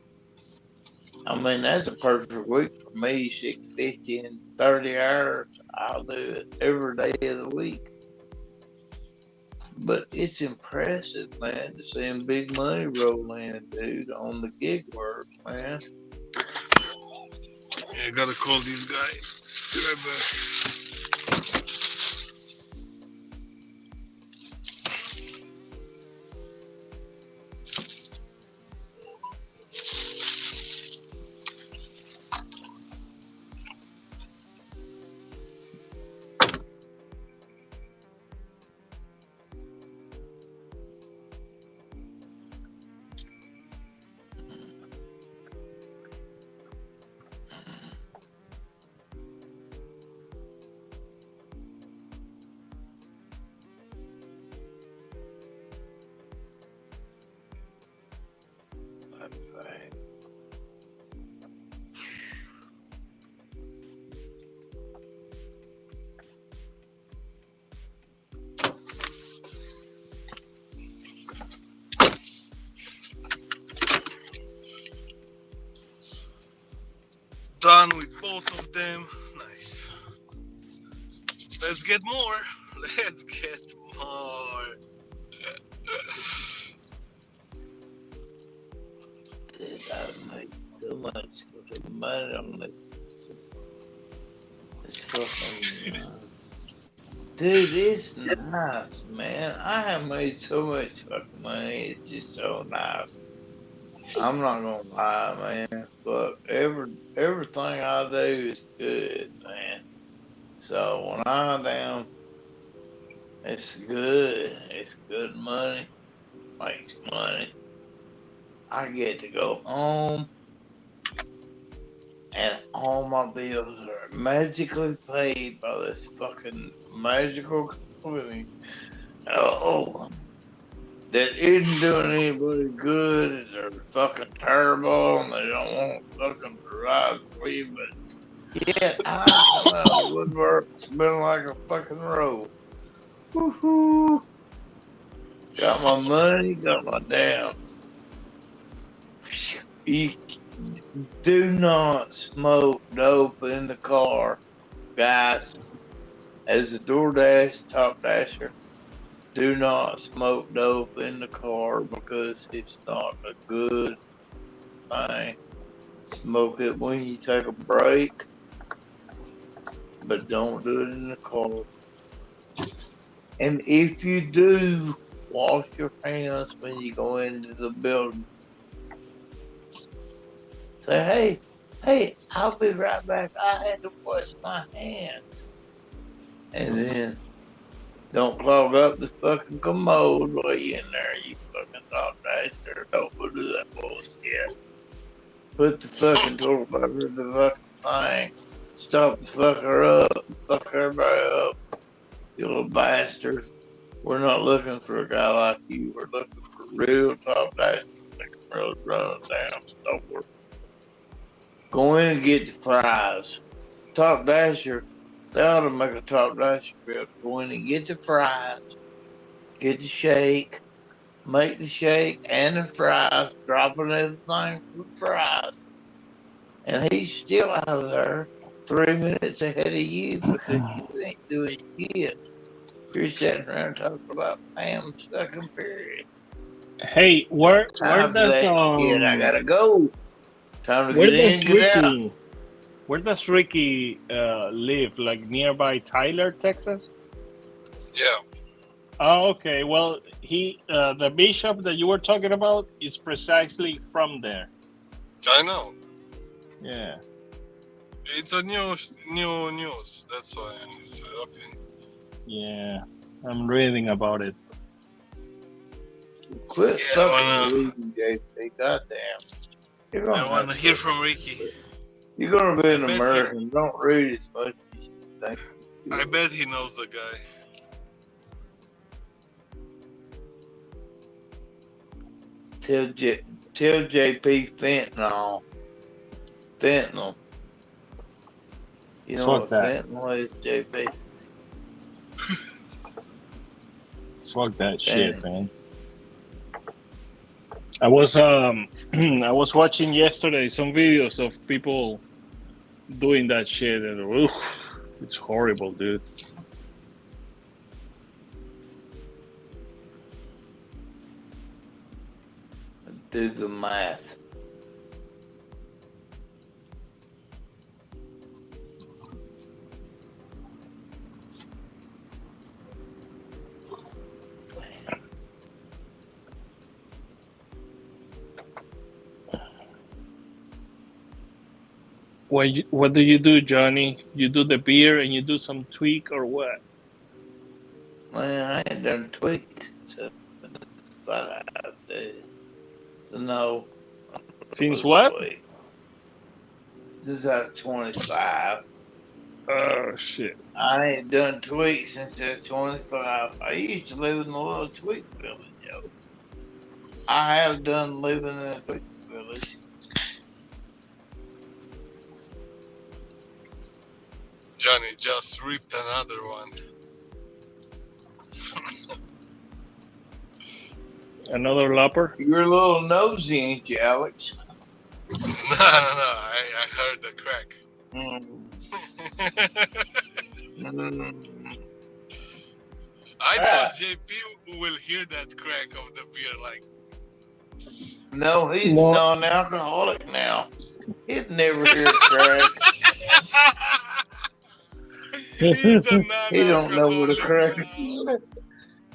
I mean, that's a perfect week for me, 650 in 30 hours. I'll do it every day of the week. But it's impressive, man, to see him big money roll in, dude, on the gig work, man. Yeah, I gotta call this guy. Be right back. That's right. Done with both of them. Nice. Let's get more. Let's get more. Dude, I made so much fucking money on this. This fucking. Dude, it's nice, man. I have made so much fucking money. It's just so nice. I'm not gonna lie, man. But everything I do is good, man. So when I'm down, it's good. It's good money. Makes money. I get to go home, and all my bills are magically paid by this fucking magical company. Oh, that isn't doing anybody good. They're fucking terrible, and they don't want to fucking provide for you. But yet, I come out of the woodwork. It's been like a fucking road. Woohoo! Got my money, got my damn. You do not smoke dope in the car, guys. As a Doordash top dasher, Do not smoke dope in the car because it's not a good thing. Smoke it when you take a break, but don't do it in the car. And if you do, wash your hands when you go into the building. Say, hey, I'll be right back. I had to wash my hands. And then don't clog up the fucking commode while you're in there, you fucking dog dasher. Don't do that bullshit. Put the fucking toilet paper in the fucking thing. Stop the fucker up. Fuck everybody up. You little bastard. We're not looking for a guy like you. We're looking for real top dashers that can really run a damn store. Go in and get the fries. Top dasher. They ought to make a top dasher bill. Go in and get the fries. Get the shake. Make the shake and the fries. Dropping everything for the fries. And he's still out of there 3 minutes ahead of you because you ain't doing shit. You're sitting around talking about Pam second period. Hey, where Time for does that shit. I gotta go. Time to get in, get out. Where does Ricky live? Like nearby Tyler, Texas? Yeah. Oh, okay. Well, he the bishop that you were talking about is precisely from there. I know. Yeah. It's a new news. That's why it's happening. Yeah. I'm reading about it. Quit fucking reading, JP. Goddamn. I want to hear from Ricky. You're gonna be an American. Don't read as much as you think. I bet he knows the guy. Tell JP fentanyl. Fentanyl. You know Fuck what that. fentanyl is, JP? Fuck that shit, man. I was I was watching yesterday some videos of people doing that shit, and oof, it's horrible, dude. Do the math. What do you do, Johnny? You do the beer and you do some tweak or what? Man, I ain't done tweaked so 5 days. So no. Since what? Since I was 25. Oh shit. I ain't done tweak since I was 25. I used to live in a little tweak village, yo. I have done living in a tweak village. Johnny just ripped another one. Another lopper? You're a little nosy, ain't you, Alex? No. I heard the crack. I thought JP will hear that crack of the beer, like. No, he's non-alcoholic now. He'd never hear crack. He's a He don't know what a crack is.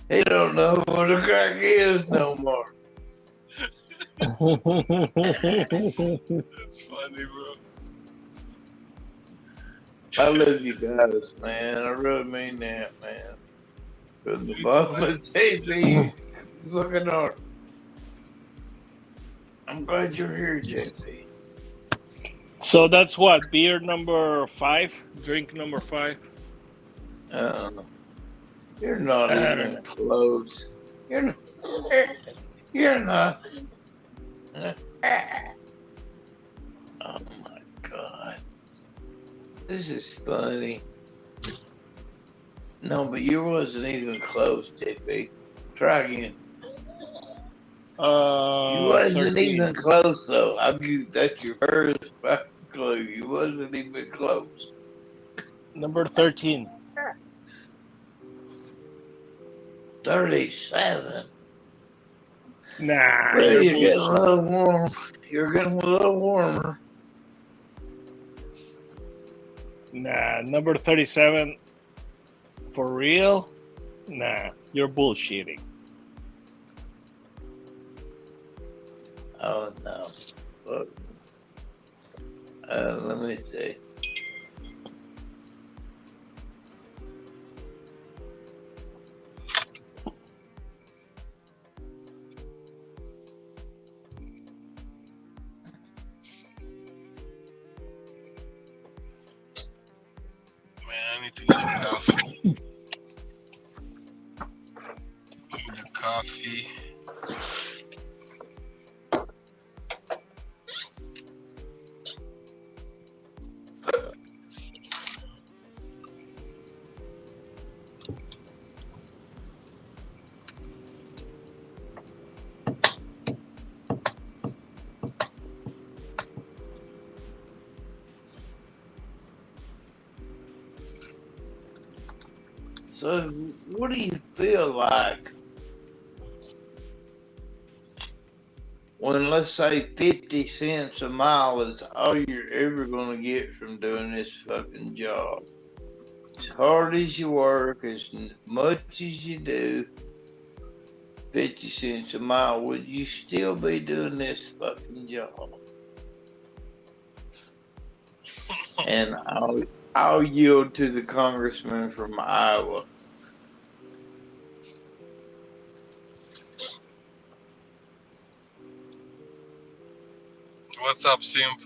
He don't know what a crack is no more. That's funny, bro. I love you guys, man. I really mean that, man. From the bottom of JP, fucking heart. I'm glad you're here, JP. So that's what, beer number 5? Drink number 5? You're not even close. You're not. Oh my God. This is funny. No, but you wasn't even close, JP. Try again. You wasn't 13. even close, though. I'll give that's your first fucking clue. You wasn't even close. Number 13. 37. Nah, Well, you're you're getting a bullshit. little warm. You're getting a little warmer. Nah, number 37. For real? Nah, you're bullshitting. Oh no. Look. Let me see. Man, I need to get a coffee. The coffee. So, what do you feel like when, let's say, 50 cents a mile is all you're ever going to get from doing this fucking job? As hard as you work, as much as you do, 50 cents a mile, would you still be doing this fucking job? And I'll yield to the congressman from Iowa. What's up, Simp?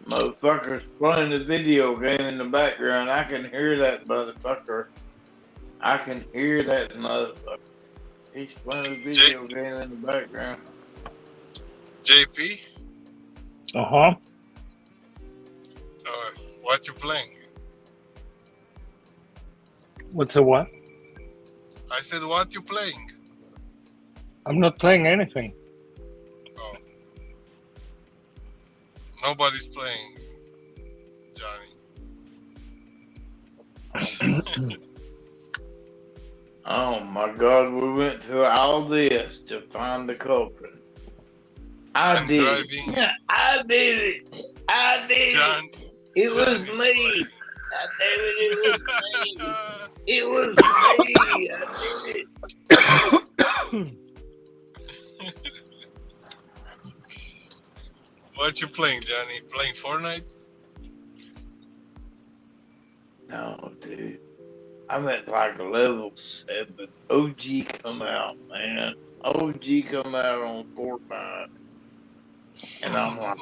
Motherfucker's playing the video game in the background. I can hear that motherfucker. I can hear that motherfucker. He's playing a video game in the background. JP? Uh-huh. What you playing? What's a what? I said, what you playing? I'm not playing anything. Nobody's playing, Johnny. Oh my God, we went through all this to find the culprit. I did it. I did it. I did it. It was me. I did it. It was me. It was me. I did it. What you playing, Johnny? Playing Fortnite? No, dude. I'm at like level 7. OG come out, man. OG come out on Fortnite. And I'm like,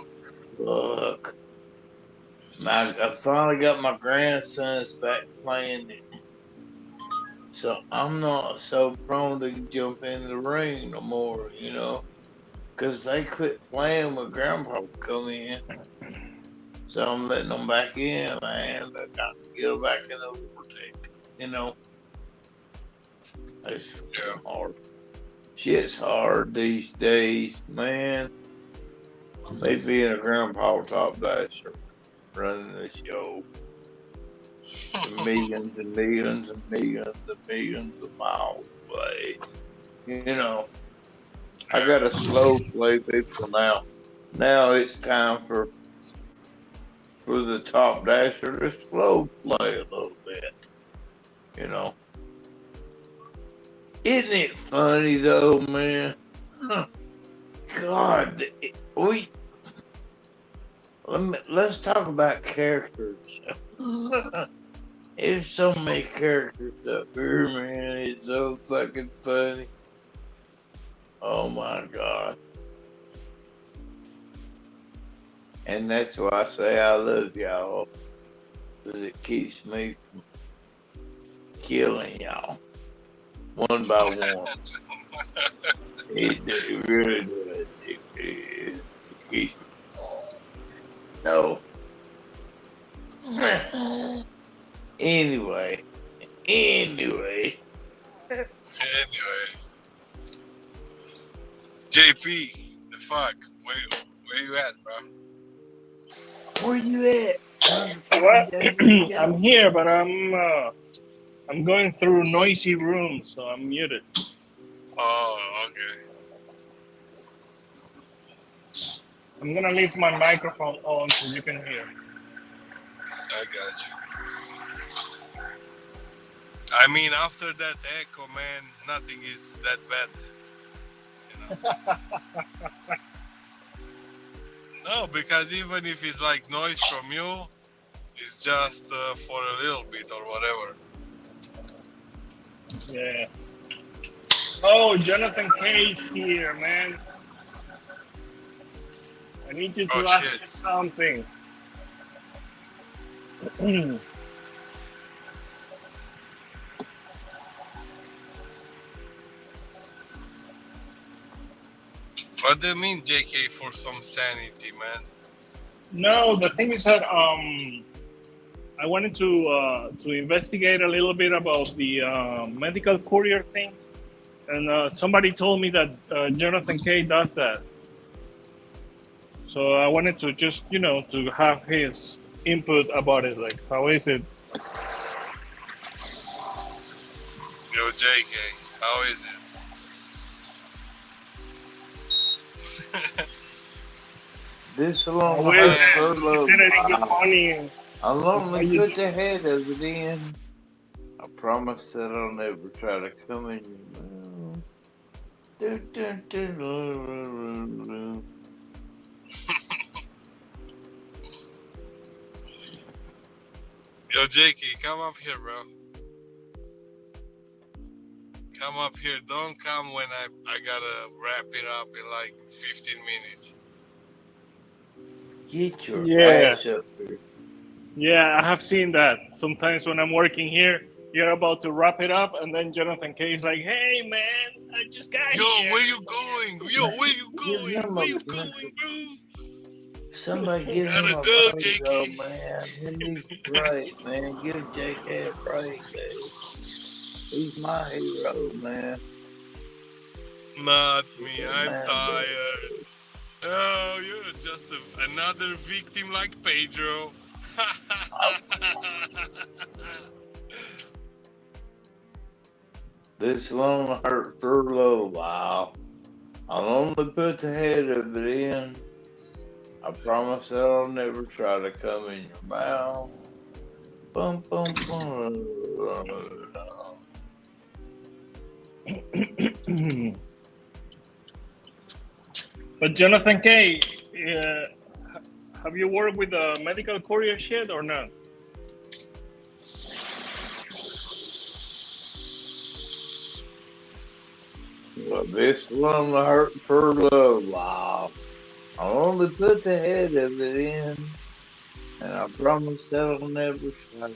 fuck. I finally got my grandsons back playing it. So I'm not so prone to jump in the ring no more, you know? Because they quit playing when Grandpa come in. So I'm letting them back in, man. I got to get them back in the vortex, you know? It's hard. Shit's hard these days, man. They being a Grandpa top dasher running the show. Millions and millions and millions and millions of miles away. You know? I gotta slow play people now. Now it's time for the top dasher to slow play a little bit. You know. Isn't it funny though, man? God, let's talk about characters. There's so many characters up here, man. It's so fucking funny. Oh my God. And that's why I say I love y'all. Because it keeps me from killing y'all one by one. It really does. It keeps no. Anyway. Anyway, JP, the fuck, where you at, bro? Where you at? What? I'm here, but I'm going through noisy rooms, so I'm muted. Oh, okay. I'm gonna leave my microphone on so you can hear. I got you. I mean, after that echo, man, nothing is that bad. You know? No, because even if it's like noise from you, it's just for a little bit or whatever. Yeah. Oh, Jonathan K's here, man. I need you to ask you something. What do you mean, JK, for some sanity, man? No, the thing is that I wanted to investigate a little bit about the medical courier thing, and somebody told me that Jonathan K does that. So I wanted to just, to have his input about it. Like, how is it? Yo, JK, how is it? This long How is it? Is it any good money? I'll only put the head of it in. I promise that I'll never try to come in your mouth. Dun, dun, dun, dun, dun. Yo, JK, come up here, bro. Come up here. Don't come when I gotta wrap it up in like 15 minutes. Get your ass up here. Yeah, I have seen that. Sometimes when I'm working here, you're about to wrap it up, and then Jonathan K is like, "Hey, man, I just got here." Yo, where you going? Yo, where you going? Where you going, bro? Somebody give him a break, though, man. He needs a break, man. Give JK a break, dude. He's my hero, man. Not me. I'm tired. Oh, you're just another victim like Pedro. This long hurt for a little while. I'll only put the head of it in. I promise that I'll never try to come in your mouth. Bum, bum, bum. But Jonathan K, have you worked with the medical courier shit or not? Well, this one hurt for a little while. I'll only put the head of it in, and I promise that I'll never try.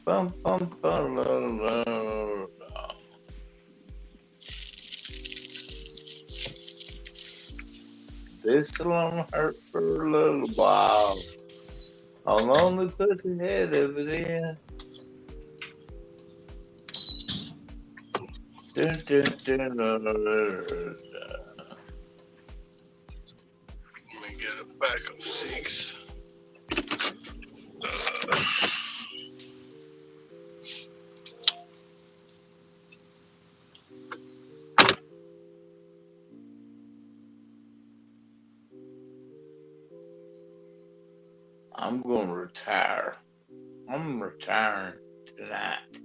Bum, bum, bum, bum, bum. This one hurt for a little while. I'll only put the head of it in. Dun, dun, dun, dun, dun, dun. Let me get a pack of 6. I'm going to retire. I'm retiring tonight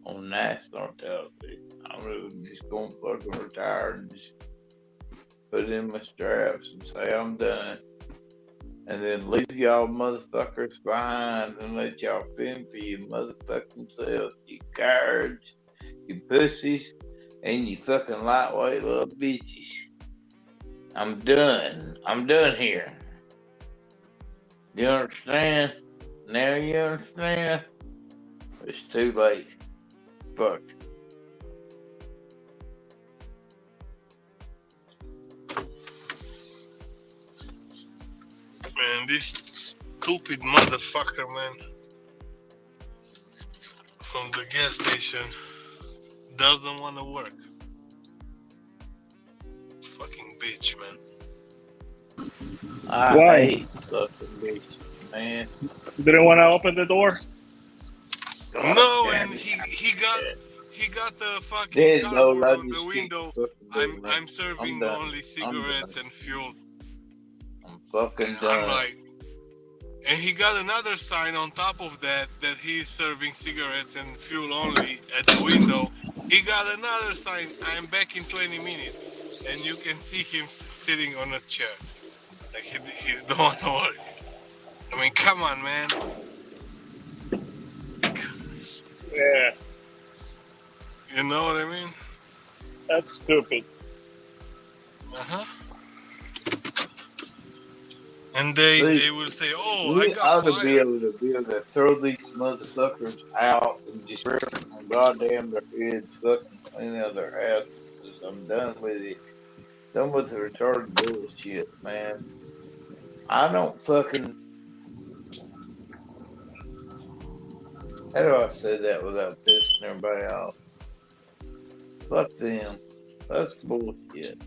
on national television. I'm just going to fucking retire and just put in my straps and say I'm done. And then leave y'all motherfuckers behind and let y'all fend for your motherfucking self. You cowards, you pussies, And you fucking lightweight little bitches. I'm done. I'm done here. You understand? Now you understand? It's too late. Fuck. Man, this stupid motherfucker, man, from the gas station doesn't want to work. Fucking bitch, man. I Why? hate fucking bitches, man. Didn't want to open the door? God No, damn and it. he got the fucking Dead though, cardboard I on the just keep window. fucking doing I'm it. serving I'm done. only I'm cigarettes done. and fuel. I'm fucking And done. I'm like, and he got another sign on top of that he's serving cigarettes and fuel only at the window. He got another sign, I'm back in 20 minutes. And you can see him sitting on a chair. Like he don't want to work. I mean, come on, man. Yeah, You know what I mean? that's stupid. Uh-huh. And they See, will say, oh, I we got ought to be fired. able to throw these motherfuckers out and just rip them goddamn their heads, fucking clean out their asses. I'm done with it. Done with the retarded bullshit, man. I don't fucking. How do I say that without pissing everybody off? Fuck them. That's bullshit.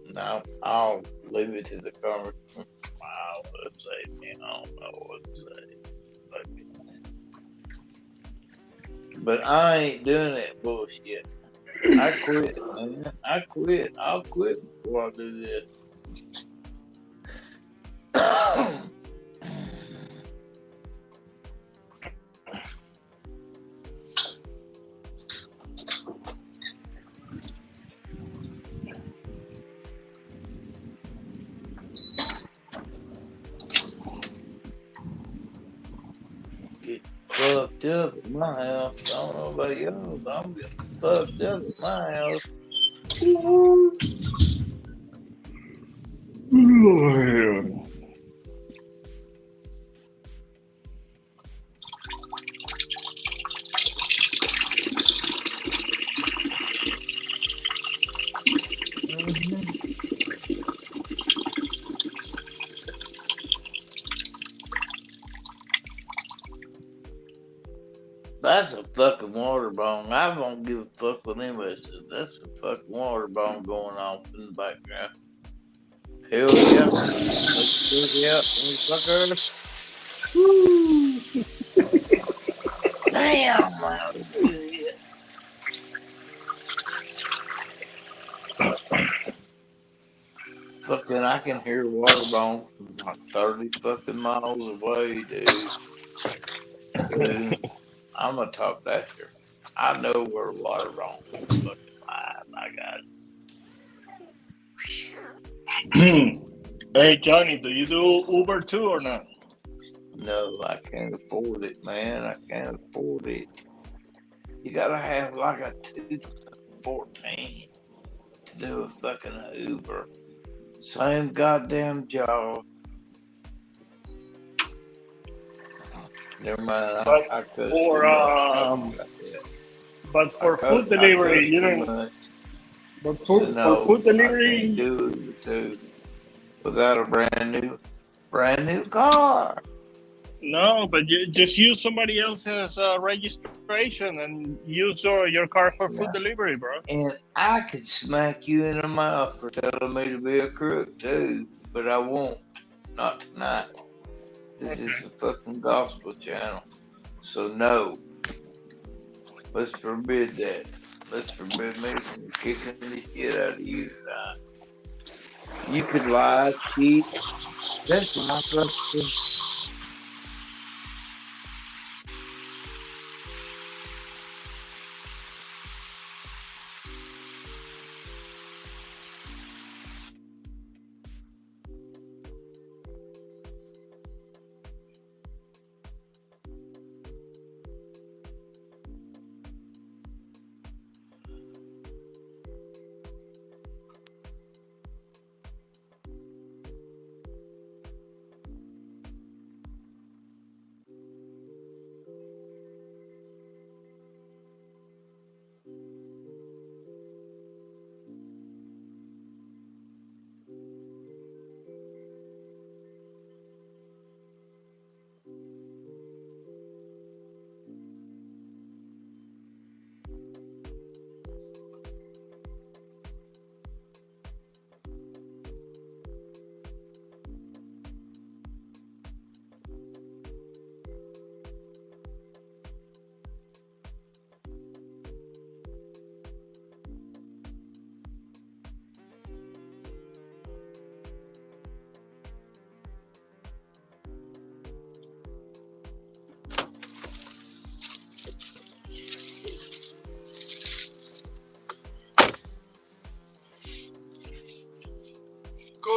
No, I'll leave it to the conversation. Wow, let's say, man, I don't know what to say. But I ain't doing that bullshit. I quit, man. I quit. I'll quit before I do this. Get fucked up at my house. I don't know about y'all, but I'm getting fucked up at my house. That's a fucking water bomb. I don't give a fuck what anybody says. That's a fucking water bomb going off in the background. Hell yeah. Let's check it out, motherfucker. Woo. Damn, that was good. Fucking, I can hear water bomb from like 30 fucking miles away, dude. Dude, I'm gonna talk that here. I know where water bomb is fucking live. I got it. Hey, Johnny, do you do Uber too or not? No, I can't afford it, man. I can't afford it. You gotta have like a 2014 to do a fucking Uber. Same goddamn job. Never mind. But I cuss for too much. but for food delivery, you don't. But So for no, food I delivery, can't do Uber too without a brand new car. no. But you just use somebody else's registration and use your car for food delivery, bro. And I could smack you in the mouth for telling me to be a crook too, but I won't. Not tonight. This is a fucking gospel channel. So no. Let's forbid that. Let's forbid me from kicking the shit out of you tonight. You could lie, cheat. That's my fucking.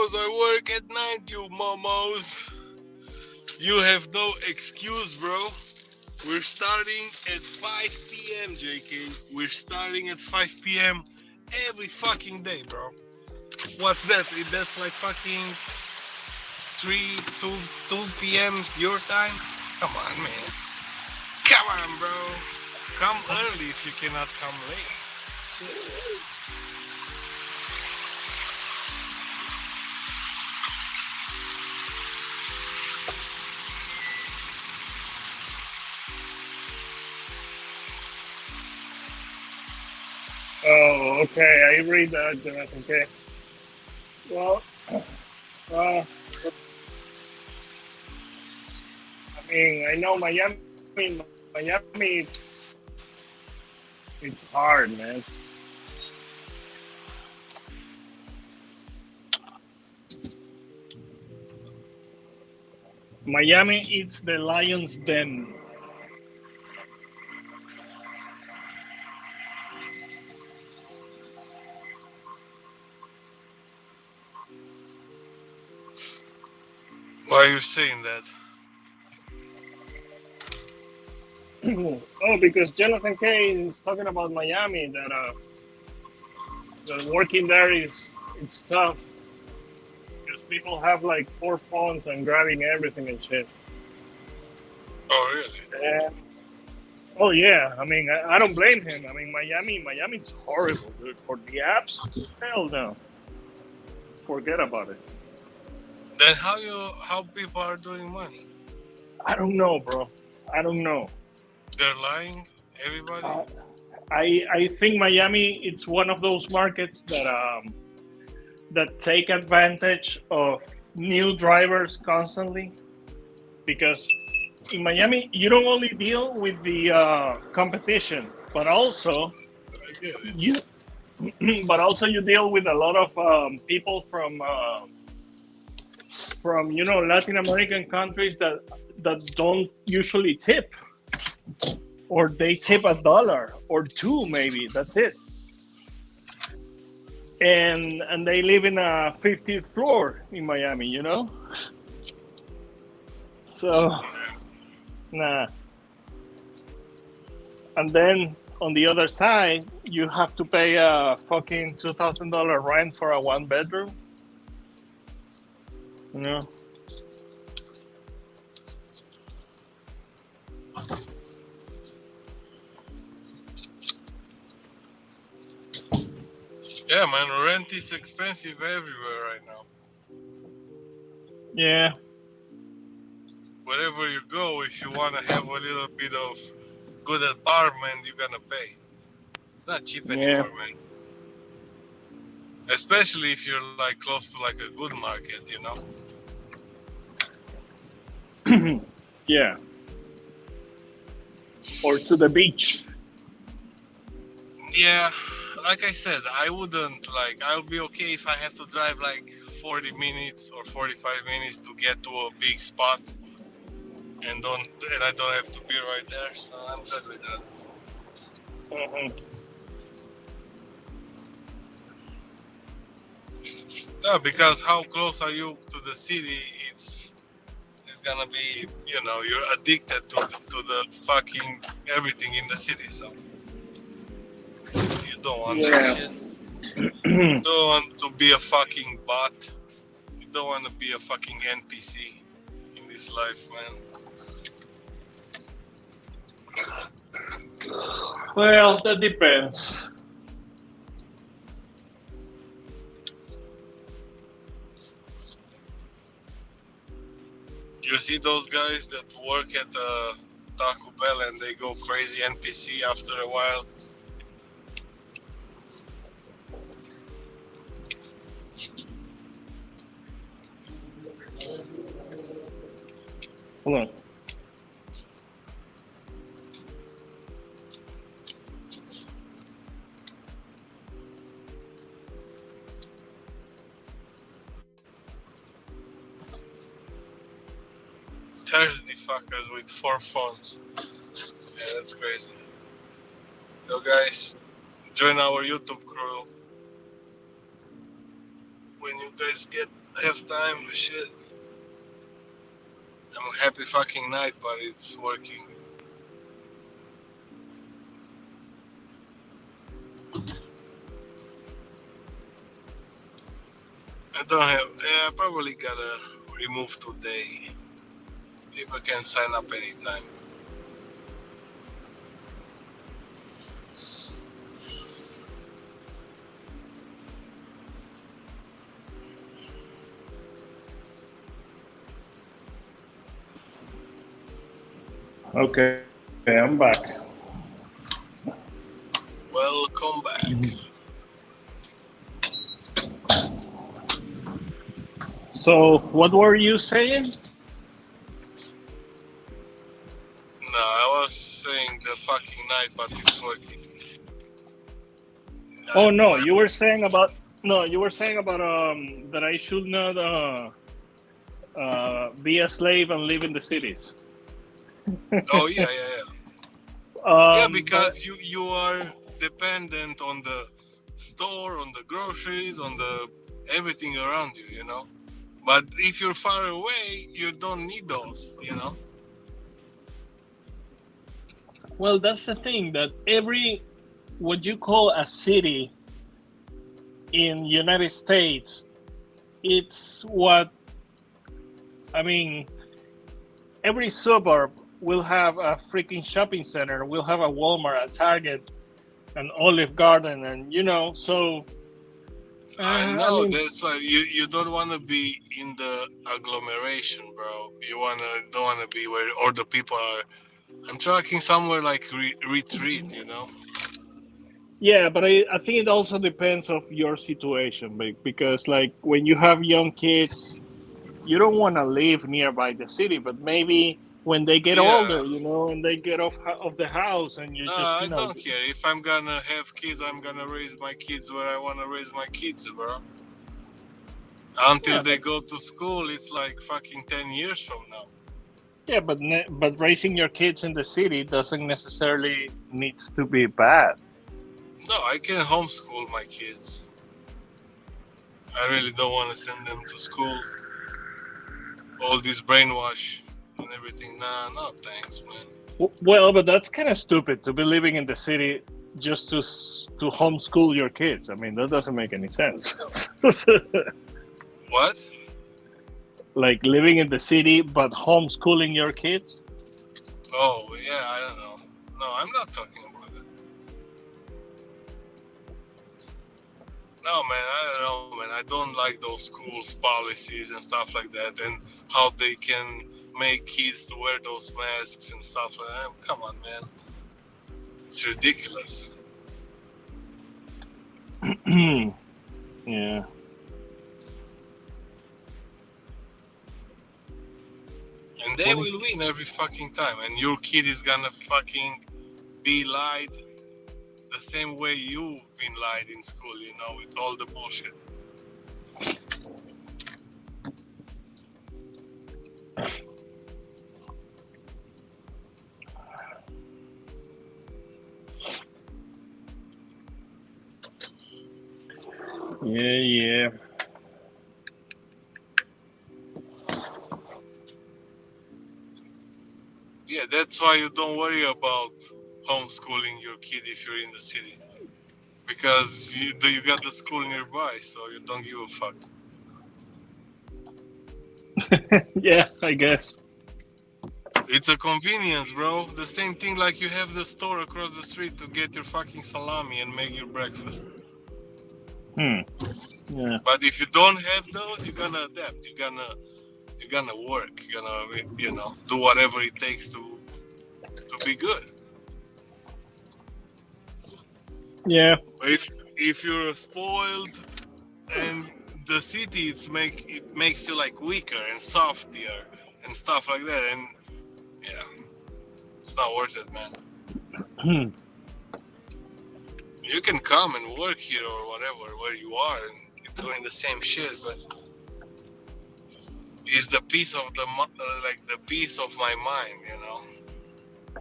because I work at night, you momos. You have no excuse, bro. We're starting at 5 p.m., JK. We're starting at 5 p.m. every fucking day, bro. What's that? That's like fucking 2 p.m. your time? Come on, man. Come on, bro. Come early if you cannot come late. Shit. Oh, okay. I read that, Jonathan. Okay. Well, I mean, I know Miami, it's hard, man. Miami, it's the lion's den. Why are you saying that? Oh, because Jonathan K is talking about Miami, that working there it's tough because people have like 4 phones and grabbing everything and shit. Oh, really? Oh yeah, I mean I don't blame him. I mean Miami's horrible, dude. For the apps, hell no. Forget about it. Then how people are doing money? I don't know, bro. I don't know. They're lying, everybody. I think Miami it's one of those markets that take advantage of new drivers constantly, because in Miami you don't only deal with the competition, but also you deal with a lot of people from Latin American countries that don't usually tip, or they tip $1 or $2 maybe. That's it. And they live in a 50th floor in Miami, you know? So, nah. And then on the other side, you have to pay a fucking $2,000 rent for a 1-bedroom. You know? Yeah, man, rent is expensive everywhere right now. Yeah. Wherever you go, if you want to have a little bit of good apartment, you're gonna pay. It's not cheap anymore, man. Especially if you're like close to like a good market, you know? Yeah. Or to the beach. Yeah, like I said, I wouldn't I'll be okay if I have to drive like 40 minutes or 45 minutes to get to a big spot and I don't have to be right there, so I'm good with that. Mm-hmm. Yeah, because how close are you to the city? It's gonna be, you're addicted to the fucking everything in the city, so you don't want that shit. You don't want to be a fucking bot. You don't want to be a fucking NPC in this life, man. Well, that depends. You see those guys that work at Taco Bell and they go crazy NPC after a while? Hold on. Thursday fuckers with 4 phones. Yeah, that's crazy. Yo, guys, join our YouTube crew when you guys get have time. Shit. I'm a happy fucking night, but it's working. I don't have. I probably gotta remove today. People can sign up anytime. Okay, I'm back. Welcome back. So, what were you saying? No, I was saying the fucking night, but it's working. Oh no, you were saying about that I should not be a slave and live in the cities. Oh yeah. Yeah, because you are dependent on the store, on the groceries, on the everything around you, you know. But if you're far away, you don't need those, you know. Well, that's the thing, that what you call a city in United States, it's what, I mean, every suburb will have a freaking shopping center, will have a Walmart, a Target, an Olive Garden, and so. I know, that's why you don't want to be in the agglomeration, bro. Don't wanna be where all the people are. I'm talking somewhere like retreat, you know. Yeah, but I think it also depends of your situation, because like when you have young kids, you don't want to live nearby the city, but maybe when they get older, and they get off of the house, and you just, I don't care. If I'm gonna have kids, I'm gonna raise my kids where I want to raise my kids, bro. Until they go to school, it's like fucking 10 years from now. Yeah, but raising your kids in the city doesn't necessarily needs to be bad. No, I can homeschool my kids. I really don't want to send them to school. All this brainwash and everything. Nah, no thanks, man. Well, but that's kind of stupid to be living in the city just to homeschool your kids. I mean, that doesn't make any sense. What? Like living in the city but homeschooling your kids? Oh, yeah, I don't know. No, I'm not talking about it. No, man, I don't know, man. I don't like those schools' policies and stuff like that, and how they can make kids to wear those masks and stuff like that. Come on, man. It's ridiculous. Yeah. And they will win every fucking time. And your kid is gonna fucking be lied the same way you've been lied in school, you know, with all the bullshit. Yeah. Yeah, that's why you don't worry about homeschooling your kid if you're in the city. Because you got the school nearby, so you don't give a fuck. Yeah, I guess. It's a convenience, bro. The same thing like you have the store across the street to get your fucking salami and make your breakfast. Yeah. But if you don't have those, you're gonna adapt. You're gonna work. You're gonna, do whatever it takes to be good. Yeah. If you're spoiled, and the city it makes you like weaker and softer and stuff like that, and yeah, it's not worth it, man. You can come and work here or whatever where you are, and you're doing the same shit, but it's the peace of the peace of my mind, you know.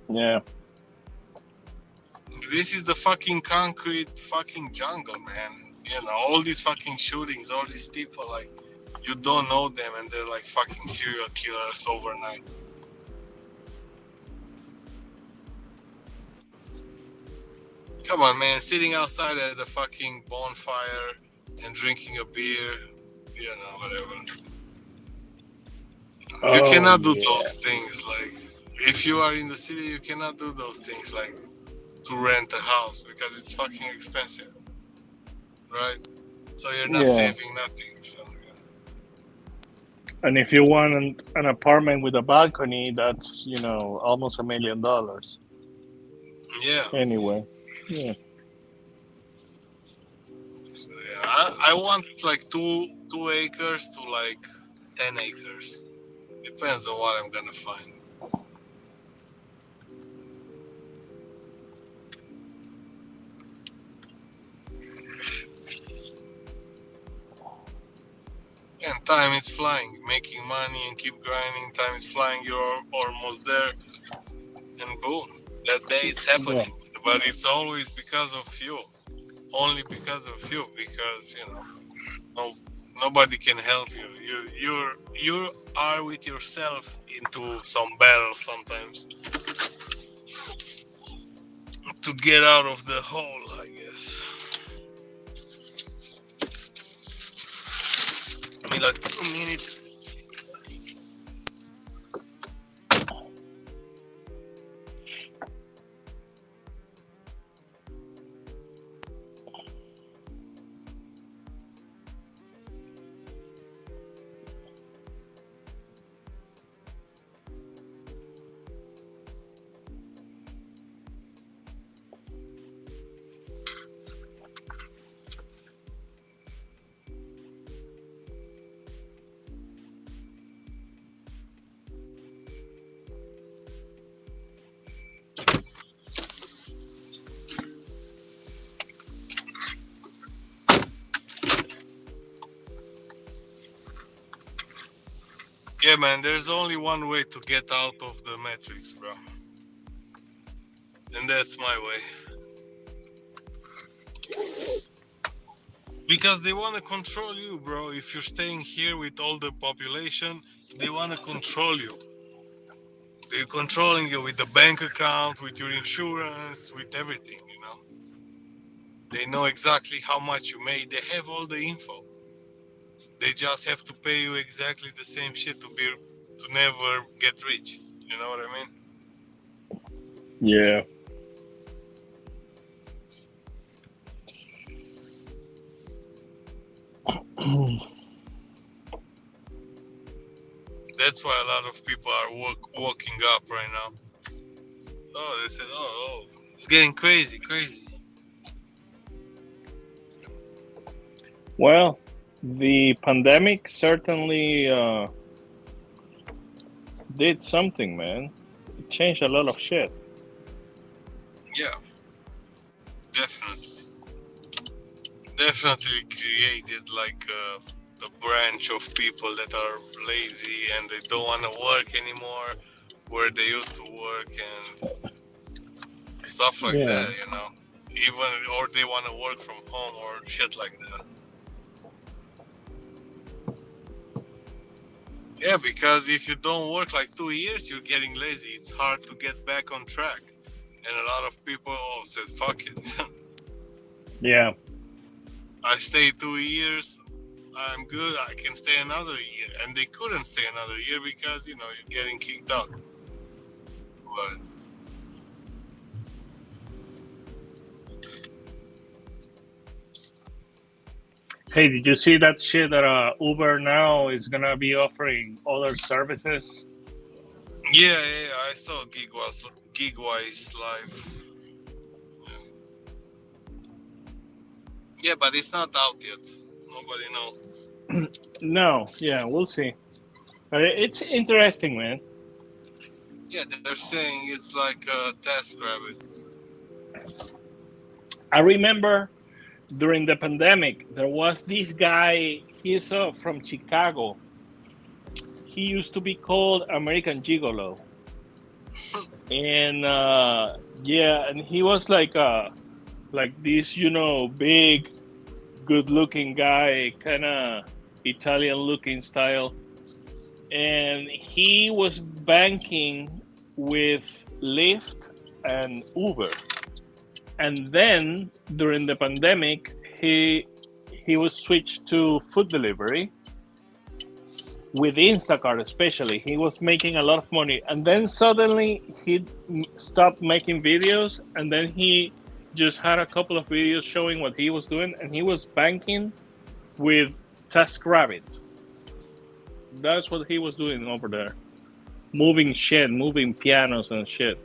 Yeah. This is the fucking concrete fucking jungle, man. You know, all these fucking shootings, all these people, like, you don't know them and they're like fucking serial killers overnight. Come on, man, sitting outside at the fucking bonfire and drinking a beer, you know, whatever. You cannot do those things. Like, if you are in the city, you cannot do those things, like to rent a house, because it's fucking expensive, right? So you're not saving nothing. So And if you want an apartment with a balcony, that's, you know, almost $1 million. yeah. Anyway, yeah. So, yeah, I want like 2 acres to like 10 acres. Depends on what I'm gonna find. And time is flying. Making money and keep grinding. Time is flying. You're almost there. And boom, that day it's happening. Yeah. But it's always because of you. Only because of you. Because, you know, nobody can help you. You are with yourself into some battle sometimes. To get out of the hole, I guess. I mean, like 2 minutes. Yeah, man, there's only one way to get out of the matrix, bro. And that's my way. Because they want to control you, bro. If you're staying here with all the population, they want to control you. They're controlling you with the bank account, with your insurance, with everything, you know. They know exactly how much you made. They have all the info. They just have to pay you exactly the same shit to never get rich. You know what I mean? Yeah. That's why a lot of people are walking up right now. Oh, they said, oh, it's getting crazy. Well, the pandemic certainly did something, man. It changed a lot of shit. Yeah, definitely created like a branch of people that are lazy and they don't want to work anymore where they used to work and stuff like that, you know. Or they want to work from home or shit like that. Yeah, because if you don't work like 2 years, you're getting lazy. It's hard to get back on track. And a lot of people said, fuck it. Yeah. I stayed 2 years. I'm good. I can stay another year. And they couldn't stay another year because, you know, you're getting kicked out. But hey, did you see that shit that Uber now is gonna be offering other services? yeah, I saw Gigwise live. Yeah, but it's not out yet. Nobody knows. No, yeah, we'll see. It's interesting, man. Yeah, they're saying it's like a TaskRabbit. I remember during the pandemic, there was this guy, he's from Chicago. He used to be called American Gigolo. And and he was like this, you know, big, good-looking guy, kind of Italian-looking style, and he was banking with Lyft and Uber. And then during the pandemic, he was switched to food delivery with Instacart, especially. He was making a lot of money, and then suddenly he stopped making videos, and then he just had a couple of videos showing what he was doing, and he was banking with TaskRabbit. That's what he was doing over there, moving pianos and shit.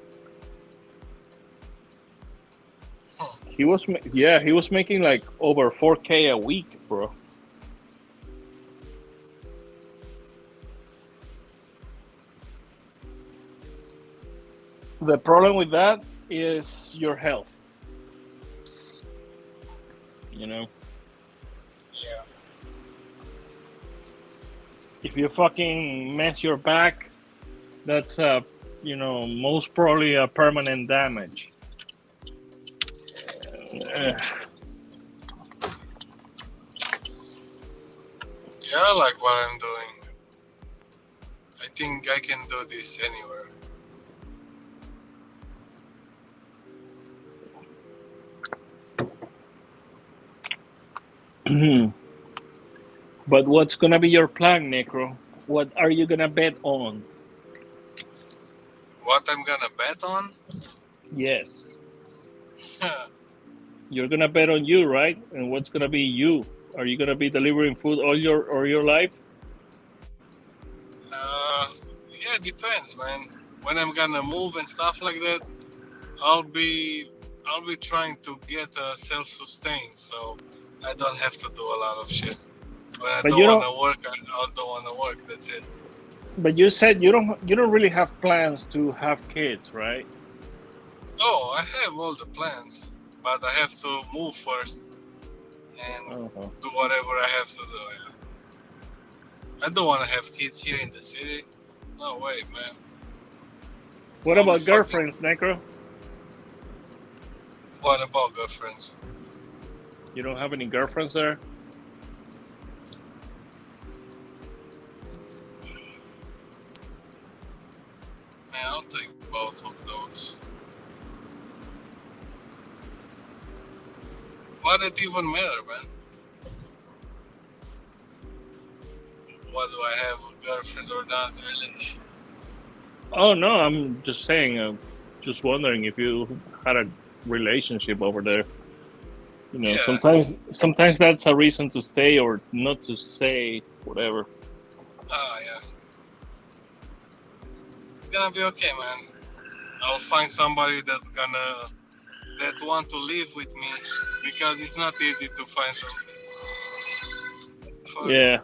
He was making like over $4K a week, bro. The problem with that is your health. You know? Yeah. If you fucking mess your back, that's most probably a permanent damage. Yeah, I like what I'm doing. I think I can do this anywhere. But what's gonna be your plan, Necro? What are you gonna bet on? What I'm gonna bet on? Yes. You're gonna bet on you, right? And what's gonna be you? Are you gonna be delivering food all your life? Yeah, it depends, man. When I'm gonna move and stuff like that, I'll be trying to get self-sustained, so I don't have to do a lot of shit. When I don't want to work, I don't want to work. That's it. But you said you don't really have plans to have kids, right? Oh, I have all the plans, but I have to move first and do whatever I have to do. Yeah. I don't want to have kids here in the city. No way, man. What about girlfriends, Necro? What about girlfriends? You don't have any girlfriends there? Man, I'll take both of those. What does it even matter, man? What do I have, a girlfriend or not, really? Oh no, I'm just saying. Just wondering if you had a relationship over there. You know, sometimes that's a reason to stay or not to stay, whatever. Ah, yeah. It's gonna be okay, man. I'll find somebody that want to live with me, because it's not easy to find some. Yeah.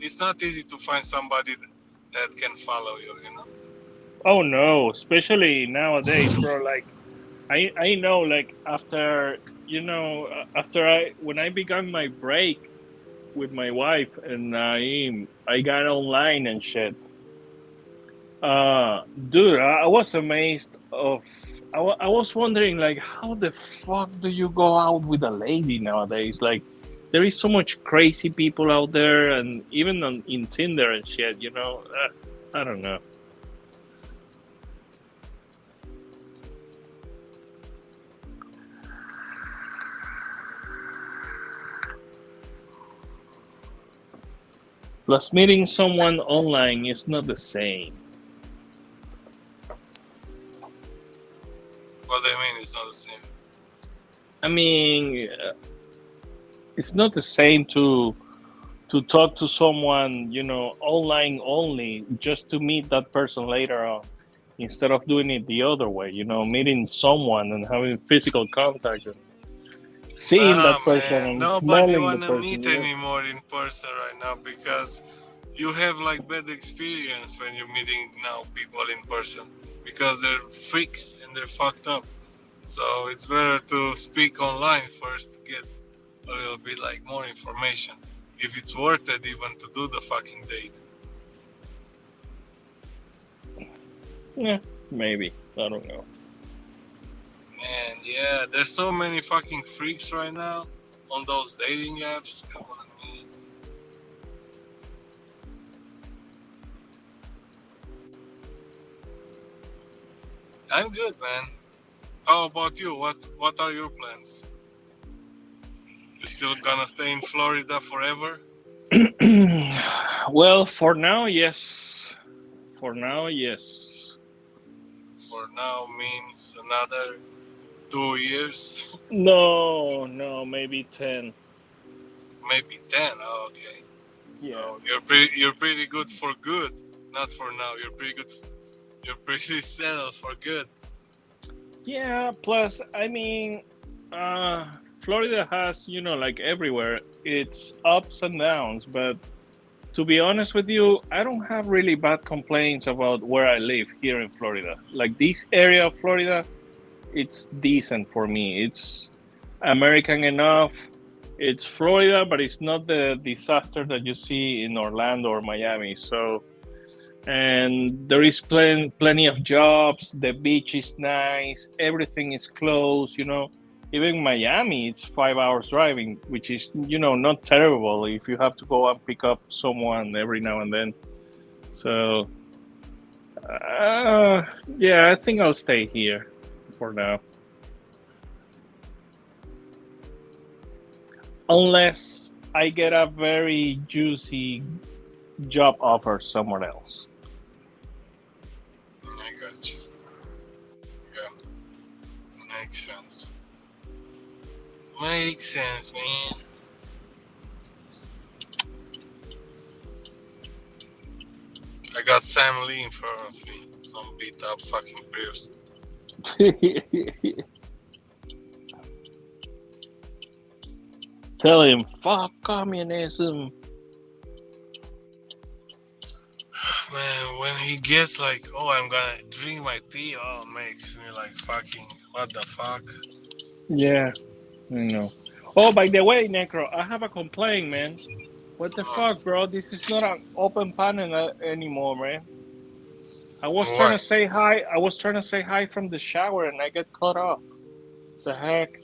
It's not easy to find somebody that can follow you, you know? Oh no, especially nowadays, bro. Like, I know, like when I began my break with my wife and I got online and shit. Dude, I was amazed I was wondering, like, how the fuck do you go out with a lady nowadays? Like, there is so much crazy people out there, and even in Tinder and shit, you know? I don't know. Plus, meeting someone online is not the same. What do you mean it's not the same? I mean, it's not the same to talk to someone, you know, online only, just to meet that person later on, instead of doing it the other way, you know, meeting someone and having physical contact and seeing that person and nobody smelling want the to person. meet anymore in person right now, because you have like bad experience when you're meeting now people in person, because they're freaks and they're fucked up. So it's better to speak online first to get a little bit like more information, if it's worth it even to do the fucking date. Yeah, maybe. I don't know. Man, yeah, there's so many fucking freaks right now on those dating apps. Come on, man. I'm good, man. How about you? What are your plans? You still gonna stay in Florida forever? Well, for now, yes. For now, yes. For now means another 2 years, No, maybe 10. maybe 10. Oh, okay. Yeah. So you're pretty good for good, not for now. You're pretty settled for good. Yeah, plus, I mean, Florida has, like everywhere, it's ups and downs. But to be honest with you, I don't have really bad complaints about where I live here in Florida. Like this area of Florida, it's decent for me. It's American enough. It's Florida, but it's not the disaster that you see in Orlando or Miami. So, and there is plenty of jobs. The beach is nice. Everything is close. Even Miami, it's 5 hours driving, which is not terrible if you have to go and pick up someone every now and then. So, yeah, I think I'll stay here for now. Unless I get a very juicy job offer somewhere else. I got you. Yeah. Makes sense. Makes sense, man. I got Sam Lee in front of me. Some beat up fucking Prius. Tell him, fuck communism. Man, when he gets like, oh, I'm gonna drink my pee, oh, makes me like fucking, what the fuck? Yeah, I know. Oh, by the way, Necro, I have a complaint, man. What the fuck, bro? This is not an open panel anymore, man. I was trying to say hi. I was trying to say hi from the shower, and I get cut off. The heck?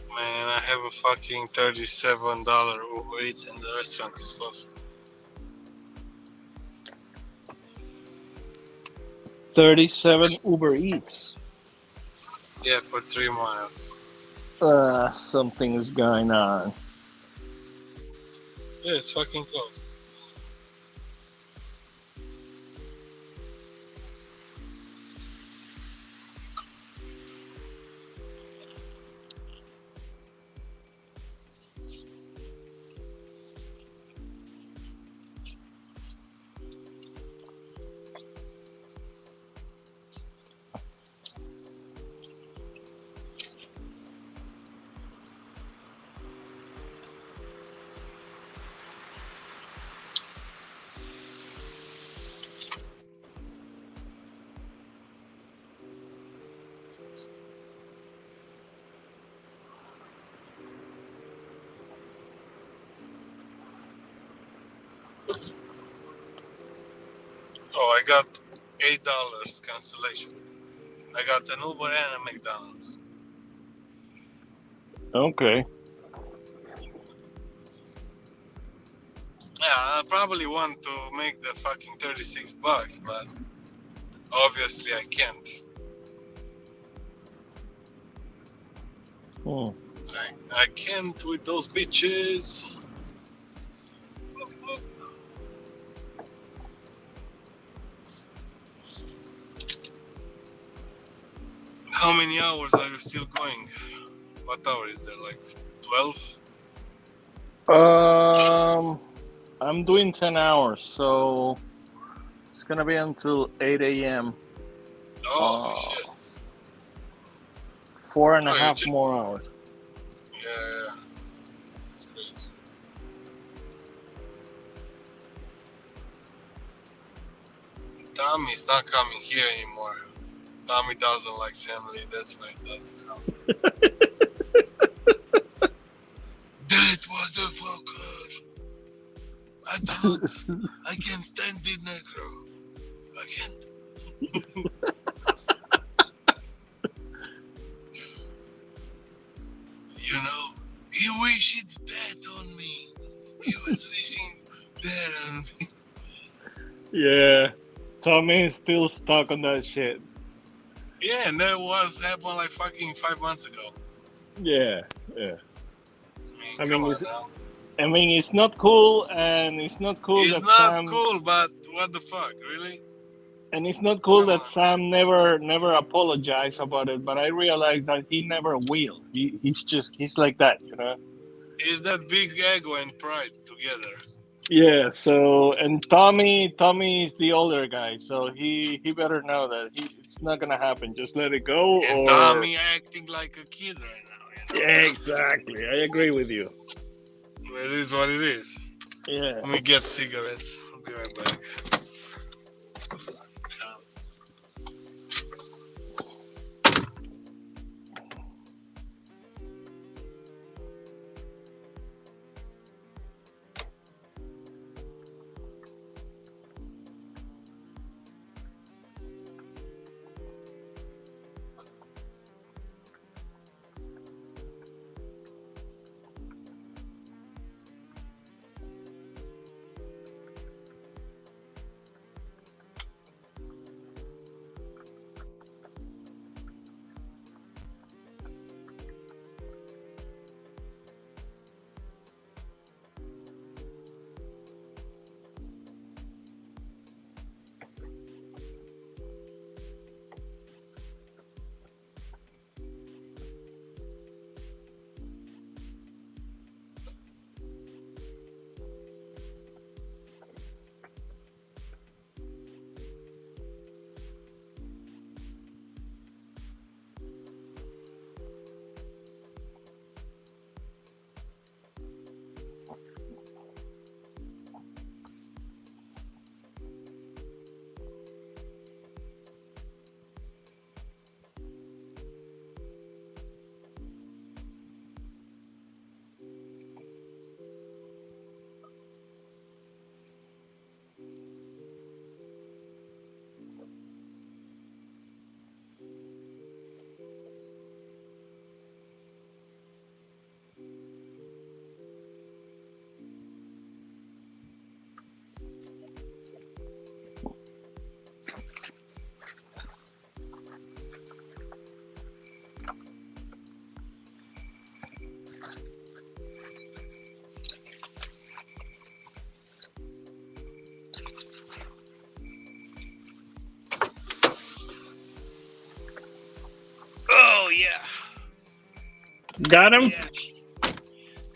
Man, I have a fucking $37 Uber Eats and the restaurant is closed. 37 Uber Eats. Yeah, for 3 miles. Something is going on. Yeah, it's fucking closed. Oh, I got $8 cancellation. I got an Uber and a McDonald's. Okay. Yeah, I probably want to make the fucking $36, but obviously I can't. Hmm. I can't with those bitches. How many hours are you still going? What hour is there? Like 12? I'm doing 10 hours, so it's gonna be until 8 a.m. Oh shit! 4.5 more hours. Yeah. It's crazy. Tommy's not coming here anymore. Tommy doesn't like family, that's why he doesn't come. That motherfucker! I don't. I can't stand it, Negro. I can't. You know, he wished that on me. He was wishing that on me. Yeah, Tommy is still stuck on that shit. Yeah, and that was happened like fucking 5 months ago. Yeah. I Come mean, on now. it's not cool, and it's not cool It's that not Sam. cool, but what the fuck, really? And it's not cool that Sam never apologized about it. But I realized that he never will. He's like that, you know. It's that big ego and pride together. Yeah. So and Tommy is the older guy, so he better know that it's not gonna happen. Just let it go. And Or Tommy acting like a kid right now, you know? yeah, exactly. I agree with you. It is what it is. Yeah. Let me get cigarettes. I'll be right back. Oh, yeah. Got him? Yeah.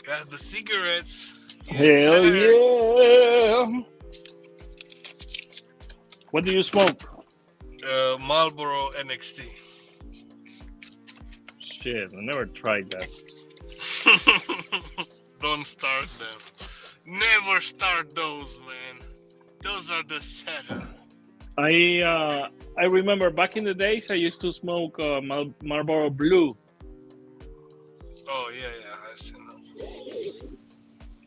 Got the cigarettes. Hell sir. yeah. What do you smoke? Marlboro NXT. Shit, I never tried that. Don't start them. Never start those, man. Those are the setup. I remember back in the days I used to smoke Marlboro Blue. Oh yeah, I've seen those.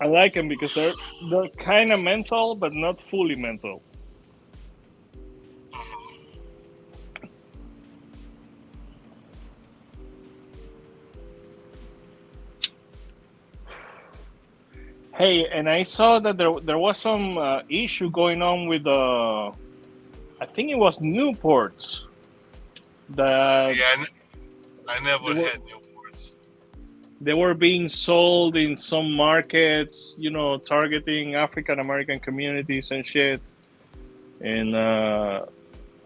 I like them because they're kind of menthol, but not fully menthol. Hey, and I saw that there was some issue going on with I think it was Newports. That I never had Newports. They were being sold in some markets, you know, targeting African American communities and shit. And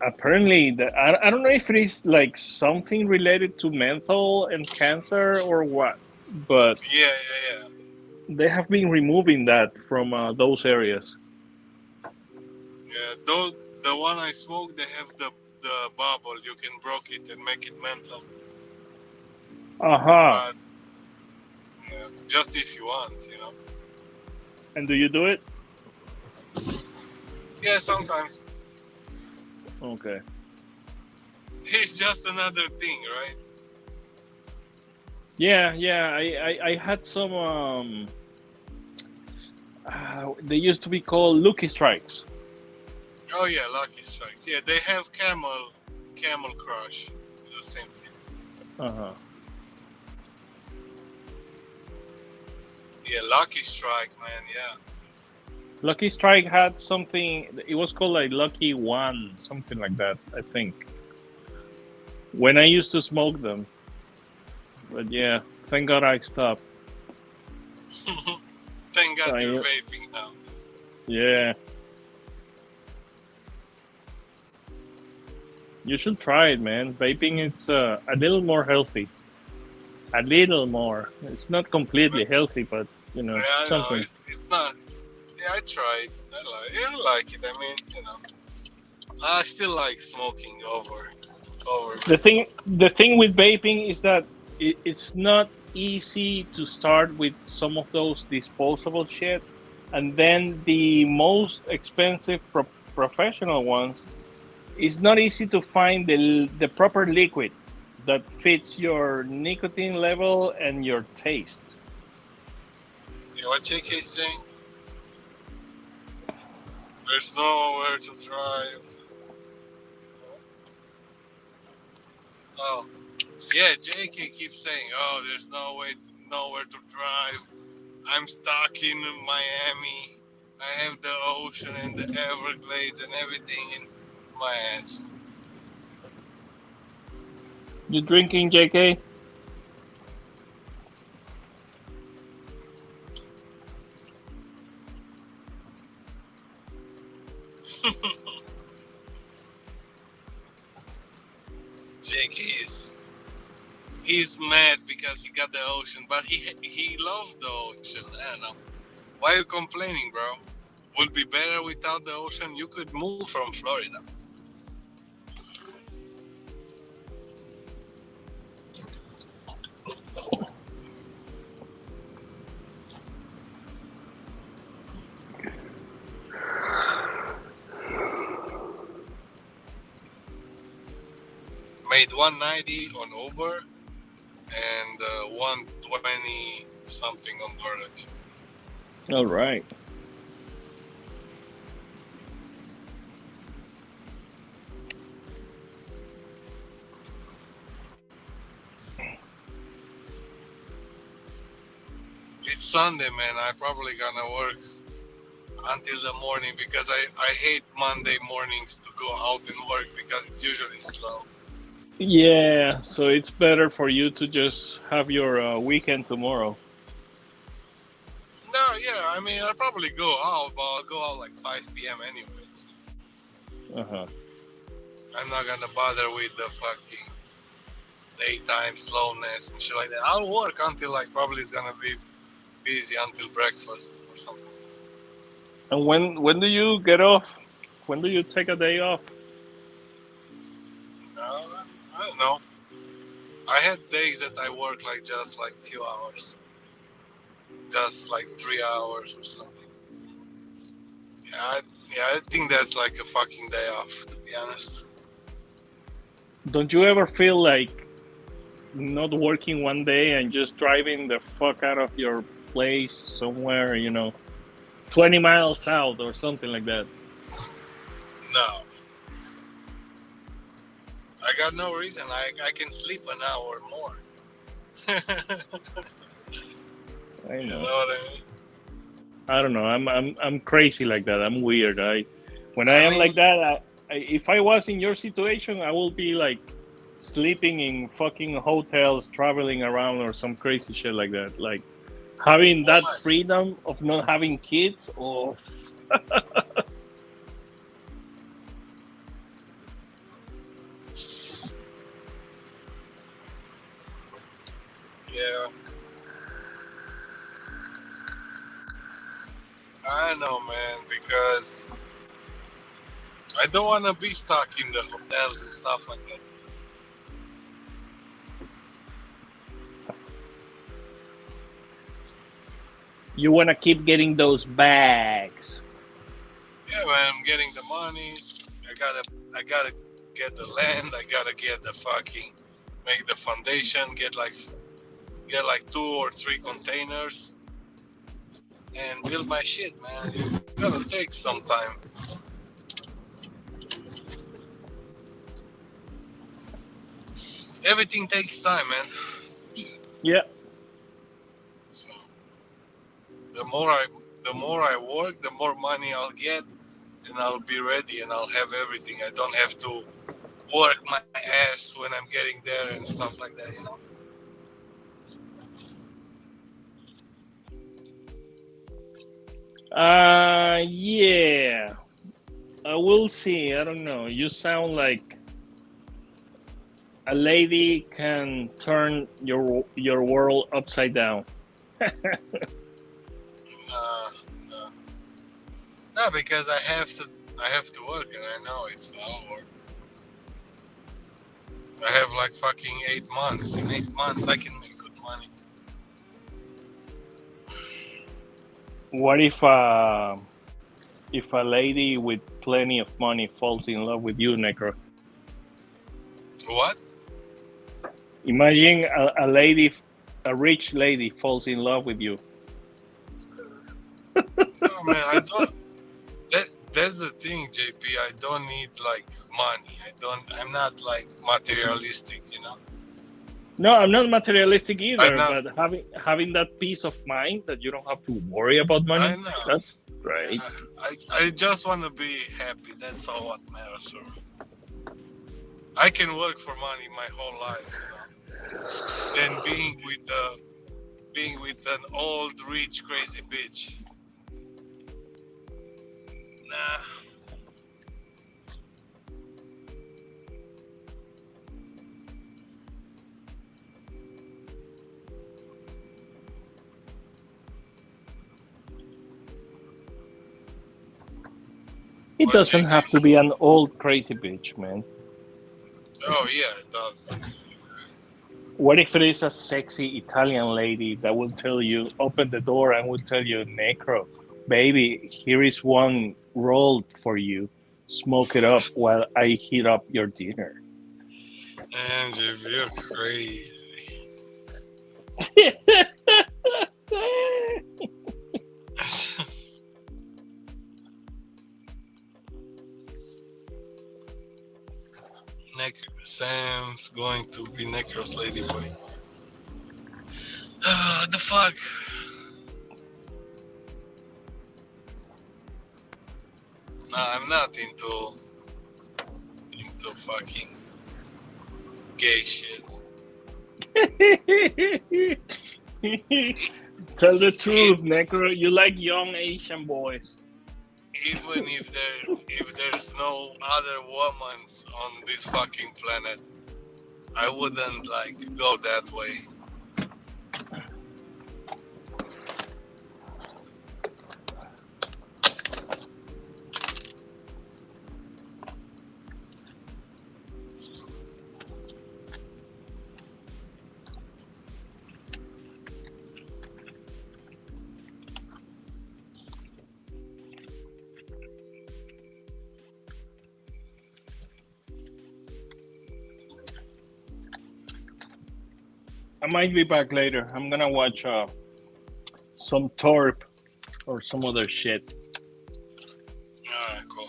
apparently, I don't know if it is like something related to menthol and cancer or what, but Yeah. they have been removing that from those areas. Yeah, the one I smoked, they have the bubble. You can break it and make it menthol. Uh-huh. But yeah, just if you want, you know. And do you do it? Yeah, sometimes. Okay. It's just another thing, right? Yeah. I had some. They used to be called Lucky Strikes. Oh yeah, Lucky Strikes. Yeah, they have Camel Crush, the same thing. Uh-huh. Yeah, Lucky Strike, man. Yeah. Lucky Strike had something. It was called like Lucky One, something like that, I think. When I used to smoke them. But yeah, thank God I stopped. Thank God I- you're vaping now. Yeah. You should try it, man. Vaping, it's a little more healthy. A little more. It's not completely healthy, but you know, Yeah, I know. something. It's not. Yeah, I tried. I like it. I mean, you know, I still like smoking over. The thing with vaping is that it's not easy to start with some of those disposable shit, and then the most expensive professional ones. It's not easy to find the proper liquid that fits your nicotine level and your taste. You know what JK is saying? There's nowhere to drive. Oh, yeah. JK keeps saying, "Oh, there's nowhere to drive. I'm stuck in Miami. I have the ocean and the Everglades and everything in my ass." You drinking, JK? JK he's mad because he got the ocean, but he loves the ocean. I don't know. Why are you complaining, bro? Would be better without the ocean. You could move from Florida. Made 190 on Uber and 120 something on Doordash. All right. It's Sunday, man. I probably gonna work until the morning because I hate Monday mornings to go out and work because it's usually slow. Yeah, so it's better for you to just have your weekend tomorrow. No, yeah, I mean, I'll probably go out, but I'll go out like 5 p.m. anyways. Uh-huh. I'm not gonna bother with the fucking daytime slowness and shit like that. I'll work until like probably it's gonna be busy until breakfast or something. And when do you get off? When do you take a day off? I don't know. I had days that I work like just like few hours. Just like 3 hours or something. Yeah, I think that's like a fucking day off, to be honest. Don't you ever feel like not working one day and just driving the fuck out of your place somewhere, 20 miles south or something like that? No. I got no reason. I can sleep an hour more. I know. You know what I mean? I don't know. I'm crazy like that. I'm weird. When I am like that, if I was in your situation, I will be like sleeping in fucking hotels, traveling around, or some crazy shit like that. Like having that freedom of not having kids. Oh. Yeah. I know, man, because I don't want to be stuck in the hotels and stuff like that. You want to keep getting those bags. Yeah, man, I'm getting the money. I gotta get the land. I gotta get the fucking, make the foundation. Get like 2 or 3 containers, and build my shit, man. It's gonna take some time. Everything takes time, man. Yeah. So the more I work, the more money I'll get, and I'll be ready, and I'll have everything. I don't have to work my ass when I'm getting there and stuff like that, you know. Yeah. We'll see. I don't know. You sound like a lady can turn your world upside down. No, because I have to work, and I know it's all work. I have like fucking 8 months. In 8 months, I can make good money. What if a lady with plenty of money falls in love with you, Necro? What? Imagine a rich lady falls in love with you. No, man, I don't. That's the thing, JP. I don't need like money. I'm not like materialistic, you know. No, I'm not materialistic either. But having that peace of mind that you don't have to worry about money, I know. that's great. I just want to be happy. That's all what matters for me. I can work for money my whole life, you know. Then being with an old, rich, crazy bitch. Nah. It doesn't have to be an old crazy bitch, man. Oh yeah, it does. What if it is a sexy Italian lady that will tell you, open the door and will tell you, Necro, baby, here is one roll for you. Smoke it up while I heat up your dinner. And you're crazy. Sam's going to be Necro's ladyboy. What the fuck? Nah, I'm not into fucking gay shit. Tell the truth, Necro. You like young Asian boys. Even if there's no other women on this fucking planet, I wouldn't like go that way. I might be back later. I'm gonna watch some Torp or some other shit. Alright, cool.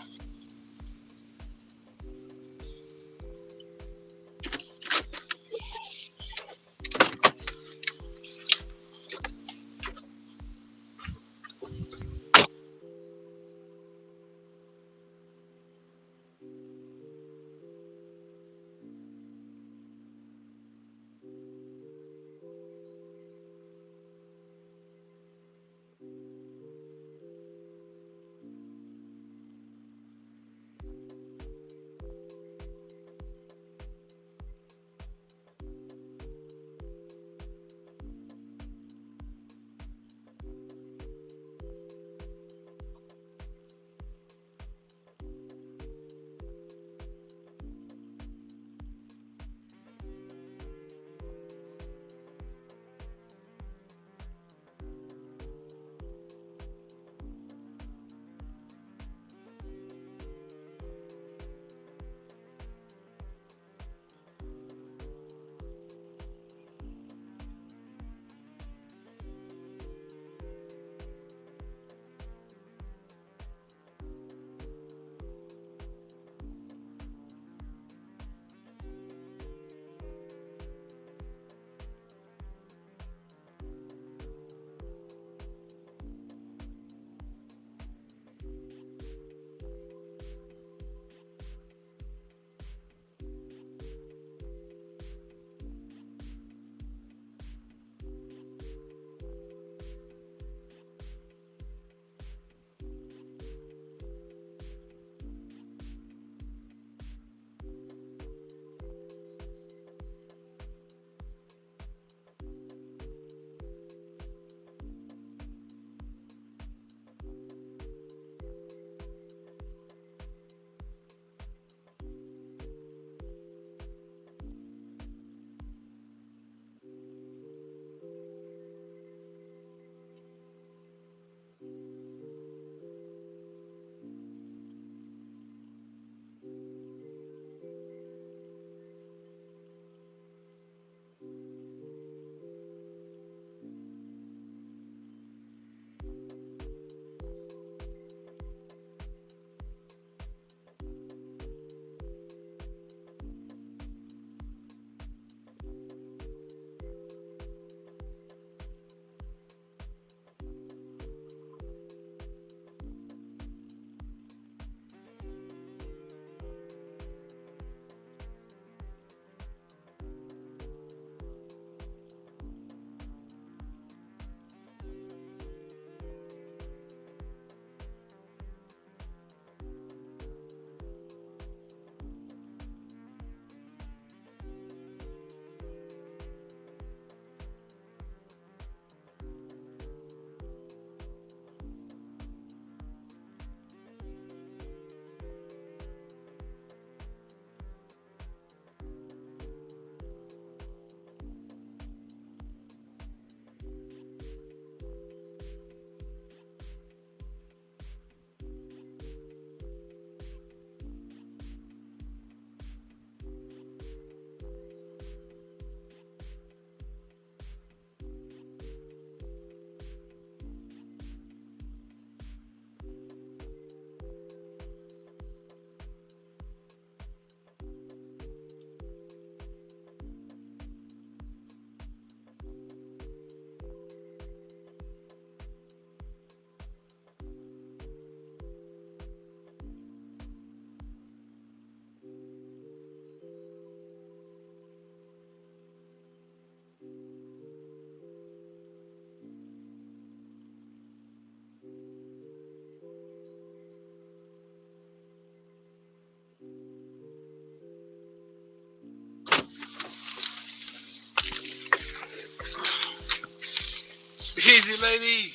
Easy, lady.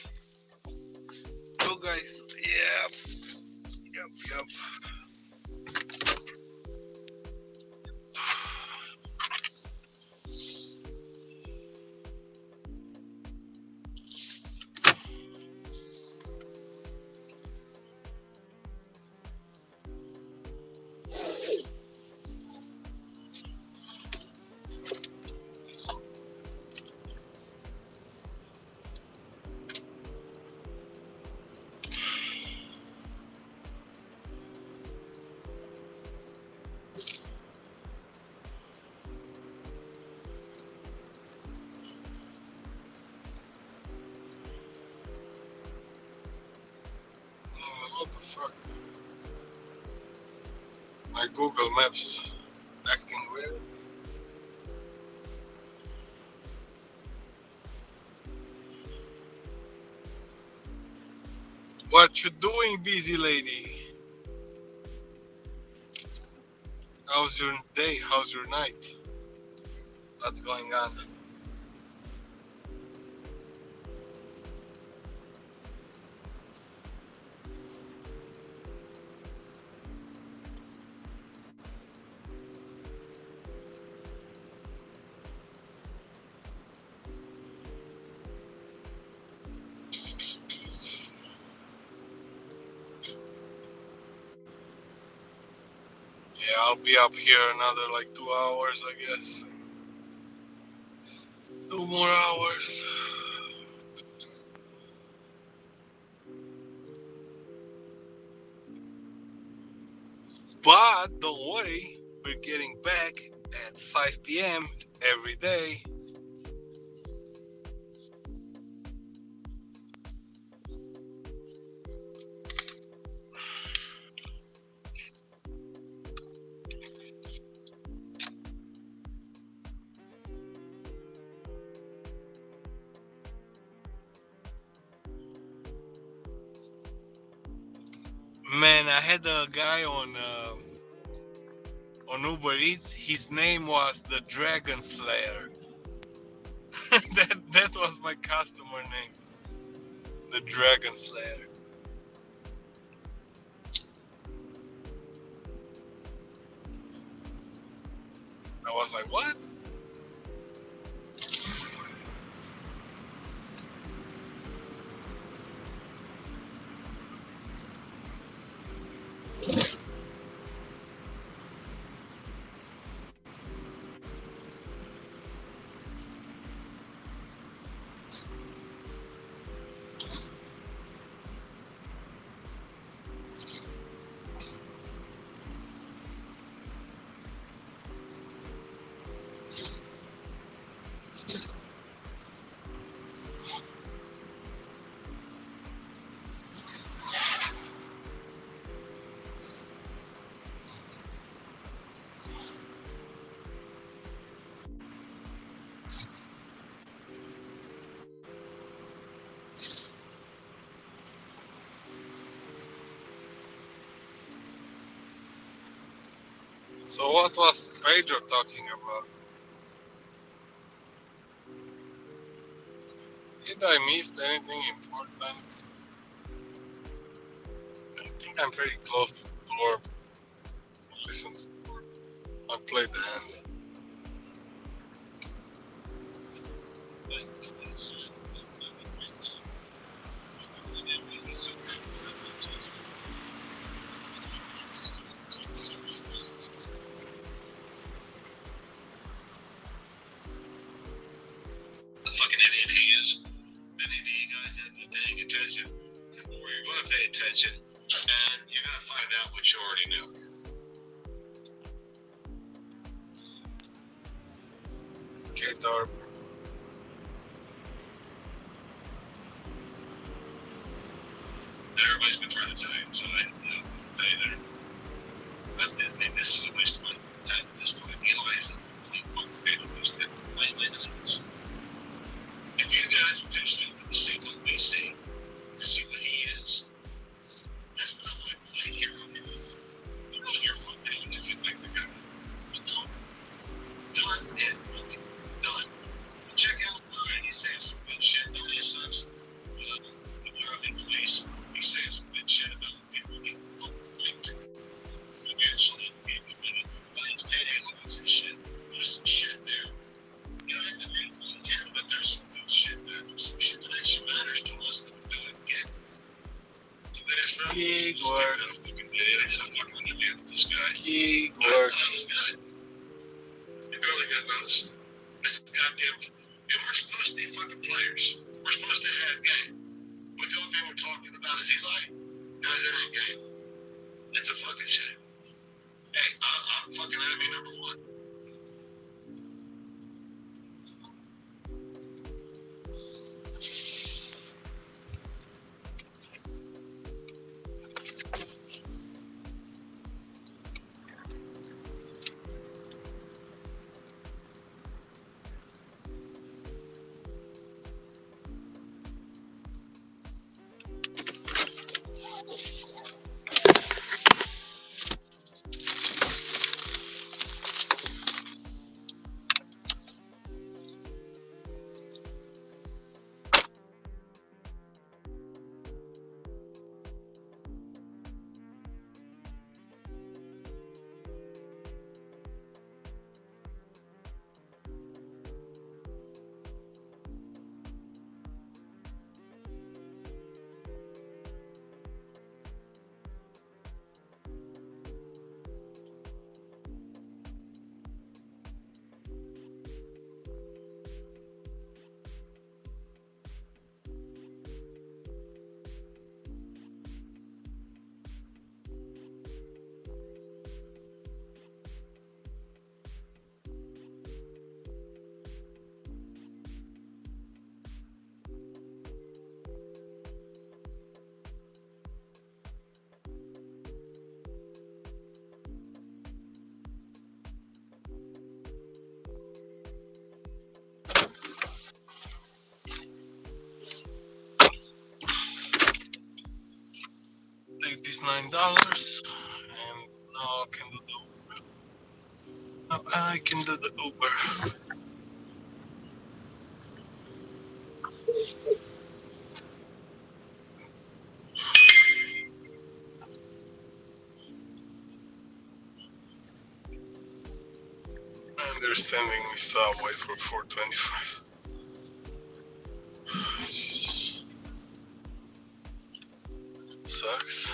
Go, guys. Yep. What the fuck? My Google Maps acting weird. What you doing, busy lady? How's your day? How's your night? What's going on? Yeah, I'll be up here another like 2 hours, I guess. 2 more hours. But don't worry, we're getting back at 5 p.m. every day. Man, I had a guy on Uber Eats. His name was the Dragon Slayer. that was my customer name, the Dragon Slayer. I was like, what? So what was Pedro talking about? Did I miss anything important? I think I'm pretty close to the door. Listen to the door. I played the hand. The fucking idiot he is. Many of you guys haven't been paying attention, or you're going to pay attention, and you're going to find out what you already knew. Okay, Darb. Everybody's been trying to tell you, so I stay there. I mean, this is a waste of my time at this point. Eli is a complete fucking pain waste of my nights. If you guys are too stupid to see what we see, to see what he is, that's not my play here on earth. You know your fucking head if you like the guy. You know? Done and fucking done. Check out Brian. He's saying some good shit. Don't he, son? us. This is goddamn, and we're supposed to be fucking players. We're supposed to have game. But the only thing we're talking about is Eli. Guys, that ain't game. It's a fucking shame. Hey, I'm fucking enemy number one. Take these $9 and now I can do the Uber. Now I can do the Uber. And they're sending me Subway for $4.25. It sucks.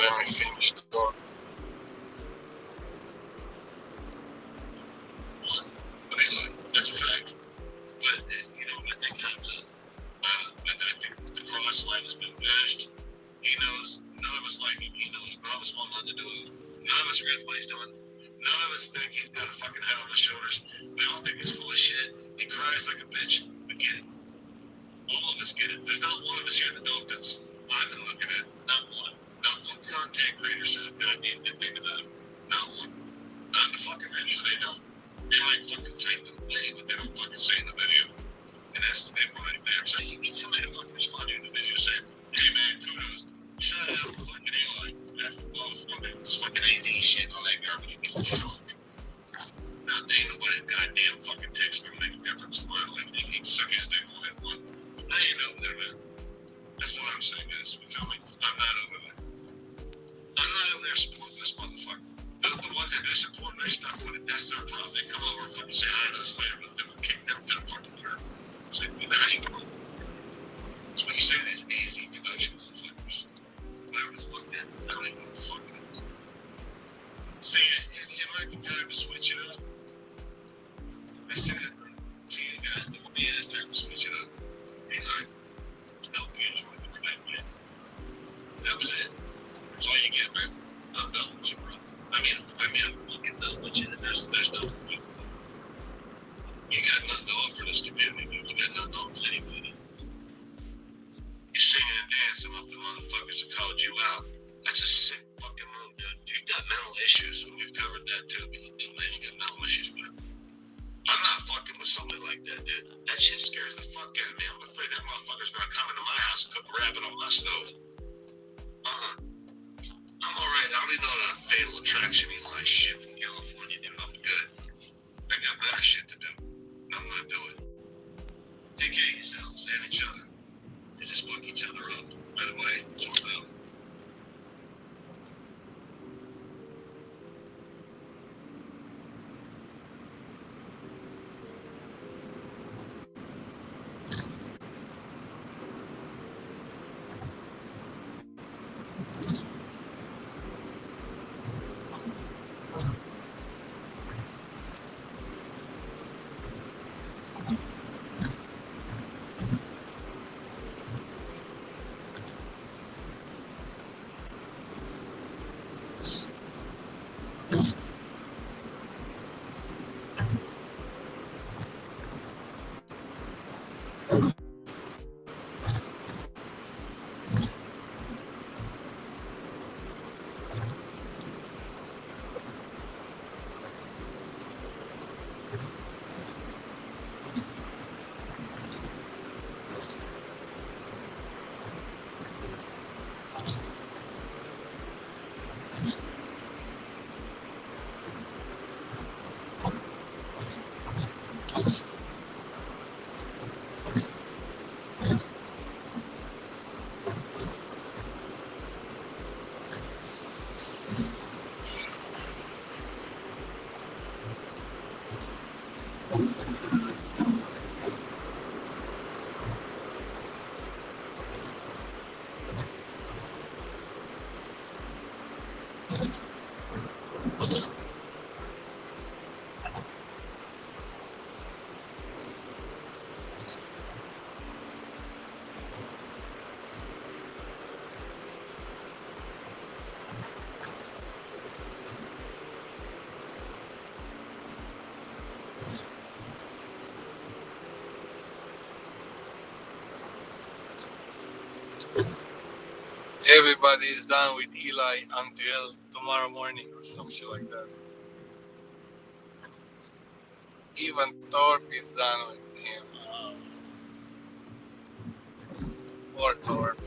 Let me finish the door. But anyway, that's a fact. But, you know, I think time's up. I think the cross line has been finished. He knows, none of us like him. He knows, none of us want nothing to do with him. None of us agree with what he's doing. None of us think he's got a fucking head on his shoulders. We all think he's full of shit. He cries like a bitch. We get it. All of us get it. There's not one of us here that don't that's I've been looking at. Not one. Not one content creator says that I did anything to them. Not one. Not in the fucking video, they don't. They might fucking type them away, but they don't fucking say in the video. And that's the big one right there. So you need somebody to fucking respond to you in the video saying, hey man, kudos. Shout out to fucking Eli. That's the most fucking AZ shit on that garbage piece of shit. Now, ain't nobody's goddamn fucking text gonna make a difference in my life. He can suck his dick with that one. I ain't over there, man. That's what I'm saying, guys. You feel me? I'm not over there. I'm not over there supporting this motherfucker. The ones that they're supporting, they're stuck with it. That's their problem. They come over and fucking say hi to us later, but then we'll kick them to the fucking curb. Say, how you doing? That's what you say to these AZ production motherfuckers. Whatever the fuck that is. I don't even know what the fuck it is. See, it might be time to switch it up. I said that to you guys. For me, it's time to switch it up. And I hope you enjoy the night, man. That was it. That's all you get, man. I'm done with you, bro. I'm fucking done with you. There's no. You got nothing to offer this community, dude. You got nothing to offer anybody. You're singing and dancing off the motherfuckers that called you out. That's a sick fucking move, dude. You got mental issues, so we've covered that too. Man, you got mental issues, but I'm not fucking with somebody like that, dude. That shit scares the fuck out of me. I'm afraid that motherfucker's gonna come into my house and cook a rabbit on my stove. I'm alright. I don't even know that Fatal Attraction Eli shit from California, dude. I'm good. I got better shit to do. I'm gonna do it. Take care of yourselves and each other. You just fuck each other up. By the way, it's all about. Everybody is done with Eli until tomorrow morning or some shit like that. Even Thorpe is done with him. Poor Thorpe.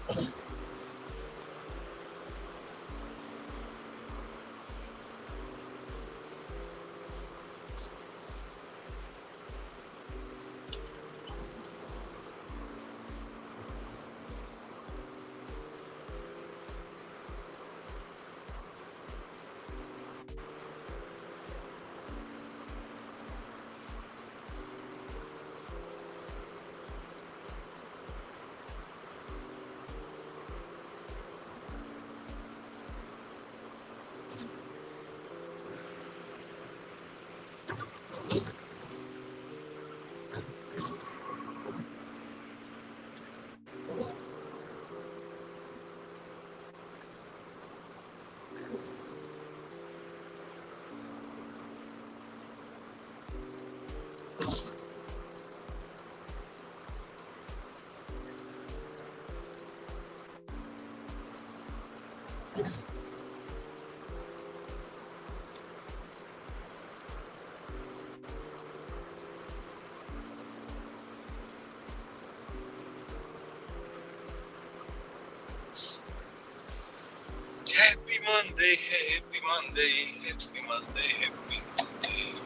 Happy Monday, happy Monday, happy Monday, happy Monday.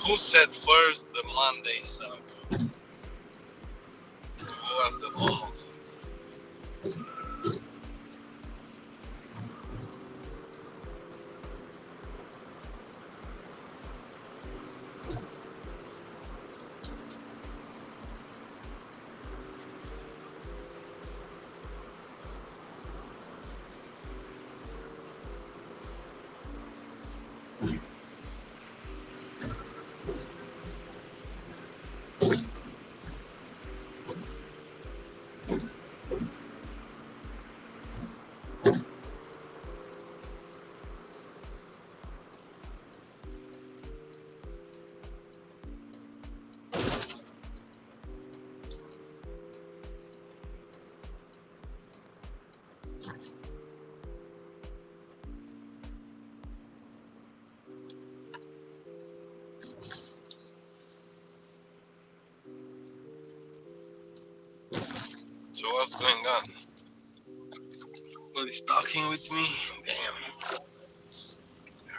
Who said first the Monday suck? Who was the ball? So what's going on? Nobody's talking with me? Damn.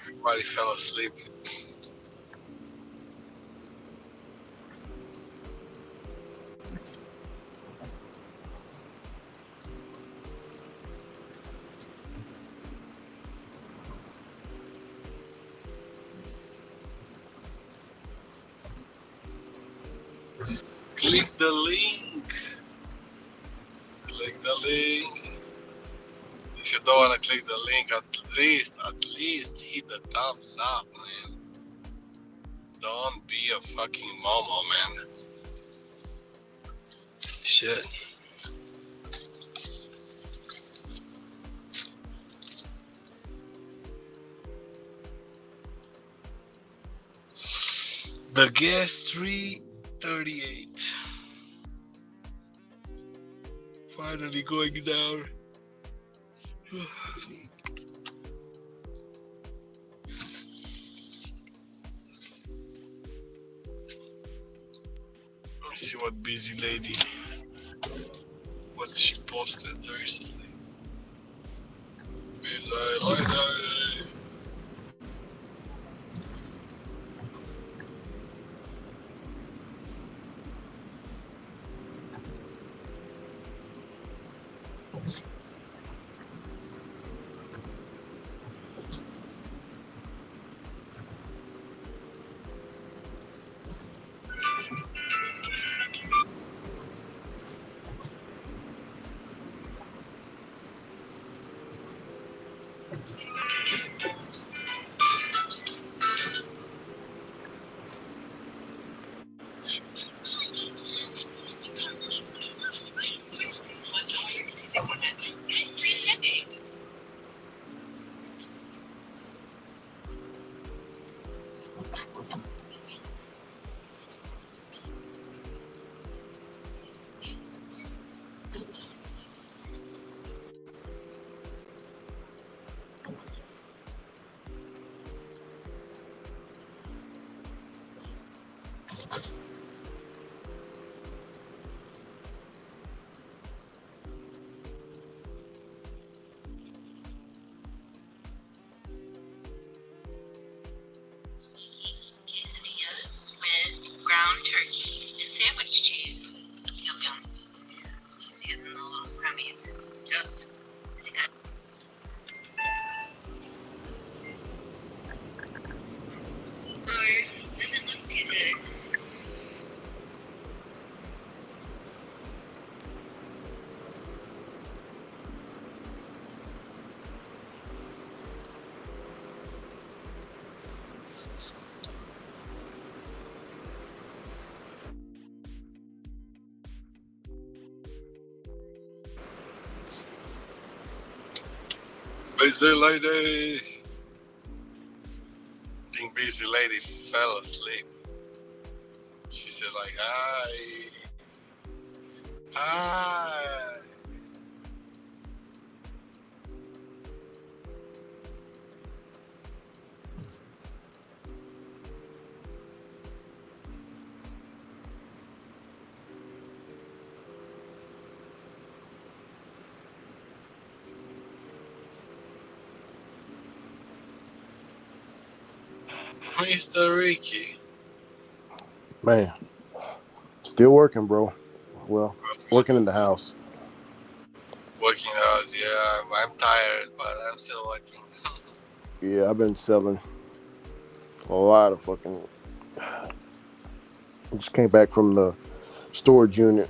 Everybody fell asleep. Click the link. Click the link. If you don't want to click the link, at least hit the thumbs up, man. Don't be a fucking momo, man. Shit. The gas 338. Finally going down. Let's see what busy lady, what she posted recently. Busy lady. I think busy lady fell asleep. She said like, hi. Hi. Mr. Ricky. Man, still working, bro. Well, working in the house. Working hours, yeah. I'm tired, but I'm still working. Yeah, I've been selling a lot of fucking. I just came back from the storage unit.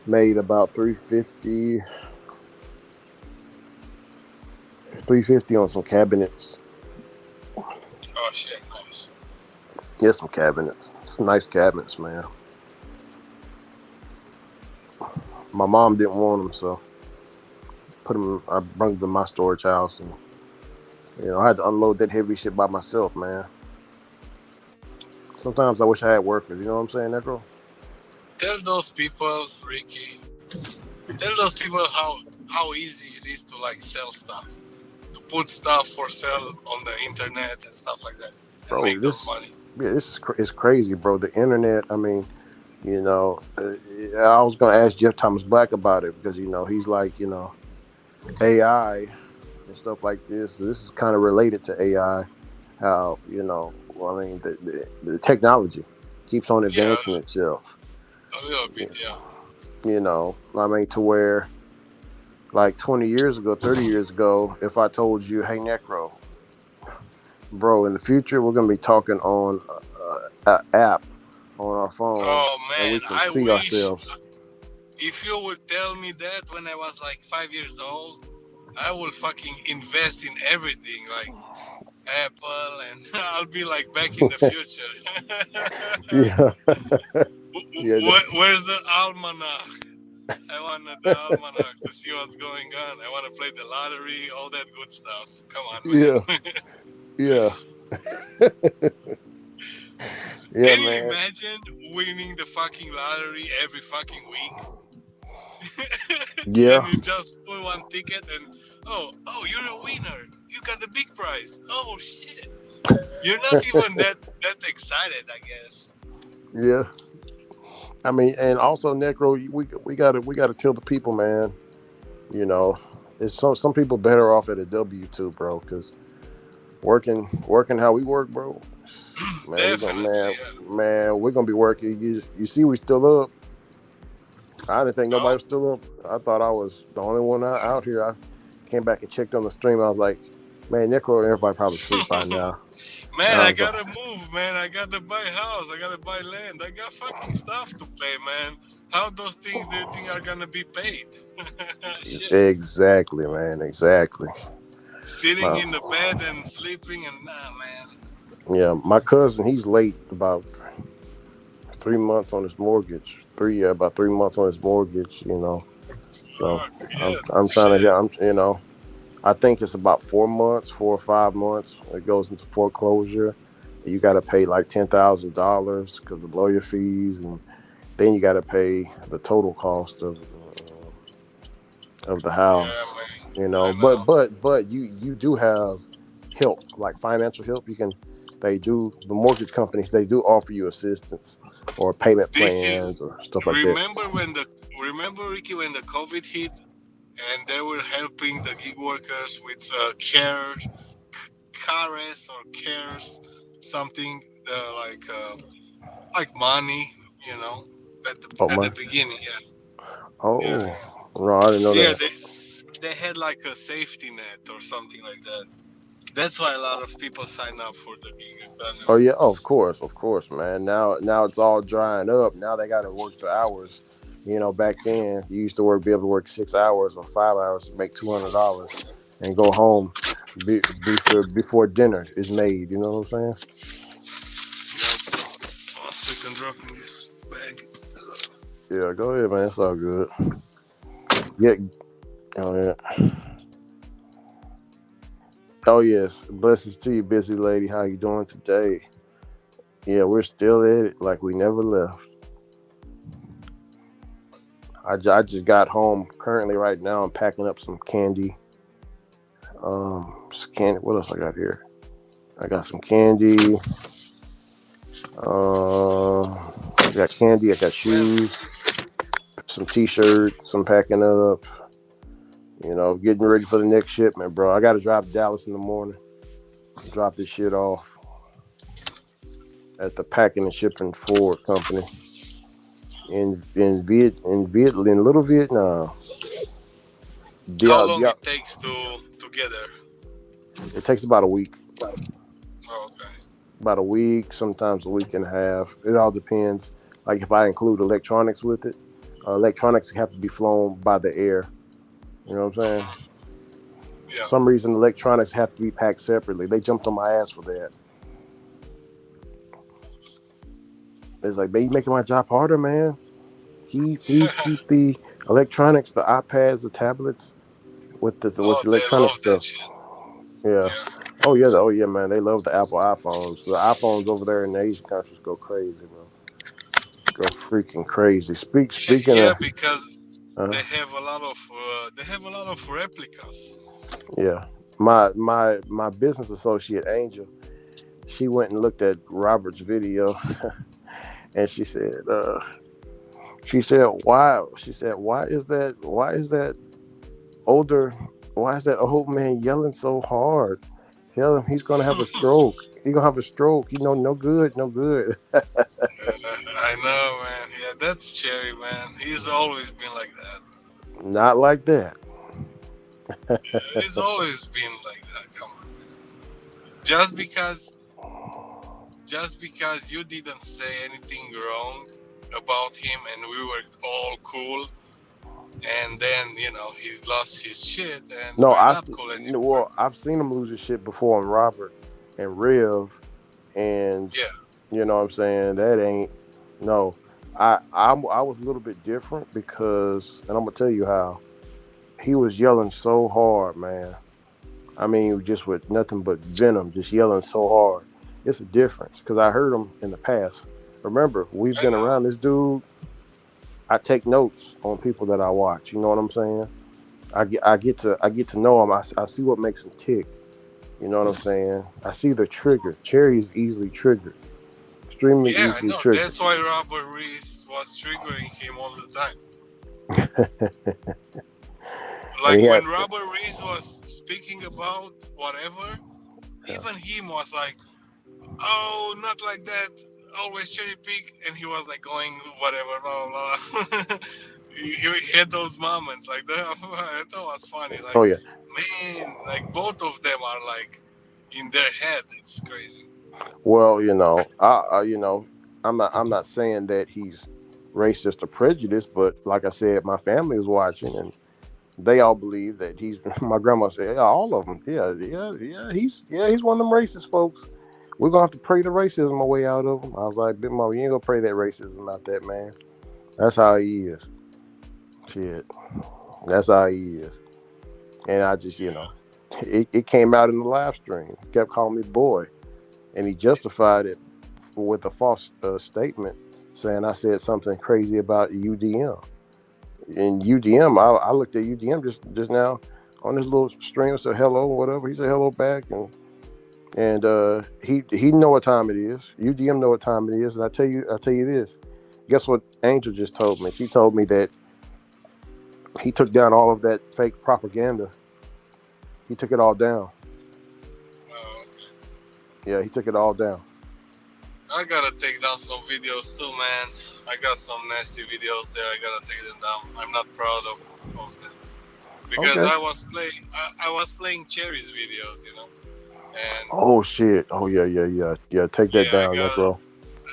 Made about 350 on some cabinets. Oh shit, nice. Yeah, some cabinets. Some nice cabinets, man. My mom didn't want them, so I brought them to my storage house, and I had to unload that heavy shit by myself, man. Sometimes I wish I had workers. You know what I'm saying, Necro? Tell those people, Ricky. Tell those people how easy it is to like sell stuff, to put stuff for sale on the internet and stuff like that, and Bro, make those money. Yeah, this is it's crazy, bro. The internet. I mean, I was gonna ask Jeff Thomas Black about it because he's like AI and stuff like this. So this is kind of related to AI. How well, I mean, the technology keeps on advancing itself. A little bit, yeah. I mean, to where like 20 years ago, 30 years ago, if I told you, hey, Necro, bro, in the future, we're going to be talking on an app on our phone. Oh, man, and we can I see wish ourselves. If you would tell me that when I was like 5 years old, I would fucking invest in everything, like Apple, and I'll be like back in the future. Where's the almanac? I want the almanac to see what's going on. I want to play the lottery, all that good stuff. Come on, man. Yeah, Can you man. imagine winning the fucking lottery every fucking week? Yeah. And you just put one ticket and oh, you're a winner. You got the big prize. Oh shit. You're not even that excited, I guess. Yeah. I mean, and also, Necro, we gotta tell the people, man. It's some people better off at a W-2, bro, because working how we work, bro. Man, we're gonna be working. You see, we still up. I didn't think nobody was still up. I thought I was the only one out here. I came back and checked on the stream. I was like, man, Necro, everybody probably sleep by now. Man, I gotta move, man. I gotta buy a house. I gotta buy land. I got fucking stuff to pay, man. How those things do you think are gonna be paid? Shit. Exactly, man. Exactly. Sitting in the bed and sleeping and man. Yeah, my cousin, he's late about 3 months on his mortgage. About 3 months on his mortgage. So I'm trying to. I think it's about 4 months, 4 or 5 months. It goes into foreclosure. You got to pay like $10,000 because of lawyer fees, and then you got to pay the total cost of the house. But you do have help, like financial help. The mortgage companies, they do offer you assistance or payment plans or stuff like that. Remember, Ricky, when the COVID hit? And they were helping the gig workers with CARES or CARES, something like money, at the beginning, yeah. Oh, no, I didn't know that. Yeah, they had like a safety net or something like that. That's why a lot of people sign up for the gig economy. Oh yeah, of course, man. Now it's all drying up. Now they got to work the hours. Back then you used to be able to work 6 hours or 5 hours to make $200 and go home before dinner is made. You know what I'm saying? Yep. 1 second, dropping this bag. Yeah, go ahead, man. It's all good. Yeah. Oh yeah. Oh yes, blessings to you, busy lady. How you doing today? Yeah, we're still at it like we never left. I just got home. Currently, right now, I'm packing up some candy. Candy. What else I got here? I got some candy. I got candy. I got shoes. Some t-shirts. I'm packing up. Getting ready for the next shipment, bro. I got to drive to Dallas in the morning. Drop this shit off at the packing and shipping Ford company in Little Vietnam. How long it takes to get there? It takes about a week. Oh, okay. About a week, sometimes a week and a half. It all depends. Like if I include electronics with it, electronics have to be flown by the air. You know what I'm saying? Yeah. For some reason, electronics have to be packed separately. They jumped on my ass for that. It's like, man, you making my job harder, man. Please keep the electronics, the iPads, the tablets with the electronic stuff. Yeah. Oh yeah, man. They love the Apple iPhones. The iPhones over there in the Asian countries go crazy, bro. Go freaking crazy. Speaking Yeah, of, because they have a lot of replicas. yeah, my business associate Angel, she went and looked at Robert's video, and she said why is that old man yelling so hard? Tell him he's gonna have a stroke. He's gonna have a stroke. No good. I know, man. Yeah, that's Cherry, man. He's always been like that. Not like that. He's always been like that. Come on, man. Just because you didn't say anything wrong about him and we were all cool, and then he lost his shit and No, we're not cool anymore. I've seen him lose his shit before on Robert and Riv, and yeah, you know what I'm saying? That ain't no. I was a little bit different because, and I'm gonna tell you how. He was yelling so hard, man. I mean, just with nothing but venom, just yelling so hard. It's a difference because I heard him in the past. Remember, we've been around this dude. I take notes on people that I watch. You know what I'm saying? I get to know him. I see what makes him tick. You know what I'm saying? I see the trigger. Cherry is easily triggered. Extremely yeah, easily I know. triggered. That's why Robert Reese was triggering him all the time. Like when Robert Reese was speaking about whatever, even him was like, "Oh, not like that. Always cherry pick," and he was like going whatever, blah blah blah. he had those moments like that. I thought was funny. Like, oh yeah, man, like both of them are like in their head. It's crazy. Well, I'm not saying that he's racist or prejudiced, but like I said, my family is watching and they all believe that he's. My grandma said, yeah, all of them. Yeah. He's one of them racist folks. We're gonna have to pray the racism away out of him. I was like, Big Mama, you ain't gonna pray that racism out that man. That's how he is. Shit, that's how he is. And I just, it came out in the live stream. He kept calling me boy, and he justified it with a false statement, saying I said something crazy about UDM. In UDM, I looked at UDM just now on this little stream, said hello, whatever. He said hello back, and he know what time it is. UDM know what time it is, and I tell you this. Guess what Angel just told me? She told me that he took down all of that fake propaganda. He took it all down. Yeah, he took it all down. I gotta take down some videos too, man. I got some nasty videos there. I gotta take them down. I'm not proud of them because Okay. I was playing Cherry's videos, And oh shit! Oh yeah. Take that down, bro.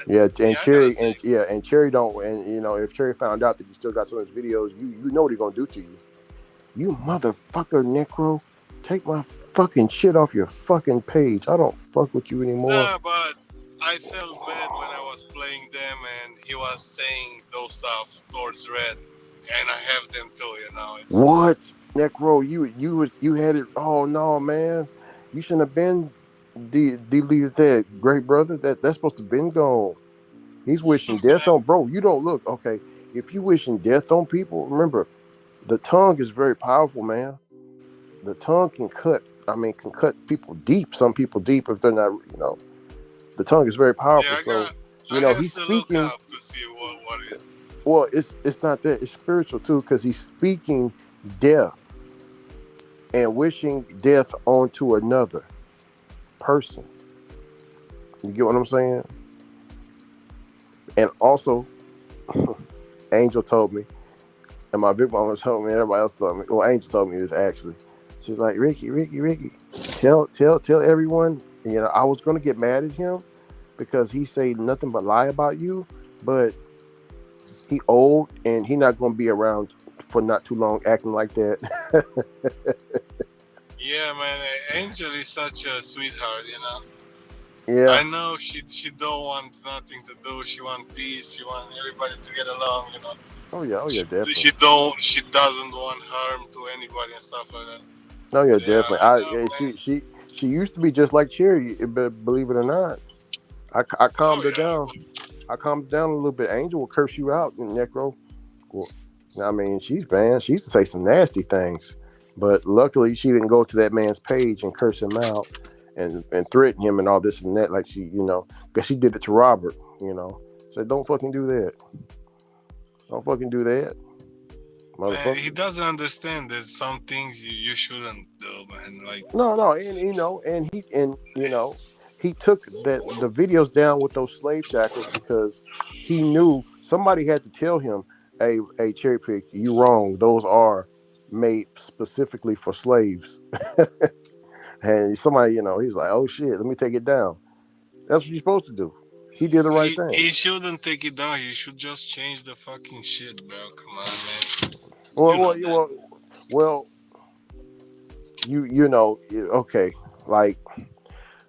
Yeah, and Cherry and Cherry don't. And if Cherry found out that you still got some of his videos, you know what he's gonna do to you. You motherfucker, Necro. Take my fucking shit off your fucking page. I don't fuck with you anymore. Nah, but I felt bad when I was playing them and he was saying those stuff towards Red, and I have them too. It's... What, Necro? You had it. Oh no, man. You shouldn't have been deleted that, great brother. That's supposed to been gone. He's wishing death on, bro. You don't look okay. If you wishing death on people, remember the tongue is very powerful, man. The tongue can cut. I mean, can cut people deep. Some people deep if they're not. The tongue is very powerful. So I have he's to look speaking. up to see what is. Well, it's not that. It's spiritual too, because he's speaking death and wishing death onto another person. You get what I'm saying? And also, Angel told me, and my big mama told me, and everybody else told me. Well, Angel told me this actually. She's like, Ricky, tell everyone. I was gonna get mad at him because he say nothing but lie about you, but he old and he not gonna be around for not too long acting like that. Yeah, man, Angel is such a sweetheart, Yeah. I know she don't want nothing to do. She want peace. She want everybody to get along, Oh yeah, definitely. She doesn't want harm to anybody and stuff like that. Oh yeah, definitely. She used to be just like Cherry, believe it or not. I calmed her down. I calmed her down a little bit. Angel will curse you out, Necro. Well, I mean, she's banned. She used to say some nasty things, but luckily she didn't go to that man's page and curse him out and threaten him and all this and that. Like she, because she did it to Robert. Said don't fucking do that. Don't fucking do that. Man, he doesn't understand that some things you shouldn't do, man. Like no, he took the videos down with those slave shackles because he knew somebody had to tell him, hey, Cherry Pick, you wrong. Those are made specifically for slaves. And somebody, he's like, oh shit, let me take it down. That's what you're supposed to do. He did the right thing. He shouldn't take it down. You should just change the fucking shit, bro. Come on, man. Well, okay. Like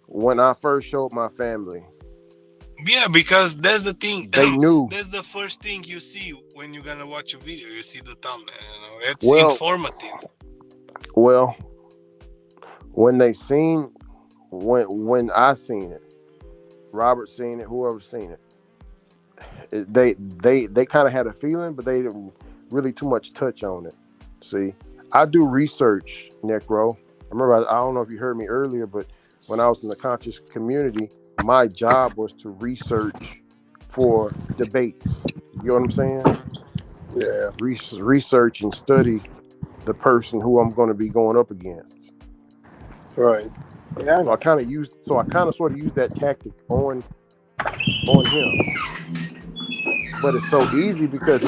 when I first showed my family. Yeah, because that's the thing. They knew. That's the first thing you see when you're gonna watch a video. You see the thumbnail. It's informative. Well, when I seen it, Robert seen it, whoever seen it, they kind of had a feeling, but they didn't really too much touch on it. See, I do research, Necro. I remember, I don't know if you heard me earlier, but when I was in the conscious community, my job was to research for debates. You know what I'm saying? Yeah. Research and study the person who I'm going to be going up against. Right. Yeah. So I kind of sort of used that tactic on him. But it's so easy because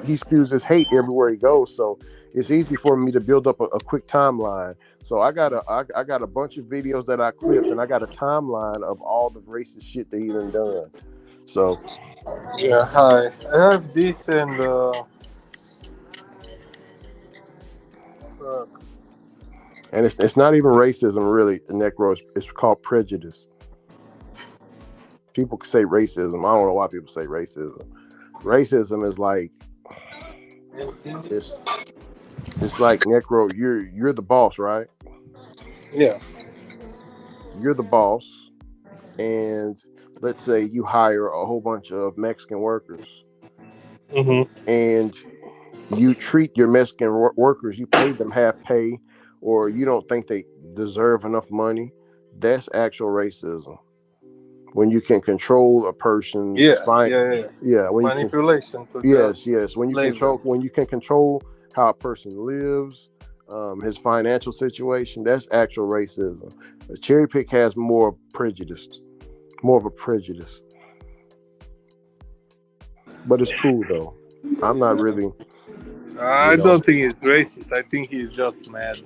he spews his hate everywhere he goes. So it's easy for me to build up a quick timeline. So I got a bunch of videos that I clipped, and I got a timeline of all the racist shit that he done. So yeah, hi. I have this and it's not even racism really, Necro. It's called prejudice. People say racism. I don't know why people say racism. Racism is like it's like, Necro, you're the boss, right? Yeah. You're the boss, and let's say you hire a whole bunch of Mexican workers, and you treat your Mexican workers, you pay them half pay, or you don't think they deserve enough money. That's actual racism. When you can control a person's when manipulation when you can control how a person lives, his financial situation, that's actual racism. A Cherry Pick has more of a prejudice, but it's cool though. I'm not really. I don't think he's racist. I think he's just mad.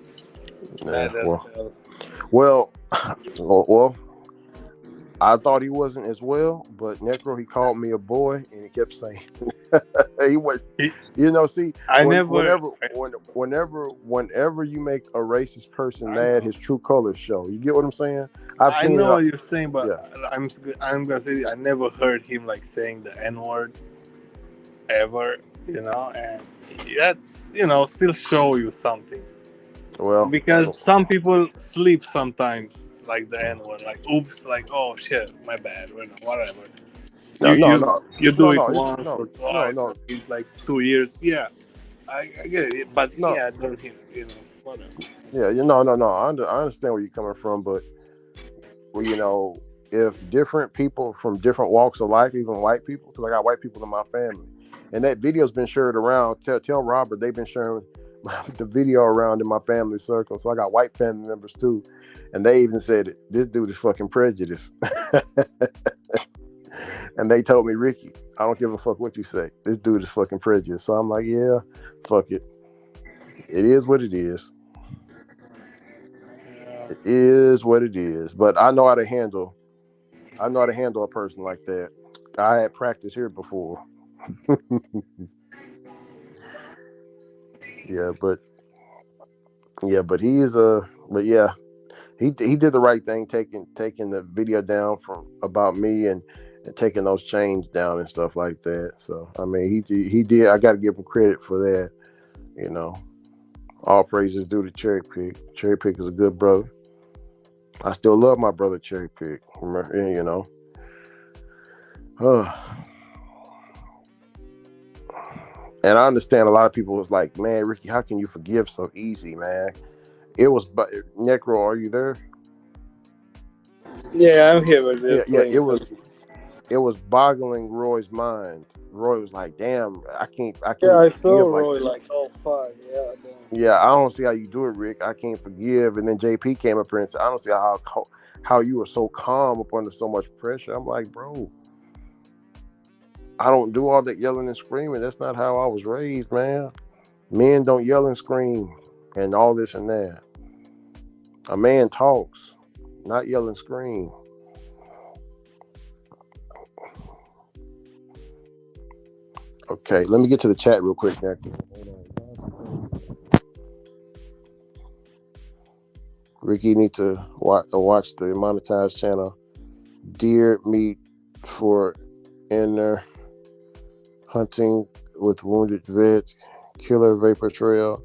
Well, I thought he wasn't as well, but Necro, he called me a boy, and he kept saying he was. Whenever you make a racist person mad, his true colors show. You get what I'm saying? I know what you're saying, but I'm gonna say I never heard him like saying the N-word ever. And that's still show you something. Well, because some people sleep sometimes, like the N word, like oops, like oh shit, my bad, whatever. no, no, You do it it's once or no, twice, or it's like 2 years. Yeah, I get it, but no. yeah, don't whatever. Yeah, no. I understand where you're coming from, but well, if different people from different walks of life, even white people, because I got white people in my family, and that video's been shared around. Tell Robert they've been sharing the video around in my family circle. So I got white family members too, and they even said this dude is fucking prejudiced. And they told me, Ricky, I don't give a fuck what you say. This dude is fucking prejudiced. So I'm like, yeah, fuck it. It is what it is. It is what it is. But I know how to handle a person like that. I had practice here before. but he did the right thing, taking the video down from about me and taking those chains down and stuff like that. So I mean, he did. I got to give him credit for that. All praises due to Cherry Pick. Cherry Pick is a good brother. I still love my brother Cherry Pick. And I understand a lot of people was like, man, Ricky, how can you forgive so easy, man? It was, Necro, are you there? Yeah, I'm here. But it was boggling Roy's mind. Roy was like, damn, I can't. Yeah, I saw Roy like oh fuck, yeah. Damn. Yeah, I don't see how you do it, Rick. I can't forgive. And then JP came up here and said, I don't see how you were so calm up under so much pressure. I'm like, bro, I don't do all that yelling and screaming. That's not how I was raised, man. Men don't yell and scream and all this and that. A man talks, not yell and scream. Okay, let me get to the chat real quick, Nick. Ricky needs to watch the monetized channel. Deer meat for inner hunting with wounded vet. Killer vapor trail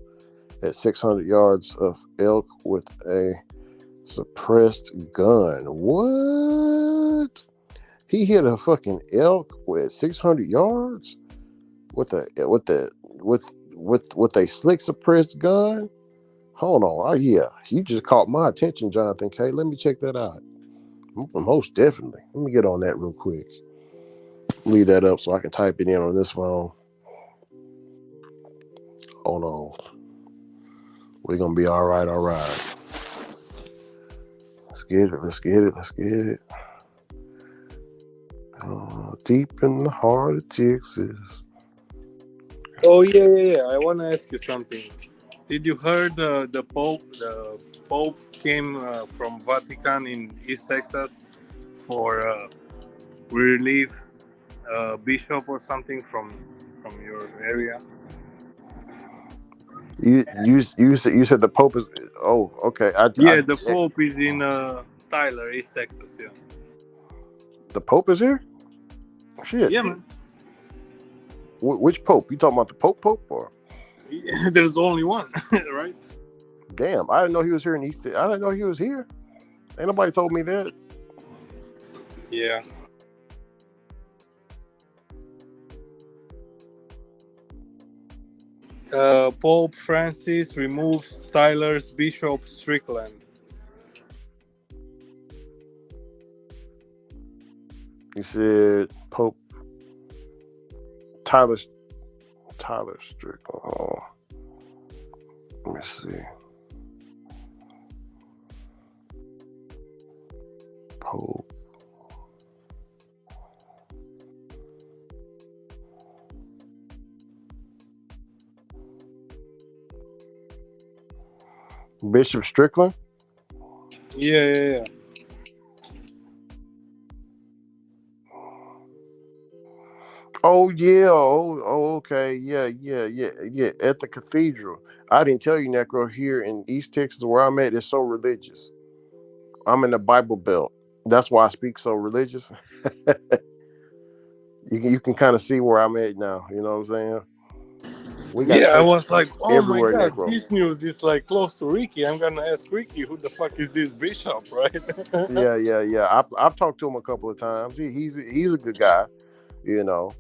at 600 yards of elk with a suppressed gun. What? He hit a fucking elk with 600 yards with a slick suppressed gun. Hold on. Oh yeah, you just caught my attention, Jonathan K. Let me check that out. Most definitely. Let me get on that real quick. Leave that up so I can type it in on this phone. Hold on. We're gonna be all right. Let's get it. Oh, deep in the heart of Texas. Oh yeah. I want to ask you something. Did you heard the Pope came from Vatican in East Texas for relief bishop or something from your area? You said the Pope is. Oh, okay. The Pope is in Tyler, East Texas. Yeah. The Pope is here? Shit. Yeah, man. Which Pope? You talking about the Pope or? There's only one, right? Damn, I didn't know he was here in East. I didn't know he was here. Ain't nobody told me that. Yeah. Pope Francis removes Tyler's Bishop Strickland. You said Pope Tyler Strickland. Oh. Let me see. Pope. Bishop Strickland? Yeah. Oh yeah. Oh okay. Yeah. At the cathedral. I didn't tell you, Necro, here in East Texas where I'm at, it's so religious. I'm in the Bible Belt. That's why I speak so religious. You can kind of see where I'm at now. You know what I'm saying? We got Yeah, I churches was like, oh my everywhere in god, Necro. this news is like close to Ricky. I'm gonna ask Ricky, who the fuck is this bishop, right? Yeah. I've talked to him a couple of times. He's a good guy. You know,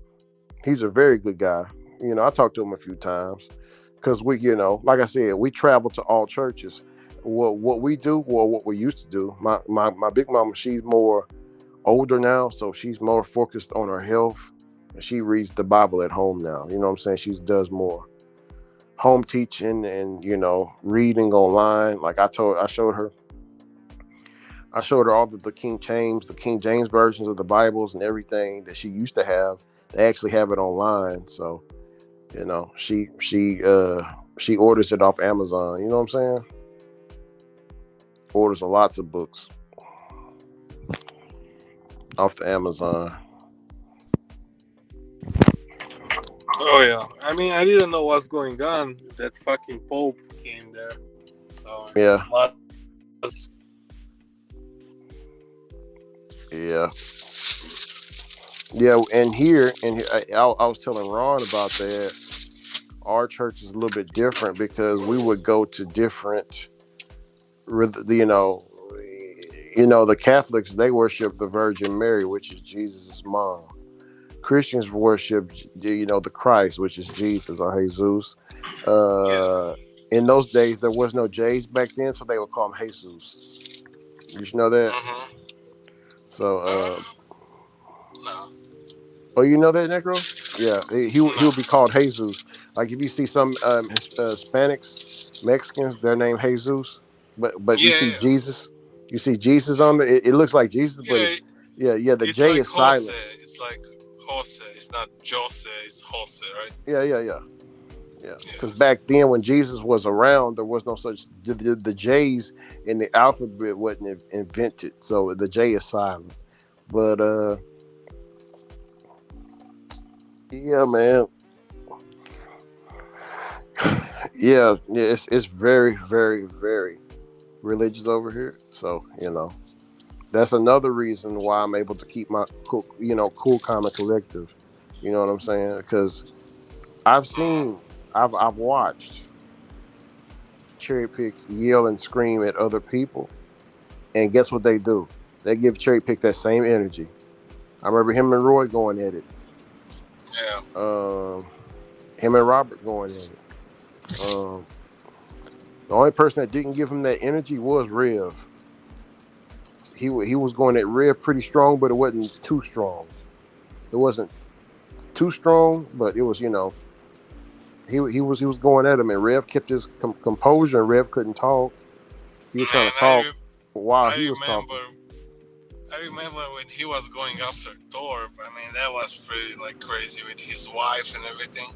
he's a very good guy. You know, I talked to him a few times because we, you know, like I said, we travel to all churches. What we do, or what we used to do. My big mama, she's more older now, so she's more focused on her health. And she reads the Bible at home now. You know what I'm saying? She does more home teaching and, you know, reading online. Like I showed her all the King James versions of the Bibles and everything that she used to have. They actually have it online. So, you know, she orders it off Amazon. You know what I'm saying? Orders lots of books off the Amazon. Oh yeah. I mean, I didn't know what's going on. That fucking Pope came there. So Yeah. Yeah, and here, I was telling Ron about that. Our church is a little bit different because we would go to different, you know, the Catholics, they worship the Virgin Mary, which is Jesus' mom. Christians worship, you know, the Christ, which is Jesus or Jesus. In those days, there was no J's back then, so they would call him Jesus. You should know that. So, oh, you know that, Necro? Yeah, he would be called Jesus. Like if you see some Hispanics, Mexicans, they're named Jesus, but you see Jesus. You see Jesus on it looks like Jesus, but it's the it's J like is silent. Jose. It's like Jose. It's not Jose. It's Jose, right? Yeah. Because back then, when Jesus was around, there was no such the J's in the alphabet wasn't invented, so the J is silent. But yeah, man. Yeah, it's very, very, very religious over here. So, you know, that's another reason why I'm able to keep my cool, calm and collective. You know what I'm saying? Because I've watched Cherry Pick yell and scream at other people, and guess what they do? They give Cherry Pick that same energy. I remember him and Roy going at it. Yeah. Him and Robert going at it. The only person that didn't give him that energy was Rev. He was going at Rev pretty strong, but it wasn't too strong. It wasn't too strong, but it was, you know, he was going at him, and Rev kept his composure, and Rev couldn't talk. He was trying to talk while he was talking. I remember when he was going after Thor. I mean, that was pretty like crazy with his wife and everything.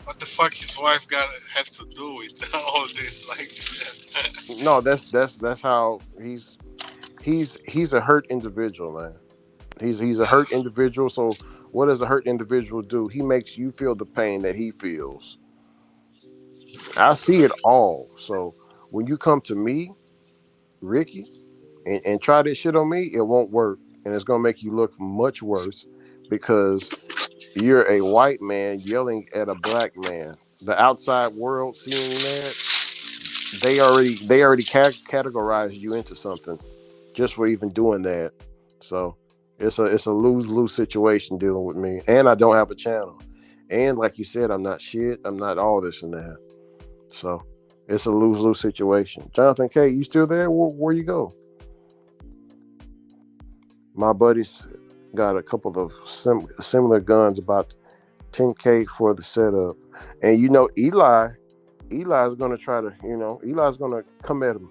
What the fuck his wife had to do with all this? Like, no, that's how he's a hurt individual, man. He's a hurt individual. So what does a hurt individual do? He makes you feel the pain that he feels. I see it all. So when you come to me, Ricky, and try this shit on me, it won't work, and it's gonna make you look much worse because you're a white man yelling at a black man. The outside world seeing that, they already categorize you into something just for even doing that. So it's a lose-lose situation dealing with me, and I don't have a channel, and like you said, I'm not shit. I'm not all this and that. So it's a lose-lose situation. Jonathan K, you still there? Where you go? My buddies got a couple of similar guns, about 10K for the setup. And you know, Eli's going to try to, Eli's going to come at him.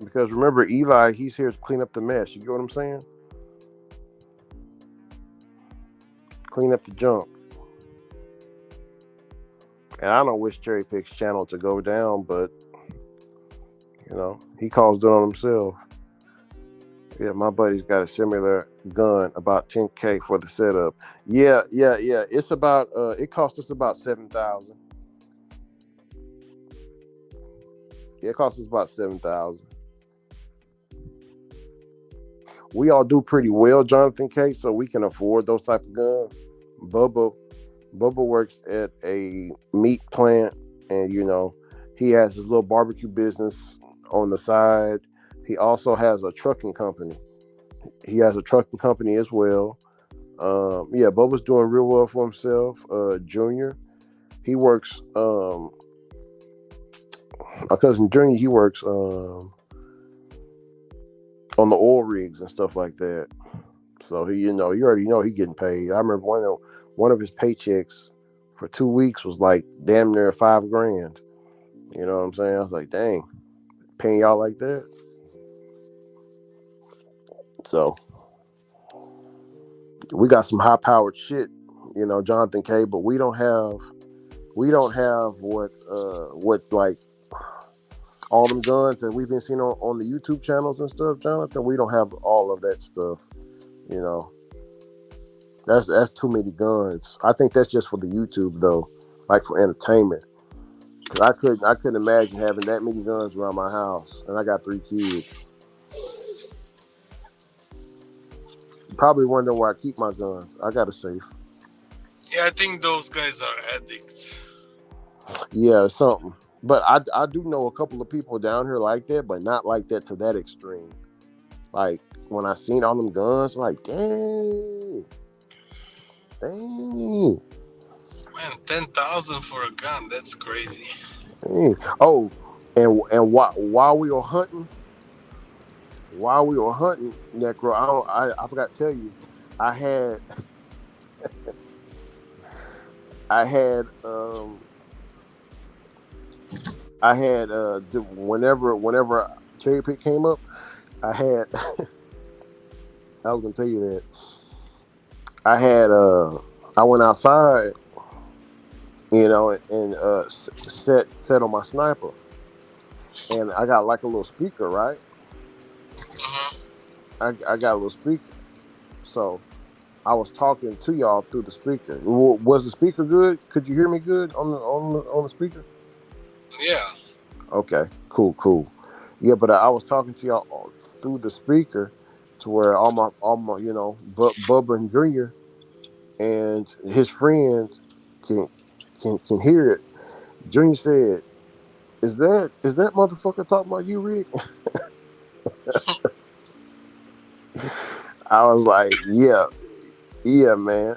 Because remember, Eli, he's here to clean up the mess. You get what I'm saying? Clean up the junk. And I don't wish Cherry Pick's channel to go down, but, he caused it on himself. Yeah, my buddy's got a similar gun, about 10K for the setup. Yeah. It's about it cost us about $7,000. Yeah, it cost us about $7,000. We all do pretty well, Jonathan K, so we can afford those type of guns. Bubba, Bubba works at a meat plant, and he has his little barbecue business on the side. He also has a trucking company. He has a trucking company as well. Yeah, Bubba's doing real well for himself. Junior, he works. My cousin Junior, he works on the oil rigs and stuff like that. So you already know he getting paid. I remember one of his paychecks for 2 weeks was like damn near $5,000. You know what I'm saying? I was like, dang, paying y'all like that. So we got some high powered shit, Jonathan K. But we don't have what like all them guns that we've been seeing on the YouTube channels and stuff, Jonathan. We don't have all of that stuff. That's too many guns. I think that's just for the YouTube though, like for entertainment. Cause I couldn't imagine having that many guns around my house, and I got 3 kids. Probably wondering where I keep my guns. I got a safe. Yeah, I think those guys are addicts. Yeah, something. But I do know a couple of people down here like that, but not like that to that extreme. Like when I seen all them guns, like dang. Man, 10,000 for a gun, that's crazy. Dang. Oh, and while we were hunting, Necro, I forgot to tell you, I had whenever cherry pick came up, I was gonna tell you that I went outside, and set on my sniper, and I got like a little speaker, right? I got a little speaker, so I was talking to y'all through the speaker. Was the speaker good? Could you hear me good on the speaker? Yeah. Okay, cool. Yeah, but I was talking to y'all through the speaker to where all my Bubba and Junior and his friends can hear it. Junior said, "Is that motherfucker talking about you, Rick?" I was like, "Yeah, man."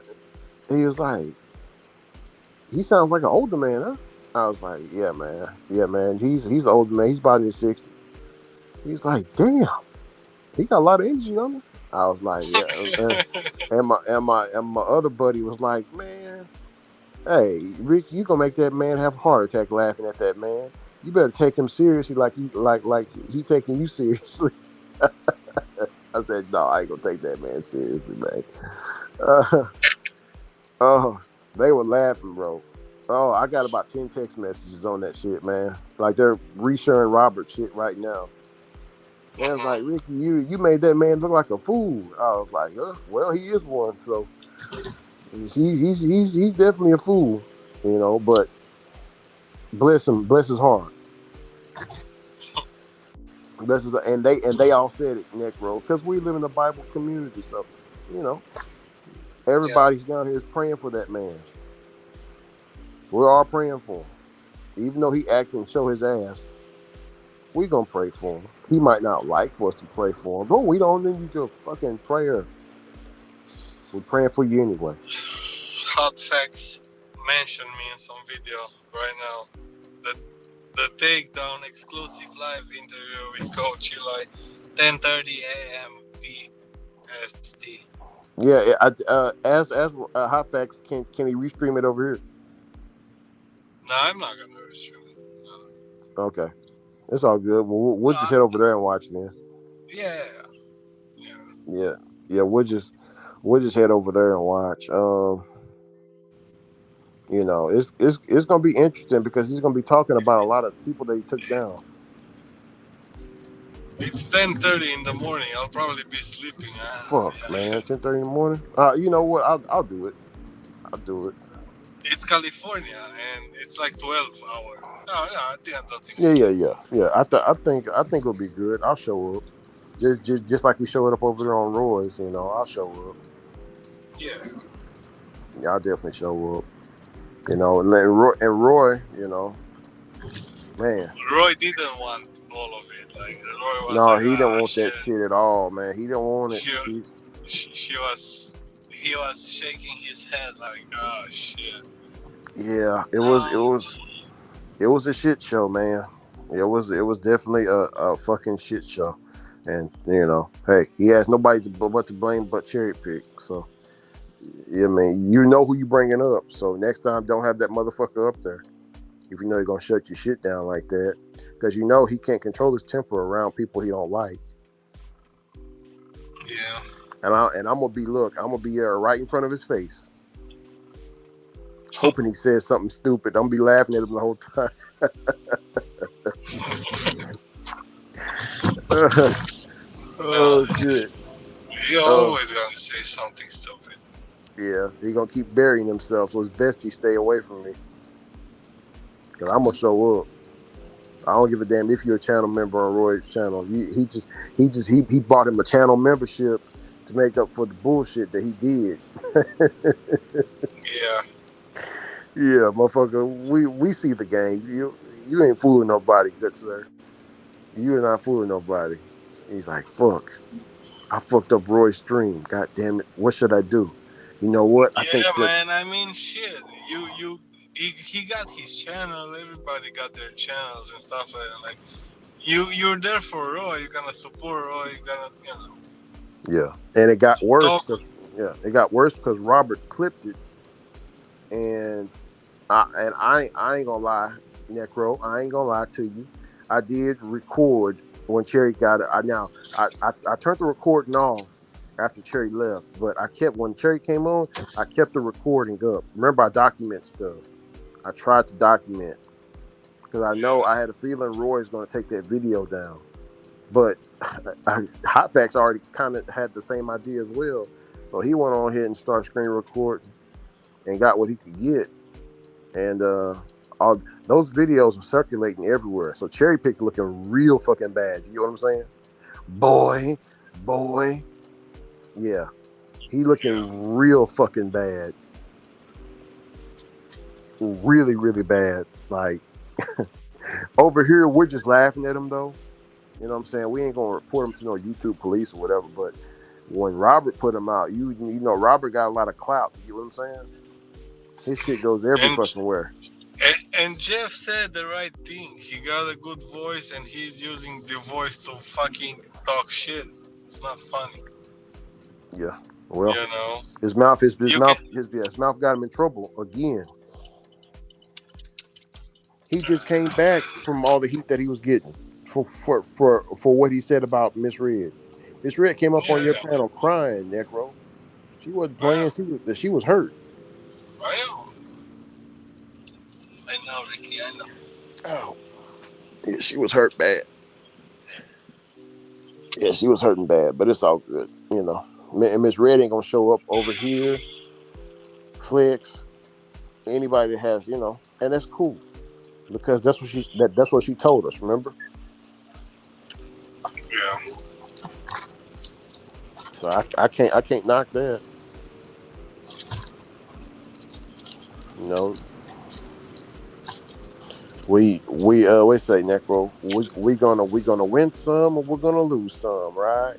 He was like, "He sounds like an older man, huh?" I was like, "Yeah, man. He's an older man. He's about in his 60s." He's like, "Damn, he got a lot of energy, don't he?" I was like, "Yeah." And my other buddy was like, "Man, hey, Rick, you gonna make that man have a heart attack laughing at that man. You better take him seriously, like he taking you seriously." I said, "No, I ain't gonna take that man seriously, man." Oh, they were laughing, bro. Oh, I got about 10 text messages on that shit, man. Like they're resharing Robert shit right now. And it's like, Ricky, you made that man look like a fool. I was like, well, he is one, so he's definitely a fool, but bless his heart. And they all said it, Necro, because we live in the Bible community, so everybody's down here is praying for that man. We're all praying for him. Even though he act and show his ass, we gonna pray for him. He might not like for us to pray for him, but we don't need your fucking prayer. We're praying for you anyway. Hot Facts mentioned me in some video right now. The Takedown exclusive live interview with Coach Eli, 10:30 a.m. PST. Yeah, as Hot Facts, can he restream it over here? No, I'm not gonna restream it. No. Okay, it's all good. We'll just head over there and watch then. Yeah. We'll just head over there and watch. It's gonna be interesting because he's gonna be talking about a lot of people that he took down. It's 10:30 in the morning. I'll probably be sleeping. Fuck, man, 10:30 in the morning. You know what? I'll do it. I'll do it. It's California and it's like 12 hours. Oh yeah, I don't think. Yeah. I think it'll be good. I'll show up. Just like we showed up over there on Roy's, I'll show up. Yeah. Yeah, I'll definitely show up. You know, and Roy, you know, man. Roy didn't want all of it. Like Roy was No, like, he didn't want shit. that shit at all, man. He didn't want it. He was shaking his head like, oh shit. Yeah, it was a shit show, man. It was definitely a fucking shit show. And you know, hey, he has nobody but to blame but Cherry Pick. So yeah, man, you know who you bringing up. So next time, don't have that motherfucker up there. If you know you're gonna shut your shit down like that, because you know he can't control his temper around people he don't like. Yeah. And I'm gonna be right in front of his face, hoping he says something stupid. I'm gonna be laughing at him the whole time. Oh shit! You're always gonna say something stupid. Yeah, he's gonna keep burying himself, so it's best he stay away from me. Cause I'm gonna show up. I don't give a damn if you're a channel member on Roy's channel. He bought him a channel membership to make up for the bullshit that he did. Yeah. Yeah, motherfucker. We see the game. You ain't fooling nobody, good sir. You're not fooling nobody. He's like, fuck. I fucked up Roy's stream. God damn it. What should I do? You know what? I think man. I mean, shit. He got his channel. Everybody got their channels and stuff like that. Like, you're there for Roy. You're gonna support Roy. You're gonna, you know. Yeah, and it got worse because Robert clipped it, and I ain't gonna lie, Necro. I ain't gonna lie to you. I did record when Cherry got it. I turned the recording off after Cherry left, but when Cherry came on, I kept the recording up. Remember, I document stuff. I tried to document because I know I had a feeling Roy's going to take that video down, but Hot Facts already kind of had the same idea as well, so he went on ahead and started screen recording and got what he could get, and all those videos were circulating everywhere. So Cherry Pick looking real fucking bad. You know what I'm saying? Boy, yeah, he looking real fucking bad, really, really bad. Like over here, we're just laughing at him though. You know what I'm saying? We ain't gonna report him to no YouTube police or whatever. But when Robert put him out, you know Robert got a lot of clout. You know what I'm saying? His shit goes every fucking where. And Jeff said the right thing. He got a good voice, and he's using the voice to fucking talk shit. It's not funny. Yeah. Well, you know, his mouth got him in trouble again. He just came back from all the heat that he was getting for what he said about Miss Red. Miss Red came up on your panel crying, Necro. She wasn't playing. She was hurt. I know, Ricky. I know. Oh, yeah, she was hurt bad. Yeah, she was hurting bad, but it's all good, you know. And Miss Red ain't gonna show up over here. Flex, anybody that has, you know, and that's cool because that's what she told us. Remember? Yeah. So I can't knock that. You know, we say Necro, we gonna win some or we're gonna lose some, right?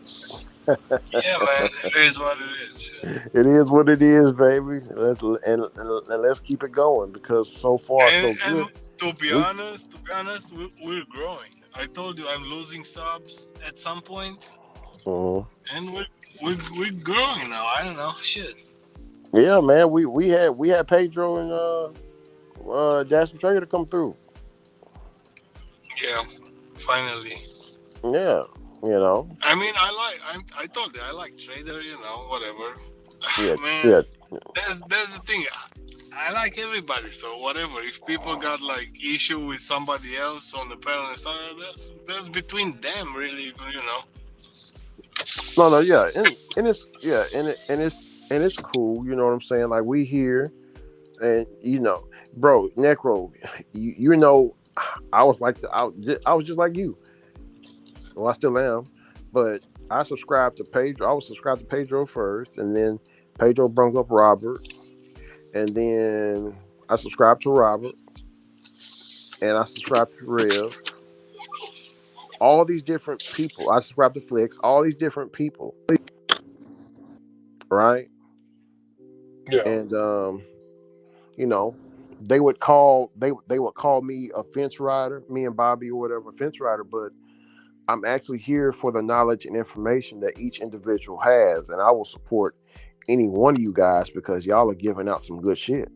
Yeah, man, it is what it is. Yeah. It is what it is, baby. Let's keep it going because so far so good. To be honest, we're growing. I told you I'm losing subs at some point, and we're growing now. I don't know, shit. Yeah, man, we had Pedro and Dash and Trader to come through. Yeah, finally. Yeah, you know. I mean, I told you I like Trader. You know, whatever. Yeah, man. Yeah. That's the thing. I like everybody, so whatever. If people got like issue with somebody else on the panel and stuff, that's between them, really. You know. No, yeah, and it's cool. You know what I'm saying? Like we here, and you know, bro, Necro, you know, I was just like you. Well, I still am, but I subscribed to Pedro. I was subscribed to Pedro first, and then Pedro brought up Robert, and then I subscribe to Robert, and I subscribe to Rev. All these different people. I subscribe to Flex. All these different people, right? Yeah. And you know, they would call me a fence rider, me and Bobby or whatever, fence rider, but I'm actually here for the knowledge and information that each individual has, and I will support any one of you guys because y'all are giving out some good shit.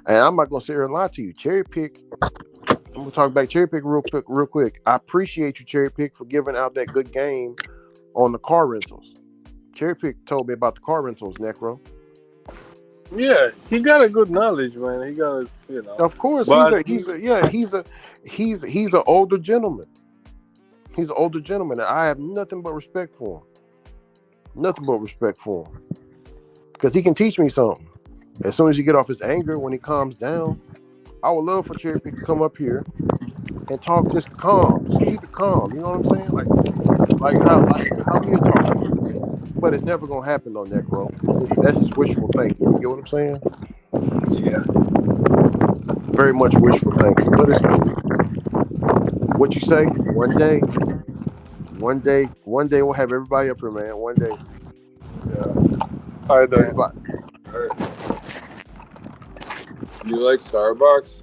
And I'm not gonna sit here and lie to you. Cherry Pick, I'm gonna talk back Cherry Pick real quick. I appreciate you, Cherry Pick, for giving out that good game on the car rentals. Cherry Pick told me about the car rentals, Necro. Yeah, he got a good knowledge, man. He got, Of course, But he's an older gentleman. He's an older gentleman, and I have nothing but respect for him. Nothing but respect for him. Because he can teach me something. As soon as you get off his anger, when he calms down, I would love for Cherry Pick to come up here and talk just calm. Just keep it calm. You know what I'm saying? Like how we are talking. But it's never gonna happen though, Necro. That's just wishful thinking. You get what I'm saying? Yeah. Very much wishful thinking. But it's cool. What you say? One day we'll have everybody up here, man. One day. Yeah. All right, everybody. You like Starbucks?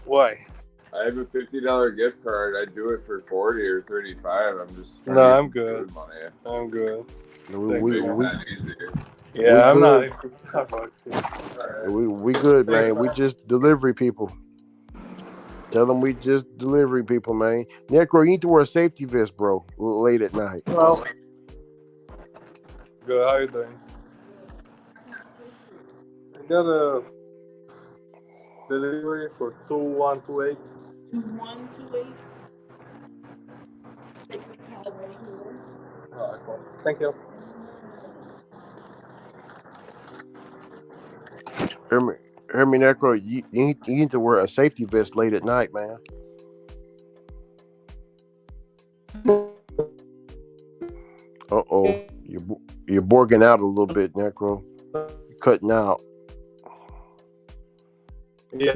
Why? I have a $50 gift card. I'd do it for 40 or 35. I'm just No, I'm good. Money. I'm good. We that easy. Yeah, I'm not good. into Starbucks. Right. We good, man. We just delivery people. Tell them we just delivery people, man. Necro, you need to wear a safety vest, bro, late at night. Well, good. How you doing? I got a delivery for 2128. 2128. All right, cool. Thank you. Hear me, Necro. You need to wear a safety vest late at night, man. Uh-oh. You're borging out a little bit, Necro. You're cutting out. Yeah.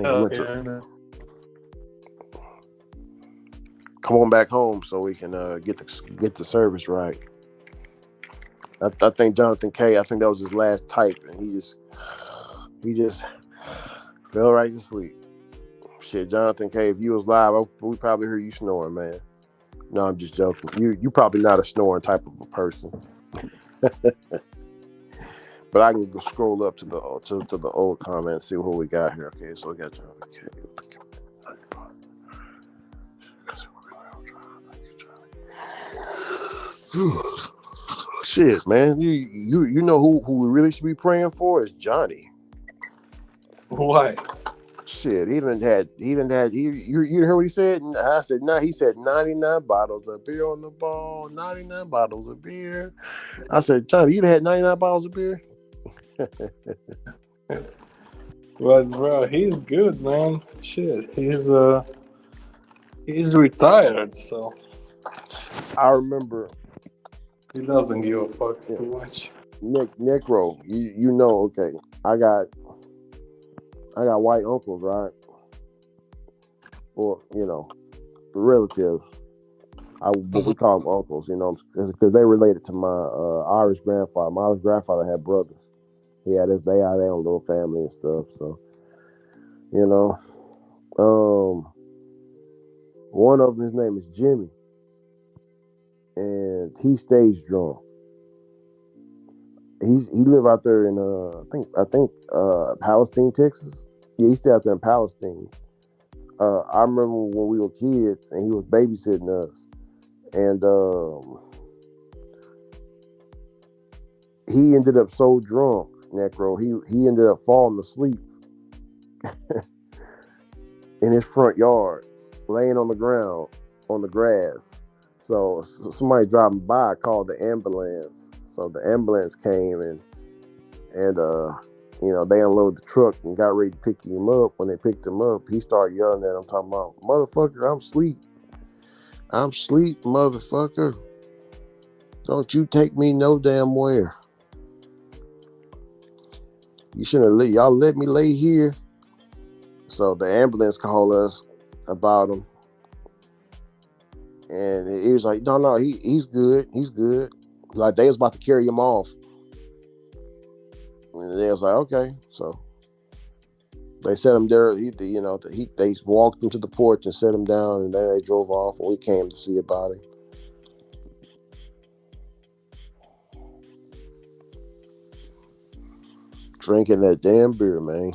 Come on back home so we can get the service right. I think Jonathan K. I think that was his last type, and he just fell right to sleep. Shit, Jonathan K. If you was live, we probably heard you snoring, man. No, I'm just joking. You probably not a snoring type of a person. But I can go scroll up to the old comment and see what we got here. Okay, so we got Jonathan K. Shit, man. You know who we really should be praying for is Johnny. Why? Shit, he didn't had you heard what he said? I said, nah, he said 99 bottles of beer on the ball, 99 bottles of beer. I said, Johnny, you had 99 bottles of beer? Well, bro, he's good, man. Shit, he's retired, so I remember he doesn't give a fuck too much. Necro, you know, okay. I got white uncles, right? Or, relatives. What we call them uncles, because they related to my Irish grandfather. My Irish grandfather had brothers. He had they had their own little family and stuff. So, one of them, his name is Jimmy, and he stays drunk. He live out there in I think Palestine, Texas. Yeah, he stayed out there in Palestine. I remember when we were kids and he was babysitting us, and he ended up so drunk, Necro, he ended up falling asleep in his front yard, laying on the ground on the grass. So somebody driving by called the ambulance. So the ambulance came and they unloaded the truck and got ready to pick him up. When they picked him up, he started yelling at him, talking about, "Motherfucker, I'm asleep. I'm asleep, motherfucker. Don't you take me no damn where. You shouldn't have y'all let me lay here So the ambulance called us about him, and he was like, "No, he's good. He's good." Like they was about to carry him off, and they was like, "Okay." So they set him there. They walked him to the porch and set him down, and then they drove off, and we came to see about him. Drinking that damn beer, man.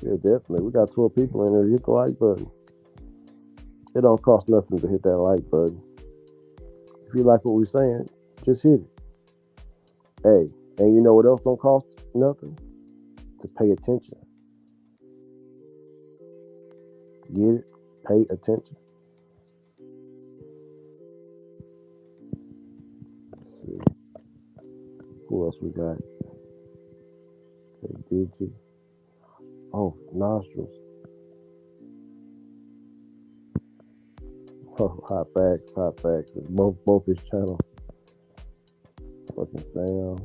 Yeah, definitely. We got 12 people in there. Hit the like button. It don't cost nothing to hit that like button. If you like what we're saying, just hit it. Hey, and you know what else don't cost nothing? To pay attention. Get it? Pay attention. Let's see. Who else we got? Did you? Oh, nostrils. Oh, hot facts. Both his channels. Fucking Sam.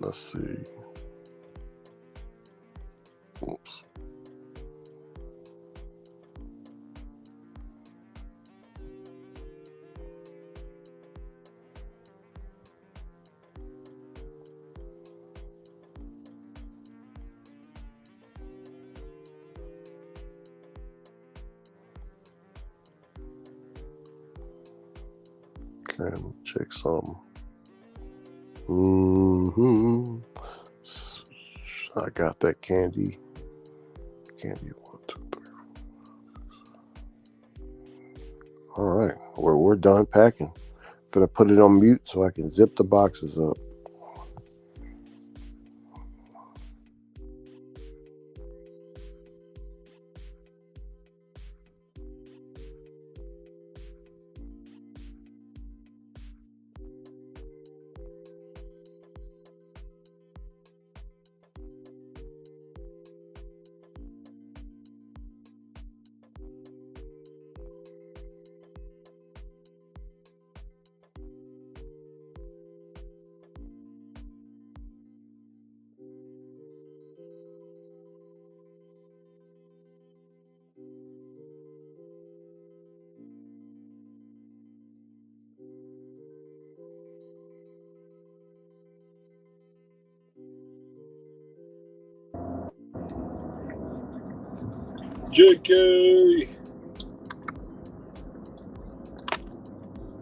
Let's see. Oops. Okay, check something. I got that candy. Candy 1, 2, 3, 4. All right, we're done packing. Gonna put it on mute so I can zip the boxes up.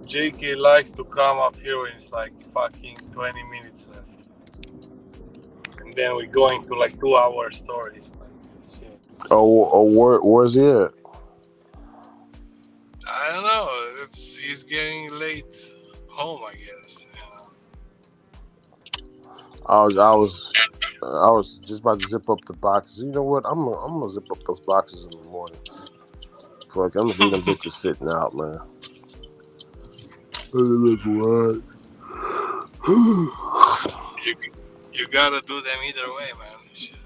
JK likes to come up here when it's like fucking 20 minutes left. And then we go into like 2-hour stories. Like, shit. Where's he at? I don't know. He's getting late home, I guess. I was just about to zip up the boxes. You know what? I'm gonna zip up those boxes in the morning. Fuck, I'm gonna leave them bitches sitting out, man. Look what? You gotta do them either way, man. Shit.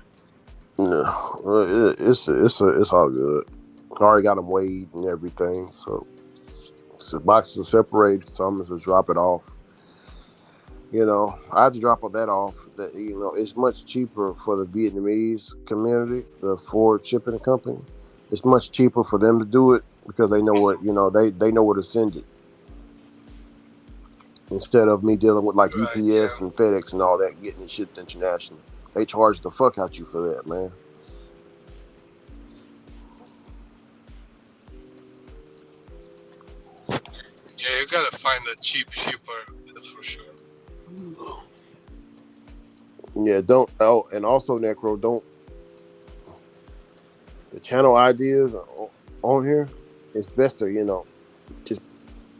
Yeah, it's all good. I already got them weighed and everything, so the boxes are separated. So I'm gonna just drop it off. I have to drop all that off. That it's much cheaper for the Vietnamese community, the Ford shipping company. It's much cheaper for them to do it because they know what they know where to send it. Instead of me dealing with like UPS and FedEx and all that, getting it shipped internationally, they charge the fuck out you for that, man. Yeah, you gotta find a cheap shipper. That's for sure. Yeah, don't. Oh, and also, Necro, don't. The channel ideas on here, it's best to just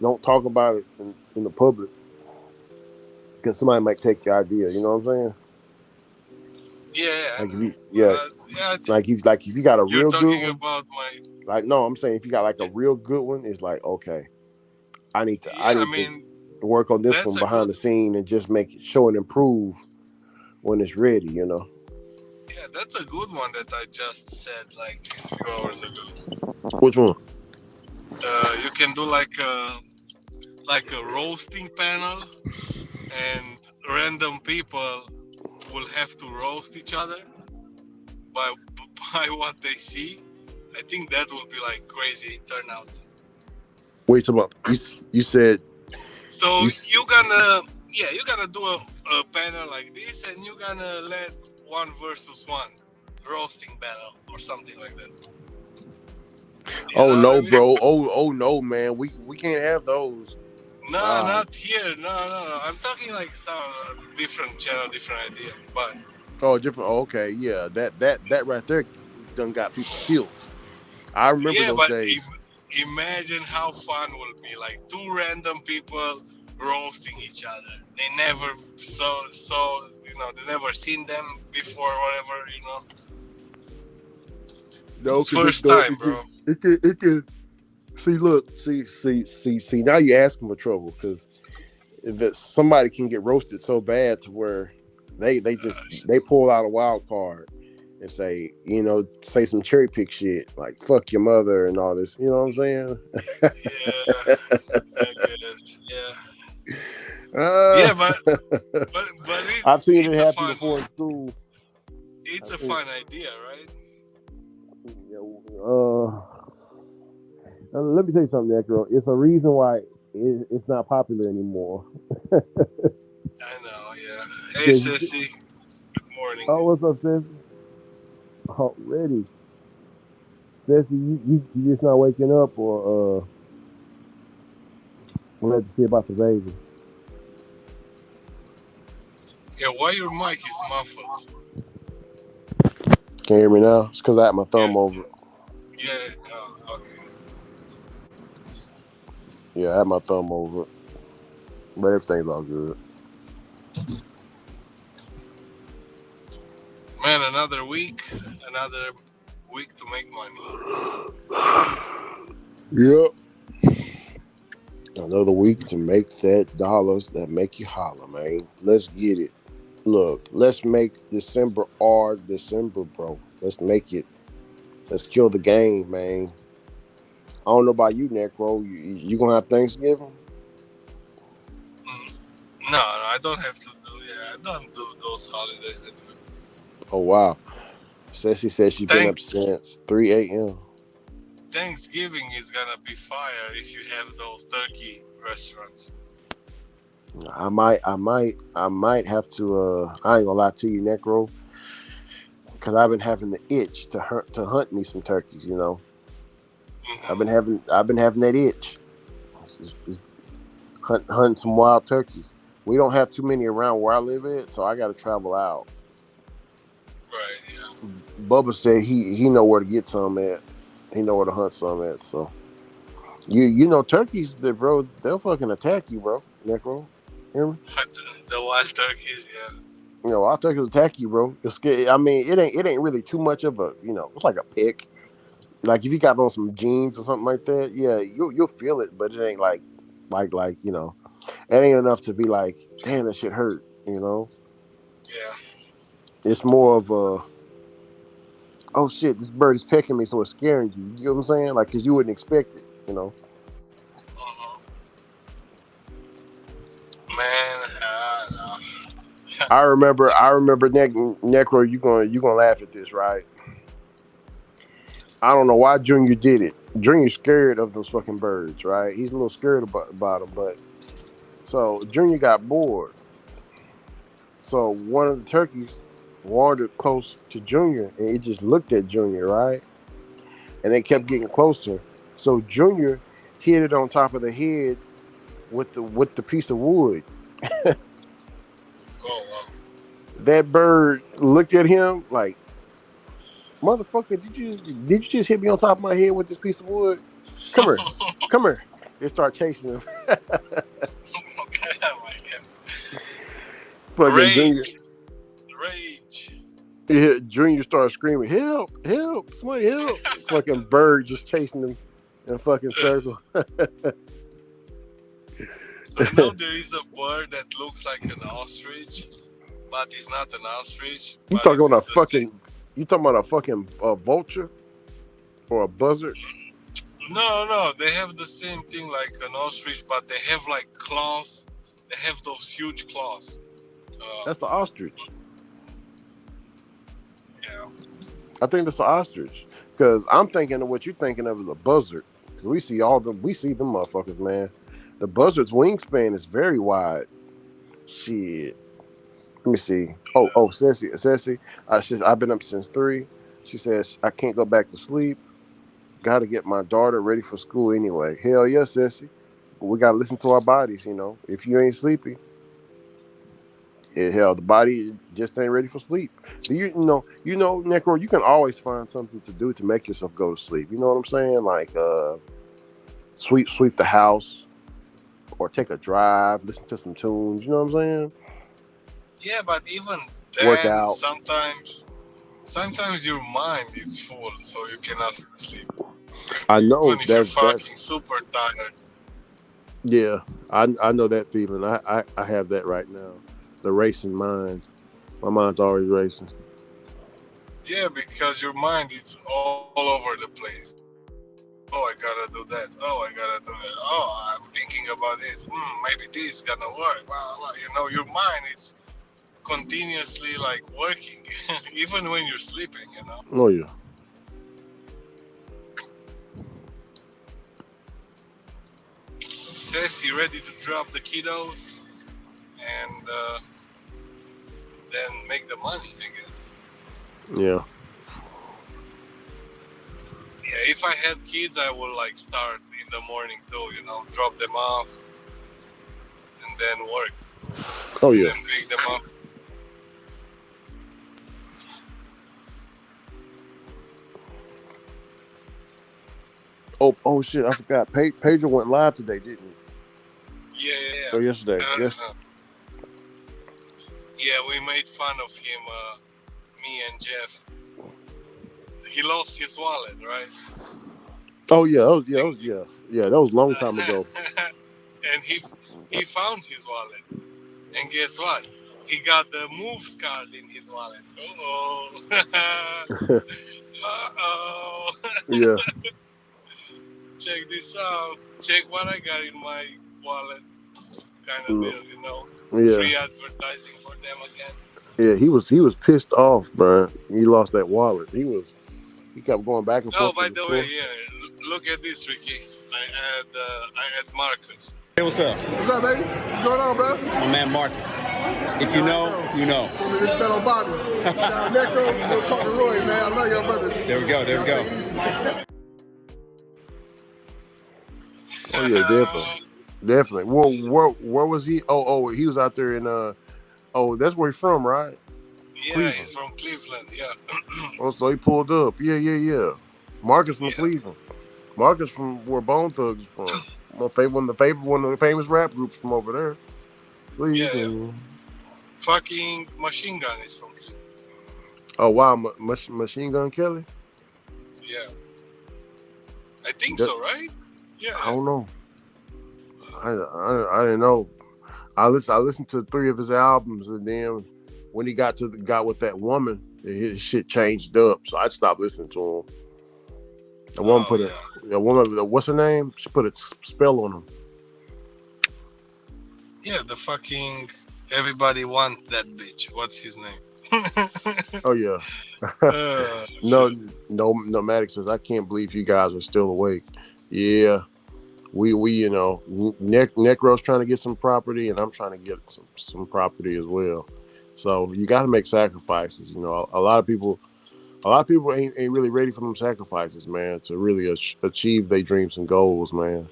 don't talk about it in the public because somebody might take your idea. You know what I'm saying? Yeah. Like if you got a real good one. About my. Like no, I'm saying if you got like a real good one, it's like okay, I need to work on this one behind the scene and just make it show and improve when it's ready. Yeah, that's a good one that I just said like a few hours ago. Which one? You can do like a roasting panel, and random people will have to roast each other by what they see. I think that will be like crazy turnout. Wait, about you said. So you're gonna do a panel like this, and you're gonna let 1 versus 1 roasting battle or something like that. Oh no, bro. Oh no, man. We can't have those. No, not here. No. I'm talking like some different channel, different idea. But different. Oh, okay, yeah. That right there done got people killed. I remember those days. Imagine how fun will be like 2 random people roasting each other. They never they never seen them before, whatever, No, it's first time, bro. It can. See, look, see. Now you're asking for trouble because somebody can get roasted so bad to where they pull out a wild card and say some cherry pick shit like "fuck your mother" and all this. You know what I'm saying? Yeah, but I've seen it happen before in school. It's a fun idea, right? Let me tell you something, Necro. It's a reason why it's not popular anymore. I know, yeah. Hey, Sissy. Good morning. Oh, what's up, Sissy? Already. Sissy, you just not waking up, or we'll have to see about the baby. Yeah, why your mic is muffled? Can you hear me now? It's because I had my thumb over it. Yeah, okay. Yeah, I had my thumb over it. But everything's all good. Man, another week to make money. Yep. Another week to make that dollars that make you holler, man. Let's get it. Look, let's make December our December, bro. Let's make it. Let's kill the game, man. I don't know about you, Necro. You gonna have Thanksgiving? No, I don't have to do. Yeah, I don't do those holidays anymore. Oh wow. Ceci said she's been up since 3 a.m. Thanksgiving is gonna be fire if you have those turkey restaurants. I might have to. I ain't gonna lie to you, Necro, because I've been having the itch to hunt me some turkeys. Mm-hmm. I've been having that itch. Just hunting some wild turkeys. We don't have too many around where I live at, so I got to travel out. Right. Yeah. Bubba said he know where to get some at. He know where to hunt some at. So you know turkeys, bro, they'll fucking attack you, bro. Necro. Hear me? The wild turkeys, yeah. Wild turkeys attack you, bro. It's scary. I mean, it ain't really too much of a, it's like a pick. Like if you got on some jeans or something like that, yeah, you'll feel it, but it ain't like, it ain't enough to be like, damn, that shit hurt, Yeah. It's more of a, oh shit, this bird is pecking me, so it's scaring you. You know what I'm saying? Like, cause you wouldn't expect it, Man, I don't know. I remember Necro, you gonna laugh at this, right? I don't know why Junior did it. Junior's scared of those fucking birds, right? He's a little scared about them, but so Junior got bored. So one of the turkeys wandered close to Junior, and it just looked at Junior, right? And they kept getting closer. So Junior hit it on top of the head with the piece of wood. Oh wow! That bird looked at him like, motherfucker, did you just hit me on top of my head with this piece of wood? Come here. They start chasing him. Fucking Rage. Junior started screaming, help, somebody help. Fucking bird just chasing him in a fucking circle. I know there is a bird that looks like an ostrich, but it's not an ostrich. You talking about You talking about a fucking vulture or a buzzard? No, they have the same thing like an ostrich, but they have like claws. They have those huge claws. That's an ostrich. Yeah. I think that's an ostrich. Because I'm thinking of what you're thinking of as a buzzard. Because we see them motherfuckers, man. The buzzard's wingspan is very wide. Shit. Let me see. Oh, Ceci. I've been up since 3. She says I can't go back to sleep. Got to get my daughter ready for school anyway. Hell yeah, Ceci. But we got to listen to our bodies, you know. If you ain't sleepy, hell, the body just ain't ready for sleep. Do you know, Necro, you can always find something to do to make yourself go to sleep. You know what I'm saying? Like sweep the house or take a drive, listen to some tunes, you know what I'm saying? Yeah, but even Work then, out. sometimes your mind is full, so you cannot sleep. I know Even if you're fucking super tired. Yeah, I know that feeling. I have that right now. The racing mind. My mind's always racing. Yeah, because your mind is all over the place. Oh, I gotta do that. Oh, I gotta do that. Oh, I'm thinking about this. Maybe this is gonna work. Well, you know, your mind is continuously like working, even when you're sleeping. You know. Oh yeah. Says he ready to drop the kiddos and then make the money, I guess. Yeah. Yeah, if I had kids, I would like start in the morning too, you know, drop them off and then work. Oh yeah. And pick them up. Oh shit! I forgot. Pedro went live today, didn't he? Yeah. Oh, yesterday. Yes. Yeah, we made fun of him, me and Jeff. He lost his wallet, right? Oh yeah. That was a long time ago. And he found his wallet, and guess what? He got the moves card in his wallet. Yeah. Check this out. Check what I got in my wallet. Kind of deal, you know. Yeah. Free advertising for them again. Yeah, he was pissed off, bro. He lost that wallet. He kept going back and forth. Oh, by the way, yeah. Look at this, Ricky. I had Marcus. Hey, what's up? What's up, baby? What's going on, bro? My man Marcus. If you know, you know. This fellow body. Now, Necro, go talk to Roy, man. I love your brothers. There we go. Oh yeah, definitely. Where was he? Oh, he was out there in that's where he's from, right? Yeah, Cleveland. he's from Cleveland. Yeah. Oh, so he pulled up. Yeah. Marcus from Cleveland. Marcus from where Bone Thugs is from. One of the famous rap groups from over there. Cleveland. Yeah. Fucking Machine Gun is from Cleveland. Oh wow, Machine Gun Kelly. Yeah. I think so, right? Yeah. I don't know. I didn't know. I listened to 3 of his albums, and then when he got with that woman, his shit changed up. So I stopped listening to him. The woman what's her name? She put a spell on him. Yeah, the fucking everybody want that bitch. What's his name? Oh yeah. No, Maddox says I can't believe you guys are still awake. Yeah. We you know, Necro's trying to get some property, and I'm trying to get some property as well. So you got to make sacrifices. You know, a lot of people ain't really ready for them sacrifices, man, to really achieve their dreams and goals, man.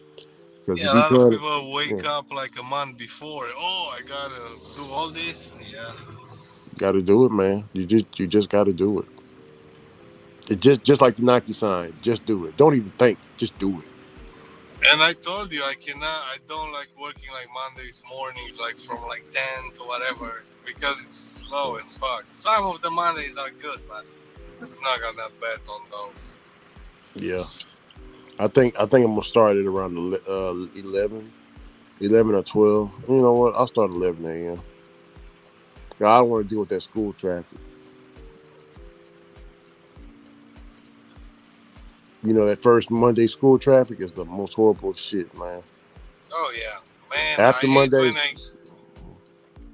Yeah, a lot of people wake up like a month before. Oh, I gotta do all this. Yeah. Got to do it, man. You just got to do it. It just like the Nike sign. Just do it. Don't even think. Just do it. And I told you I don't like working like Mondays mornings, like from like 10 to whatever, because it's slow as fuck. Some of the Mondays are good, but I'm not gonna bet on those. Yeah. I think I'm gonna start it around 11 or 12. You know what? I'll start at 11 a.m. I don't want to deal with that school traffic. that first Monday school traffic is the most horrible shit, man. Oh yeah, man. After I hate Mondays,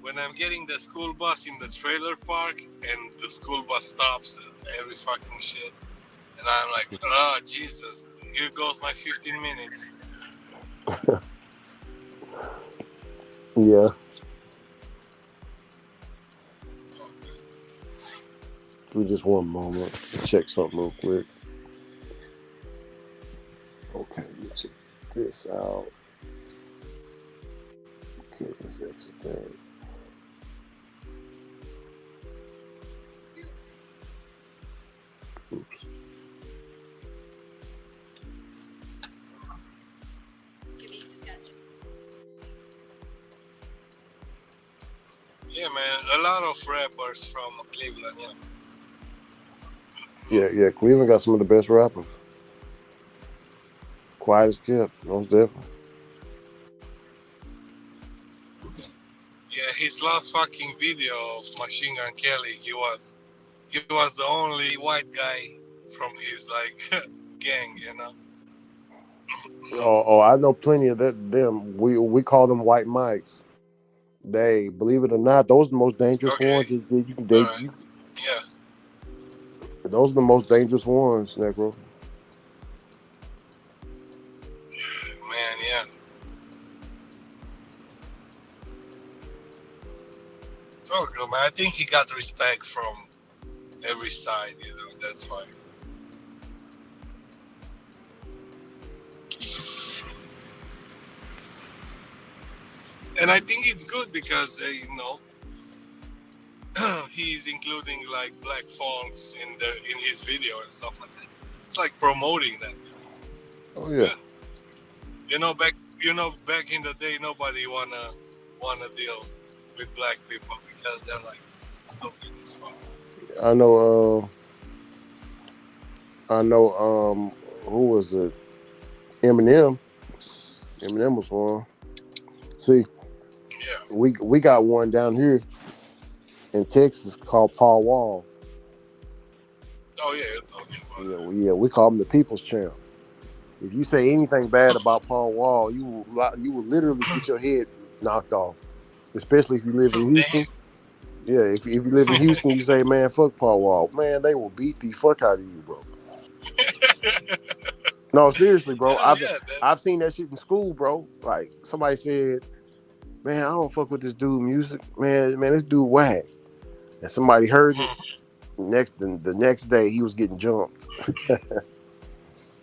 when I'm getting the school bus in the trailer park and the school bus stops at every fucking shit, and I'm like, oh Jesus, here goes my 15 minutes. yeah. Give me just one moment. Check something real quick. Okay, let's check this out. Okay, let's exit that. Oops. Yeah, man, a lot of rappers from Cleveland, Yeah, Cleveland got some of the best rappers. Quiet as kept, most definitely. Yeah, his last fucking video of Machine Gun Kelly, he was the only white guy from his gang, Oh, I know plenty of them. We call them white mics. They, believe it or not, those are the most dangerous ones. Yeah. Those are the most dangerous ones, Negro. Man, yeah. It's all good, man. I think he got respect from every side, that's why. And I think it's good because they, he's including like black folks in his video and stuff like that. It's like promoting that. Oh yeah. Good. Back in the day, nobody wanna deal with black people because they're like stupid as fuck. I know. Who was it? Eminem. Eminem was one. See, we got one down here in Texas called Paul Wall. Oh yeah, you're talking about Yeah, we call him the People's Champ. If you say anything bad about Paul Wall, you will literally get your head knocked off. Especially if you live in Houston. Yeah, if you live in Houston, you say, man, fuck Paul Wall. Man, they will beat the fuck out of you, bro. No, seriously, bro. I've seen that shit in school, bro. Like somebody said, man, I don't fuck with this dude music. Man, this dude whack. And somebody heard it. The next day he was getting jumped.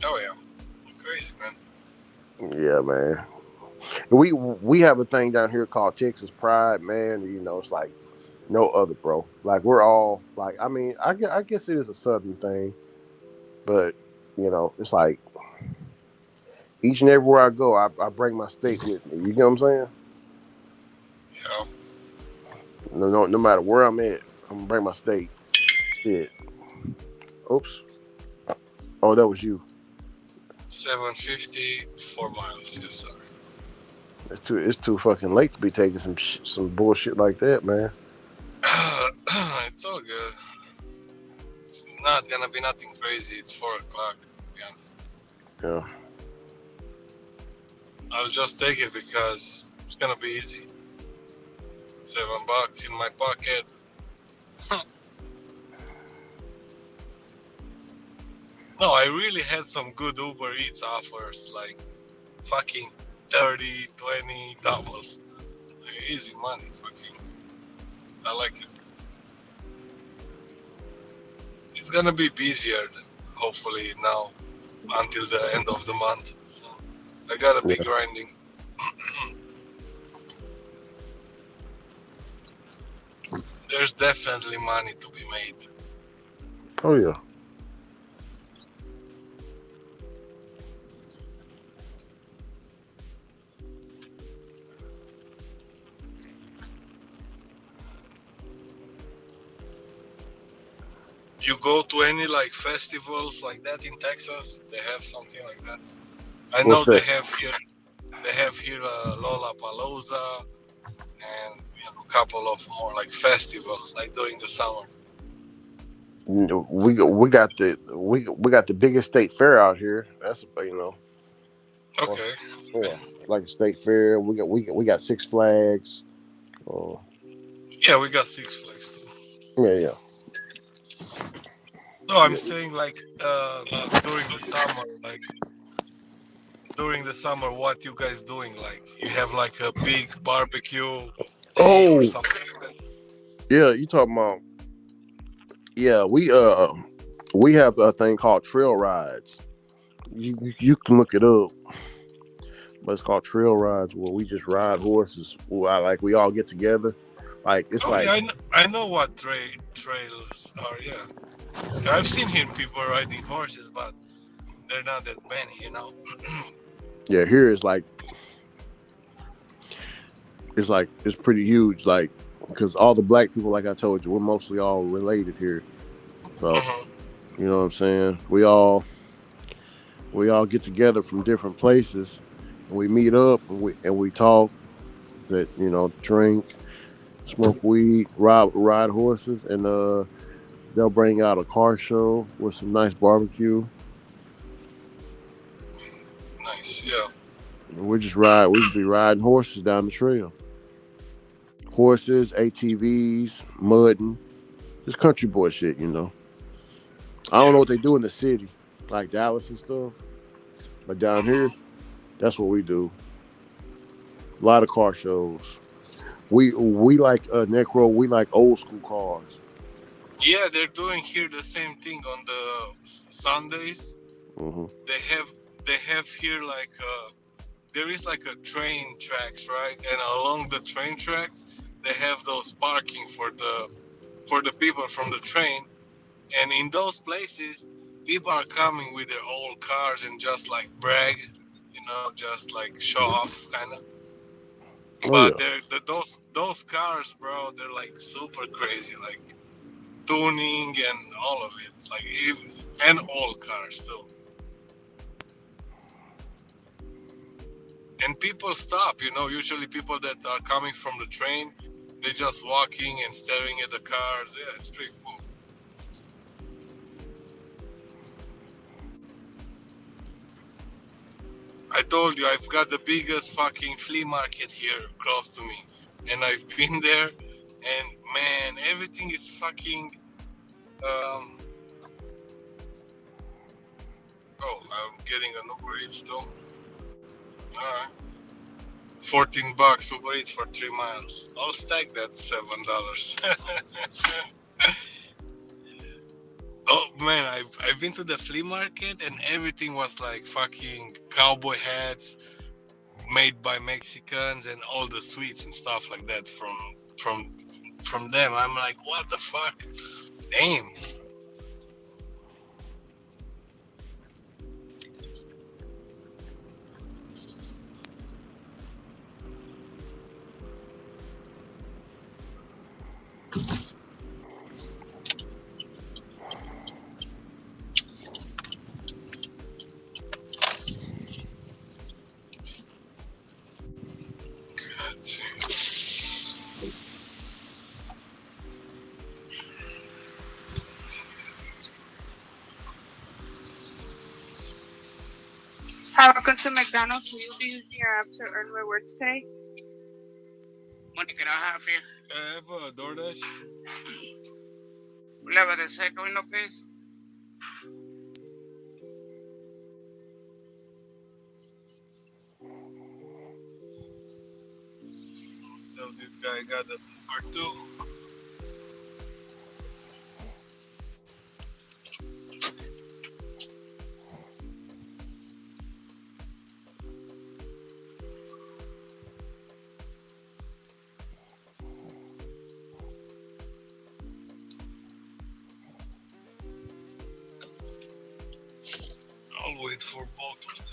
Oh yeah. Crazy, man. Yeah, man. We have a thing down here called Texas Pride, man. It's like no other, bro. Like we're all like, I mean, I guess it is a Southern thing, but it's like each and everywhere I go, I bring my state with me. You get what I'm saying? Yeah. No matter where I'm at, I'm gonna bring my state. Shit. Oops. Oh, that was you. 750, 4 miles. Yes, sir. It's too fucking late to be taking some bullshit like that, man. It's all good. It's not gonna be nothing crazy. It's 4 o'clock, to be honest. Yeah. I'll just take it because it's gonna be easy. $7 in my pocket. No, I really had some good Uber Eats offers, like fucking 30, 20 doubles. Like, easy money, fucking. I like it. It's gonna be busier, hopefully, now until the end of the month. So I gotta be grinding. There's definitely money to be made. Oh yeah. You go to any festivals like that in Texas? They have something like that. I know they have here. They have here Lollapalooza and a couple of more festivals during the summer. We got the biggest state fair out here. That's Okay. yeah, it's like a state fair. We got Six Flags. Uh, Yeah, we got Six Flags too. yeah. No, I'm saying like during the summer, what you guys doing? Like you have like a big barbecue day or Oh something like that. yeah, you talking about? Yeah, we have a thing called trail rides. You can look it up, but it's called trail rides where we just ride horses. We all get together. Like it's Oh like yeah, I know what trails are. Yeah, I've seen here people riding horses, but they're not that many, you know. yeah, here it's pretty huge. Like because all the black people, like I told you, we're mostly all related here. So you know what I'm saying? We all get together from different places, and we meet up and we talk. That drink, smoke weed, ride horses, and they'll bring out a car show with some nice barbecue. Nice, yeah. And we just be riding horses down the trail. Horses, ATVs, mudding, just country boy shit, I don't know what they do in the city, like Dallas and stuff, but down here, that's what we do. A lot of car shows. We like Necro. We like old school cars. Yeah, they're doing here the same thing on the Sundays. Mm-hmm. They have here like there is like a train tracks, right? And along the train tracks, they have those parking for the people from the train. And in those places, people are coming with their old cars and just like brag, just like show off, kind of. Oh But yeah. those cars, bro, they're like super crazy, like tuning and all of it. It's like and old cars too. And people stop, usually people that are coming from the train, they're just walking and staring at the cars. Yeah, it's pretty cool. I told you, I've got the biggest fucking flea market here close to me. And I've been there, and man, everything is fucking. I'm getting an Uber Eats too. Alright. $14 Uber Eats for 3 miles. I'll stack that $7. Oh man, I've been to the flea market and everything was like fucking cowboy hats made by Mexicans and all the sweets and stuff like that from them. I'm like, what the fuck? Damn. Welcome to McDonald's. Will you be using your app to earn rewards today? What can I have here? I have a Doordash. Leva de seco, no, please. So this guy got the Uber too. I'll wait for both of them.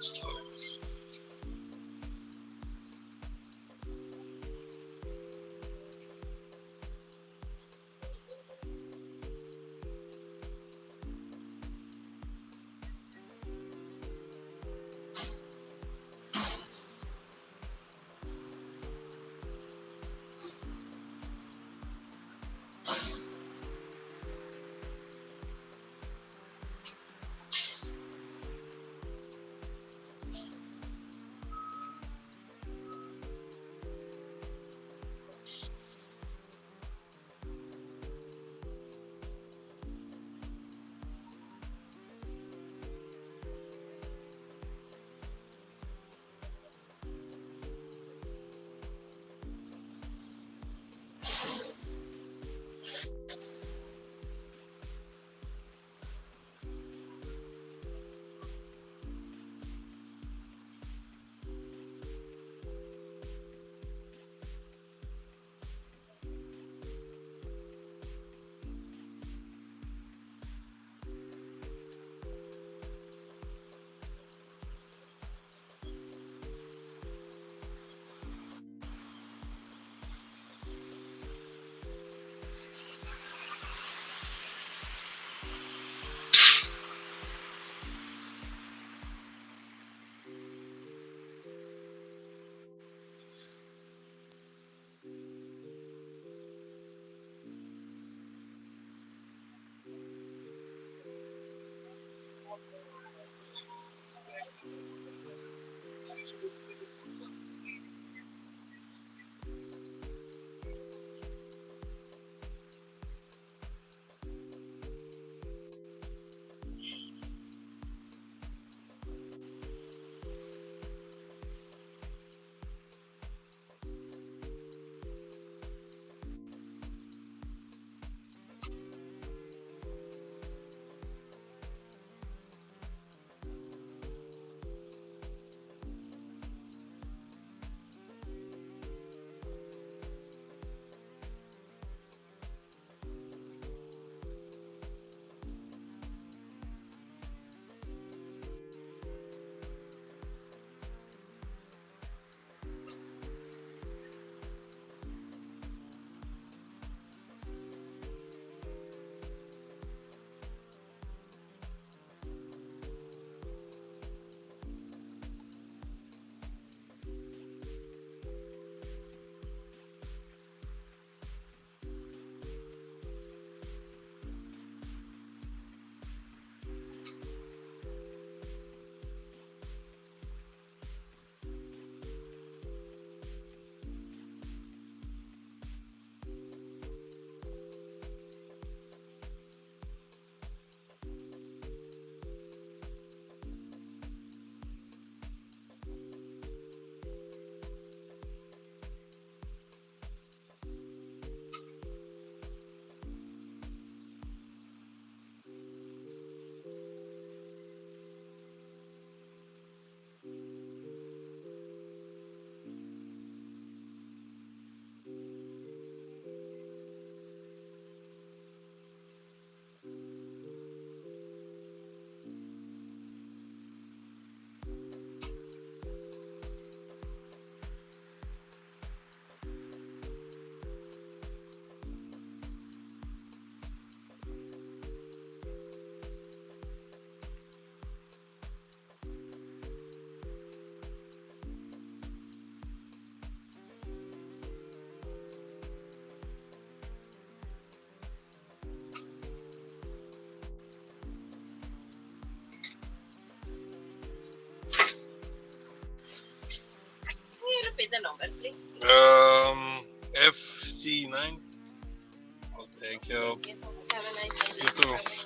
slow. repeat the number, please? FC9. I'll take you. Have a nice day. You too.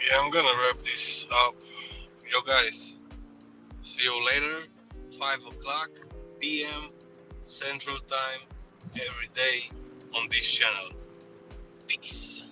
Yeah, I'm gonna wrap this up. Yo, guys, see you later. 5 o'clock p.m. Central Time every day on this channel. Peace.